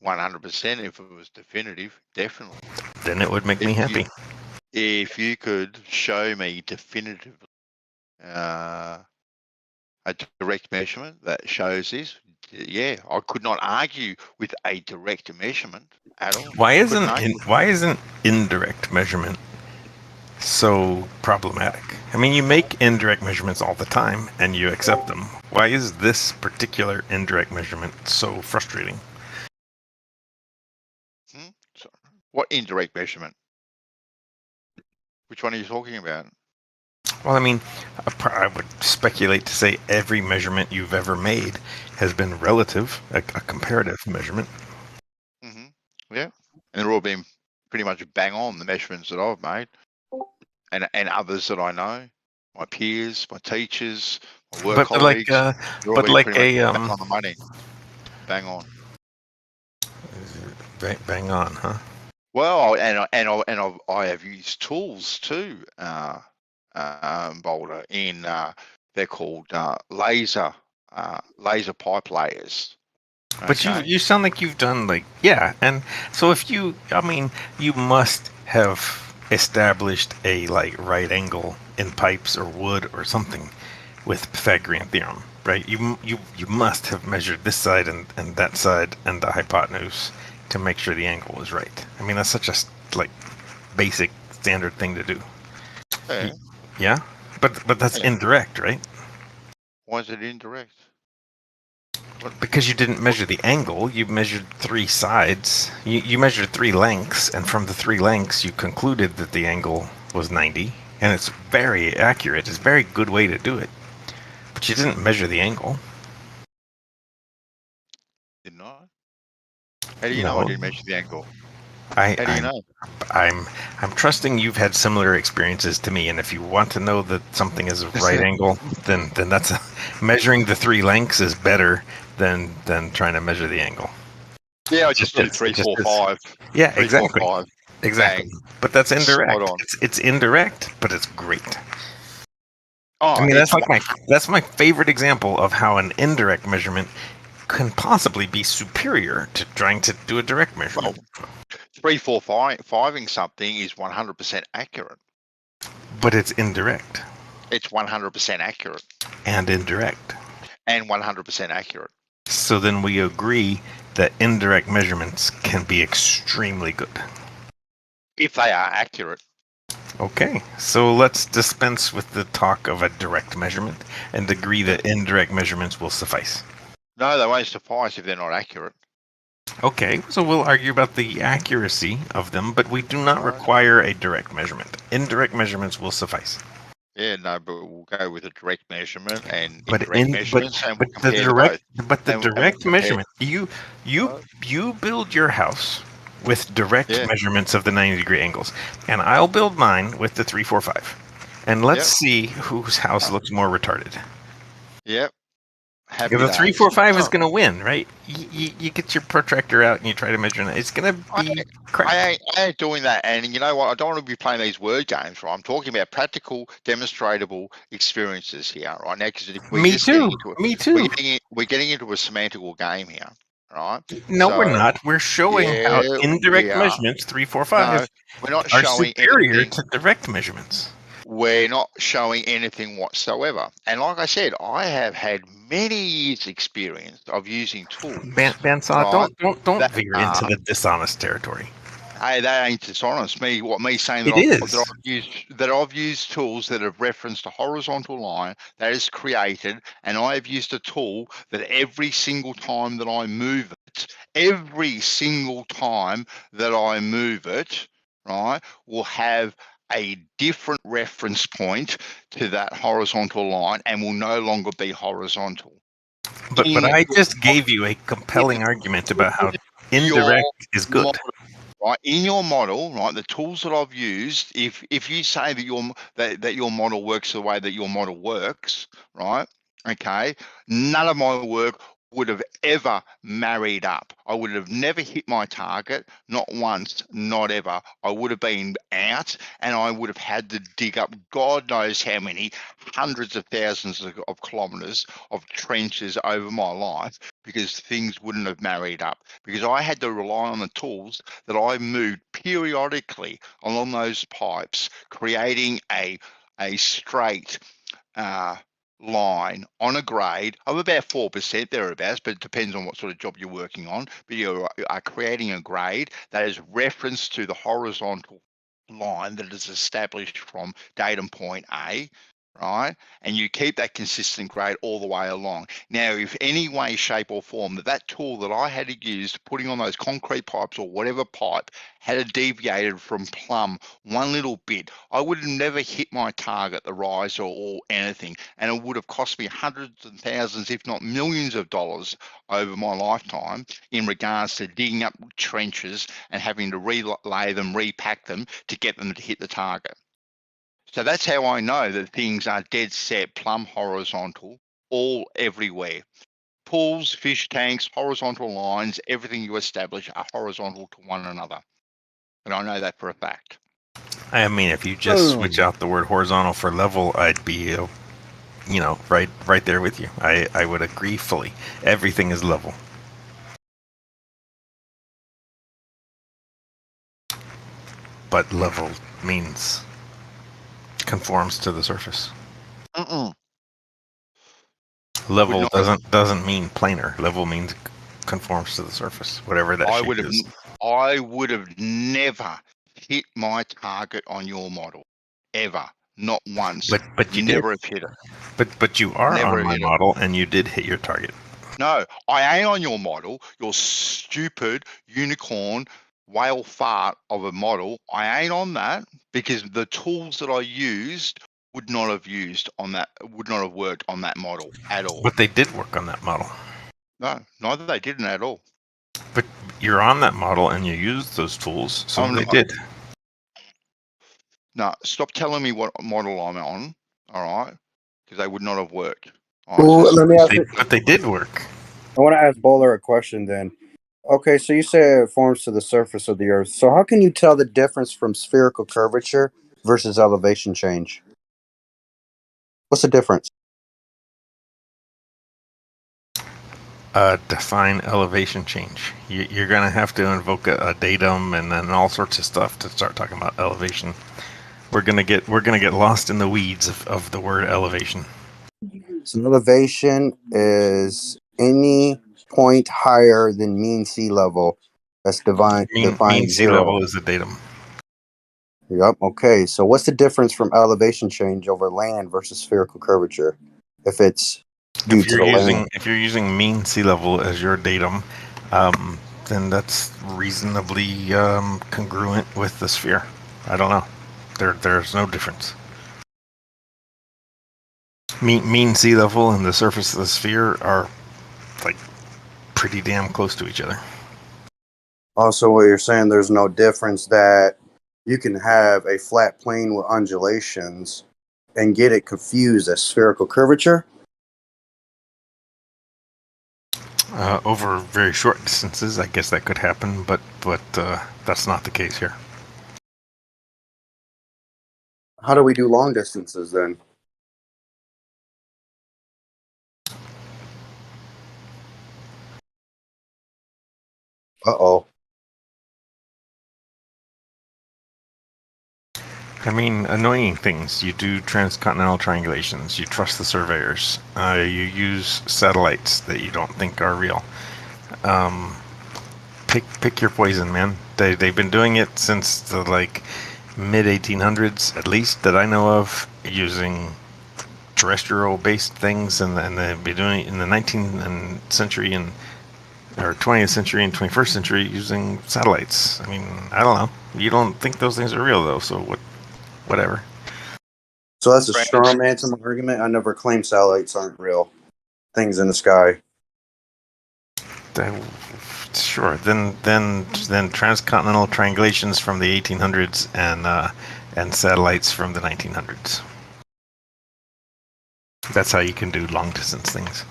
S21: 100% if it was definitive, definitely.
S16: Then it would make me happy.
S21: If you could show me definitively a direct measurement that shows this, yeah, I could not argue with a direct measurement at all.
S16: Why isn't indirect measurement so problematic? I mean, you make indirect measurements all the time and you accept them. Why is this particular indirect measurement so frustrating?
S21: So, what indirect measurement? Which one are you talking about?
S16: Well, I mean, I would speculate to say every measurement you've ever made has been relative, a comparative measurement.
S21: Yeah, and they're all been pretty much bang on, the measurements that I've made, and others that I know, my peers, my teachers, my work colleagues. Bang on the money, bang on.
S16: Bang on, huh?
S21: Well, I have used tools too, Boulder. They're called laser pipe layers.
S16: But you sound like you've done and so you must have established a right angle in pipes or wood or something with Pythagorean theorem, right? You must have measured this side and that side and the hypotenuse to make sure the angle is right. I mean, that's such a basic standard thing to do.
S21: Yeah.
S16: Yeah, but that's indirect, right?
S21: Why is it indirect?
S16: Because you didn't measure the angle, you measured 3 sides. You measured 3 lengths, and from the 3 lengths, you concluded that the angle was 90, and it's very accurate. It's a very good way to do it. But you didn't measure the angle.
S21: Didn't I? How do you know I didn't measure the angle?
S16: How do you know? I'm trusting you've had similar experiences to me, and if you want to know that something is a right angle, then that's measuring the 3 lengths is better than trying to measure the angle.
S21: Yeah, I just do 3, 4, 5.
S16: Yeah,
S21: 3,
S16: exactly.
S21: 4, 5.
S16: Exactly.
S21: Bang.
S16: But that's indirect.
S21: Spot on.
S16: It's indirect, but it's great.
S21: Oh,
S16: I mean, that's my favorite example of how an indirect measurement can possibly be superior to trying to do a direct measurement.
S21: 3, 4, 5ing something is 100% accurate.
S16: But it's indirect.
S21: It's 100% accurate.
S16: And indirect.
S21: And 100% accurate.
S16: So then we agree that indirect measurements can be extremely good.
S21: If they are accurate.
S16: Okay, so let's dispense with the talk of a direct measurement and agree that indirect measurements will suffice.
S21: No, they won't suffice if they're not accurate.
S16: Okay, so we'll argue about the accuracy of them, but we do not require a direct measurement. Indirect measurements will suffice.
S21: Yeah, no, but we'll go with a direct measurement and
S16: But
S21: indirect measurements, and we'll compare
S16: the direct measurement, you build your house with direct measurements of the 90-degree angles, and I'll build mine with the 3, 4, 5, and let's see whose house looks more retarded.
S21: Yep.
S16: The 3, 4, 5 is going to win, right? You get your protractor out and you try to measure it. It's going to be crap.
S21: I ain't doing that, and you know what? I don't want to be playing these word games, right? I'm talking about practical, demonstrable experiences here, right? Now, because
S16: Me too.
S21: We're getting into a semantical game here, right?
S16: No, we're not. We're showing how indirect measurements, 3, 4, 5,
S21: no, we're not
S16: are
S21: showing
S16: superior
S21: anything.
S16: to direct measurements.
S21: We're not showing anything whatsoever. And like I said, I have had many years' experience of using tools.
S16: Bandsaw, don't veer into the dishonest territory.
S21: Hey, that ain't dishonest. Me saying that I've used tools that have referenced a horizontal line that is created, and I have used a tool that every single time that I move it, right, will have a different reference point to that horizontal line and will no longer be horizontal.
S16: But I just gave you a compelling argument about how indirect is good.
S21: Model, right, in your model, right, the tools that I've used, if you say that your model works the way that your model works, right, okay, none of my work would have ever married up. I would have never hit my target, not once, not ever. I would have been out, and I would have had to dig up God knows how many hundreds of thousands of kilometers of trenches over my life, because things wouldn't have married up, because I had to rely on the tools that I moved periodically along those pipes, creating a straight line on a grade of about 4% thereabouts, but it depends on what sort of job you're working on. But you are creating a grade that is referenced to the horizontal line that is established from datum point A, right? And you keep that consistent grade all the way along. Now, if any way, shape or form that tool that I had to use putting on those concrete pipes or whatever pipe had deviated from plumb one little bit, I would have never hit my target, the rise or anything, and it would have cost me hundreds and thousands, if not millions of dollars over my lifetime in regards to digging up trenches and having to relay them, repack them to get them to hit the target. So that's how I know that things are dead set, plumb horizontal, all everywhere. pools, fish tanks, horizontal lines, everything you establish are horizontal to one another. And I know that for a fact.
S16: I mean, if you just switch out the word horizontal for level, I'd be, right there with you. I would agree fully. Everything is level. But level means conforms to the surface. Level doesn't mean planar. Level means conforms to the surface, whatever that shape is.
S21: I would have never hit my target on your model, ever, not once.
S16: But you
S21: never
S16: did.
S21: have hit it.
S16: But you are
S21: Never
S16: on my
S21: hit it.
S16: model, and you did hit your target.
S21: No, I ain't on your model. Your stupid unicorn whale fart of a model. I ain't on that because the tools that I used would not have worked on that model at all.
S16: But they did work on that model.
S21: No, neither they didn't at all.
S16: But you're on that model and you used those tools, so they did.
S21: No, stop telling me what model I'm on, all right? Because they would not have worked.
S4: Well, let me ask you.
S16: But they did work.
S4: I want to ask Bowler a question then. Okay, so you say it forms to the surface of the Earth. So how can you tell the difference from spherical curvature versus elevation change? What's the difference?
S16: Define elevation change. You're going to have to invoke a datum and then all sorts of stuff to start talking about elevation. We're gonna get lost in the weeds of the word elevation.
S4: So elevation is any point higher than mean sea level. That's defined
S16: Mean sea
S4: 0.
S16: level is the datum.
S4: Yep. Okay. So what's the difference from elevation change over land versus spherical curvature? If it's due to the land.
S16: If you're using mean sea level as your datum, then that's reasonably congruent with the sphere. I don't know. There's no difference. Mean sea level and the surface of the sphere are like pretty damn close to each other.
S4: Also, what you're saying, there's no difference that you can have a flat plane with undulations and get it confused as spherical curvature?
S16: Over very short distances, I guess that could happen, but that's not the case here.
S4: How do we do long distances then? Uh-oh.
S16: I mean, annoying things. You do transcontinental triangulations. You trust the surveyors. You use satellites that you don't think are real. Pick your poison, man. They've been doing it since the mid 1800s, at least that I know of, using terrestrial-based things, and they've been doing it in the 19th century or 20th century and 21st century using satellites. I mean, I don't know. You don't think those things are real, though, so whatever.
S4: So that's a straw man to my argument. I never claimed satellites aren't real things in the sky.
S16: Sure. Then transcontinental triangulations from the 1800s and satellites from the 1900s. That's how you can do long distance things.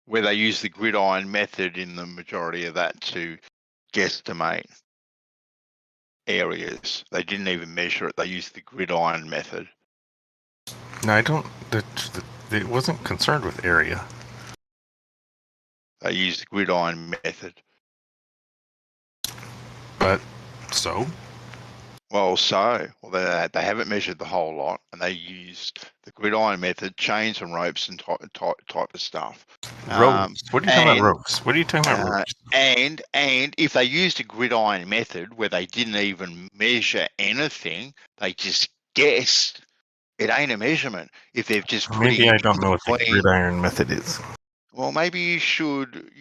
S21: Where they use the gridiron method in the majority of that to guesstimate areas. They didn't even measure it. They used the gridiron method.
S16: No, I don't. It wasn't concerned with area.
S21: They used the gridiron method.
S16: But so?
S21: Well, they haven't measured the whole lot, and they used the gridiron method, chains and ropes and type of stuff.
S16: Ropes? What are you talking about ropes? What are you talking about ropes?
S21: And if they used a gridiron method where they didn't even measure anything, they just guessed, it ain't a measurement. If they've just
S16: Maybe I don't know what the gridiron method is.
S21: Well, maybe you should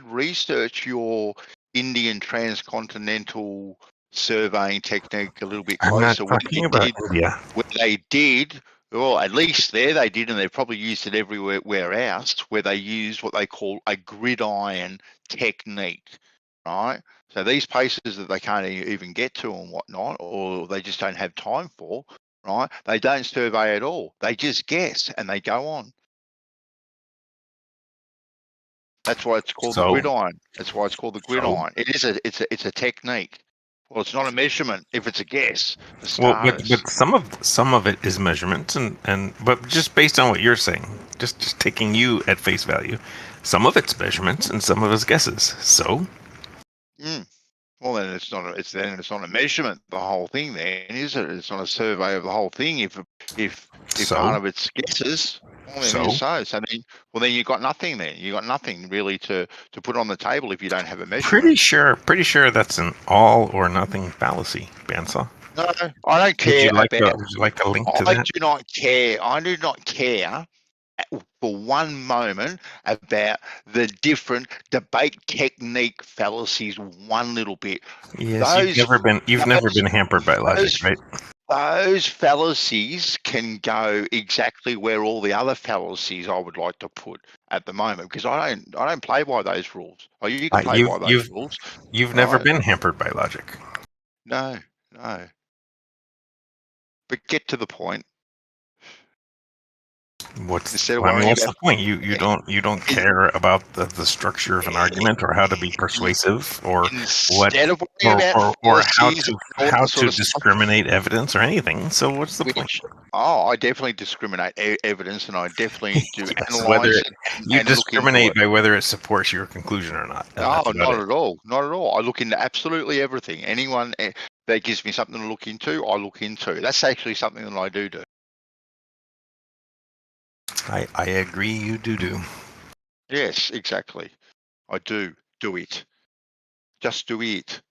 S21: research your Indian transcontinental surveying technique a little bit closer.
S16: I'm not talking about India.
S21: Where they did, well, at least there they did, and they probably used it everywhere else, where they used what they call a gridiron technique, right? So these places that they can't even get to and whatnot, or they just don't have time for, right? They don't survey at all. They just guess and they go on. That's why it's called the gridiron. That's why it's called the gridiron. It's a technique. Well, it's not a measurement if it's a guess.
S16: Well, but some of it is measurements, but just based on what you're saying, just taking you at face value, some of it's measurements and some of it's guesses. So,
S21: well, then it's not a measurement. The whole thing, then, is it? It's not a survey of the whole thing. If part of it's guesses, well, then you got nothing. Then you got nothing really to put on the table if you don't have a measurement.
S16: pretty sure that's an all or nothing fallacy, Bandsaw.
S21: No, I don't care
S16: Would you like a link to that?
S21: I do not care. I do not care for one moment about the different debate technique fallacies. One little bit.
S16: Yes, you've never been hampered by logic, right?
S21: Those fallacies can go exactly where all the other fallacies I would like to put at the moment, because I don't play by those rules. Oh, you can play by those rules.
S16: You've never been hampered by logic.
S21: No. But get to the point.
S16: What's the point? You don't care about the structure of an argument or how to be persuasive or how to discriminate evidence or anything. So what's the point?
S21: Oh, I definitely discriminate evidence, and I definitely do analyze
S16: whether
S21: it.
S16: You discriminate by whether it supports your conclusion or not.
S21: No, not at all. Not at all. I look into absolutely everything. Anyone that gives me something to look into, I look into. That's actually something that I do.
S16: I agree, you do.
S21: Yes, exactly. I do it. Just do it.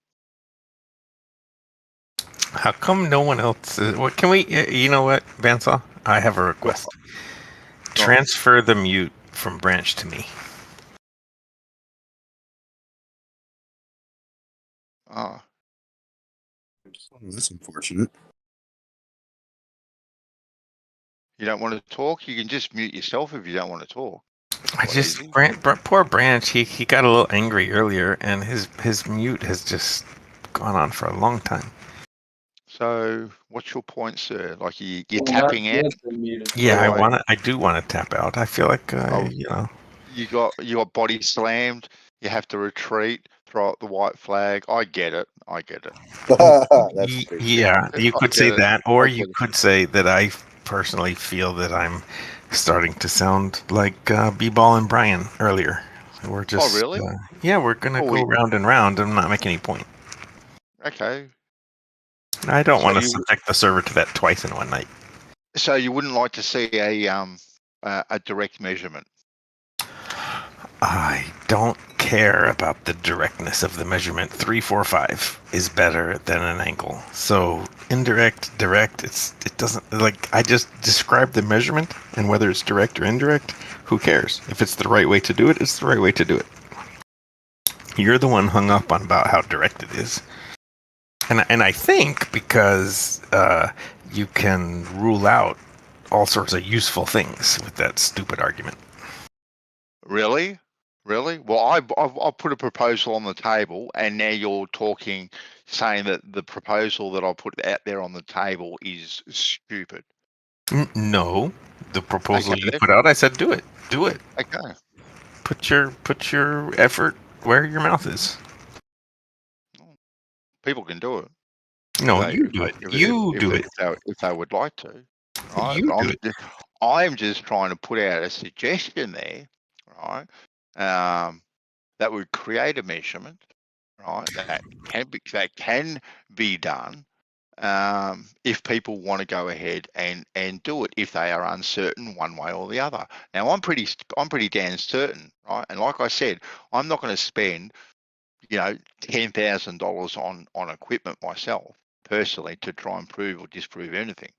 S16: How come no one else? What can we? You know what, Bandsaw? I have a request. Transfer the mute from Branch to me.
S21: Ah,
S4: that's unfortunate.
S21: You don't want to talk? You can just mute yourself if you don't want to talk.
S16: Poor Branch. He got a little angry earlier, and his mute has just gone on for a long time.
S21: So, what's your point, sir? Like you're tapping out?
S16: Yeah, I do want to tap out. I feel like
S21: you got body slammed. You have to retreat. Throw up the white flag. I get it.
S16: Yeah, you could say that, or you could say that I personally feel that I'm starting to sound like B-Ball and Brian earlier. We're just.
S21: Oh, really?
S16: We're gonna go round and round and not make any point.
S21: Okay.
S16: I don't want to subject the server to that twice in one night.
S21: So you wouldn't like to see a direct measurement?
S16: I don't care about the directness of the measurement. 3, 4, 5 is better than an angle. So indirect, direct, it doesn't, like, I just describe the measurement, and whether it's direct or indirect, who cares? If it's the right way to do it, it's the right way to do it. You're the one hung up on about how direct it is. And I think because you can rule out all sorts of useful things with that stupid argument.
S21: Really? Well, I'll put a proposal on the table, and now you're saying that the proposal that I put out there on the table is stupid.
S16: No, the proposal you put out, I said do it.
S21: Okay.
S16: Put your effort where your mouth is.
S21: People can do it.
S16: No, you do it.
S21: If they would like to. Right? I'm just trying to put out a suggestion there, right? That would create a measurement, right? That can be done if people want to go ahead and do it, if they are uncertain one way or the other. Now, I'm pretty damn certain, right? And like I said, I'm not going to spend $10,000 on equipment myself personally to try and prove or disprove anything.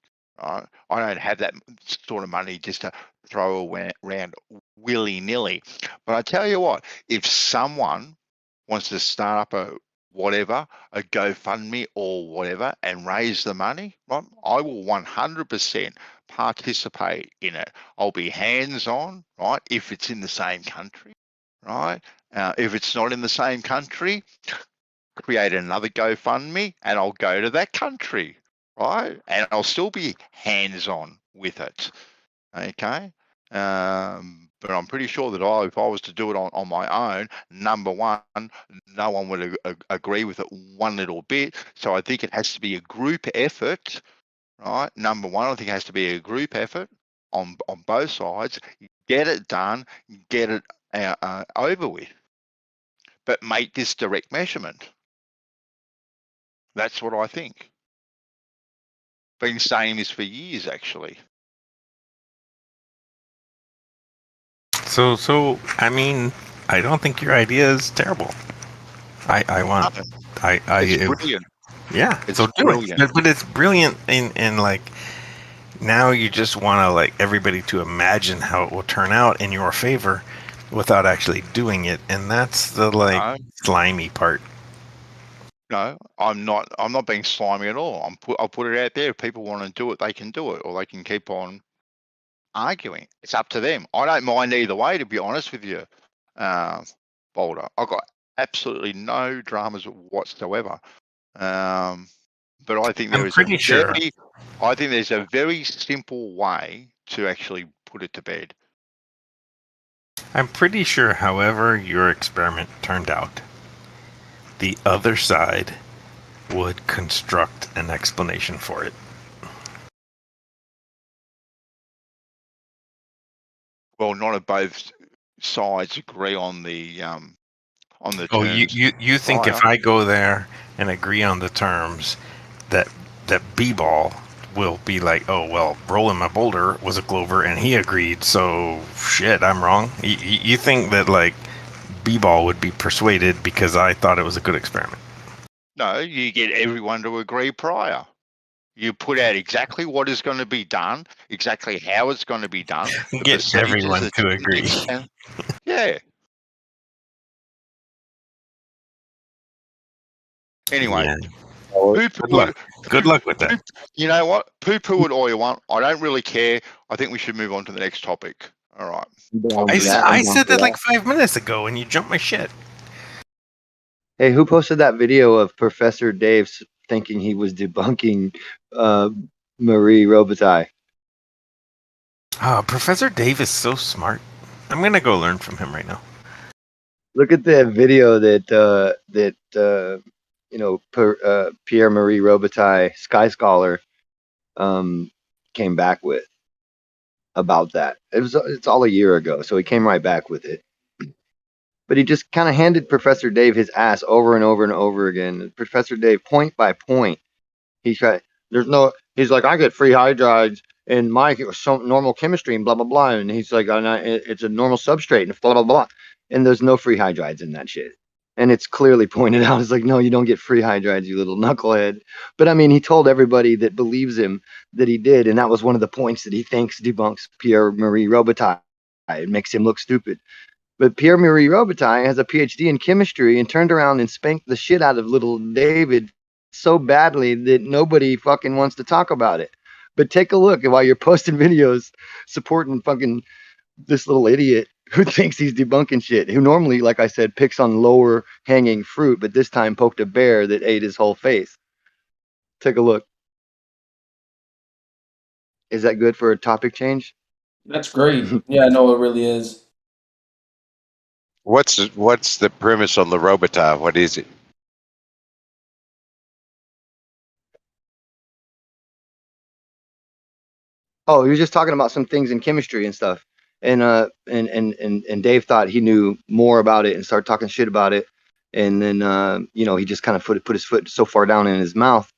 S21: Right? I don't have that sort of money just to throw around willy-nilly. But I tell you what, if someone wants to start up a GoFundMe or whatever and raise the money, right, I will 100% participate in it. I'll be hands-on, right, if it's in the same country, right? If it's not in the same country, create another GoFundMe and I'll go to that country. right? And I'll still be hands-on with it, okay? But I'm pretty sure that if I was to do it on my own, number one, no one would agree with it one little bit. So I think it has to be a group effort, right? Number one, I think it has to be a group effort on both sides. Get it done, get it over with, but make this direct measurement. That's what I think. Been saying this for years, actually.
S16: So I mean, I don't think your idea is terrible.
S21: It's brilliant.
S16: Yeah,
S21: It's
S16: so do
S21: brilliant.
S16: it. But it's brilliant in like now you just want to like everybody to imagine how it will turn out in your favor without actually doing it, and that's the like slimy part.
S21: No, I'm not being slimy at all. I'll put it out there. If people want to do it, they can do it, or they can keep on arguing. It's up to them. I don't mind either way, to be honest with you, Boulder. I've got absolutely no dramas whatsoever. But I think I think there's a very simple way to actually put it to bed.
S16: I'm pretty sure, however your experiment turned out, the other side would construct an explanation for it.
S21: Well, not if both sides agree on the terms.
S16: Oh, you think if I go there and agree on the terms, that B-ball will be like, oh well, rolling my boulder was a clover and he agreed, so shit, I'm wrong. You think that like B-ball would be persuaded because I thought it was a good experiment?
S21: No, you get everyone to agree prior. You put out exactly what is going to be done, exactly how it's going to be done.
S16: Get everyone to agree.
S21: Yeah. Anyway,
S16: yeah. Good luck with that.
S21: You know what? Poo-poo it all you want. I don't really care. I think we should move on to the next topic. All right.
S16: I said that like 5 minutes ago, and you jumped my shit.
S12: Hey, who posted that video of Professor Dave thinking he was debunking Marie Robitaille?
S16: Professor Dave is so smart. I'm gonna go learn from him right now.
S12: Look at that video that Pierre Marie Robitaille, Sky Scholar, came back with about that. It's all a year ago, so he came right back with it. But he just kind of handed Professor Dave his ass over and over and over again. Professor Dave, point by point, he's like, I get free hydrides in my normal chemistry and blah blah blah, and he's like, it's a normal substrate and blah blah blah, and there's no free hydrides in that shit. And it's clearly pointed out. It's like, no, you don't get free hydrides, you little knucklehead. But I mean, he told everybody that believes him that he did, and that was one of the points that he thinks debunks Pierre Marie Robitaille. It makes him look stupid. But Pierre Marie Robitaille has a PhD in chemistry and turned around and spanked the shit out of little David so badly that nobody fucking wants to talk about it. But take a look while you're posting videos supporting fucking this little idiot who thinks he's debunking shit, who normally, like I said, picks on lower hanging fruit, but this time poked a bear that ate his whole face. Take a look. Is that good for a topic change?
S18: That's great. Yeah, no, it really is.
S19: What's the premise on the Robitaille? What is it?
S12: Oh, he was just talking about some things in chemistry and stuff. And Dave thought he knew more about it and started talking shit about it. And then he just kind of put his foot so far down in his mouth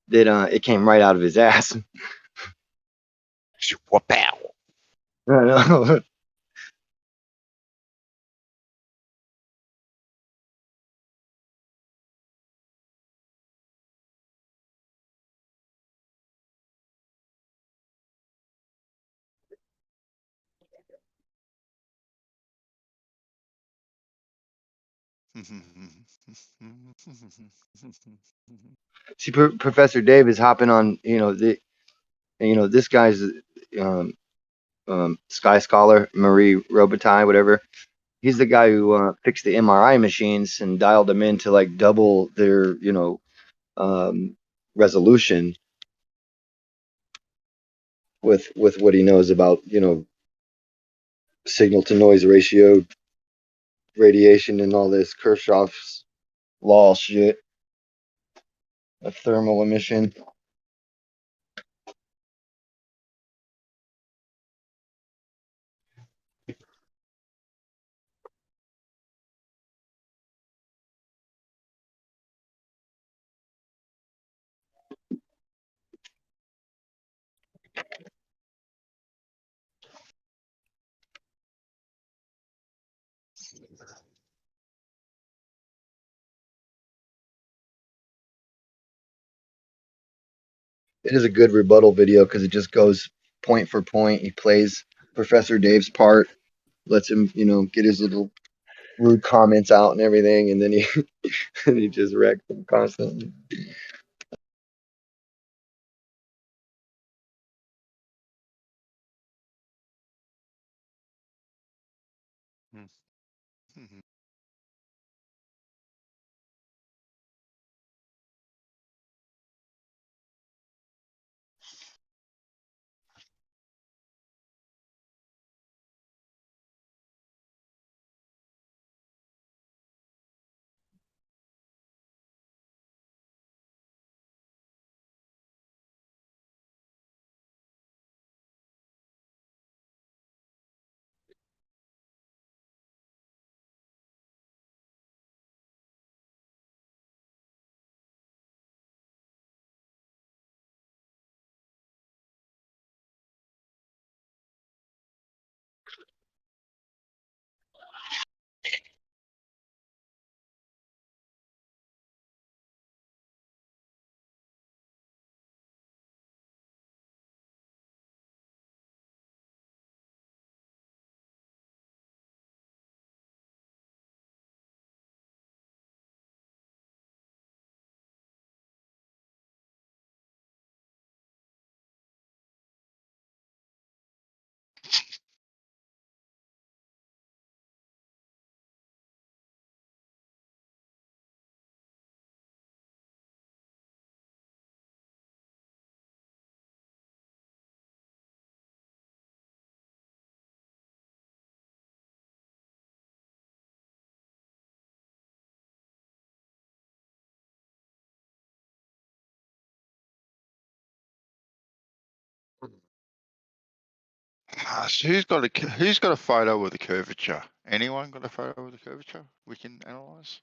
S12: that it came right out of his ass.
S19: Wha-pow.
S12: I know. See, Professor Dave is hopping on, this guy's Sky Scholar, Marie Robitaille, whatever. He's the guy who fixed the MRI machines and dialed them in to like double their, resolution. with what he knows about, signal to noise ratio, radiation, and all this Kirchhoff's law shit of thermal emission. It is a good rebuttal video because it just goes point for point. He plays Professor Dave's part, lets him, get his little rude comments out and everything, and then he and he just wrecks them constantly.
S21: So who's got a photo with the curvature? Anyone got a photo with the curvature we can analyze?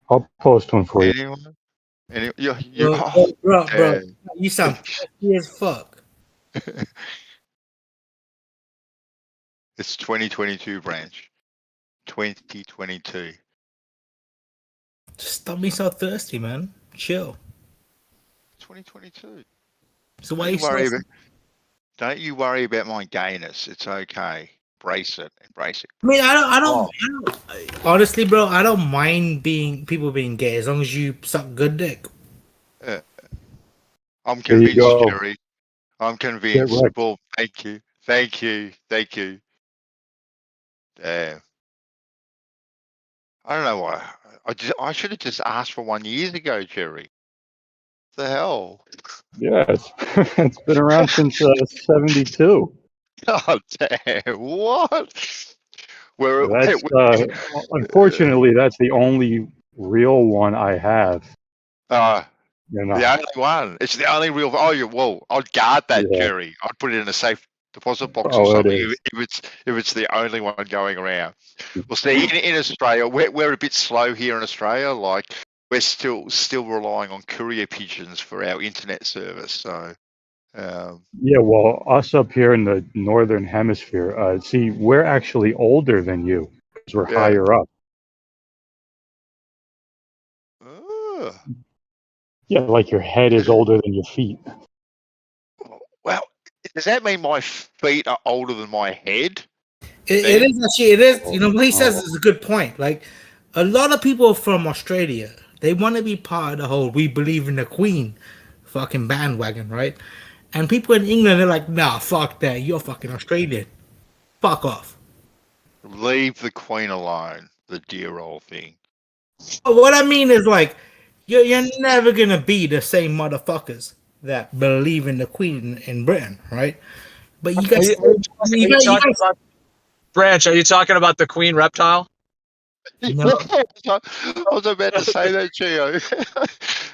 S10: I'll post one for you.
S21: Anyone? Bro,
S7: you sound pissy as fuck.
S21: It's 2022 branch. 2022.
S7: Just don't be so thirsty, man. Chill.
S21: 2022.
S7: So why
S21: Don't you worry about my gayness. It's okay. Embrace it. Embrace it.
S7: I mean, I don't honestly, bro, I don't mind people being gay as long as you suck good dick.
S21: I'm
S10: There you
S21: convinced,
S10: go.
S21: Jerry. I'm convinced.
S10: wrecked.
S21: Well, thank you. Thank you. Thank you. Damn. I don't know why. I should have just asked for 1 year ago, Jerry. What the hell?
S10: Yeah, it's been around since 72.
S21: God damn! What?
S10: That's unfortunately that's the only real one I have.
S21: The only one. It's the only real. I'd guard that,
S10: Yeah.
S21: Jerry. I'd put it in a safe deposit box
S10: Oh,
S21: or
S10: it
S21: something.
S10: is.
S21: If it's the only one going around. Well, see, in Australia, we're a bit slow here in Australia. Like we're still relying on courier pigeons for our internet service. So.
S10: Yeah, well, us up here in the northern hemisphere, see, we're actually older than you because we're higher up. Yeah, like your head is older than your feet.
S21: Well, does that mean my feet are older than my head?
S7: It is actually, it is, what he says is a good point. Like, a lot of people from Australia, they want to be part of the whole "we believe in the Queen" fucking bandwagon, right? And people in England, they're like, nah, fuck that. You're fucking Australian. Fuck off.
S21: Leave the Queen alone, the dear old thing.
S7: But what I mean is, like, you're never gonna be the same motherfuckers that believe in the Queen in Britain, right? But you
S5: Are
S7: guys,
S5: you talking about Branch? Are you talking about the Queen reptile?
S7: No.
S21: I was about to say that, Gio.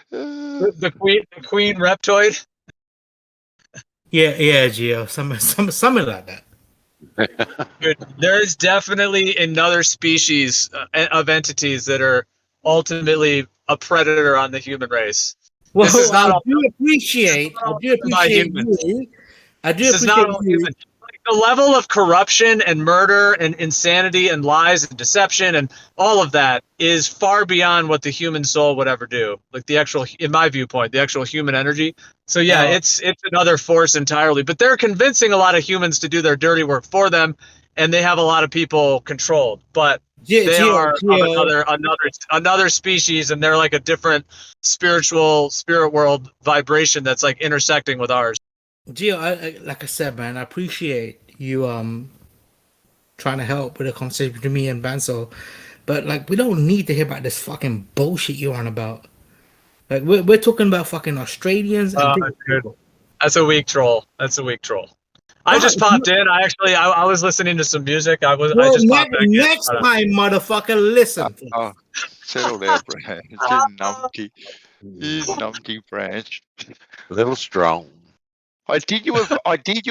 S5: The Queen reptoid.
S7: Yeah, Gio, something like that.
S5: Dude, there is definitely another species of entities that are ultimately a predator on the human race.
S7: Well,
S5: This is not
S7: I
S5: all
S7: do appreciate
S5: humans.
S7: you. I do
S5: This is
S7: appreciate
S5: not all
S7: you.
S5: human. Like, the level of corruption and murder and insanity and lies and deception and all of that is far beyond what the human soul would ever do. Like the actual, in my viewpoint, the actual human energy. So yeah, it's another force entirely. But they're convincing a lot of humans to do their dirty work for them, and they have a lot of people controlled. But they are of another species, and they're like a different spirit world vibration that's like intersecting with ours.
S7: Gio, like I said, man, I appreciate you trying to help with the conversation between me and Banso, but like we don't need to hear about this fucking bullshit you're on about. Like we're talking about fucking Australians and
S5: Dude, that's a weak troll. I just popped in. I was listening to some music. I just popped back in.
S7: Next time, motherfucker, listen.
S21: Oh, settle down, Branch. You numpty Branch.
S19: A little strong.
S21: I did you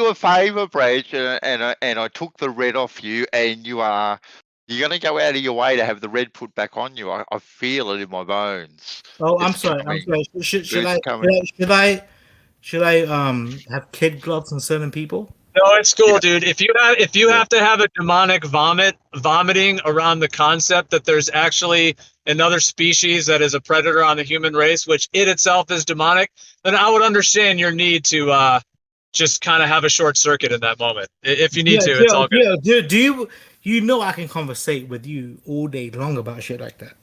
S21: a favor, Branch, and I took the red off you, and you're gonna go out of your way to have the red put back on you. I feel it in my bones.
S7: Oh, I'm
S21: It's
S7: sorry.
S21: coming.
S7: Should I have kid gloves on certain people?
S5: No, it's cool, dude. If you have to have a demonic vomiting around the concept that there's actually another species that is a predator on the human race, which it itself is demonic, then I would understand your need to just kind of have a short circuit in that moment. If you need to, it's all good.
S7: Do you know I can conversate with you all day long about shit like that?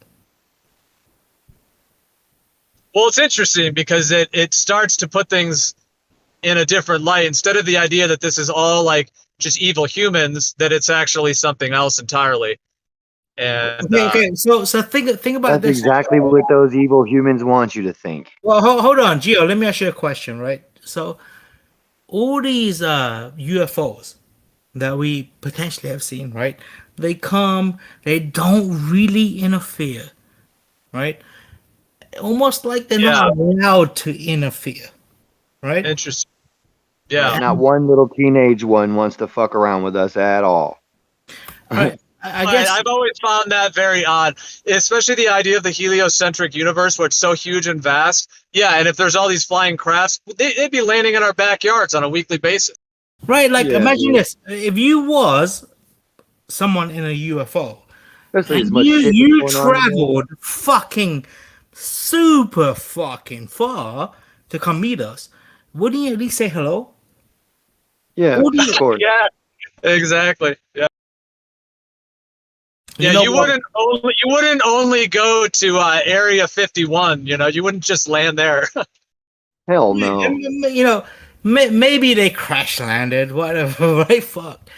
S5: Well, it's interesting because it starts to put things in a different light. Instead of the idea that this is all like just evil humans, that it's actually something else entirely. And
S7: okay. So think about
S12: That's
S7: this.
S12: exactly what those evil humans want you to think.
S7: Well, hold on, Gio. Let me ask you a question, right? So, all these UFOs that we potentially have seen, right? They come, they don't really interfere, right? Almost like they're not allowed to interfere, right?
S5: Interesting. Yeah.
S12: Not one little teenage one wants to fuck around with us at all.
S7: I guess
S5: I've always found that very odd, especially the idea of the heliocentric universe, where it's so huge and vast. Yeah, and if there's all these flying crafts, they'd be landing in our backyards on a weekly basis.
S7: Right, like imagine this: if you was someone in a UFO, and you traveled fucking super fucking far to come meet us, wouldn't you at least say hello?
S12: Yeah, of course.
S5: Yeah, exactly. Yeah. Yeah, you wouldn't only go to Area 51. You wouldn't just land there.
S12: Hell no.
S7: Maybe they crash landed, whatever. Right? Fuck.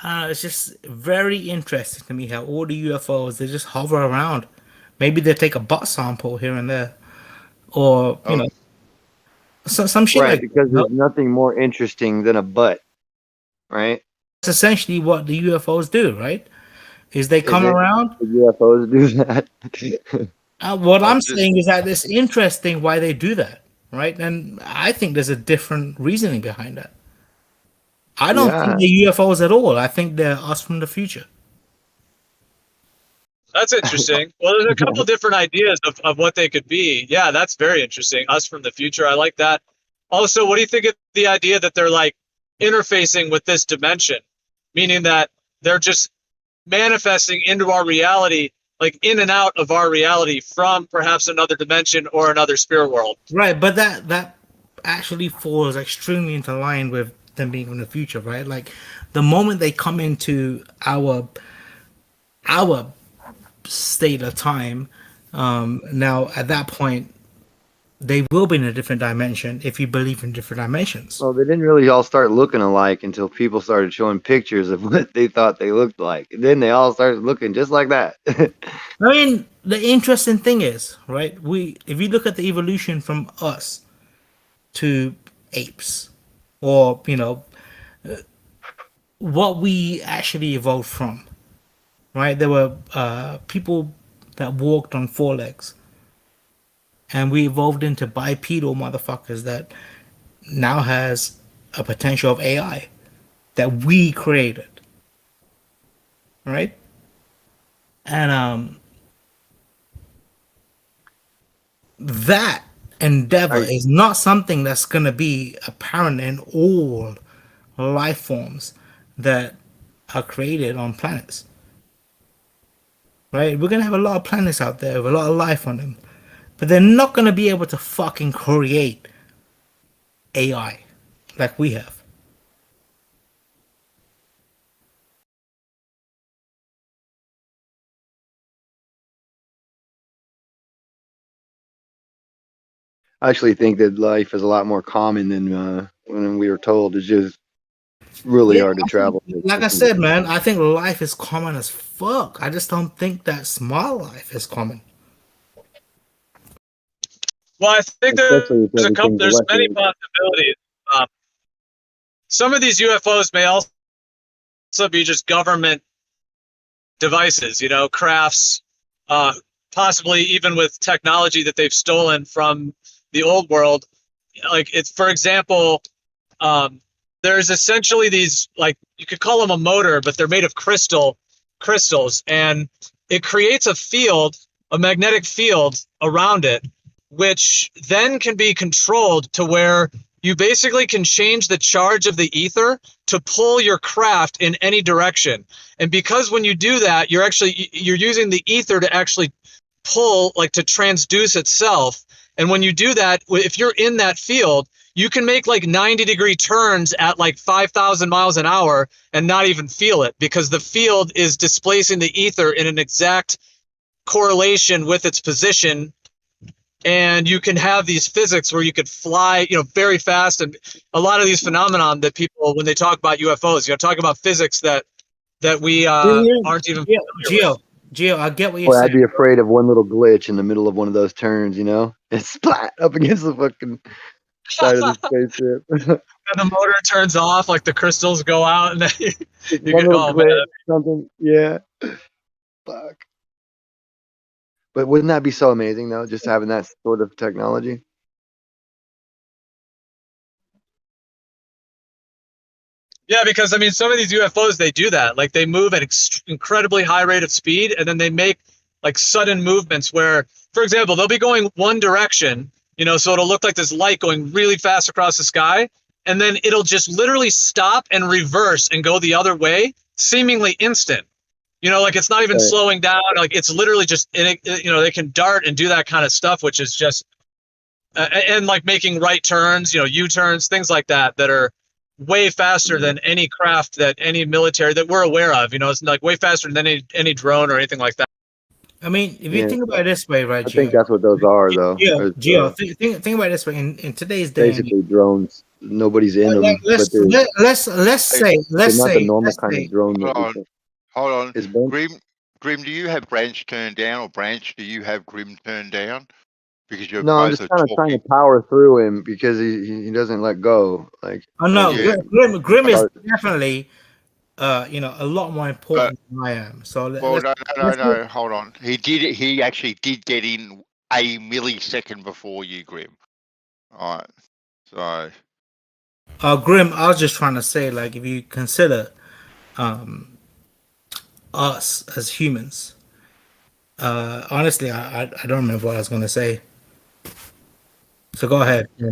S7: It's just very interesting to me how all the UFOs they just hover around. Maybe they take a butt sample here and there, or some shit
S12: right,
S7: like
S12: because there's nothing more interesting than a butt, right?
S7: That's essentially what the UFOs do, right? Is they come around.
S12: The UFOs do that.
S7: What I'm saying is that it's interesting why they do that, right? And I think there's a different reasoning behind that. I don't think they're UFOs at all. I think they're us from the future.
S5: That's interesting. Well, there's a couple different ideas of what they could be. Yeah, that's very interesting. Us from the future. I like that. Also, what do you think of the idea that they're like interfacing with this dimension, meaning that they're just manifesting into our reality, like in and out of our reality from perhaps another dimension or another spirit world?
S7: Right, but that actually falls extremely into line with them being from the future, right? Like the moment they come into our state of time, now at that point they will be in a different dimension if you believe in different dimensions.
S12: Well, they didn't really all start looking alike until people started showing pictures of what they thought they looked like. And then they all started looking just like that.
S7: I mean, the interesting thing is, right? If you look at the evolution from us to apes, or what we actually evolved from, right? There were people that walked on four legs, and we evolved into bipedal motherfuckers that now has a potential of AI that we created, right? And that endeavor is not something that's going to be apparent in all life forms that are created on planets, right? We're going to have a lot of planets out there with a lot of life on them, but they're not going to be able to fucking create AI like we have.
S12: I actually think that life is a lot more common than when we were told. It's just really hard to travel.
S7: Like I said, man, I think life is common as fuck. I just don't think that small life is common.
S20: Well, I think
S12: Especially if
S20: there's
S12: everything's
S20: there's many
S12: electric.
S20: possibilities. Some of these UFOs may also be just government devices, crafts, possibly even with technology that they've stolen from the old world. Like, it's, for example, there's essentially these, like, you could call them a motor, but they're made of crystals, and it creates a field, a magnetic field around it, which then can be controlled to where you basically can change the charge of the ether to pull your craft in any direction. And because when you do that, you're using the ether to actually pull, like, to transduce itself. And when you do that, if you're in that field, you can make like 90-degree turns at like 5,000 miles an hour and not even feel it, because the field is displacing the ether in an exact correlation with its position. And you can have these physics where you could fly, very fast. And a lot of these phenomenon that people, when they talk about UFOs, talk about physics that we aren't even familiar with.
S7: Gio, I get what you're
S12: Boy,
S7: saying.
S12: I'd be afraid of one little glitch in the middle of one of those turns, It's splat up against the fucking side of the spaceship.
S20: And the motor turns off, like the crystals go out, and then you
S12: One
S20: get,
S12: little
S20: oh
S12: glitch,
S20: man.
S12: something, yeah. Fuck. But wouldn't that be so amazing, though, just having that sort of technology?
S20: Yeah, because I mean, some of these UFOs, they do that. Like, they move at incredibly high rate of speed, and then they make like sudden movements where, for example, they'll be going one direction, so it'll look like this light going really fast across the sky, and then it'll just literally stop and reverse and go the other way, seemingly instant. Like, it's not even slowing down. Like, it's literally just, they can dart and do that kind of stuff, which is just, and like making right turns, U-turns, things like that are way faster than any craft that any military that we're aware of. It's like way faster than any drone or anything like that.
S7: I mean, if you think about it this way, right,
S12: I think that's what those are, though.
S7: Gio, think about it this way. In today's day,
S12: basically drones. Nobody's in them.
S7: Let's say
S12: they're not the normal kind of drone.
S21: Hold on. Grim, do you have Branch turned down, or Branch, do you have Grim turned down? Because you're
S12: No, I'm
S21: both
S12: just kind of trying to power through him because he doesn't let go. Like,
S7: oh no,
S21: Yeah.
S7: Grim is definitely a lot more important than I am. So
S21: no, hold on. He actually did get in a millisecond before you, Grim. All right. So.
S7: Grim, I was just trying to say, like, if you consider us as humans, honestly, I don't remember what I was going to say. So go ahead. Yeah.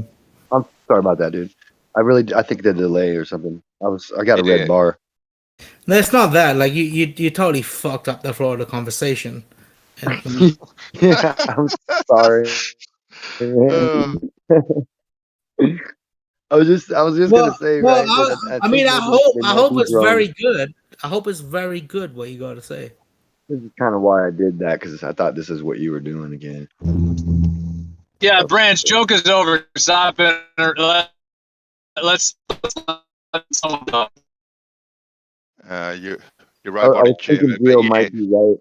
S12: I'm sorry about that, dude. I think the delay or something. I got a red bar.
S7: No, it's not that. Like, you totally fucked up the flow of the conversation.
S12: Yeah, I'm sorry. I was just gonna say,
S7: well,
S12: right?
S7: I hope it's very good. I hope it's very good what you got to say.
S12: This is kind of why I did that, because I thought this is what you were doing again.
S20: Yeah, Branch, joke is over. Stop it. Let's let someone go.
S21: Your
S12: I
S21: robotic
S12: was thinking
S21: German,
S12: Geo
S21: but yeah.
S12: might be right.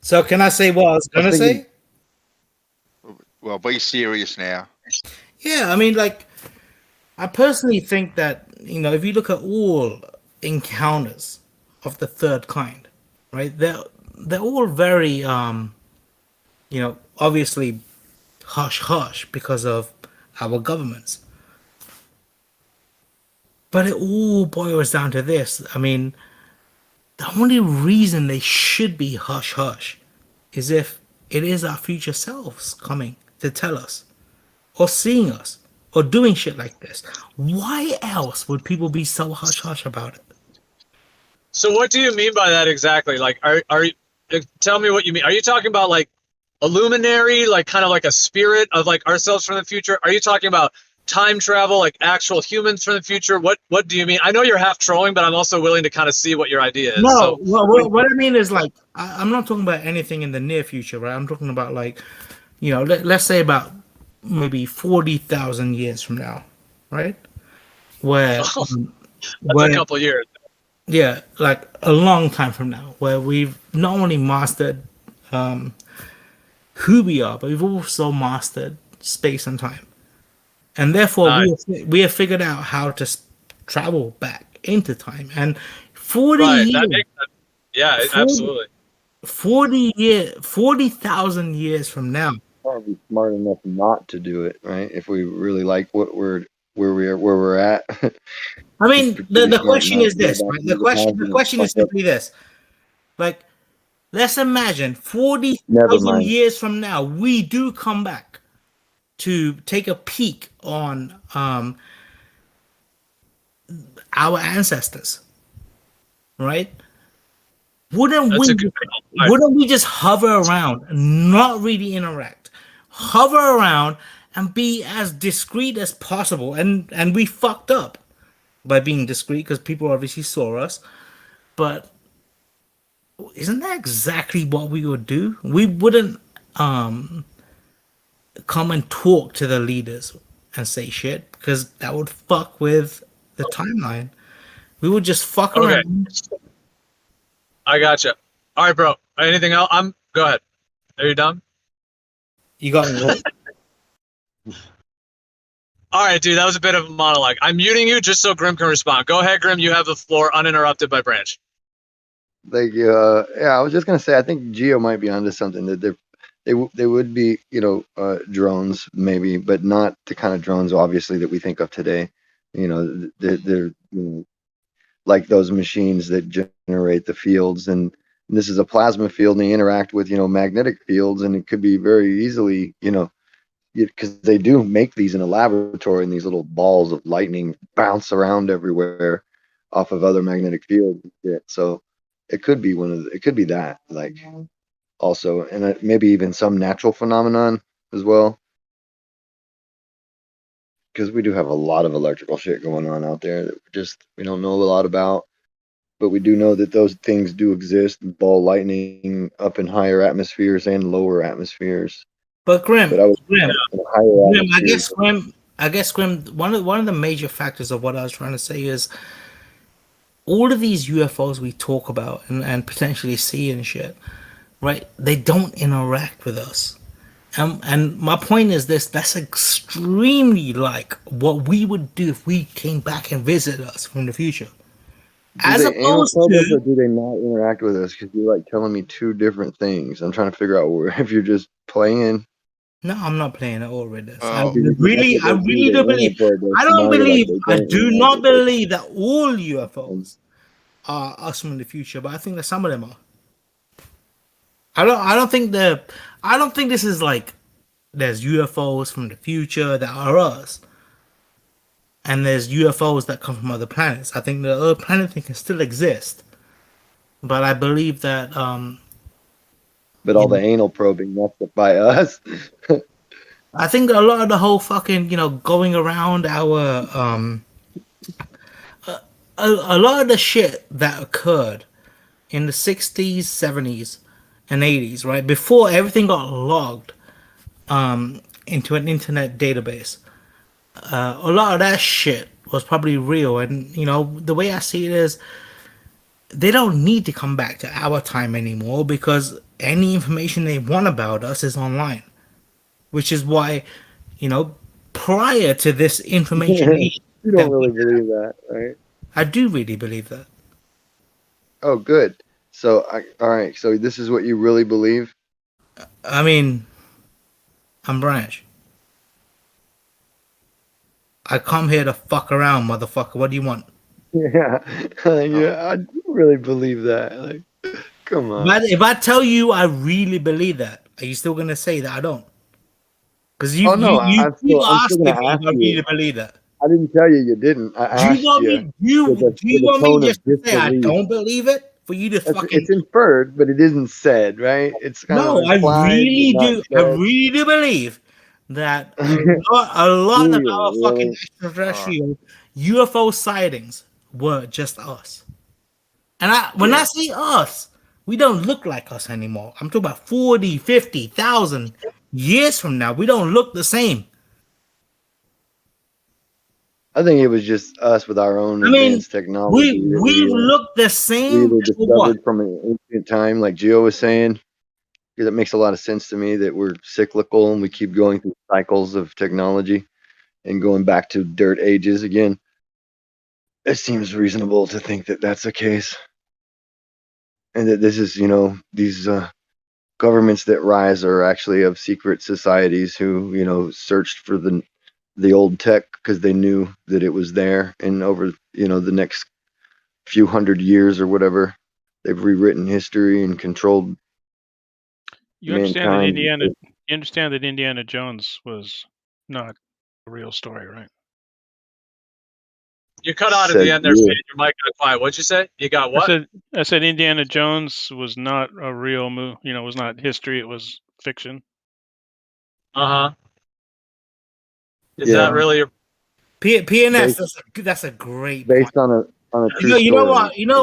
S7: So can I say what I was gonna say?
S21: Well, be serious now.
S7: Yeah, I mean, like, I personally think that, if you look at all encounters of the third kind, right? They're all very obviously hush hush because of our governments. But it all boils down to this. I mean, the only reason they should be hush hush is if it is our future selves coming to tell us, or seeing us, or doing shit like this. Why else would people be so hush hush about it?
S20: So what do you mean by that exactly? Like, are tell me what you mean. Are you talking about like a luminary, like kind of like a spirit of like ourselves from the future? Are you talking about time travel, like actual humans from the future? What do you mean? I know you're half trolling, but I'm also willing to kind of see what your idea is.
S7: No,
S20: So
S7: what I mean is like I'm not talking about anything in the near future, right? I'm talking about like, let's say about maybe 40,000 years from now, right? Where
S20: that's a couple years.
S7: Yeah, like a long time from now, where we've not only mastered who we are, but we've also mastered space and time, and therefore we have figured out how to travel back into time. And 40
S20: Right,
S7: years,
S20: that makes sense. Yeah,
S7: 40
S20: absolutely.
S7: 40,000 years from now.
S12: Probably smart enough not to do it, right? If we really like what where we're at.
S7: I mean, the question is this, right? The question is
S12: Fuck up.
S7: simply this: like, let's imagine
S12: Never
S7: 40,000
S12: mind.
S7: years from now, we do come back to take a peek on our ancestors, right? Wouldn't we just hover around, not really interact, hover around and be as discreet as possible? And we fucked up by being discreet because people obviously saw us, but isn't that exactly what we would do? We wouldn't come and talk to the leaders and say shit because that would fuck with the timeline. We would just fuck around.
S20: I gotcha. All right, bro. Anything else? Go ahead. Are you done?
S7: You got me.
S20: All right, dude. That was a bit of a monologue. I'm muting you just so Grim can respond. Go ahead, Grim. You have the floor, uninterrupted by Branch.
S12: Thank you. Yeah, I was just gonna say I think Geo might be onto something, that they would be, drones maybe, but not the kind of drones obviously that we think of today. They're like those machines that generate the fields, and this is a plasma field, and they interact with magnetic fields, and it could be very easily because they do make these in a laboratory, and these little balls of lightning bounce around everywhere off of other magnetic fields. So it could be it could be that, like, also, and maybe even some natural phenomenon as well, because we do have a lot of electrical shit going on out there that we don't know a lot about, but we do know that those things do exist, ball lightning up in higher atmospheres and lower atmospheres.
S7: But Grim,
S12: I
S7: guess Grim, one of the major factors of what I was trying to say is all of these UFOs we talk about and potentially see and shit, right? They don't interact with us. And my point is this: that's extremely like what we would do if we came back and visited us from the future.
S12: Do they anal probe us, or do they not interact with us? Because you're like telling me two different things. I'm trying to figure out if you're just playing.
S7: No, I'm not playing at all with this. I really do believe. I do not believe that all UFOs are us from the future, but I think that some of them are. I don't think this is like there's UFOs from the future that are us, and there's UFOs that come from other planets. I think the other planet thing can still exist, but I believe that.
S12: But all the anal probing, that's by us.
S7: I think a lot of the whole fucking going around our a lot of the shit that occurred in the 60s, 70s, and 80s, right before everything got logged into an internet database. A lot of that shit was probably real, and the way I see it is, they don't need to come back to our time anymore because any information they want about us is online, which is why, prior to this information age
S12: You don't really believe that, right?
S7: I do really believe that.
S12: Oh, good. So, all right. So this is what you really believe?
S7: I mean, I'm Branch. I come here to fuck around, motherfucker. What do you want?
S12: Yeah, yeah. I do really believe that. Like, come on.
S7: But if I tell you I really believe that, are you still gonna say that I don't? Because you
S12: I'm still
S7: asked me
S12: gonna ask
S7: if I
S12: you.
S7: really believe that.
S12: I didn't tell you you didn't. I
S7: Do you
S12: asked
S7: want
S12: you.
S7: me? Do you want me just to say I
S12: disbelief.
S7: don't believe it for you to fucking?
S12: It's inferred, but it isn't said, right? It's kind
S7: No,
S12: of implied.
S7: I really
S12: but not
S7: do. I
S12: said.
S7: really do believe that a lot
S12: Do
S7: of
S12: you
S7: our fucking
S12: really?
S7: extraterrestrial UFO sightings were just us. And when I say us, we don't look like us anymore. I'm talking about 40, 50,000 years from now. We don't look the same.
S12: I think it was just us with our own advanced technology that
S7: we look the same.
S12: we discovered from an ancient time, like Gio was saying. Because it makes a lot of sense to me that we're cyclical and we keep going through cycles of technology and going back to dirt ages again. It seems reasonable to think that that's the case, and that this is, these governments that rise are actually of secret societies who, searched for the old tech because they knew that it was there, and over the next few hundred years or whatever, they've rewritten history and controlled
S3: You understand that
S12: mankind.
S3: Indiana Jones was not a real story, right?
S20: You cut out at the end there, Shane. Your mic got quiet. What'd you say? You got what?
S3: I said Indiana Jones was not a real movie. It was not history. It was fiction.
S20: Uh-huh. Is that really your
S7: PNS? That's a great
S12: based
S7: point.
S12: on a true
S7: You know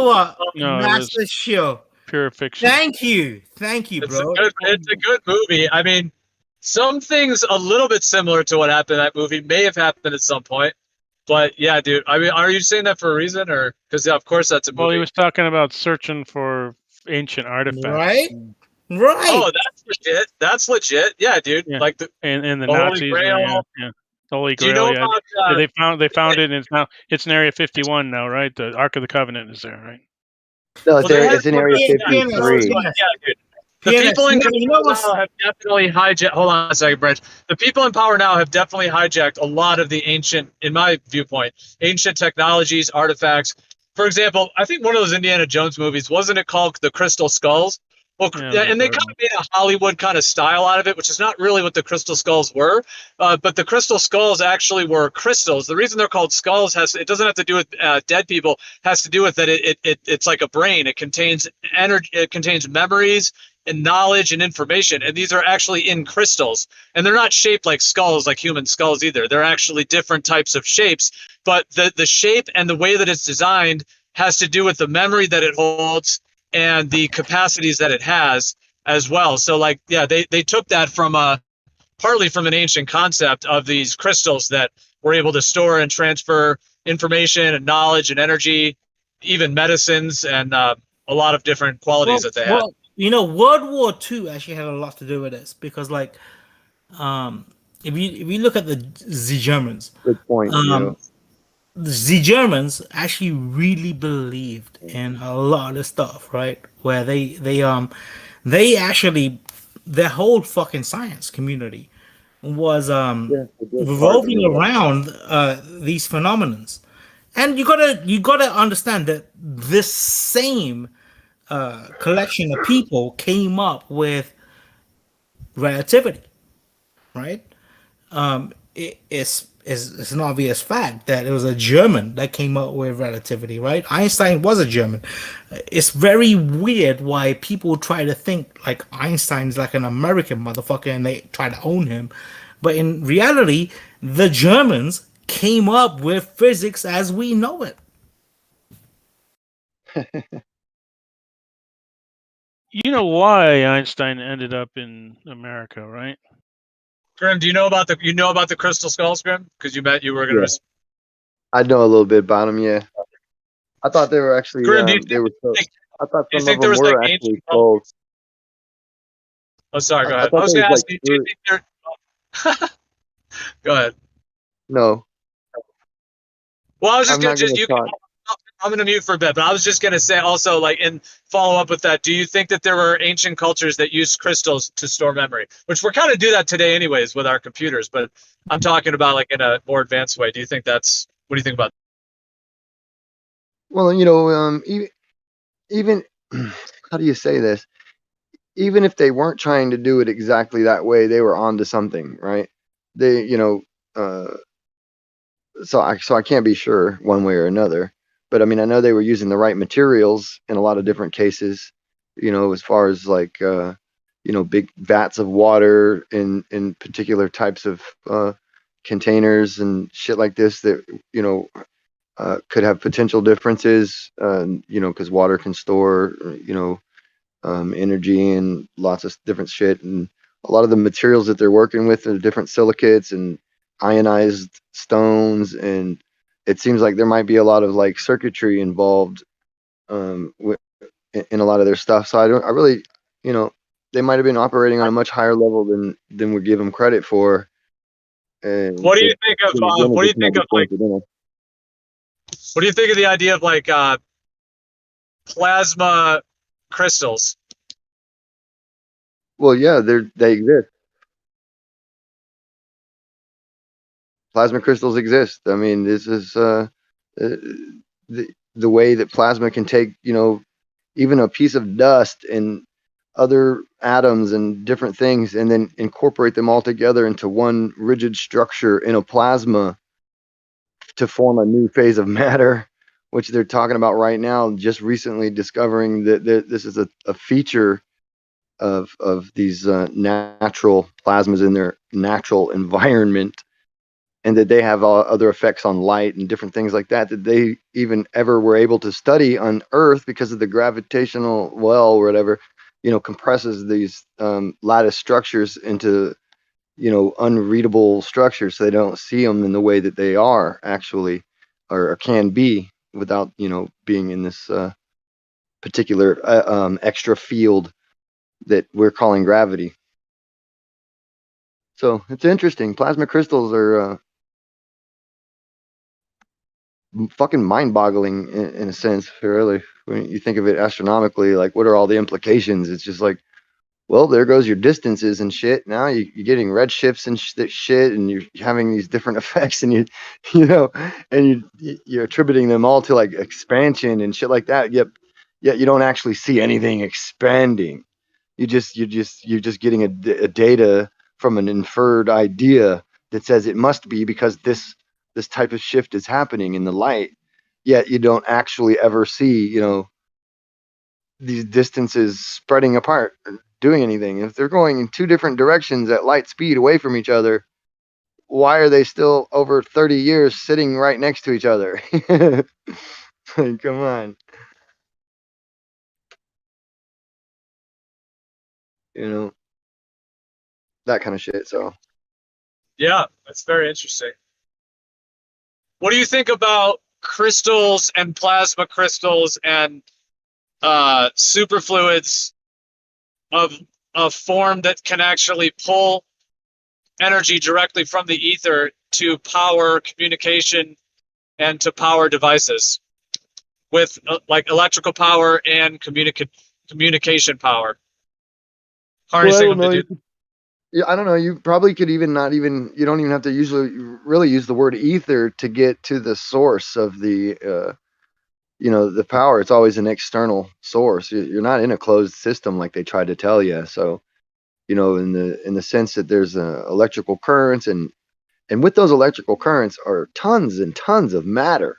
S7: what?
S3: No,
S7: Master Show.
S3: Pure fiction.
S7: Thank you, bro.
S20: It's a good movie. I mean, some things a little bit similar to what happened in that movie may have happened at some point. But yeah, dude. I mean, are you saying that for a reason, or because of course that's a movie?
S3: Well, he was talking about searching for ancient artifacts,
S7: right?
S20: Oh, that's legit. That's legit. Yeah, dude.
S3: Yeah.
S20: Like the
S3: and the
S20: Holy
S3: Nazis.
S20: Grail.
S3: Yeah. Holy
S20: Do you
S3: Grail.
S20: know about,
S3: they found it, and it's in Area 51 now, right? The Ark of the Covenant is there, right?
S12: No, it's in Area 53.
S20: Yeah, dude. The people in control now have definitely hijacked. Hold on a second, Brent. The people in power now have definitely hijacked a lot of the ancient, in my viewpoint, ancient technologies, artifacts. For example, I think one of those Indiana Jones movies, wasn't it called The Crystal Skulls? Well, and they kind of made a Hollywood kind of style out of it, which is not really what the crystal skulls were. But the crystal skulls actually were crystals. The reason they're called skulls it doesn't have to do with dead people. Has to do with that it's like a brain. It contains energy. It contains memories and knowledge and information. And these are actually in crystals. And they're not shaped like skulls, like human skulls either. They're actually different types of shapes. But the shape and the way that it's designed has to do with the memory that it holds and the capacities that it has as well. So like, yeah, they took that from partly from an ancient concept of these crystals that were able to store and transfer information and knowledge and energy, even medicines and a lot of different qualities that they had.
S7: Well, World War II actually had a lot to do with this because, like, if you look at the Germans,
S12: good point.
S7: The Germans actually really believed in a lot of stuff, right? Where they actually, their whole fucking science community was revolving around these phenomenons. And you gotta understand that this same collection of people came up with relativity, right? It's an obvious fact that it was a German that came up with relativity, right? Einstein was a German. It's very weird why people try to think like Einstein's like an American motherfucker and they try to own him. But in reality, the Germans came up with physics as we know it.
S3: You know why Einstein ended up in America, right?
S20: Grim, do you know about the crystal skulls, Grim? Because you were gonna.
S12: Yeah. I know a little bit about them. Yeah, I thought they were actually
S20: Grim, do you
S12: they were. I thought
S20: do you
S12: some of
S20: think there
S12: them
S20: was like
S12: were actually
S20: ancient?
S12: skulls.
S20: Oh, sorry. Go
S12: I
S20: ahead. I
S12: thought
S20: was
S12: there was
S20: gonna
S12: like
S20: ask you. Do you think there? Go ahead.
S12: no.
S20: Well, I was just
S12: I'm
S20: gonna
S12: not gonna talk.
S20: I'm gonna mute for a bit, but I was just gonna say also, like, in follow up with that, do you think that there were ancient cultures that used crystals to store memory? Which we're kind of do that today, anyways, with our computers. But I'm talking about like in a more advanced way. Do you think that's? What do you think about?
S12: Well, even how do you say this? Even if they weren't trying to do it exactly that way, they were onto something, right? They, so I can't be sure one way or another. But I mean, I know they were using the right materials in a lot of different cases. As far as like big vats of water in particular types of containers and shit like this that could have potential differences. Because water can store energy and lots of different shit, and a lot of the materials that they're working with are different silicates and ionized stones, and it seems like there might be a lot of like circuitry involved in a lot of their stuff. So I really, they might have been operating on a much higher level than we give them credit for. And
S20: What do you think of? What do you think of like?
S12: coincidental.
S20: What do you think of the idea of like plasma crystals?
S12: Well, yeah, they exist. Plasma crystals exist. I mean, this is the way that plasma can take, even a piece of dust and other atoms and different things, and then incorporate them all together into one rigid structure in a plasma to form a new phase of matter, which they're talking about right now, just recently discovering that this is a feature of these natural plasmas in their natural environment, and that they have other effects on light and different things like that they even ever were able to study on Earth because of the gravitational well or whatever, compresses these lattice structures into, unreadable structures. So they don't see them in the way that they are actually, or can be without, being in this particular extra field that we're calling gravity. So it's interesting. Plasma crystals are fucking mind-boggling in a sense, really. When you think of it astronomically, like what are all the implications? It's just like, well, there goes your distances and shit. Now you're getting red shifts and shit, and you're having these different effects, and you're attributing them all to like expansion and shit like that. Yet you don't actually see anything expanding. You're just getting a data from an inferred idea that says it must be because this type of shift is happening in the light. Yet you don't actually ever see, these distances spreading apart or doing anything. If they're going in two different directions at light speed away from each other, why are they still over 30 years sitting right next to each other? Like, come on. That kind of shit. So
S20: Yeah, that's very interesting. What do you think about crystals and plasma crystals and superfluids of a form that can actually pull energy directly from the ether to power communication and to power devices with like electrical power and communication power? Harnessing them to do.
S12: Yeah, I don't know. You probably could even not even. You don't even have to really use the word ether to get to the source of the the power. It's always an external source. You're not in a closed system like they tried to tell you. So, in the sense that there's electrical currents, and with those electrical currents are tons and tons of matter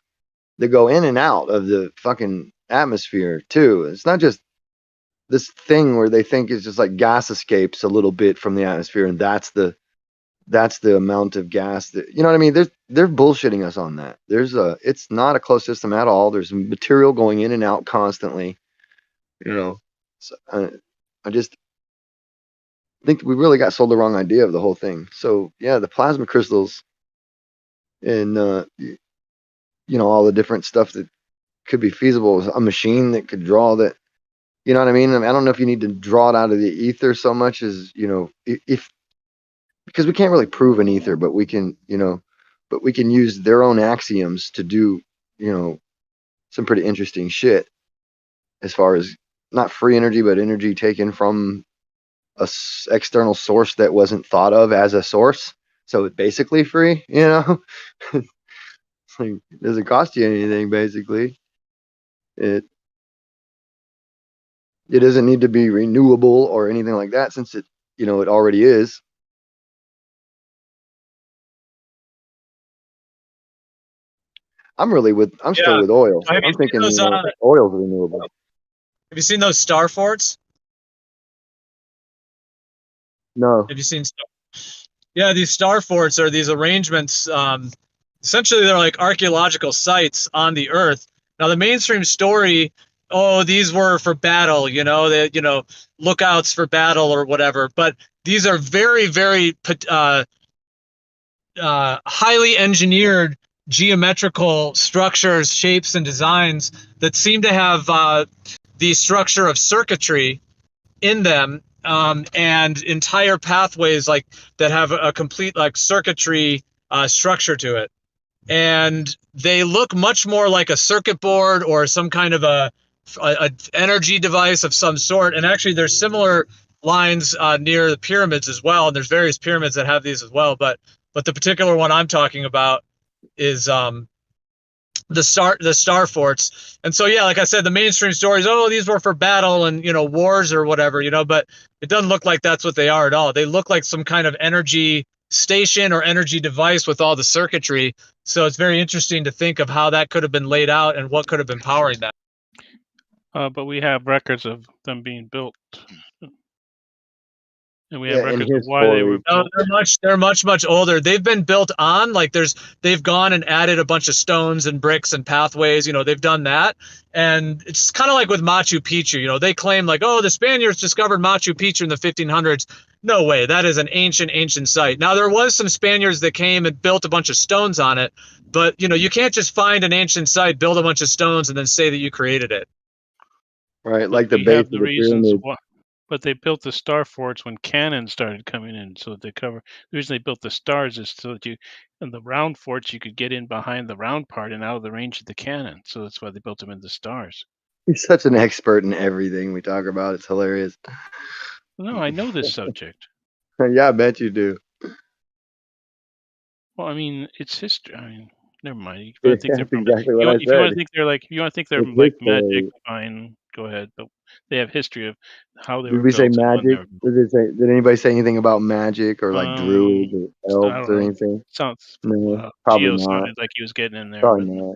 S12: that go in and out of the fucking atmosphere too. It's not just this thing where they think it's just like gas escapes a little bit from the atmosphere, and that's the amount of gas that, you know what I mean? They're bullshitting us on that. It's not a closed system at all. There's material going in and out constantly. So, I just think we really got sold the wrong idea of the whole thing. So yeah, the plasma crystals and all the different stuff that could be feasible. A machine that could draw that. You know what I mean? I don't know if you need to draw it out of the ether so much as if because we can't really prove an ether, but we can use their own axioms to do some pretty interesting shit as far as not free energy, but energy taken from a external source that wasn't thought of as a source. So it's basically free, it's like, it doesn't cost you anything, basically. It doesn't need to be renewable or anything like that, since it already is. I'm still with oil. I'm thinking oil's renewable.
S20: Have you seen those star forts?
S12: No.
S20: Have you seen? Yeah, these star forts are these arrangements. Essentially, they're like archaeological sites on the Earth. Now, the mainstream story, these were for battle. Lookouts for battle or whatever. But these are very, very highly engineered geometrical structures, shapes, and designs that seem to have the structure of circuitry in them, and entire pathways that have a complete circuitry structure to it. And they look much more like a circuit board or some kind of a energy device of some sort. And actually, there's similar lines near the pyramids as well. And there's various pyramids that have these as well. But the particular one I'm talking about is the star forts. And so yeah, like I said, the mainstream stories, these were for battle and wars or whatever, but it doesn't look like that's what they are at all. They look like some kind of energy station or energy device with all the circuitry. So it's very interesting to think of how that could have been laid out and what could have been powering that.
S3: But we have records of them being built. And we have records of why they were built.
S20: No, they're much older. They've been built on, they've gone and added a bunch of stones and bricks and pathways. They've done that. And it's kind of like with Machu Picchu. They claim the Spaniards discovered Machu Picchu in the 1500s. No way. That is an ancient site. Now, there was some Spaniards that came and built a bunch of stones on it. But, you can't just find an ancient site, build a bunch of stones, and then say that you created it.
S12: Right, like the base of the pyramid.
S3: But they built the star forts when cannons started coming in, so that the reason they built the stars is so that in the round forts you could get in behind the round part and out of the range of the cannon. So that's why they built them into stars.
S12: You're such an expert in everything we talk about. It's hilarious.
S3: No, I know this subject.
S12: Yeah, I bet you do.
S3: Well, I mean, it's history. I mean, never mind. You want to think they're
S12: exactly what I said.
S3: If you want to think they're like magic, fine, go ahead. But they have history of how they were built.
S12: Did we say magic? Did anybody say anything about magic or druids or elves or anything?
S3: No,
S12: probably
S3: Gio
S12: not.
S3: sounded like he was getting in there.
S12: Probably not.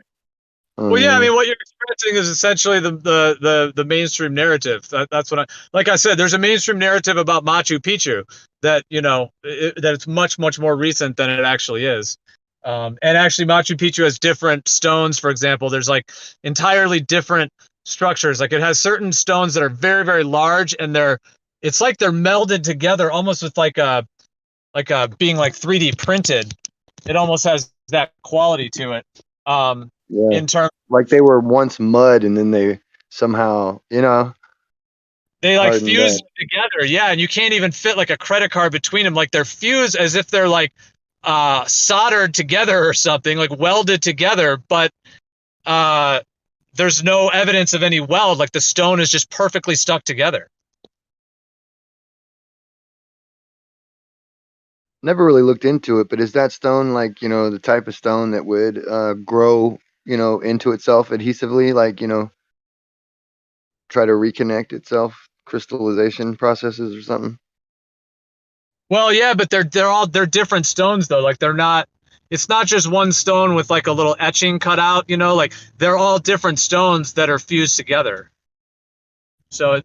S20: Well, yeah, I mean, what you're experiencing is essentially the mainstream narrative. That's what like I said, there's a mainstream narrative about Machu Picchu that that it's much more recent than it actually is. And actually, Machu Picchu has different stones. For example, there's entirely different structures. It has certain stones that are very, very large, and it's like they're melded together almost with being 3D printed. It almost has that quality to it. In terms,
S12: like they were once mud, and then they somehow,
S20: they fused together. Yeah, and you can't even fit a credit card between them. They're fused as if they're soldered together or something, welded together, but there's no evidence of any weld. The stone is just perfectly stuck together.
S12: Never really looked into it, but is that stone the type of stone that would grow into itself adhesively, try to reconnect itself, crystallization processes or something?
S20: Well, yeah, but they're different stones though. They're not. It's not just one stone with a little etching cut out. They're all different stones that are fused together. So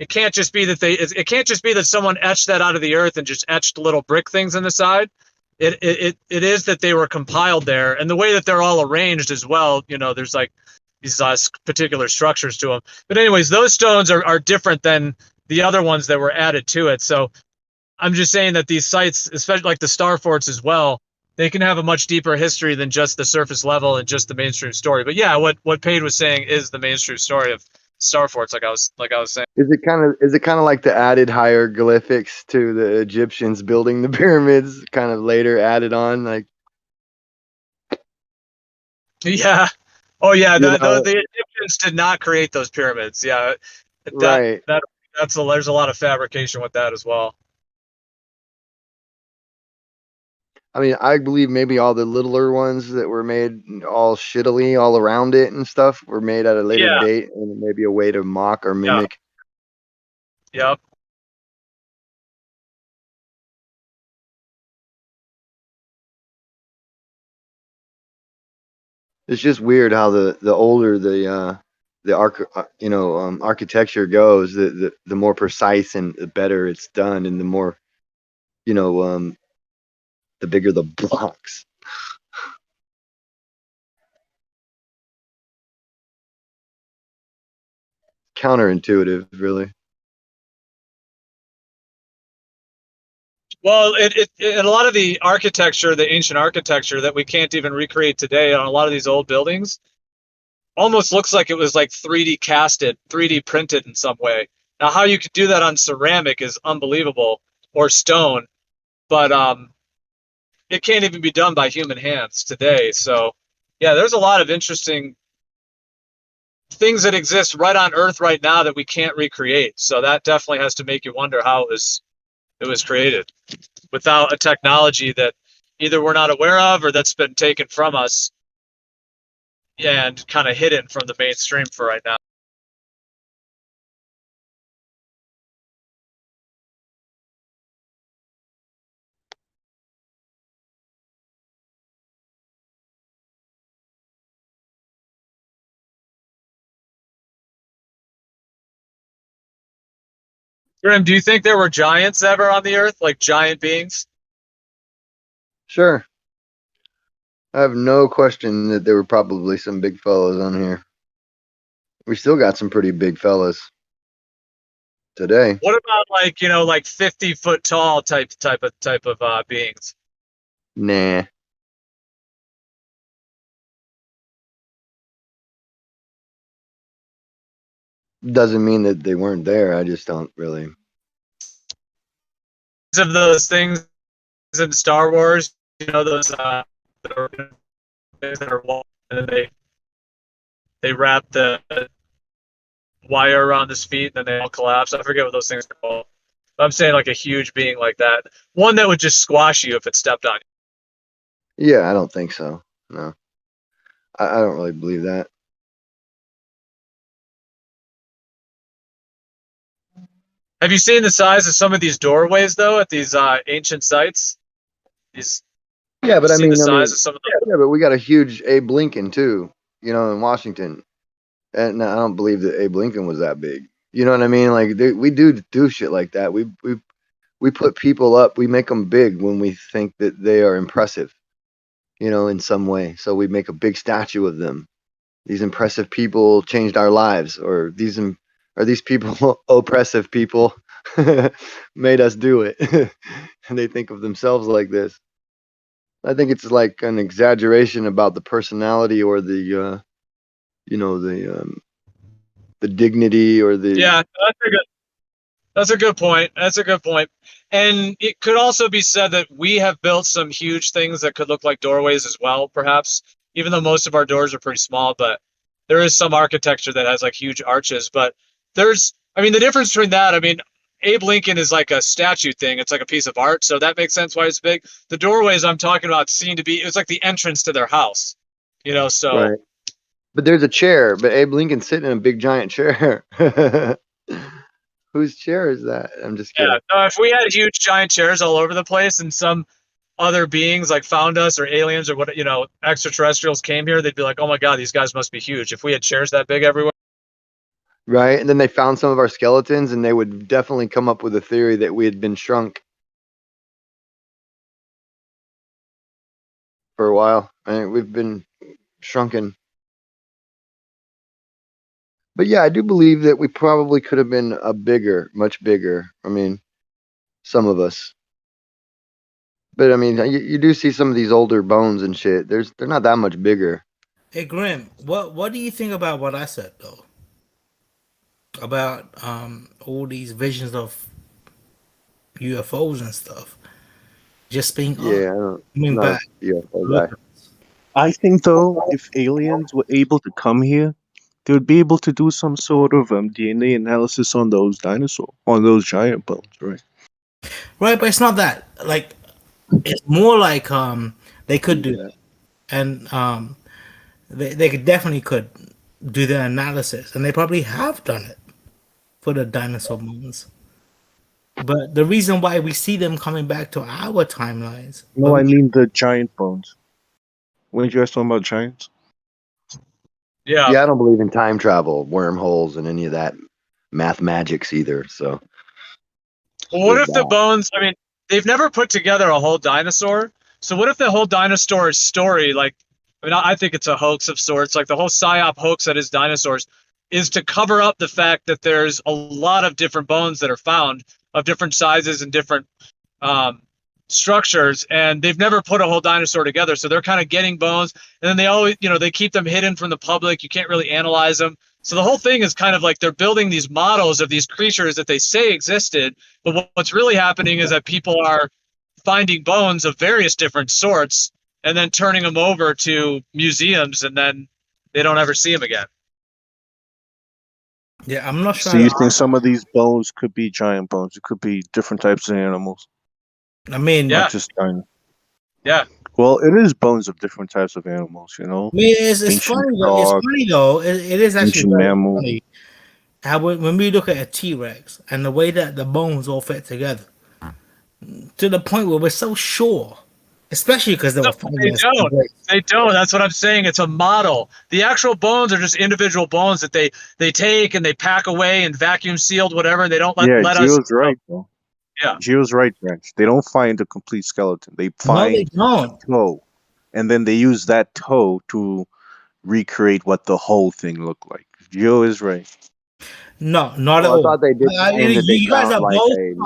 S20: it can't just be that it can't just be that someone etched that out of the earth and just etched little brick things in the side. It is that they were compiled there, and the way that they're all arranged as well. There's these particular structures to them. But anyways, those stones are different than the other ones that were added to it. So I'm just saying that these sites, especially like the star forts as well, they can have a much deeper history than just the surface level and just the mainstream story. But yeah, what Paige was saying is the mainstream story of star forts, like I was saying.
S12: Is it kind of like the added hieroglyphics to the Egyptians building the pyramids, kind of later added on, like?
S20: Yeah. Oh yeah.
S12: You know,
S20: The Egyptians did not create those pyramids. Yeah.
S12: right.
S20: There's a lot of fabrication with that as well.
S12: I mean, I believe maybe all the littler ones that were made all shittily all around it and stuff were made at a later date, and maybe a way to mock or mimic.
S20: Yep.
S12: It's just weird how the older the architecture goes, the more precise and the better it's done, and the more, the bigger the blocks. Counterintuitive, really.
S20: Well, a lot of the architecture, the ancient architecture that we can't even recreate today on a lot of these old buildings, almost looks like it was like 3D casted, 3D printed in some way. Now, how you could do that on ceramic is unbelievable, or stone, but it can't even be done by human hands today. So, yeah, there's a lot of interesting things that exist right on Earth right now that we can't recreate. So that definitely has to make you wonder how it was created without a technology that either we're not aware of or that's been taken from us and kind of hidden from the mainstream for right now. Grim, do you think there were giants ever on the Earth, like giant beings?
S12: Sure. I have no question that there were probably some big fellas on here. We still got some pretty big fellas today.
S20: What about like 50-foot tall type of beings?
S12: Nah. Doesn't mean that they weren't there. I just don't really.
S20: Of those things in Star Wars, those that are and they wrap the wire around his feet and then they all collapse. I forget what those things are called. I'm saying like a huge being like that, one that would just squash you if it stepped on you.
S12: Yeah, I don't think so. No, I don't really believe that.
S20: Have you seen the size of some of these doorways though at these ancient sites?
S12: Yeah, but I mean,
S20: the size of some of them.
S12: Yeah, but we got a huge Abe Lincoln too, in Washington, and I don't believe that Abe Lincoln was that big. You know what I mean? Like we do shit like that. We put people up. We make them big when we think that they are impressive, in some way. So we make a big statue of them. These impressive people changed our lives, or these people oppressive people made us do it, and they think of themselves like this. I think it's like an exaggeration about the personality or the dignity or the.
S20: Yeah, that's a good point. That's a good point. And it could also be said that we have built some huge things that could look like doorways as well, perhaps, even though most of our doors are pretty small, but there is some architecture that has like huge arches. But the difference between that, Abe Lincoln is like a statue thing. It's like a piece of art. So that makes sense why it's big. The doorways I'm talking about seem to be, it's like the entrance to their house, so.
S12: Right. But there's a chair, but Abe Lincoln's sitting in a big giant chair. Whose chair is that? I'm just kidding.
S20: Yeah, if we had huge giant chairs all over the place and some other beings like found us or aliens or what, extraterrestrials came here, they'd be like, oh my God, these guys must be huge. If we had chairs that big everywhere.
S12: Right. And then they found some of our skeletons and they would definitely come up with a theory that we had been shrunk for a while. I mean, we've been shrunken. But yeah, I do believe that we probably could have been much bigger. I mean, some of us. But I mean, you do see some of these older bones and shit. They're not that much bigger.
S7: Hey Grim, what do you think about what I said though? About all these visions of UFOs and stuff. Just being back.
S6: I think though, if aliens were able to come here, they would be able to do some sort of DNA analysis on those giant bones, right?
S7: Right, but it's not that. Like, it's more like they could do that, and they could definitely could do the analysis, and they probably have done it for the dinosaur bones. But the reason why we see them coming back to our timelines.
S6: No, I mean the giant bones. Weren't you guys talking about giants?
S12: Yeah, I don't believe in time travel, wormholes, and any of that math magics either. So,
S20: well, what if the bones? I mean, they've never put together a whole dinosaur. So what if the whole dinosaur story, like, I mean, I think it's a hoax of sorts. Like the whole psyop hoax that is dinosaurs, is to cover up the fact that there's a lot of different bones that are found of different sizes and different structures, and they've never put a whole dinosaur together. So they're kind of getting bones, and then they always, they keep them hidden from the public. You can't really analyze them. So the whole thing is kind of like they're building these models of these creatures that they say existed, but what's really happening is that people are finding bones of various different sorts and then turning them over to museums, and then they don't ever see them again.
S7: Yeah, I'm not sure.
S6: So you think some of these bones could be giant bones? It could be different types of animals.
S7: I mean,
S6: not just giant.
S20: Yeah.
S6: Well, it is bones of different types of animals, you know.
S7: I mean, it's funny though. It's funny though. It is actually very funny how when we look at a T-Rex and the way that the bones all fit together, to the point where we're so sure, especially because they were finding
S20: They don't. That's what I'm saying. It's a model. The actual bones are just individual bones that they take and they pack away and vacuum sealed, whatever. And they don't let us.
S6: Gio's right, though.
S20: Yeah,
S6: Gio's right, Branch. They don't find a complete skeleton. They find
S7: they don't.
S6: a toe, and then they use that toe to recreate what the whole thing looked like. Gio is right.
S7: No, not at all.
S12: I thought they did.
S7: You guys are both fucking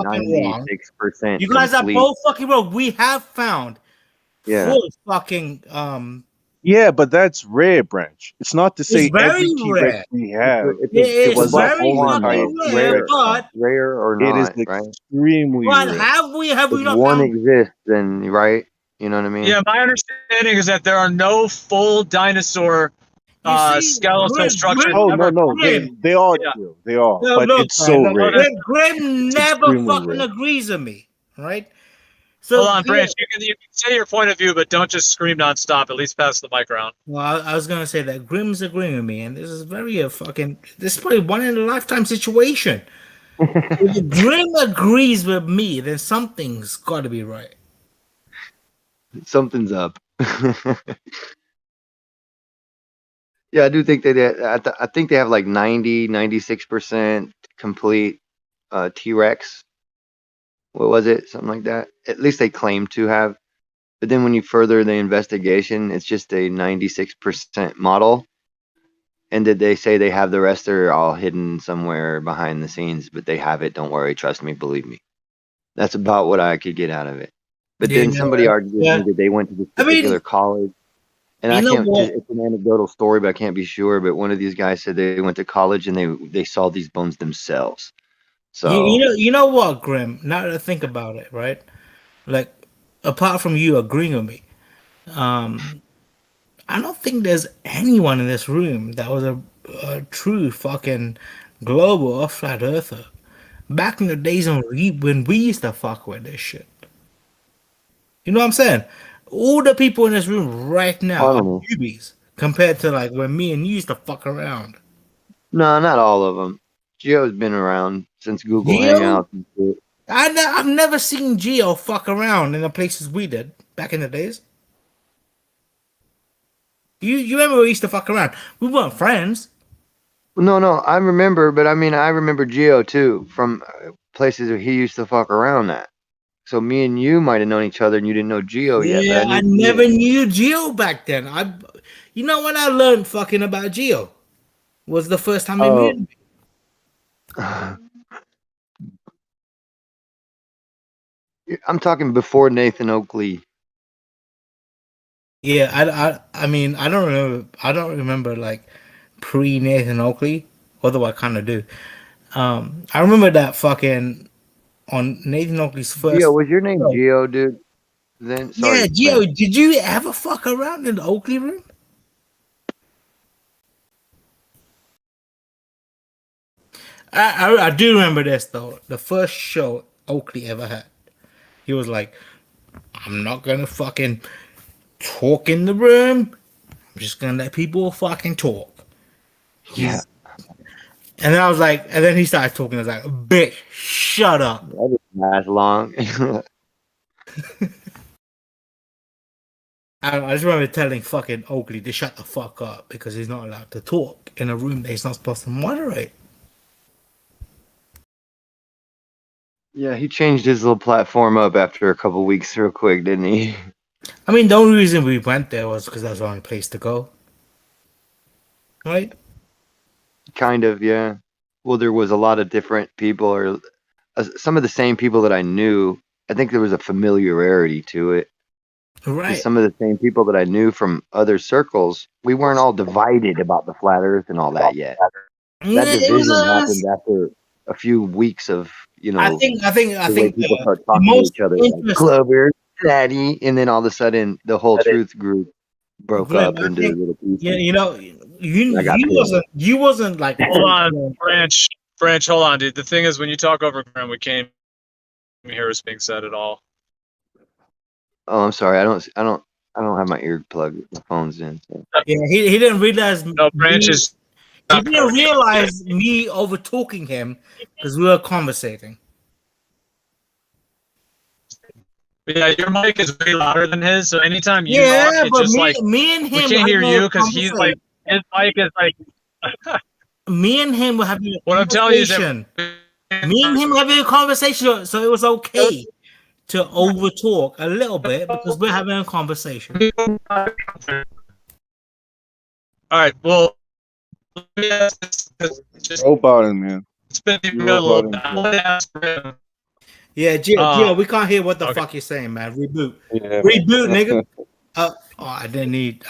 S7: wrong.
S12: 96%.
S7: You guys are both fucking wrong. We have found full fucking
S6: Yeah, but that's rare, Branch. It's not to say
S7: very
S6: every T-Rex
S7: rare.
S6: we have.
S7: It was
S12: very
S7: rare, but
S12: rare or not,
S6: it is extremely
S7: but
S6: rare.
S7: have we not
S12: one
S7: found
S12: exists, then right? You know what I mean?
S20: Yeah, my understanding is that there are no full dinosaur skeletal structures.
S6: Oh no, they are. They are, but it's so rare.
S7: Grim never fucking agrees with me, right? So
S20: hold on, Branch. You can say your point of view, but don't just scream nonstop. At least pass the mic around.
S7: Well, I was gonna say that Grim's agreeing with me, and this is this is probably one in a lifetime situation. If Grim agrees with me, then something's got to be right.
S12: Something's up. Yeah, I do think I think they have like 96% complete T-Rex. What was it? Something like that. At least they claim to have. But then when you further the investigation, it's just a 96% model. And did they say they have the rest are all hidden somewhere behind the scenes? But they have it. Don't worry. Trust me. Believe me. That's about what I could get out of it. But then somebody argued with me that they went to this particular college. And I can't. It's an anecdotal story, but I can't be sure. But one of these guys said they went to college and they saw these bones themselves. So
S7: you know what, Grim? Now that I think about it, right? Like, apart from you agreeing with me, I don't think there's anyone in this room that was a true fucking global or flat earther back in the days when we used to fuck with this shit. You know what I'm saying? All the people in this room right now are newbies compared to like when me and you used to fuck around.
S12: No, not all of them. Gio's been around since Google Hangouts and shit.
S7: I've never seen Gio fuck around in the places we did back in the days. You remember we used to fuck around? We weren't friends.
S12: No, I remember, but I mean, I remember Gio too from places where he used to fuck around at. So me and you might have known each other, and you didn't know Gio yet.
S7: Yeah, I never knew Gio back then. You know when I learned fucking about Gio? was the first time we met.
S12: I'm talking before Nathan Oakley.
S7: Yeah, I mean, I don't remember like pre Nathan Oakley, although I kind of do. I remember that fucking on Nathan Oakley's first.
S12: Gio, was your name
S7: show.
S12: Gio, dude? Then sorry.
S7: Yeah, Gio, did you ever fuck around in the Oakley room? I do remember this though. The first show Oakley ever had, he was like, "I'm not gonna fucking talk in the room. I'm just gonna let people fucking talk."
S12: Yeah.
S7: And then I was like, and then he started talking. I was like, "Bitch, shut up."
S12: That didn't last long.
S7: I just remember telling fucking Oakley to shut the fuck up because he's not allowed to talk in a room that he's not supposed to moderate.
S12: Yeah, he changed his little platform up after a couple weeks real quick, didn't he?
S7: I mean, the only reason we went there was because that was the only place to go. Right?
S12: Kind of, yeah. Well, there was a lot of different people, or some of the same people that I knew. I think there was a familiarity to it.
S7: Right.
S12: Some of the same people that I knew from other circles, we weren't all divided about the flat Earth and all that yet. That division happened after a few weeks of,
S7: I think
S12: people start talking to each other like Glover, Daddy, and then all of a sudden the whole truth group broke up into little pieces.
S7: Yeah, you wasn't like
S20: hold on, Branch, hold on, dude. The thing is, when you talk over Graham, we can't hear what's being said at all.
S12: Oh, I'm sorry. I don't have my earplug. My phone's in. So.
S7: Yeah, he didn't realize.
S20: No, Branch is.
S7: He didn't realize me over talking him because we were conversating.
S20: Yeah, your mic is way louder than his, so anytime you
S7: talk,
S20: it's
S7: but
S20: just like
S7: me and him.
S20: We can't hear you because he's like his mic is like.
S7: Me and him were having a
S20: what I'm telling you is that
S7: me and him were having a conversation, so it was okay to over talk a little bit because we're having a conversation.
S20: All right, well.
S6: Roboting, man.
S20: It's been a little bit.
S7: Yeah, Gio, we can't hear what the fuck you're saying, man. Reboot. Yeah, reboot, nigga. I didn't mean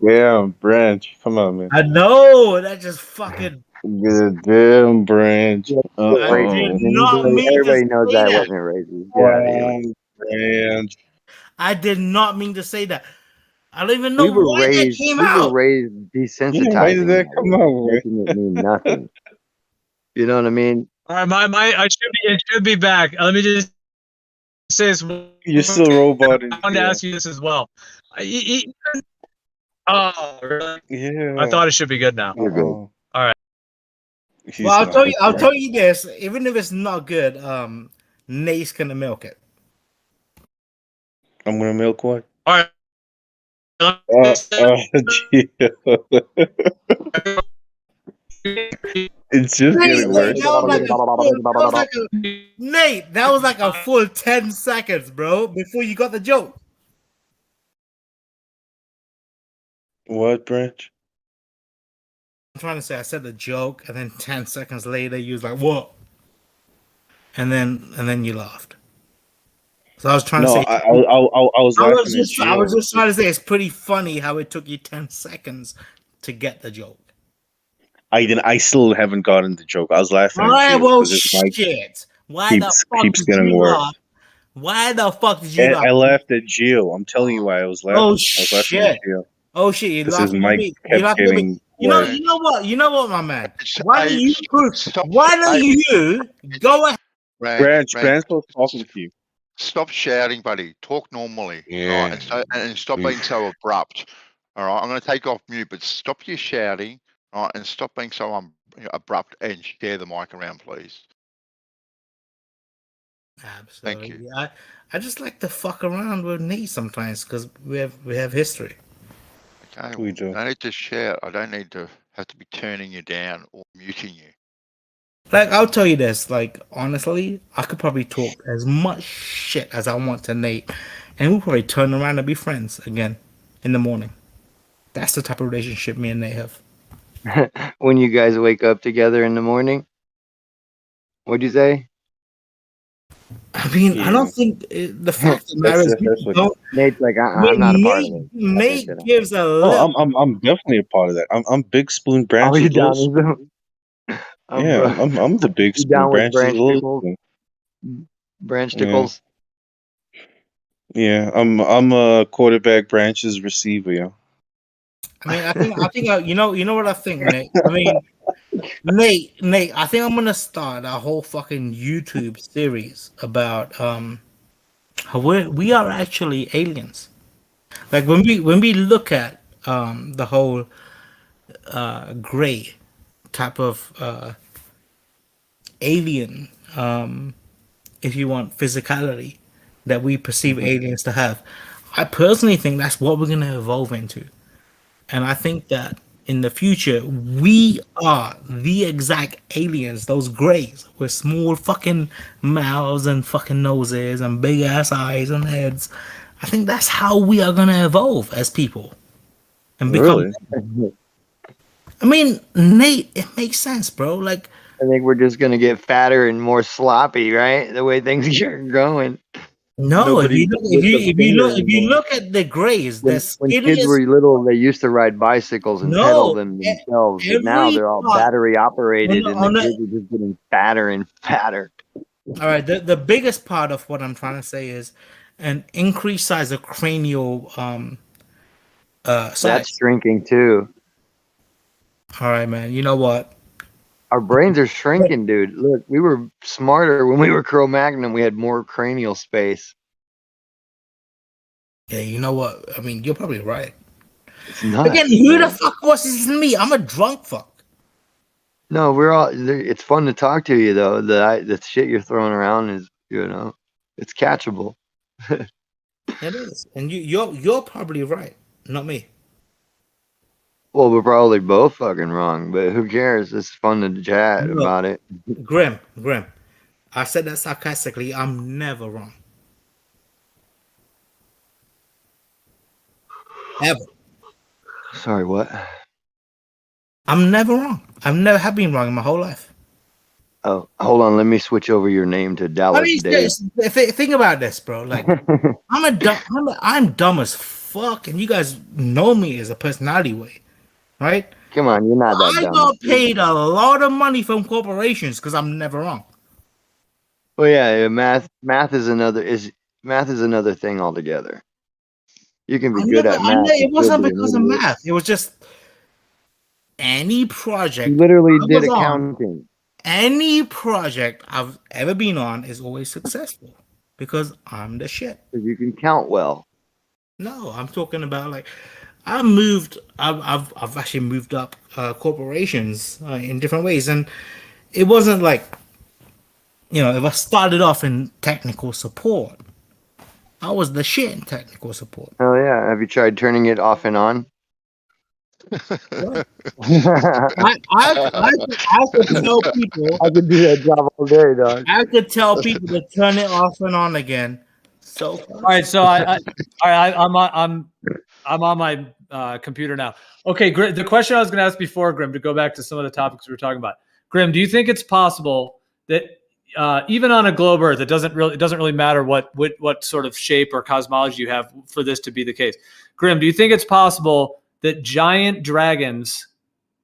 S6: damn, Branch. Come on, man.
S7: I know. That just fucking.
S6: Good damn, Branch.
S12: Everybody knows that wasn't racist.
S6: Yeah, Branch.
S7: I did not mean to say that. I don't even know why that came out.
S12: We were raised desensitizing.
S6: That come on,
S12: making it mean nothing. You know what I mean?
S20: All right, it should be back. Let me just say this.
S6: You're still roboting.
S20: I wanted to ask you this as well. Oh, really?
S6: Yeah.
S20: I thought it should be good now.
S12: You're good.
S20: All right.
S7: Well, I'll tell you this. Even if it's not good, Nate's gonna milk it.
S6: I'm gonna milk what?
S20: All right.
S6: It's just getting worse.
S7: Nate, that was like a full 10 seconds, bro, before you got the joke.
S6: What, Branch?
S7: I'm trying to say I said the joke, and then 10 seconds later you was like, "What?" And then you laughed. So I was trying to say.
S6: I was laughing.
S7: I was just trying to say it's pretty funny how it took you 10 seconds to get the joke.
S6: I still haven't gotten the joke. I was laughing.
S7: All right, well, shit. Why the fuck
S6: keeps
S7: did
S6: getting
S7: you
S6: worse.
S7: laugh? Why the fuck did you laugh?
S6: I laughed at Gio. I'm telling you why I was laughing.
S7: Oh
S6: I was
S7: shit!
S6: At Gio.
S7: Oh shit! You
S6: This
S7: laughed
S6: is
S7: at
S6: Mike
S7: me.
S6: kept
S7: You laughed at me. You know what, my man? Why don't you go ahead?
S6: Branch was talking to you.
S21: Stop shouting, buddy. Talk normally.
S19: Yeah.
S21: Right? And stop being so abrupt. All right. I'm going to take off mute, but stop your shouting. All right, and stop being so abrupt and share the mic around, please.
S7: Absolutely.
S21: Thank you.
S7: I just like to fuck around with Nate sometimes because we have history.
S21: Okay.
S6: We do.
S21: I don't need to shout. I don't need to have to be turning you down or muting you.
S7: Like, I'll tell you this, like, honestly, I could probably talk as much shit as I want to Nate, and we'll probably turn around and be friends again in the morning. That's the type of relationship me and Nate have.
S12: when you guys wake up together in the morning? What'd you say?
S7: I mean, I don't think the fact of the matter is people don't.
S12: Nate's like,
S7: I
S12: I'm not a
S7: mean,
S12: part of it.
S7: Nate gives a
S6: Oh,
S7: little.
S6: I'm definitely a part of that. I'm Big Spoon
S12: Oh,
S6: Branches.
S12: you down
S6: Little
S12: with
S6: Spoon.
S12: them?
S6: Yeah, I'm the Big
S12: You
S6: Spoon
S12: down with
S6: Branches.
S12: branch
S6: Little
S12: tickles?
S6: Spoon.
S12: Branch
S6: Yeah.
S12: tickles?
S6: Yeah, I'm a quarterback branches receiver, yo.
S7: I mean, I think, you know what I think, Nate. I mean, Nate, I think I'm gonna start a whole fucking YouTube series about how we are actually aliens. Like when we look at the whole gray type of alien, if you want physicality that we perceive aliens to have. I personally think that's what we're gonna evolve into. And I think that in the future, we are the exact aliens, those greys with small fucking mouths and fucking noses and big ass eyes and heads. I think that's how we are gonna evolve as people and become.
S6: Really?
S7: I mean, Nate, it makes sense, bro. Like,
S12: I think we're just gonna get fatter and more sloppy, right? The way things are going.
S7: no, if
S12: Nobody
S7: you look,
S12: can lift a finger
S7: if you
S12: anymore.
S7: look at the greys, the
S12: When kids were
S7: skinniest.
S12: little, they used to ride bicycles and pedal
S7: No,
S12: them themselves, but now
S7: every
S12: they're all
S7: part
S12: battery operated, and the
S7: on the
S12: kids are just getting fatter and fatter.
S7: all right, the biggest part of what I'm trying to say is an increased size of cranial
S12: That's
S7: size.
S12: shrinking too.
S7: All right, man. You know what?
S12: Our brains are shrinking, dude. Look, we were smarter when we were Cro-Magnon. We had more cranial space.
S7: Yeah, you know what? I mean, you're probably right.
S12: It's nuts.
S7: Again, who the fuck was this me? I'm a drunk fuck.
S12: No, we're all. It's fun to talk to you though. The shit you're throwing around is, it's catchable.
S7: It is, and you're probably right, not me.
S12: Well, we're probably both fucking wrong, but who cares? It's fun to chat
S7: Look,
S12: about it.
S7: Grim. I said that sarcastically. I'm never wrong. Ever.
S12: Sorry, what?
S7: I'm never wrong. I've never have been wrong in my whole life.
S12: Oh, hold on. Let me switch over your name to
S7: I
S12: Dallas
S7: mean,
S12: Dave.
S7: think about this, bro. Like, I'm dumb as fuck, and you guys know me as a personality way, right?
S12: Come on, you're not that
S7: I
S12: dumb.
S7: got paid a lot of money from corporations because I'm never wrong.
S12: Well, yeah, math is another thing altogether. You can be good at math.
S7: It wasn't
S12: but
S7: because of math. It was just any project.
S12: You literally
S7: I
S12: did
S7: was on,
S12: accounting.
S7: any project I've ever been on is always successful because I'm the shit.
S12: Because you can count well.
S7: No, I'm talking about like I've actually moved up corporations in different ways, and it wasn't like, if I started off in technical support, I was the shit in technical support.
S12: Oh yeah, have you tried turning it off and on?
S7: I could tell people.
S12: I could do that job all day, dog.
S7: I could tell people to turn it off and on again. So
S20: all right, so I'm on my computer now. Okay, the question I was going to ask before, Grim, to go back to some of the topics we were talking about. Grim, do you think it's possible that even on a globe Earth, it doesn't really matter what sort of shape or cosmology you have for this to be the case? Grim, do you think it's possible that giant dragons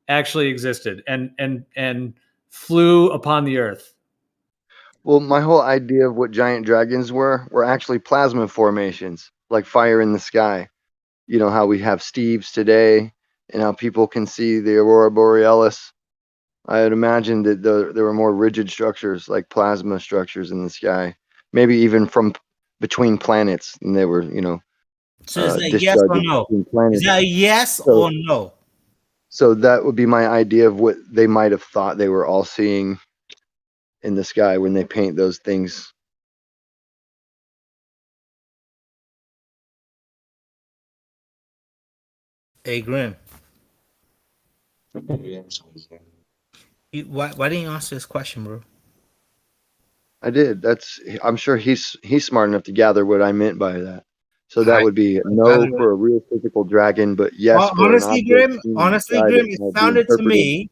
S20: actually existed and flew upon the Earth?
S12: Well, my whole idea of what giant dragons were actually plasma formations, like fire in the sky. You know how we have Steves today, and how people can see the aurora borealis. I would imagine that there were more rigid structures, like plasma structures in the sky, maybe even from between planets, and they were,
S7: So is that yes or no? Is that a yes or no?
S12: So that would be my idea of what they might have thought they were all seeing in the sky when they paint those things.
S7: Hey, Grim. Why didn't you answer this question, bro?
S12: I did. I'm sure he's smart enough to gather what I meant by that. So that would be no for a real physical dragon, but yes for an
S7: Honestly,
S12: object
S7: Grim.
S12: seen in the
S7: Honestly,
S12: sky
S7: Grim.
S12: that
S7: It
S12: might be
S7: sounded to
S12: interpreted.
S7: me.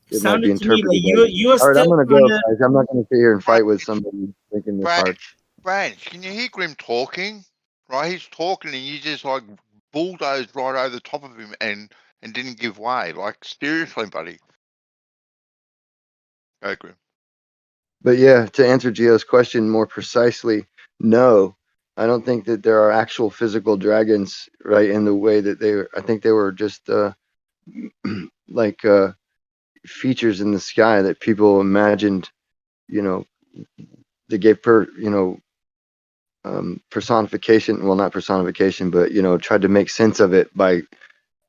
S7: It
S12: It might be
S7: sounded to me like
S12: interpreted as.
S7: you are
S12: All right, I'm
S7: still
S12: gonna
S7: trying
S12: go,
S7: to.
S12: guys. I'm not gonna sit here and fight with somebody thinking this hard.
S21: Branch, can you hear Grim talking? Right, he's talking and you just like bulldozed right over the top of him and didn't give way. Like seriously, buddy. Go Grim.
S12: But yeah, to answer Gio's question more precisely, no, I don't think that there are actual physical dragons, right? In the way that they were, I think they were just like features in the sky that people imagined, you know, they gave personification. Well, not personification, but tried to make sense of it by,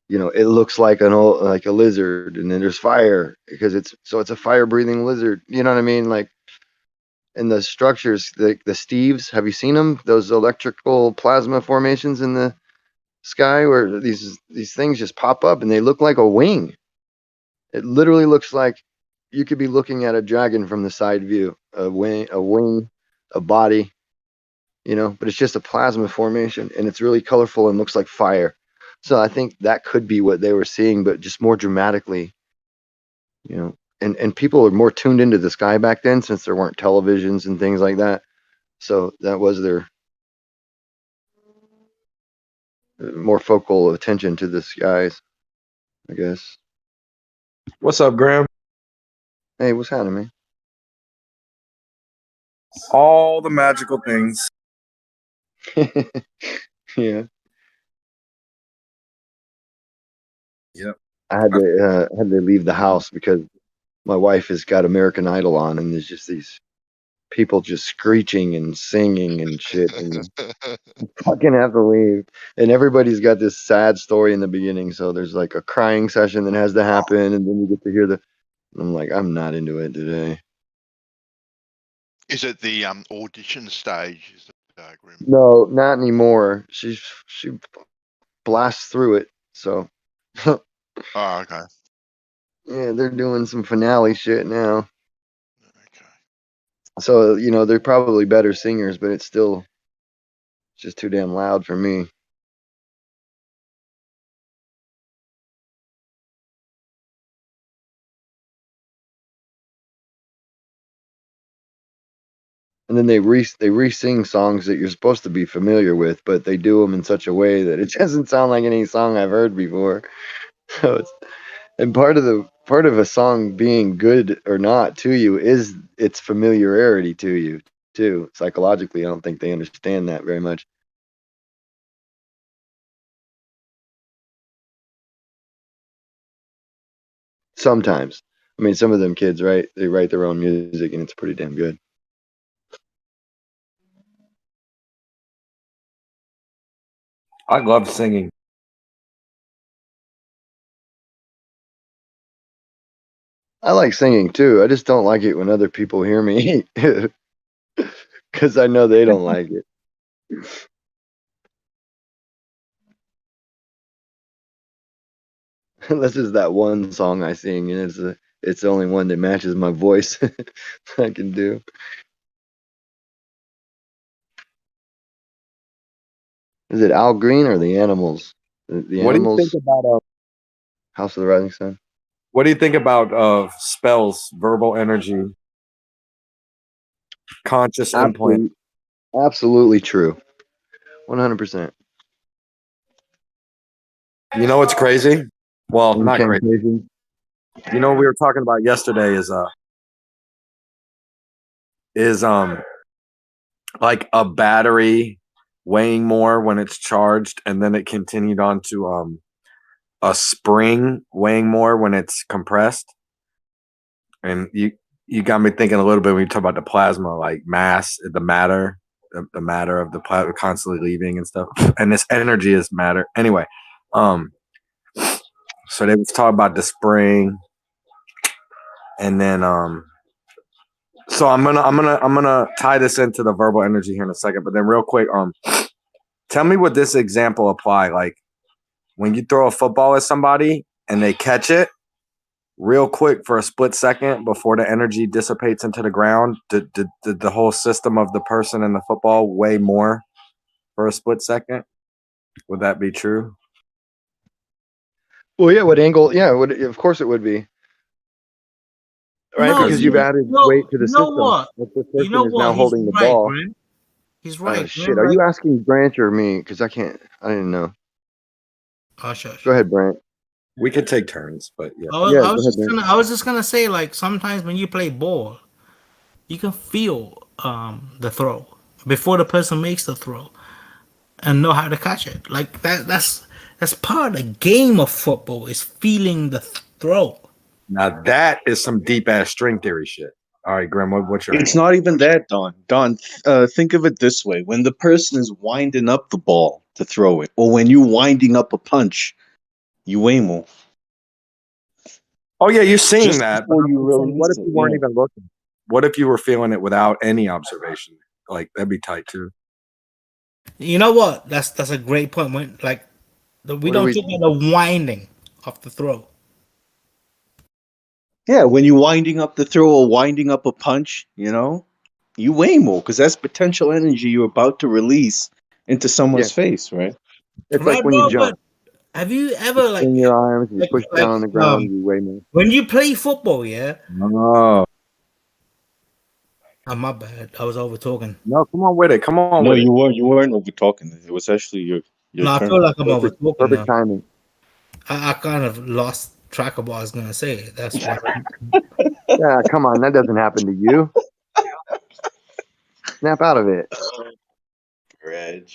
S12: it looks like like a lizard, and then there's fire because it's a fire breathing lizard. You know what I mean? Like. And the structures, the Steves, have you seen them? Those electrical plasma formations in the sky where these things just pop up and they look like a wing. It literally looks like you could be looking at a dragon from the side view, a wing, a body, but it's just a plasma formation and it's really colorful and looks like fire. So I think that could be what they were seeing, but just more dramatically, and people are more tuned into the sky back then since there weren't televisions and things like that. So that was their more focal attention to the skies, I guess.
S14: What's up, Graham?
S12: Hey, what's happening, man?
S14: All the magical things.
S12: Yeah.
S14: Yep.
S12: I had to leave the house because my wife has got American Idol on, and there's just these people just screeching and singing and shit, and I fucking have to leave. And everybody's got this sad story in the beginning, so there's like a crying session that has to happen, and then you get to hear I'm like, I'm not into it today.
S21: Is it the audition stage? Is it Grim?
S12: No, not anymore. She blasts through it, so.
S21: Oh, okay.
S12: Yeah, they're doing some finale shit now. So, they're probably better singers, but it's just too damn loud for me. And then they re-sing songs that you're supposed to be familiar with, but they do them in such a way that it doesn't sound like any song I've heard before. So and part of a song being good or not to you is its familiarity to you too. Psychologically, I don't think they understand that very much. Sometimes. I mean, some of them kids, right? They write their own music and it's pretty damn good.
S14: I love singing.
S12: I like singing too. I just don't like it when other people hear me because I know they don't like it. This is that one song I sing, and it's the only one that matches my voice I can do. Is it Al Green or the Animals? The
S14: What do you
S12: Animals.
S14: think about
S12: House of the Rising Sun?
S14: What do you think about spells, verbal energy, conscious implant?
S12: Absolutely true. 100%.
S14: You know what's crazy? Well, not crazy.
S12: Incantation.
S14: You know what we were talking about yesterday is like a battery weighing more when it's charged, and then it continued on to a spring weighing more when it's compressed. And you got me thinking a little bit when you talk about the plasma, like mass, the matter of the plasma constantly leaving and stuff. And this energy is matter. Anyway, so they was talking about the spring, and then so I'm gonna tie this into the verbal energy here in a second. But then real quick, tell me what this example apply. Like when you throw a football at somebody and they catch it real quick for a split second before the energy dissipates into the ground, did the whole system of the person and the football weigh more for a split second. Would that be true?
S12: Well, yeah. What angle? Yeah. Of course, it would be. Right,
S7: No,
S12: because you've added
S7: no,
S12: weight to the
S7: you know
S12: system.
S7: what?
S12: Like this
S7: You know
S12: person is now
S7: what? He's
S12: holding the
S7: right,
S12: ball.
S7: Grant. He's
S12: Oh
S7: right.
S12: shit!
S7: Grant,
S12: Are you
S7: like,
S12: asking Branch or me? Because I can't. I didn't know.
S7: oh, shush.
S12: Go ahead, Brant.
S14: We could take turns, but yeah.
S7: I was just gonna say, like, sometimes when you play ball, you can feel the throw before the person makes the throw and know how to catch it. Like that's part of the game of football is feeling the throw.
S14: Now that is some deep ass string theory shit. All right, Graham, what's your
S6: It's
S14: angle?
S6: not even that, Don. Don, think of it this way: when the person is winding up the ball to throw it, or when you winding up a punch, you weigh more.
S14: Oh yeah, you're seeing
S6: Just
S14: that.
S6: before
S14: But
S6: you
S14: what
S6: release
S14: if
S6: it,
S14: you weren't
S6: yeah.
S14: even looking? What if you were feeling it without any observation? Like that'd be tight too.
S7: You know what? That's a great point. When like we
S12: What do
S7: don't
S12: we-
S7: talk about the winding of the throw.
S6: Yeah, when you're winding up the throw or winding up a punch, you weigh more because that's potential energy you're about to release into someone's face, right?
S12: It's
S7: Right,
S12: like when
S7: bro,
S12: you jump.
S7: Have you ever
S12: You swing your arms, you push down on the ground,
S7: um,
S12: you weigh more.
S7: when you play football? Yeah.
S14: Oh.
S7: Oh, my bad. I was over talking.
S14: No, come on with it. Come on
S6: No,
S14: with it.
S6: you weren't over talking. It was actually your
S7: No, I
S6: turn.
S7: feel like I'm over talking
S12: Perfect
S7: now.
S12: timing.
S7: I kind of lost track of what I was gonna say. That's why.
S12: Yeah, come on, that doesn't happen to you. Snap out of it.
S6: Reg.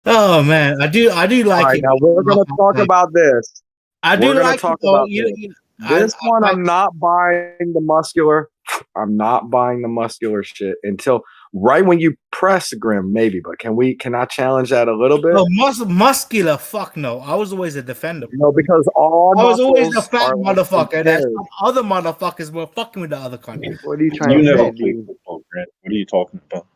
S7: Oh man, I do like
S14: All right,
S7: it.
S14: now we're gonna talk about this.
S7: I do
S14: We're gonna
S7: like
S14: talk
S7: it,
S14: about
S7: though.
S14: this. This one, I'm not buying the muscular. I'm not buying the muscular shit until right when you press Grim, maybe. But can I challenge that a little bit?
S7: Oh, muscular? Fuck no. I was always a defender.
S14: No, because all
S7: I was always the
S14: muscles
S7: fat
S14: are like
S7: motherfucker. That's
S14: compared.
S7: other motherfuckers were fucking with the other country.
S12: What are you
S6: You never played football, Grant. What are you talking about?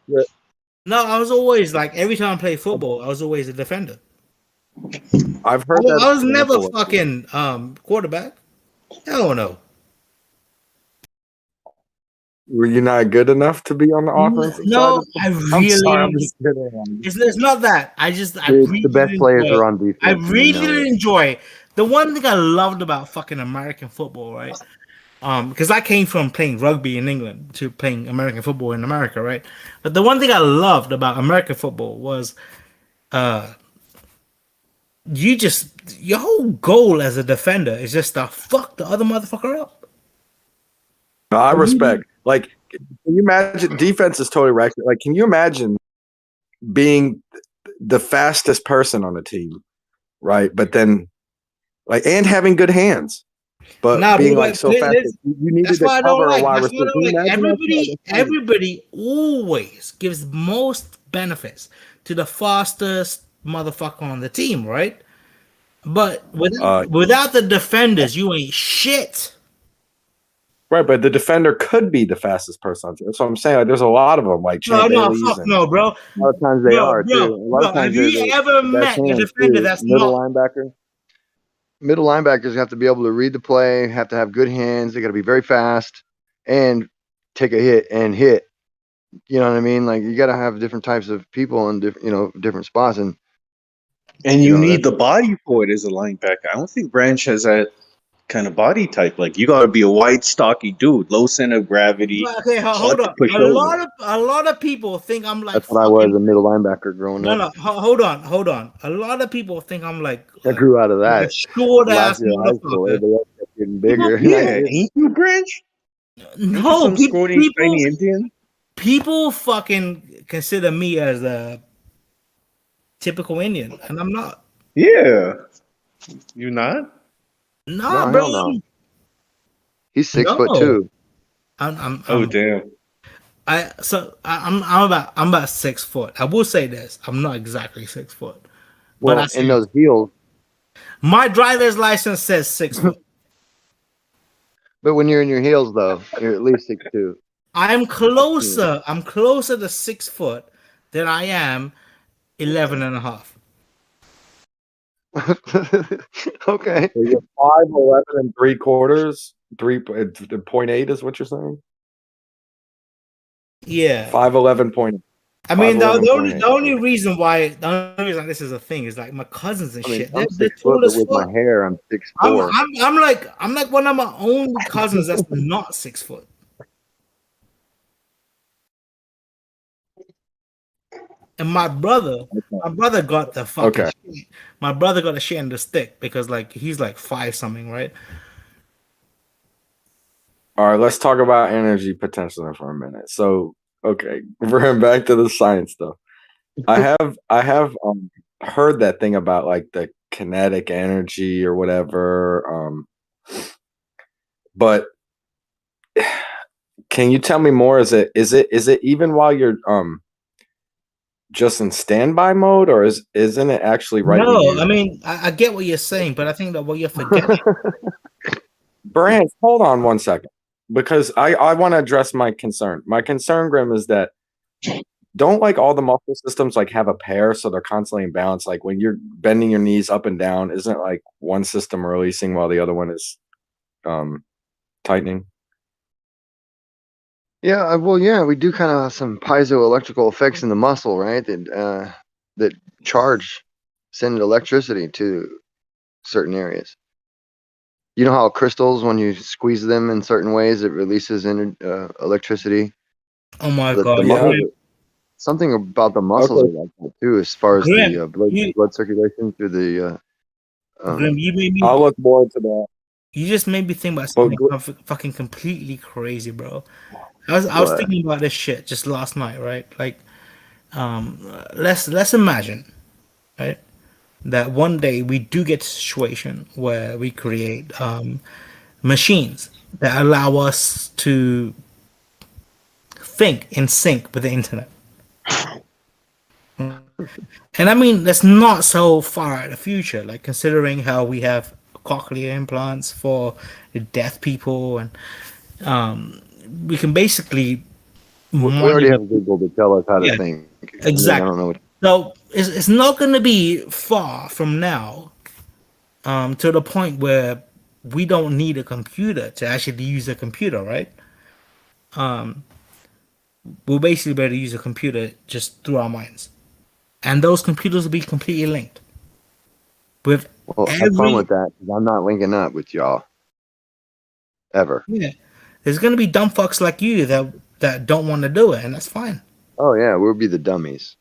S7: No, I was always like every time I played football, I was always a defender.
S14: I've heard that.
S7: I was never
S14: example.
S7: fucking quarterback. Hell no.
S14: Were you not good enough to be on the offensive
S7: No,
S14: side?
S7: I
S14: I'm
S7: really.
S14: sorry, I'm just kidding.
S7: It's not that. I
S12: Dude,
S7: really
S12: the best players
S7: enjoy,
S12: are on defense.
S7: I
S12: and you
S7: really
S12: know it.
S7: enjoy the one thing I loved about fucking American football, right? Because I came from playing rugby in England to playing American football in America, right? But the one thing I loved about American football was, your whole goal as a defender is just to fuck the other motherfucker up.
S14: No, I respect. Like, can you imagine? Defense is totally right. Like, can you imagine being the fastest person on the team, right? But then, and having good hands, but being so fast that you needed
S7: That's
S14: to
S7: why I don't
S14: cover a
S7: like.
S14: wide
S7: That's why I
S14: receiver.
S7: don't
S14: Can you
S7: like.
S14: imagine that shit?
S7: Everybody always gives most benefits to the fastest motherfucker on the team, right? But without the defenders, you ain't shit.
S14: Right, but the defender could be the fastest person on the team. That's what I'm saying. Like, there's a lot of them, like
S7: No,
S14: Champ Bailey's
S7: fuck
S14: and
S7: no, bro.
S12: A lot of times they are too. A lot of times
S7: Have you ever met a defender that's
S12: middle
S7: not?
S12: linebacker. Middle linebackers have to be able to read the play, have to have good hands. They got to be very fast and take a hit and hit. You know what I mean? Like you got to have different types of people in different spots, and
S6: you need the body for it as a linebacker. I don't think Branch has that kind of body type. Like you got to be a wide, stocky dude, low center of gravity.
S7: Okay, hold on. A lot of people think I'm like.
S12: That's what I was, a middle linebacker growing up.
S7: No, hold on. A lot of people think I'm like.
S12: I grew out of that.
S7: A short ass
S12: Last year of high school,
S7: motherfucker.
S12: everybody else kept getting bigger.
S6: Ain't you, Branch?
S7: No,
S6: some scrawny, tiny Indian.
S7: People fucking consider me as a typical Indian, and I'm not.
S6: Yeah, you not?
S7: No, bro.
S12: No. He's 6'2".
S7: I'm
S6: damn.
S7: I'm about 6 foot. I will say this: I'm not exactly 6 foot.
S12: Well, in those heels.
S7: My driver's license says 6 foot.
S12: But when you're in your heels, though, you're at least 6'2".
S7: I'm closer. I'm closer to 6 foot than I am 11 and a half.
S12: Okay.
S14: So you're 5'11" and 3/4, 3.8 is what you're saying.
S7: Yeah.
S14: 5'11".
S7: I mean, the
S14: 5'11.8.
S7: only reason this is a thing is like my cousins and
S12: I mean,
S7: shit.
S12: I'm
S7: They're
S12: 6 foot,
S7: tall
S12: but
S7: as
S12: with my
S7: fuck.
S12: hair, I'm 6'4".
S7: I'm like one of my only cousins that's not 6 foot. And my brother got the fucking
S14: Okay.
S7: shit. My brother got the shit in the stick because like he's like 5 something, right?
S14: All right, let's talk about energy potential for a minute. So, okay, we're back to the science stuff. I have heard that thing about like the kinetic energy or whatever. But can you tell me more? Is it even while you're just in standby mode, or isn't it actually right when
S7: No,
S14: you?
S7: I mean I get what you're saying, but I think that what you're forgetting.
S14: Branch, hold on one second, because I want to address my concern. My concern, Grim, is that don't like all the muscle systems like have a pair, so they're constantly in balance. Like when you're bending your knees up and down, isn't like one system releasing while the other one is tightening?
S12: Yeah, well, yeah, we do kind of have some piezoelectrical effects in the muscle, right? That charge, send electricity to certain areas. You know how crystals, when you squeeze them in certain ways, it releases electricity.
S7: Oh my
S12: The
S7: god!
S12: muscles,
S7: Yeah.
S12: something about the muscles
S14: Okay.
S12: are like that too, as far as
S7: Grim,
S12: the blood circulation through the.
S7: Grim, you made me.
S14: I'll look forward to that.
S7: You just made me think about something fucking completely crazy, bro. I was
S12: What?
S7: thinking about this shit just last night, right? Like, let's imagine, right, that one day we do get a situation where we create machines that allow us to think in sync with the internet. And I mean, that's not so far in the future, like considering how we have cochlear implants for the deaf people, and we can basically
S12: We already
S7: monitor.
S12: have Google to tell us how to
S7: Yeah,
S12: think.
S7: exactly.
S12: I don't know what.
S7: So it's not going to be far from now to the point where we don't need a computer to actually use a computer, right? We'll basically be able to use a computer just through our minds. And those computers will be completely linked with
S12: Well, have fun with that, because I'm not linking up with y'all. Ever.
S7: Yeah. There's going to be dumb fucks like you that don't want to do it, and that's fine.
S12: Oh, yeah, we'll be the dummies.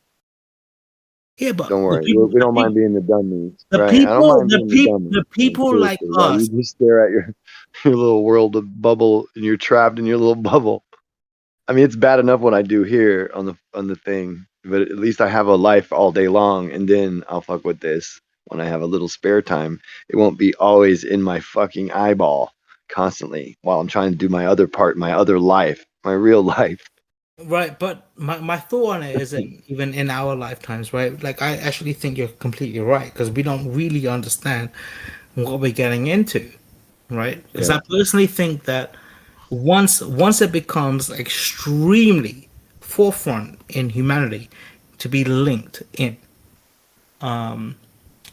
S7: Yeah, but
S12: don't worry. We don't mind being the dummies. Right? I don't mind being the dummies.
S7: The people like
S12: Seriously, right?
S7: us.
S12: You just stare at your little world of bubble, and you're trapped in your little bubble. I mean, it's bad enough what I do here on the thing, but at least I have a life all day long, and then I'll fuck with this when I have a little spare time. It won't be always in my fucking eyeball constantly while I'm trying to do my other part, my other life, my real life.
S7: Right, but my thought on it isn't even in our lifetimes, right? Like, I actually think you're completely right, because we don't really understand what we're getting into, right? Because I personally think that once it becomes extremely forefront in humanity to be linked in,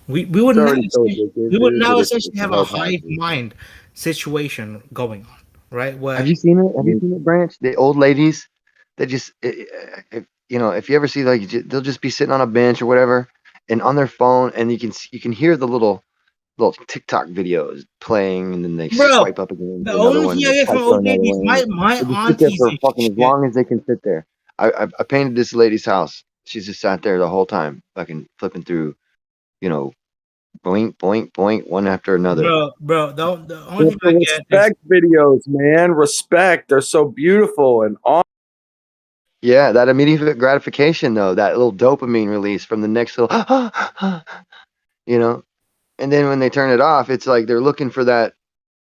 S7: we would now essentially have a hive mind situation going on, right? Where
S12: Have you seen it? Have you seen it, Branch? The old ladies, they just, if you ever see, like, they'll just be sitting on a bench or whatever, and on their phone, and you can hear the little TikTok videos playing, and then they swipe up again.
S7: The only thing I get from old ladies, my aunties,
S12: for fucking as long as they can sit there. I painted this lady's house. She's just sat there the whole time, fucking flipping through, boink, boink, boink, one after another.
S7: Bro, the only thing I get is
S14: respect videos, man. Respect. They're so beautiful and awesome.
S12: Yeah, that immediate gratification, though, that little dopamine release from the next little, and then when they turn it off, it's like they're looking for that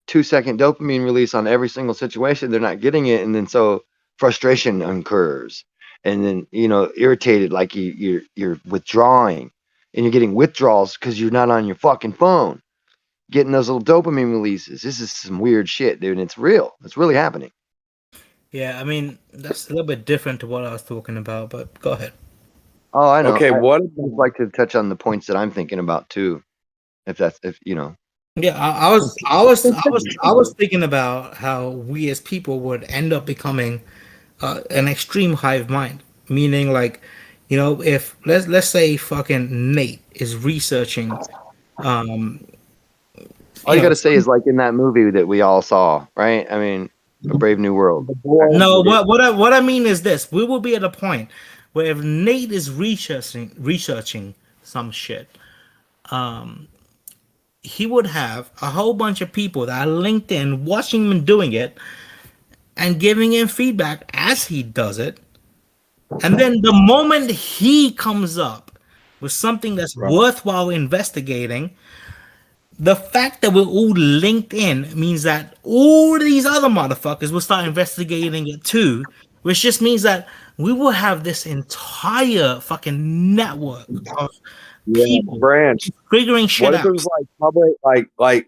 S12: 2-second dopamine release on every single situation. They're not getting it, and then so frustration occurs, and then irritated, like you're withdrawing, and you're getting withdrawals because you're not on your fucking phone, getting those little dopamine releases. This is some weird shit, dude. And it's real. It's really happening.
S7: Yeah, I mean, that's a little bit different to what I was talking about, but go ahead.
S12: Oh, I know.
S14: Okay,
S12: I'd like to touch on the points that I'm thinking about too, if.
S7: Yeah, I was thinking about how we as people would end up becoming an extreme hive mind, meaning like, you know, if let's say fucking Nate is researching, um,
S12: All
S7: you
S12: you got
S7: know,
S12: to say is like in that movie that we all saw, right? I mean, A Brave New World.
S7: no, what I mean is this: we will be at a point where if Nate is researching some shit, he would have a whole bunch of people that are linked in watching him doing it and giving him feedback as he does it. And then the moment he comes up with something that's worthwhile investigating, the fact that we're all linked in means that all these other motherfuckers will start investigating it too, which just means that we will have this entire fucking network of people
S14: Branch.
S7: figuring shit
S14: What if
S7: out.
S14: it was like public,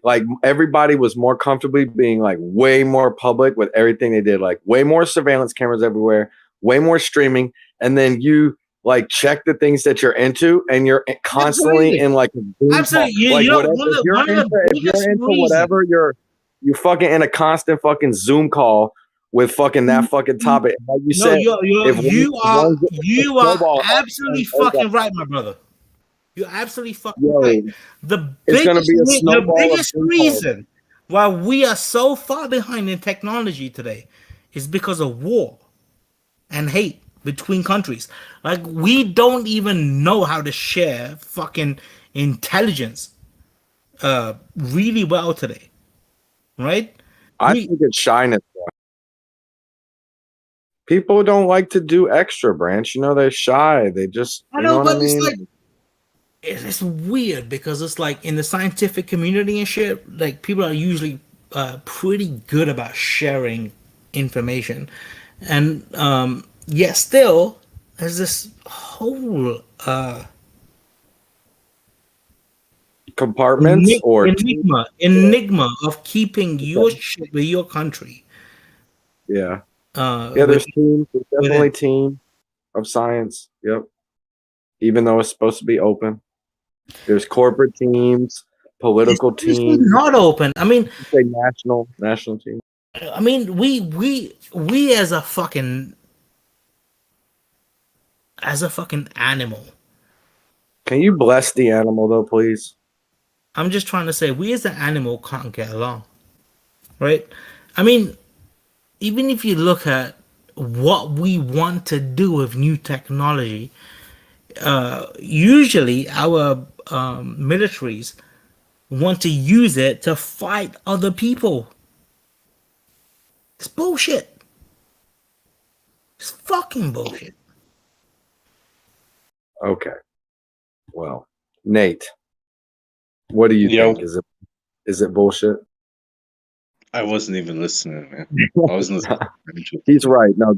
S14: like everybody was more comfortably being like way more public with everything they did, like way more surveillance cameras everywhere, way more streaming, and then you like check the things that you're into, and you're constantly in like a Zoom
S7: Absolutely.
S14: call. Like
S7: You know,
S14: whatever, if you're into whatever, you're fucking in a constant fucking Zoom call with fucking that fucking topic. Like you
S7: No,
S14: said,
S7: you are
S14: snowball,
S7: absolutely fucking right, my brother. You're absolutely fucking
S14: Yo,
S7: right. The
S14: it's gonna
S7: biggest,
S14: be a
S7: the
S14: snowball of
S7: biggest
S14: Zoom calls.
S7: reason why we are so far behind in technology today is because of war and hate between countries. Like, we don't even know how to share fucking intelligence really well today, right?
S14: I think it's shyness. Bro. People don't like to do extra, Branch. You know, they're shy. They just,
S7: I
S14: you
S7: know,
S14: know what I
S7: but it's
S14: mean?
S7: like it's weird because it's like in the scientific community and shit, like people are usually pretty good about sharing information, and yet still there's this whole
S14: Compartments or
S7: enigma of keeping your shit with your country.
S14: yeah,
S7: Yeah,
S14: there's teams. There's definitely teams of science. Yep. Even though it's supposed to be open, there's corporate teams, political teams.
S7: Not open. I mean,
S14: say national team.
S7: I mean, we as a fucking animal.
S14: Can you bless the animal though, please?
S7: I'm just trying to say, we as an animal can't get along, right? I mean, even if you look at what we want to do with new technology, usually our militaries want to use it to fight other people. It's bullshit. It's fucking bullshit.
S14: Okay. Well, Nate, what do you think? Is it bullshit?
S6: I wasn't even listening, man. I wasn't listening.
S14: He's right. No,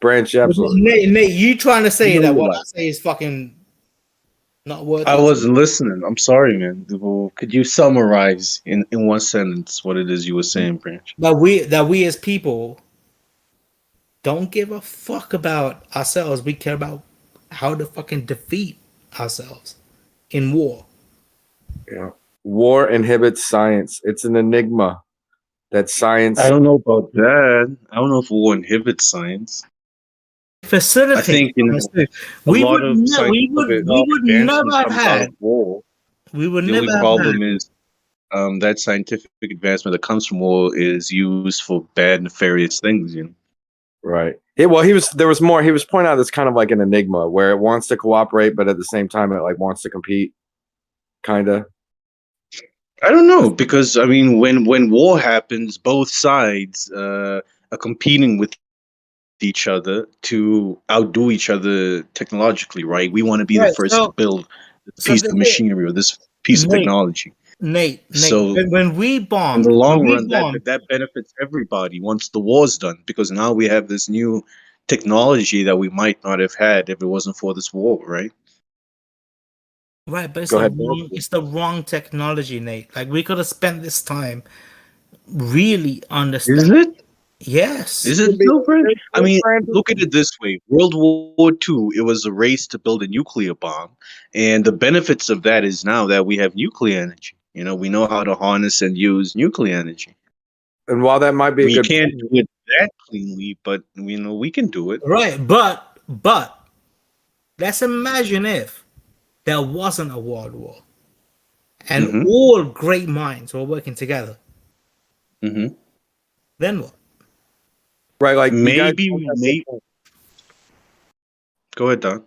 S14: Branch, absolutely.
S7: Nate, you trying to say
S14: You know
S7: that
S14: you're
S7: what
S14: right.
S7: I say is fucking not worth
S6: I
S7: it?
S6: wasn't listening. I'm sorry, man. Well, could you summarize in one sentence what it is you were saying, Branch?
S7: That we as people don't give a fuck about ourselves. We care about how to fucking defeat ourselves in war.
S14: Yeah. War inhibits science. It's an enigma that science.
S6: I don't know about that. I don't know if war inhibits science.
S7: Facilitate.
S6: I think we would
S7: never have had
S6: war.
S7: We would
S6: the
S7: never
S6: only
S7: have
S6: problem
S7: had.
S6: is that scientific advancement that comes from war is used for bad, nefarious things. You know.
S14: Right. Yeah, well, there was more. He was pointing out this kind of like an enigma where it wants to cooperate, but at the same time it like wants to compete. Kinda.
S6: I don't know, because I mean, when war happens, both sides are competing with each other to outdo each other technologically, right? We want to be the first to build this piece of machinery or this piece of technology.
S7: Nate,
S6: so
S7: when we bomb,
S6: in the long run, that benefits everybody once the war's done, because now we have this new technology that we might not have had if it wasn't for this war, right?
S7: Right, but
S6: Go
S7: it's the wrong technology, Nate. Like, we could have spent this time really understanding.
S6: Is it?
S7: Yes.
S6: Is it different? I mean, look at it this way. World War II, it was a race to build a nuclear bomb. And the benefits of that is now that we have nuclear energy. You know, we know how to harness and use nuclear energy.
S14: And while that might be a
S6: You
S14: good
S6: can't
S14: point,
S6: do it that cleanly, but we can do it.
S7: Right, but let's imagine if there wasn't a world war and
S6: Mhm.
S7: all great minds were working together.
S6: Mm-hmm.
S7: Then what?
S14: right? Like
S6: Maybe,
S14: you guys,
S6: Go ahead, Don.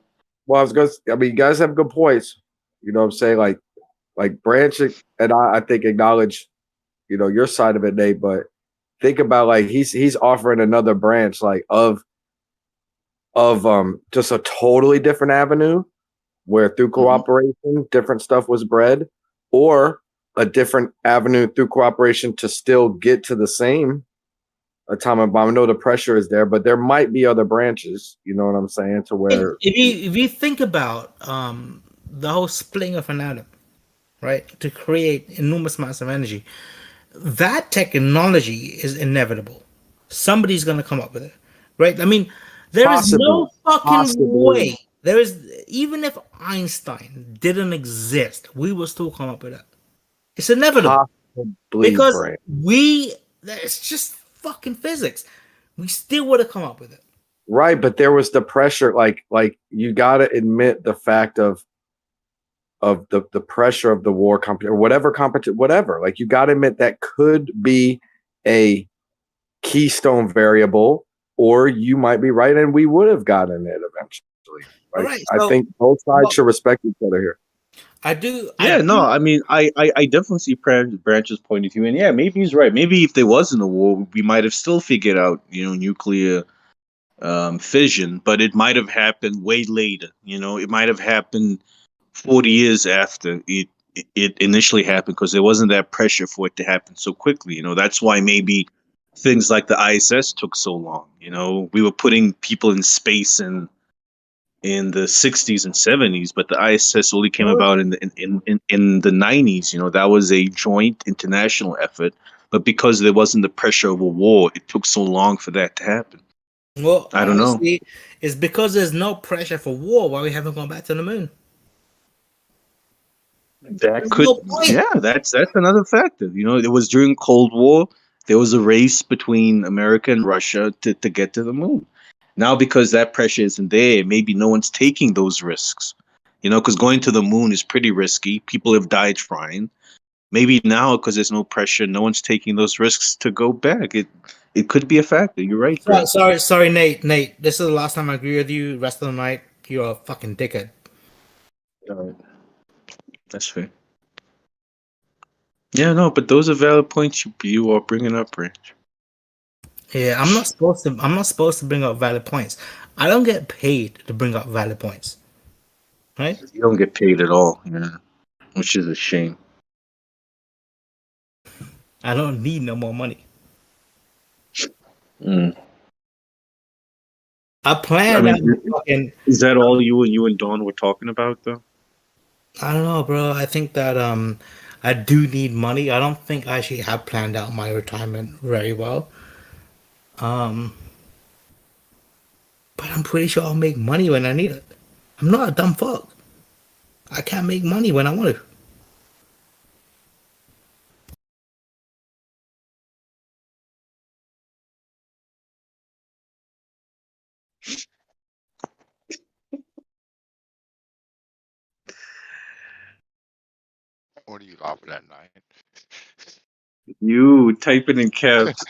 S14: well, I was going. I mean, you guys have good points. You know what I'm saying? Like Branch and I think acknowledge, your side of it, Nate. But think about like he's offering another branch like of just a totally different avenue where through cooperation different stuff was bred, or a different avenue through cooperation to still get to the same atomic bomb. I know the pressure is there, but there might be other branches. You know what I'm saying? To where
S7: If you think about the whole splitting of an atom, right, to create enormous amounts of energy, that technology is inevitable. Somebody's going to come up with it, right? I mean, there is no fucking way. There is, even if Einstein didn't exist, we will still come up with that. It's inevitable because it's just fucking physics. We still would have come up with it.
S14: right, but there was the pressure. Like you got to admit the fact of the pressure of the war competition or whatever. Like you got to admit that could be a keystone variable, or you might be right, and we would have gotten it eventually. Like,
S7: right,
S14: I think both sides should respect each other here.
S7: I do.
S6: Yeah, I mean, I definitely see Branch's point of view, and yeah, maybe he's right. Maybe if there wasn't a war, we might have still figured out, nuclear fission, but it might have happened way later. It might have happened 40 years after it initially happened, because there wasn't that pressure for it to happen so quickly. That's why maybe things like the ISS took so long. We were putting people in space in the 60s and 70s, but the ISS only came about in the 90s. That was a joint international effort, but because there wasn't the pressure of a war, it took so long for that to happen.
S7: Well,
S6: I don't know.
S7: It's because there's no pressure for war why we haven't gone back to the moon.
S6: That could, that's another factor. It was during Cold War. There was a race between America and Russia to get to the moon. Now, because that pressure isn't there, maybe no one's taking those risks. Because going to the moon is pretty risky. People have died trying. Maybe now, because there's no pressure, no one's taking those risks to go back. It could be a factor. You're right, Greg.
S7: Sorry, Nate. This is the last time I agree with you. Rest of the night, you're a fucking dickhead.
S6: All right. That's fair. Yeah, no, but those are valid points you are bringing up, Rich.
S7: Yeah, I'm not supposed to bring up valid points. I don't get paid to bring up valid points. Right?
S6: You don't get paid at all, which is a shame.
S7: I don't need no more money. I plan
S6: is that all you and Dawn were talking about, though?
S7: I don't know, bro. I think that I do need money. I don't think I actually have planned out my retirement very well. But I'm pretty sure I'll make money when I need it. I'm not a dumb fuck. I can't make money when I want to.
S21: What are you laughing at, Nate?
S6: You type it in caps.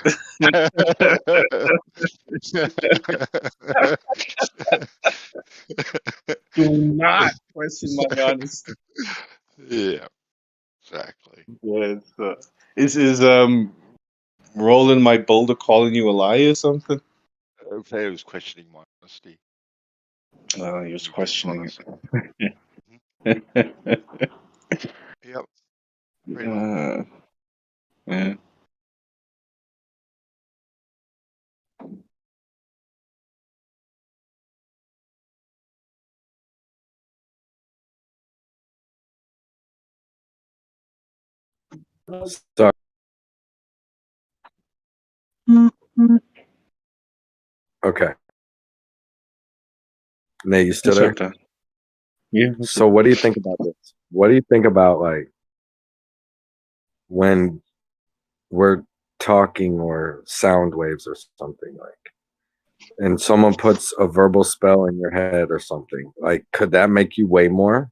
S6: Do not question my honesty.
S21: Yeah, exactly.
S6: Yeah, is Roland my boulder calling you a liar or something?
S21: He was questioning my honesty.
S6: Oh, he was questioning it.
S21: Yep.
S6: Yeah.
S14: Sorry. Okay. Nate, you still there?
S6: Yeah.
S14: So what do you think about this? What do you think about like when we're talking or sound waves or something and someone puts a verbal spell in your head or something, like, could that make you weigh more?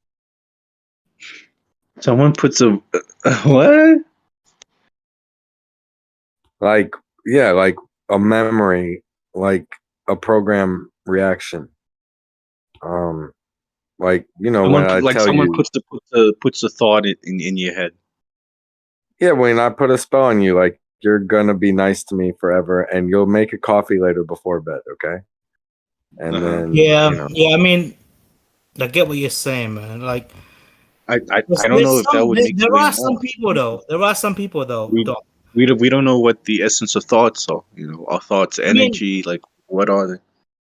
S6: Someone puts a what?
S14: Like, yeah, like a memory, like a program reaction. Like, when I tell
S6: someone
S14: you,
S6: puts a thought in your head.
S14: yeah, when I put a spell on you, like, you're gonna be nice to me forever, and you'll make a coffee later before bed, okay? And then,
S7: Yeah. I mean, I get what you're saying, man. Like,
S6: I don't know if that would make
S7: there
S6: you weigh
S7: are some
S6: more.
S7: people though. There are some people though.
S6: We don't know what the essence of thoughts are. Our thoughts,
S7: I mean,
S6: energy, like what are they?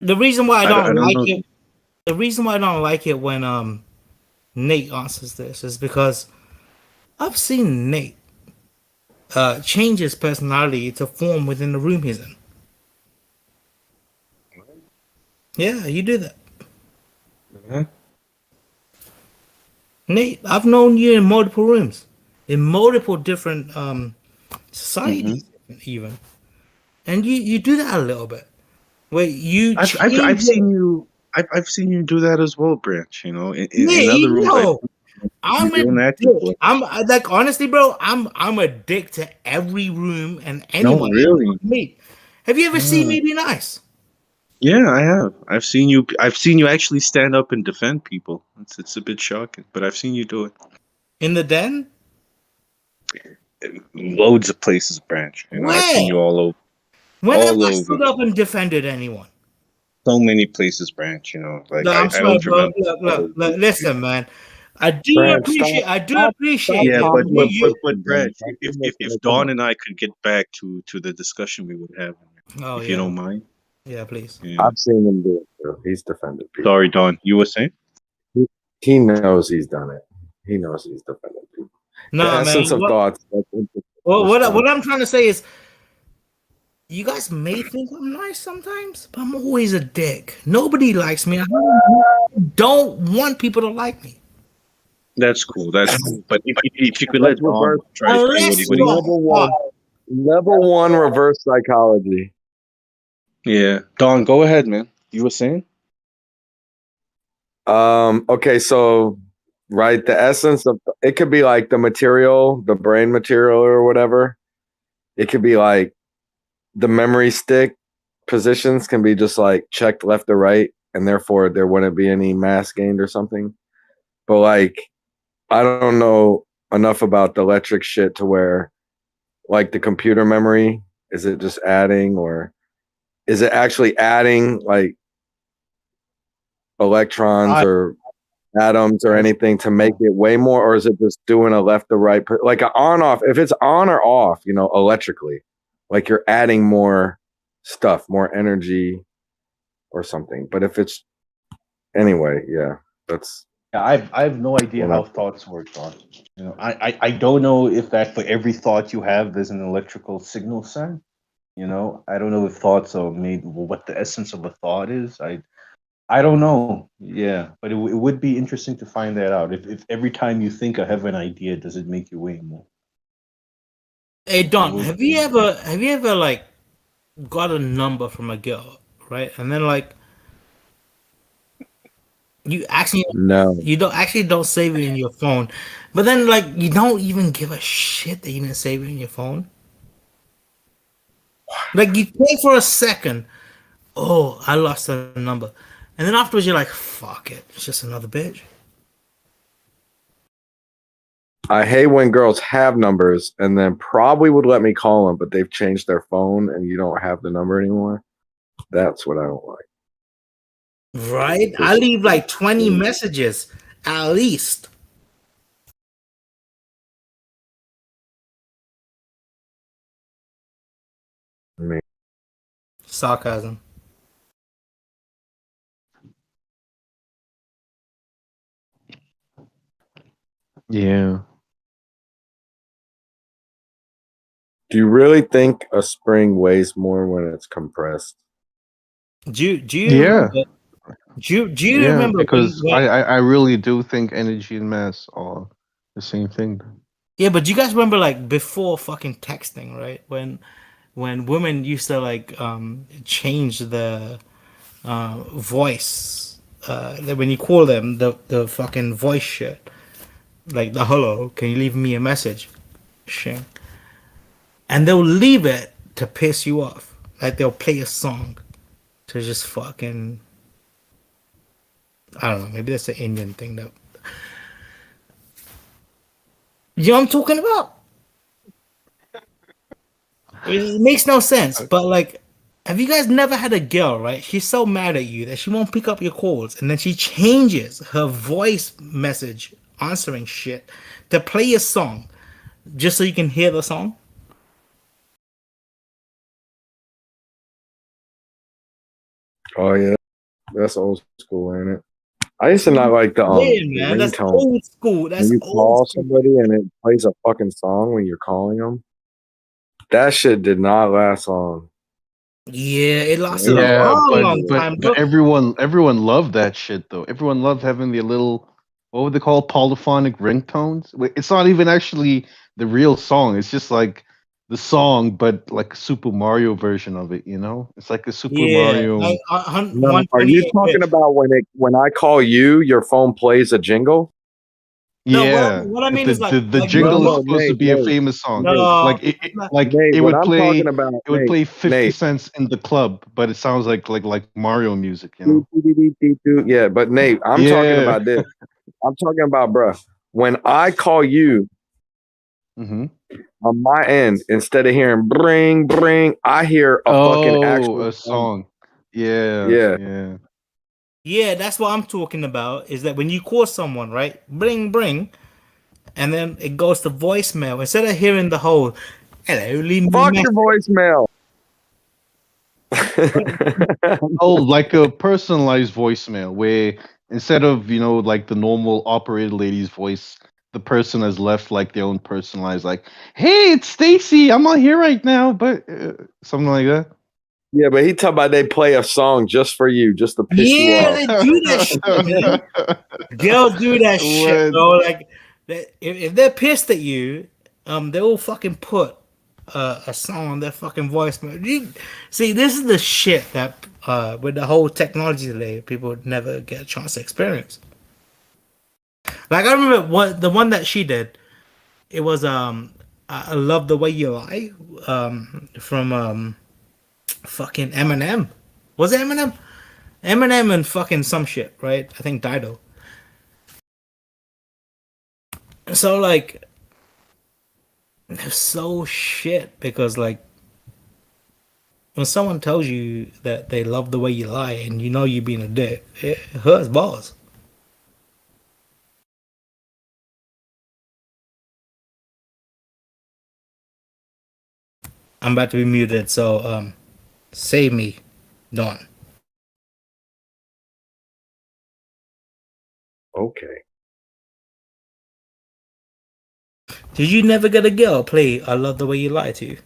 S7: the reason why I
S6: I
S7: don't
S6: don't
S7: like
S6: know.
S7: it, the reason why I don't like it when Nate answers this is because I've seen Nate change his personality to form within the room he's in. Yeah, you do that. Nate, I've known you in multiple rooms, in multiple different societies, even, and you do that a little bit. Where you
S6: I've seen you. I've seen you do that as well, Branch. In other rooms,
S7: I'm
S6: you're doing
S7: a
S6: that
S7: dick.
S6: before.
S7: I'm like, honestly, bro. I'm a dick to every room and
S6: No,
S7: anyone.
S6: really.
S7: Me. Have you ever seen me be nice?
S6: Yeah, I have. I've seen you actually stand up and defend people. It's a bit shocking, but I've seen you do it.
S7: In the den?
S6: Loads of places, Branch. I've seen you all over.
S7: When have
S6: All
S7: I
S6: over.
S7: stood up and defended anyone?
S6: So many places, Branch. Like
S7: No, I'm
S6: I
S7: sorry,
S6: don't
S7: bro.
S6: remember.
S7: Look, listen, man. I do
S14: Branch,
S7: appreciate.
S6: Yeah, but
S7: you.
S6: Branch, if Dawn and I could get back to the discussion we would have,
S7: Oh,
S6: if you
S7: yeah.
S6: don't mind.
S7: Yeah, please.
S6: Yeah.
S14: I've seen him do it too. He's defended people.
S6: Sorry, Dawn. You were saying?
S14: He knows he's done it. He knows he's defended people.
S7: Nah,
S14: the essence
S7: man,
S14: of thoughts.
S7: Well, what I'm trying to say is, you guys may think I'm nice sometimes, but I'm always a dick. Nobody likes me. I don't want people to like me.
S6: That's cool. That's cool. But if you could let Dawn try to say what he
S14: Level one reverse psychology.
S6: Yeah, Dawn, go ahead, man. You were saying?
S14: Okay, so right, the essence of it could be like the material, the brain material or whatever. It could be like the memory stick positions can be just like checked left or right, and therefore there wouldn't be any mass gained or something. But like, I don't know enough about the electric shit to where like the computer memory, is it just adding or is it actually adding like electrons or atoms or anything to make it way more, or is it just doing a left or right, like an on off? If it's on or off, electrically, like you're adding more stuff, more energy or something. But if it's anyway, yeah, that's.
S6: Yeah, I have no idea how thoughts work, Dawn. I don't know if that for every thought you have there's an electrical signal sent. I don't know if thoughts are made, what the essence of a thought is. I don't know. Yeah, but it would be interesting to find that out. If every time you think or have an idea, does it make you weigh more?
S7: Hey Don, have you ever like got a number from a girl, right? And then like you actually don't save it in your phone, but then like you don't even give a shit that you didn't save it in your phone. Like you think for a second, oh, I lost a number, and then afterwards you're like, fuck it, it's just another bitch.
S14: I hate when girls have numbers and then probably would let me call them, but they've changed their phone and you don't have the number anymore. That's what I don't like.
S7: Right? I leave like 20 messages at least.
S14: Me.
S7: Sarcasm.
S6: Yeah.
S14: Do you really think a spring weighs more when it's compressed?
S7: Do you
S15: Yeah.
S7: remember? Do you remember
S15: because
S7: when
S15: I really do think energy and mass are the same thing.
S7: Yeah, but you guys remember like before fucking texting, right? When women used to like change the voice when you call them the fucking voice shit. Like the hello, can you leave me a message? Shit. And they'll leave it to piss you off. Like they'll play a song to just fucking I don't know, maybe that's an Indian thing though. You know what I'm talking about? It makes no sense, but like, have you guys never had a girl, right? She's so mad at you that she won't pick up your calls, and then she changes her voice message answering shit to play a song just so you can hear the song?
S14: Oh yeah, that's old school, ain't it? I used to not like
S7: Yeah,
S14: the
S7: man, that's
S14: ringtone.
S7: old school.
S14: When
S7: That's
S14: you
S7: old
S14: call
S7: school.
S14: somebody and it plays a fucking song when you're calling them, that shit did not last long.
S7: Yeah, it lasted a
S15: Yeah,
S7: long
S15: but
S7: time. Look,
S15: everyone loved that shit though. Everyone loved having the little, what would they call, polyphonic ringtones? It's not even actually the real song. It's just like the song, but like a Super Mario version of it. You know, it's like a Super
S7: yeah,
S15: Mario.
S7: like
S14: No, are you
S7: 128
S14: talking
S7: bit.
S14: about when I call you, your phone plays a jingle?
S7: No,
S15: Yeah,
S7: what I mean
S15: the
S7: is like
S15: the
S7: you
S15: jingle is
S14: No,
S15: supposed to
S14: Nate,
S15: be a
S14: Nate,
S15: famous song.
S14: Nate,
S7: no,
S15: Like
S7: it's not.
S14: Nate.
S15: it
S14: What
S15: would
S14: I'm talking
S15: play,
S14: about,
S15: it would play 50
S14: Nate.
S15: cents in the club, but it sounds like Mario music. You know?
S14: Yeah, but Nate, I'm talking
S15: Yeah.
S14: about this. I'm talking about, bruh, when I call you
S15: Mm-hmm.
S14: on my end, instead of hearing bring, bring, I hear a fucking
S15: Oh,
S14: actual
S15: a
S14: song.
S15: song. Yeah,
S14: Yeah.
S15: yeah.
S7: Yeah, that's what I'm talking about. Is that when you call someone, right? Bring, bring, and then it goes to voicemail instead of hearing the whole "Hello, leave me a
S14: Fuck your
S7: message."
S14: voicemail.
S15: Oh, like a personalized voicemail where instead of, like the normal operator lady's voice, the person has left like their own personalized, like, "Hey, it's Stacy. I'm not here right now," but something like that.
S14: Yeah, but he talking about they play a song just for you, just to piss you
S7: Yeah,
S14: off.
S7: they do that shit, man. Girls do that shit,
S15: What?
S7: bro. Like, if they're pissed at you, they will fucking put a song on their fucking voicemail. See, this is the shit that with the whole technology today, people would never get a chance to experience. Like I remember the one that she did. It was I love the way you lie from fucking Eminem. Was it Eminem? Eminem and fucking some shit, right? I think Dido. So like they're so shit because like when someone tells you that they love the way you lie and you know you being a dick, it hurts balls. I'm about to be muted, so save me, Don.
S14: Okay.
S7: Did you never get a girl play I love the way you lie to you?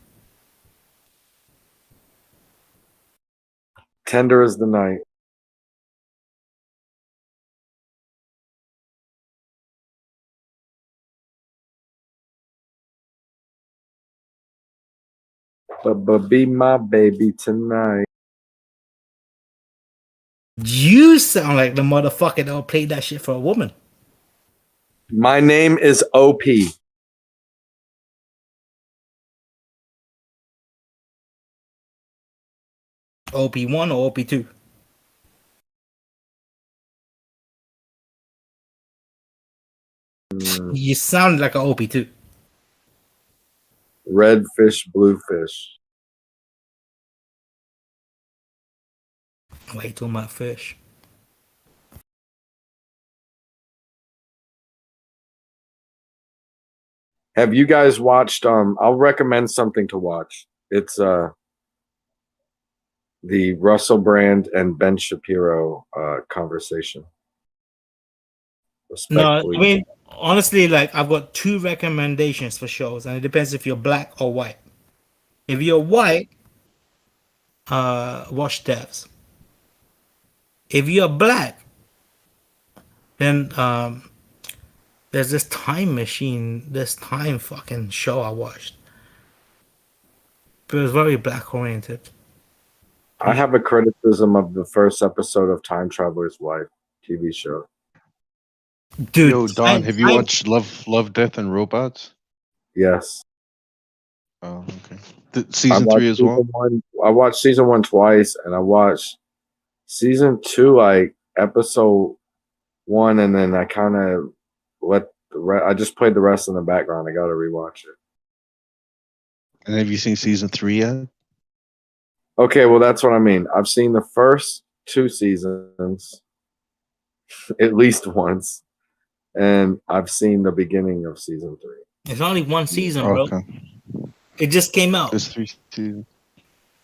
S14: Tender as the night. But be my baby tonight.
S7: You sound like the motherfucker that will play that shit for a woman.
S14: My name is OP.
S7: OP1 or OP2? You sound like an OP2.
S14: Red fish, blue fish.
S7: Way too much fish.
S14: Have you guys watched I'll recommend something to watch. It's the Russell Brand and Ben Shapiro conversation.
S7: No,
S14: Respectfully.
S7: I mean, honestly, like, I've got two recommendations for shows, and it depends if you're black or white. If you're white, watch Devs. If you're black, then There's this time machine, this time fucking show I watched. But it was very black oriented.
S14: I have a criticism of the first episode of Time Traveler's Wife TV show.
S7: Dude,
S15: Yo, Don, have you watched Love, Death, and Robots?
S14: Yes.
S15: Oh, okay. Season 3 as well?
S14: I watched season 1 twice, and I watched season 2, like episode 1, and then I kind of I just played the rest in the background. I got to rewatch it.
S15: And have you seen season 3 yet?
S14: Okay, well, that's what I mean. I've seen the first 2 seasons at least once, and I've seen the beginning of season 3.
S7: It's only one season, bro. It just came out.
S15: There's 3 seasons.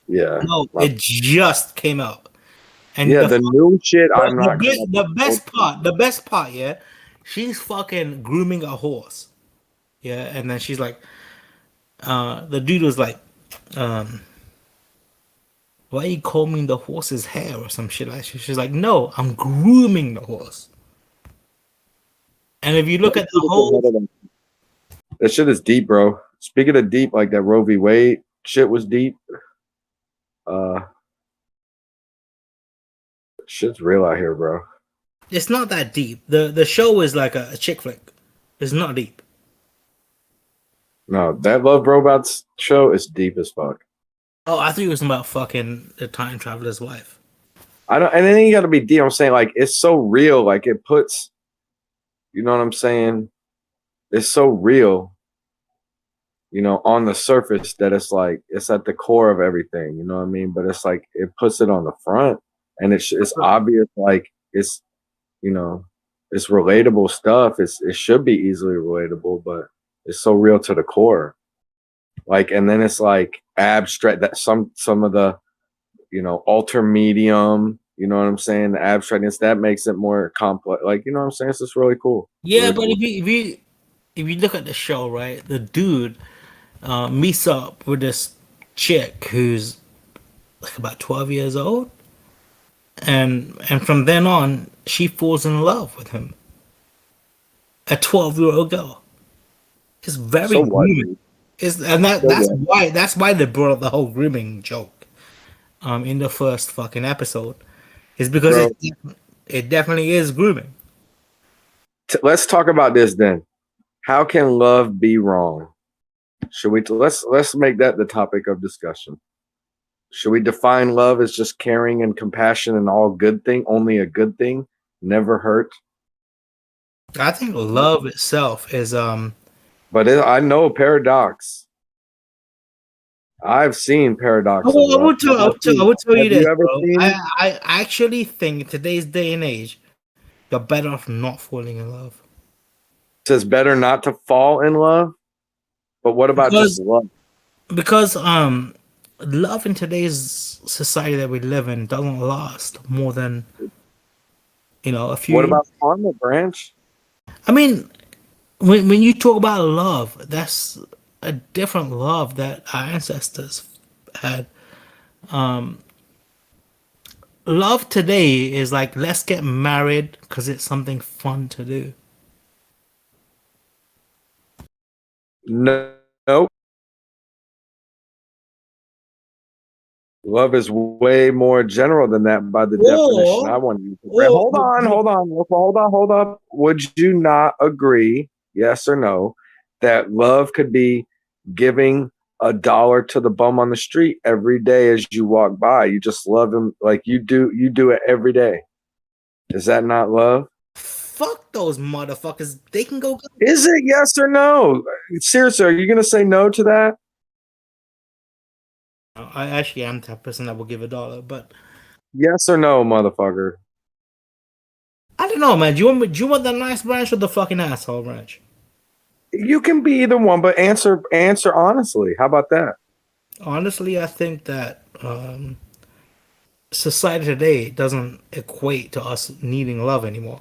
S14: Yeah.
S7: No, it just came out. And
S14: yeah, the new shit. I'm not.
S7: The best part, yeah. She's fucking grooming a horse, yeah, and then she's like, the dude was like, why are you combing the horse's hair or some shit like that? She's like, no, I'm grooming the horse. And if you look at the whole,
S14: that shit is deep, bro. Speaking of deep, like that Roe v. Wade shit was deep. Shit's real out here, bro.
S7: it's not that deep. The show is like a chick flick. It's not deep.
S14: No, that Love Robots show is deep as fuck.
S7: Oh, I thought it was about fucking the time traveler's wife.
S14: I don't, and then you got to be deep. I'm saying, like, it's so real. Like, it puts, you know what I'm saying? It's so real, you know, on the surface that it's like, it's at the core of everything, you know what I mean? But it's like, it puts it on the front, and it's obvious, like, it's, you know, it's relatable stuff. It should be easily relatable, but it's so real to the core. Like, and then it's like abstract, that some of the, you know, alter medium, you know what I'm saying? The abstractness, that makes it more complex. Like, you know what I'm saying? It's just really cool.
S7: Yeah,
S14: really
S7: but
S14: cool.
S7: if you look at the show, right, the dude meets up with this chick who's like about 12 years old, and from then on, she falls in love with him. A 12-year-old girl. It's very
S14: So what,
S7: grooming. That's why they brought up the whole grooming joke in the first fucking episode. Is because it definitely is grooming.
S14: Let's talk about this then. How can love be wrong? Should we let's make that the topic of discussion. Should we define love as just caring and compassion and all good thing, only a good thing, never hurt?
S7: I think love itself is
S14: But I know paradox. I've seen paradox.
S7: I will tell you this,
S14: ever
S7: bro.
S14: seen?
S7: I actually think in today's day and age, you're better off not falling in love.
S14: It says better not to fall in love. But what about just love?
S7: Because love in today's society that we live in doesn't last more than, you know, a few.
S14: What about karma, Branch?
S7: I mean, when you talk about love, that's a different love that our ancestors had. Love today is like, let's get married because it's something fun to do.
S14: No. Love is way more general than that by the definition I want to use. Hold on. Would you not agree, yes or no, that love could be giving $1 to the bum on the street every day as you walk by? You just love him like you do it every day. Is that not love?
S7: Fuck those motherfuckers. They can go.
S14: Is it yes or no? Seriously, are you going to say no to that?
S7: I actually am that person that will give $1, but
S14: yes or no, motherfucker.
S7: I don't know, man. Do you want the nice branch or the fucking asshole branch?
S14: You can be either one, but answer honestly. How about that?
S7: Honestly, I think that society today doesn't equate to us needing love anymore.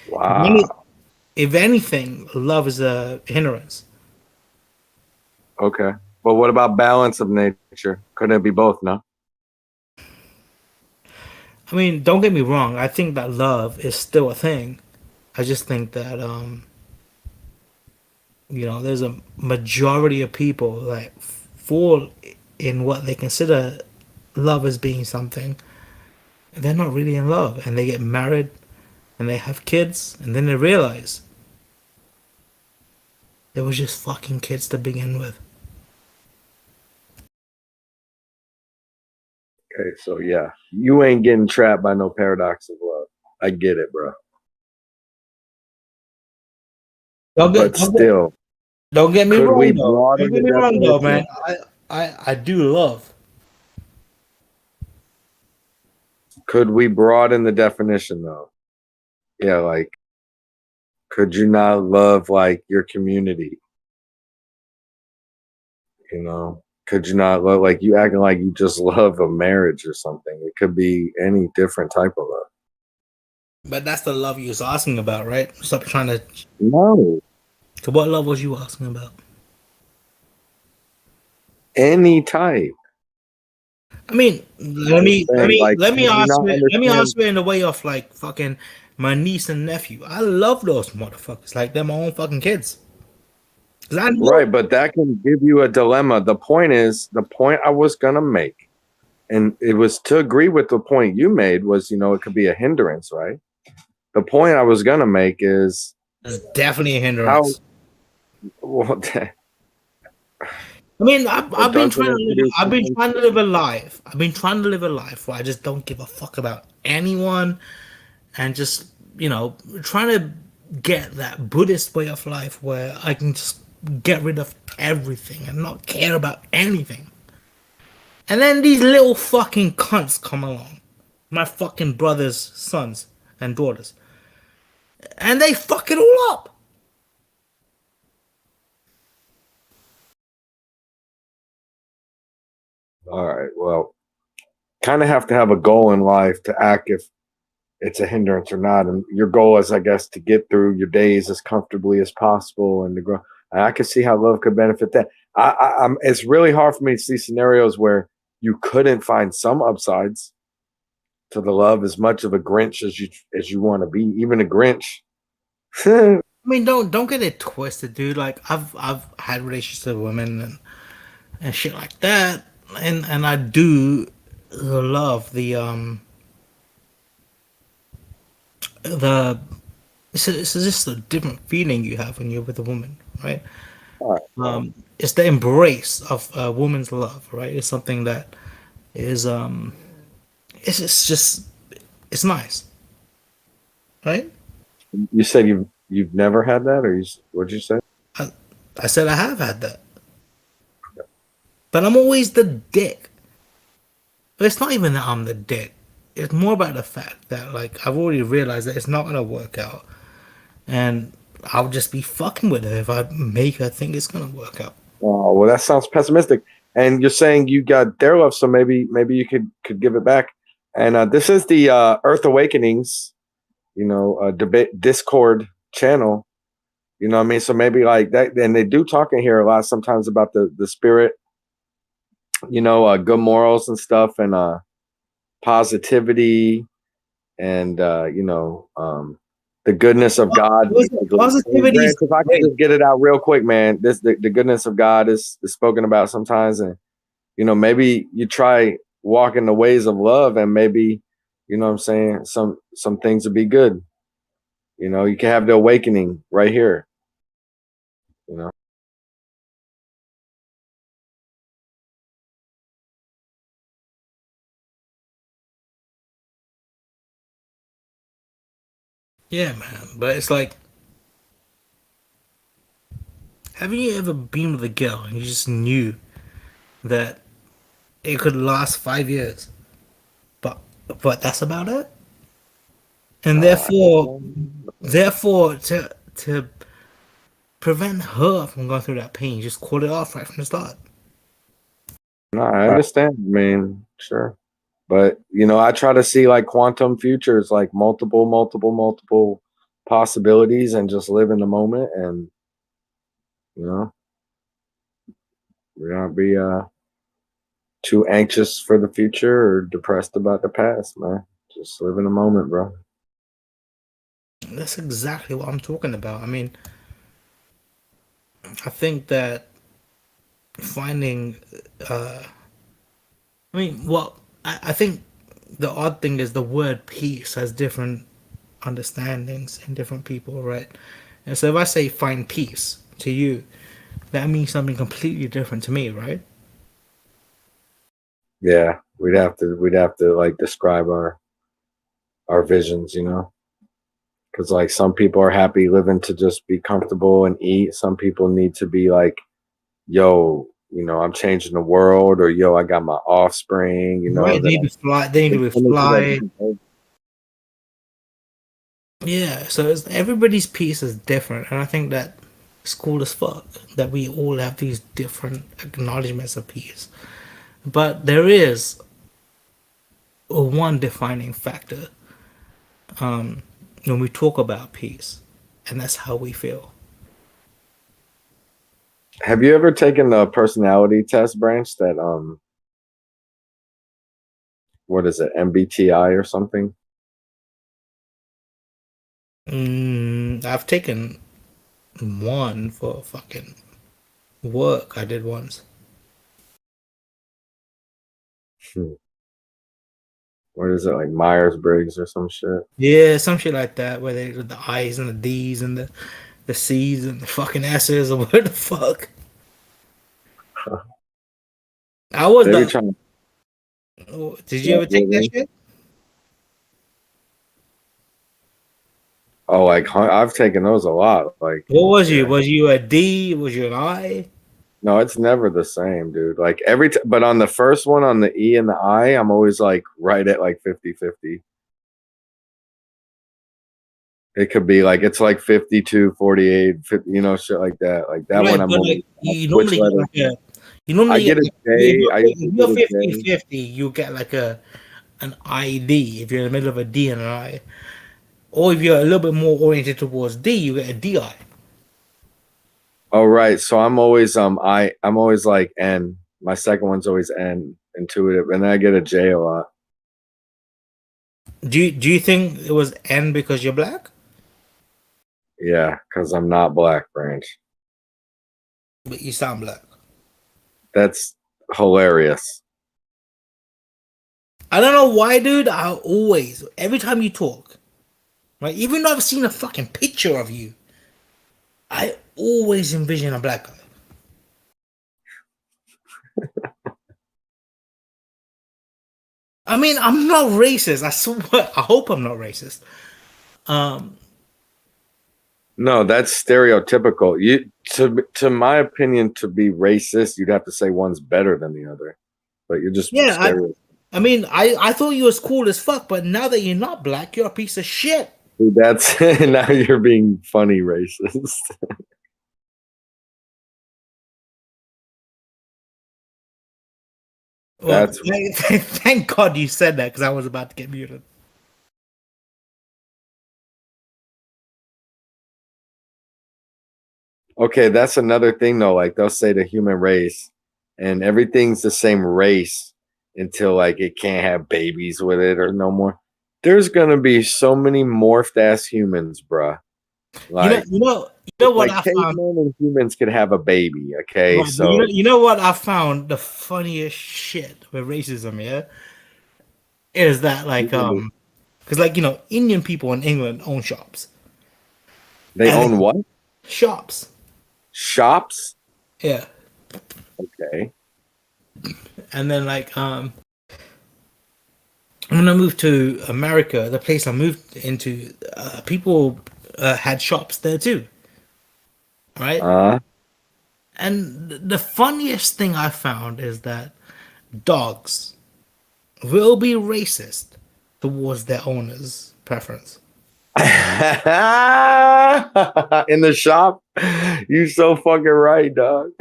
S14: Wow.
S7: If anything, love is a hindrance.
S14: Okay. But what about balance of nature? Couldn't it be both, no?
S7: I mean, don't get me wrong. I think that love is still a thing. I just think that there's a majority of people that fall in what they consider love as being something. They're not really in love, and they get married, and they have kids, and then they realize they were just fucking kids to begin with.
S14: Okay, so yeah, you ain't getting trapped by no paradox of love. I get it, bro. Don't
S7: get me
S14: could
S7: wrong
S14: we
S7: though.
S14: broaden
S7: Don't get
S14: the
S7: me wrong though,
S14: definition?
S7: man. I do love.
S14: Could we broaden the definition though? Yeah, like, could you not love like your community? You know, could you not love like you acting like you just love a marriage or something? It could be any different type of love.
S7: But that's the love you was asking about, right? Stop trying to.
S14: No.
S7: So what love was you asking about?
S14: Any type.
S7: I mean, let me
S14: you not
S7: answer it in the way of like fucking my niece and nephew. I love those motherfuckers like they're my own fucking kids.
S14: Right, but that can give you a dilemma. The point I was gonna make, and it was to agree with the point you made, was it could be a hindrance, right? The point I was gonna make is
S7: it's definitely a hindrance. I mean, I've been trying to live a life. I've been trying to live a life where I just don't give a fuck about anyone, and just trying to get that Buddhist way of life where I can just get rid of everything and not care about anything. And then these little fucking cunts come along, my fucking brother's sons and daughters, and they fuck it all up.
S14: All right, well, kind of have to have a goal in life to act if it's a hindrance or not. And your goal is, I guess, to get through your days as comfortably as possible and to grow. I can see how love could benefit that. It's really hard for me to see scenarios where you couldn't find some upsides to the love. As much of a Grinch as you want to be, even a Grinch.
S7: I mean, don't get it twisted, dude. Like I've had relationships with women and shit like that, and I do love the it's just a different feeling you have when you're with a woman, right? It's the embrace of a woman's love, right? It's something that is it's nice, right?
S14: You said you've never had that, or what'd you say?
S7: I said I have had that, but I'm always the dick. But it's not even that I'm the dick. It's more about the fact that like I've already realized that it's not gonna work out, and I'll just be fucking with her if I make her think it's gonna work out.
S14: Oh well, that sounds pessimistic. And you're saying you got their love, so maybe you could give it back. And this is the Earth Awakenings, debate Discord channel. You know what I mean? So maybe like that, and they do talk in here a lot sometimes about the spirit, good morals and stuff, and positivity, and the goodness of God.
S7: Positivity.
S14: If I could just get it out real quick, man, the goodness of God is spoken about sometimes, and maybe you try walking the ways of love, and maybe what I'm saying, some things would be good. You can have the awakening right here.
S7: Yeah, man. But it's like, haven't you ever been with a girl and you just knew that it could last 5 years, but that's about it? And therefore to prevent her from going through that pain, just call it off right from the start.
S14: No, I understand. I mean, sure. But, I try to see like quantum futures, like multiple possibilities, and just live in the moment, and, we not be too anxious for the future or depressed about the past, man. Just live in the moment, bro.
S7: That's exactly what I'm talking about. I mean, I think that finding, I think the odd thing is the word peace has different understandings in different people, right? And so if I say find peace to you, that means something completely different to me, right?
S14: Yeah, we'd have to like describe our visions, you know, because like some people are happy living to just be comfortable and eat. Some people need to be like, yo, you know, I'm changing the world, or yo, I got my offspring, you know,
S7: Right? They
S14: that
S7: need to fly. They need to fly. Yeah. So everybody's piece is different, and I think that it's cool as fuck that we all have these different acknowledgments of peace. But there is one defining factor when we talk about peace, and that's how we feel.
S14: Have you ever taken the personality test, Branch? That what is it, MBTI or something?
S7: I've taken one for fucking work. I did once.
S14: What is it, like Myers-Briggs or some shit?
S7: Yeah, some shit like that, where they the I's and the D's and the C's and the fucking S's or what the fuck. I was
S14: They be
S7: the.
S14: trying.
S7: Oh, did you ever take that shit?
S14: Oh, like I've taken those a lot. Like,
S7: What was you? Was you a D? Was you an I?
S14: no, it's never the same, dude. Like but on the first one, on the E and the I, I'm always like right at like 50-50. It could be like it's like 52, 48, 50, you know, shit like that. Like that
S7: Right,
S14: one, I'm
S7: but
S14: always
S7: like you
S14: which
S7: normally
S14: letter?
S7: get like you normally
S14: I get a
S7: like,
S14: J. I usually
S7: if
S14: get
S7: you're
S14: a J.
S7: 50-50, you get like an ID if you're in the middle of a D and an I. Or if you're a little bit more oriented towards D, you get a DI.
S14: Oh right, so I'm always I'm always like N. My second one's always N, intuitive, and then I get a J a lot.
S7: Do you think it was N because you're black?
S14: Yeah, because I'm not black, Branch.
S7: But you sound black.
S14: That's hilarious.
S7: I don't know why, dude. I always, every time you talk, right? Even though I've seen a fucking picture of you, I always envision a black guy. I mean, I'm not racist. I swear. I hope I'm not racist.
S14: No, that's stereotypical. You to my opinion, to be racist, you'd have to say one's better than the other. But you're just
S7: Yeah, I mean, I thought you was cool as fuck, but now that you're not black, you're a piece of shit.
S14: Dude, that's now you're being funny racist.
S7: Well,
S14: That's
S7: thank God you said that because I was about to get muted.
S14: okay. That's another thing though. Like they'll say the human race, and everything's the same race until like it can't have babies with it or no more. There's gonna be so many morphed ass humans, bruh. Like
S7: You know what
S14: like
S7: I found.
S14: cavemen and humans could have a baby. Okay,
S7: Right,
S14: so
S7: you know what I found the funniest shit with racism, yeah, is that like because like Indian people in England own shops.
S14: they
S7: And
S14: own what?
S7: shops.
S14: Shops?
S7: Yeah.
S14: Okay.
S7: And then like when I moved to America, the place I moved into, people had shops there too, right? And the funniest thing I found is that dogs will be racist towards their owner's preference.
S14: In the shop? You so fucking right, dog.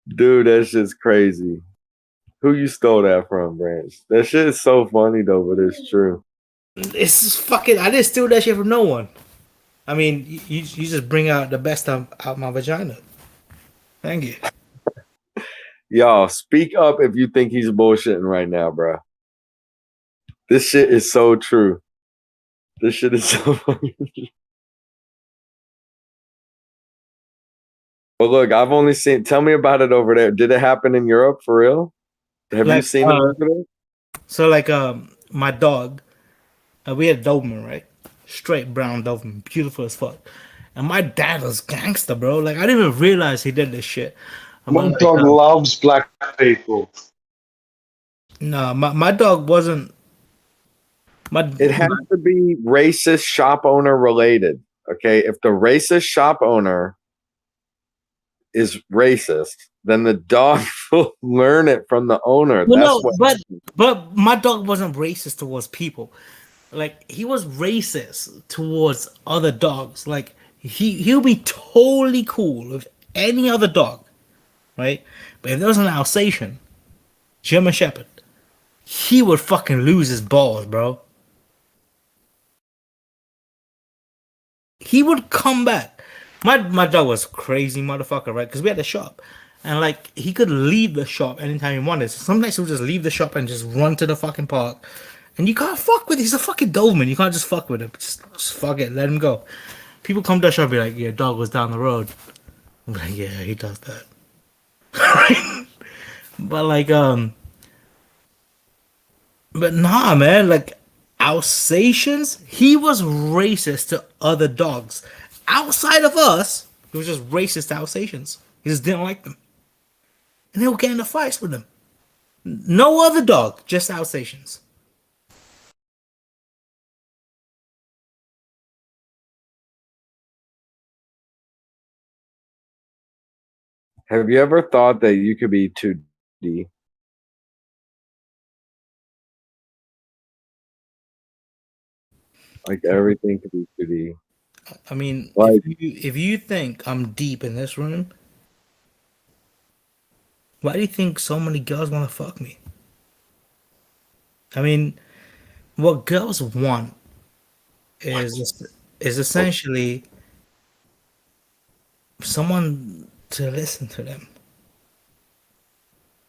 S14: Dude, that shit's crazy. Who you stole that from, Branch? That shit is so funny though, but it's true.
S7: It's just fucking. I didn't steal that shit from no one. I mean, you just bring out the best out my vagina. Thank you.
S14: Yo, speak up if you think he's bullshitting right now, bro. This shit is so true. This shit is so fucking true. But look, I've only seen. Tell me about it over there. Did it happen in Europe for real? Have you
S7: Like,
S14: seen it over there?
S7: So like my dog, we had a Doberman, right? Straight brown Doberman, beautiful as fuck. And my dad was gangster, bro. Like I didn't even realize he did this shit.
S11: My dog loves black people.
S7: No, my dog wasn't.
S14: It has to be racist shop owner related. Okay, if the racist shop owner is racist, then the dog will learn it from the owner.
S7: Well,
S14: That's
S7: no,
S14: what.
S7: but my dog wasn't racist towards people. Like he was racist towards other dogs. Like he'll be totally cool with any other dog, right? But if there was an Alsatian, German Shepherd, he would fucking lose his balls, bro. He would come back. My dog was crazy motherfucker, right? Because we had a shop. And like he could leave the shop anytime he wanted. So sometimes he would just leave the shop and just run to the fucking park. And you can't fuck with him. He's a fucking Doberman. You can't just fuck with him. Just fuck it. Let him go. People come to the shop and be like, yeah, dog was down the road. I'm like, yeah, he does that. But like, but nah, man, like Alsatians, he was racist to other dogs. Outside of us, he was just racist to Alsatians. He just didn't like them. And they would get into fights with them. No other dog, just Alsatians.
S14: Have you ever thought that you could be 2D? Like everything could be 2D.
S7: I mean,
S14: like,
S7: if you think I'm deep in this room, why do you think so many girls want to fuck me? I mean, what girls want is essentially someone to listen to them.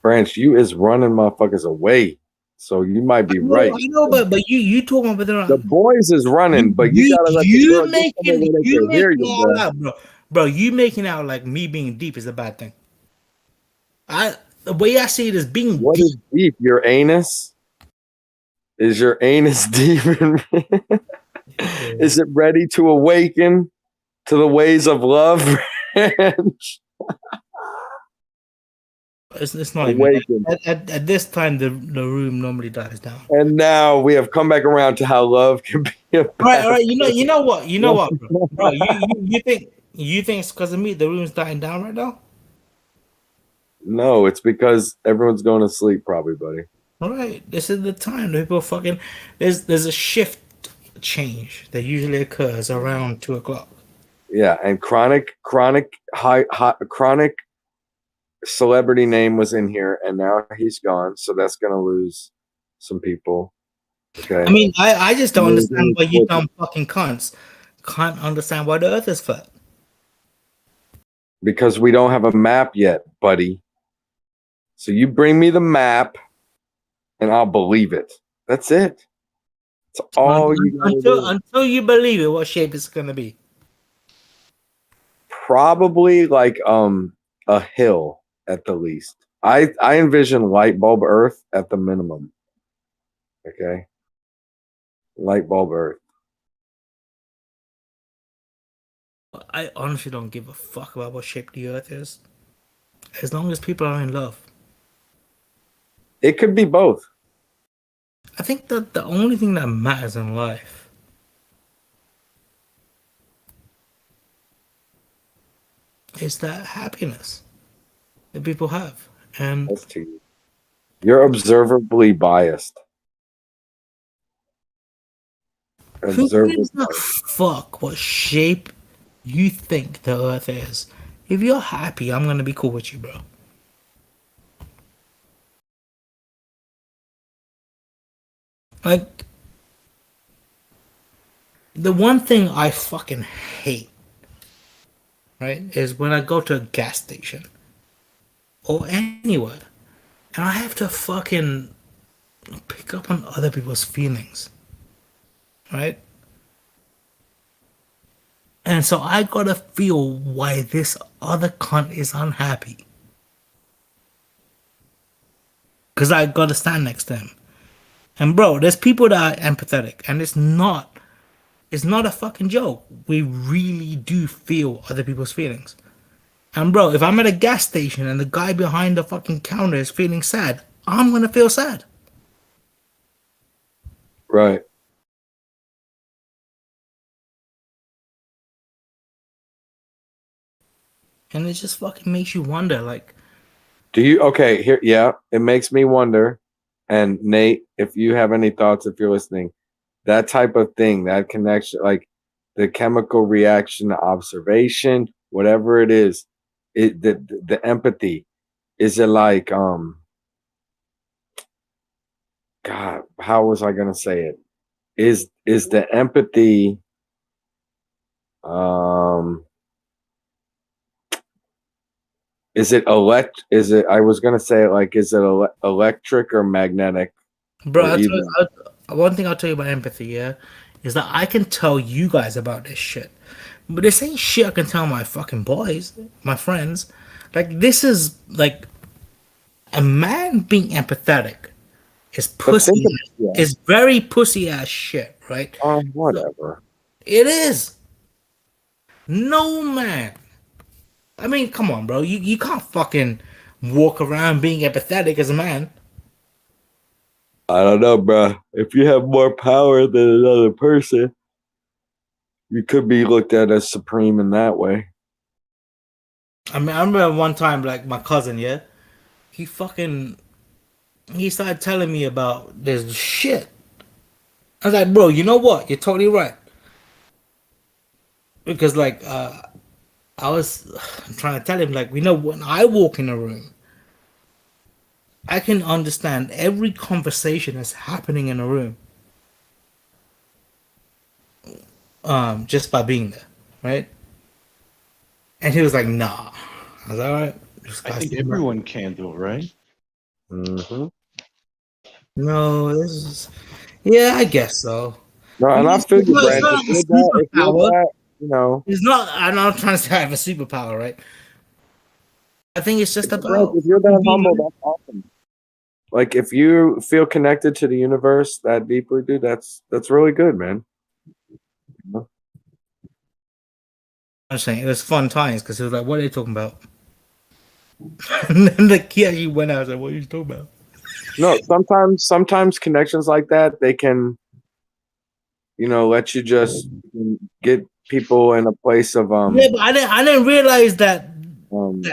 S14: Branch, you is running motherfuckers away. So you might be right.
S7: I know, but you talking about
S14: the boys is running, but you gotta let the girl get somewhere where they can hear you,
S7: all out, bro. Bro, you making out like me being deep is a bad thing. The way I see it is being
S14: What
S7: deep.
S14: is deep? Your anus? Is your anus deep? Is it ready to awaken to the ways of love?
S7: It's not even at this time the room normally dies down.
S14: And now we have come back around to how love can be a
S7: All right. You know what, bro. You think it's because of me the room's dying down right now?
S14: No, it's because everyone's going to sleep, probably, buddy.
S7: All right, this is the time that people fucking. There's a shift change that usually occurs around 2:00.
S14: Yeah, and chronic celebrity name was in here, and now he's gone, so that's gonna lose some people. Okay.
S7: I mean, I just don't understand why you dumb fucking cunts can't understand why the Earth is flat.
S14: Because we don't have a map yet, buddy. So you bring me the map, and I'll believe it. That's it. That's all you gotta do.
S7: Until you believe it, what shape it's gonna be?
S14: Probably like a hill at the least. I envision light bulb Earth at the minimum. Okay. Light bulb Earth.
S7: I honestly don't give a fuck about what shape the Earth is. As long as people are in love.
S14: It could be both.
S7: I think that the only thing that matters in life is that happiness that people have. And
S14: that's to you. You're observably biased.
S7: Who gives a fuck what shape you think the Earth is? If you're happy, I'm gonna be cool with you, bro. Like, the one thing I fucking hate, right, is when I go to a gas station or anywhere, and I have to fucking pick up on other people's feelings, right? And so I gotta feel why this other cunt is unhappy. Because I gotta stand next to him. And bro, there's people that are empathetic, and it's not a fucking joke. We really do feel other people's feelings. And bro, if I'm at a gas station and the guy behind the fucking counter is feeling sad, I'm gonna feel sad.
S14: Right.
S7: And it just fucking makes you wonder, like,
S14: Do you okay here? Yeah, it makes me wonder. And Nate, if you have any thoughts, if you're listening, that type of thing, that connection, like the chemical reaction, the observation, whatever it is, the empathy, is it like God, how was I gonna say it? Is the empathy is it I was gonna say, like, is it electric or magnetic?
S7: bro,
S14: Or either?
S7: one thing I'll tell you about empathy, yeah, is that I can tell you guys about this shit. But this ain't shit I can tell my fucking boys, my friends. Like, this is like a man being empathetic is pussy. Is very pussy ass shit, right?
S14: Whatever.
S7: It is. No man. I mean, come on, bro. You can't fucking walk around being empathetic as a man.
S14: I don't know, bro. If you have more power than another person, you could be looked at as supreme in that way.
S7: I mean, I remember one time, like, my cousin, yeah, he started telling me about this shit. I was like, bro, you know what? You're totally right. Because, like, I was trying to tell him, like, when I walk in a room, I can understand every conversation that's happening in a room. Just by being there, right? And he was like, nah. I was like, all right.
S15: I think everyone can though, right?
S14: Mm-hmm.
S7: No, this is... Yeah, I guess so.
S14: No, and I feel you, Brandon.
S7: It's not a superpower.
S14: You know,
S7: It's not... I'm not trying to say I have a superpower, right? I think it's just about...
S14: if you're that humble, that's awesome. Like, if you feel connected to the universe that deeply, dude, that's really good, man.
S7: I'm saying it was fun times because it was like, what are they talking about? And then the kid actually went out and said, what are you talking about?
S14: No, sometimes connections like that, they can, let you just get people in a place of
S7: Yeah, but I didn't realize that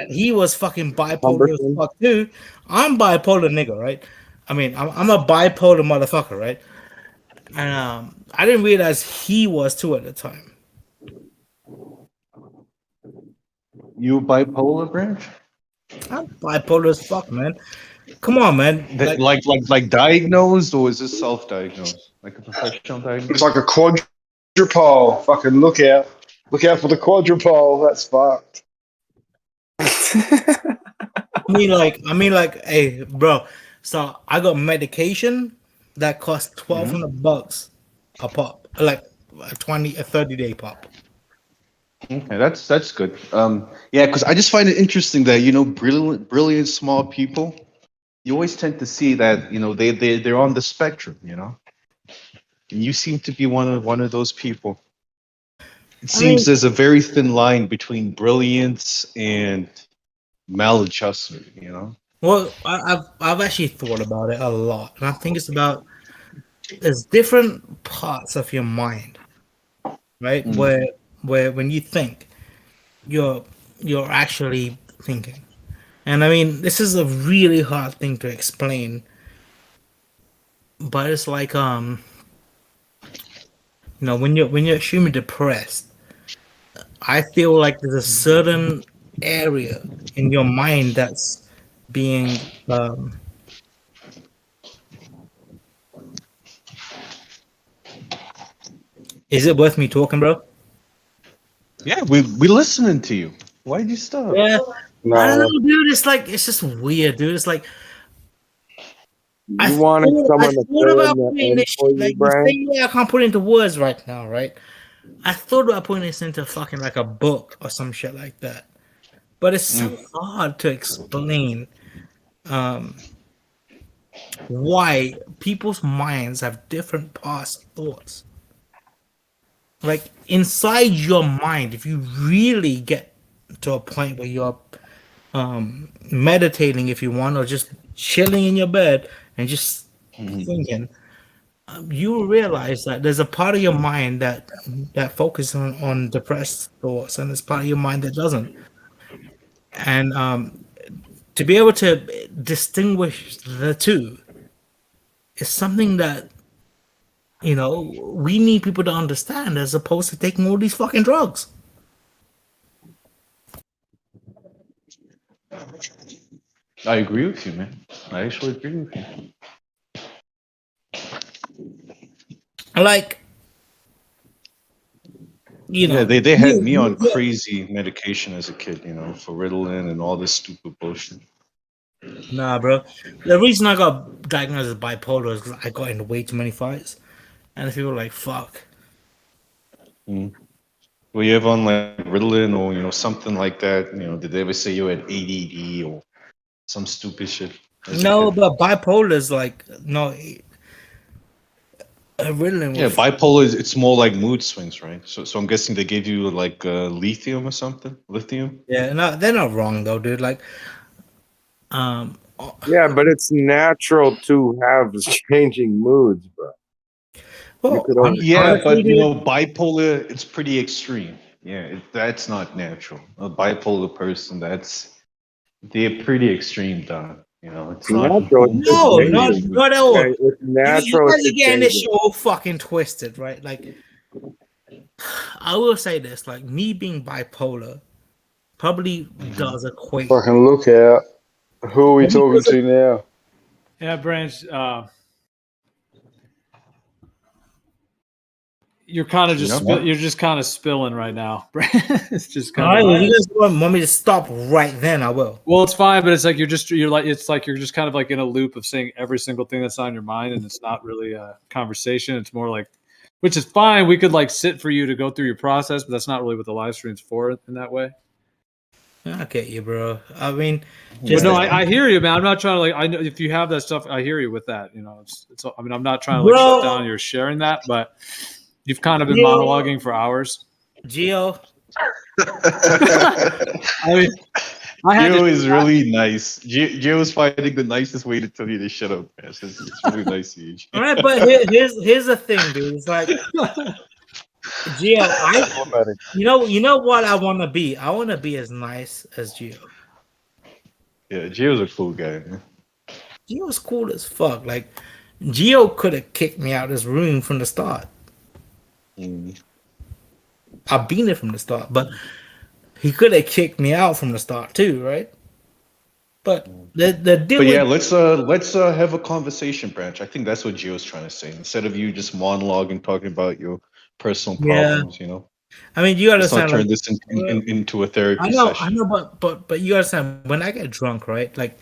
S7: he was fucking bipolar as fuck too. I'm bipolar nigga, right? I mean, I'm a bipolar motherfucker, right? And I didn't realize he was too at the time.
S15: You bipolar, Branch?
S7: I'm bipolar as fuck, man. Come on, man.
S15: Like diagnosed, or is this self-diagnosed? Like a professional diagnosis?
S11: It's like a quadrupole. Fucking look out. Look out for the quadrupole. That's fucked.
S7: I mean, like, hey, bro. So I got medication that costs $1,200 a pop, like a 30-day pop.
S15: Okay, that's good. Yeah, because I just find it interesting that brilliant small people, you always tend to see that they're on the spectrum, and you seem to be one of those people. It seems there's a very thin line between brilliance and maladjustment,
S7: Well, I've actually thought about it a lot, and I think it's about there's different parts of your mind, right? Where when you think, you're actually thinking, and I mean, this is a really hard thing to explain, but it's like when you're extremely depressed, I feel like there's a certain area in your mind that's being Is it worth me talking, bro?
S15: Yeah, we listening to you. Why did you stop?
S7: Yeah, I don't
S14: No,
S7: know, dude. It's just weird, dude. It's like
S14: you wanted
S7: I
S14: someone to
S7: thought
S14: fill in
S7: about
S14: the
S7: putting
S14: end
S7: this
S14: for you,
S7: like the
S14: Brian.
S7: same way I can't put it into words right now, right? I thought about putting this into fucking like a book or some shit like that, but it's so hard to explain why people's minds have different past thoughts. Like inside your mind, if you really get to a point where you're meditating, if you want, or just chilling in your bed and just thinking, you will realize that there's a part of your mind that focuses on depressed thoughts, and there's part of your mind that doesn't. And to be able to distinguish the two is something that we need people to understand, as opposed to taking all these fucking drugs.
S15: I agree with you, man. I actually agree with you.
S7: Like,
S15: Yeah, they had me on crazy medication as a kid, for Ritalin and all this stupid bullshit.
S7: Nah, bro. The reason I got diagnosed as bipolar is because I got into way too many fights, and people were like, "Fuck."
S15: Were you ever on like Ritalin or something like that? Did they ever say you had ADD or some stupid shit? As a
S7: No,
S15: kid?
S7: but bipolar is like no. Ritalin
S15: Yeah,
S7: was
S15: bipolar is it's more like mood swings, right? So I'm guessing they gave you like lithium or something. Lithium.
S7: yeah. No, they're not wrong though, dude. Like,
S14: Yeah, but it's natural to have changing moods, bro. You could
S15: Yeah, but
S7: honestly, dude,
S15: bipolar it's pretty extreme. Yeah, that's not natural. A bipolar person, they're pretty extreme, Don. It's not.
S14: natural. It's just
S7: no,
S14: changing.
S7: not at all.
S14: Okay, it's
S7: You
S14: natural.
S7: guys
S14: It's
S7: are
S14: just
S7: getting this
S14: changing.
S7: shit all fucking twisted, right? Like, I will say this: like, me being bipolar probably does equate.
S13: Fucking look out. Who are we talking to now?
S5: Yeah, Branch. You're kind of just you're just kind of spilling right now. It's just
S7: All
S5: kind
S7: right,
S5: of.
S7: well, you guys want me to stop right then? I will.
S5: Well, it's fine, but it's like you're just kind of like in a loop of saying every single thing that's on your mind, and it's not really a conversation. It's more like, which is fine. We could like sit for you to go through your process, but that's not really what the live stream's for in that way.
S7: I get you, bro. I mean,
S5: But no, I hear you, man. I'm not trying to like. I know if you have that stuff, I hear you with that. It's. I mean, I'm not trying to like shut down your sharing that, but you've kind of been monologuing for hours.
S7: Gio.
S5: I mean,
S15: Gio is really nice. Gio is finding the nicest way to tell you to shut up. Man. It's really nice of you.
S7: All right, but here's the thing, dude. It's like, Gio, you know what I want to be. I want to be as nice as Gio.
S15: Yeah, Gio's a cool guy, man.
S7: Gio's cool as fuck. Like, Gio could have kicked me out of this room from the start. I've been there from the start, but he could have kicked me out from the start too, right? But the deal.
S15: But yeah, let's have a conversation, Branch. I think that's what Gio's trying to say. Instead of you just monologuing, talking about your personal problems,
S7: I mean, you
S15: let's not
S7: understand.
S15: turn this into a therapy
S7: I
S15: session.
S7: know, but you understand. When I get drunk, right? Like,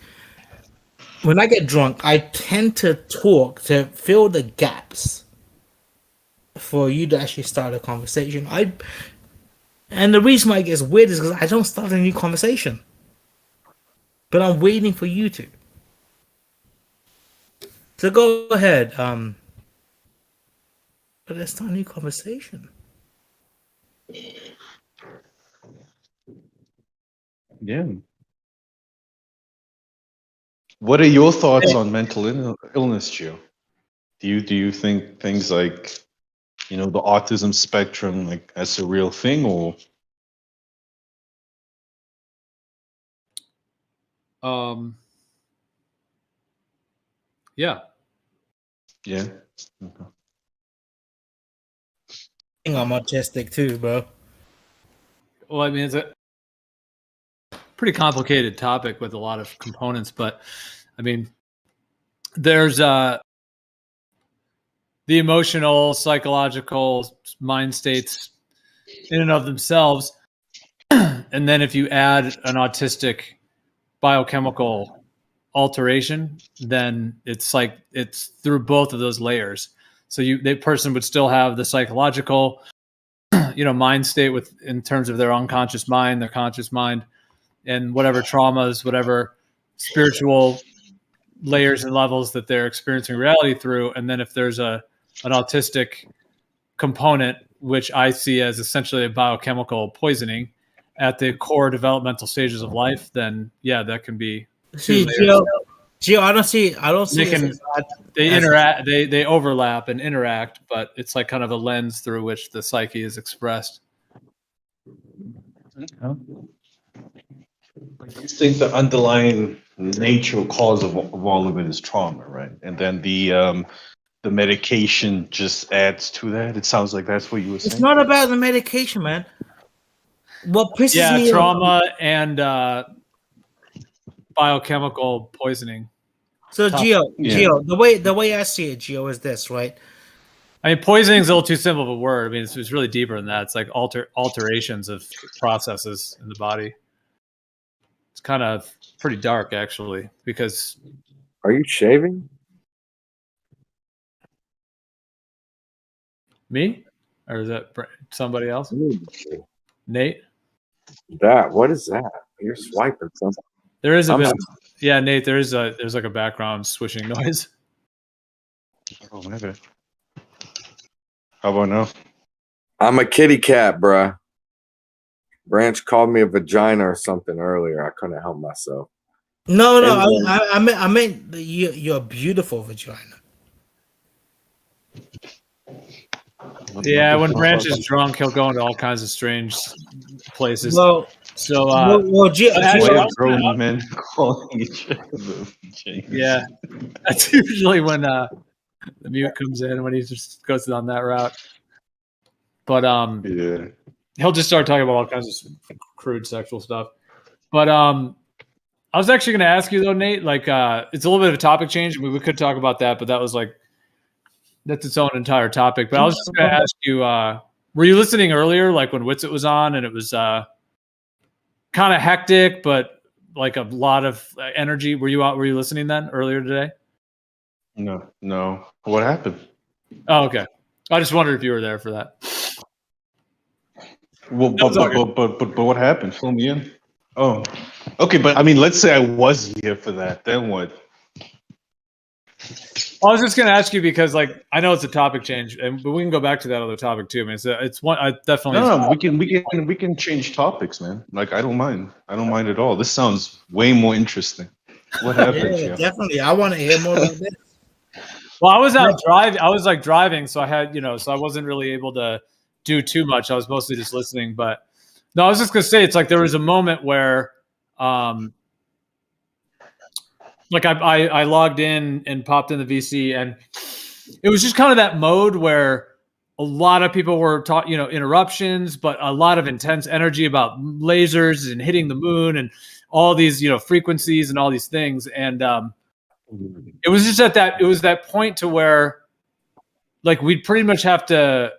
S7: when I get drunk, I tend to talk to fill the gaps for you to actually start a conversation. And the reason why it gets weird is because I don't start a new conversation, but I'm waiting for you to. So go ahead. But let's start a new conversation.
S15: Yeah. What are your thoughts on mental illness, Gio? Do you think things like, the autism spectrum, like that's a real thing, or?
S5: Yeah.
S15: Yeah.
S7: I'm autistic too, bro.
S5: Well, I mean, it's a pretty complicated topic with a lot of components, but I mean, there's the emotional, psychological mind states in and of themselves.
S20: and then if you add an autistic biochemical alteration, then it's like it's through both of those layers. So the person would still have the psychological, mind state in terms of their unconscious mind, their conscious mind, and whatever traumas, whatever spiritual layers and levels that they're experiencing reality through. And then if there's an autistic component, which I see as essentially a biochemical poisoning at the core developmental stages of life, then yeah, that can be two layers.
S7: Gio, I don't see.
S20: They interact. They overlap and interact, but it's like kind of a lens through which the psyche is expressed.
S15: I think the underlying nature cause of all of it is trauma, right? And then the medication just adds to that. It sounds like that's what you were saying.
S7: It's not about the medication, man. What pisses me
S20: trauma and biochemical poisoning.
S7: So Gio, the way I see it, Gio, is this, right?
S20: I mean, poisoning is a little too simple of a word. I mean, it's really deeper than that. It's like alterations of processes in the body. It's kind of pretty dark, actually, because.
S14: Are you shaving?
S20: Me? Or is that somebody else? Nate?
S14: What is that? You're swiping something.
S20: There is a bit. Yeah, Nate, there's like a background swishing noise.
S15: Oh, maybe. How about now?
S14: I'm a kitty cat, bruh. Branch called me a vagina or something earlier. I couldn't help myself.
S7: No, I meant you're a beautiful vagina.
S20: Yeah, when Branch is drunk, he'll go into all kinds of strange places.
S15: Grown men calling each other.
S20: Yeah, that's usually when the mute comes in, when he just goes on that route. But he'll just start talking about all kinds of crude sexual stuff. But I was actually going to ask you though, Nate. Like, it's a little bit of a topic change. I mean, we could talk about that, but that's its own entire topic. But I was just going to ask you, were you listening earlier, like when Witsit was on, and it was kind of hectic, but like a lot of energy? Were you listening then earlier today?
S15: No. What happened?
S20: Oh, okay. I just wondered if you were there for that.
S15: Well, but what happened? Fill me in. Oh, okay. But I mean, let's say I was here for that. Then what?
S20: I was just going to ask you because, like, I know it's a topic change, but we can go back to that other topic too. I mean, it's one. I definitely.
S15: No, we can change topics, man. Like, I don't mind. I don't mind at all. This sounds way more interesting. What happened?
S7: Yeah, definitely. I want to hear more about this.
S20: Well, I was out driving. I was like driving, so I had, so I wasn't really able to do too much. I was mostly just listening. But no, I was just going to say, it's like there was a moment where, like I logged in and popped in the VC, and it was just kind of that mode where a lot of people were talking, interruptions, but a lot of intense energy about lasers and hitting the moon and all these, frequencies and all these things. And it was just that point to where, like, we'd pretty much have to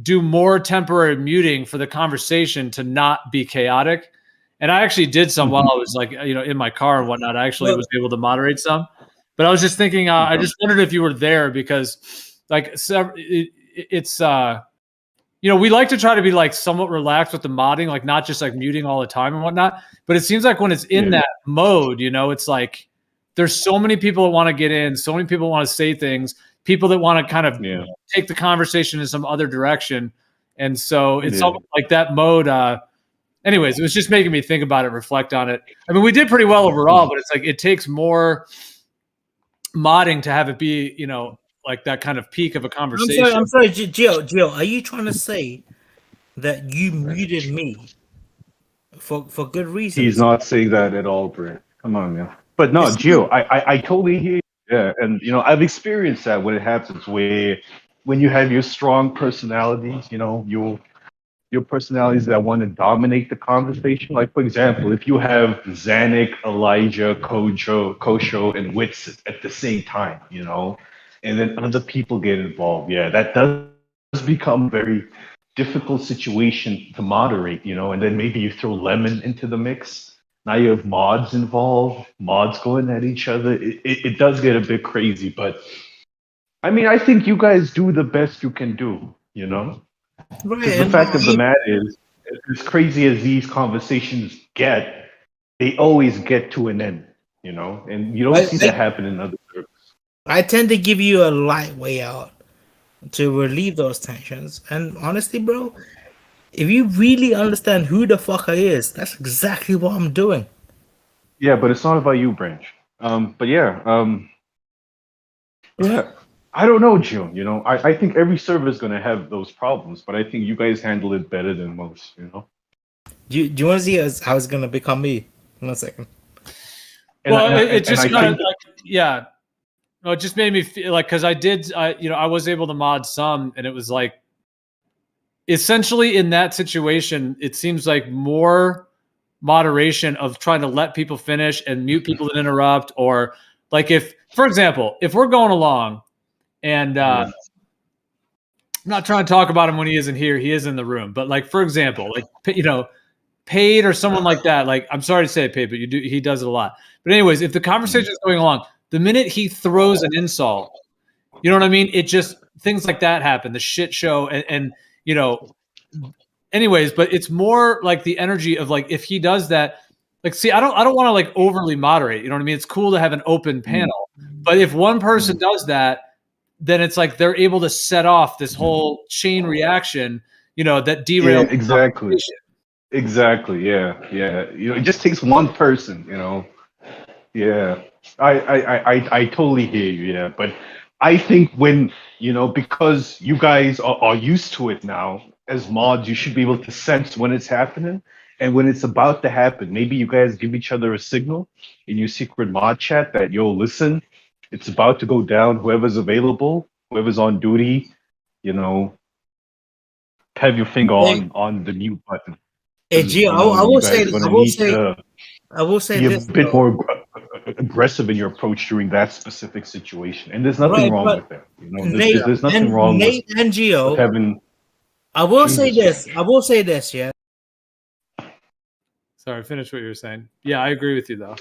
S20: do more temporary muting for the conversation to not be chaotic. And I actually did some while I was like, in my car and whatnot. I actually was able to moderate some, but I was just thinking, I just wondered if you were there because, like, it's we like to try to be like somewhat relaxed with the modding, like not just like muting all the time and whatnot. But it seems like when it's in that mode, it's like there's so many people that want to get in, so many people want to say things, people that want to kind of take the conversation in some other direction, and so it's almost like that mode. Anyways, it was just making me think about it, reflect on it. I mean, we did pretty well overall, but it's like it takes more modding to have it be, like that kind of peak of a conversation.
S7: I'm sorry, Gio, are you trying to say that you muted me for good reason?
S15: He's not saying that at all, Brent. Come on, man. But no, Gio, I totally hear you. Yeah, and I've experienced that when it happens, where when you have your strong personalities, your personalities that want to dominate the conversation. Like, for example, if you have Zanuck, Elijah, Kosho, and Wits at the same time, and then other people get involved, that does become very difficult situation to moderate, you know, and then maybe you throw Lemon into the mix. Now you have mods involved, mods going at each other. It does get a bit crazy, but I mean, I think you guys do the best you can do, you know?
S7: Right.
S15: Because the
S7: And
S15: fact of the matter is, as crazy as these conversations get, they always get to an end, you know? And you don't see that happen in other circles.
S7: I tend to give you a light way out to relieve those tensions. And honestly, bro, if you really understand who the fuck I is, that's exactly what I'm doing.
S15: Yeah, but it's not about you, Branch. Yeah, I don't know, June. You know, I think every server is going to have those problems, but I think you guys handle it better than most, you know?
S7: Do you want to see how it's going to become me? 1 second.
S20: It just kind of yeah. No, it just made me feel like, because I was able to mod some, and it was like, essentially in that situation, it seems like more moderation of trying to let people finish and mute people that interrupt, or like if, for example, if we're going along and I'm not trying to talk about him when he isn't here, he is in the room, but like, for example, like, you know, Paid or someone like that, like, I'm sorry to say it, Paid, but he does it a lot. But anyways, if the conversation is going along, the minute he throws an insult, you know what I mean? It just, things like that happen, the shit show, and you know, anyways, but it's more like the energy of like, if he does that, like, see, I don't want to like overly moderate, you know what I mean? It's cool to have an open panel, but if one person does that, then it's like they're able to set off this whole chain reaction, you know, that derails.
S15: Yeah, exactly. Exactly. Yeah. You know, it just takes one person. You know. Yeah. I totally hear you. Yeah, but I think when because you guys are used to it now as mods, you should be able to sense when it's happening and when it's about to happen. Maybe you guys give each other a signal in your secret mod chat that listen, it's about to go down. Whoever's available, whoever's on duty, have your finger on the mute button.
S7: Hey, Gio, I will say
S15: be
S7: this,
S15: a bit more aggressive in your approach during that specific situation, and there's nothing wrong with that. There's nothing wrong
S7: Nate and Gio,
S15: with having.
S7: I will say this. Yeah.
S20: Sorry, finish what you were saying. Yeah, I agree with you though.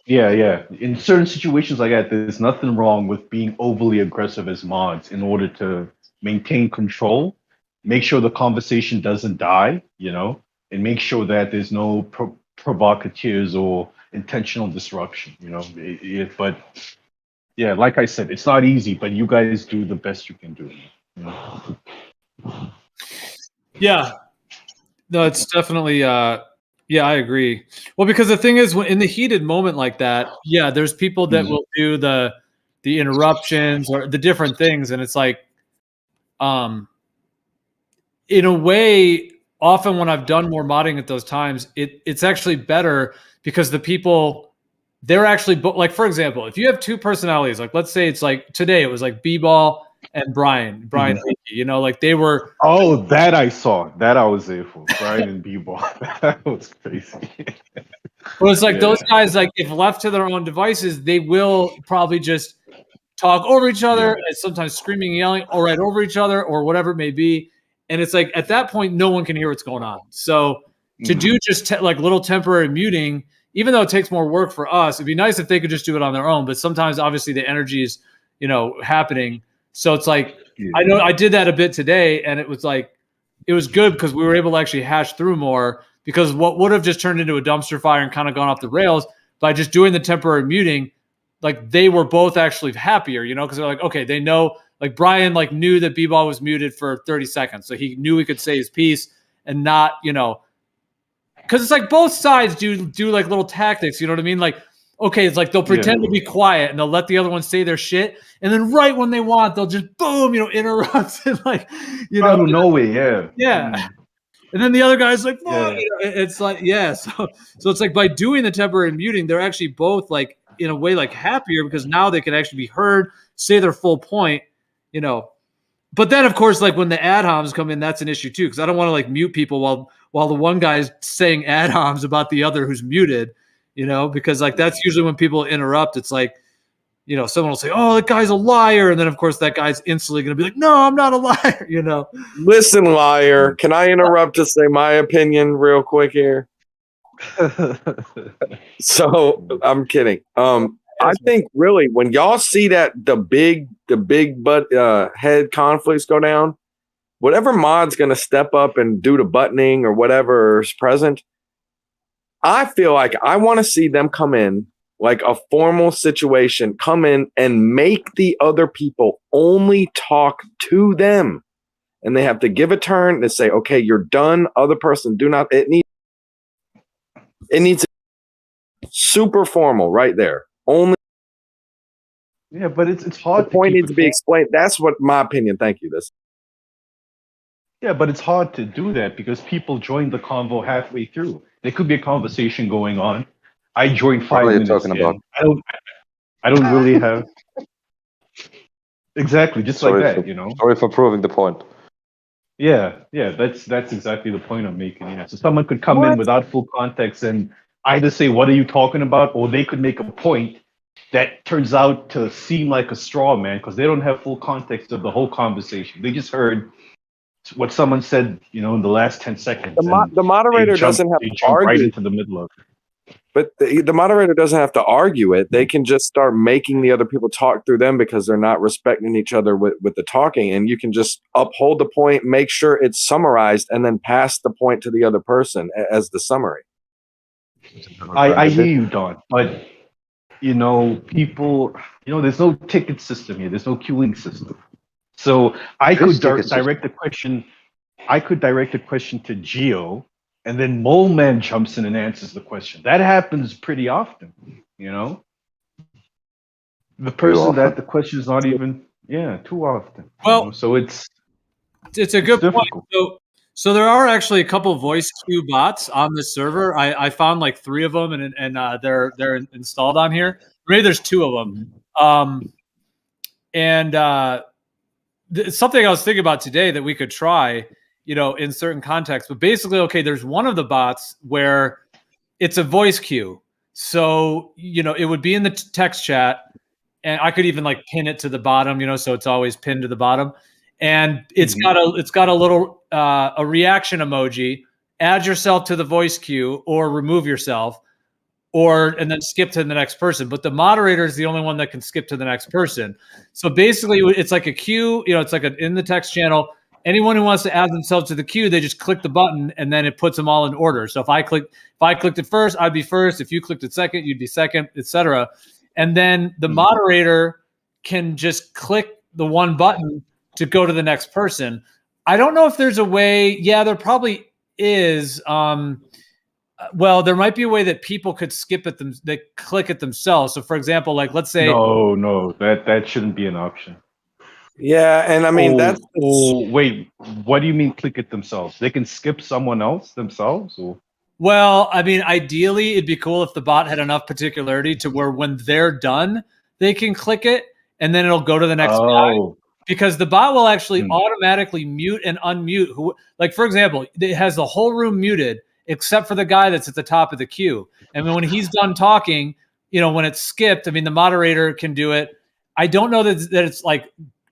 S15: Yeah. In certain situations like that, there's nothing wrong with being overly aggressive as mods in order to maintain control, make sure the conversation doesn't die, and make sure that there's no provocateurs or intentional disruption, but yeah, like I said, it's not easy, but you guys do the best you can do.
S20: Yeah, no, it's definitely, yeah, I agree. Well, because the thing is, when in the heated moment like that, yeah, there's people that will do the interruptions or the different things, and it's like, in a way, often when I've done more modding at those times, it's actually better because the people, they're actually, like, for example, if you have two personalities, like let's say it's like today, it was like B-Ball and Brian Leakey, like they were.
S15: Oh, that I saw. That I was there for. Brian and B-Ball. That was crazy.
S20: Well, it's like those guys, like if left to their own devices, they will probably just talk over each other and sometimes screaming and yelling or right over each other or whatever it may be. And it's like at that point, no one can hear what's going on. So to do just like little temporary muting, even though it takes more work for us, it'd be nice if they could just do it on their own. But sometimes, obviously, the energy is, happening. So it's like I know I did that a bit today, and it was like it was good because we were able to actually hash through more. Because what would have just turned into a dumpster fire and kind of gone off the rails by just doing the temporary muting, like they were both actually happier, because they're like, okay, they know. Like Brian, like knew that B-Ball was muted for 30 seconds, so he knew he could say his piece and not, because it's like both sides do like little tactics. You know what I mean? Like, okay, it's like they'll pretend to be quiet and they'll let the other one say their shit, and then right when they want, they'll just boom, interrupt and like,
S15: out of nowhere,
S20: yeah. And then the other guy's like, fuck, it's like, so it's like by doing the temporary muting, they're actually both like in a way like happier because now they can actually be heard, say their full point. But then of course, like when the ad homs come in, that's an issue too. Cause I don't want to like mute people while the one guy's saying ad homs about the other who's muted, because like, that's usually when people interrupt. It's like, you know, someone will say, "Oh, that guy's a liar," and then of course that guy's instantly going to be like, "No, I'm not a liar." You know.
S14: Listen, liar. Can I interrupt to say my opinion real quick here? So I'm kidding. I think really when y'all see that the big butt head conflicts go down, whatever mod's gonna step up and do the buttoning or whatever is present, I feel like I want to see them come in like a formal situation, come in and make the other people only talk to them. And they have to give a turn and say, okay, you're done. Other person, do not, it needs super formal right there. Only.
S15: Yeah, but it's hard.
S14: The point needs to be explained. That's what my opinion. Thank you.
S15: Yeah, but it's hard to do that because people join the convo halfway through. There could be a conversation going on. I joined 5 minutes in. I don't really have. Exactly, just like that, you know.
S13: Sorry for proving the point.
S15: Yeah, that's exactly the point I'm making. Yeah, so someone could come in without full context and either say, "What are you talking about?" or they could make a point that turns out to seem like a straw man because they don't have full context of the whole conversation. They just heard what someone said, you know, in the last 10 seconds.
S14: The moderator doesn't have to argue
S15: right into the middle of it.
S14: But the moderator doesn't have to argue it. They can just start making the other people talk through them because they're not respecting each other with the talking. And you can just uphold the point, make sure it's summarized, and then pass the point to the other person as the summary.
S15: I hear you, Don, but you know, people, you know, there's no ticket system here. There's no queuing system. So I could direct the question. I could direct a question to Geo, and then Mole Man jumps in and answers the question. That happens pretty often, you know. The person that the question is not even, too often.
S20: Well,
S15: you know? So it's
S20: a good point. So there are actually a couple voice queue bots on this server. I found like 3 of them, and they're installed on here. Maybe there's 2 of them. It's something I was thinking about today that we could try, you know, in certain contexts. But basically, okay, there's one of the bots where it's a voice queue. So, you know, it would be in the text chat, and I could even like pin it to the bottom, you know, so it's always pinned to the bottom. And it's got a little a reaction emoji. Add yourself to the voice queue or remove yourself, and then skip to the next person. But the moderator is the only one that can skip to the next person. So basically, it's like a queue. You know, it's like in the text channel. Anyone who wants to add themselves to the queue, they just click the button, and then it puts them all in order. So if I clicked it first, I'd be first. If you clicked it second, you'd be second, etc. And then the moderator can just click the one button to go to the next person. I don't know if there's a way. Yeah, there probably is. Well, there might be a way that people could skip at them. They click it themselves. So, for example, like let's say,
S15: no, that shouldn't be an option.
S14: Yeah, and I mean
S15: wait, what do you mean click it themselves? They can skip someone else themselves, or?
S20: Well, I mean, ideally, it'd be cool if the bot had enough particularity to where when they're done, they can click it, and then it'll go to the next guy. Because the bot will actually automatically mute and unmute who, like for example, it has the whole room muted except for the guy that's at the top of the queue. And when he's done talking, you know, when it's skipped, I mean, the moderator can do it. I don't know that it's like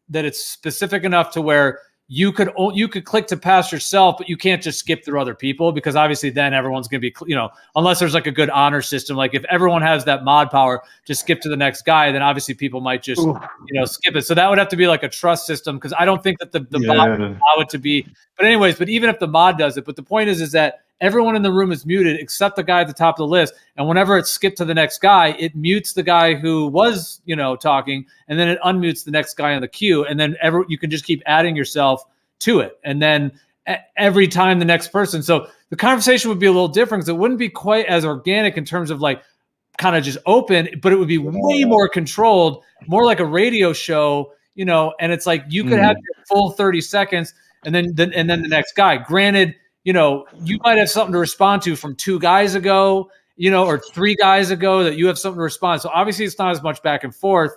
S20: that it's specific enough to where you could click to pass yourself, but you can't just skip through other people because obviously then everyone's going to be, you know, unless there's like a good honor system. Like if everyone has that mod power, just skip to the next guy, then obviously people might just, you know, skip it. So that would have to be like a trust system because I don't think that the bot would allow it to be. But anyways, but even if the mod does it, but the point is that everyone in the room is muted except the guy at the top of the list. And whenever it's skipped to the next guy, it mutes the guy who was, you know, talking, and then it unmutes the next guy in the queue. And then you can just keep adding yourself to it. And then every time the next person. So the conversation would be a little different because it wouldn't be quite as organic in terms of like kind of just open, but it would be way more controlled, more like a radio show, you know, and it's like you could have your full 30 seconds and then the next guy. Granted, you know, you might have something to respond to from 2 guys ago, you know, or 3 guys ago that you have something to respond. So obviously it's not as much back and forth.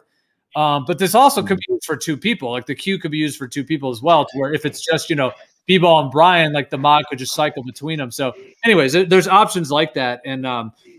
S20: But this also could be used for 2 people. Like the queue could be used for 2 people as well, to where if it's just, you know, B-Ball and Brian, like the mod could just cycle between them. So anyways, there's options like that. And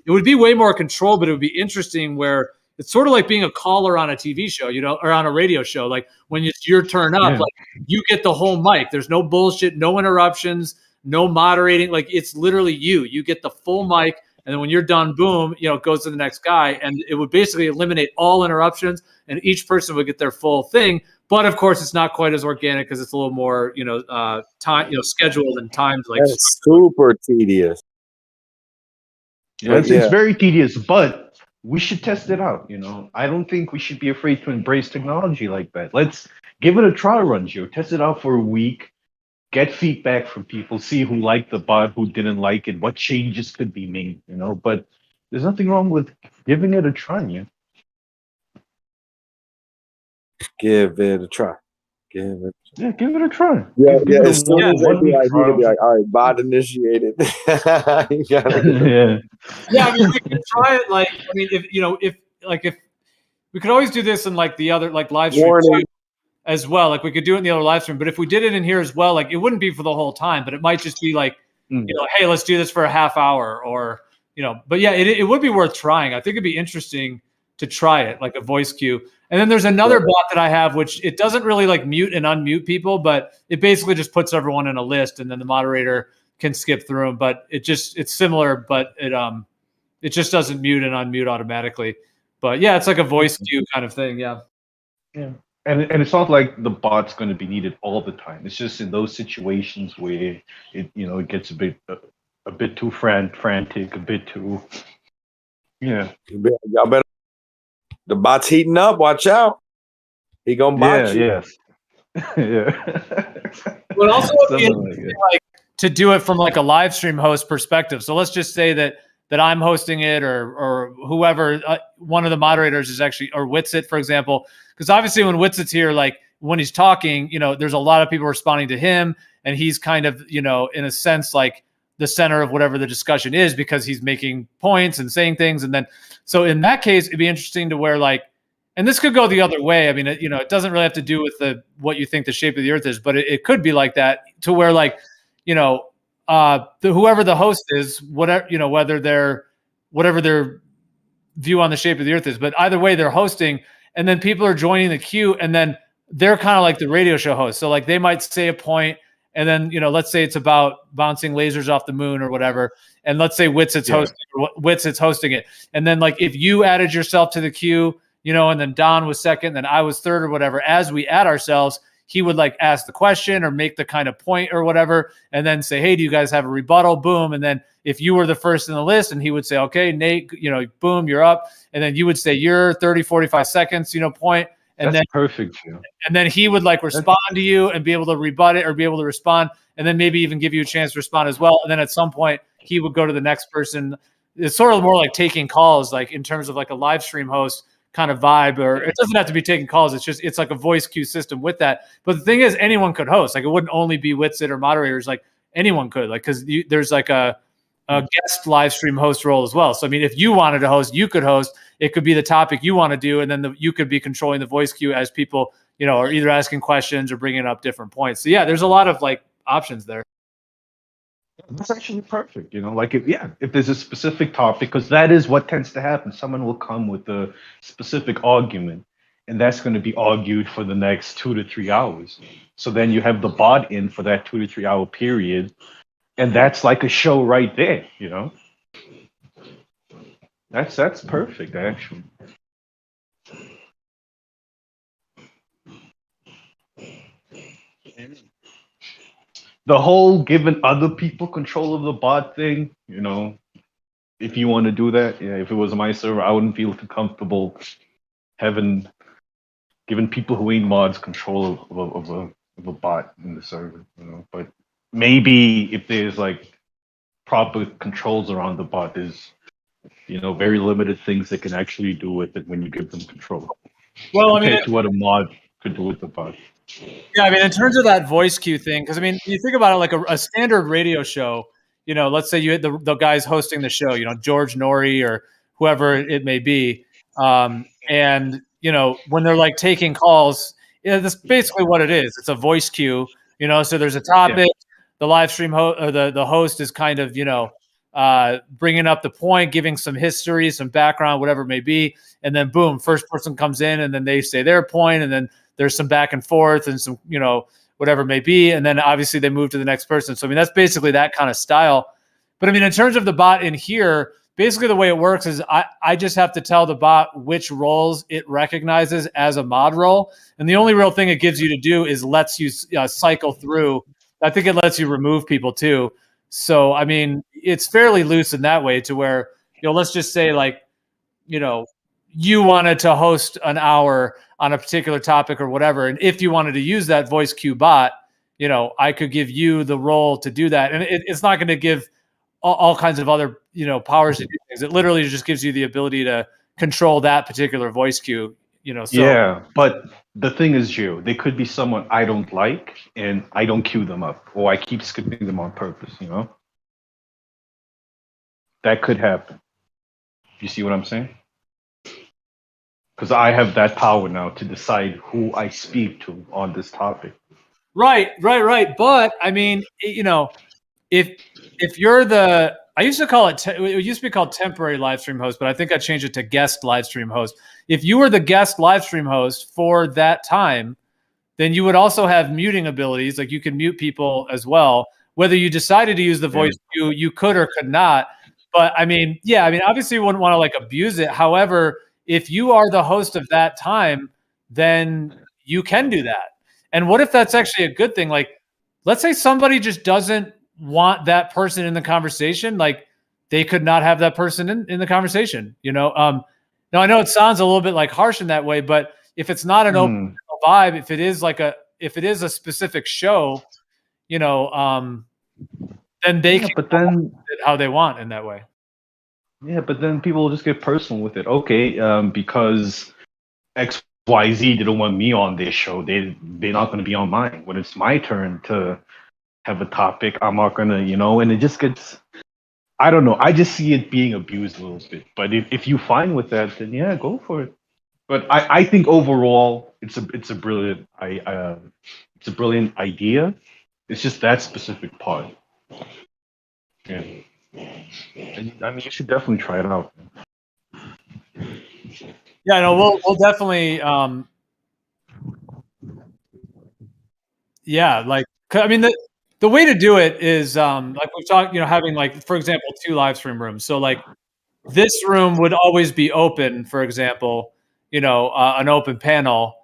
S20: it would be way more control, but it would be interesting where, it's sort of like being a caller on a TV show, you know, or on a radio show. Like when it's your turn up, like you get the whole mic. There's no bullshit, no interruptions, no moderating. Like it's literally you. You get the full mic, and then when you're done, boom, you know, it goes to the next guy, and it would basically eliminate all interruptions, and each person would get their full thing. But of course, it's not quite as organic because it's a little more, you know, time, you know, scheduled and timed. Like
S14: That's super tedious.
S15: Yeah, it's very tedious, but we should test it out. You know, I don't think we should be afraid to embrace technology like that. Let's give it a trial run, Joe. Test it out for a week, get feedback from people, see who liked the bot, who didn't like it, what changes could be made. You know, but there's nothing wrong with giving it a try, man.
S14: Give it a try. Give it.
S15: Yeah, give it a try.
S14: Yeah,
S15: Give it a
S14: as soon as they be like,
S15: one-week
S14: he'd be
S15: trial.
S14: like, all right, bot initiated. You gotta get
S15: Yeah.
S20: Yeah, I mean, we could try it. Like, I mean, if you know, if we could always do this in like the other like live stream too, as well. Like we could do it in the other live stream, but if we did it in here as well, like it wouldn't be for the whole time, but it might just be like, you know, hey, let's do this for a half hour, or you know. But yeah, it would be worth trying. I think it'd be interesting to try it, like a voice cue. And then there's another bot that I have, which it doesn't really like mute and unmute people, but it basically just puts everyone in a list, and then the moderator can skip through them. But it's similar, but it just doesn't mute and unmute automatically. But yeah, it's like a voice cue kind of thing. Yeah.
S15: Yeah. And it's not like the bot's going to be needed all the time. It's just in those situations where it gets a bit too frantic, a bit too
S14: Y'all better. The bot's heating up. Watch out. He gonna bot you.
S15: Yes. Yeah.
S20: But also it'd be
S15: Something like
S20: interesting, like to do it from like a live stream host perspective. So let's just say that I'm hosting it, or whoever one of the moderators is actually, or Witsit, for example, because obviously when Witsit's here, like when he's talking, you know, there's a lot of people responding to him, and he's kind of, you know, in a sense like the center of whatever the discussion is, because he's making points and saying things. And then, so in that case, it'd be interesting to where like, and this could go the other way. I mean, it doesn't really have to do with what you think the shape of the earth is, but it could be like that, to where like, you know, whoever the host is, whatever, you know, whatever their view on the shape of the earth is, but either way they're hosting, and then people are joining the queue, and then they're kind of like the radio show host. So like they might say a point, and then, you know, let's say it's about bouncing lasers off the moon or whatever, and let's say Witsit's hosting it, and then like if you added yourself to the queue, you know, and then Don was second, then I was third or whatever, as we add ourselves, he would like ask the question or make the kind of point or whatever, and then say, hey, do you guys have a rebuttal? Boom. And then if you were the first in the list, and he would say, okay, Nate, you know, boom, you're up. And then you would say your 30, 45 seconds, you know, point. And
S15: That's
S20: then
S15: perfect. Joe.
S20: And then he would like respond to you and be able to rebut it or be able to respond, and then maybe even give you a chance to respond as well. And then at some point he would go to the next person. It's sort of more like taking calls, like in terms of like a live stream host kind of vibe, or it doesn't have to be taking calls. It's like a voice queue system with that. But the thing is, anyone could host. Like it wouldn't only be Witsit or moderators. Like anyone could. Like because there's like a guest live stream host role as well. So I mean, if you wanted to host, you could host. It could be the topic you want to do, and then you could be controlling the voice queue as people, you know, are either asking questions or bringing up different points. So yeah, there's a lot of like options there.
S15: That's actually perfect. You know, like if there's a specific topic, because that is what tends to happen. Someone will come with a specific argument, and that's going to be argued for the next 2 to 3 hours. So then you have the bot in for that 2 to 3 hour period, and that's like a show right there. You know, that's perfect actually. The whole giving other people control of the bot thing, you know, if you want to do that, yeah, if it was my server, I wouldn't feel too comfortable giving people who ain't mods control of a bot in the server, you know. But maybe if there's like proper controls around the bot, there's, you know, very limited things they can actually do with it when you give them control.
S20: Well, I mean,
S15: compared to what a mod could do with the bot.
S20: Yeah, I mean, in terms of that voice queue thing, because I mean, you think about it like a standard radio show. You know, let's say you had the guys hosting the show, you know, George Norrie or whoever it may be, and you know, when they're like taking calls, yeah, that's basically what it is. It's a voice queue, you know. So there's a topic. The live stream host or the host is kind of, you know, bringing up the point, giving some history, some background, whatever it may be, and then boom, first person comes in, and then they say their point, and then there's some back and forth and some, whatever it may be, and then obviously they move to the next person. So I mean, that's basically that kind of style. But I mean, in terms of the bot in here, basically the way it works is I just have to tell the bot which roles it recognizes as a mod role, and the only real thing it gives you to do is lets you cycle through. I think it lets you remove people too. So, I mean, it's fairly loose in that way to where, let's just say like, you wanted to host an hour on a particular topic or whatever. And if you wanted to use that voice cue bot, I could give you the role to do that. And it's not going to give all kinds of other, powers to do things. It literally just gives you the ability to control that particular voice cue, so.
S15: Yeah, but the thing is, Joe, they could be someone I don't like, and I don't queue them up, or I keep skipping them on purpose. That could happen. You see what I'm saying? Because I have that power now to decide who I speak to on this topic.
S20: Right. But I mean, if you're the, I used to call it, it used to be called temporary live stream host, but I think I changed it to guest live stream host. If you were the guest live stream host for that time, then you would also have muting abilities. Like you can mute people as well. Whether you decided to use the voice cue, you could or could not. But I mean, obviously you wouldn't want to like abuse it. However, if you are the host of that time, then you can do that. And what if that's actually a good thing? Like, let's say somebody just doesn't want that person in the conversation. Like, they could not have that person in the conversation. Now I know it sounds a little bit like harsh in that way, but if it's not an open vibe, if it is a specific show, then they can it how they want in that way.
S15: Yeah, but then people will just get personal with it. Okay, because XYZ didn't want me on their show, they're not going to be on mine. When it's my turn to have a topic, I'm not going to, and it just gets, I don't know. I just see it being abused a little bit. But if you fine with that, then yeah, go for it. But I think overall, it's a brilliant it's a brilliant idea. It's just that specific part. Yeah. And, I mean, you should definitely try it out.
S20: Yeah, no, we'll definitely. Yeah, like I mean the way to do it is like we've talked, having like, for example, 2 live stream rooms. So like this room would always be open, for example, an open panel,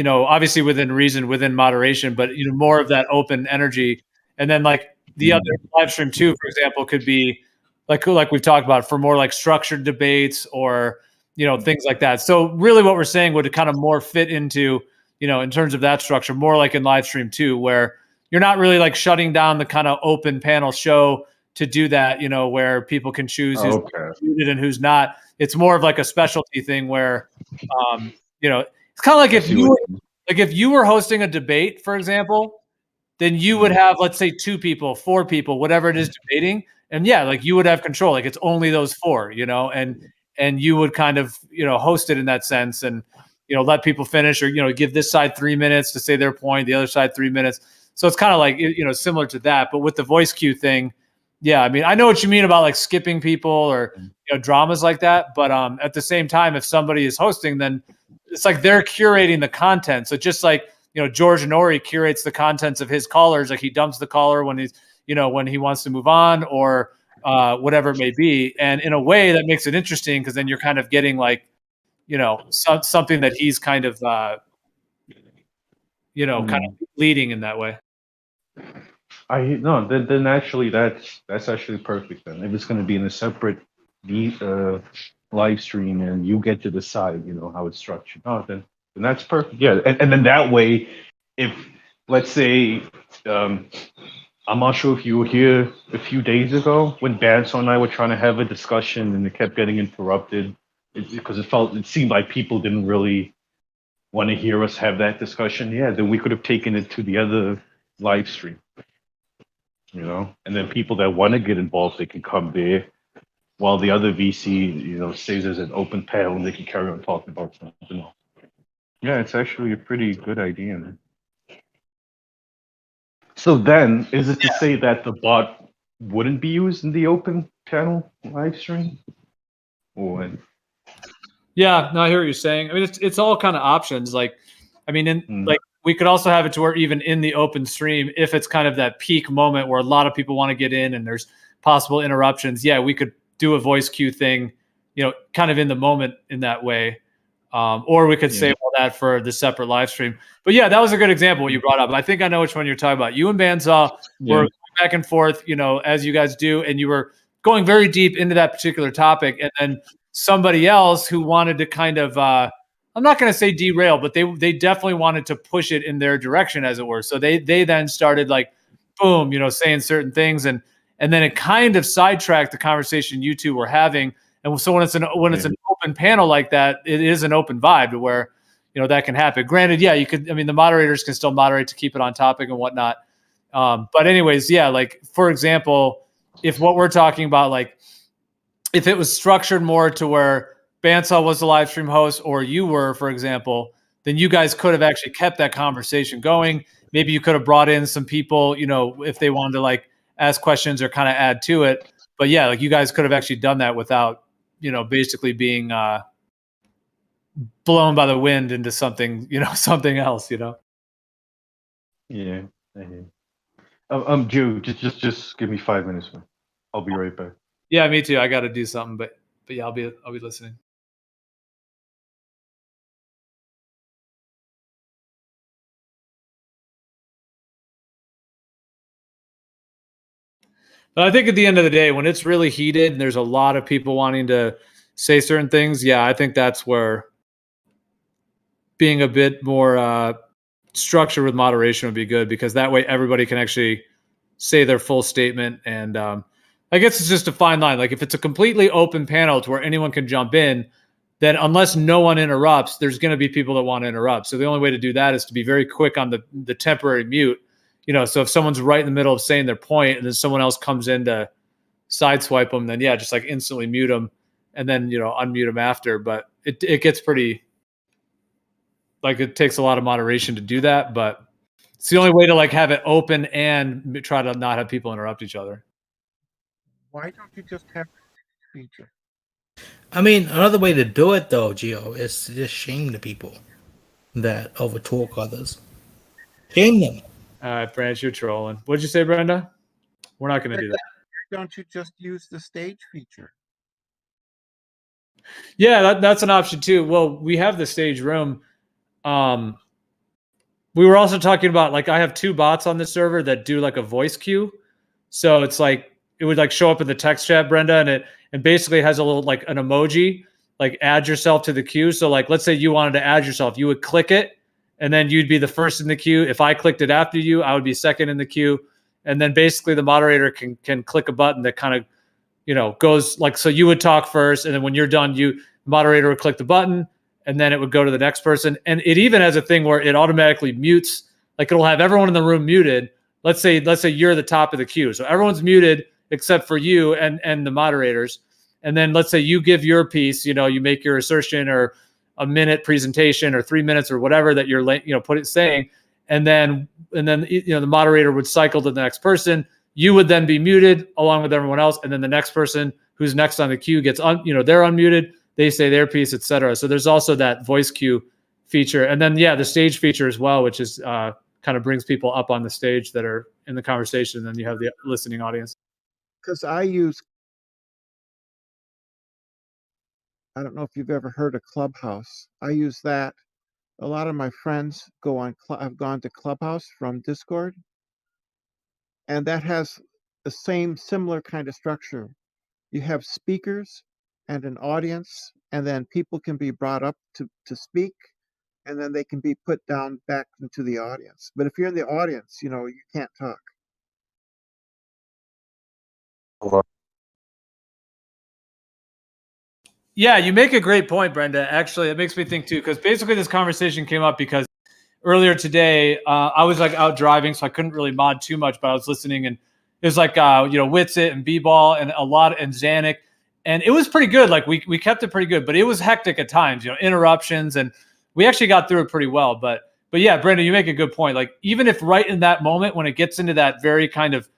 S20: obviously within reason, within moderation, but more of that open energy. And then like the other live stream 2, for example, could be like we've talked about for more like structured debates or things like that. So really what we're saying would kind of more fit into, in terms of that structure, more like in live stream 2, where you're not really like shutting down the kind of open panel show to do that, where people can choose who's muted and who's not. It's more of like a specialty thing where, it's kind of like if you were hosting a debate, for example, then you would have, let's say 2 people, 4 people, whatever it is debating. And yeah, like you would have control. Like it's only those 4, and you would kind of, host it in that sense and, let people finish or, give this side 3 minutes to say their point, the other side 3 minutes. So it's kind of like, similar to that, but with the voice cue thing. Yeah. I mean, I know what you mean about like skipping people or, dramas like that. But at the same time, if somebody is hosting, then it's like they're curating the content. So just like, George Nori curates the contents of his callers, like he dumps the caller when he's, when he wants to move on or whatever it may be. And in a way that makes it interesting because then you're kind of getting like, something that he's kind of, kind of leading in that way.
S15: Then actually that's actually perfect. Then if it's going to be in a separate live stream and you get to decide, how it's structured. Oh, then that's perfect. Yeah, and then that way, if let's say, I'm not sure if you were here a few days ago when Banso and I were trying to have a discussion and it kept getting interrupted because it seemed like people didn't really want to hear us have that discussion. Yeah, then we could have taken it to the other live stream. And then people that want to get involved, they can come there, while the other VC, stays as an open panel and they can carry on talking about something. Yeah, it's actually a pretty good idea, man. So then, is it to say that the bot wouldn't be used in the open channel live stream? Or
S20: Yeah, no, I hear what you're saying. I mean, it's all kind of options. Like, I mean, like we could also have it to where even in the open stream, if it's kind of that peak moment where a lot of people want to get in and there's possible interruptions, yeah, we could do a voice cue thing, kind of in the moment in that way. Or we could save all that for the separate live stream. But yeah, that was a good example what you brought up. I think I know which one you're talking about. You and Bandsaw were going back and forth, as you guys do, and you were going very deep into that particular topic. And then somebody else who wanted to kind of, I'm not going to say derail, but they definitely wanted to push it in their direction, as it were. So they then started like, boom, saying certain things, and then it kind of sidetracked the conversation you two were having. And so when it's an open panel like that, it is an open vibe to where, that can happen. Granted, yeah, you could, the moderators can still moderate to keep it on topic and whatnot. But anyways, yeah, like for example, if what we're talking about, like if it was structured more to where Bandsaw was the live stream host or you were, for example, then you guys could have actually kept that conversation going. Maybe you could have brought in some people, if they wanted to like ask questions or kind of add to it. But yeah, like you guys could have actually done that without, basically being blown by the wind into something, something else,
S15: Yeah. I hear. Joe, just give me 5 minutes, man. I'll be right back.
S20: Yeah, me too. I got to do something, but yeah, I'll be listening. But I think at the end of the day, when it's really heated and there's a lot of people wanting to say certain things, yeah, I think that's where being a bit more structured with moderation would be good, because that way everybody can actually say their full statement. And I guess it's just a fine line. Like if it's a completely open panel to where anyone can jump in, then unless no one interrupts, there's going to be people that want to interrupt. So the only way to do that is to be very quick on the temporary mute. So if someone's right in the middle of saying their point and then someone else comes in to sideswipe them, then yeah, just like instantly mute them and then, unmute them after. But it gets pretty, like it takes a lot of moderation to do that, but it's the only way to like have it open and try to not have people interrupt each other.
S2: Why don't you just have a feature?
S7: Another way to do it though, Gio, is to just shame the people that overtalk others. Shame them.
S20: All right, Branch, you're trolling. What'd you say, Brenda? We're not going to do that.
S2: Why don't you just use the stage feature?
S20: Yeah, that's an option too. Well, we have the stage room. We were also talking about, like, I have 2 bots on the server that do like a voice cue. So it's like, it would like show up in the text chat, Brenda, and basically has a little like an emoji, like add yourself to the queue. So like, let's say you wanted to add yourself, you would click it and then you'd be the first in the queue. If I clicked it after you, I would be second in the queue. And then basically the moderator can click a button that kind of, goes like, so you would talk first. And then when you're done, the moderator would click the button and then it would go to the next person. And it even has a thing where it automatically mutes, like it'll have everyone in the room muted. Let's say you're the top of the queue. So everyone's muted except for you and the moderators. And then let's say you give your piece, you make your assertion or a minute presentation or 3 minutes or whatever that you're saying. And then the moderator would cycle to the next person. You would then be muted along with everyone else. And then the next person who's next on the queue gets they're unmuted. They say their piece, etc. So there's also that voice cue feature. And then, yeah, the stage feature as well, which is kind of brings people up on the stage that are in the conversation. And then you have the listening audience.
S2: Because I don't know if you've ever heard of Clubhouse. I use that. A lot of my friends have gone to Clubhouse from Discord. And that has the similar kind of structure. You have speakers and an audience, and then people can be brought up to speak, and then they can be put down back into the audience. But if you're in the audience, you can't talk.
S20: Yeah, you make a great point, Brenda. Actually, it makes me think too, because basically this conversation came up because earlier today I was like out driving, so I couldn't really mod too much, but I was listening, and it was like Witsit and B-Ball and a lot and Zanuck, and it was pretty good. Like we kept it pretty good, but it was hectic at times, interruptions, and we actually got through it pretty well. But yeah, Brenda, you make a good point. Like even if right in that moment when it gets into that very kind of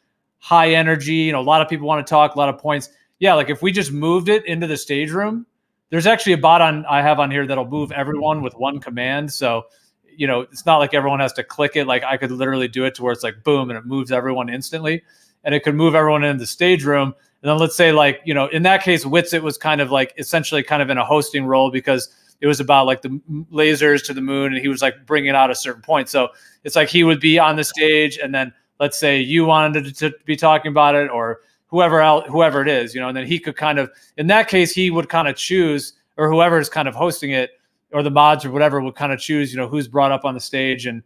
S5: high energy, you know, a lot of people want to talk, a lot of points. Yeah, like if we just moved it into the stage room, there's actually a bot I have on here that'll move everyone with one command. So, you know, it's not like everyone has to click it. Like I could literally do it to where it's like boom and it moves everyone instantly, and it could move everyone in the stage room. And then let's say, like, you know, in that case, Witsit was kind of like essentially kind of in a hosting role because it was about like the lasers to the moon, and he was like bringing out a certain point. So it's like he would be on the stage, and then let's say you wanted to be talking about it, or whoever it is, you know, and then he could kind of, in that case, he would kind of choose, or whoever is kind of hosting it, or the mods or whatever would kind of choose, you know, who's brought up on the stage and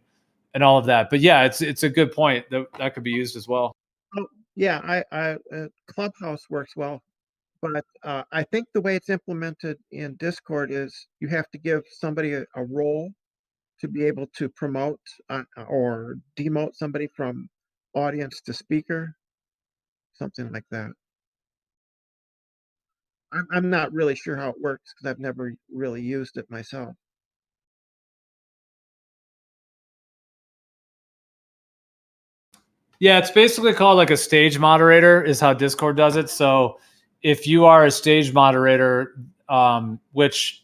S5: all of that. But yeah, it's a good point that could be used as well.
S2: Oh, yeah, Clubhouse works well, but I think the way it's implemented in Discord is you have to give somebody a role to be able to promote or demote somebody from audience to speaker, something like that. I'm not really sure how it works because I've never really used it myself.
S5: Yeah, it's basically called like a stage moderator is how Discord does it. So if you are a stage moderator, which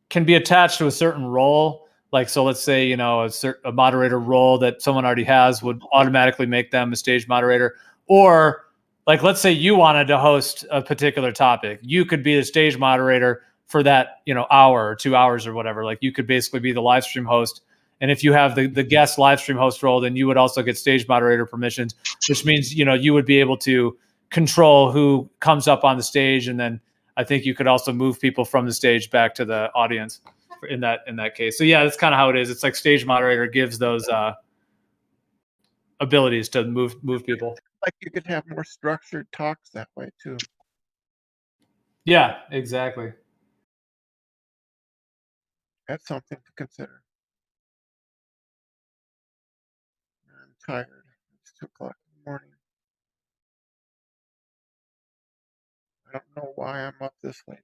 S5: can be attached to a certain role, like, so let's say, you know, a moderator role that someone already has would automatically make them a stage moderator. Or like, let's say you wanted to host a particular topic, you could be the stage moderator for that, you know, hour or 2 hours or whatever. Like you could basically be the live stream host. And if you have the guest live stream host role, then you would also get stage moderator permissions, which means, you know, you would be able to control who comes up on the stage. And then I think you could also move people from the stage back to the audience in that case. So yeah, that's kind of how it is. It's like stage moderator gives those abilities to move people.
S2: Like you could have more structured talks that way too.
S5: Yeah, exactly.
S2: That's something to consider. I'm tired. It's 2 o'clock in the morning. I don't know why I'm up this late.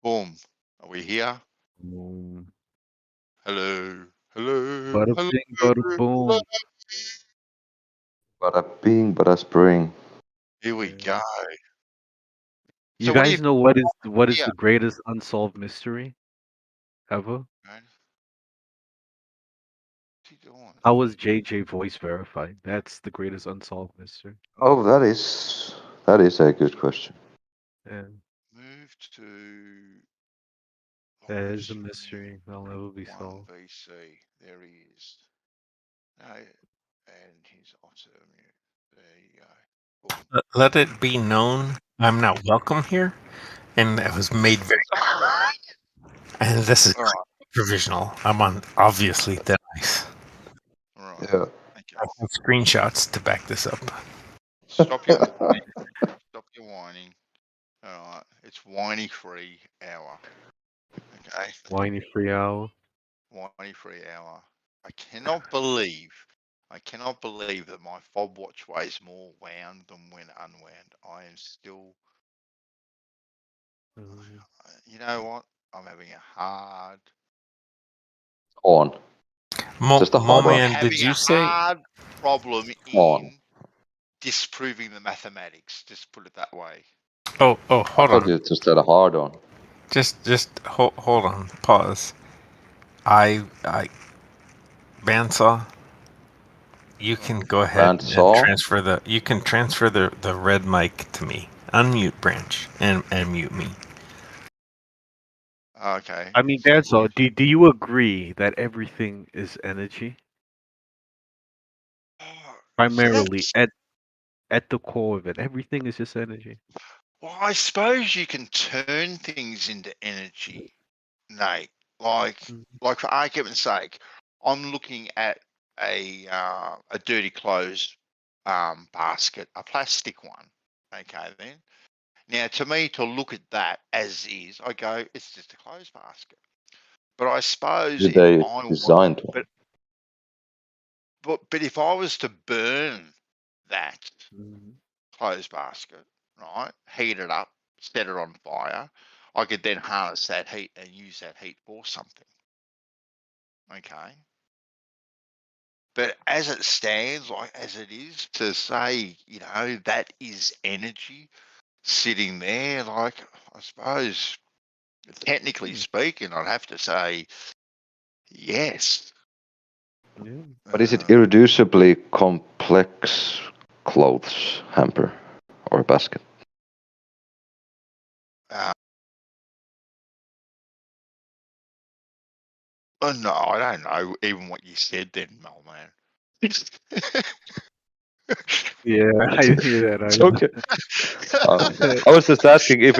S21: Boom. Are we here?
S15: Boom.
S21: Hello. Hello.
S15: Bada
S21: Hello.
S15: bing, bada boom.
S8: Bada bing, bada spring.
S21: Here we go.
S22: You
S21: So what do
S22: guys
S21: you
S22: know what is
S21: here?
S22: the greatest unsolved mystery ever?
S21: Right? What's he doing?
S22: How was JJ voice verified? That's the greatest unsolved mystery.
S8: Oh, that is a good question.
S22: Yeah,
S21: Move to
S22: that
S21: live
S22: is a
S21: stream
S22: mystery that'll never be
S21: 1
S22: solved.
S21: VC. There he is. No, and he's also mute. There you go. Boom.
S16: Let it be known I'm not welcome here, and that was made very clear. And this is
S21: All right.
S16: provisional. I'm on obviously thin ice.
S21: All right.
S8: Yeah.
S16: I have screenshots to back this up.
S21: Stop your whining. Stop your whining. All right. It's whiny free hour. Okay.
S22: Whiny free hour.
S21: Whiny free hour. I cannot believe that my fob watch weighs more wound than when unwound. I am still. You know what? I'm having a hard.
S8: On. Just a hard on.
S16: Moman, did you say?
S21: Hard problem
S8: On.
S21: in disproving the mathematics. Just put it that way.
S16: Oh,
S8: I
S16: hold
S8: thought
S16: on.
S8: you just said a hard on.
S16: Just hold on. Pause. I bandsaw. You can go ahead and
S8: Bandsaw?
S16: transfer the. You can transfer the red mic to me. Unmute Branch and mute me.
S21: Okay.
S22: I mean, that's all. Do you agree that everything is energy? Primarily, at the core of it, everything is just energy.
S21: Well, I suppose you can turn things into energy, Nate. Like for argument's sake, I'm looking at a dirty clothes basket, a plastic one. Okay, then. Now, to me, to look at that as is, I go, it's just a clothes basket. But I suppose
S8: Did
S21: if
S8: they
S21: I
S8: design
S21: want,
S8: one?
S21: but if I was to burn that clothes basket, right, heat it up, set it on fire, I could then harness that heat and use that heat for something. Okay. But as it stands, like as it is, to say, that is energy sitting there, like, I suppose, technically speaking, I'd have to say yes.
S8: But is it irreducibly complex clothes hamper or basket?
S21: No, I don't know even what you said then, Mel, man.
S22: Yeah, I didn't hear that
S8: It's
S22: either.
S8: okay. I was just asking if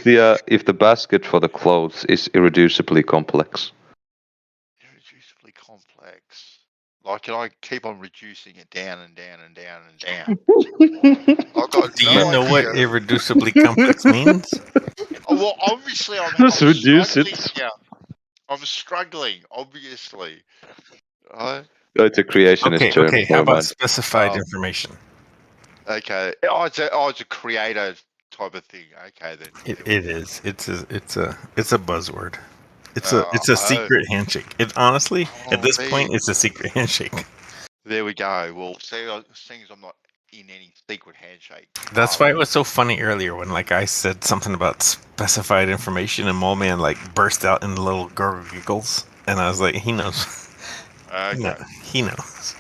S8: the basket for the clothes is irreducibly complex.
S21: Irreducibly complex. Like, can I keep on reducing it down and down and down and down? I've got
S16: Do
S21: no
S16: you know what
S21: idea.
S16: irreducibly complex means?
S21: Oh, well, obviously, I'm
S8: Just reduce
S21: struggling
S8: it.
S21: here. I'm struggling, obviously. Right?
S8: Oh, it's a creationist term.
S16: Okay. How
S8: Never
S16: about
S8: mind.
S16: specified information?
S21: Okay. Oh, it's a creator type of thing. Okay, then.
S16: It is. It's a buzzword. It's a secret handshake. It honestly, at this
S21: there you
S16: point, it's a secret handshake.
S21: There we go. Well, seeing as I'm not in any secret handshake.
S16: That's why it was so funny earlier when I said something about specified information and Moleman burst out in little giggles, and I was like, he knows.
S21: Okay.
S16: He knows.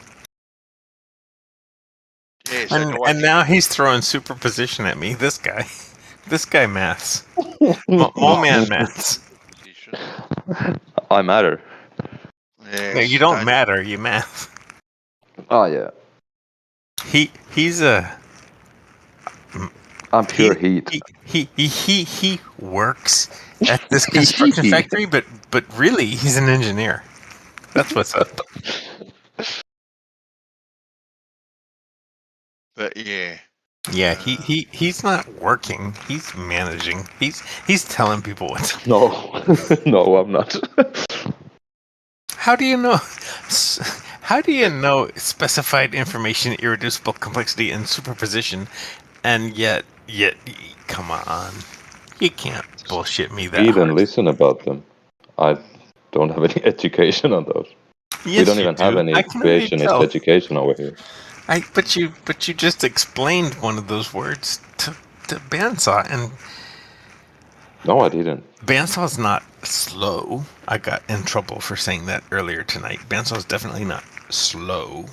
S21: Yeah, so
S16: And now he's throwing superposition at me. This guy maths. Moleman maths.
S8: I matter.
S16: No, you don't matter. You math.
S8: Oh yeah.
S16: He's a.
S8: I'm pure heat.
S16: He works at this construction factory, but really he's an engineer. That's what's up.
S21: But yeah.
S16: Yeah, he's not working. He's managing. He's telling people what to
S8: No, no, I'm not.
S16: How do you know? How do you know specified information, irreducible complexity, and superposition, and yet, come on, You can't bullshit me that
S8: Read and
S16: hard.
S8: listen about them. I don't have any education on those. We
S16: Yes,
S8: don't
S16: you
S8: even have
S16: do.
S8: any
S16: I can already
S8: creationist
S16: tell.
S8: education over here.
S16: But you just explained one of those words to Bandsaw, and
S8: No, I didn't.
S16: Bandsaw's not slow. I got in trouble for saying that earlier tonight. Bandsaw's definitely not slow.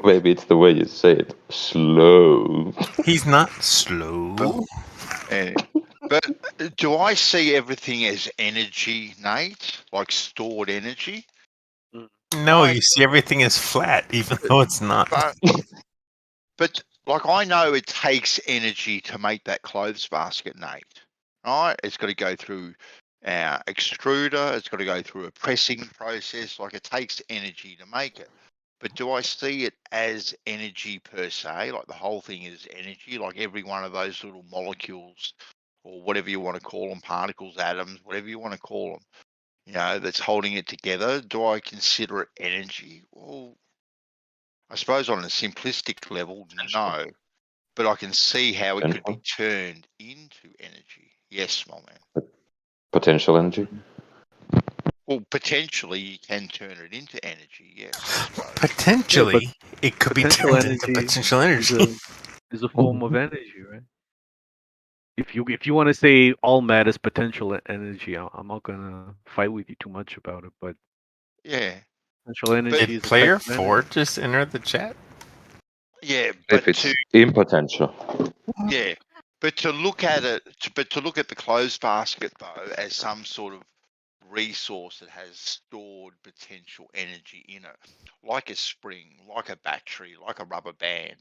S8: Maybe it's the way you say it. Slow.
S16: He's not slow.
S21: But do I see everything as energy, Nate? Like stored energy?
S16: No, you see everything is flat, even though it's not.
S21: But like I know it takes energy to make that clothes basket, Nate. Right? It's got to go through our extruder. It's got to go through a pressing process. Like it takes energy to make it. But do I see it as energy per se? Like the whole thing is energy. Like every one of those little molecules, or whatever you want to call them, particles, atoms, whatever you want to call them, you know, that's holding it together. Do I consider it energy? Well, I suppose on a simplistic level, no. But I can see how it could be turned into energy. Yes, my man.
S8: Potential energy.
S21: Well, potentially you can turn it into energy. Yes, I suppose.
S16: Potentially, it could be
S22: potential
S16: turned into potential energy.
S22: Is a form of energy, right? If you want to say all matter is potential energy, I'm not gonna fight with you too much about it. But
S21: yeah,
S22: potential energy
S16: Did
S22: is a
S16: player
S22: type of
S16: 4
S22: energy.
S16: just enter the chat?
S21: yeah,
S8: If
S21: but
S8: it's in potential.
S21: yeah, but to look at it, to look at the clothes basket though as some sort of resource that has stored potential energy in it, like a spring, like a battery, like a rubber band.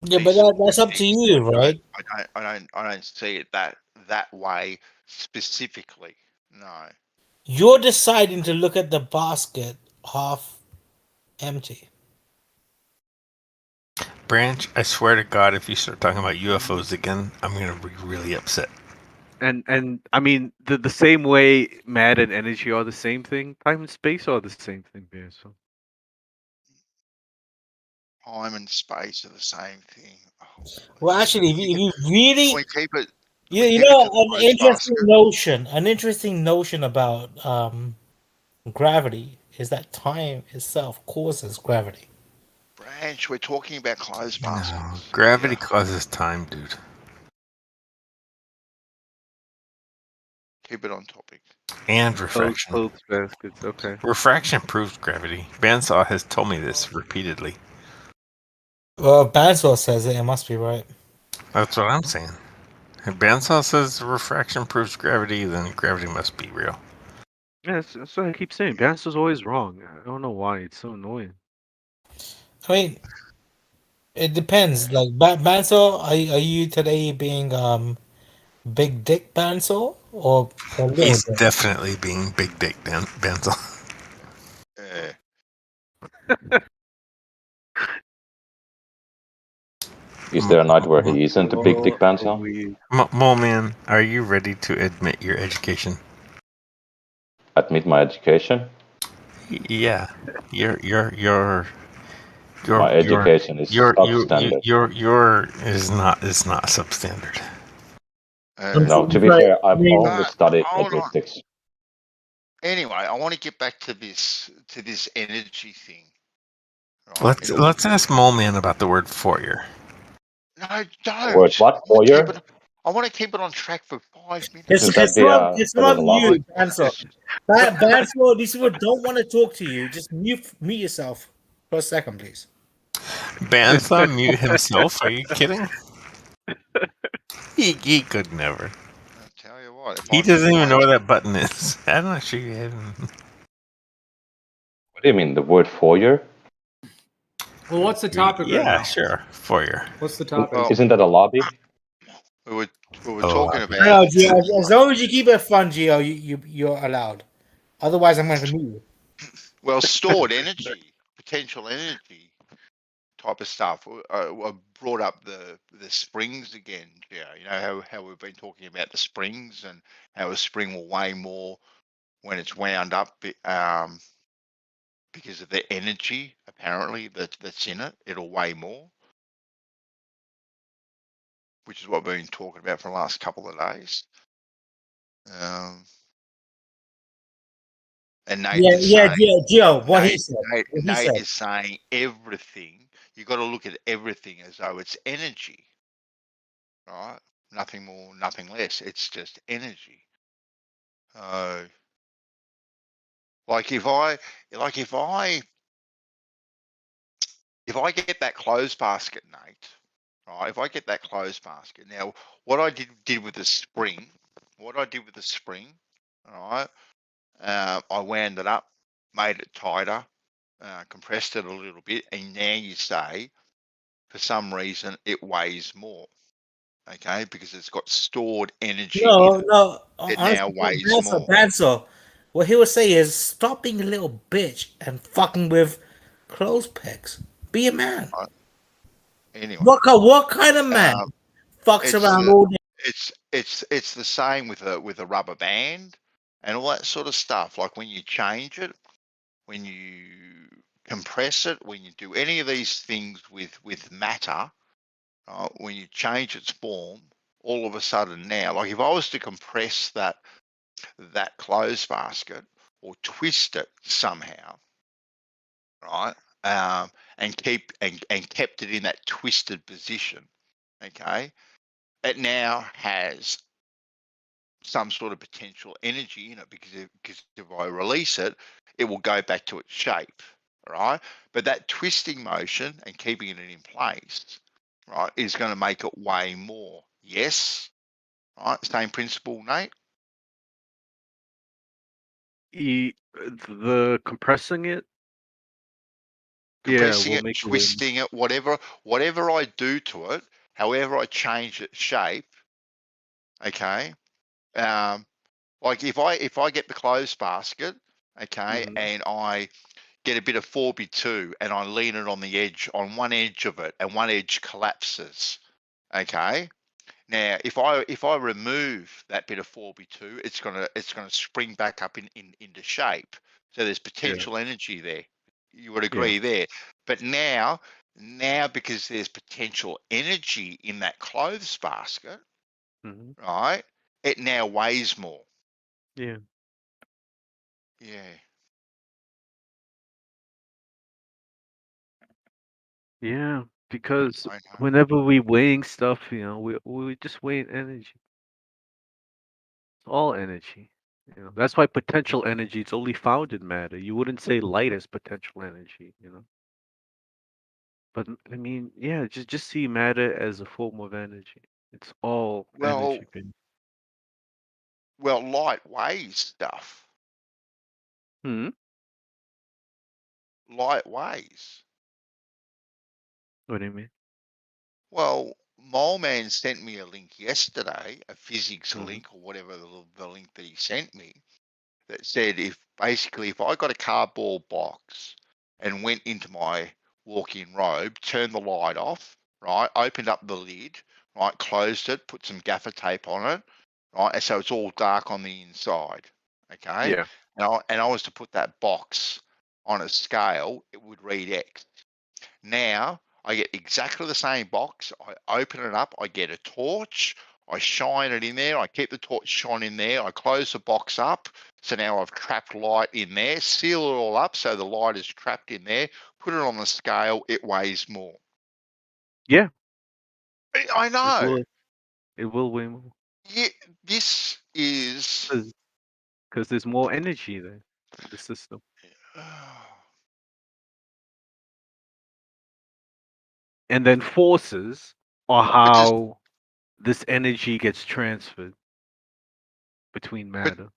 S7: Yeah, but
S21: These sort
S7: that's
S21: of
S7: up to
S21: things.
S7: you, right?
S21: I don't see it that way specifically. No.
S7: You're deciding to look at the basket half empty.
S16: Branch, I swear to God, if you start talking about UFOs again, I'm gonna be really upset.
S22: And I mean the same way matter and energy are the same thing, time and space are the same thing there. So
S21: Time and space are the same thing. Oh,
S7: Well, actually, if you
S21: can
S7: really,
S21: we keep it?
S7: you,
S21: We
S7: you
S21: keep it
S7: know,
S21: to the clothes
S7: an interesting notion about gravity is that time itself causes gravity.
S21: Branch, we're talking about clothes baskets.
S16: No, gravity causes time, dude.
S21: Keep it on topic.
S16: And refraction.
S22: clothes baskets, okay.
S16: Refraction proves gravity. Bandsaw has told me this repeatedly.
S7: Well, Banswell says it must be right.
S16: That's what I'm saying. If Bandsaw says refraction proves gravity, then gravity must be real.
S22: Yeah, that's what I keep saying. Banster's always wrong. I don't know why. It's so annoying.
S7: I mean, it depends. Like, Banswell, are you today being big dick Banswell or little
S16: He's
S7: dick?
S16: definitely being big dick Bandsaw.
S8: Is there a night where he isn't a big dick banter?
S16: Mole Man, are you ready to admit your education?
S8: Admit my education?
S16: Yeah, your
S8: My education is substandard.
S16: your is not substandard.
S8: No, to be fair, I've only studied logistics.
S21: Anyway, I want to get back to this energy thing. Right?
S16: Let's ask Mole Man about the word Fourier.
S21: No, don't.
S8: Word what? Fourier?
S21: I want to keep it on track for 5 minutes.
S7: It's not you, Banswell. Banswell, these people don't want to talk to you. Just mute yourself for a second, please.
S16: Bandsaw mute himself? Are you kidding? He could never.
S21: I'll tell you what.
S16: He doesn't even know where that button is. I'm not sure you have him.
S8: What do you mean, the word foyer?
S9: Well, what's the topic right now?
S16: Yeah, sure. Foyer.
S9: What's the topic?
S8: Isn't that a lobby?
S21: We were talking about.
S7: No, Gio, as long as you keep it fun, Gio, you're allowed. Otherwise, I'm going to mute you.
S21: Well, stored energy, potential energy type of stuff. I brought up the springs again. Yeah, you know how we've been talking about the springs and how a spring will weigh more when it's wound up because of the energy apparently that's in it. It'll weigh more. which is what we've been talking about for the last couple of days. And Nate is saying,
S7: Gio, what he said.
S21: Nate is saying everything. You got to look at everything as though it's energy, right? Nothing more, nothing less. It's just energy. Like if I get that clothes basket, Nate, right? If I get that clothes basket, now what I did with the spring, all right? I wound it up, made it tighter, compressed it a little bit, and now you say, for some reason, it weighs more. Okay, because it's got stored energy in it.
S7: No.
S21: It
S7: Honestly,
S21: now weighs more.
S7: Banzo, what he would say is stop being a little bitch and fucking with clothes pegs. Be a man.
S21: Anyway,
S7: What kind of man fucks around all day?
S21: It's the same with a rubber band and all that sort of stuff. Like when you change it, when you compress it, when you do any of these things with matter, when you change its form, all of a sudden now, like if I was to compress that clothes basket or twist it somehow, right, and kept it in that twisted position, okay, it now has some sort of potential energy in it because if I release it, it will go back to its shape, right? But that twisting motion and keeping it in place, right, is going to make it weigh more. Yes, right? Same principle, Nate.
S22: The compressing it,
S21: Compressing
S22: will
S21: it,
S22: make it weigh.
S21: twisting it, whatever I do to it, however I change its shape, okay. Like if I get the clothes basket, okay, and I get a bit of 4x2 and I lean it on the edge, on one edge of it, and one edge collapses, okay. Now if I remove that bit of 4x2, it's gonna spring back up into shape. So there's potential energy there. You would agree there. But now because there's potential energy in that clothes basket, right? It now weighs more.
S22: Yeah.
S21: Yeah.
S22: Yeah, because whenever we weighing stuff, we just weighing energy. It's all energy. That's why potential energy is only found in matter. You wouldn't say light is potential energy. But I mean, yeah, just see matter as a form of energy. It's all
S21: Well,
S22: energy.
S21: light weighs stuff. Light weighs.
S22: What do you mean?
S21: Well, Moleman sent me a link yesterday, a physics link or whatever the link that he sent me, that said if I got a cardboard box and went into my walk-in robe, turned the light off, right, opened up the lid, right, closed it, put some gaffer tape on it, right, and so it's all dark on the inside, okay?
S22: Yeah.
S21: And I was to put that box on a scale, it would read X. Now I get exactly the same box. I open it up. I get a torch. I shine it in there. I keep the torch shone in there. I close the box up. So now I've trapped light in there. Seal it all up so the light is trapped in there. Put it on the scale. It weighs more.
S22: Yeah.
S21: I know.
S22: It will weigh more.
S21: Yeah, this is
S22: because there's more energy there in the system. And then forces are how this energy gets transferred between matter.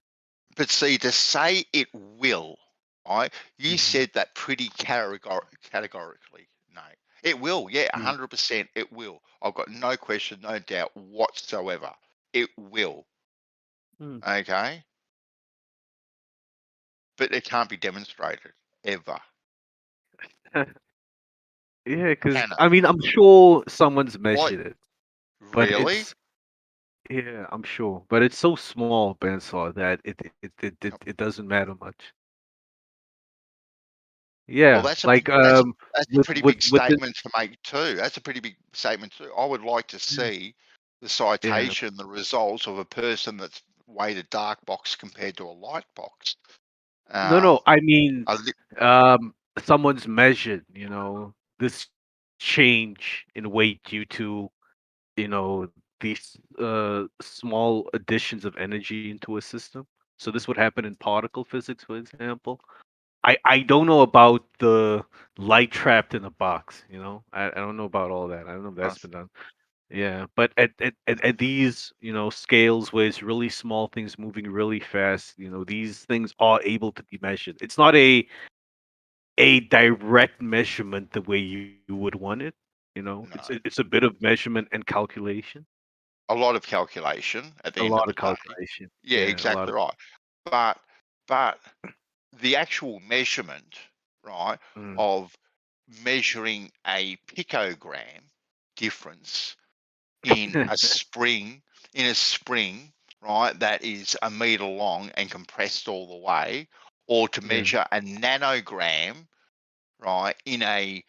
S21: But see, to say it will, right? You said that pretty categorically, no. It will, yeah, 100% it will. I've got no question, no doubt whatsoever. It will. Okay? But it can't be demonstrated, ever.
S22: Yeah, because I mean, I'm sure someone's measured it. But
S21: Really?
S22: yeah, I'm sure. But it's so small, Bensor, that it doesn't matter much. Yeah,
S21: Well, that's a
S22: with
S21: pretty
S22: with
S21: big
S22: with this,
S21: statement to make too. That's a pretty big statement too. I would like to see the citation, the results of a person that's weighed a dark box compared to a light box.
S22: No, I mean,
S21: a li-
S22: someone's measured, this change in weight due to, these small additions of energy into a system. So this would happen in particle physics, for example. I don't know about the light trapped in a box, I don't know about all that. I don't know if that's been done. Yeah, but at these, scales where it's really small things moving really fast, these things are able to be measured. It's not a direct measurement the way you would want it, it's a bit of measurement and calculation.
S21: a lot of calculation at the
S22: A
S21: end of
S22: lot
S21: the
S22: of
S21: day.
S22: calculation.
S21: Yeah,
S22: Yeah, a lot
S21: exactly
S22: of
S21: right. But the actual measurement, right,
S22: mm.
S21: of measuring a picogram difference in a spring, right, that is a meter long and compressed all the way, or to
S22: Yeah.
S21: measure a nanogram, right, in a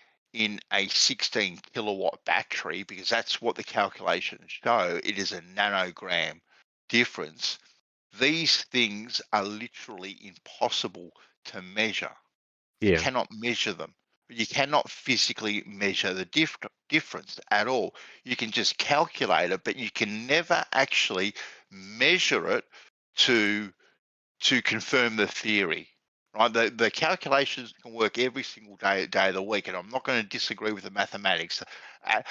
S21: 16 kilowatt battery, because that's what the calculations show. It is a nanogram difference. These things are literally impossible to measure. You
S22: Yeah.
S21: cannot measure them. You cannot physically measure the difference at all. You can just calculate it, but you can never actually measure it to confirm the theory. Right? The calculations can work every single day of the week, and I'm not going to disagree with the mathematics.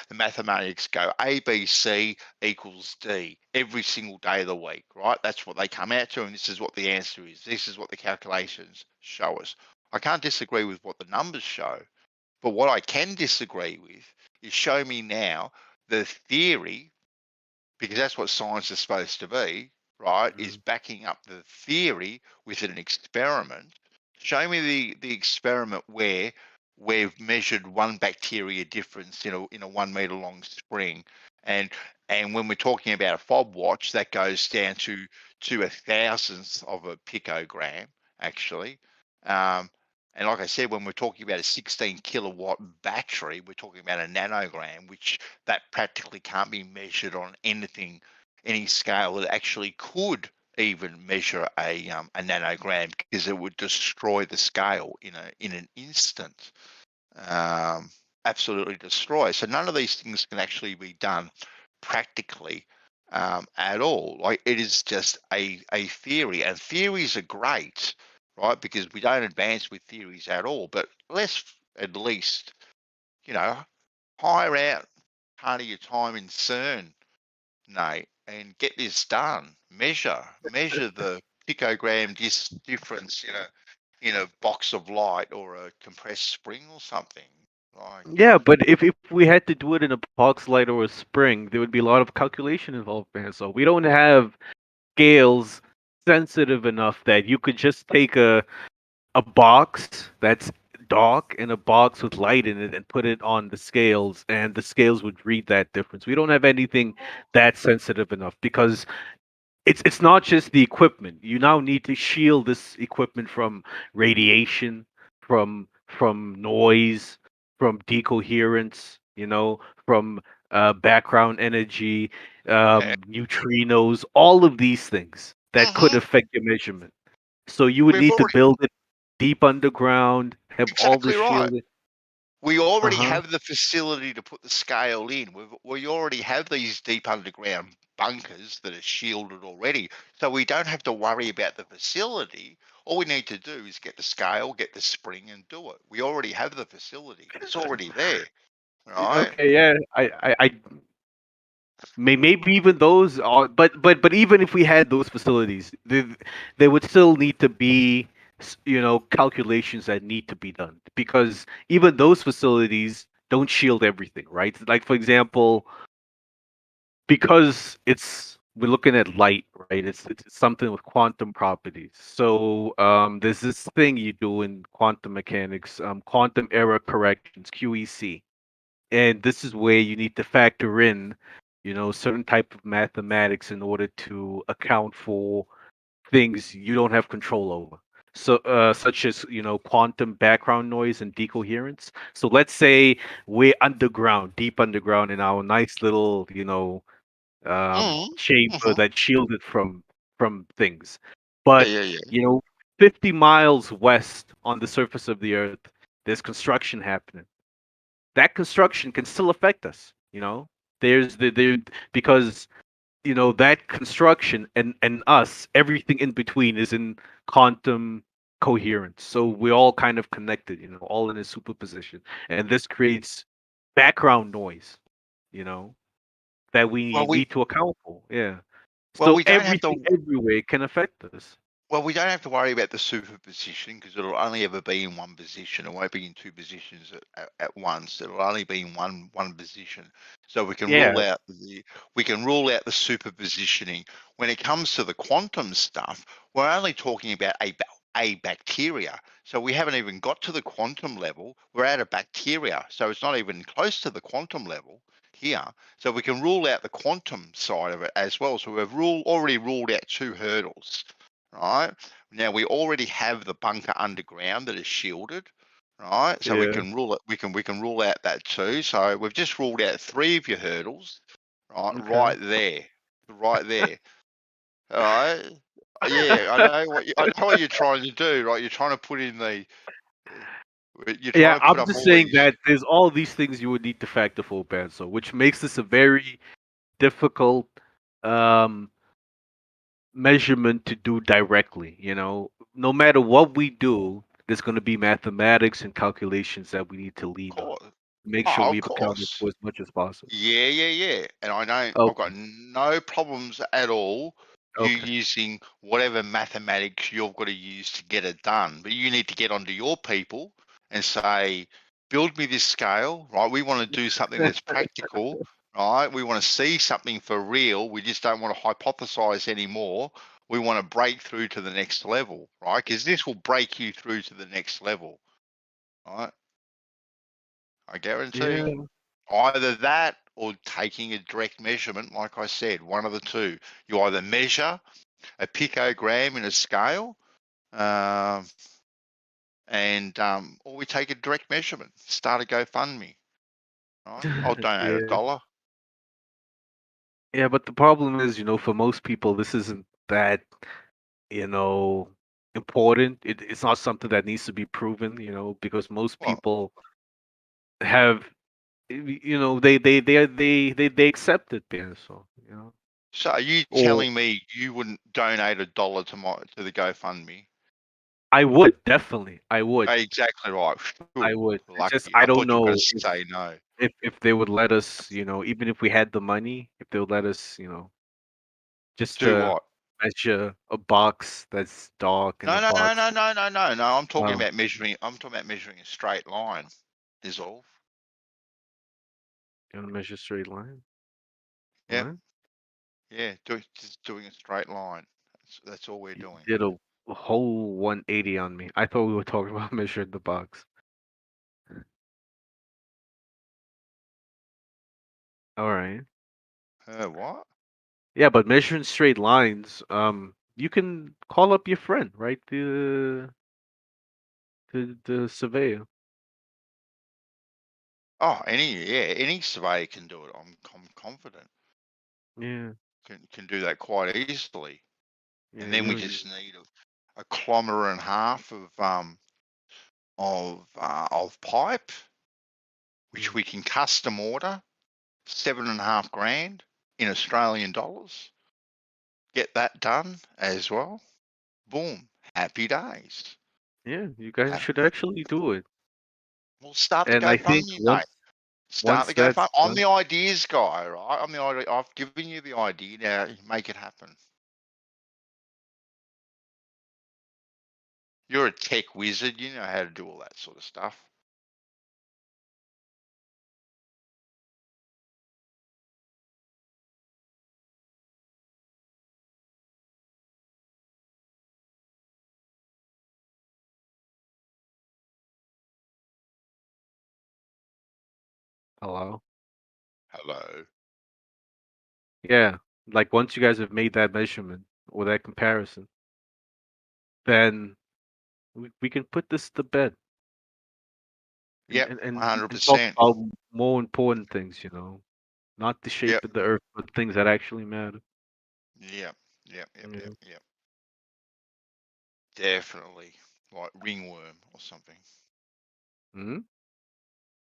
S21: The mathematics go A, B, C equals D every single day of the week, right? That's what they come out to, and this is what the answer is. This is what the calculations show us. I can't disagree with what the numbers show, but what I can disagree with is show me now the theory, because that's what science is supposed to be, right? Is backing up the theory with an experiment. Show me the experiment where we've measured one bacteria difference in a 1 meter long spring, and when we're talking about a fob watch, that goes down to a thousandth of a picogram actually. And like I said, when we're talking about a 16 kilowatt battery, we're talking about a nanogram, which that practically can't be measured on anything, any scale that actually could even measure a nanogram, because it would destroy the scale in an instant. Absolutely destroy. So none of these things can actually be done practically at all. Like, it is just a theory, and theories are great, right? Because we don't advance with theories at all. But let's at least, hire out part of your time in CERN, Nate, and get this done. Measure the picogram difference in a box of light or a compressed spring or something. Like,
S22: Yeah, but if we had to do it in a box light or a spring, there would be a lot of calculation involved there. So we don't have scales sensitive enough that you could just take a box that's dark and a box with light in it and put it on the scales, and the scales would read that difference. We don't have anything that sensitive enough because it's not just the equipment. You now need to shield this equipment from radiation, from noise, from decoherence, from background energy, neutrinos, all of these things that could affect your measurement. So you would
S21: we've
S22: need to
S21: already
S22: build it deep underground, have all this
S21: exactly right.
S22: shielding.
S21: We already
S22: Uh-huh.
S21: have the facility to put the scale in. We already have these deep underground bunkers that are shielded already. So we don't have to worry about the facility. All we need to do is get the scale, get the spring, and do it. We already have the facility. It's already there, right?
S22: Okay, yeah, I maybe even those are, but even if we had those facilities, there would still need to be calculations that need to be done, because even those facilities don't shield everything, right? Like, for example, because we're looking at light, right? It's something with quantum properties. So there's this thing you do in quantum mechanics, quantum error corrections, QEC, and this is where you need to factor in, certain type of mathematics in order to account for things you don't have control over. So, such as quantum background noise and decoherence. So let's say we're underground, deep underground, in our nice little chamber that shielded from things. But
S21: Yeah.
S22: 50 miles west on the surface of the Earth, there's construction happening. That construction can still affect us. There's because that construction and us, everything in between is in quantum coherence. So we're all kind of connected, all in a superposition. And this creates background noise, you know, that we
S21: Well, we
S22: need to account for. Yeah.
S21: well
S22: So
S21: we don't have to.
S22: everything everywhere can affect us.
S21: Well, we don't have to worry about the superposition because it'll only ever be in one position. It won't be in two positions at once. It'll only be in one position. So we can
S22: Yeah.
S21: rule out the superpositioning. When it comes to the quantum stuff, we're only talking about a bacteria. So we haven't even got to the quantum level. We're at a bacteria. So it's not even close to the quantum level here. So we can rule out the quantum side of it as well. So we've already ruled out two hurdles. Right now, we already have the bunker underground that is shielded, right? So we
S22: Yeah.
S21: can rule it. We can rule out that too. So we've just ruled out three of your hurdles, right?
S22: Okay.
S21: Right there. All right. Yeah, I know what you're trying to do, right? You're trying to put in the. You're
S22: Yeah,
S21: trying to put
S22: I'm
S21: up
S22: just
S21: all
S22: saying
S21: these.
S22: that there's all these things you would need to factor for Banso, which makes this a very difficult um measurement to do directly. No matter what we do, there's going to be mathematics and calculations that we need to lean on. Make sure
S21: Of
S22: we've accounted
S21: course.
S22: for as much as possible.
S21: Yeah. And I've
S22: Okay.
S21: got no problems at all you
S22: Okay.
S21: using whatever mathematics you've got to use to get it done. But you need to get onto your people and say, build me this scale, right? We want to do something that's practical, right? We want to see something for real. We just don't want to hypothesize anymore. We want to break through to the next level, right? Because this will break you through to the next level, right? I guarantee.
S22: Yeah.
S21: Either that or taking a direct measurement, like I said, one of the two. You either measure a picogram in a scale, or we take a direct measurement. Start a GoFundMe. Right? I'll donate
S22: Yeah.
S21: $1.
S22: Yeah, but the problem is, for most people, this isn't that, important. It's not something that needs to be proven, because most
S21: Well,
S22: people have, they accept it there. So.
S21: so are you
S22: Or
S21: telling me you wouldn't donate $1 to the GoFundMe?
S22: I would definitely. I would.
S21: Exactly right.
S22: I
S21: Phew,
S22: would. It's just
S21: lucky.
S22: I
S21: I
S22: don't
S21: thought you were going
S22: know
S21: to say no.
S22: if they would let us, even if we had the money, if they would let us, just
S21: Do
S22: to
S21: what?
S22: measure a box that's dark and
S21: No.
S22: a box.
S21: I'm talking
S22: Wow.
S21: about measuring. I'm talking about measuring a straight line. Is all.
S22: You want to measure straight line?
S21: Yep.
S22: What?
S21: Yeah. Just doing a straight line. That's all we're doing.
S22: Did a whole 180 on me. I thought we were talking about measuring the box. All right.
S21: What?
S22: Yeah, but measuring straight lines, you can call up your friend, right? The surveyor.
S21: Oh, any surveyor can do it. I'm confident.
S22: Yeah.
S21: Can do that quite easily.
S22: Yeah,
S21: And then
S22: you
S21: we
S22: don't
S21: just need a kilometre and a half of pipe, which we can custom order, $7.5 grand in Australian dollars. Get that done as well. Boom. Happy days.
S22: Yeah, you guys should actually do it.
S21: We'll start the
S22: And I think
S21: GoFundMe, mate.
S22: once
S21: Start
S22: once
S21: the
S22: that's
S21: GoFundMe. I'm
S22: done,
S21: the ideas guy, right? I've given you the idea. Now make it happen. You're a tech wizard. You know how to do all that sort of stuff.
S22: hello.
S21: Hello.
S22: Yeah, like once you guys have made that measurement or that comparison, then we can put this to bed and
S21: Yep,
S22: and, and, and talk
S21: 100%.
S22: about more important things, not the shape of the Earth, but things that actually matter.
S21: Yep. Definitely. Like ringworm or something.
S22: Hmm?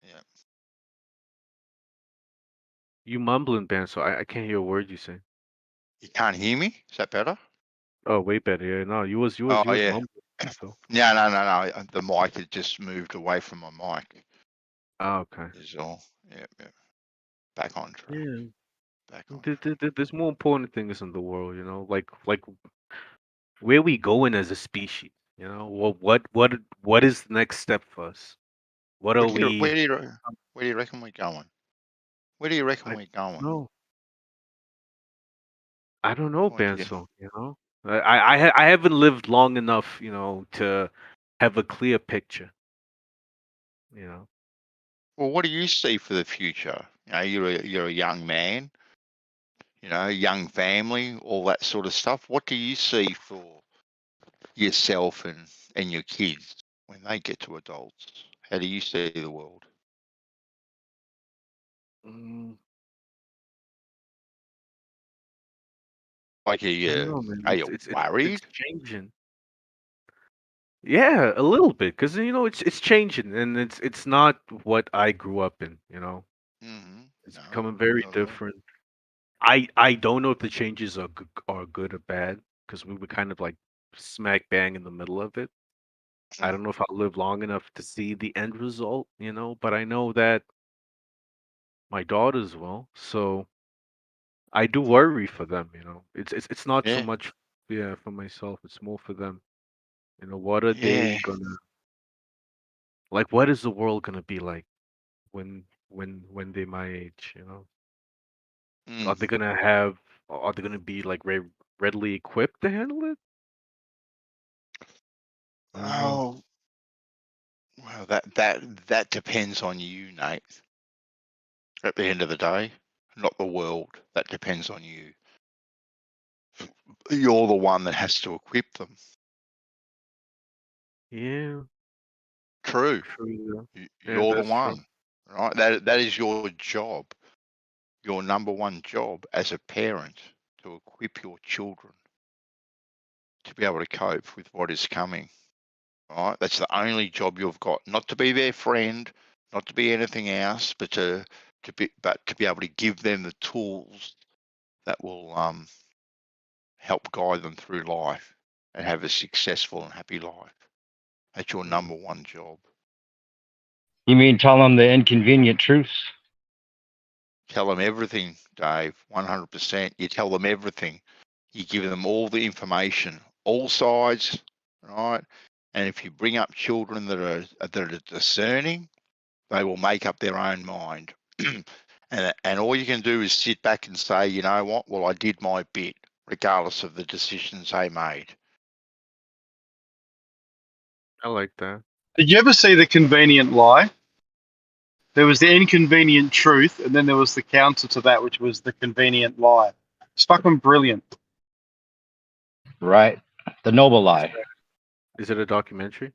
S21: Yeah.
S22: You mumbling, Ben, so I can't hear a word you say.
S21: You can't hear me? Is that better?
S22: Oh, way better. Yeah, no, you was
S21: Oh yeah.
S22: mumbling. So.
S21: No. The mic had just moved away from my mic.
S22: Oh, okay.
S21: Is all. Yep. Back on track.
S22: Yeah.
S21: Back on.
S22: There's more important things in the world, you know, like where we going as a species. You know, what is the next step for us? What are we?
S21: Where do you reckon we're going? Where do you reckon we're going?
S22: No, I don't know,
S21: What do you-
S22: Bansel. You know, I haven't lived long enough, you know, to have a clear picture. You know.
S21: Well, what do you see for the future? You know, you're a young man. You know, young family, all that sort of stuff. What do you see for yourself and your kids when they get to adults? How do you see the world?
S22: Mm,
S21: Like,
S22: I don't know, man.
S21: are you
S22: It's
S21: worried?
S22: changing. Yeah, a little bit, because you know it's changing, and it's not what I grew up in. You know, it's becoming very
S21: not at all.
S22: different. I don't know if the changes are good or bad, because we were kind of like smack bang in the middle of it. I don't know if I'll live long enough to see the end result, you know, but I know that my daughters will, so I do worry for them, you know. It's not so
S21: Yeah.
S22: much, yeah, for myself, it's more for them. You know, what are
S21: Yeah.
S22: they gonna like? What is the world gonna be like when they my age, you know? Are they gonna have? Are they gonna be like readily equipped to handle it? I don't know.
S21: Oh, well, that depends on you, Nate. At the end of the day, not the world. That depends on you. You're the one that has to equip them.
S22: Yeah.
S21: True.
S22: True. Yeah,
S21: You're the
S22: that's true.
S21: one, right? That is your job. Your number one job as a parent to equip your children to be able to cope with what is coming. Right? That's the only job you've got. Not to be their friend, not to be anything else, but to be able to give them the tools that will help guide them through life and have a successful and happy life. That's your number one job.
S1: You mean tell them the inconvenient truths?
S21: Tell them everything, Dave. 100%. You tell them everything. You give them all the information, all sides, right? And if you bring up children that are discerning, they will make up their own mind. and all you can do is sit back and say, you know what? Well, I did my bit, regardless of the decisions they made.
S22: I like that.
S17: Did you ever see The Convenient Lie? There was the inconvenient truth, and then there was the counter to that, which was the convenient lie. It's fucking brilliant.
S1: Right. The Noble Lie.
S22: Is it a documentary?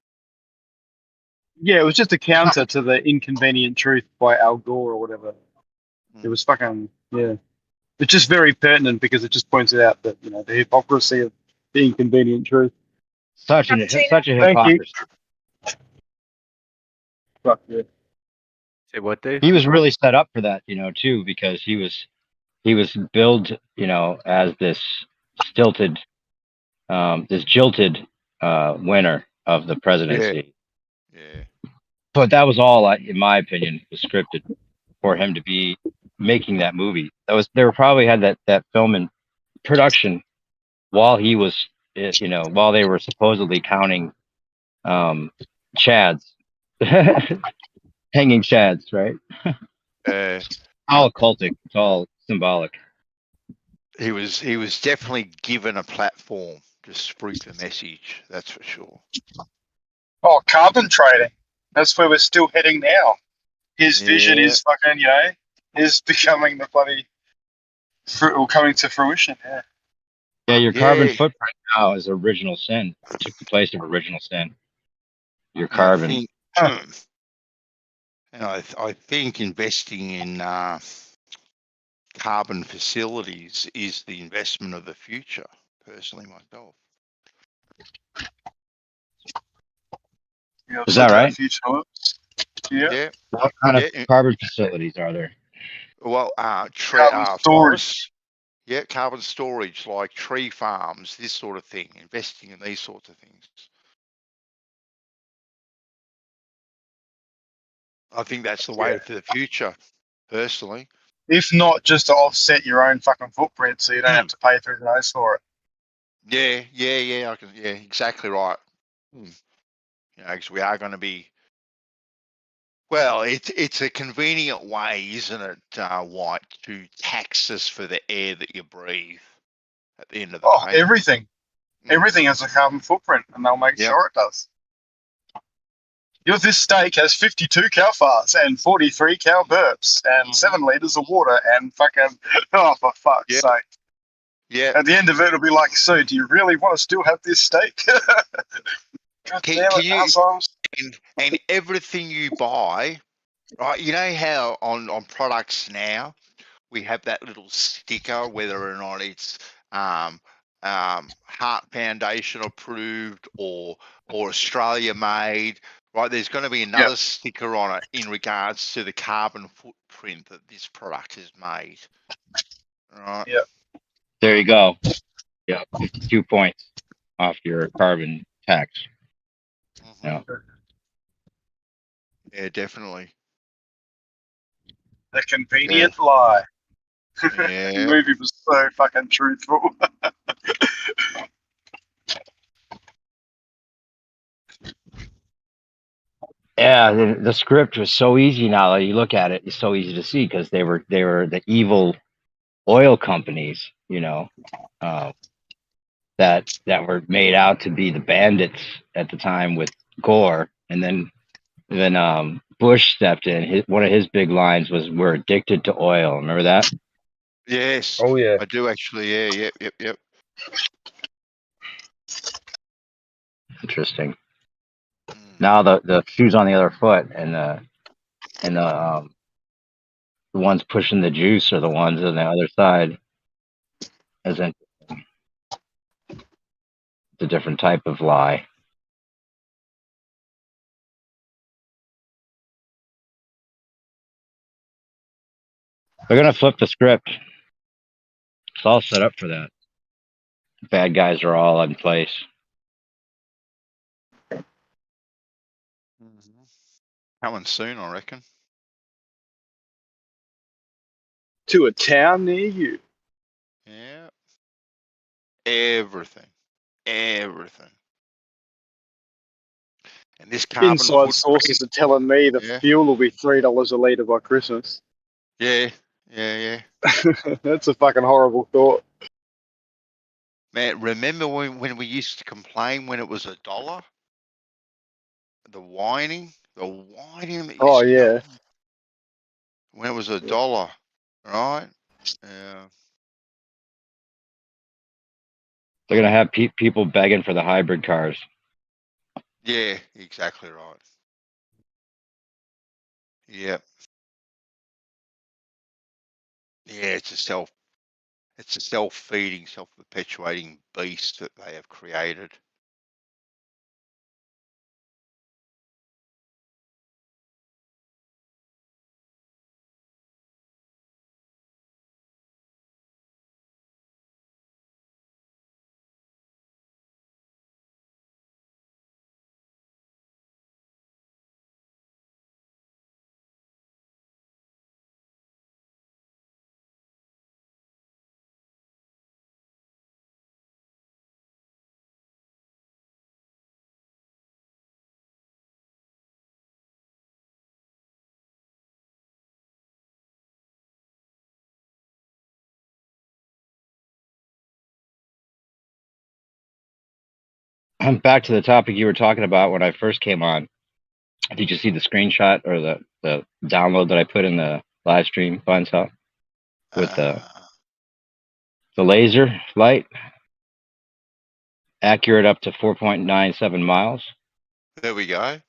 S17: Yeah, it was just a counter to the inconvenient truth by Al Gore or whatever. It was fucking, yeah. It's just very pertinent because it just points out that, you know, the hypocrisy of the inconvenient truth.
S1: Such a
S17: Thank you.
S1: hypocrisy.
S17: Fuck yeah.
S22: Say what, Dave?
S1: He was really set up for that, you know, too, because he was billed, you know, as this jilted winner of the presidency.
S21: Yeah.
S1: But that was all, in my opinion, was scripted for him to be making that movie. They probably had that film in production while he was, you know, while they were supposedly counting chads, hanging chads, right? All occultic. It's all symbolic.
S21: He was definitely given a platform to spruik the message. That's for sure.
S17: Oh, carbon trading. That's where we're still heading now. His vision is fucking, you know, is becoming the bloody, or coming to fruition, yeah.
S1: Yeah, your carbon footprint now is original sin. It took the place of original sin. Your carbon.
S21: I think investing in carbon facilities is the investment of the future. Personally, myself.
S17: Yeah,
S1: Is that right?
S17: future hopes. Yeah.
S21: Yeah.
S1: What kind of
S21: Yeah.
S1: carbon facilities are there?
S21: Well,
S17: Carbon storage.
S21: forests. Yeah, carbon storage, like tree farms, this sort of thing. Investing in these sorts of things. I think that's the way for the future, personally.
S17: If not, just to offset your own fucking footprint, so you don't have to pay through the nose for it.
S21: Yeah. I can. Yeah, exactly right. You know, because we are going to be. Well, it's a convenient way, isn't it, White, to tax us for the air that you breathe at the end of the day.
S17: Everything. Everything has a carbon footprint, and they'll make sure it does. This steak has 52 cow farts and 43 cow burps and 7 liters of water and fucking, oh, for fuck's sake.
S21: Yeah.
S17: At the end of it, it'll be like, so do you really want to still have this steak? God damn it, assholes.
S21: And everything you buy, right? You know how on products now we have that little sticker, whether or not it's Heart Foundation approved or Australia made, right? There's going to be another sticker on it in regards to the carbon footprint that this product has made. Right.
S17: Yep.
S1: There you go. Yeah, 2 points off your carbon tax. Yeah.
S21: Yeah, definitely.
S17: The convenient lie.
S21: Yeah.
S17: The movie was so fucking truthful.
S1: Yeah, the script was so easy now that you look at it. It's so easy to see because they were the evil oil companies, you know, that were made out to be the bandits at the time with Gore, and then Bush stepped in. One of his big lines was, "We're addicted to oil." Remember that?
S21: Yes.
S13: Oh yeah.
S21: I do actually. Yeah. Yep.
S1: Interesting. Now the shoe's on the other foot, and the ones pushing the juice are the ones on the other side. As in, it's a different type of lie. They're gonna flip the script. It's all set up for that. Bad guys are all in place.
S21: Coming soon, I reckon.
S17: To a town near you.
S21: Yeah. Everything. And this carbon
S17: Inside sources are telling me the fuel will be $3 a litre by Christmas.
S21: Yeah.
S17: That's a fucking horrible thought.
S21: Man, remember when we used to complain when it was $1? The whining that used to go on when it was $1, right? Yeah.
S1: They're gonna have people begging for the hybrid cars.
S21: Yeah, exactly right. Yep. Yeah, it's a self-feeding, self-perpetuating beast that they have created.
S1: Back to the topic you were talking about when I first came on. Did you see the screenshot or the download that I put in the live stream fun stuff with the laser light, accurate up to 4.97 miles?
S21: There we go.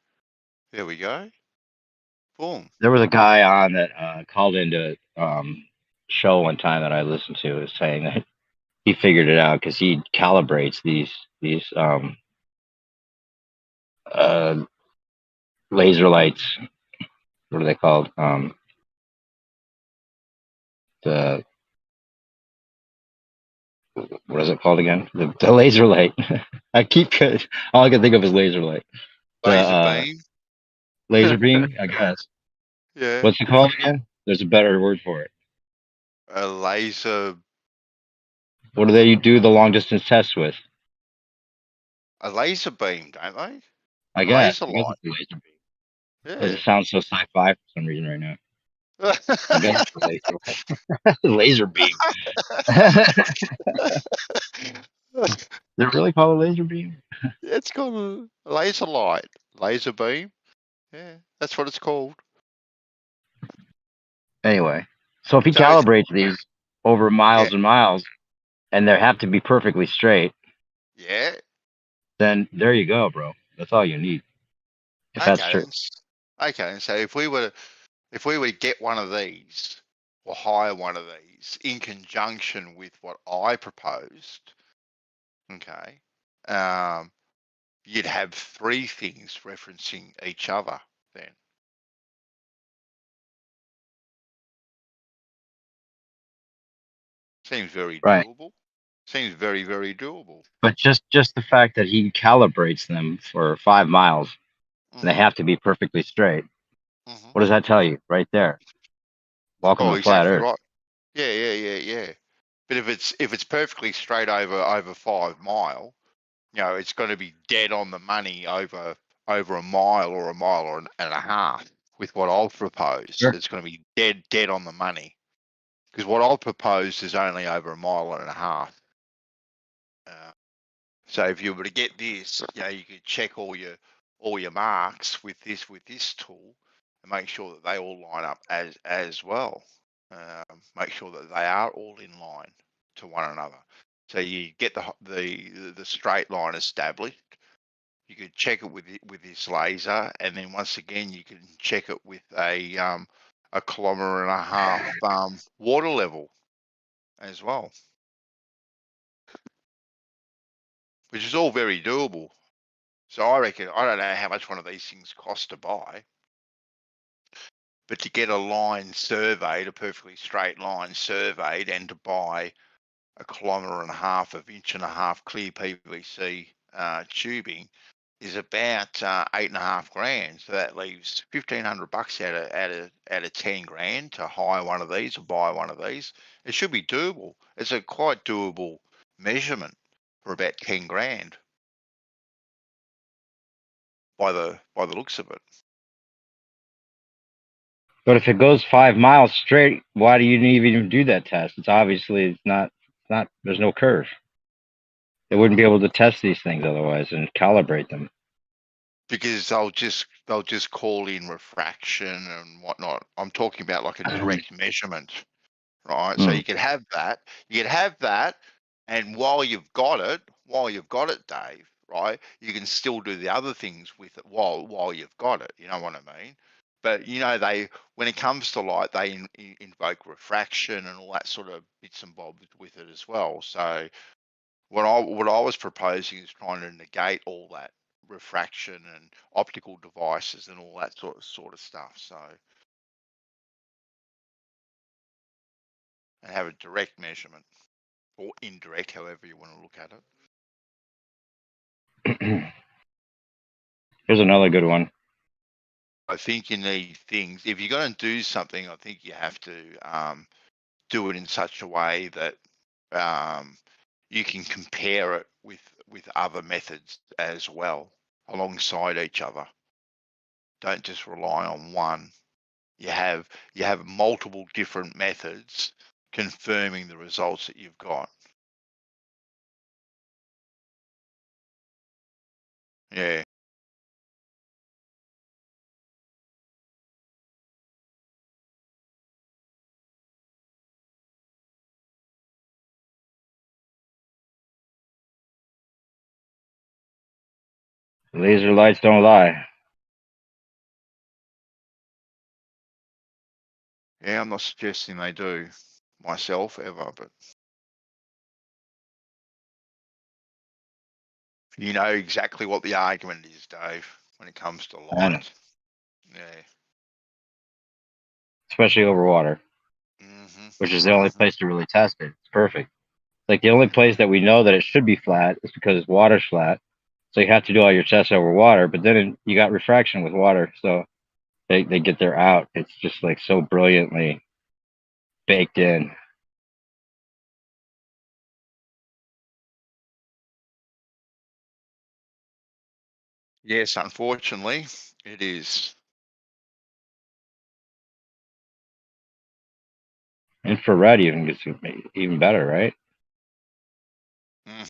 S21: Boom.
S1: There was a guy on that called into show one time that I listened to was saying that he figured it out because he calibrates these laser lights. What are they called? The what is it called again? The laser light. I keep all I can think of is laser light.
S21: Laser beam.
S1: Laser beam, I guess.
S21: Yeah.
S1: What's it called again? There's a better word for it.
S21: A laser.
S1: What do they do the long distance tests with?
S21: A laser beam, don't they?
S1: I
S21: A
S1: guess.
S21: laser
S1: I guess
S21: light.
S1: it's a laser beam. It
S21: Yeah.
S1: just sounds so sci-fi for some reason right now. I guess it's a laser light. Laser beam. Is it really called a laser beam?
S21: It's called a laser light. Laser beam. Yeah, that's what it's called.
S1: Anyway, so if he
S21: So it's
S1: calibrates these over
S21: yeah,
S1: miles and miles, and they have to be perfectly straight,
S21: yeah.
S1: then there you go, bro. That's all you need. If that's
S21: Okay.
S1: true.
S21: Okay. So if we were to get one of these or hire one of these in conjunction with what I proposed, okay, you'd have three things referencing each other then. Seems very
S1: Right.
S21: doable. Seems very, very doable.
S1: But just the fact that he calibrates them for 5 miles and they have to be perfectly straight. What does that tell you right there? Welcome
S21: Oh,
S1: to flat
S21: exactly
S1: Earth.
S21: right. Yeah. But if it's perfectly straight over 5 mile, it's going to be dead on the money over a mile or and a half with what I'll propose.
S1: Sure.
S21: It's going to be dead on the money because what I'll propose is only over a mile and a half. So if you were to get this, you could check all your marks with this tool and make sure that they all line up as well. Make sure that they are all in line to one another. So you get the straight line established. You could check it with this laser, and then once again you can check it with a 1.5 kilometer water level as well, which is all very doable. So I reckon, I don't know how much one of these things cost to buy, but to get a line surveyed, a perfectly straight line surveyed, and to buy 1.5 kilometer of 1.5-inch clear PVC tubing is about 8.5 grand. So that leaves $1,500 out of 10 grand to hire one of these or buy one of these. It should be doable. It's a quite doable measurement for about 10 grand by the looks of it.
S1: But if it goes 5 miles straight, why do you even do that test? It's obviously not there's no curve. They wouldn't be able to test these things otherwise and calibrate them.
S21: Because they'll just call in refraction and whatnot. I'm talking about like a direct measurement, right? So you could have that, and while you've got it, Dave, right? You can still do the other things with it while you've got it. You know what I mean? But when it comes to light, they invoke refraction and all that sort of bits and bobs with it as well. So what I was proposing is trying to negate all that refraction and optical devices and all that sort of stuff. So and have a direct measurement or indirect, however you want to look at it.
S1: Here's another good one.
S21: I think you need things. If you're going to do something, I think you have to do it in such a way that you can compare it with other methods as well alongside each other. Don't just rely on one. You have multiple different methods confirming the results that you've got. Yeah.
S1: Laser lights don't lie.
S21: Yeah, I'm not suggesting they do. myself ever, but you know exactly what the argument is, Dave, when it comes to
S1: I know.
S21: light. Yeah.
S1: Especially over water, which is the only place to really test it. It's perfect. Like the only place that we know that it should be flat is because water's flat. So you have to do all your tests over water, but then you got refraction with water. So they get their out. It's just like so brilliantly baked in.
S21: Yes, unfortunately, it is.
S1: Infrared even gets even better, right?
S21: Mm.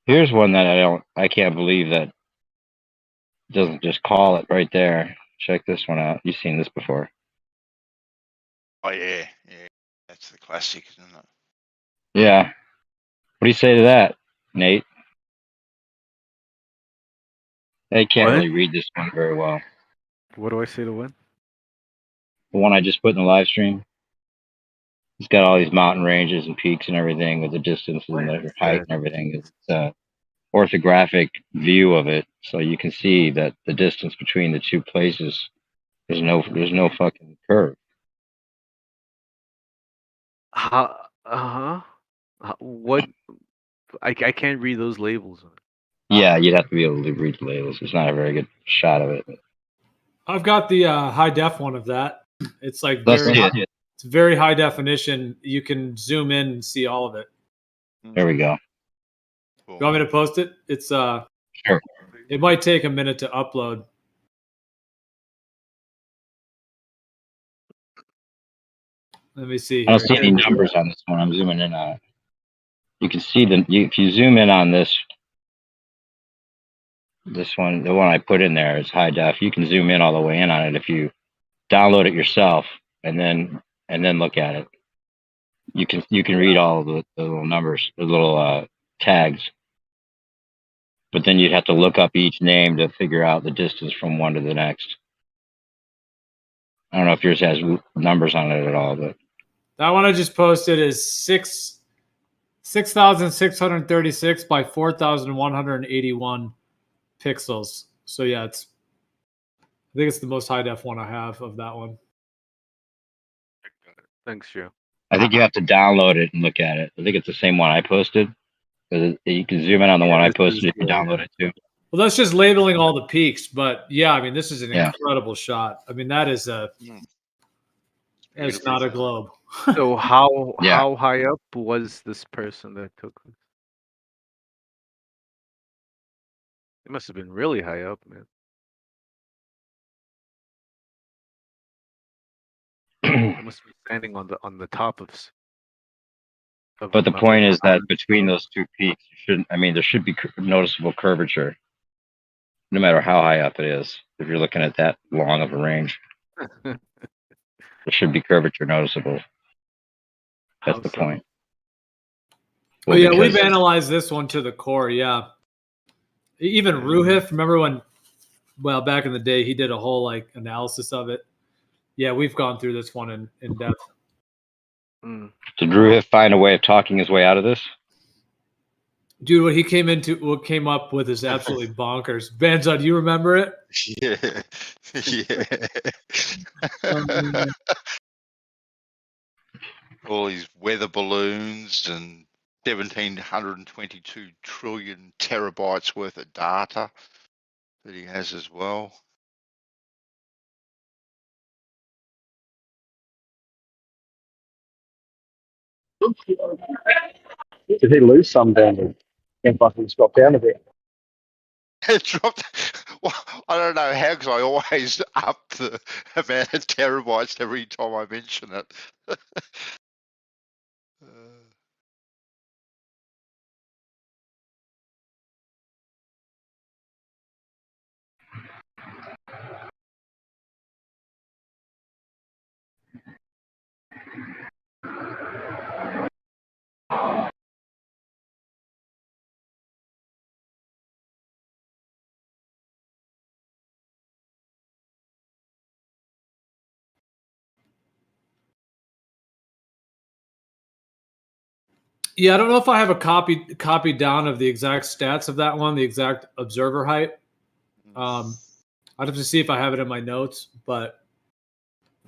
S1: Here's one that I can't believe that doesn't just call it right there. Check this one out. You've seen this before.
S21: Oh yeah, that's the classic, isn't it?
S1: Yeah. What do you say to that, Nate? I can't
S22: What?
S1: really read this one very well.
S22: What do I say to when?
S1: The one I just put in the live stream. It's got all these mountain ranges and peaks and everything with the distances and the height and everything. It's a orthographic view of it, so you can see that the distance between the two places there's no fucking curve.
S22: How? What? I can't read those labels.
S1: Yeah, you'd have to be able to read the labels. It's not a very good shot of it.
S9: I've got the high def one of that. It's like
S1: Let's
S9: very
S1: see
S9: high,
S1: it.
S9: it's very high definition. You can zoom in and see all of it.
S1: There we go.
S9: You want me to post it? It's
S1: Sure.
S9: It might take a minute to upload. Let me see
S1: I
S9: here.
S1: don't see any numbers on this one. I'm zooming in on it. You can see if you zoom in on this one, the one I put in there is high def. You can zoom in all the way in on it if you download it yourself and then look at it. You can read all of the little numbers, the little tags. But then you'd have to look up each name to figure out the distance from one to the next. I don't know if yours has numbers on it at all, but
S9: That one I just posted is 6,636 by 4,181 pixels. So yeah, I think it's the most high def one I have of that one.
S22: Thanks, Joe.
S1: I think you have to download it and look at it. I think it's the same one I posted. Because you can zoom in on the one I posted if you download it too.
S9: Well, that's just labeling all the peaks, but yeah, I mean, this is an
S1: Yeah.
S9: incredible shot. I mean, that is it's not a globe.
S22: So how
S1: Yeah.
S22: how high up was this person that took this? It must have been really high up, man. It must be standing on the top of.
S1: But the point is that between those two peaks, there should be noticeable curvature, no matter how high up it is. If you're looking at that long of a range, there should be curvature noticeable. That's
S22: How
S1: the
S22: so?
S1: point.
S9: Oh
S1: Well,
S9: yeah,
S1: because
S9: we've analyzed this one to the core. Yeah, even Ruhif. Remember when? Well, back in the day, he did a whole like analysis of it. Yeah, we've gone through this one in depth.
S1: Did Ruhif find a way of talking his way out of this?
S9: Dude, what came up with is absolutely bonkers. Banza, do you remember it?
S21: Yeah. Yeah. All these weather balloons and 1,722 trillion terabytes worth of data that he has as well.
S10: Did he lose some down and fucking drop down a bit?
S21: It dropped. Well, I don't know how, because I always up the amount of terabytes every time I mention it.
S9: Yeah, I don't know if I have a copy down of the exact stats of that one, the exact observer height. I'd have to see if I have it in my notes, but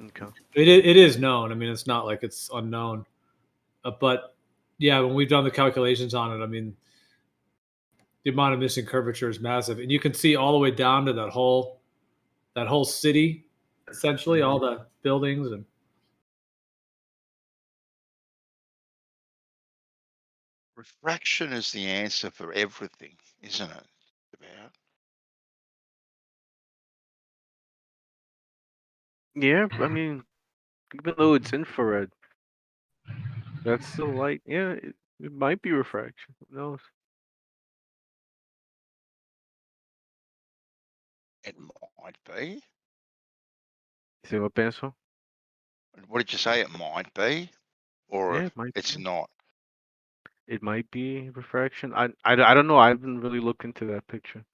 S22: Okay.
S9: it is known. I mean, it's not like it's unknown. But yeah, when we've done the calculations on it, I mean, the amount of missing curvature is massive, and you can see all the way down to that whole city, essentially, all the buildings and.
S21: Refraction is the answer for everything, isn't it? About.
S22: Yeah, I mean, even though it's infrared, that's still light. Yeah, it might be refraction. Who knows?
S21: It might be.
S22: See what, Benso?
S21: What did you say? It might be, or
S22: Yeah, it might
S21: it's
S22: be.
S21: not.
S22: It might be refraction. I don't know. I haven't really looked into that picture,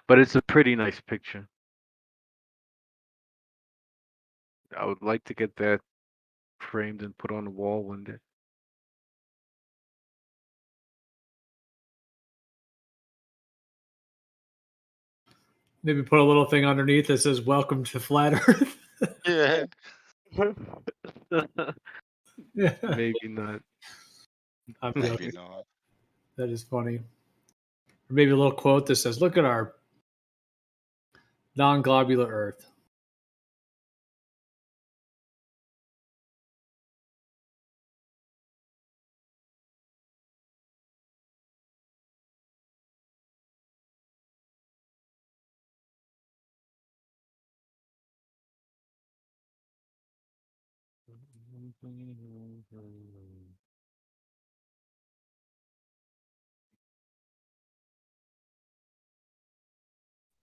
S22: but it's a pretty nice picture. I would like to get that framed and put on the wall one day.
S9: Maybe put a little thing underneath that says "Welcome to Flat Earth."
S21: Yeah.
S9: Yeah.
S22: Maybe not.
S9: I'm
S21: Maybe
S9: joking.
S21: not.
S9: That is funny. Or maybe a little quote that says, "Look at our non-globular Earth."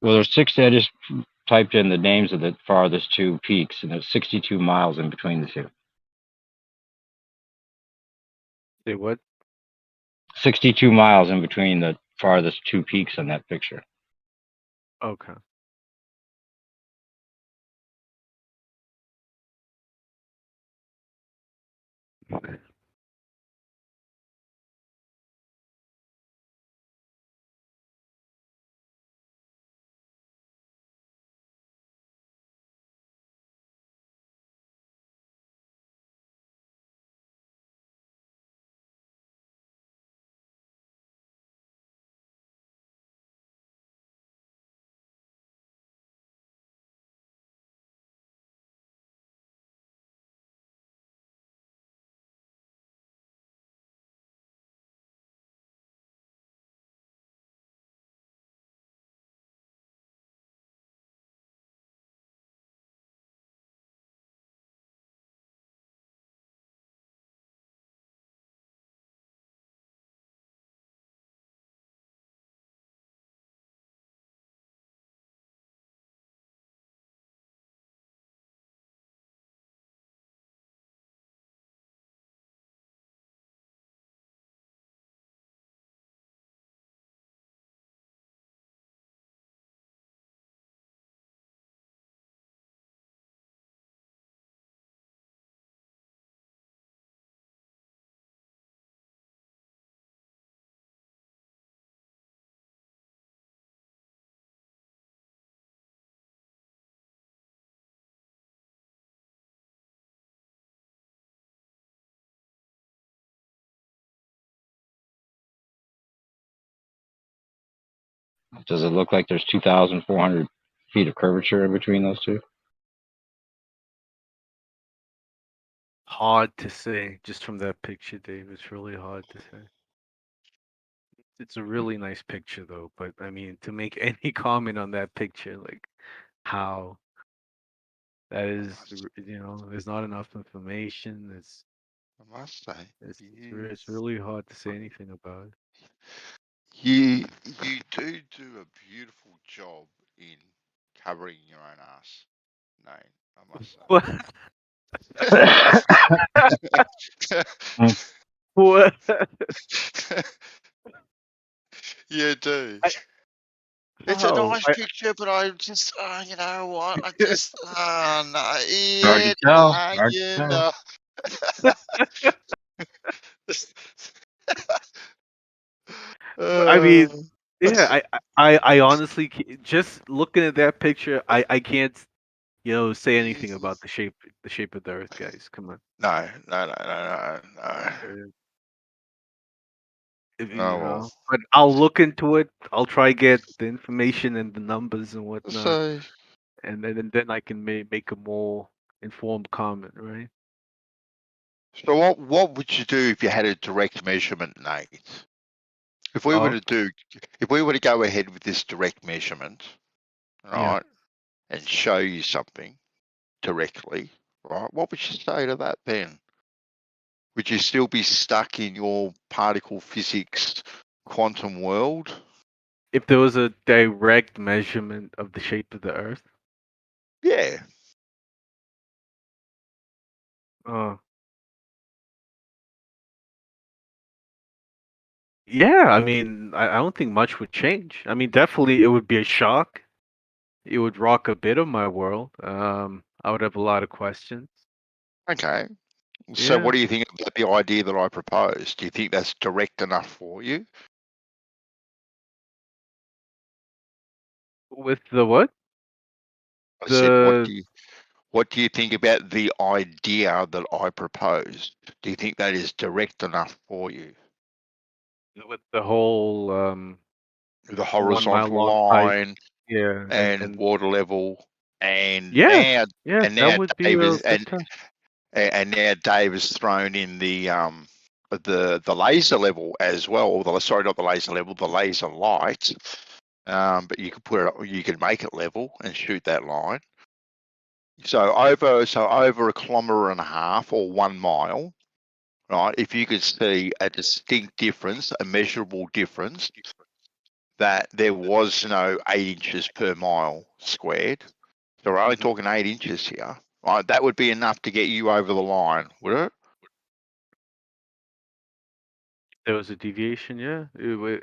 S1: Well, there's 60. I just typed in the names of the farthest two peaks, and there's 62 miles in between the two.
S22: Say what?
S1: 62 miles in between the farthest two peaks on that picture.
S22: Okay.
S1: Does it look like there's 2,400 feet of curvature in between those two?
S22: Hard to say just from that picture, Dave. It's really hard to say. It's a really nice picture, though. But I mean, to make any comment on that picture, like how that is, there's not enough information.
S21: I must say,
S22: It's really hard to say anything about it.
S21: you do a beautiful job in covering your own ass, Nate. I must say.
S22: What?
S21: You do. It's a nice picture, but I just, you know what? I just, no,
S1: Hard to
S21: yeah,
S1: tell.
S21: nah,
S1: Hard to
S21: you
S1: tell.
S21: know.
S22: I mean, yeah, I honestly just looking at that picture, I can't say anything about the shape of the Earth, guys. Come on.
S21: No.
S22: Uh, If
S21: Oh
S22: you
S21: well.
S22: know, but I'll look into it. I'll try get the information and the numbers and whatnot,
S21: So
S22: and then I can make a more informed comment, right?
S21: so what would you do if you had a direct measurement, Nate? If we were
S22: Of
S21: to go ahead with this direct measurement,
S22: yeah.
S21: right, and show you something directly, right, what would you say to that then? Would you still be stuck in your particle physics quantum world?
S22: If there was a direct measurement of the shape of the Earth,
S21: Yeah.
S22: uh, yeah. I mean, I don't think much would change. I mean, definitely it would be a shock. It would rock a bit of my world. I would have a lot of questions.
S21: Okay. So
S22: Yeah.
S21: what do you think about the idea that I proposed? Do you think that's direct enough for you?
S22: With the what?
S21: I said,
S22: The
S21: what do you think about the idea that I proposed? Do you think that is direct enough for you?
S22: with the whole
S21: The
S22: 1 mile
S21: horizontal
S22: long pipe.
S21: line
S22: Yeah,
S21: and water level, and
S22: yeah,
S21: now
S22: yeah,
S21: and
S22: that
S21: now
S22: would be
S21: Dave
S22: a
S21: is
S22: fantastic.
S21: and now Dave has thrown in the laser level as well. Or sorry, not the laser level, the laser light. But you could you could make it level and shoot that line. So over a kilometre and a half or 1 mile, right? If you could see a distinct difference, a measurable difference, that there was no 8 inches per mile squared. So we're only talking 8 inches here, right? That would be enough to get you over the line, would it?
S22: There was a deviation, yeah.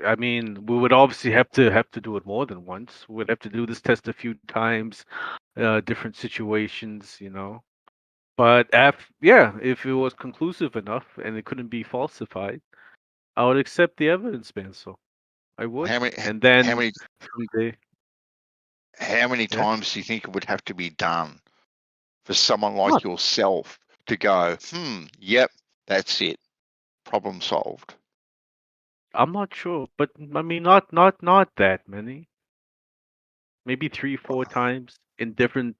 S22: I mean, we would obviously have to do it more than once. We'd have to do this test a few times, different situations, But if it was conclusive enough and it couldn't be falsified, I would accept the evidence, man. So I would.
S21: How many
S22: And then
S21: how many
S22: from the
S21: how many
S22: yeah.
S21: times do you think it would have to be done for someone like
S22: Not
S21: yourself to go, yep, that's it, problem solved?
S22: I'm not sure, but I mean, not that many. Maybe 3, 4 times in different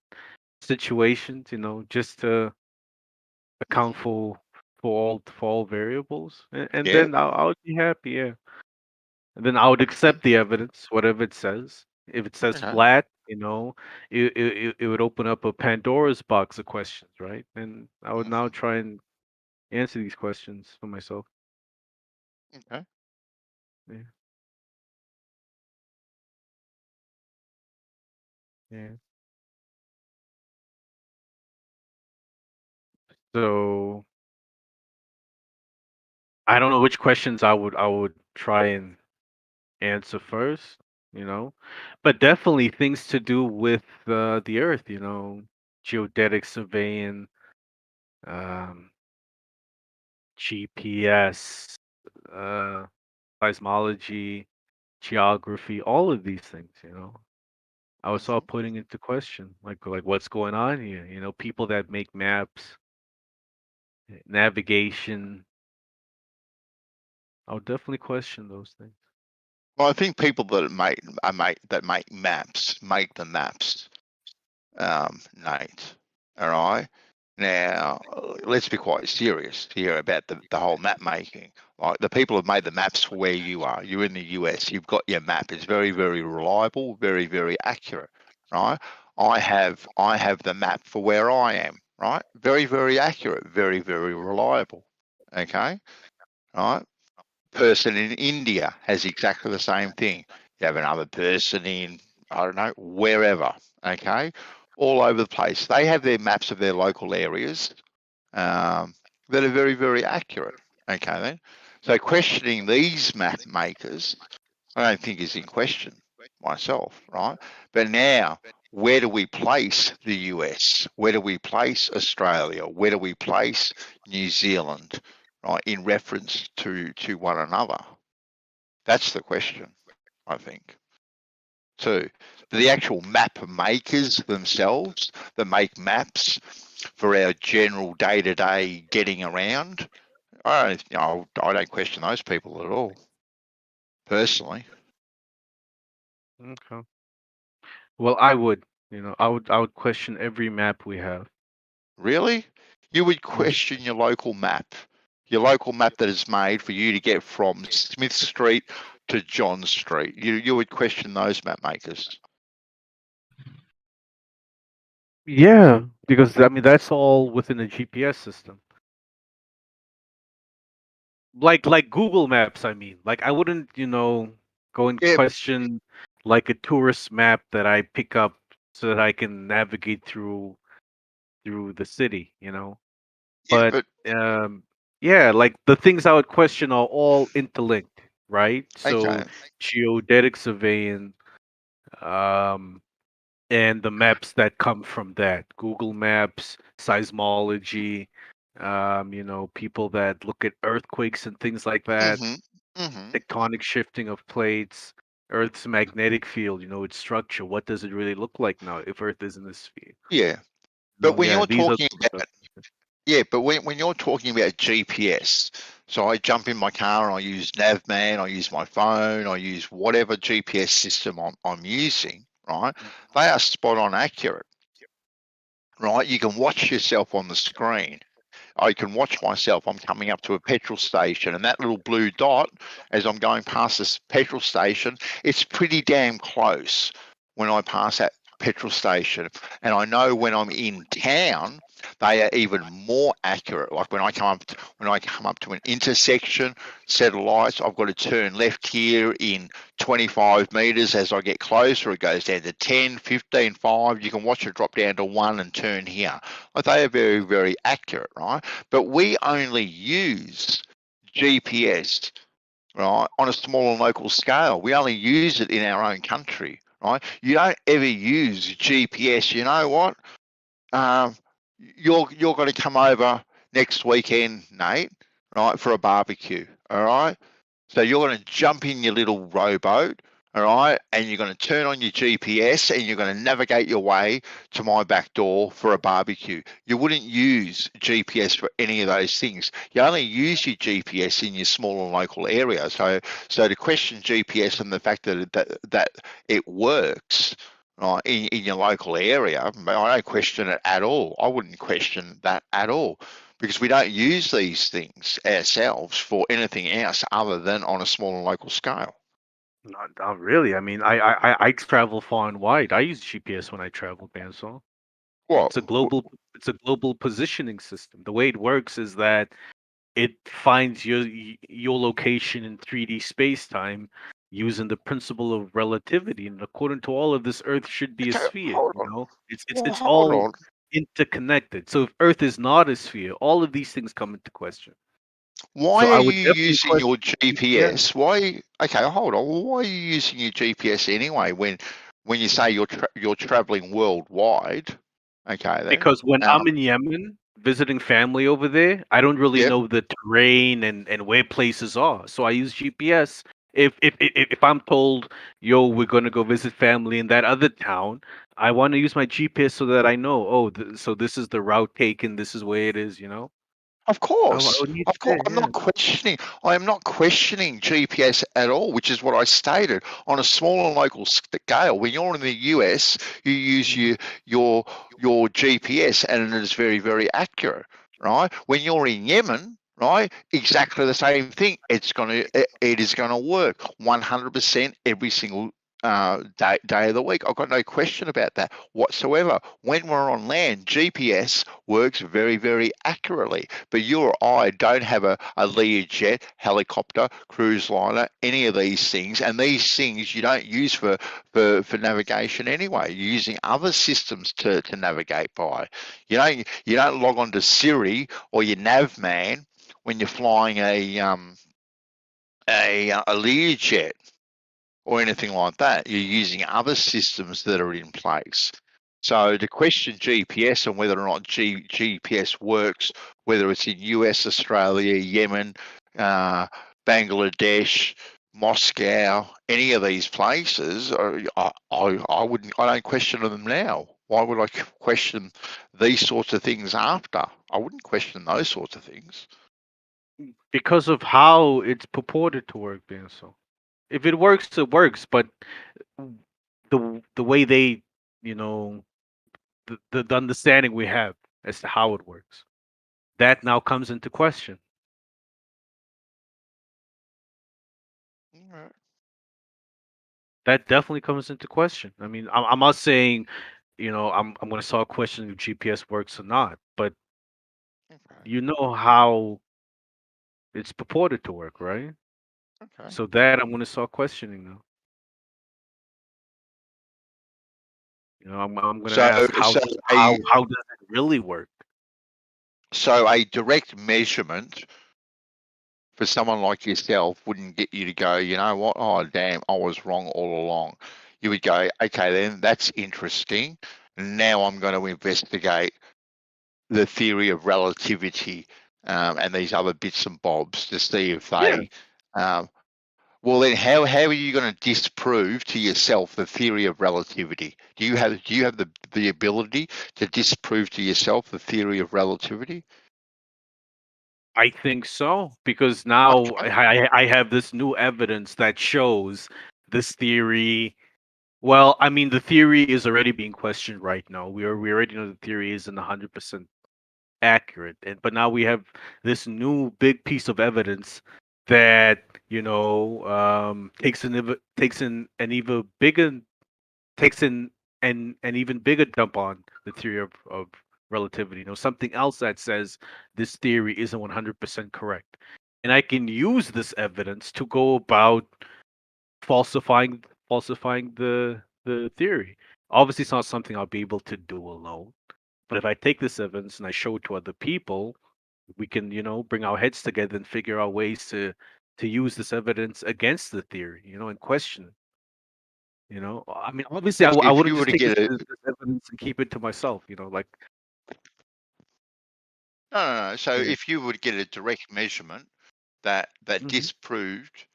S22: situations, just to account for all variables, and
S21: Yeah.
S22: then I would be happy, yeah. And then I would accept the evidence, whatever it says. If it says
S21: Okay.
S22: flat, it would open up a Pandora's box of questions, right? And I would now try and answer these questions for myself.
S21: Okay.
S22: Yeah. Yeah. So I don't know which questions I would try and answer first, but definitely things to do with the Earth, geodetic surveying, um, GPS, uh, seismology, geography, all of these things, I was all putting into question, like what's going on here, people that make maps, navigation. I would definitely question those things.
S21: Well, I think people that make maps make the maps, Nate. All right. Now, let's be quite serious here about the whole map making. Like the people have made the maps for where you are. You're in the US. You've got your map. It's very, very reliable, very, very accurate, right? I have the map for where I am, right? Very, very accurate, very, very reliable. Okay, right? Person in India has exactly the same thing. You have another person in, I don't know, wherever, okay, all over the place. They have their maps of their local areas that are very, very accurate, okay, then. So questioning these map makers, I don't think is in question myself, right? But now, where do we place the US? Where do we place Australia? Where do we place New Zealand, right, in reference to one another? That's the question, I think. Too. The actual map makers themselves that make maps for our general day-to-day getting around, I don't question those people at all, personally.
S22: Okay. Well, I would. I would question every map we have.
S21: Really? You would question your local map that is made for you to get from Smith Street to John Street. You would question those map makers.
S22: Yeah, because I mean that's all within a GPS system. Like Google Maps, I mean. Like I wouldn't, go and question like a tourist map that I pick up so that I can navigate through the city, But yeah, like the things I would question are all interlinked, right? So
S21: Okay.
S22: geodetic surveying, um, and the maps that come from that, Google Maps, seismology, people that look at earthquakes and things like that, tectonic shifting of plates, Earth's magnetic field, its structure. What does it really look like now if Earth is in a sphere?
S21: Yeah. But when
S22: Yeah,
S21: you're
S22: these are
S21: talking
S22: the
S21: about when you're talking about GPS, so I jump in my car and I use Navman, I use my phone, I use whatever GPS system I'm using, right? They are spot on accurate, right? You can watch yourself on the screen. I can watch myself. I'm coming up to a petrol station, and that little blue dot, as I'm going past this petrol station, it's pretty damn close when I pass that petrol station. And I know when I'm in town, they are even more accurate. Like when I come up to an intersection, set of lights, I've got to turn left here in 25 meters. As I get closer, it goes down to 10, 15, 5. You can watch it drop down to 1 and turn here. Like they are very, very accurate, right? But we only use GPS, right, on a small and local scale. We only use it in our own country, right? You don't ever use GPS. You know what? You're going to come over next weekend, Nate, right, for a barbecue, all right? So you're going to jump in your little rowboat, all right, and you're going to turn on your GPS and you're going to navigate your way to my back door for a barbecue. You wouldn't use GPS for any of those things. You only use your GPS in your small and local area. So to question GPS and the fact that it works, right, in your local area, I don't question it at all. I wouldn't question that at all, because we don't use these things ourselves for anything else other than on a small and local scale.
S22: Not really. I mean, I travel far and wide. I use GPS when I travel, Bandsaw.
S21: What?
S22: It's a global positioning system. The way it works is that it finds your location in 3D space time using the principle of relativity. And according to all of this, Earth should be a sphere. It's
S21: hold
S22: all
S21: on.
S22: interconnected. So if Earth is not a sphere, all of these things come into question.
S21: Why
S22: So I
S21: are
S22: would
S21: you
S22: definitely
S21: using your
S22: question
S21: GPS? Why? Okay, hold on. Why are you using your GPS anyway? When you say you're traveling worldwide? Okay, then.
S22: Because when I'm in Yemen visiting family over there, I don't really know the terrain and where places are. So I use GPS. If I'm told, yo, we're gonna go visit family in that other town, I want to use my GPS so that I know, so this is the route taken, this is where it is,
S21: Of
S22: I
S21: course,
S22: would need
S21: of course.
S22: to,
S21: I'm not questioning. I am not questioning GPS at all, which is what I stated. On a small and local scale, when you're in the US, you use your GPS, and it is very, very accurate, right? When you're in Yemen, right, exactly the same thing. It is gonna work 100% every single day of the week. I've got no question about that whatsoever. When we're on land, GPS works very, very accurately. But you or I don't have a Learjet, helicopter, cruise liner, any of these things. And these things you don't use for navigation anyway. You're using other systems to navigate by. You don't log on to Siri or your Navman when you're flying a Learjet or anything like that. You're using other systems that are in place. So to question GPS and whether or not GPS works, whether it's in US, Australia, Yemen, Bangladesh, Moscow, any of these places, I wouldn't. I don't question them now. Why would I question these sorts of things after? I wouldn't question those sorts of things.
S22: Because of how it's purported to work, Benso. If it works, it works. But the way they, you know, the understanding we have as to how it works, that now comes into question. That definitely comes into question. I mean, I'm not saying, you know, I'm going to start questioning if GPS works or not, but you know how it's purported to work, right?
S21: Okay.
S22: So that I'm going to start questioning now. You know, I'm going to
S21: So,
S22: ask how
S21: so
S22: how does it really work?
S21: so a direct measurement for someone like yourself wouldn't get you to go, you know what? Oh, damn, I was wrong all along. You would go, okay, then that's interesting. Now I'm going to investigate the theory of relativity and these other bits and bobs to see if they. Well, then how are you going to disprove to yourself the theory of relativity? Do you have the ability to disprove to yourself the theory of relativity?
S22: I think so, because now I have this new evidence that shows this theory. Well, I mean, the theory is already being questioned right now. We already know the theory isn't 100% accurate, but now we have this new big piece of evidence that, you know, takes in an even bigger takes in an even bigger dump on the theory of relativity. You know, something else that says this theory isn't 100% correct, and I can use this evidence to go about falsifying the theory. Obviously, it's not something I'll be able to do alone. But if I take this evidence and I show it to other people, we can, you know, bring our heads together and figure out ways to use this evidence against the theory, you know, and question it. You know, I mean, obviously, I
S21: If
S22: wouldn't
S21: you were
S22: just
S21: to
S22: take
S21: get
S22: this evidence and keep it to myself. You know, like
S21: no. So
S22: yeah.
S21: if you would get a direct measurement that disproved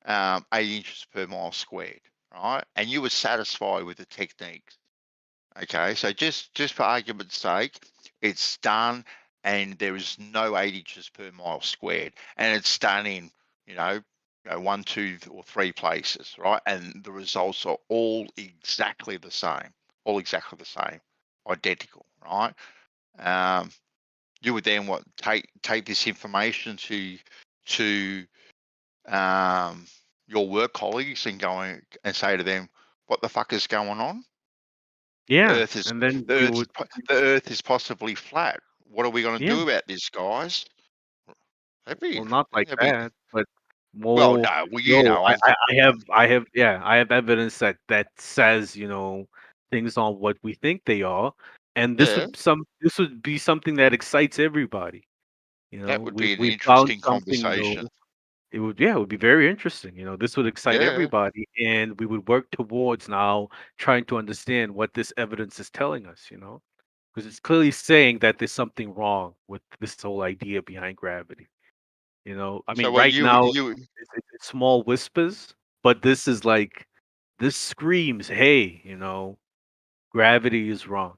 S21: 8 inches per mile squared, right, and you were satisfied with the techniques, okay, so just for argument's sake, it's done, and there is no 8 inches per mile squared, and it's done in, you know, 1, 2, or 3 places, right, and the results are all exactly the same, identical, right? You would then take this information to your work colleagues and go and say to them, what the fuck is going on?
S22: Yeah,
S21: The Earth is
S22: and then
S21: the Earth is possibly flat. What are we going to
S22: yeah.
S21: do about this, guys?
S22: Well, not like
S21: That'd be
S22: that, but
S21: well,
S22: more.
S21: no. Well, you
S22: No,
S21: know,
S22: I have evidence that says, you know, things on what we think they are, and
S21: yeah,
S22: this would be something that excites everybody. You
S21: that
S22: know,
S21: would be an
S22: we found
S21: interesting
S22: something
S21: conversation.
S22: new. It would be very interesting. You know, this would excite
S21: Yeah.
S22: everybody, and we would work towards now trying to understand what this evidence is telling us. You know, because it's clearly saying that there's something wrong with this whole idea behind gravity. You know, I
S21: So
S22: mean,
S21: what
S22: right now
S21: you
S22: it's small whispers, but this is like this screams, "Hey, you know, gravity is wrong."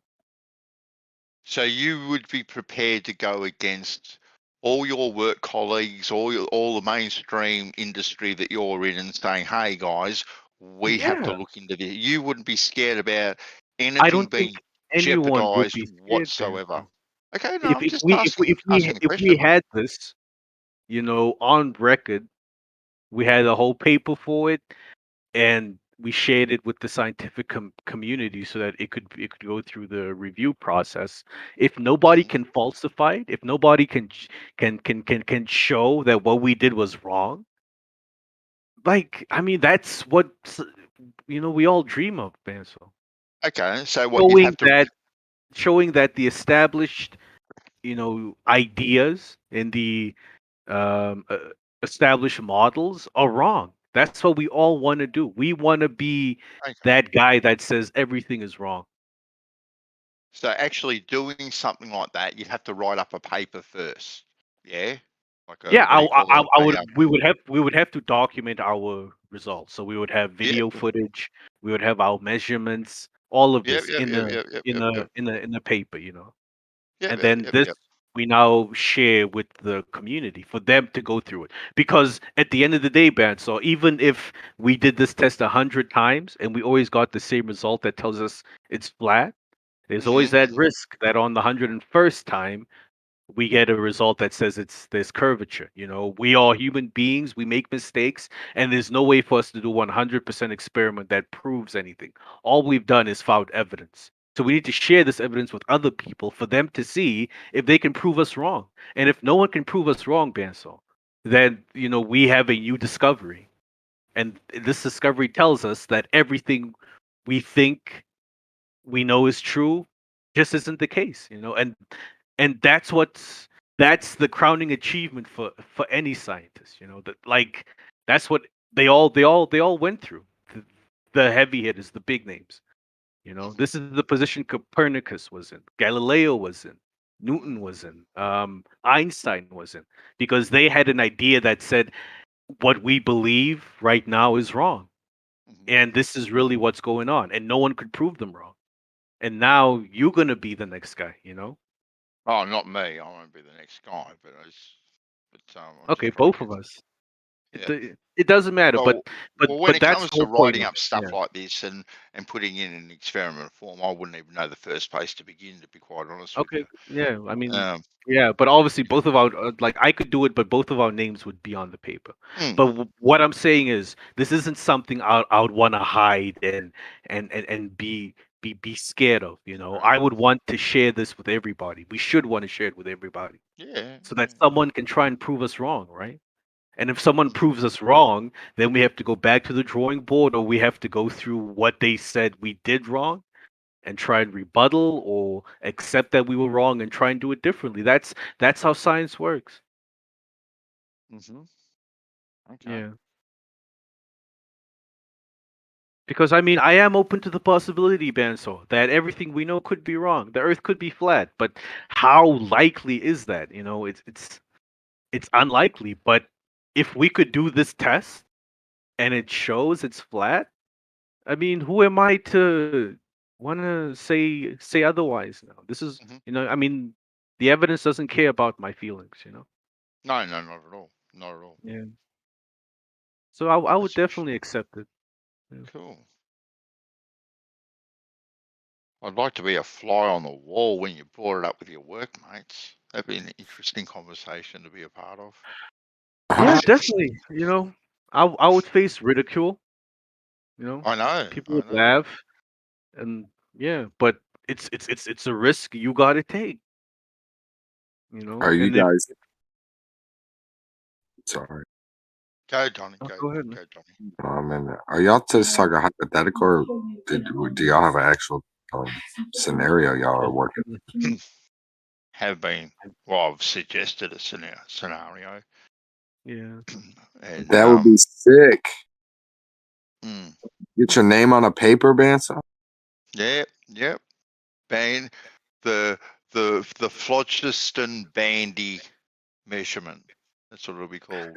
S21: So you would be prepared to go against all your work colleagues, all the mainstream industry that you're in, and saying, "Hey guys, we have to
S22: Yeah,
S21: look into this." You wouldn't be scared about
S22: I
S21: anything
S22: don't think
S21: being
S22: anyone would
S21: jeopardized
S22: be scared,
S21: whatsoever.
S22: Benson.
S21: Okay, no, I'm just asking a
S22: If we
S21: question.
S22: had this, you know, on record, we had a whole paper for it, and we shared it with the scientific community so that it could go through the review process. If nobody can falsify it, if nobody can show that what we did was wrong, like I mean, that's what you know we all dream of, Bansel.
S21: Okay, so what you'd
S22: Showing
S21: have to
S22: that showing that the established, you know, ideas and the um, uh, established models are wrong. That's what we all want to do. We want to be that guy that says everything is wrong.
S21: so actually doing something like that, you'd have to write up a paper first. Yeah. Like a
S22: Yeah,
S21: what do you call it?
S22: I would. We would have to document our results. So we would have
S21: Yeah.
S22: video footage. We would have our measurements. All of
S21: Yep,
S22: this
S21: yep,
S22: in
S21: yep,
S22: a
S21: yep, yep,
S22: in
S21: yep,
S22: a
S21: yep.
S22: in a in a paper, you know.
S21: Yep,
S22: And
S21: yep,
S22: then
S21: yep,
S22: this
S21: yep.
S22: we now share with the community for them to go through it. Because at the end of the day, Bandsaw, even if we did this test 100 times and we always got the same result that tells us it's flat, there's always that risk that on the 101st time we get a result that says there's curvature. You know, we are human beings, we make mistakes, and there's no way for us to do 100% experiment that proves anything. All we've done is found evidence. So we need to share this evidence with other people for them to see if they can prove us wrong. And if no one can prove us wrong, Bansal, then we have a new discovery. And this discovery tells us that everything we think we know is true just isn't the case, and that's the crowning achievement for any scientist, that like that's what they all went through. The heavy hitters, the big names, this is the position Copernicus was in, Galileo was in, Newton was in, Einstein was in, because they had an idea that said what we believe right now is wrong, and this is really what's going on, and no one could prove them wrong. And now you're gonna be the next guy,
S21: Oh, not me. I won't be the next guy, but I'm
S22: Okay,
S21: just trying to
S22: both
S21: get.
S22: of us.
S21: Yeah.
S22: It doesn't matter,
S21: Well,
S22: but
S21: when it
S22: that's
S21: comes
S22: the
S21: to
S22: whole point
S21: writing
S22: of
S21: up
S22: it.
S21: stuff
S22: Yeah.
S21: like this and putting in an experiment form, I wouldn't even know the first place to begin. To be quite honest with
S22: Okay. Yeah. I mean,
S21: you.
S22: yeah, but obviously both of our like I could do it, but both of our names would be on the paper.
S21: Mm.
S22: But what I'm saying is, this isn't something I would want to hide and be scared of. I would want to share this with everybody. We should want to share it with everybody,
S21: Yeah.
S22: so that someone can try and prove us wrong, right? And if someone proves us wrong, then we have to go back to the drawing board, or we have to go through what they said we did wrong and try and rebuttal or accept that we were wrong and try and do it differently. That's how science works.
S21: Mm-hmm. Okay.
S22: Yeah. Because I mean, I am open to the possibility, Banso, that everything we know could be wrong. The Earth could be flat, but how likely is that? It's unlikely. But if we could do this test and it shows it's flat, I mean, who am I to want to say otherwise now? This is, I mean, the evidence doesn't care about my feelings.
S21: No, not at all. Not at all.
S22: Yeah. So I would definitely accept it. Yeah.
S21: Cool. I'd like to be a fly on the wall when you brought it up with your workmates. That'd be an interesting conversation to be a part of.
S22: Yeah, definitely. I would face ridicule.
S21: I know.
S22: People would laugh, and yeah, but it's a risk you got to take.
S14: Are you
S22: And if
S14: guys? Sorry.
S21: Go, Johnny. Go,
S22: go ahead, man.
S21: go, Johnny.
S14: Man, are y'all just talking hypothetical, or do y'all have an actual scenario y'all are working?
S21: Have been. Well, I've suggested a scenario.
S22: Yeah.
S21: And,
S14: That would be sick.
S21: Mm.
S14: Get your name on a paper, Banso.
S21: Yep. Band the Phlogiston bandy measurement. That's what it'll be called.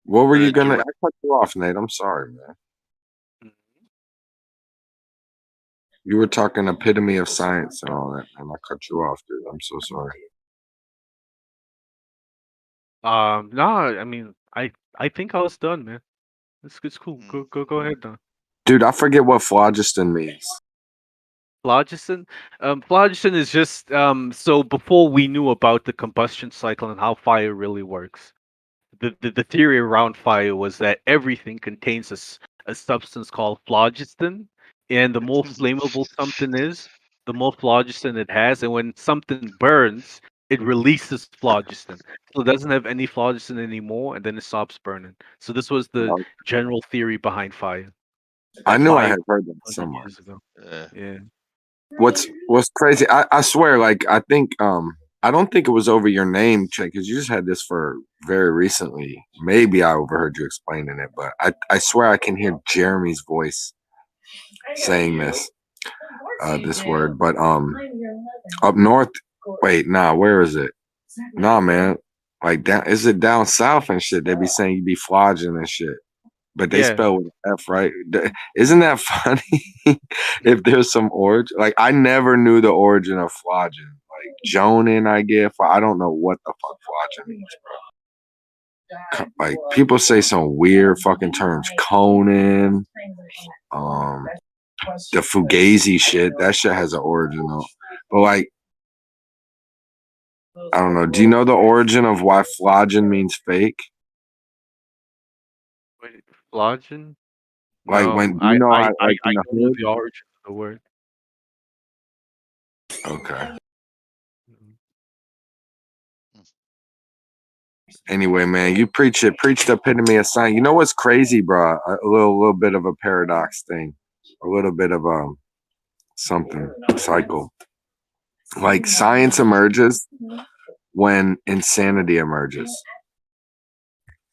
S14: What were you
S21: But,
S14: gonna? I cut you off, Nate. I'm sorry, man. You were talking epitome of science and all that, and I cut you off, dude. I'm so sorry.
S22: No, I mean, I think I was done, man. It's cool. Go ahead, Don.
S14: Dude, I forget what phlogiston means.
S22: Phlogiston? Phlogiston is just so before we knew about the combustion cycle and how fire really works, the theory around fire was that everything contains a substance called phlogiston, and the more flammable something is, the more phlogiston it has, and when something burns, it releases phlogiston. So it doesn't have any phlogiston anymore, and then it stops burning. So this was the general theory behind fire.
S14: I knew I
S22: Fire
S14: had heard that
S22: 100
S14: somewhere.
S22: years ago. Yeah.
S14: What's crazy? I swear, like I think I don't think it was over your name, Chick, because you just had this for very recently. Maybe I overheard you explaining it, but I swear I can hear Jeremy's voice saying this. this word, but up north. Wait, nah, where is it? Nah, man. Like down, is it down south and shit? They be saying you be flogging and shit, but they
S22: Yeah.
S14: spell with an F, right? Isn't that funny? If there's some origin, like I never knew the origin of flogging. Like Jonin, I get. I don't know what the fuck flogging means, bro. Like people say some weird fucking terms. Conan, the Fugazi shit. That shit has an origin though. But like, I don't know. Do you know the origin of why flogging means fake?
S22: Wait, flogging?
S14: Like when
S22: No,
S14: you know how
S22: I
S14: like in the
S22: don't know
S14: hood?
S22: the origin of the word.
S14: Okay. Anyway, man, you preach it. Preach the epitome of science. You know what's crazy, bro? A little bit of a paradox thing. A little bit of something cycle. Like science emerges when insanity emerges.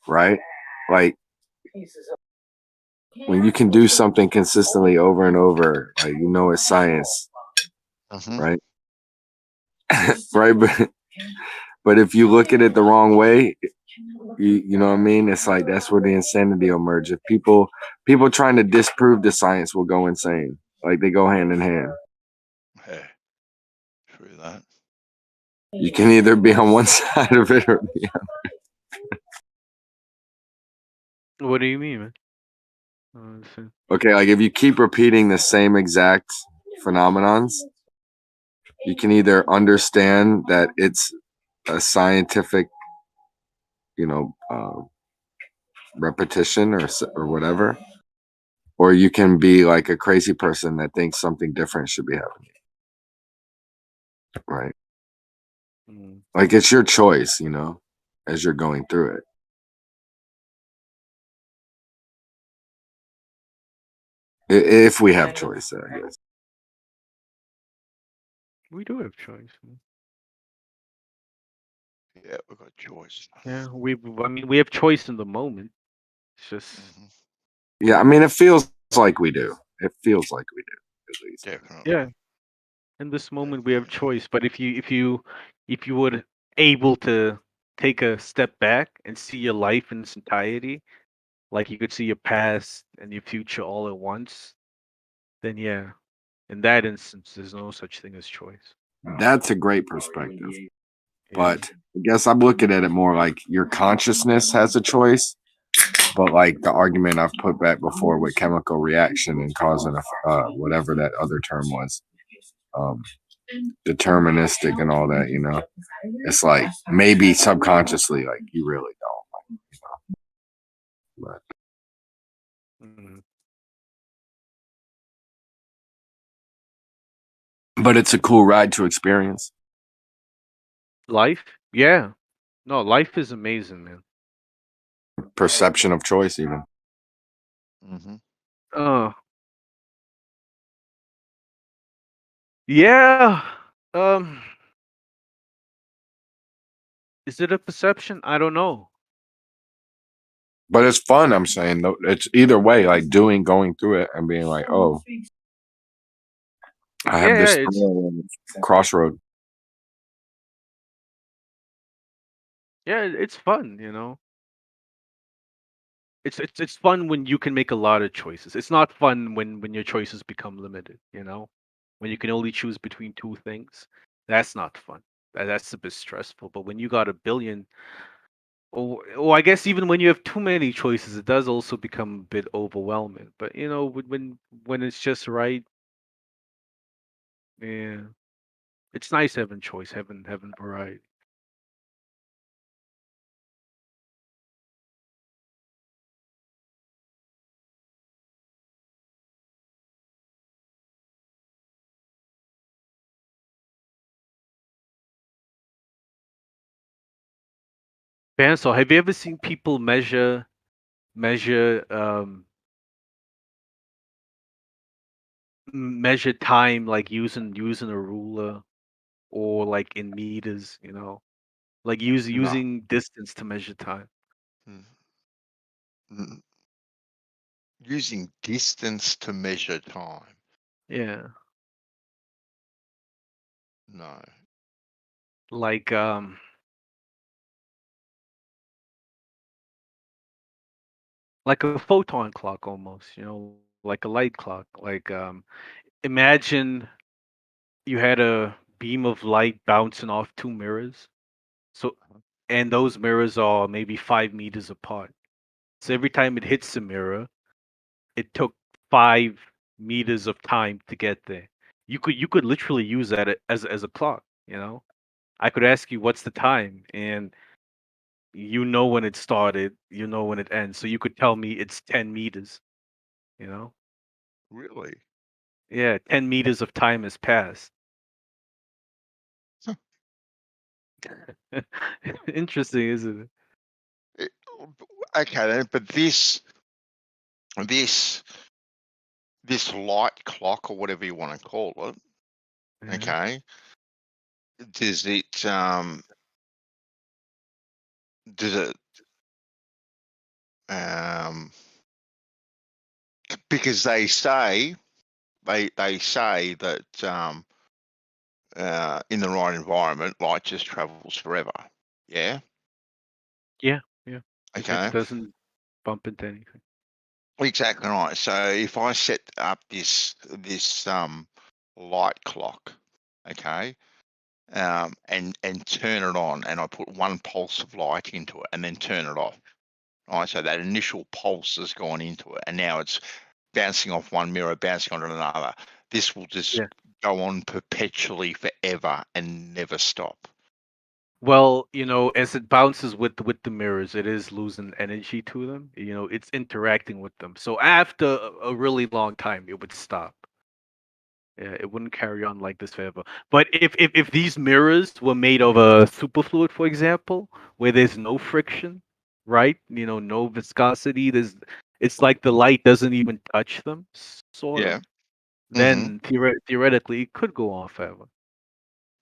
S14: Right? Like when you can do something consistently over and over, like you know it's science. Right? Right, but if you look at it the wrong way, you know what I mean? It's like that's where the insanity will emerge. If people trying to disprove the science will go insane. Like they go hand in hand.
S21: Hey, true that.
S14: You can either be on one side of it or the other.
S22: What do you mean, man? I don't understand.
S14: Okay, like if you keep repeating the same exact phenomenons, you can either understand that it's a scientific, repetition or whatever, or you can be like a crazy person that thinks something different should be happening. Right? Like it's your choice, as you're going through it. If we have choice, I guess.
S22: We do have choice. Man.
S21: Yeah, we got choice.
S22: Yeah, I mean, we have choice in the moment. It's just.
S14: Yeah, I mean, it feels like we do. It feels like we do, at least.
S21: Definitely.
S22: Yeah. In this moment, we have choice. But if you were able to take a step back and see your life in its entirety, like you could see your past and your future all at once, then yeah, in that instance, there's no such thing as choice.
S14: That's a great perspective. But I guess I'm looking at it more like your consciousness has a choice. But like the argument I've put back before with chemical reaction and causing a whatever that other term was, deterministic and all that, it's like maybe subconsciously, like you really don't, but it's a cool ride to experience.
S22: Life, yeah, no, life is amazing, man.
S14: Perception of choice, even.
S22: Yeah. Is it a perception? I don't know.
S14: But it's fun. I'm saying it's either way, like going through it and being like, oh, I have this crossroad.
S22: Yeah, it's fun, It's fun when you can make a lot of choices. It's not fun when your choices become limited, when you can only choose between two things. That's not fun. That's a bit stressful. But when you got a billion, or I guess even when you have too many choices, it does also become a bit overwhelming. But when it's just right, yeah, it's nice having choice, having variety. Pencil, have you ever seen people measure measure time like using a ruler or like in meters, like using distance to measure time?
S21: Using distance to measure time.
S22: Yeah.
S21: No.
S22: Like a photon clock almost, like a light clock. Like imagine you had a beam of light bouncing off two mirrors. So and those mirrors are maybe 5 meters apart. So every time it hits the mirror, it took 5 meters of time to get there. You could literally use that as a clock. I could ask you what's the time, and you know when it started, you know when it ends. So you could tell me it's 10 meters, you know?
S21: Really?
S22: Yeah, 10 meters of time has passed. Interesting, isn't it?
S21: Okay then, but this light clock or whatever you want to call it,
S22: Yeah.
S21: okay, does it because they say that in the right environment light just travels forever. Yeah.
S22: Yeah, yeah. If it
S21: Okay.
S22: doesn't bump into anything.
S21: Exactly right. So if I set up this light clock, okay, and turn it on, and I put one pulse of light into it, and then turn it off. Right, so that initial pulse has gone into it, and now it's bouncing off one mirror, bouncing onto another. This will just go on perpetually forever and never stop.
S22: Well, as it bounces with the mirrors, it is losing energy to them. It's interacting with them. So after a really long time, it would stop. Yeah, it wouldn't carry on like this forever. But if these mirrors were made of a superfluid, for example, where there's no friction, right? No viscosity. It's like the light doesn't even touch them, sort
S21: Yeah.
S22: of. Then theoretically, it could go on forever.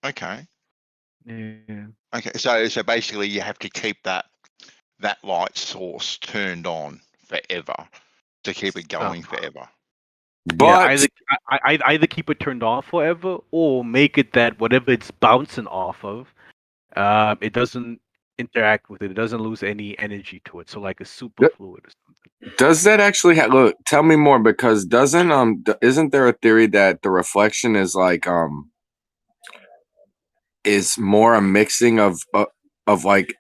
S21: Okay.
S22: Yeah.
S21: Okay. So basically, you have to keep that light source turned on forever to keep it going forever.
S22: Yeah, either keep it turned on forever or make it that whatever it's bouncing off of, it doesn't interact with it. It doesn't lose any energy to it. So like a superfluid or something.
S14: Does that actually look? Tell me more, because isn't there a theory that the reflection is like is more a mixing of like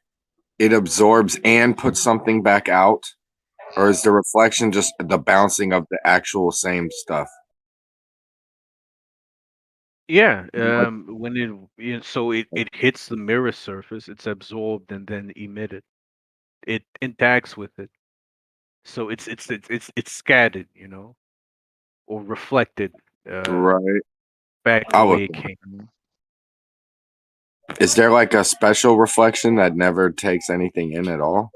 S14: it absorbs and puts something back out, or is the reflection just the bouncing of the actual same stuff?
S22: Yeah, when it hits the mirror surface, it's absorbed and then emitted. It interacts with it, so it's scattered, or reflected,
S14: Right.
S22: back the way it came.
S14: Is there like a special reflection that never takes anything in at all?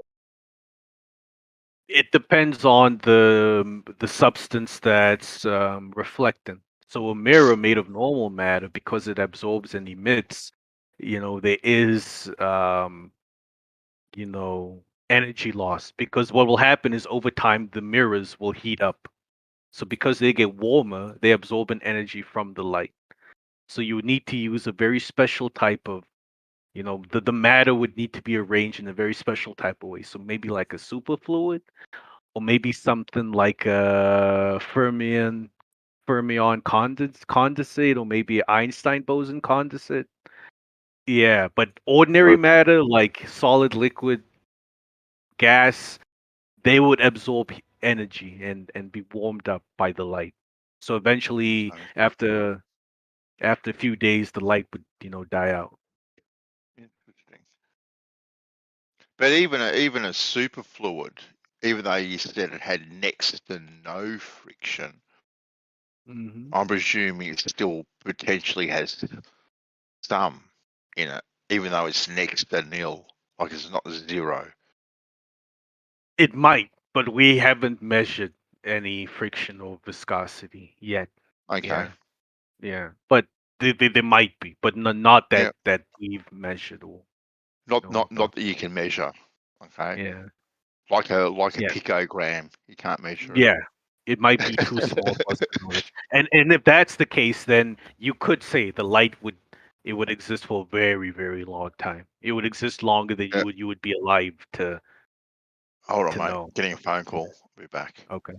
S22: It depends on the substance that's reflecting. So a mirror made of normal matter, because it absorbs and emits, there is energy loss, because what will happen is over time the mirrors will heat up. So because they get warmer, they absorb an energy from the light. So you would need to use a very special type of, the matter would need to be arranged in a very special type of way. So maybe like a superfluid, or maybe something like a fermion condensate, or maybe Einstein boson condensate. Yeah, but ordinary matter like solid, liquid, gas, they would absorb energy and be warmed up by the light. So eventually, after a few days, the light would die out.
S21: Interesting. But even a superfluid, even though you said it had next to no friction, I'm presuming it still potentially has some in it, even though it's next to nil, like it's not zero.
S22: It might, but we haven't measured any friction or viscosity yet.
S21: Okay.
S22: Yeah. But there might be, but not
S21: Yeah.
S22: that we've measured or
S21: Not that you can measure. Okay.
S22: Yeah.
S21: Like a
S22: Yeah.
S21: picogram, you can't measure it.
S22: Yeah. It might be too small for us to know it. And if that's the case, then you could say the light would it would exist for a very, very long time. It would exist longer than you would be alive to
S21: Hold on,
S22: to
S21: mate.
S22: know.
S21: Getting a phone call. I'll be back.
S22: Okay.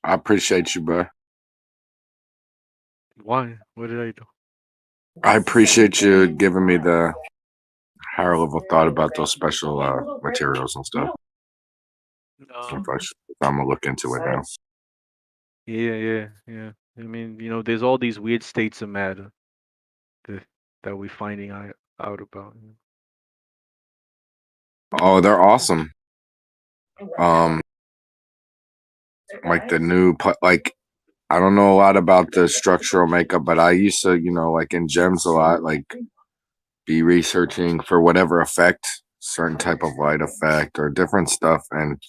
S14: I appreciate you, bro.
S22: Why? What did I do?
S14: I appreciate you giving me the higher level thought about those special materials and stuff. I'm gonna look into it now.
S22: Yeah. I mean, there's all these weird states of matter that we're finding out about.
S14: Oh, they're awesome. Like the new, like I don't know a lot about the structural makeup, but I used to, like in gems a lot, like be researching for whatever effect, certain type of light effect or different stuff, and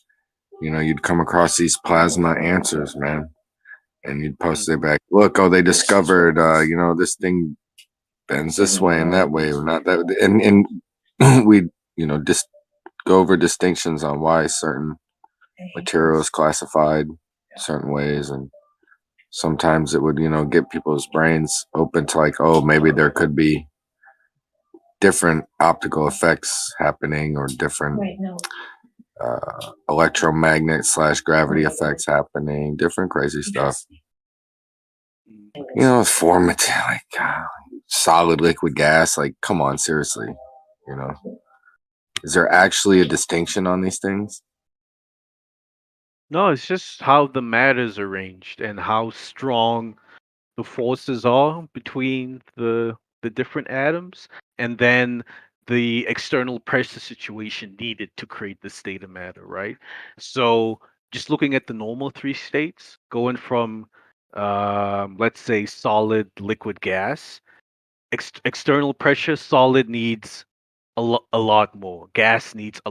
S14: you'd come across these plasma answers, man, and you'd post it back. Look, they discovered, this thing bends this way and that way, or not that, and we, just go over distinctions on why certain material is classified certain ways, and sometimes it would get people's brains open to like, oh, maybe there could be different optical effects happening or different electromagnet / gravity effects happening, different crazy stuff. Formative, like solid, liquid, gas, like come on, seriously, is there actually a distinction on these things?
S22: No, it's just how the matter's arranged and how strong the forces are between the different atoms, and then the external pressure situation needed to create the state of matter, right? So just looking at the normal three states, going from let's say solid, liquid, gas, external pressure, solid needs a lot more. Gas needs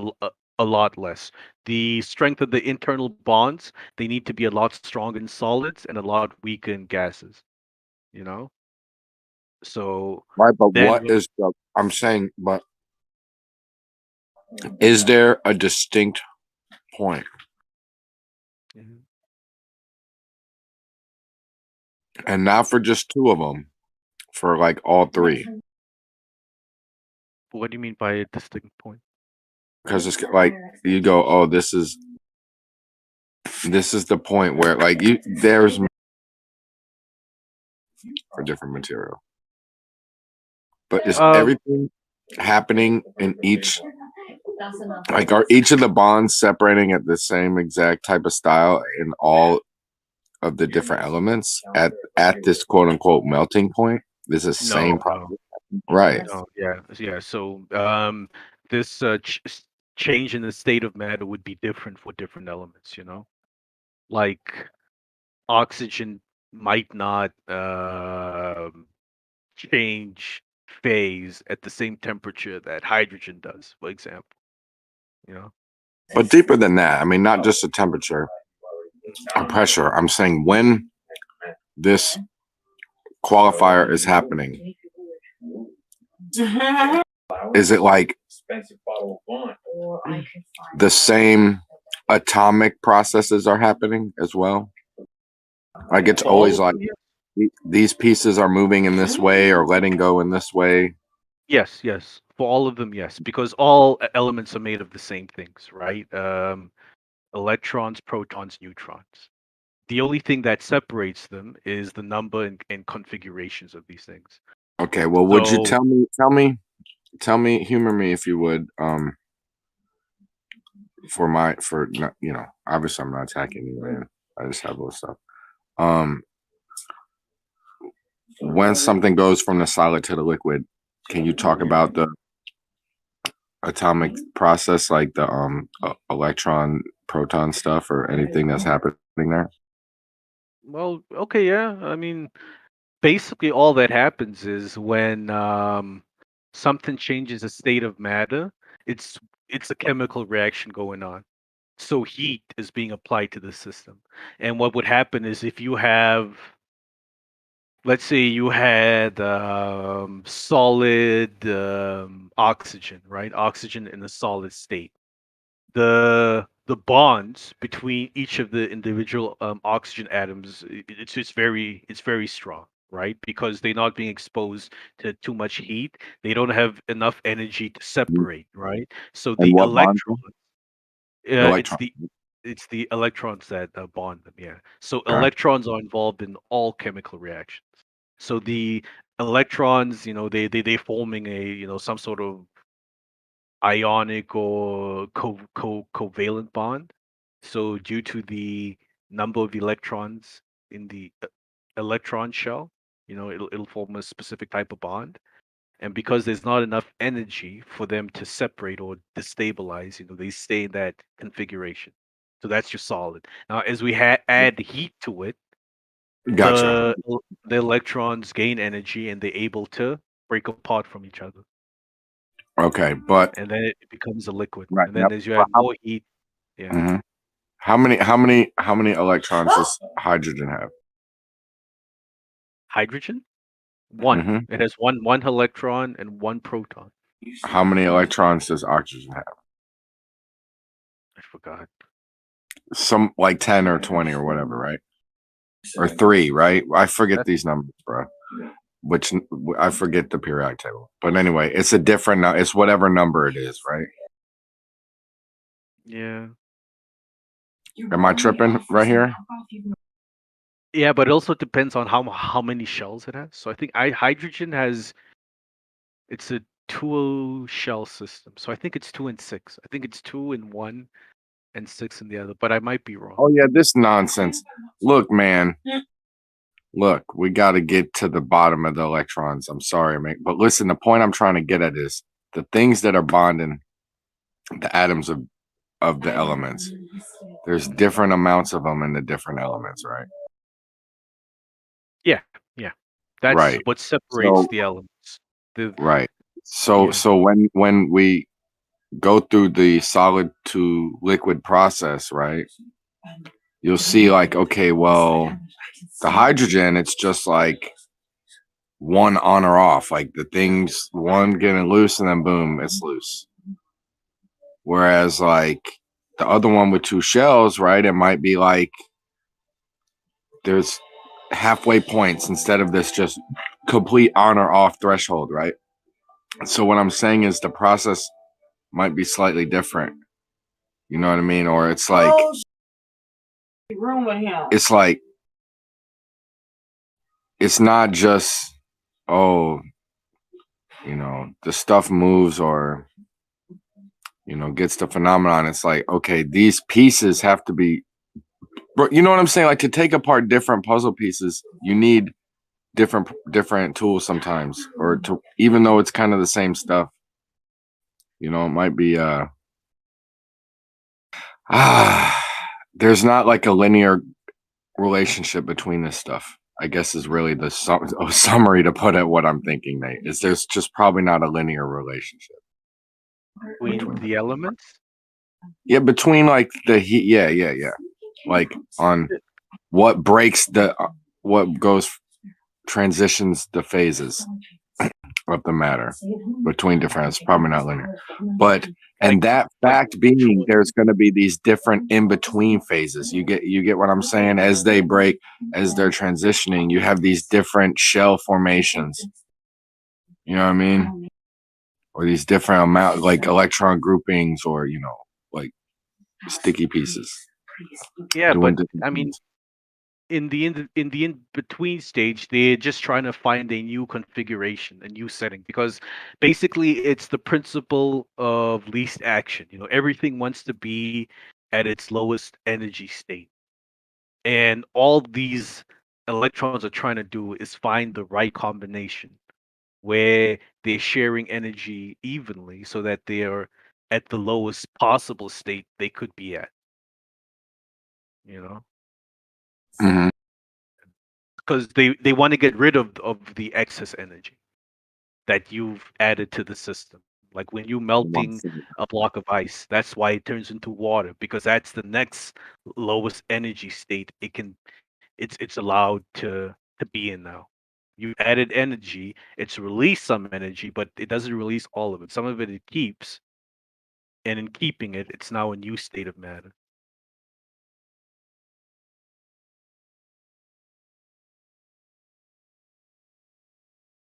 S22: a lot less. The strength of the internal bonds, they need to be a lot stronger in solids and a lot weaker in gases. So
S14: Right, but
S22: then
S14: what is the? I'm saying, but is there a distinct point? And not for just two of them, for like all three.
S22: What do you mean by a distinct point?
S14: Because it's like you go, oh, this is the point where like there's for different material, but is everything happening in each? Like, are each of the bonds separating at the same exact type of style in all of the different elements at this quote unquote melting point? This is the same problem, right?
S22: No, yeah. So this change in the state of matter would be different for different elements. Like oxygen might not change phase at the same temperature that hydrogen does, for example.
S14: But deeper than that, I mean, not just the temperature or pressure. I'm saying when this qualifier is happening, is it like the same atomic processes are happening as well? Like it's always like these pieces are moving in this way or letting go in this way.
S22: Yes. For all of them, yes, because all elements are made of the same things, right? Electrons, protons, neutrons. The only thing that separates them is the number and configurations of these things.
S14: Okay, well, would you tell me, humor me if you would, obviously I'm not attacking you, man. I just have a little stuff. When something goes from the solid to the liquid, can you talk about the atomic process, like the electron proton stuff or anything that's happening there?
S22: Well, okay, yeah. I mean, basically all that happens is when something changes the state of matter, it's a chemical reaction going on. So heat is being applied to the system. And what would happen is if you have, let's say you had solid oxygen, right? Oxygen in a solid state. The bonds between each of the individual oxygen atoms, it's very strong, right? Because they're not being exposed to too much heat. They don't have enough energy to separate, right? So
S14: And
S22: the
S14: what bond?
S22: electron,
S14: Electron.
S22: it's the electrons that bond them. Yeah. So
S14: Okay.
S22: electrons are involved in all chemical reactions. So the electrons, they forming some sort of ionic or covalent bond. So due to the number of electrons in the electron shell, it'll form a specific type of bond. And because there's not enough energy for them to separate or destabilize, they stay in that configuration. So that's your solid. Now, as we add heat to it,
S14: Gotcha.
S22: the electrons gain energy and they're able to break apart from each other.
S14: Okay, but
S22: And then it becomes a liquid.
S14: right.
S22: And then
S14: Yep.
S22: as you
S14: But
S22: add more heat, yeah.
S14: Mhm. How many electrons does hydrogen have?
S22: Hydrogen? One.
S14: hmm
S22: It has one electron and one proton.
S14: How many electrons does oxygen have?
S22: I forgot.
S14: Some like 10 or 20 or whatever, right? Or 3, right? I forget these numbers, bro. Which I forget the periodic table. But anyway, it's a different. It's whatever number it is, right?
S22: Yeah.
S14: Am I tripping right here?
S22: Yeah, but it also depends on how many shells it has. So I think hydrogen it's a 2 shell system. So I think it's 2 and 6. I think it's 2 in one and 6 in the other, but I might be wrong.
S14: Oh yeah, this nonsense. Look, man. Look, we got to get to the bottom of the electrons. I'm sorry, mate, but listen. The point I'm trying to get at is the things that are bonding the atoms of the elements. There's different amounts of them in the different elements, right?
S22: Yeah, yeah. That's
S14: Right.
S22: what separates
S14: So
S22: the elements.
S14: right. So when we go through the solid to liquid process, right? You'll see like, okay, well, the hydrogen, it's just like one on or off, like the things one getting loose and then boom, it's loose. Whereas like the other one with 2 shells, right? It might be like there's halfway points instead of this just complete on or off threshold, right? So what I'm saying is the process might be slightly different. You know what I mean? Or it's like it's like it's not just the stuff moves or gets the phenomenon. It's like, okay, these pieces have to be, you know what I'm saying? Like to take apart different puzzle pieces, you need different tools sometimes, or to, even though it's kind of the same stuff, it might be there's not like a linear relationship between this stuff, I guess, is really the summary to put at what I'm thinking, Nate, is there's just probably not a linear relationship
S22: between the elements.
S14: Yeah, between like the heat, yeah, like on what breaks what transitions the phases of the matter between different. It's probably not linear, but and that fact being, there's going to be these different in between phases. You get what I'm saying? As they break, as they're transitioning, you have these different shell formations. You know what I mean? Or these different like electron groupings, or like sticky pieces.
S22: Yeah,
S14: doing
S22: but
S14: different
S22: I mean,
S14: things.
S22: in the in between stage, they're just trying to find a new configuration, a new setting, because basically it's the principle of least action. Everything wants to be at its lowest energy state, and all these electrons are trying to do is find the right combination where they're sharing energy evenly so that they're at the lowest possible state they could be at.
S14: Mhm.
S22: because they want to get rid of the excess energy that you've added to the system. Like when you melting a block of ice, that's why it turns into water, because that's the next lowest energy state it's allowed to be in now. You added energy, it's released some energy, but it doesn't release all of it. Some of it keeps, and in keeping it, it's now a new state of matter.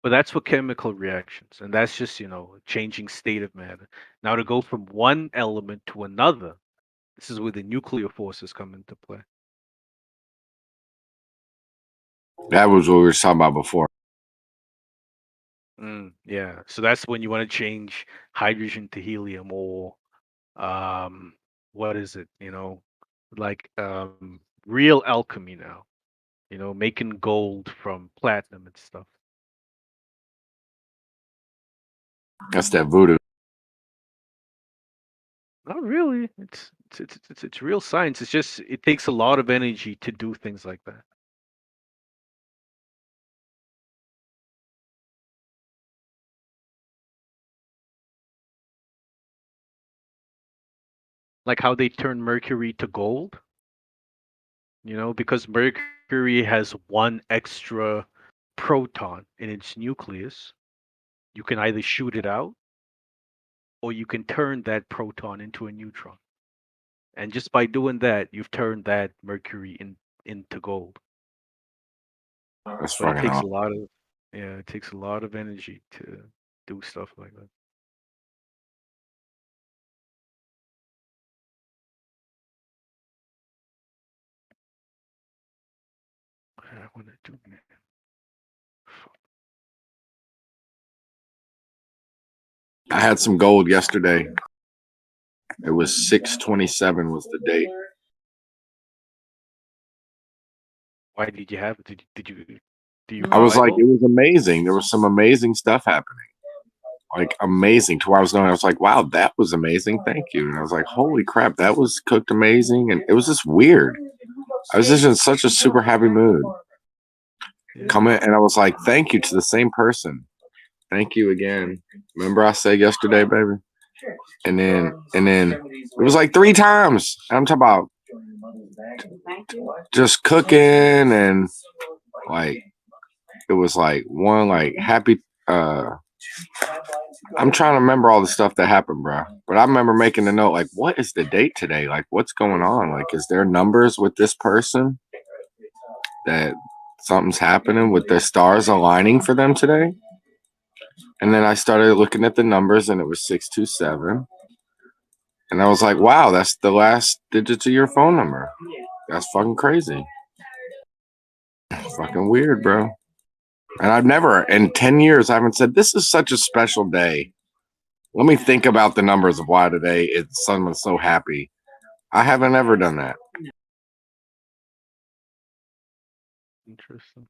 S22: But that's for chemical reactions, and that's just, changing state of matter. Now to go from one element to another, this is where the nuclear forces come into play.
S14: That was what we were talking about before.
S22: Yeah, so that's when you want to change hydrogen to helium, or what is it? Like real alchemy now. Making gold from platinum and stuff.
S14: That's that voodoo.
S22: Not really. It's real science. It's just it takes a lot of energy to do things like that. Like how they turn mercury to gold. Because mercury has one extra proton in its nucleus. You can either shoot it out, or you can turn that proton into a neutron. And just by doing that, you've turned that mercury into gold.
S14: That's
S22: But it
S14: fucking
S22: takes a
S14: awesome.
S22: lot of it takes a lot of energy to do stuff like that. I want to do that.
S14: I had some gold yesterday. It was 6/27 was the date.
S22: Why did you have it? Do you
S14: I was
S22: buy
S14: like,
S22: gold?
S14: it was amazing. There was some amazing stuff happening. Like amazing. To where I was knowing, I was like, wow, that was amazing. Thank you. And I was like, holy crap, that was cooked amazing. And it was just weird. I was just in such a super happy mood. Coming, and I was like, thank you to the same person. Thank you again. Remember I said yesterday, baby? And then it was like 3 times. I'm talking about just cooking, and like it was like one like happy I'm trying to remember all the stuff that happened, bro. But I remember making a note, like, what is the date today? Like, what's going on? Like, is there numbers with this person that something's happening with the stars aligning for them today? And then I started looking at the numbers, and it was 627. And I was like, wow, that's the last digits of your phone number. That's fucking crazy. Fucking weird, bro. And I've never, in 10 years, I haven't said, this is such a special day. Let me think about the numbers of why today someone's so happy. I haven't ever done that.
S22: Interesting.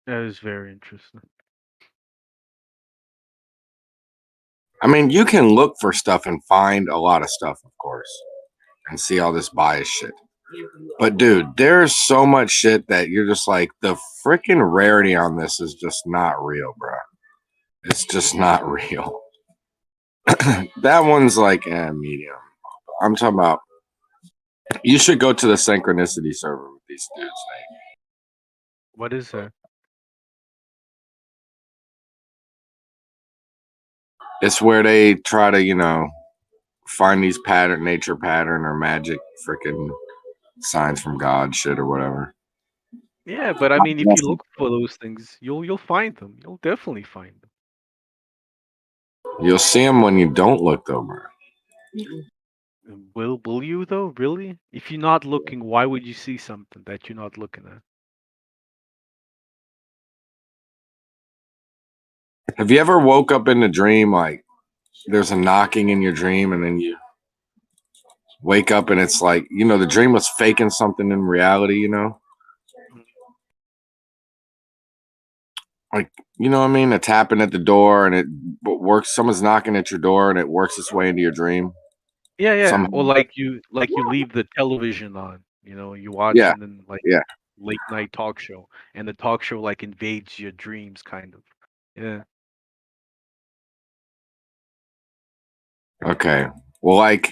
S22: That is very interesting.
S14: I mean, you can look for stuff and find a lot of stuff, of course, and see all this bias shit. But dude, there's so much shit that you're just like, the freaking rarity on this is just not real, bro. It's just not real. That one's like medium. I'm talking about, you should go to the synchronicity server with these dudes, mate.
S22: What is that?
S14: It's where they try to, find these nature pattern or magic freaking signs from God shit or whatever.
S22: Yeah, but I mean, if you look for those things, you'll find them. You'll definitely find them.
S14: You'll see them when you don't look, though, bro.
S22: Will you though? Really? If you're not looking, why would you see something that you're not looking at?
S14: Have you ever woke up in a dream like there's a knocking in your dream, and then you wake up and it's like, the dream was faking something in reality, like, you know what I mean? A tapping at the door and it works. Someone's knocking at your door and it works its way into your dream.
S22: Yeah, yeah.
S14: Somehow.
S22: Or like you leave the television on, you're
S14: Yeah,
S22: watching and like
S14: yeah.
S22: late night talk show, and the talk show like invades your dreams, kind of. Yeah.
S14: Okay. Well, like,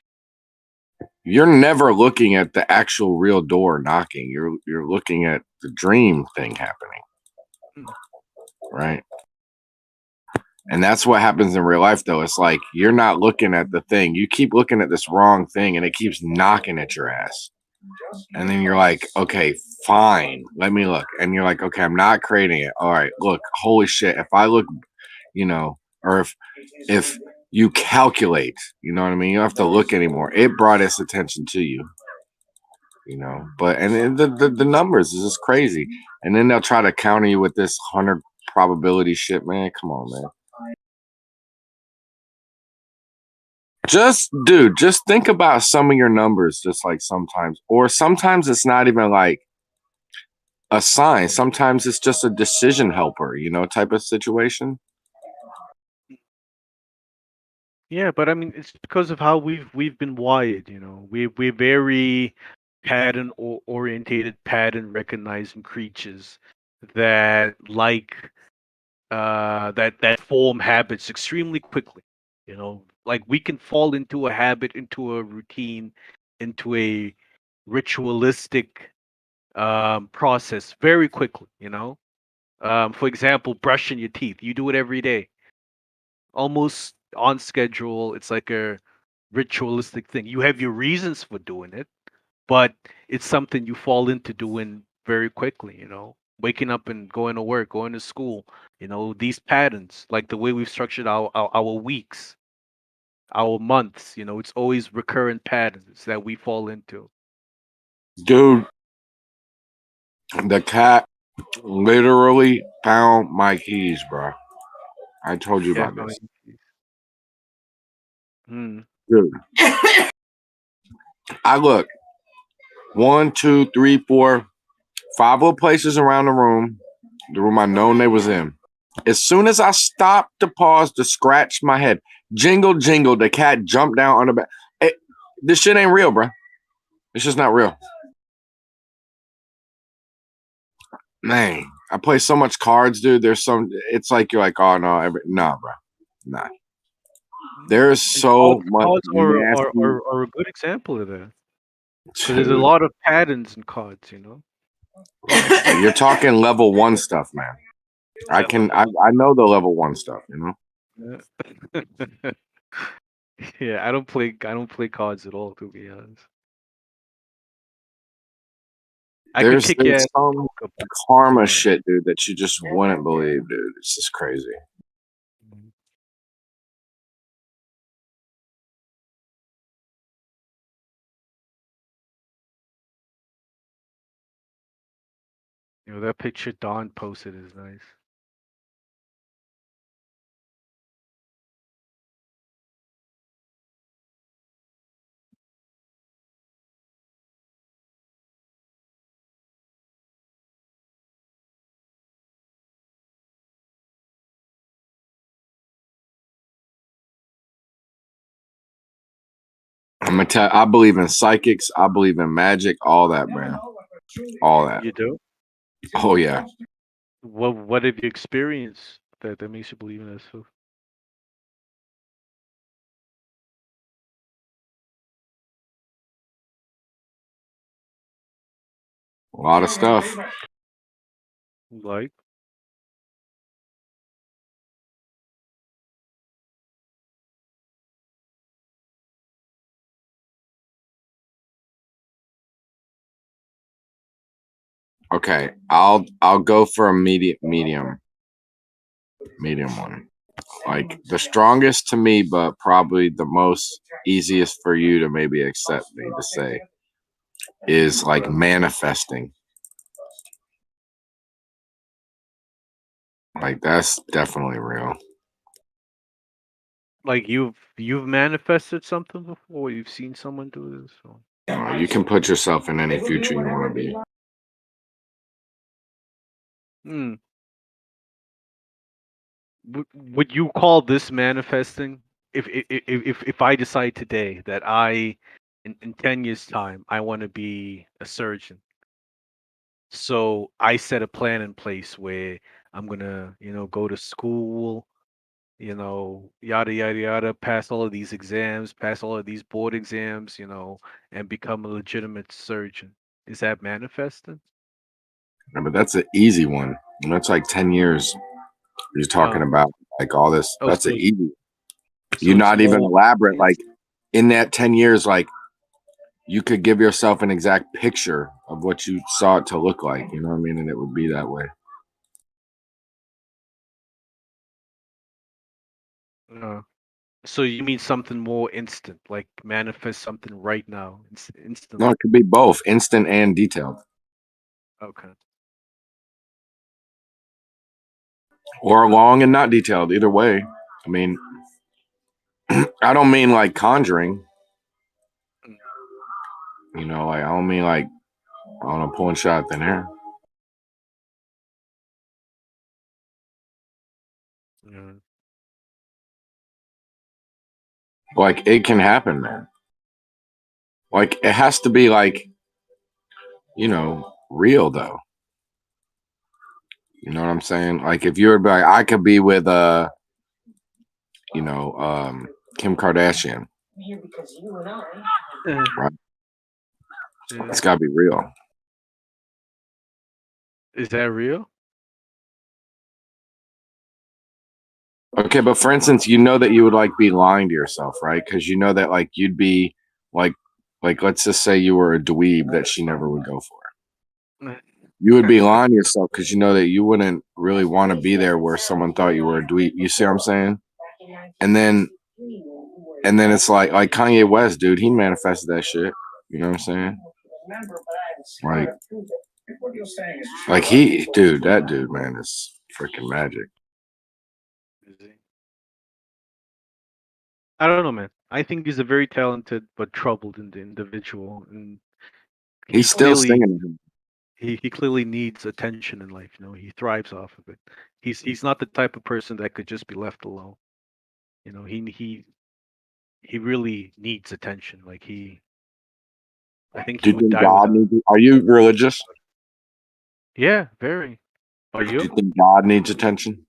S14: you're never looking at the actual real door knocking. You're looking at the dream thing happening, right? And that's what happens in real life, though. It's like you're not looking at the thing. You keep looking at this wrong thing, and it keeps knocking at your ass. And then you're like, okay, fine, let me look. And you're like, okay, I'm not creating it. All right, look, holy shit. If I look, or if you calculate, you know what I mean? You don't have to look anymore. It brought its attention to you. But the numbers is just crazy. And then they'll try to counter you with this 100 probability shit, man. Come on, man. Just think about some of your numbers, just like sometimes. Or sometimes it's not even like a sign. Sometimes it's just a decision helper, type of situation.
S22: Yeah, but I mean, it's because of how we've been wired. We're very pattern orientated, pattern recognizing creatures that that form habits extremely quickly. Like we can fall into a habit, into a routine, into a ritualistic process very quickly. For example, brushing your teeth. You do it every day, almost on schedule. It's like a ritualistic thing. You have your reasons for doing it, but it's something you fall into doing very quickly. Waking up and going to work, going to school. These patterns, like the way we've structured our weeks, our months. It's always recurrent patterns that we fall into.
S14: Dude, the cat literally found my keys, bro. I told you about this. Dude, I look 1, 2, 3, 4, 5 little places around the room I known they was in. As soon as I stopped to pause to scratch my head, jingle, jingle, the cat jumped down on the back. This shit ain't real, bro. It's just not real. Man, I play so much cards, dude. It's like you're like, oh no, nah, bro, nah. There's so much.
S22: Cards are a good example of that. Because there's a lot of patterns in cards.
S14: You're talking level 1 stuff, man. I know the level 1 stuff.
S22: Yeah, I don't play cards at all, to be honest.
S14: There's some karma shit, dude, that you just wouldn't believe, dude. It's just crazy.
S22: That picture Don posted is nice.
S14: I'm gonna tell. I believe in psychics. I believe in magic. All that, man. All that.
S22: You do?
S14: Oh yeah.
S22: What have you experienced that makes you believe in this?
S14: A lot of stuff.
S22: Like?
S14: Okay, I'll go for a medium one. Like the strongest to me, but probably the most easiest for you to maybe accept me to say is like manifesting. Like that's definitely real.
S22: Like you've manifested something before? You've seen someone do this? Or...
S14: You can put yourself in any future you want to be.
S22: would you call this manifesting? If I decide today that in 10 years time I want to be a surgeon, so I set a plan in place where I'm gonna go to school, yada yada yada, pass all of these exams, pass all of these board exams, and become a legitimate surgeon. Is that manifesting?
S14: Yeah, but that's an easy one. And that's like 10 years. You're talking
S22: Oh,
S14: about like all this.
S22: oh,
S14: That's an easy.
S22: so
S14: You're
S22: it's
S14: not even
S22: more.
S14: elaborate. Like in that 10 years, like you could give yourself an exact picture of what you saw it to look like. You know what I mean? And it would be that way.
S22: Uh, so you mean something more instant, like manifest something right now,
S14: No,
S22: instantly?
S14: it could be both instant and detailed,
S22: Okay.
S14: or long and not detailed. Either way. I mean, I don't mean like conjuring. Like I don't mean like I don't know, pulling shot thin air.
S22: Yeah.
S14: Like it can happen, man. Like it has to be like, real though. You know what I'm saying? Like if you're like, I could be with Kim Kardashian, right? It's gotta be real.
S22: Is that real?
S14: Okay, but for instance, you know that you would like be lying to yourself, right? Because you know that like you'd be like let's just say you were a dweeb that she never would go for. You would be lying to yourself because you know that you wouldn't really want to be there where someone thought you were a dweeb. You see what I'm saying? And then it's like Kanye West, dude, he manifested that shit. You know what I'm saying? That dude, man, is freaking magic.
S22: I don't know, man. I think he's a very talented but troubled individual, and he
S14: He's still
S22: clearly
S14: singing.
S22: he clearly needs attention in life. He thrives off of it. He's not the type of person that could just be left alone. He really needs attention. I think
S14: Do
S22: he
S14: you
S22: would
S14: think
S22: die
S14: God
S22: without.
S14: needs? Are you religious?
S22: Yeah, very. Are
S14: Do
S22: you?
S14: you think God needs attention?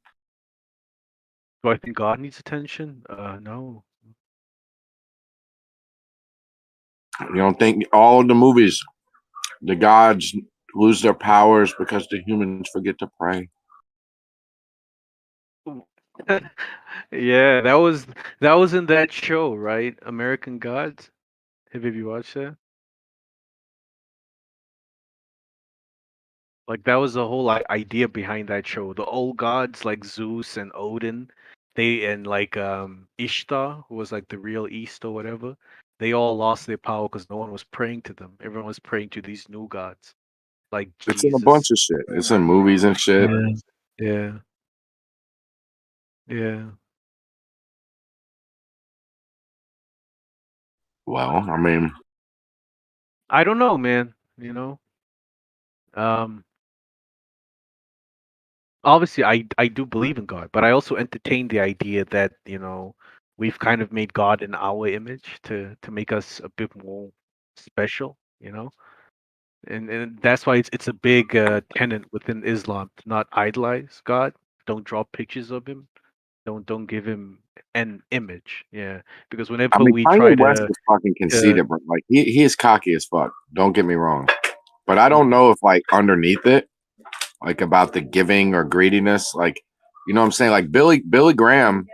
S22: Do I think God needs attention? No.
S14: You don't think all the movies, the gods lose their powers because the humans forget to pray?
S22: Yeah, that was in that show, right? American Gods. Have you watched that? Like that was the whole idea behind that show. The old gods like Zeus and Odin, they and like Ishtar, who was like the real East or whatever, they all lost their power because no one was praying to them. Everyone was praying to these new gods, like
S14: It's in a bunch
S22: Jesus.
S14: of shit. It's in movies and shit.
S22: Yeah, yeah, yeah.
S14: Well, I mean,
S22: I don't know, man. Obviously I do believe in God, but I also entertain the idea that, we've kind of made God in our image to make us a bit more special, and that's why it's a big tenet within Islam to not idolize God, don't draw pictures of him, don't give him an image, yeah, because
S14: I
S22: whenever
S14: mean,
S22: we
S14: Kanye
S22: try
S14: West
S22: to
S14: is fucking
S22: uh,
S14: conceited, bro. Like he is cocky as fuck. Don't get me wrong, but I don't
S22: mm,
S14: know if like underneath it, like about the giving or greediness, like you know what I'm saying. Like Billy Graham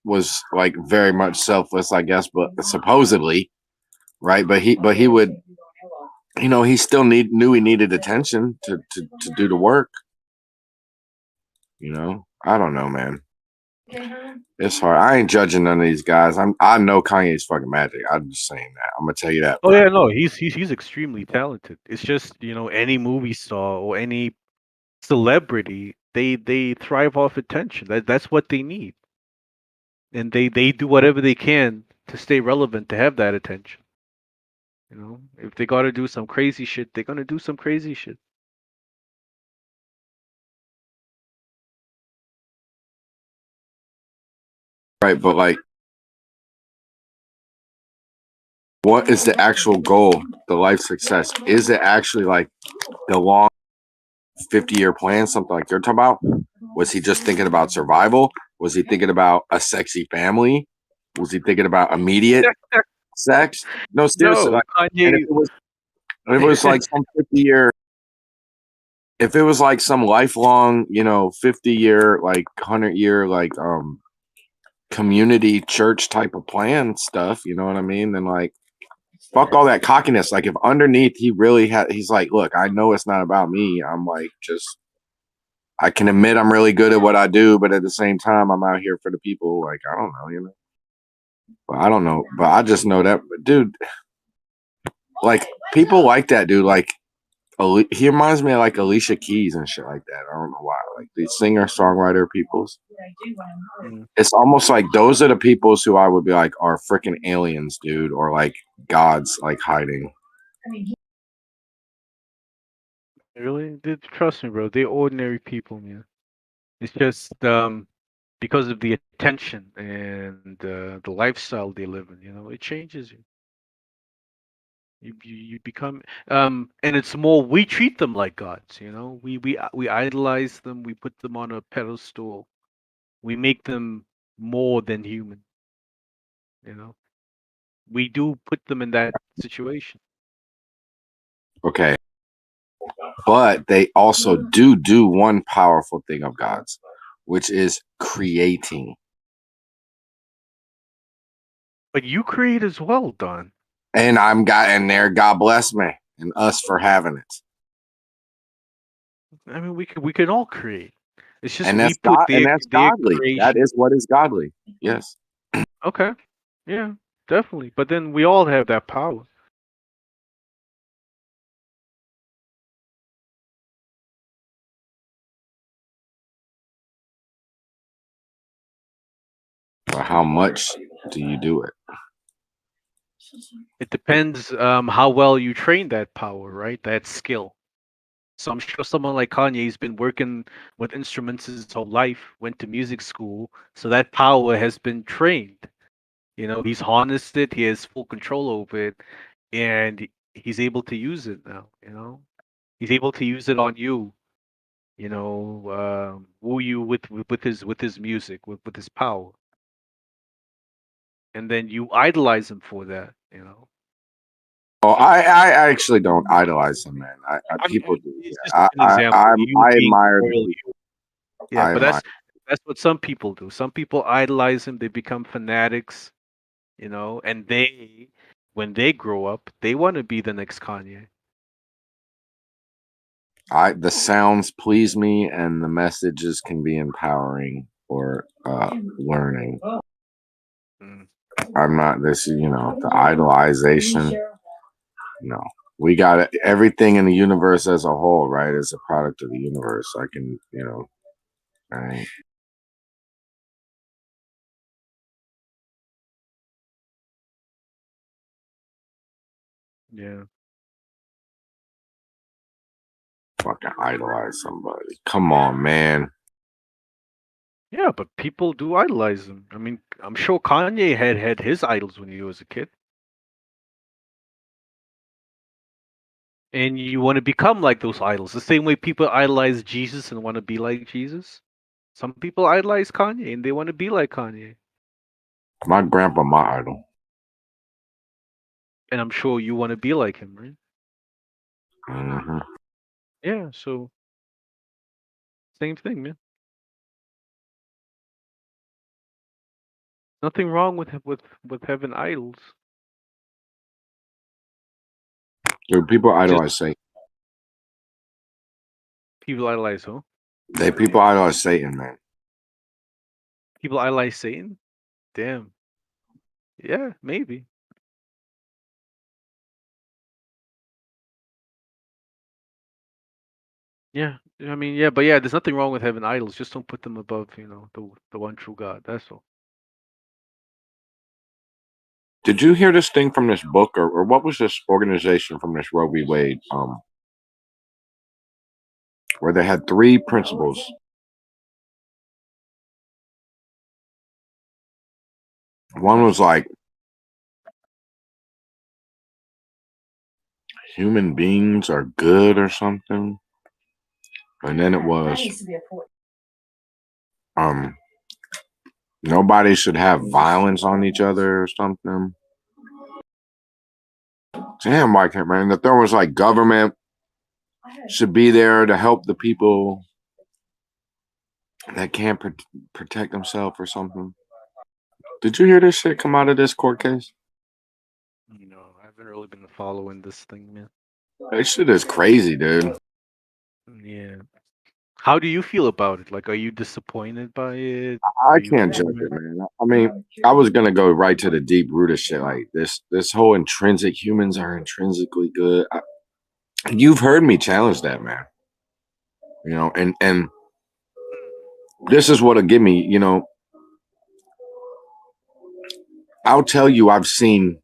S14: was like very much selfless, I guess, but supposedly, right? But he would, he still knew he needed attention to do the work. I don't know, man. It's hard. I ain't judging none of these guys. I know Kanye's fucking magic. I'm just saying that. I'm gonna tell you that.
S22: oh yeah, no, he's extremely talented. It's just, any movie star or any celebrity, they thrive off attention. That's what they need, and they do whatever they can to stay relevant to have that attention. If they got to do some crazy shit, they're gonna do some crazy shit.
S14: Right, but like, what is the actual goal? The life success? Is it actually like the long 50-year plan? Something like you're talking about? Was he just thinking about survival? Was he thinking about a sexy family? Was he thinking about immediate sex? No, seriously.
S22: No,
S14: Like, and
S22: Kanye.
S14: if it was like some 50-year, if it was like some lifelong, 50-year, like 100-year, like community church type of plan stuff, you know what I mean? Then like, fuck all that cockiness. Like if underneath he really he's like, look, I know it's not about me. I'm like, I can admit I'm really good at what I do, but at the same time, I'm out here for the people. Like, I don't know, But I don't know. But I just know that, dude, like people like that, dude. Like he reminds me of like Alicia Keys and shit like that. I don't know why. Like these singer songwriter peoples. It's almost like those are the peoples who I would be like are freaking aliens, dude, or like gods, like hiding.
S22: Really? Trust me, bro. They're ordinary people, man. It's just because of the attention and the lifestyle they live in. It changes you. You become and it's more we treat them like gods. We idolize them. We put them on a pedestal. We make them more than human. We do put them in that situation.
S14: Okay. But they also do one powerful thing of God's, which is creating.
S22: But you create as well, Don.
S14: And I'm God, and there, God bless me and us for having it.
S22: I mean, we can all create. It's just
S14: And
S22: we
S14: that's
S22: put
S14: God, and that's
S22: their
S14: godly.
S22: creation.
S14: That is what is godly. Yes.
S22: Okay. Yeah, definitely. But then we all have that power.
S14: But how much do you do it?
S22: It depends how well you train that power, right? That skill. So I'm sure someone like Kanye's been working with instruments his whole life, went to music school, so that power has been trained. He's harnessed it, he has full control over it, and he's able to use it now, He's able to use it on you, woo you with his music, with his power. And then you idolize him for that.
S14: Oh, I actually don't idolize him, man. People do.
S22: It's
S14: Yeah.
S22: just an example.
S14: I admire the
S22: Royal
S14: people.
S22: Yeah,
S14: I
S22: but
S14: admire.
S22: that's what some people do. Some people idolize him, they become fanatics, and when they grow up, they want to be the next Kanye.
S14: The sounds please me, and the messages can be empowering or learning. I'm not this, the idolization. No, we got it. Everything in the universe as a whole, right? Is a product of the universe. I can, right?
S22: Yeah.
S14: Fucking idolize somebody. Come on, man.
S22: Yeah, but people do idolize him. I mean, I'm sure Kanye had his idols when he was a kid. And you want to become like those idols. The same way people idolize Jesus and want to be like Jesus. Some people idolize Kanye and they want to be like Kanye.
S14: My grandpa, my idol.
S22: And I'm sure you want to be like him, right?
S14: Mm-hmm.
S22: Yeah, so same thing, man. Nothing wrong with having idols.
S14: Dude, people idolize Satan.
S22: People idolize who?
S14: People idolize Satan, man.
S22: People idolize Satan? Damn. Yeah, maybe. Yeah, I mean, yeah, but yeah, there's nothing wrong with having idols. Just don't put them above, the one true God. That's all.
S14: Did you hear this thing from this book, or what was this organization from this Roe v. Wade, where they had 3 principles One was like human beings are good or something, and then it was nobody should have violence on each other or something. Damn, why can't man? That there was like government should be there to help the people that can't protect themselves or something. Did you hear this shit come out of this court case?
S22: No, I haven't really been following this thing, man.
S14: That shit is crazy, dude.
S22: Yeah. How do you feel about it? Like, are you disappointed by it?
S14: I can't judge it, man. I mean, I was gonna go right to the deep root of shit, like this whole intrinsic humans are intrinsically good. You've heard me challenge that, man. You know, and this is what'll give me, you know. I'll tell you, I've seen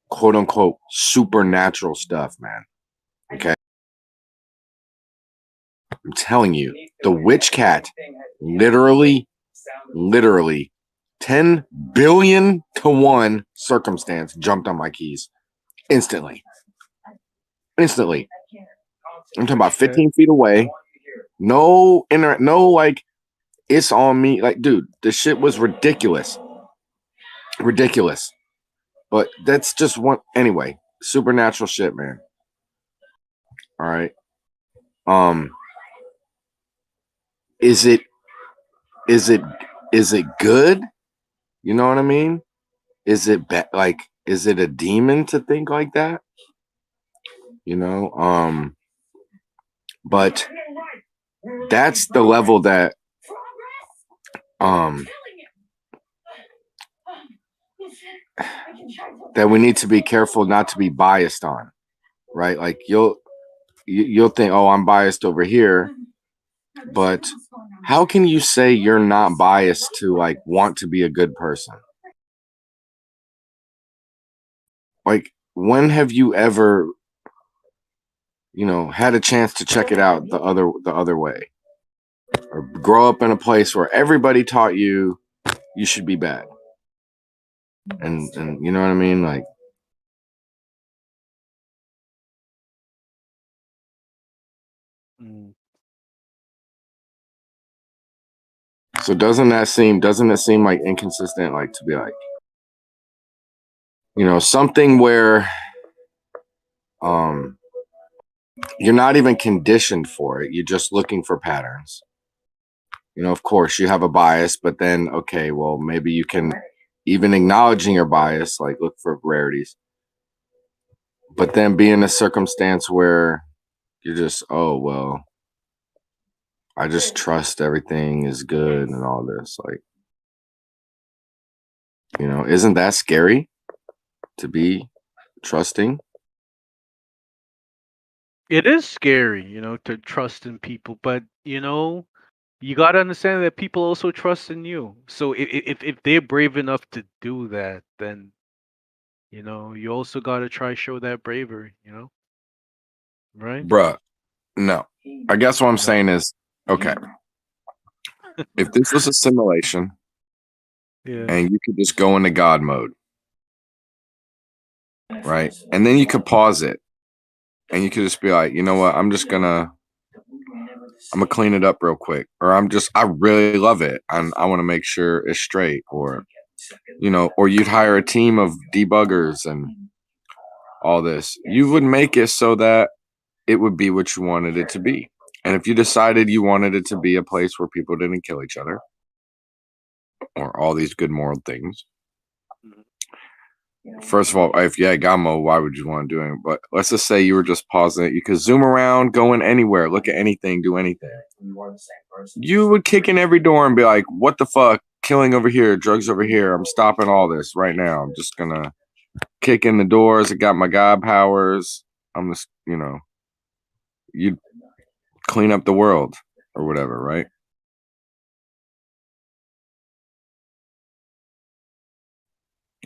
S14: quote unquote supernatural stuff, man. Okay. I'm telling you, the witch cat literally 10 billion to 1 circumstance jumped on my keys instantly. I'm talking about 15 feet away. No internet, no like it's on me. Like, dude, the shit was ridiculous. Ridiculous. But that's just one anyway. Supernatural shit, man. All right. Is it good? You know what I mean? Is it like is it a demon to think like that? You know, but that's the level that that we need to be careful not to be biased on, right? Like you'll think, oh, I'm biased over here, but how can you say you're not biased to like want to be a good person? Like, when have you ever, you know, had a chance to check it out the other way, or grow up in a place where everybody taught you should be bad, and you know what I mean, like. So doesn't it seem like inconsistent, like to be like, you know, something where you're not even conditioned for it, you're just looking for patterns. You know, of course you have a bias, but then okay, well maybe you can, even acknowledging your bias, like look for rarities. But then be in a circumstance where you're just, oh well, I just trust everything is good and all this, like, you know, isn't that scary to be trusting?
S22: It is scary, you know, to trust in people, but you know, you got to understand that people also trust in you. So if they're brave enough to do that, then you know, you also got to try show that bravery, you know? Right?
S14: Bruh, no. I guess what I'm saying is, okay, if this was a simulation,
S22: Yeah.
S14: and you could just go into God mode, right? And then you could pause it, and you could just be like, you know what? I'm gonna clean it up real quick, or I really love it, and I want to make sure it's straight, or you know, or you'd hire a team of debuggers and all this. You would make it so that it would be what you wanted it to be. And if you decided you wanted it to be a place where people didn't kill each other, or all these good moral things, first of all, if you had God mode, why would you want to do it? But let's just say you were just pausing it. You could zoom around, go in anywhere, look at anything, do anything. You would kick in every door and be like, what the fuck? Killing over here, drugs over here. I'm stopping all this right now. I'm just gonna kick in the doors. I got my God powers. I'm just, you know, you'd clean up the world or whatever, right?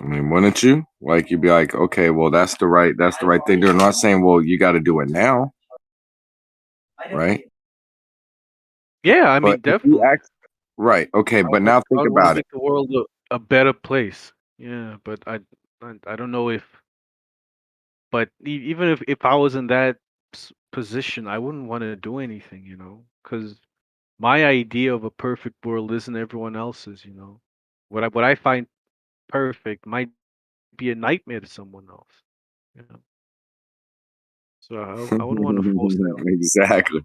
S14: I mean, wouldn't you? Like, you'd be like, okay, well, that's the right thing to do. I'm not saying, well, you got to do it now, right?
S22: Yeah, I mean,
S14: But if you
S22: definitely.
S14: right, okay, but now think
S22: I would
S14: about it.
S22: make the world a better place. Yeah, but I don't know if, but even if I was in that position, I wouldn't want to do anything, because my idea of a perfect world isn't everyone else's. What I find perfect might be a nightmare to someone else. You know, so I wouldn't want to force that on.
S14: Exactly.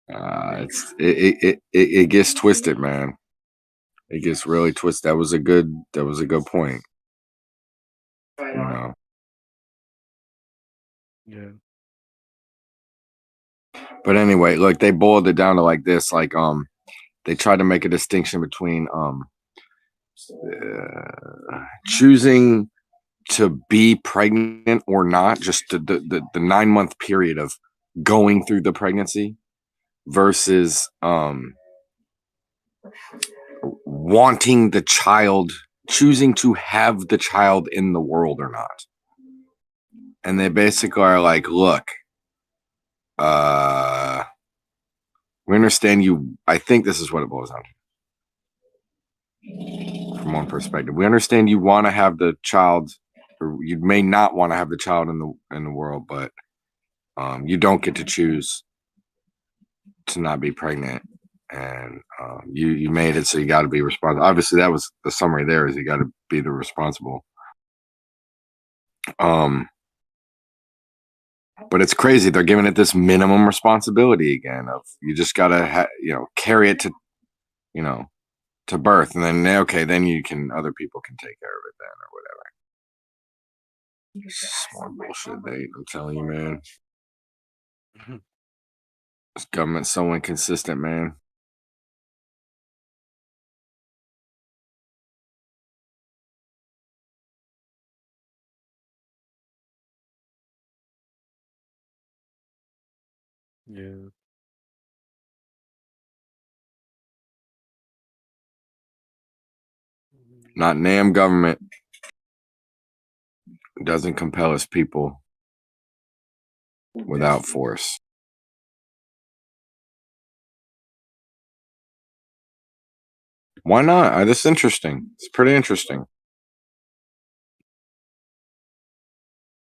S22: Yeah.
S14: It gets twisted, man. It gets really twisted. That was a good point.
S22: Yeah.
S14: But anyway, look, they boiled it down to like this. Like, they tried to make a distinction between choosing to be pregnant or not, just the 9-month period of going through the pregnancy versus wanting the child, choosing to have the child in the world or not. And they basically are like, look, we understand you. I think this is what it boils down to. From one perspective, we understand you want to have the child, or you may not want to have the child in the world, but you don't get to choose to not be pregnant, and you made it, so you got to be responsible. Obviously, that was the summary. There is you got to be the responsible. But it's crazy. They're giving it this minimum responsibility again of you just gotta carry it to to birth, and then then you can, other people can take care of it then or whatever. It's just more bullshit, Nate. I'm telling you, man. This government's so inconsistent, man.
S22: Yeah.
S14: Not NAM government doesn't compel its people without force. Why not? This is interesting. It's pretty interesting.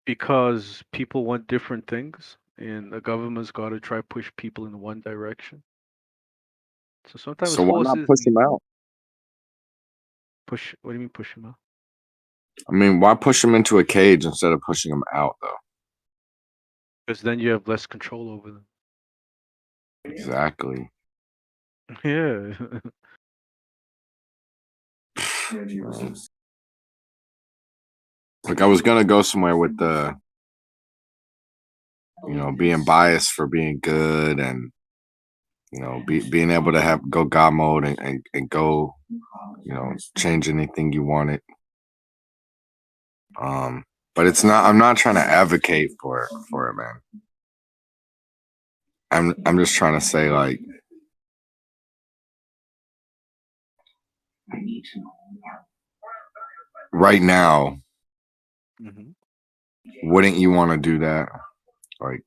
S22: Because people want different things, and the government's got to try push people in one direction. So sometimes
S14: So why not
S22: forces
S14: push them out?
S22: push. What do you mean push them out?
S14: I mean, why push them into a cage instead of pushing them out, though?
S22: Because then you have less control over them.
S14: Exactly.
S22: Yeah.
S14: Like, I was gonna go somewhere with the, being biased for being good, and being able to go God mode and go, change anything you wanted. But it's not. I'm not trying to advocate for it, man. I'm just trying to say, like, right now, wouldn't you want to do that? Like,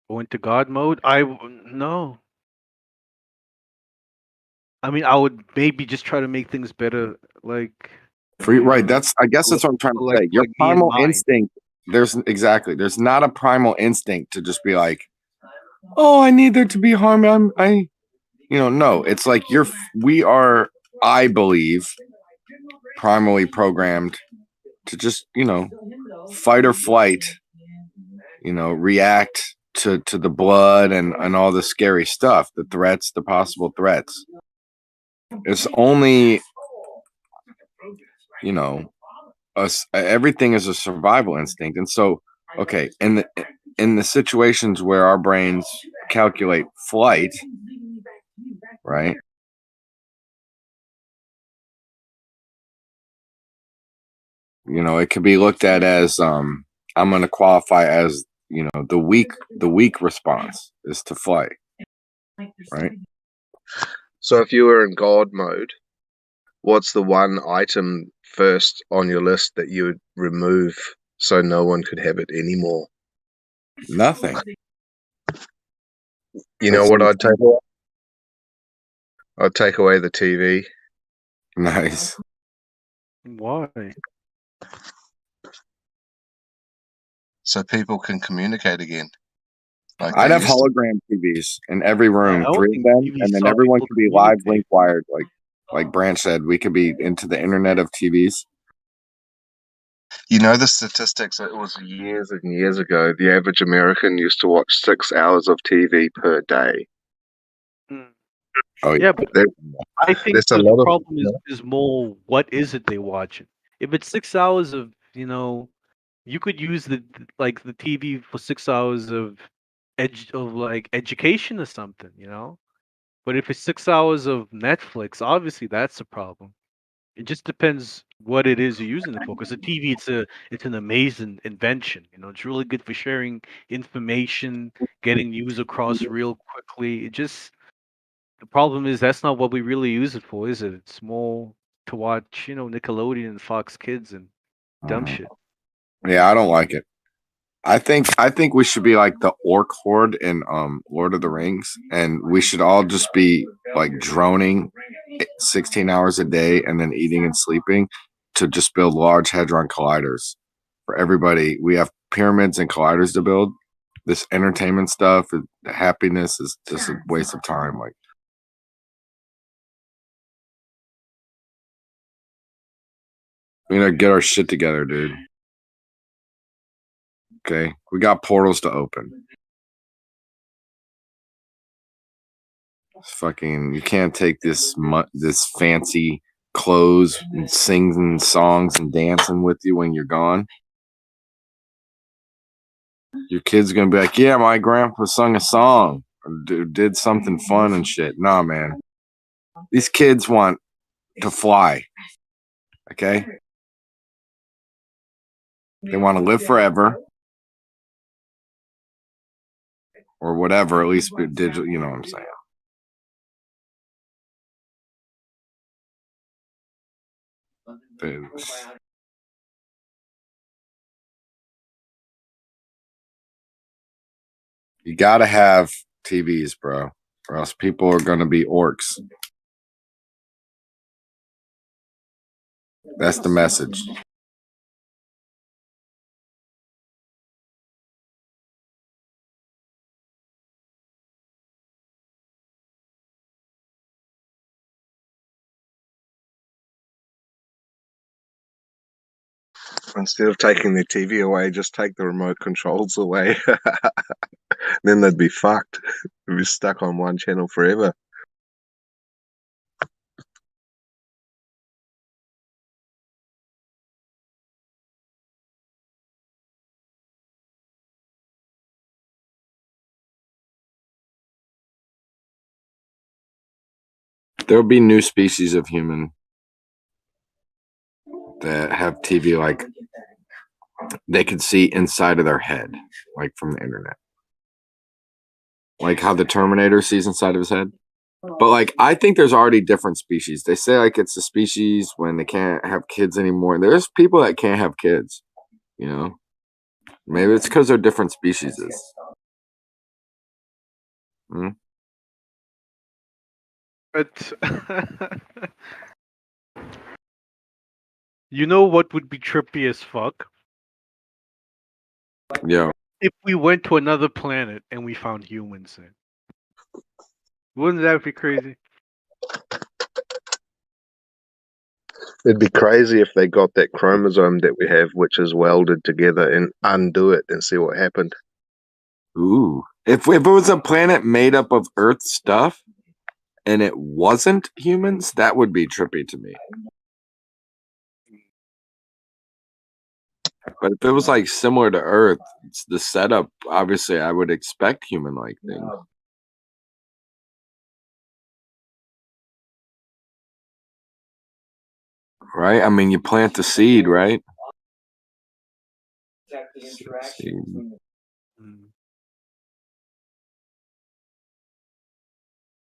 S22: Go into God mode? No. I mean, I would maybe just try to make things better, like.
S14: right. I guess that's what I'm trying to say. Your primal instinct. There's not a primal instinct to just be like, oh, I need there to be harm. No. It's like we are, I believe, primally programmed to just, fight or flight, react to the blood and all the scary stuff, the threats, the possible threats. It's only, everything is a survival instinct. And so, okay, in the situations where our brains calculate flight, right? It could be looked at as, I'm going to qualify as, the weak response is to flight, right?
S4: So if you were in God mode, what's the one item first on your list that you would remove so no one could have it anymore?
S14: Nothing.
S4: You know what I'd take off? I'd take away the TV.
S14: Nice.
S22: Why?
S4: So people can communicate again. Like
S14: I'd
S4: they
S14: have
S4: used to.
S14: hologram TVs in every room,
S22: I don't
S14: 3 of
S22: think
S14: them,
S22: TVs
S14: and then
S22: saw
S14: everyone
S22: people
S14: could be live
S22: communicate.
S14: link wired, like Branch said. We could be into the internet of TVs.
S4: You know the statistics, it was years and years ago, the average American used to watch 6 hours of TV per day.
S14: Oh
S22: Yeah, but
S4: There-
S22: I think
S4: there's a
S22: the
S4: lot of
S22: problem is more what is it they watching? If it's 6 hours of, you could use like the TV for 6 hours of education or something, But if it's 6 hours of Netflix, obviously that's a problem. It just depends what it is you're using it for. Because the TV, it's an amazing invention. It's really good for sharing information, getting news across real quickly. The problem is that's not what we really use it for, is it? It's more to watch, Nickelodeon and Fox Kids and dumb shit.
S14: Yeah, I don't like it. I think we should be like the orc horde in Lord of the Rings, and we should all just be like droning 16 hours a day and then eating and sleeping to just build large hadron colliders for everybody. We have pyramids and colliders to build. This entertainment stuff, the happiness is just a waste of time. Like, we gotta get our shit together, dude. Okay, we got portals to open. Fucking, you can't take this fancy clothes and singing songs and dancing with you when you're gone. Your kid's gonna be like, "Yeah, my grandpa sung a song or did something fun and shit." Nah, man. These kids want to fly. Okay, they want to live forever. Or whatever, at least digital, you know what I'm saying. You gotta have TVs, bro, or else people are gonna be orcs. That's the message.
S4: Instead of taking the TV away, just take the remote controls away. Then they'd be fucked. They'd be stuck on one channel forever.
S14: There'll be new species of human that have TV, like they could see inside of their head, like from the internet. Like how the Terminator sees inside of his head. But like, I think there's already different species. They say like it's a species when they can't have kids anymore. There's people that can't have kids, Maybe it's because they're different species. Hmm?
S22: But you know what would be trippy as fuck?
S14: Yeah.
S22: If we went to another planet and we found humans in. Wouldn't that be crazy?
S4: It'd be crazy if they got that chromosome that we have, which is welded together, and undo it and see what happened.
S14: Ooh. If it was a planet made up of Earth stuff and it wasn't humans, that would be trippy to me. But if it was like similar to Earth, it's the setup, obviously I would expect human-like things. Right? I mean, you plant the seed, right? Seed.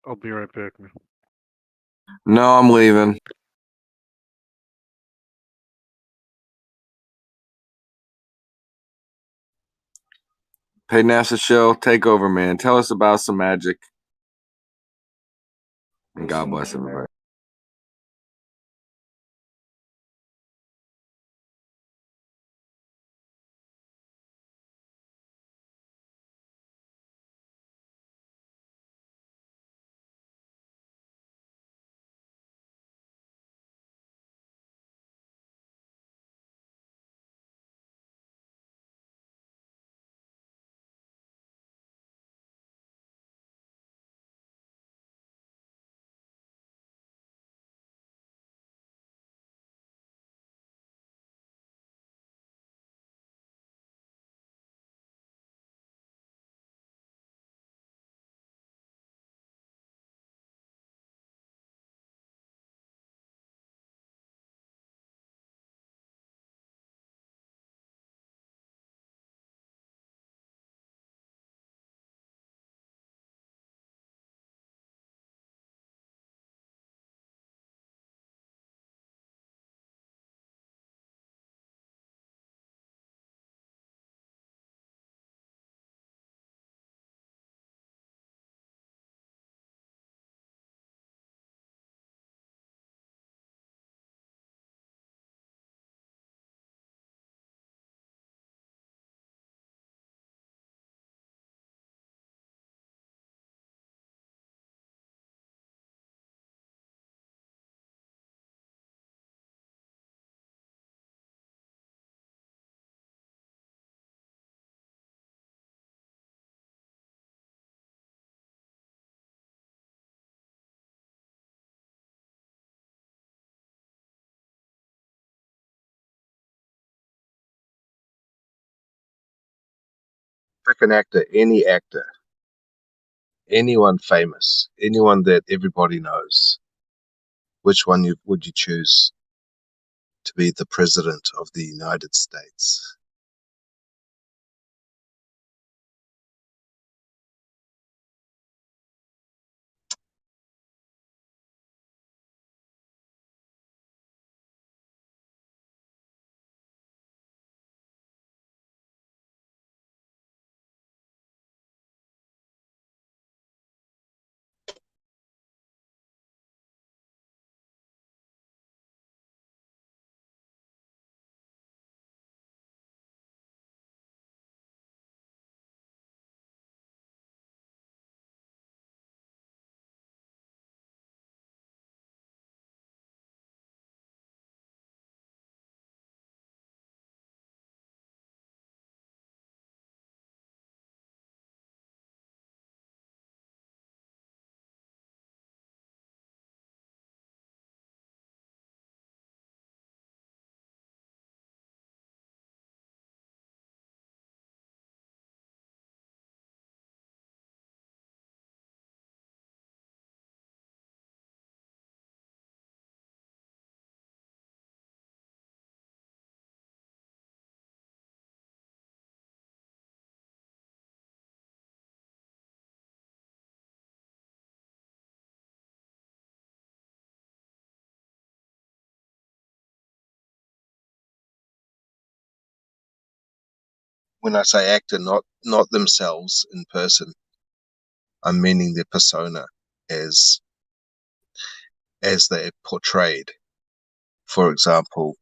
S22: I'll be right back, man.
S14: No, I'm leaving. Hey, NASA show, take over, man. Tell us about some magic. And God bless everybody.
S4: Pick an actor, any actor, anyone famous, anyone that everybody knows. Which one would you choose to be the president of the United States? When I say actor, not themselves in person, I'm meaning their persona as they're portrayed. For example,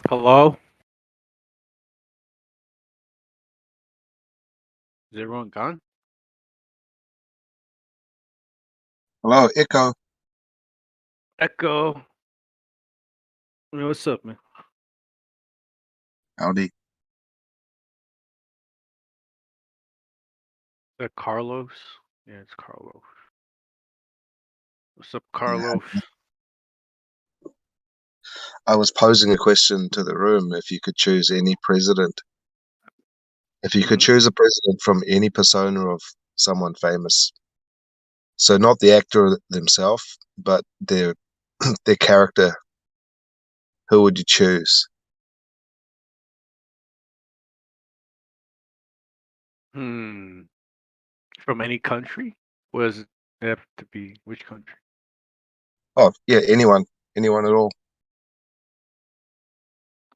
S22: Hello? Is everyone gone?
S4: Hello, Echo.
S22: Echo. Hey, what's up, man?
S4: Howdy.
S22: Is that Carlos? Yeah, it's Carlos. What's up, Carlos?
S4: I was posing a question to the room. If you could choose any president, if you could choose a president from any persona of someone famous, so not the actor themselves, but their their character, who would you choose?
S22: From any country? Or does it have to be which country?
S4: Oh, yeah, anyone at all.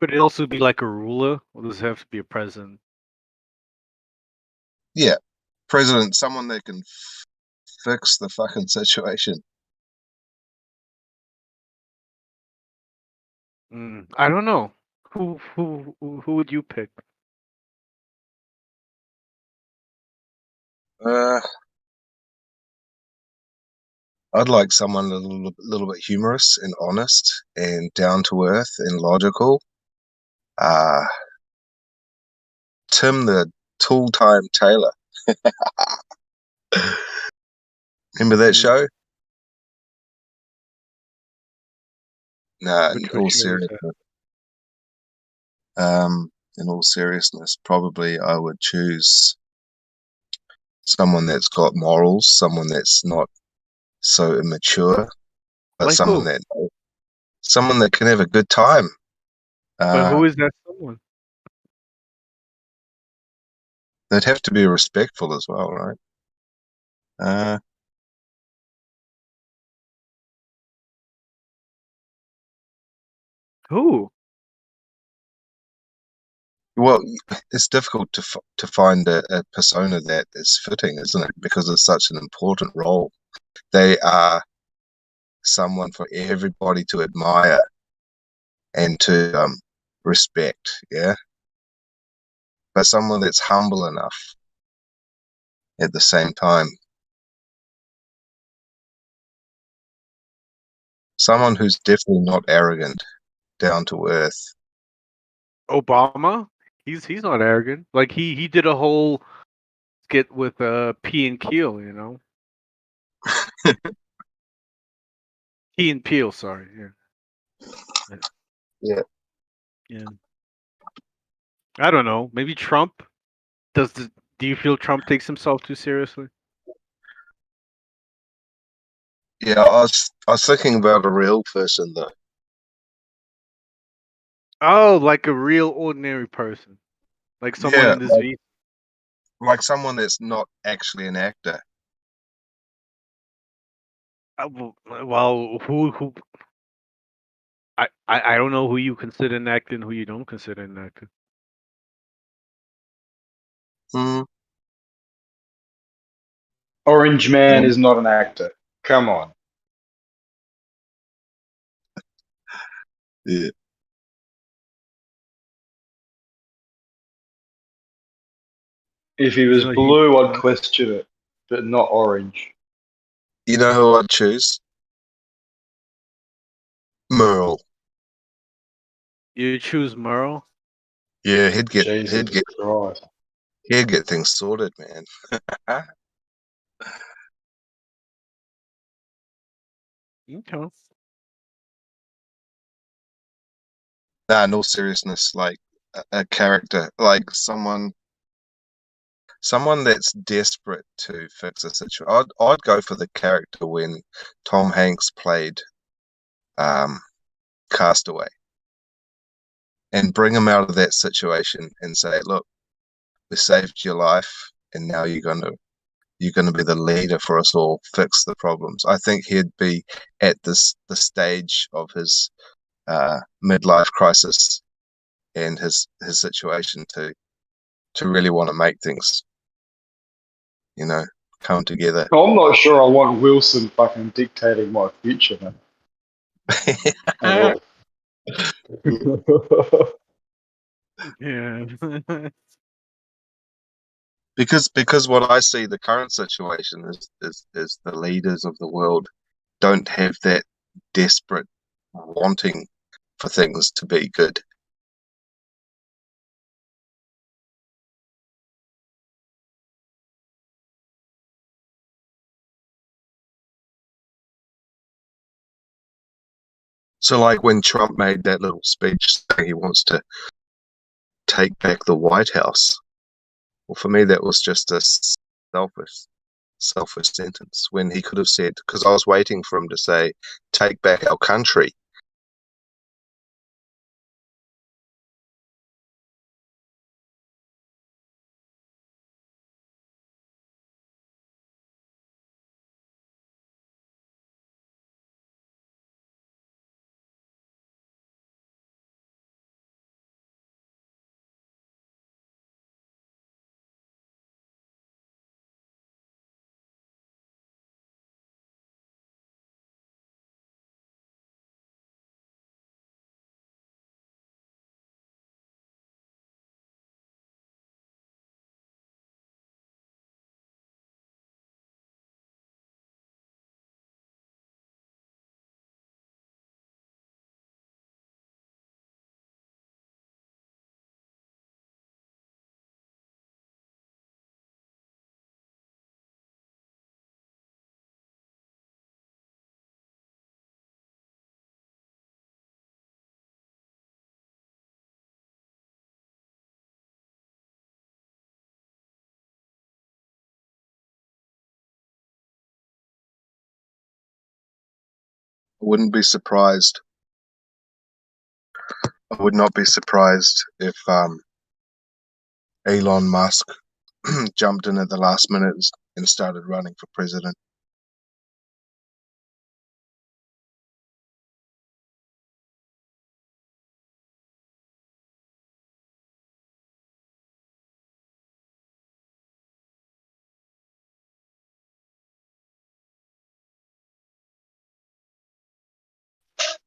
S22: Could it also be like a ruler, or does it have to be a president?
S4: Yeah, president, someone that can fix the fucking situation.
S22: I don't know. Who would you pick?
S4: I'd like someone a little bit humorous and honest and down to earth and logical. Tim the Tool Time Taylor. Remember that show? Nah,
S22: Which show is that?
S4: in all seriousness, probably I would choose someone that's got morals, someone that's not so immature, but
S22: Like
S4: someone
S22: who?
S4: that can have a good time.
S22: But who is that someone?
S4: They'd have to be respectful as well, right?
S22: Who?
S4: Well, it's difficult to find a persona that is fitting, isn't it? Because it's such an important role. They are someone for everybody to admire and to respect, yeah? But someone that's humble enough at the same time. Someone who's definitely not arrogant, down to earth.
S22: Obama? He's not arrogant. Like he did a whole skit with P and Keel, you know. P and Peel, sorry.
S4: Yeah.
S22: Yeah. I don't know. Maybe Trump. Do you feel Trump takes himself too seriously?
S4: Yeah, I was thinking about a real person though.
S22: Oh, like a real ordinary person, like someone
S4: Yeah,
S22: in this V.
S4: like someone that's not actually an actor.
S22: Well, who? I don't know who you consider an actor and who you don't consider an actor.
S13: Orange Man is not an actor. Come on.
S4: Yeah.
S13: If he was
S22: So
S13: blue, I'd question it, but not orange.
S4: You know who I'd choose? Merle.
S22: You choose Merle?
S4: Yeah, he'd get
S13: Christ.
S4: he'd get things sorted, man.
S22: Okay.
S4: Nah, in all seriousness, like a character, like someone that's desperate to fix a situation. I'd go for the character when Tom Hanks played Castaway, and bring him out of that situation and say, look, we saved your life, and now you're gonna be the leader for us all. Fix the problems. I think he'd be at the stage of his midlife crisis and his situation to really want to make things, come together.
S13: I'm not sure I want Wilson fucking dictating my future, man. At all.
S22: Yeah.
S4: Because what I see the current situation is the leaders of the world don't have that desperate wanting for things to be good. So like when Trump made that little speech saying he wants to take back the White House, well, for me that was just a selfish sentence when he could have said, because I was waiting for him to say, take back our country. I wouldn't be surprised. I would not be surprised if Elon Musk jumped in at the last minute and started running for president.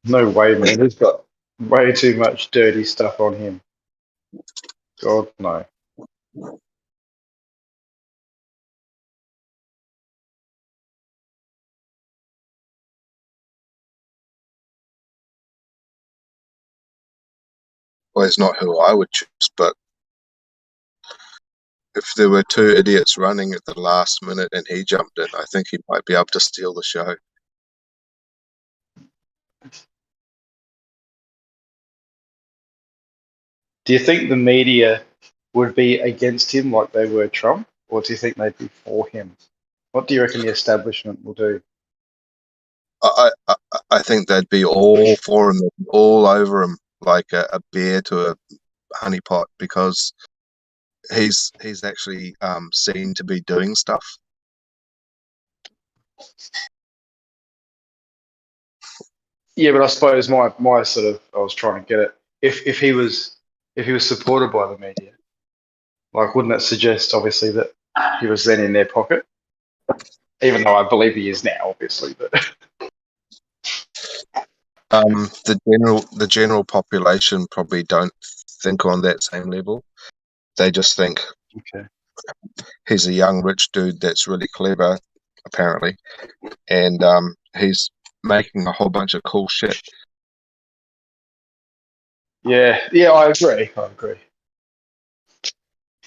S17: No way, man. He's got way too much dirty stuff on him. God, no.
S4: Well, it's not who I would choose, but if there were two idiots running at the last minute and he jumped in, I think he might be able to steal the show.
S17: Do you think the media would be against him like they were Trump, or do you think they'd be for him? What do you reckon the establishment will do?
S4: I think they'd be all for him, all over him, like a bear to a honeypot, because he's actually seen to be doing stuff.
S17: Yeah, but I suppose my sort of I was trying to get it. If he was supported by the media, like wouldn't that suggest obviously that he was then in their pocket? Even though I believe he is now, obviously, but
S4: the general population probably don't think on that same level. They just think
S17: okay,
S4: he's a young rich dude that's really clever, apparently, and he's making a whole bunch of cool shit.
S17: yeah, I agree.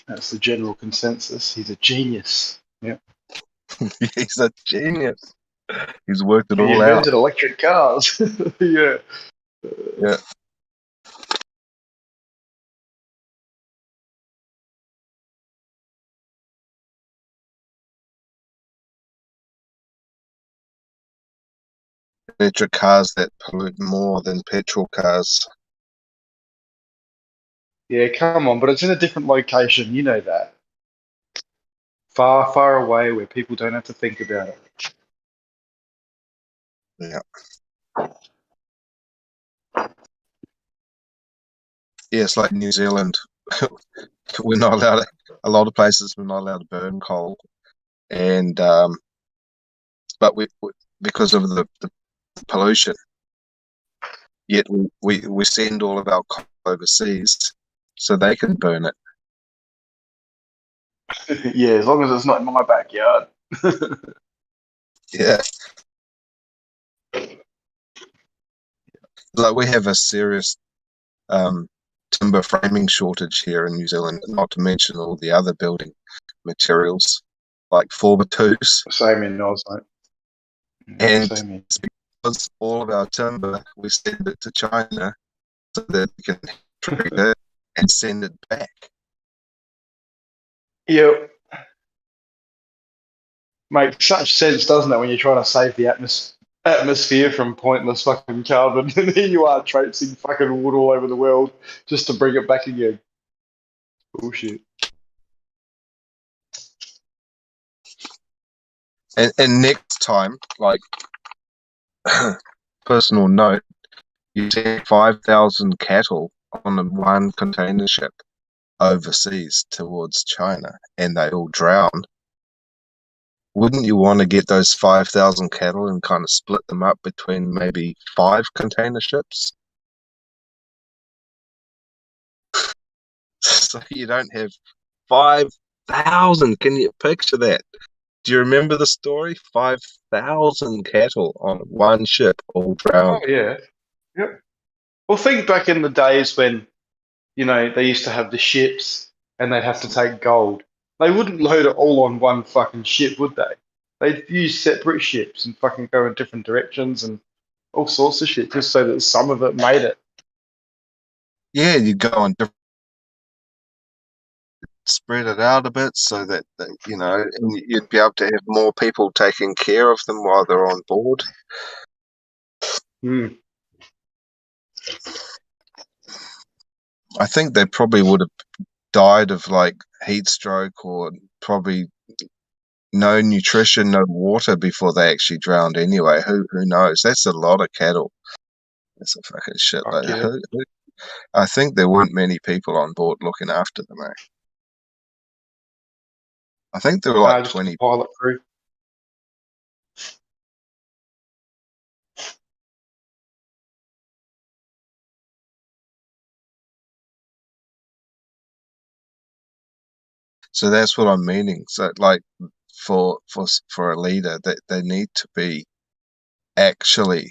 S17: That's the general consensus. He's a genius. Yeah,
S4: He's a genius. He's worked it
S17: he
S4: all out.
S17: invented electric cars. Yeah.
S4: Yeah. Electric cars that pollute more than petrol cars.
S17: Yeah, come on, but it's in a different location. You know that. Far, far away where people don't have to think about it.
S4: Yeah. Yeah, it's like New Zealand. We're not allowed a lot of places we're not allowed to burn coal. And but we because of the pollution. Yet we send all of our coal overseas so they can burn it.
S13: Yeah, as long as it's not in my backyard.
S4: Yeah. Like we have a serious timber framing shortage here in New Zealand, not to mention all the other building materials like 4x2s.
S13: Same in Oz, mate.
S4: And
S13: Same here.
S4: it's because all of our timber, we send it to China so that they can treat it and send it back.
S13: Yep. Makes such sense, doesn't it, when you're trying to save the atmosphere from pointless fucking carbon, and here you are traipsing fucking wood all over the world just to bring it back again. Bullshit.
S4: And next time, like, personal note, you send 5,000 cattle on one container ship overseas towards China and they all drown. Wouldn't you want to get those 5,000 cattle and kind of split them up between maybe 5 container ships? So you don't have 5,000. Can you picture that? Do you remember the story? 5,000 cattle on one ship all drowned.
S13: Oh, yeah. Yep. Well, think back in the days when, they used to have the ships and they'd have to take gold. They wouldn't load it all on one fucking ship, would they? They'd use separate ships and fucking go in different directions and all sorts of shit just so that some of it made it.
S4: Yeah, you go on different, spread it out a bit so that, and you'd be able to have more people taking care of them while they're on board.
S13: Hmm.
S4: I think they probably would have died of like heat stroke or probably no nutrition, no water before they actually drowned anyway. Who knows? That's a lot of cattle. That's a fucking shit.
S13: Fuck
S4: Like,
S13: yeah.
S4: I think there weren't many people on board looking after them. I think there were like
S13: Just
S4: 20.
S13: a pilot crew.
S4: So that's what I'm meaning. So like for a leader, that they need to be actually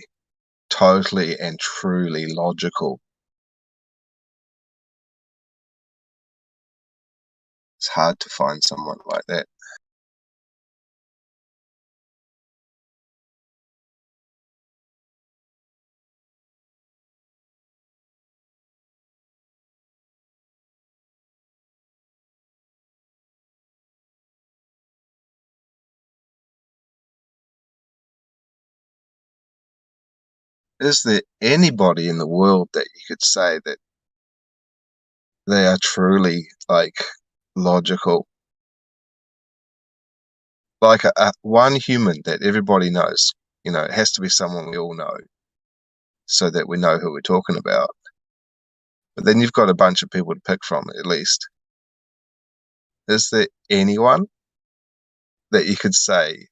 S4: totally and truly logical. It's hard to find someone like that. Is there anybody in the world that you could say that they are truly like logical? Like a one human that everybody knows, it has to be someone we all know so that we know who we're talking about. But then you've got a bunch of people to pick from at least. Is there anyone that you could say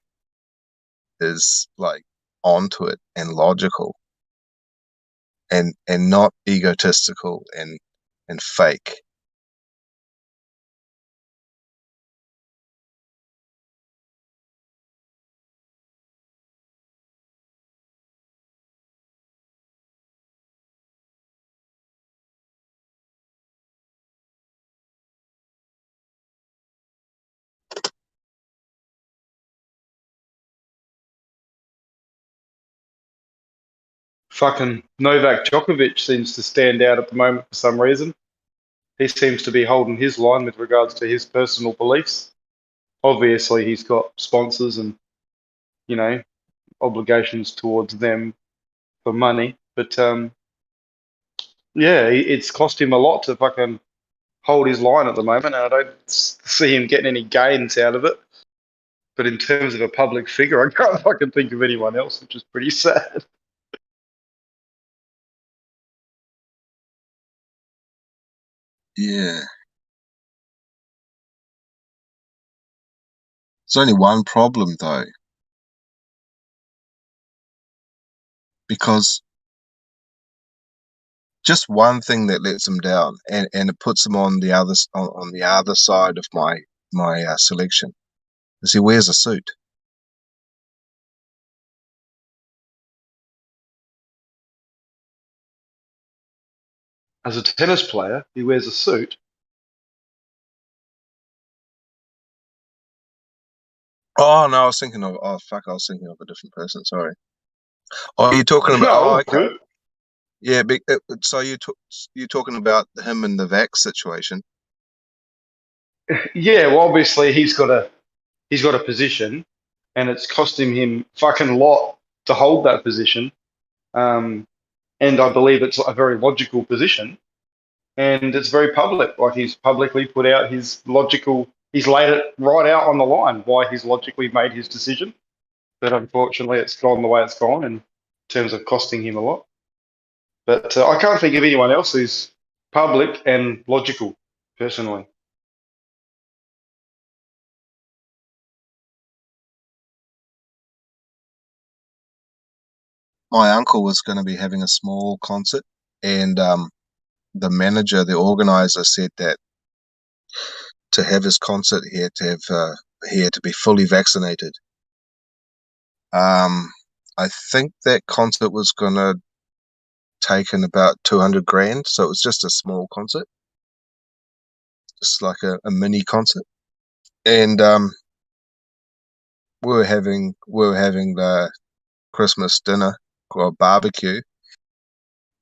S4: is like onto it and logical and not egotistical and fake?
S13: Fucking Novak Djokovic seems to stand out at the moment for some reason. He seems to be holding his line with regards to his personal beliefs. Obviously, he's got sponsors and, obligations towards them for money. But, yeah, it's cost him a lot to fucking hold his line at the moment. And I don't see him getting any gains out of it. But in terms of a public figure, I can't fucking think of anyone else, which is pretty sad.
S4: Yeah. There's only one problem though. Because just one thing that lets him down, and it puts him on the other side of my selection, is he wears a suit.
S13: As a tennis player, he wears a suit.
S4: Oh no, I was thinking of I was thinking of a different person. Sorry. Oh, you're talking about?
S13: No,
S4: Oh, okay.
S13: good.
S4: Yeah, so you're talking about him in the vax situation.
S13: Yeah, well, obviously he's got a position, and it's costing him fucking lot to hold that position. And I believe it's a very logical position, and it's very public. Like, he's publicly put out his logical. He's laid it right out on the line why he's logically made his decision. But unfortunately, it's gone the way it's gone in terms of costing him a lot. But I can't think of anyone else who's public and logical, personally.
S4: My uncle was going to be having a small concert, and the manager, the organizer, said that to have his concert, he had to be fully vaccinated. I think that concert was going to take in about 200 grand, so it was just a small concert, just like a mini concert. And we were having the Christmas dinner or barbecue,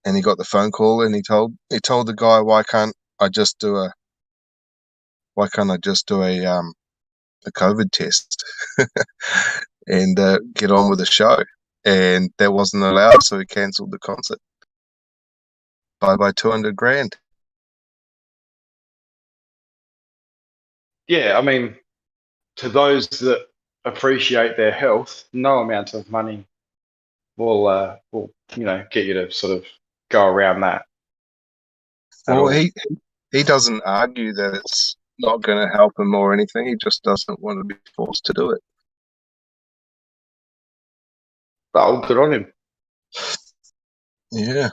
S4: and he got the phone call, and he told the guy, why can't I just do a COVID test and get on with the show? And that wasn't allowed, so he cancelled the concert by 200 grand.
S13: Yeah, I mean, to those that appreciate their health, no amount of money will get you to sort of go around that.
S4: Well, he doesn't argue that it's not going to help him or anything. He just doesn't want to be forced to do it.
S13: Oh, good on him.
S4: Yeah.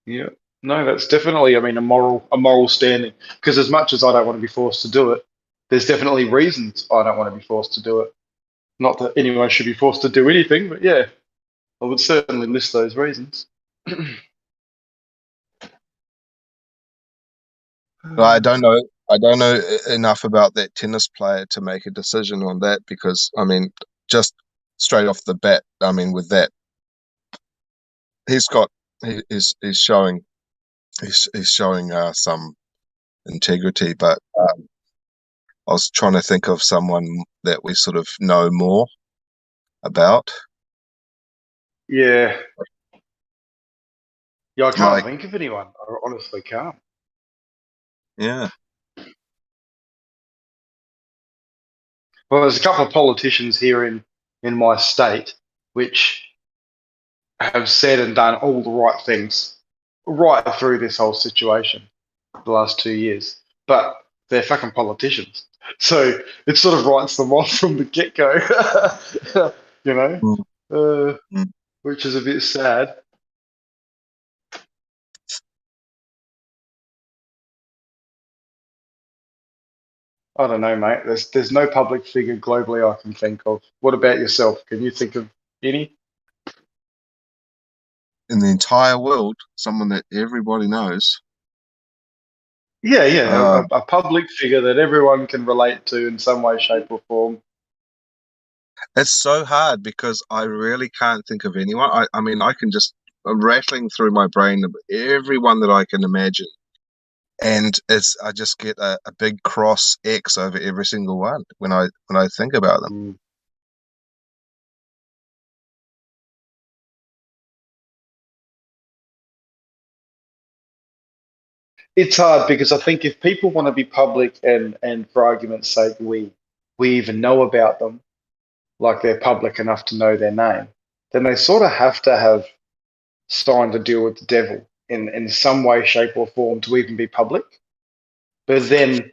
S13: Yeah. No, that's definitely, I mean, a moral standing. Because as much as I don't want to be forced to do it, there's definitely reasons I don't want to be forced to do it. Not that anyone should be forced to do anything, but yeah, I would certainly list those reasons.
S4: I don't know enough about that tennis player to make a decision on that, because I mean, just straight off the bat, I mean, with that, he's showing some integrity, but I was trying to think of someone that we sort of know more about.
S13: Yeah. Yeah, I can't
S4: Like,
S13: think of anyone. I honestly can't.
S4: yeah.
S13: Well, there's a couple of politicians here in my state which have said and done all the right things right through this whole situation the last 2 years, but they're fucking politicians. So it sort of writes them off from the get-go, which is a bit sad. I don't know, mate. There's no public figure globally I can think of. What about yourself? Can you think of any?
S4: In the entire world, someone that everybody knows.
S13: Yeah, a public figure that everyone can relate to in some way, shape, or form.
S4: It's so hard because I really can't think of anyone. I mean, I'm rattling through my brain of everyone that I can imagine, and I just get a big cross X over every single one when I think about them.
S13: It's hard because I think if people want to be public and for argument's sake we even know about them, like they're public enough to know their name, then they sort of have to have signed a deal with the devil in some way, shape, or form to even be public. But then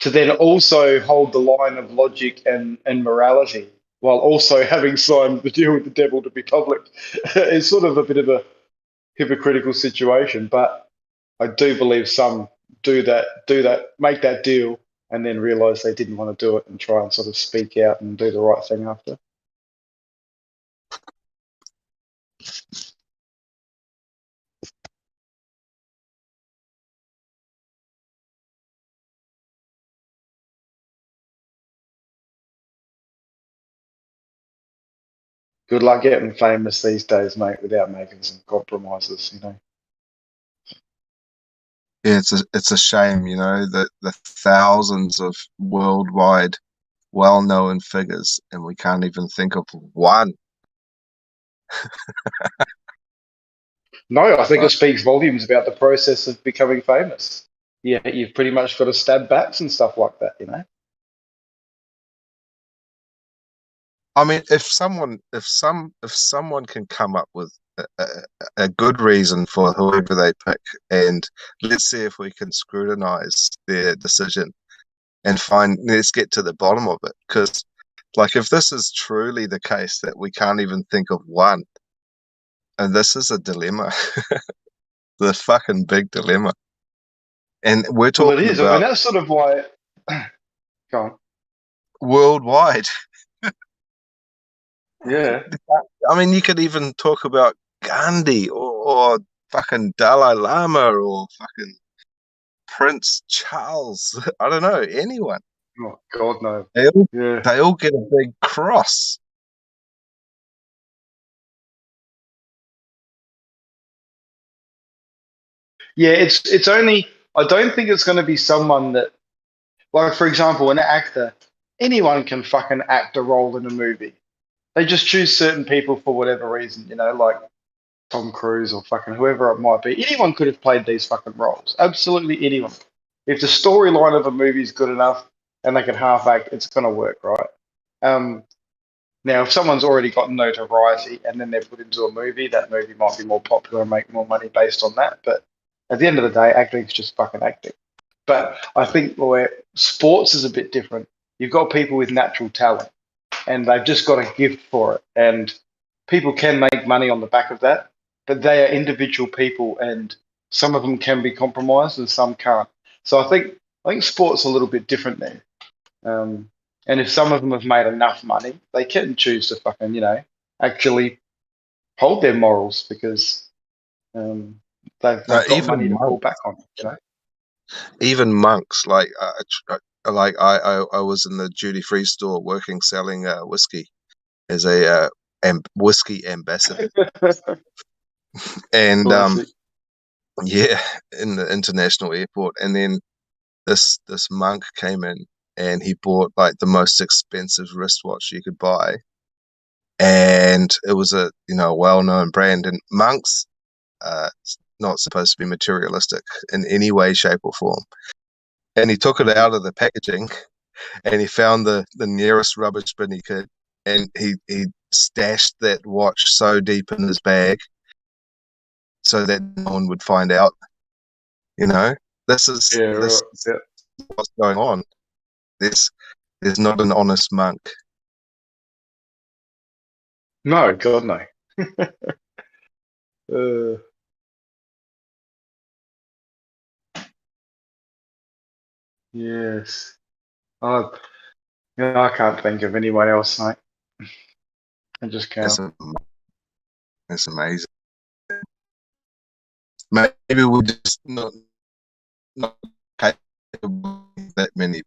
S13: to then also hold the line of logic and morality while also having signed the deal with the devil to be public. It's sort of a bit of a hypocritical situation, but I do believe some do that, make that deal, and then realize they didn't want to do it and try and sort of speak out and do the right thing after. Good luck getting famous these days, mate, without making some compromises, you know.
S4: Yeah, it's a shame, you know, that the thousands of worldwide well-known figures, and we can't even think of one.
S13: No, I think it speaks volumes about the process of becoming famous. Yeah, you've pretty much got to stab backs and stuff like that, you know.
S4: I mean, if someone can come up with a good reason for whoever they pick, and let's see if we can scrutinize their decision and let's get to the bottom of it. Because, like, if this is truly the case that we can't even think of one, and this is a dilemma, the fucking big dilemma, and we're
S13: Well,
S4: talking
S13: it is. I mean,
S4: about
S13: that's sort of why. Go on.
S4: worldwide.
S13: Yeah.
S4: I mean, you could even talk about Gandhi or fucking Dalai Lama or fucking Prince Charles. I don't know, anyone.
S13: Oh God, no.
S4: They all get a big cross.
S13: Yeah, it's only. I don't think it's going to be someone that, like, for example, an actor. Anyone can fucking act a role in a movie. They just choose certain people for whatever reason, you know, like Tom Cruise or fucking whoever it might be. Anyone could have played these fucking roles. Absolutely anyone. If the storyline of a movie is good enough and they can half act, it's going to work, right? Now, if someone's already got notoriety and then they're put into a movie, that movie might be more popular and make more money based on that. But at the end of the day, acting is just fucking acting. But I think where sports is a bit different. You've got people with natural talent and they've just got a gift for it. And people can make money on the back of that, but they are individual people and some of them can be compromised and some can't. So I think sports a little bit different there. And if some of them have made enough money, they can choose to fucking, you know, actually hold their morals because they've got money to fall back on, you know.
S4: Even monks, like I was in the duty-free store working selling whiskey as a whiskey ambassador, and yeah, in the international airport, and then this monk came in and he bought like the most expensive wristwatch you could buy, and it was a well-known brand, and monks not supposed to be materialistic in any way, shape, or form. And he took it out of the packaging and he found the nearest rubbish bin he could, and he stashed that watch so deep in his bag so that no one would find out. You know, this is what's going on. There's not an honest monk.
S13: No, God, no. Yes. I can't think of anyone else, mate. I just can't.
S4: That's amazing. Maybe we're just not capable of that many.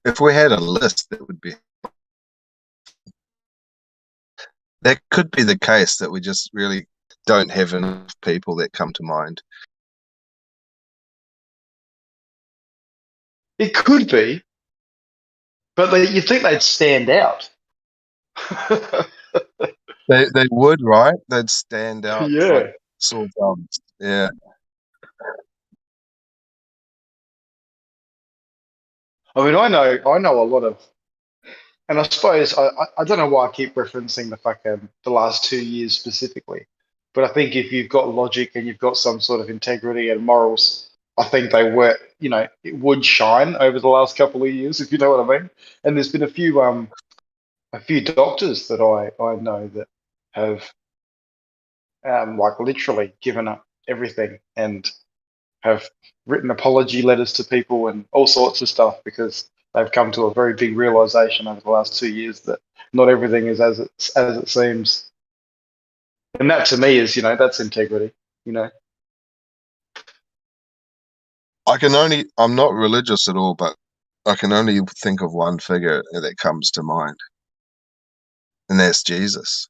S4: If we had a list, that would be. That could be the case, that we just really don't have enough people that come to mind.
S13: It could be, but you'd think they'd stand out.
S4: They would, right? They'd stand out.
S13: Yeah.
S4: Like sore thumbs. Yeah.
S13: I mean, I know a lot of, and I suppose I don't know why I keep referencing the last 2 years specifically, but I think if you've got logic and you've got some sort of integrity and morals, I think they were, it would shine over the last couple of years, if you know what I mean. And there's been a few a few doctors that I know that have like literally given up everything and have written apology letters to people and all sorts of stuff because they've come to a very big realization over the last 2 years that not everything is as it seems. And that to me is, that's integrity,
S4: I'm not religious at all, but I can only think of one figure that comes to mind, and that's Jesus.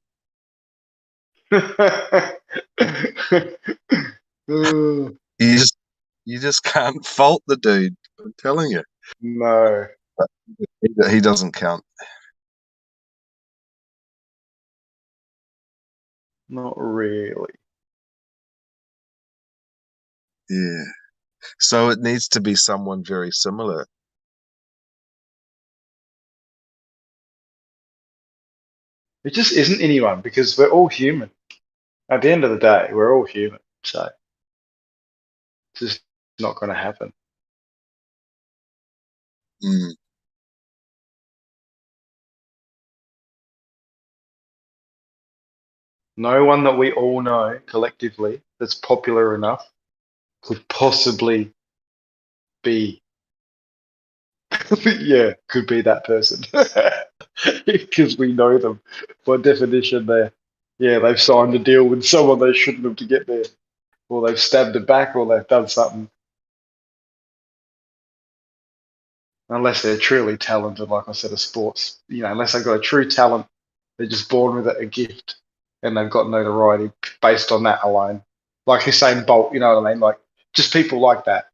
S4: You just can't fault the dude. I'm telling you.
S13: No.
S4: But he doesn't count.
S13: Not really.
S4: Yeah. So it needs to be someone very similar.
S13: It just isn't anyone because we're all human. At the end of the day, we're all human. So it's just not going to happen.
S4: Mm.
S13: No one that we all know collectively that's popular enough could possibly be, yeah, could be that person because we know them by definition. They've signed a deal with someone they shouldn't have to get there, or they've stabbed it back, or they've done something. Unless they're truly talented, like I said, of sports, unless they've got a true talent, they're just born with it, a gift, and they've got notoriety based on that alone. Like Usain Bolt, you know what I mean? Like just people like that.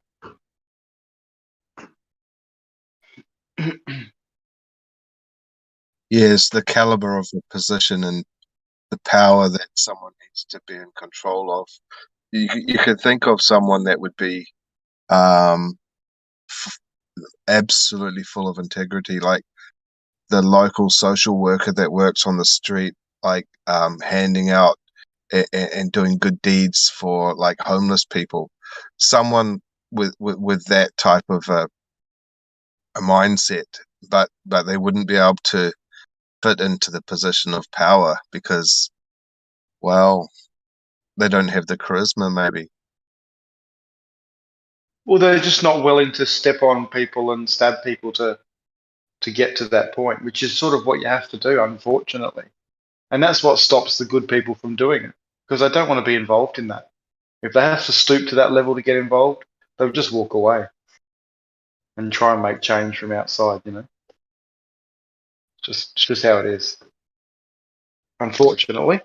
S4: Yes, the caliber of the position and the power that someone needs to be in control of. You could think of someone that would be absolutely full of integrity, like the local social worker that works on the street, like handing out and doing good deeds for like homeless people. Someone with that type of a mindset, but they wouldn't be able to fit into the position of power because, well, they don't have the charisma, maybe.
S13: Well, they're just not willing to step on people and stab people to get to that point, which is sort of what you have to do, unfortunately. And that's what stops the good people from doing it, because they don't want to be involved in that. If they have to stoop to that level to get involved, they'll just walk away and try and make change from outside, Just how it is. Unfortunately.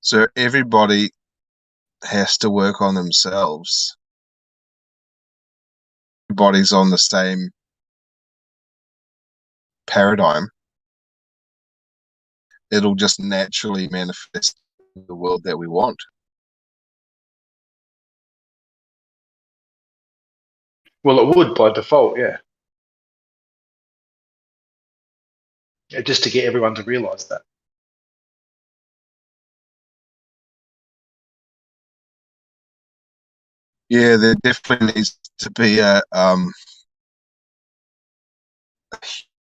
S4: So everybody has to work on themselves. Everybody's on the same paradigm. It'll just naturally manifest in the world that we want.
S13: Well, it would by default, yeah. Just to get everyone to realise that.
S4: Yeah, there definitely needs to be a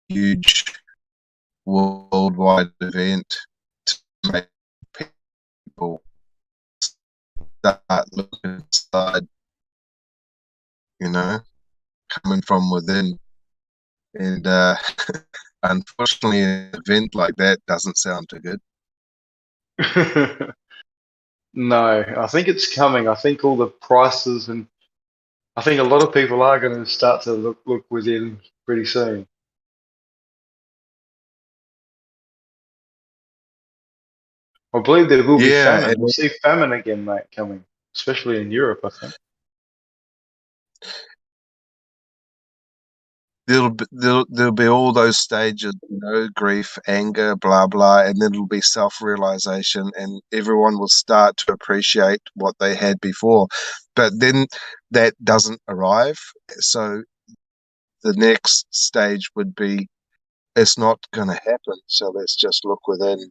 S4: huge worldwide event to make people start looking inside, coming from within. And unfortunately, an event like that doesn't sound too good.
S13: No, I think it's coming. I think all the prices and I think a lot of people are going to start to look within pretty soon. I believe there will be famine. We'll see famine again, mate, coming, especially in Europe, I think.
S4: There'll be all those stages, grief, anger, blah blah, and then it'll be self-realization, and everyone will start to appreciate what they had before. But then that doesn't arrive, so the next stage would be, it's not going to happen, so let's just look within.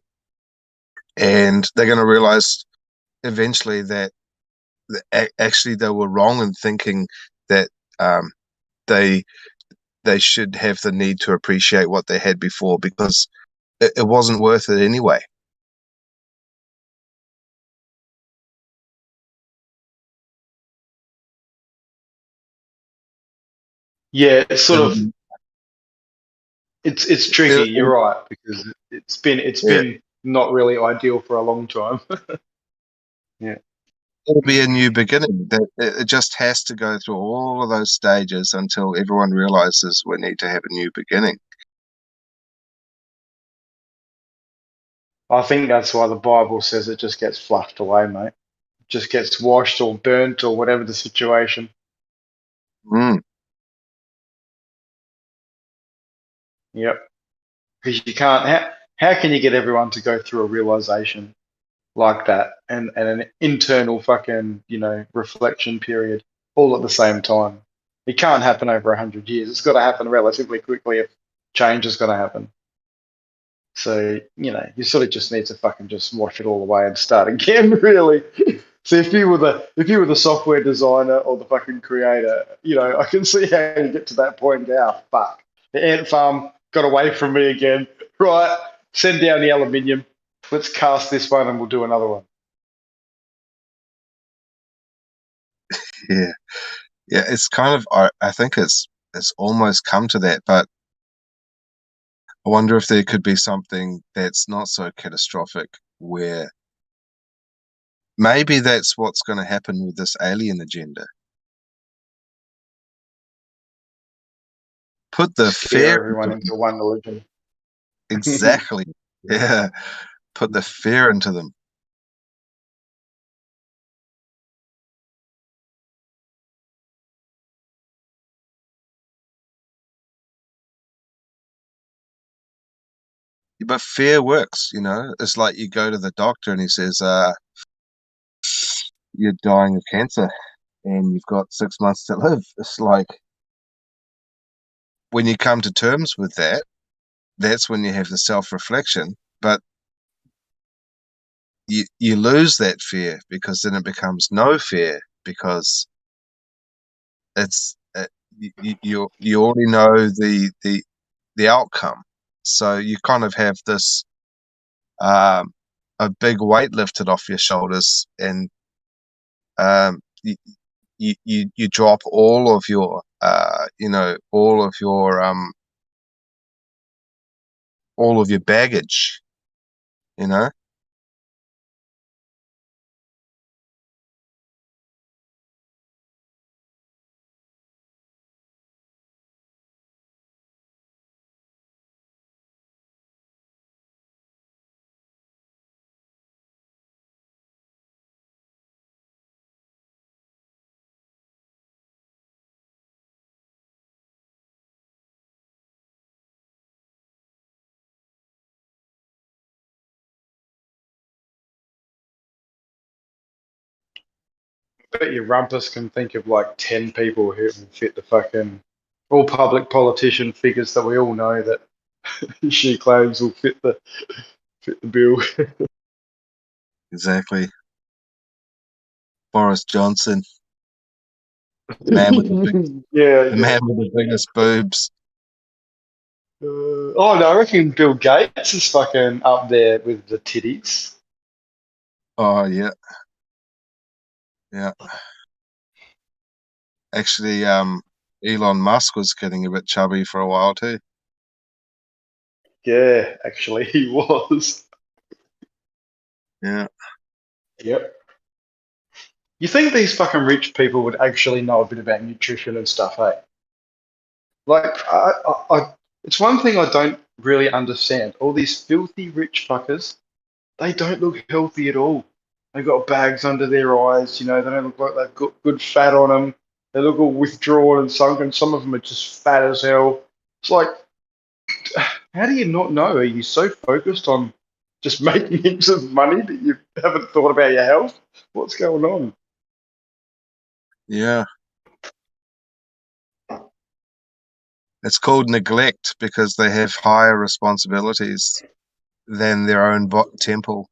S4: And they're going to realize eventually that actually they were wrong in thinking that they they should have the need to appreciate what they had before, because it wasn't worth it anyway.
S13: Yeah, it's sort of
S4: Um,
S13: it's tricky. You're right, because it's been not really ideal for a long time. Yeah.
S4: It'll be a new beginning. That it just has to go through all of those stages until everyone realizes we need to have a new beginning.
S13: I think that's why the Bible says it just gets flushed away, mate. It just gets washed or burnt or whatever the situation.
S4: Mm.
S13: Yep. Because you can't. How can you get everyone to go through a realization like that and an internal fucking reflection period all at the same time? It can't happen over 100 years. It's got to happen relatively quickly if change is going to happen. So, you sort of just need to fucking just wash it all away and start again, really. So if you were the software designer or the fucking creator, I can see how you get to that point now. Fuck. The ant farm got away from me again. Right. Send down the aluminium. Let's cast this one and we'll do another one.
S4: Yeah. Yeah, it's kind of, I think it's almost come to that, but I wonder if there could be something that's not so catastrophic, where maybe that's what's going to happen with this alien agenda. Put the
S13: Scare
S4: fear
S13: everyone into one religion.
S4: exactly. Yeah. Put the fear into them. But fear works, It's like you go to the doctor and he says, you're dying of cancer and you've got 6 months to live. It's like, when you come to terms with that, that's when you have the self-reflection. But you lose that fear, because then it becomes no fear, because it's you already know the outcome. So you kind of have this a big weight lifted off your shoulders, and you drop all of your all of your baggage,
S13: I bet your rumpus can think of like 10 people who can fit the fucking all public politician figures that we all know that she claims will fit the bill.
S4: Exactly. Boris Johnson, the man with
S13: Yeah.
S4: the man with the biggest boobs.
S13: Oh no, I reckon Bill Gates is fucking up there with the titties.
S4: Oh yeah, yeah. Actually, Elon Musk was getting a bit chubby for a while too.
S13: Yeah, actually he was.
S4: Yeah.
S13: Yep. You think these fucking rich people would actually know a bit about nutrition and stuff, hey? Like, it's one thing I don't really understand. All these filthy rich fuckers, they don't look healthy at all. They've got bags under their eyes, they don't look like they've got good fat on them. They look all withdrawn and sunken. Some of them are just fat as hell. It's like, how do you not know? Are you so focused on just making heaps of money that you haven't thought about your health? What's going on?
S4: Yeah. It's called neglect, because they have higher responsibilities than their own temple.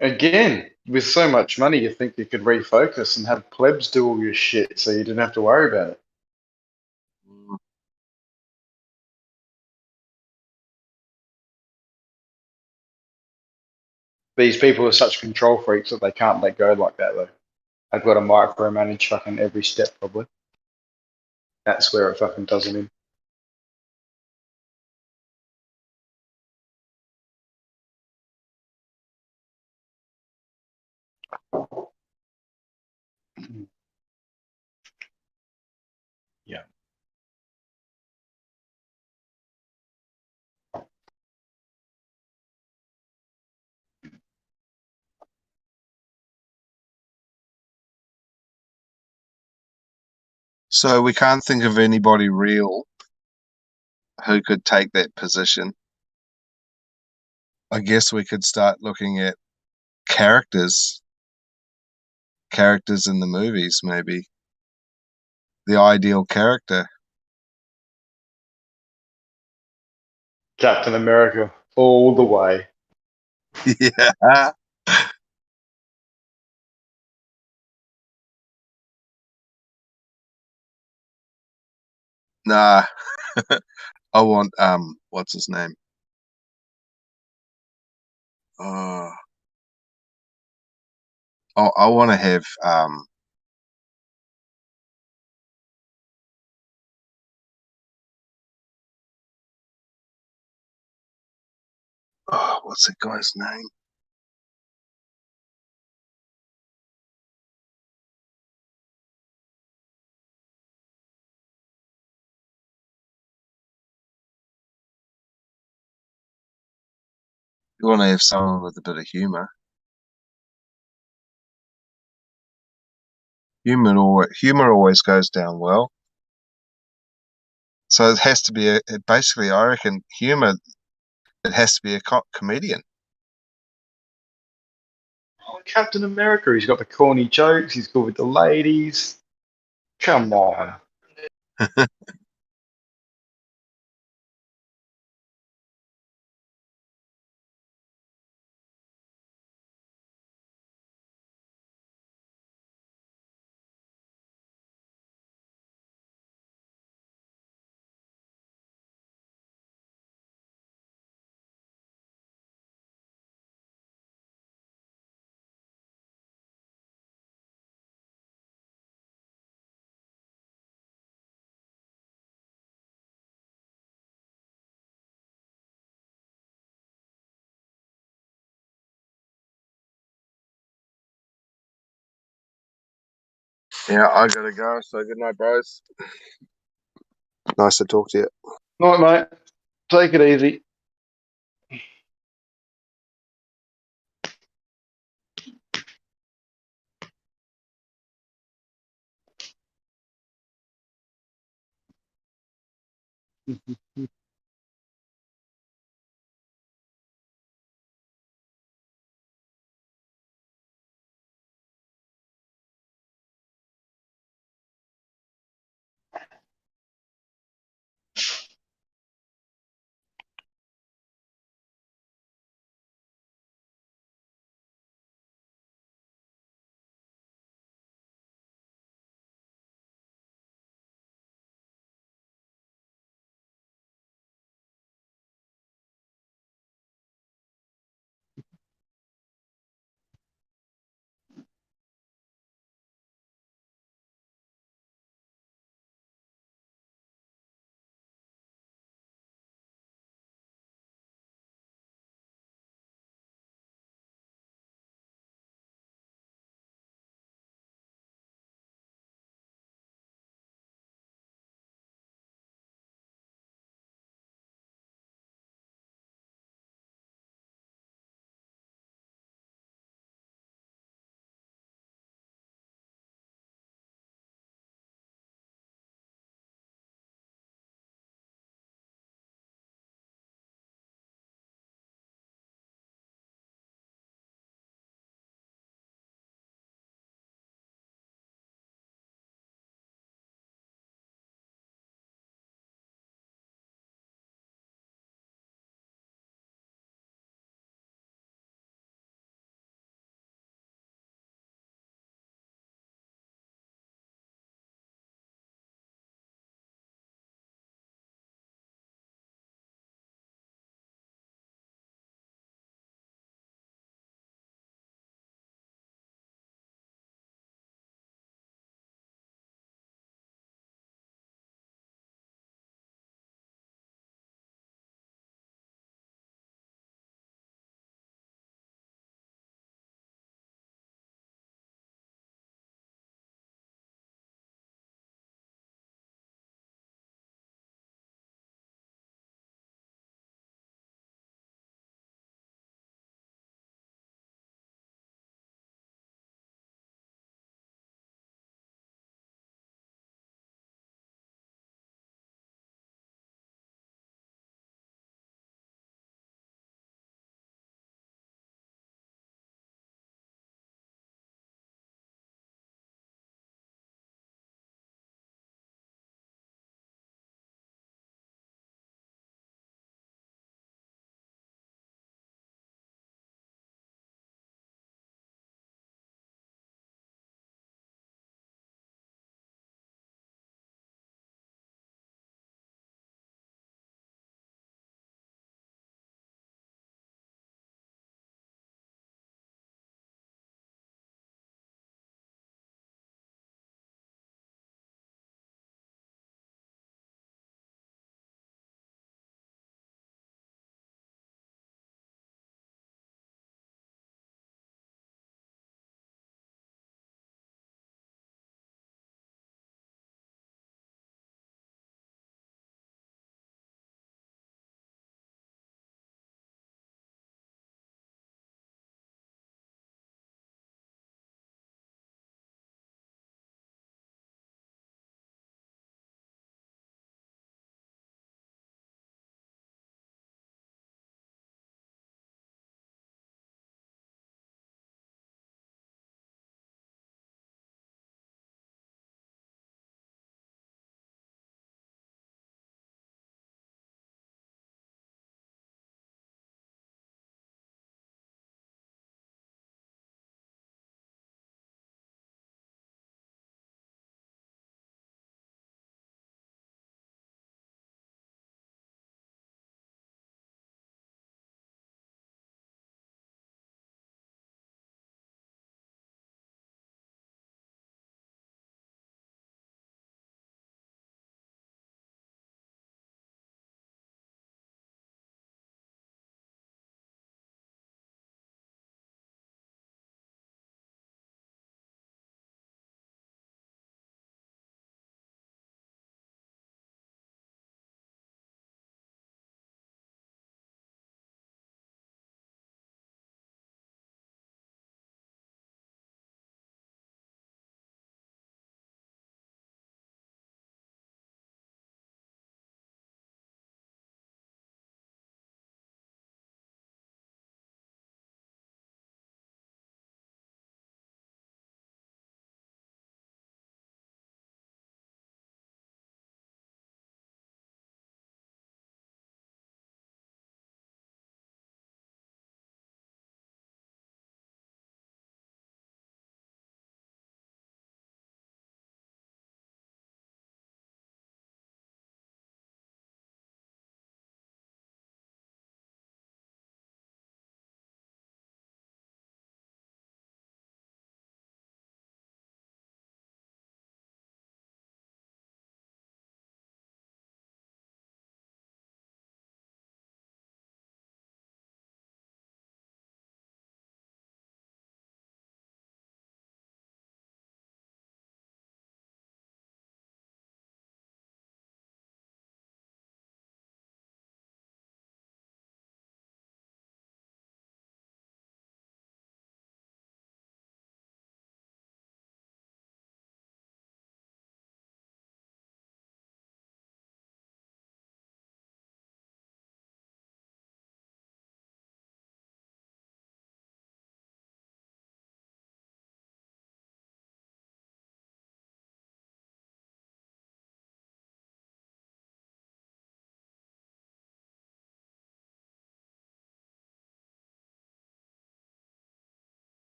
S13: Again, with so much money, you think you could refocus and have plebs do all your shit, so you didn't have to worry about it. These people are such control freaks that they can't let go like that, though. I've got to micromanage fucking every step, probably. That's where it fucking does it in. Yeah.
S4: So we can't think of anybody real who could take that position. I guess we could start looking at characters in the movies, maybe. The ideal character.
S13: Captain America, all the way.
S4: Yeah. Nah. I want what's his name? Oh, I want to have oh, what's that guy's name? You want to have someone with a bit of humor. Humor always goes down well. So it has to be basically, I reckon, humor. It has to be a comedian.
S13: Oh, Captain America, he's got the corny jokes, he's good with the ladies. Come on.
S4: Yeah, I gotta go. So good night, bros. Nice to talk to you.
S13: Night, mate. Take it easy.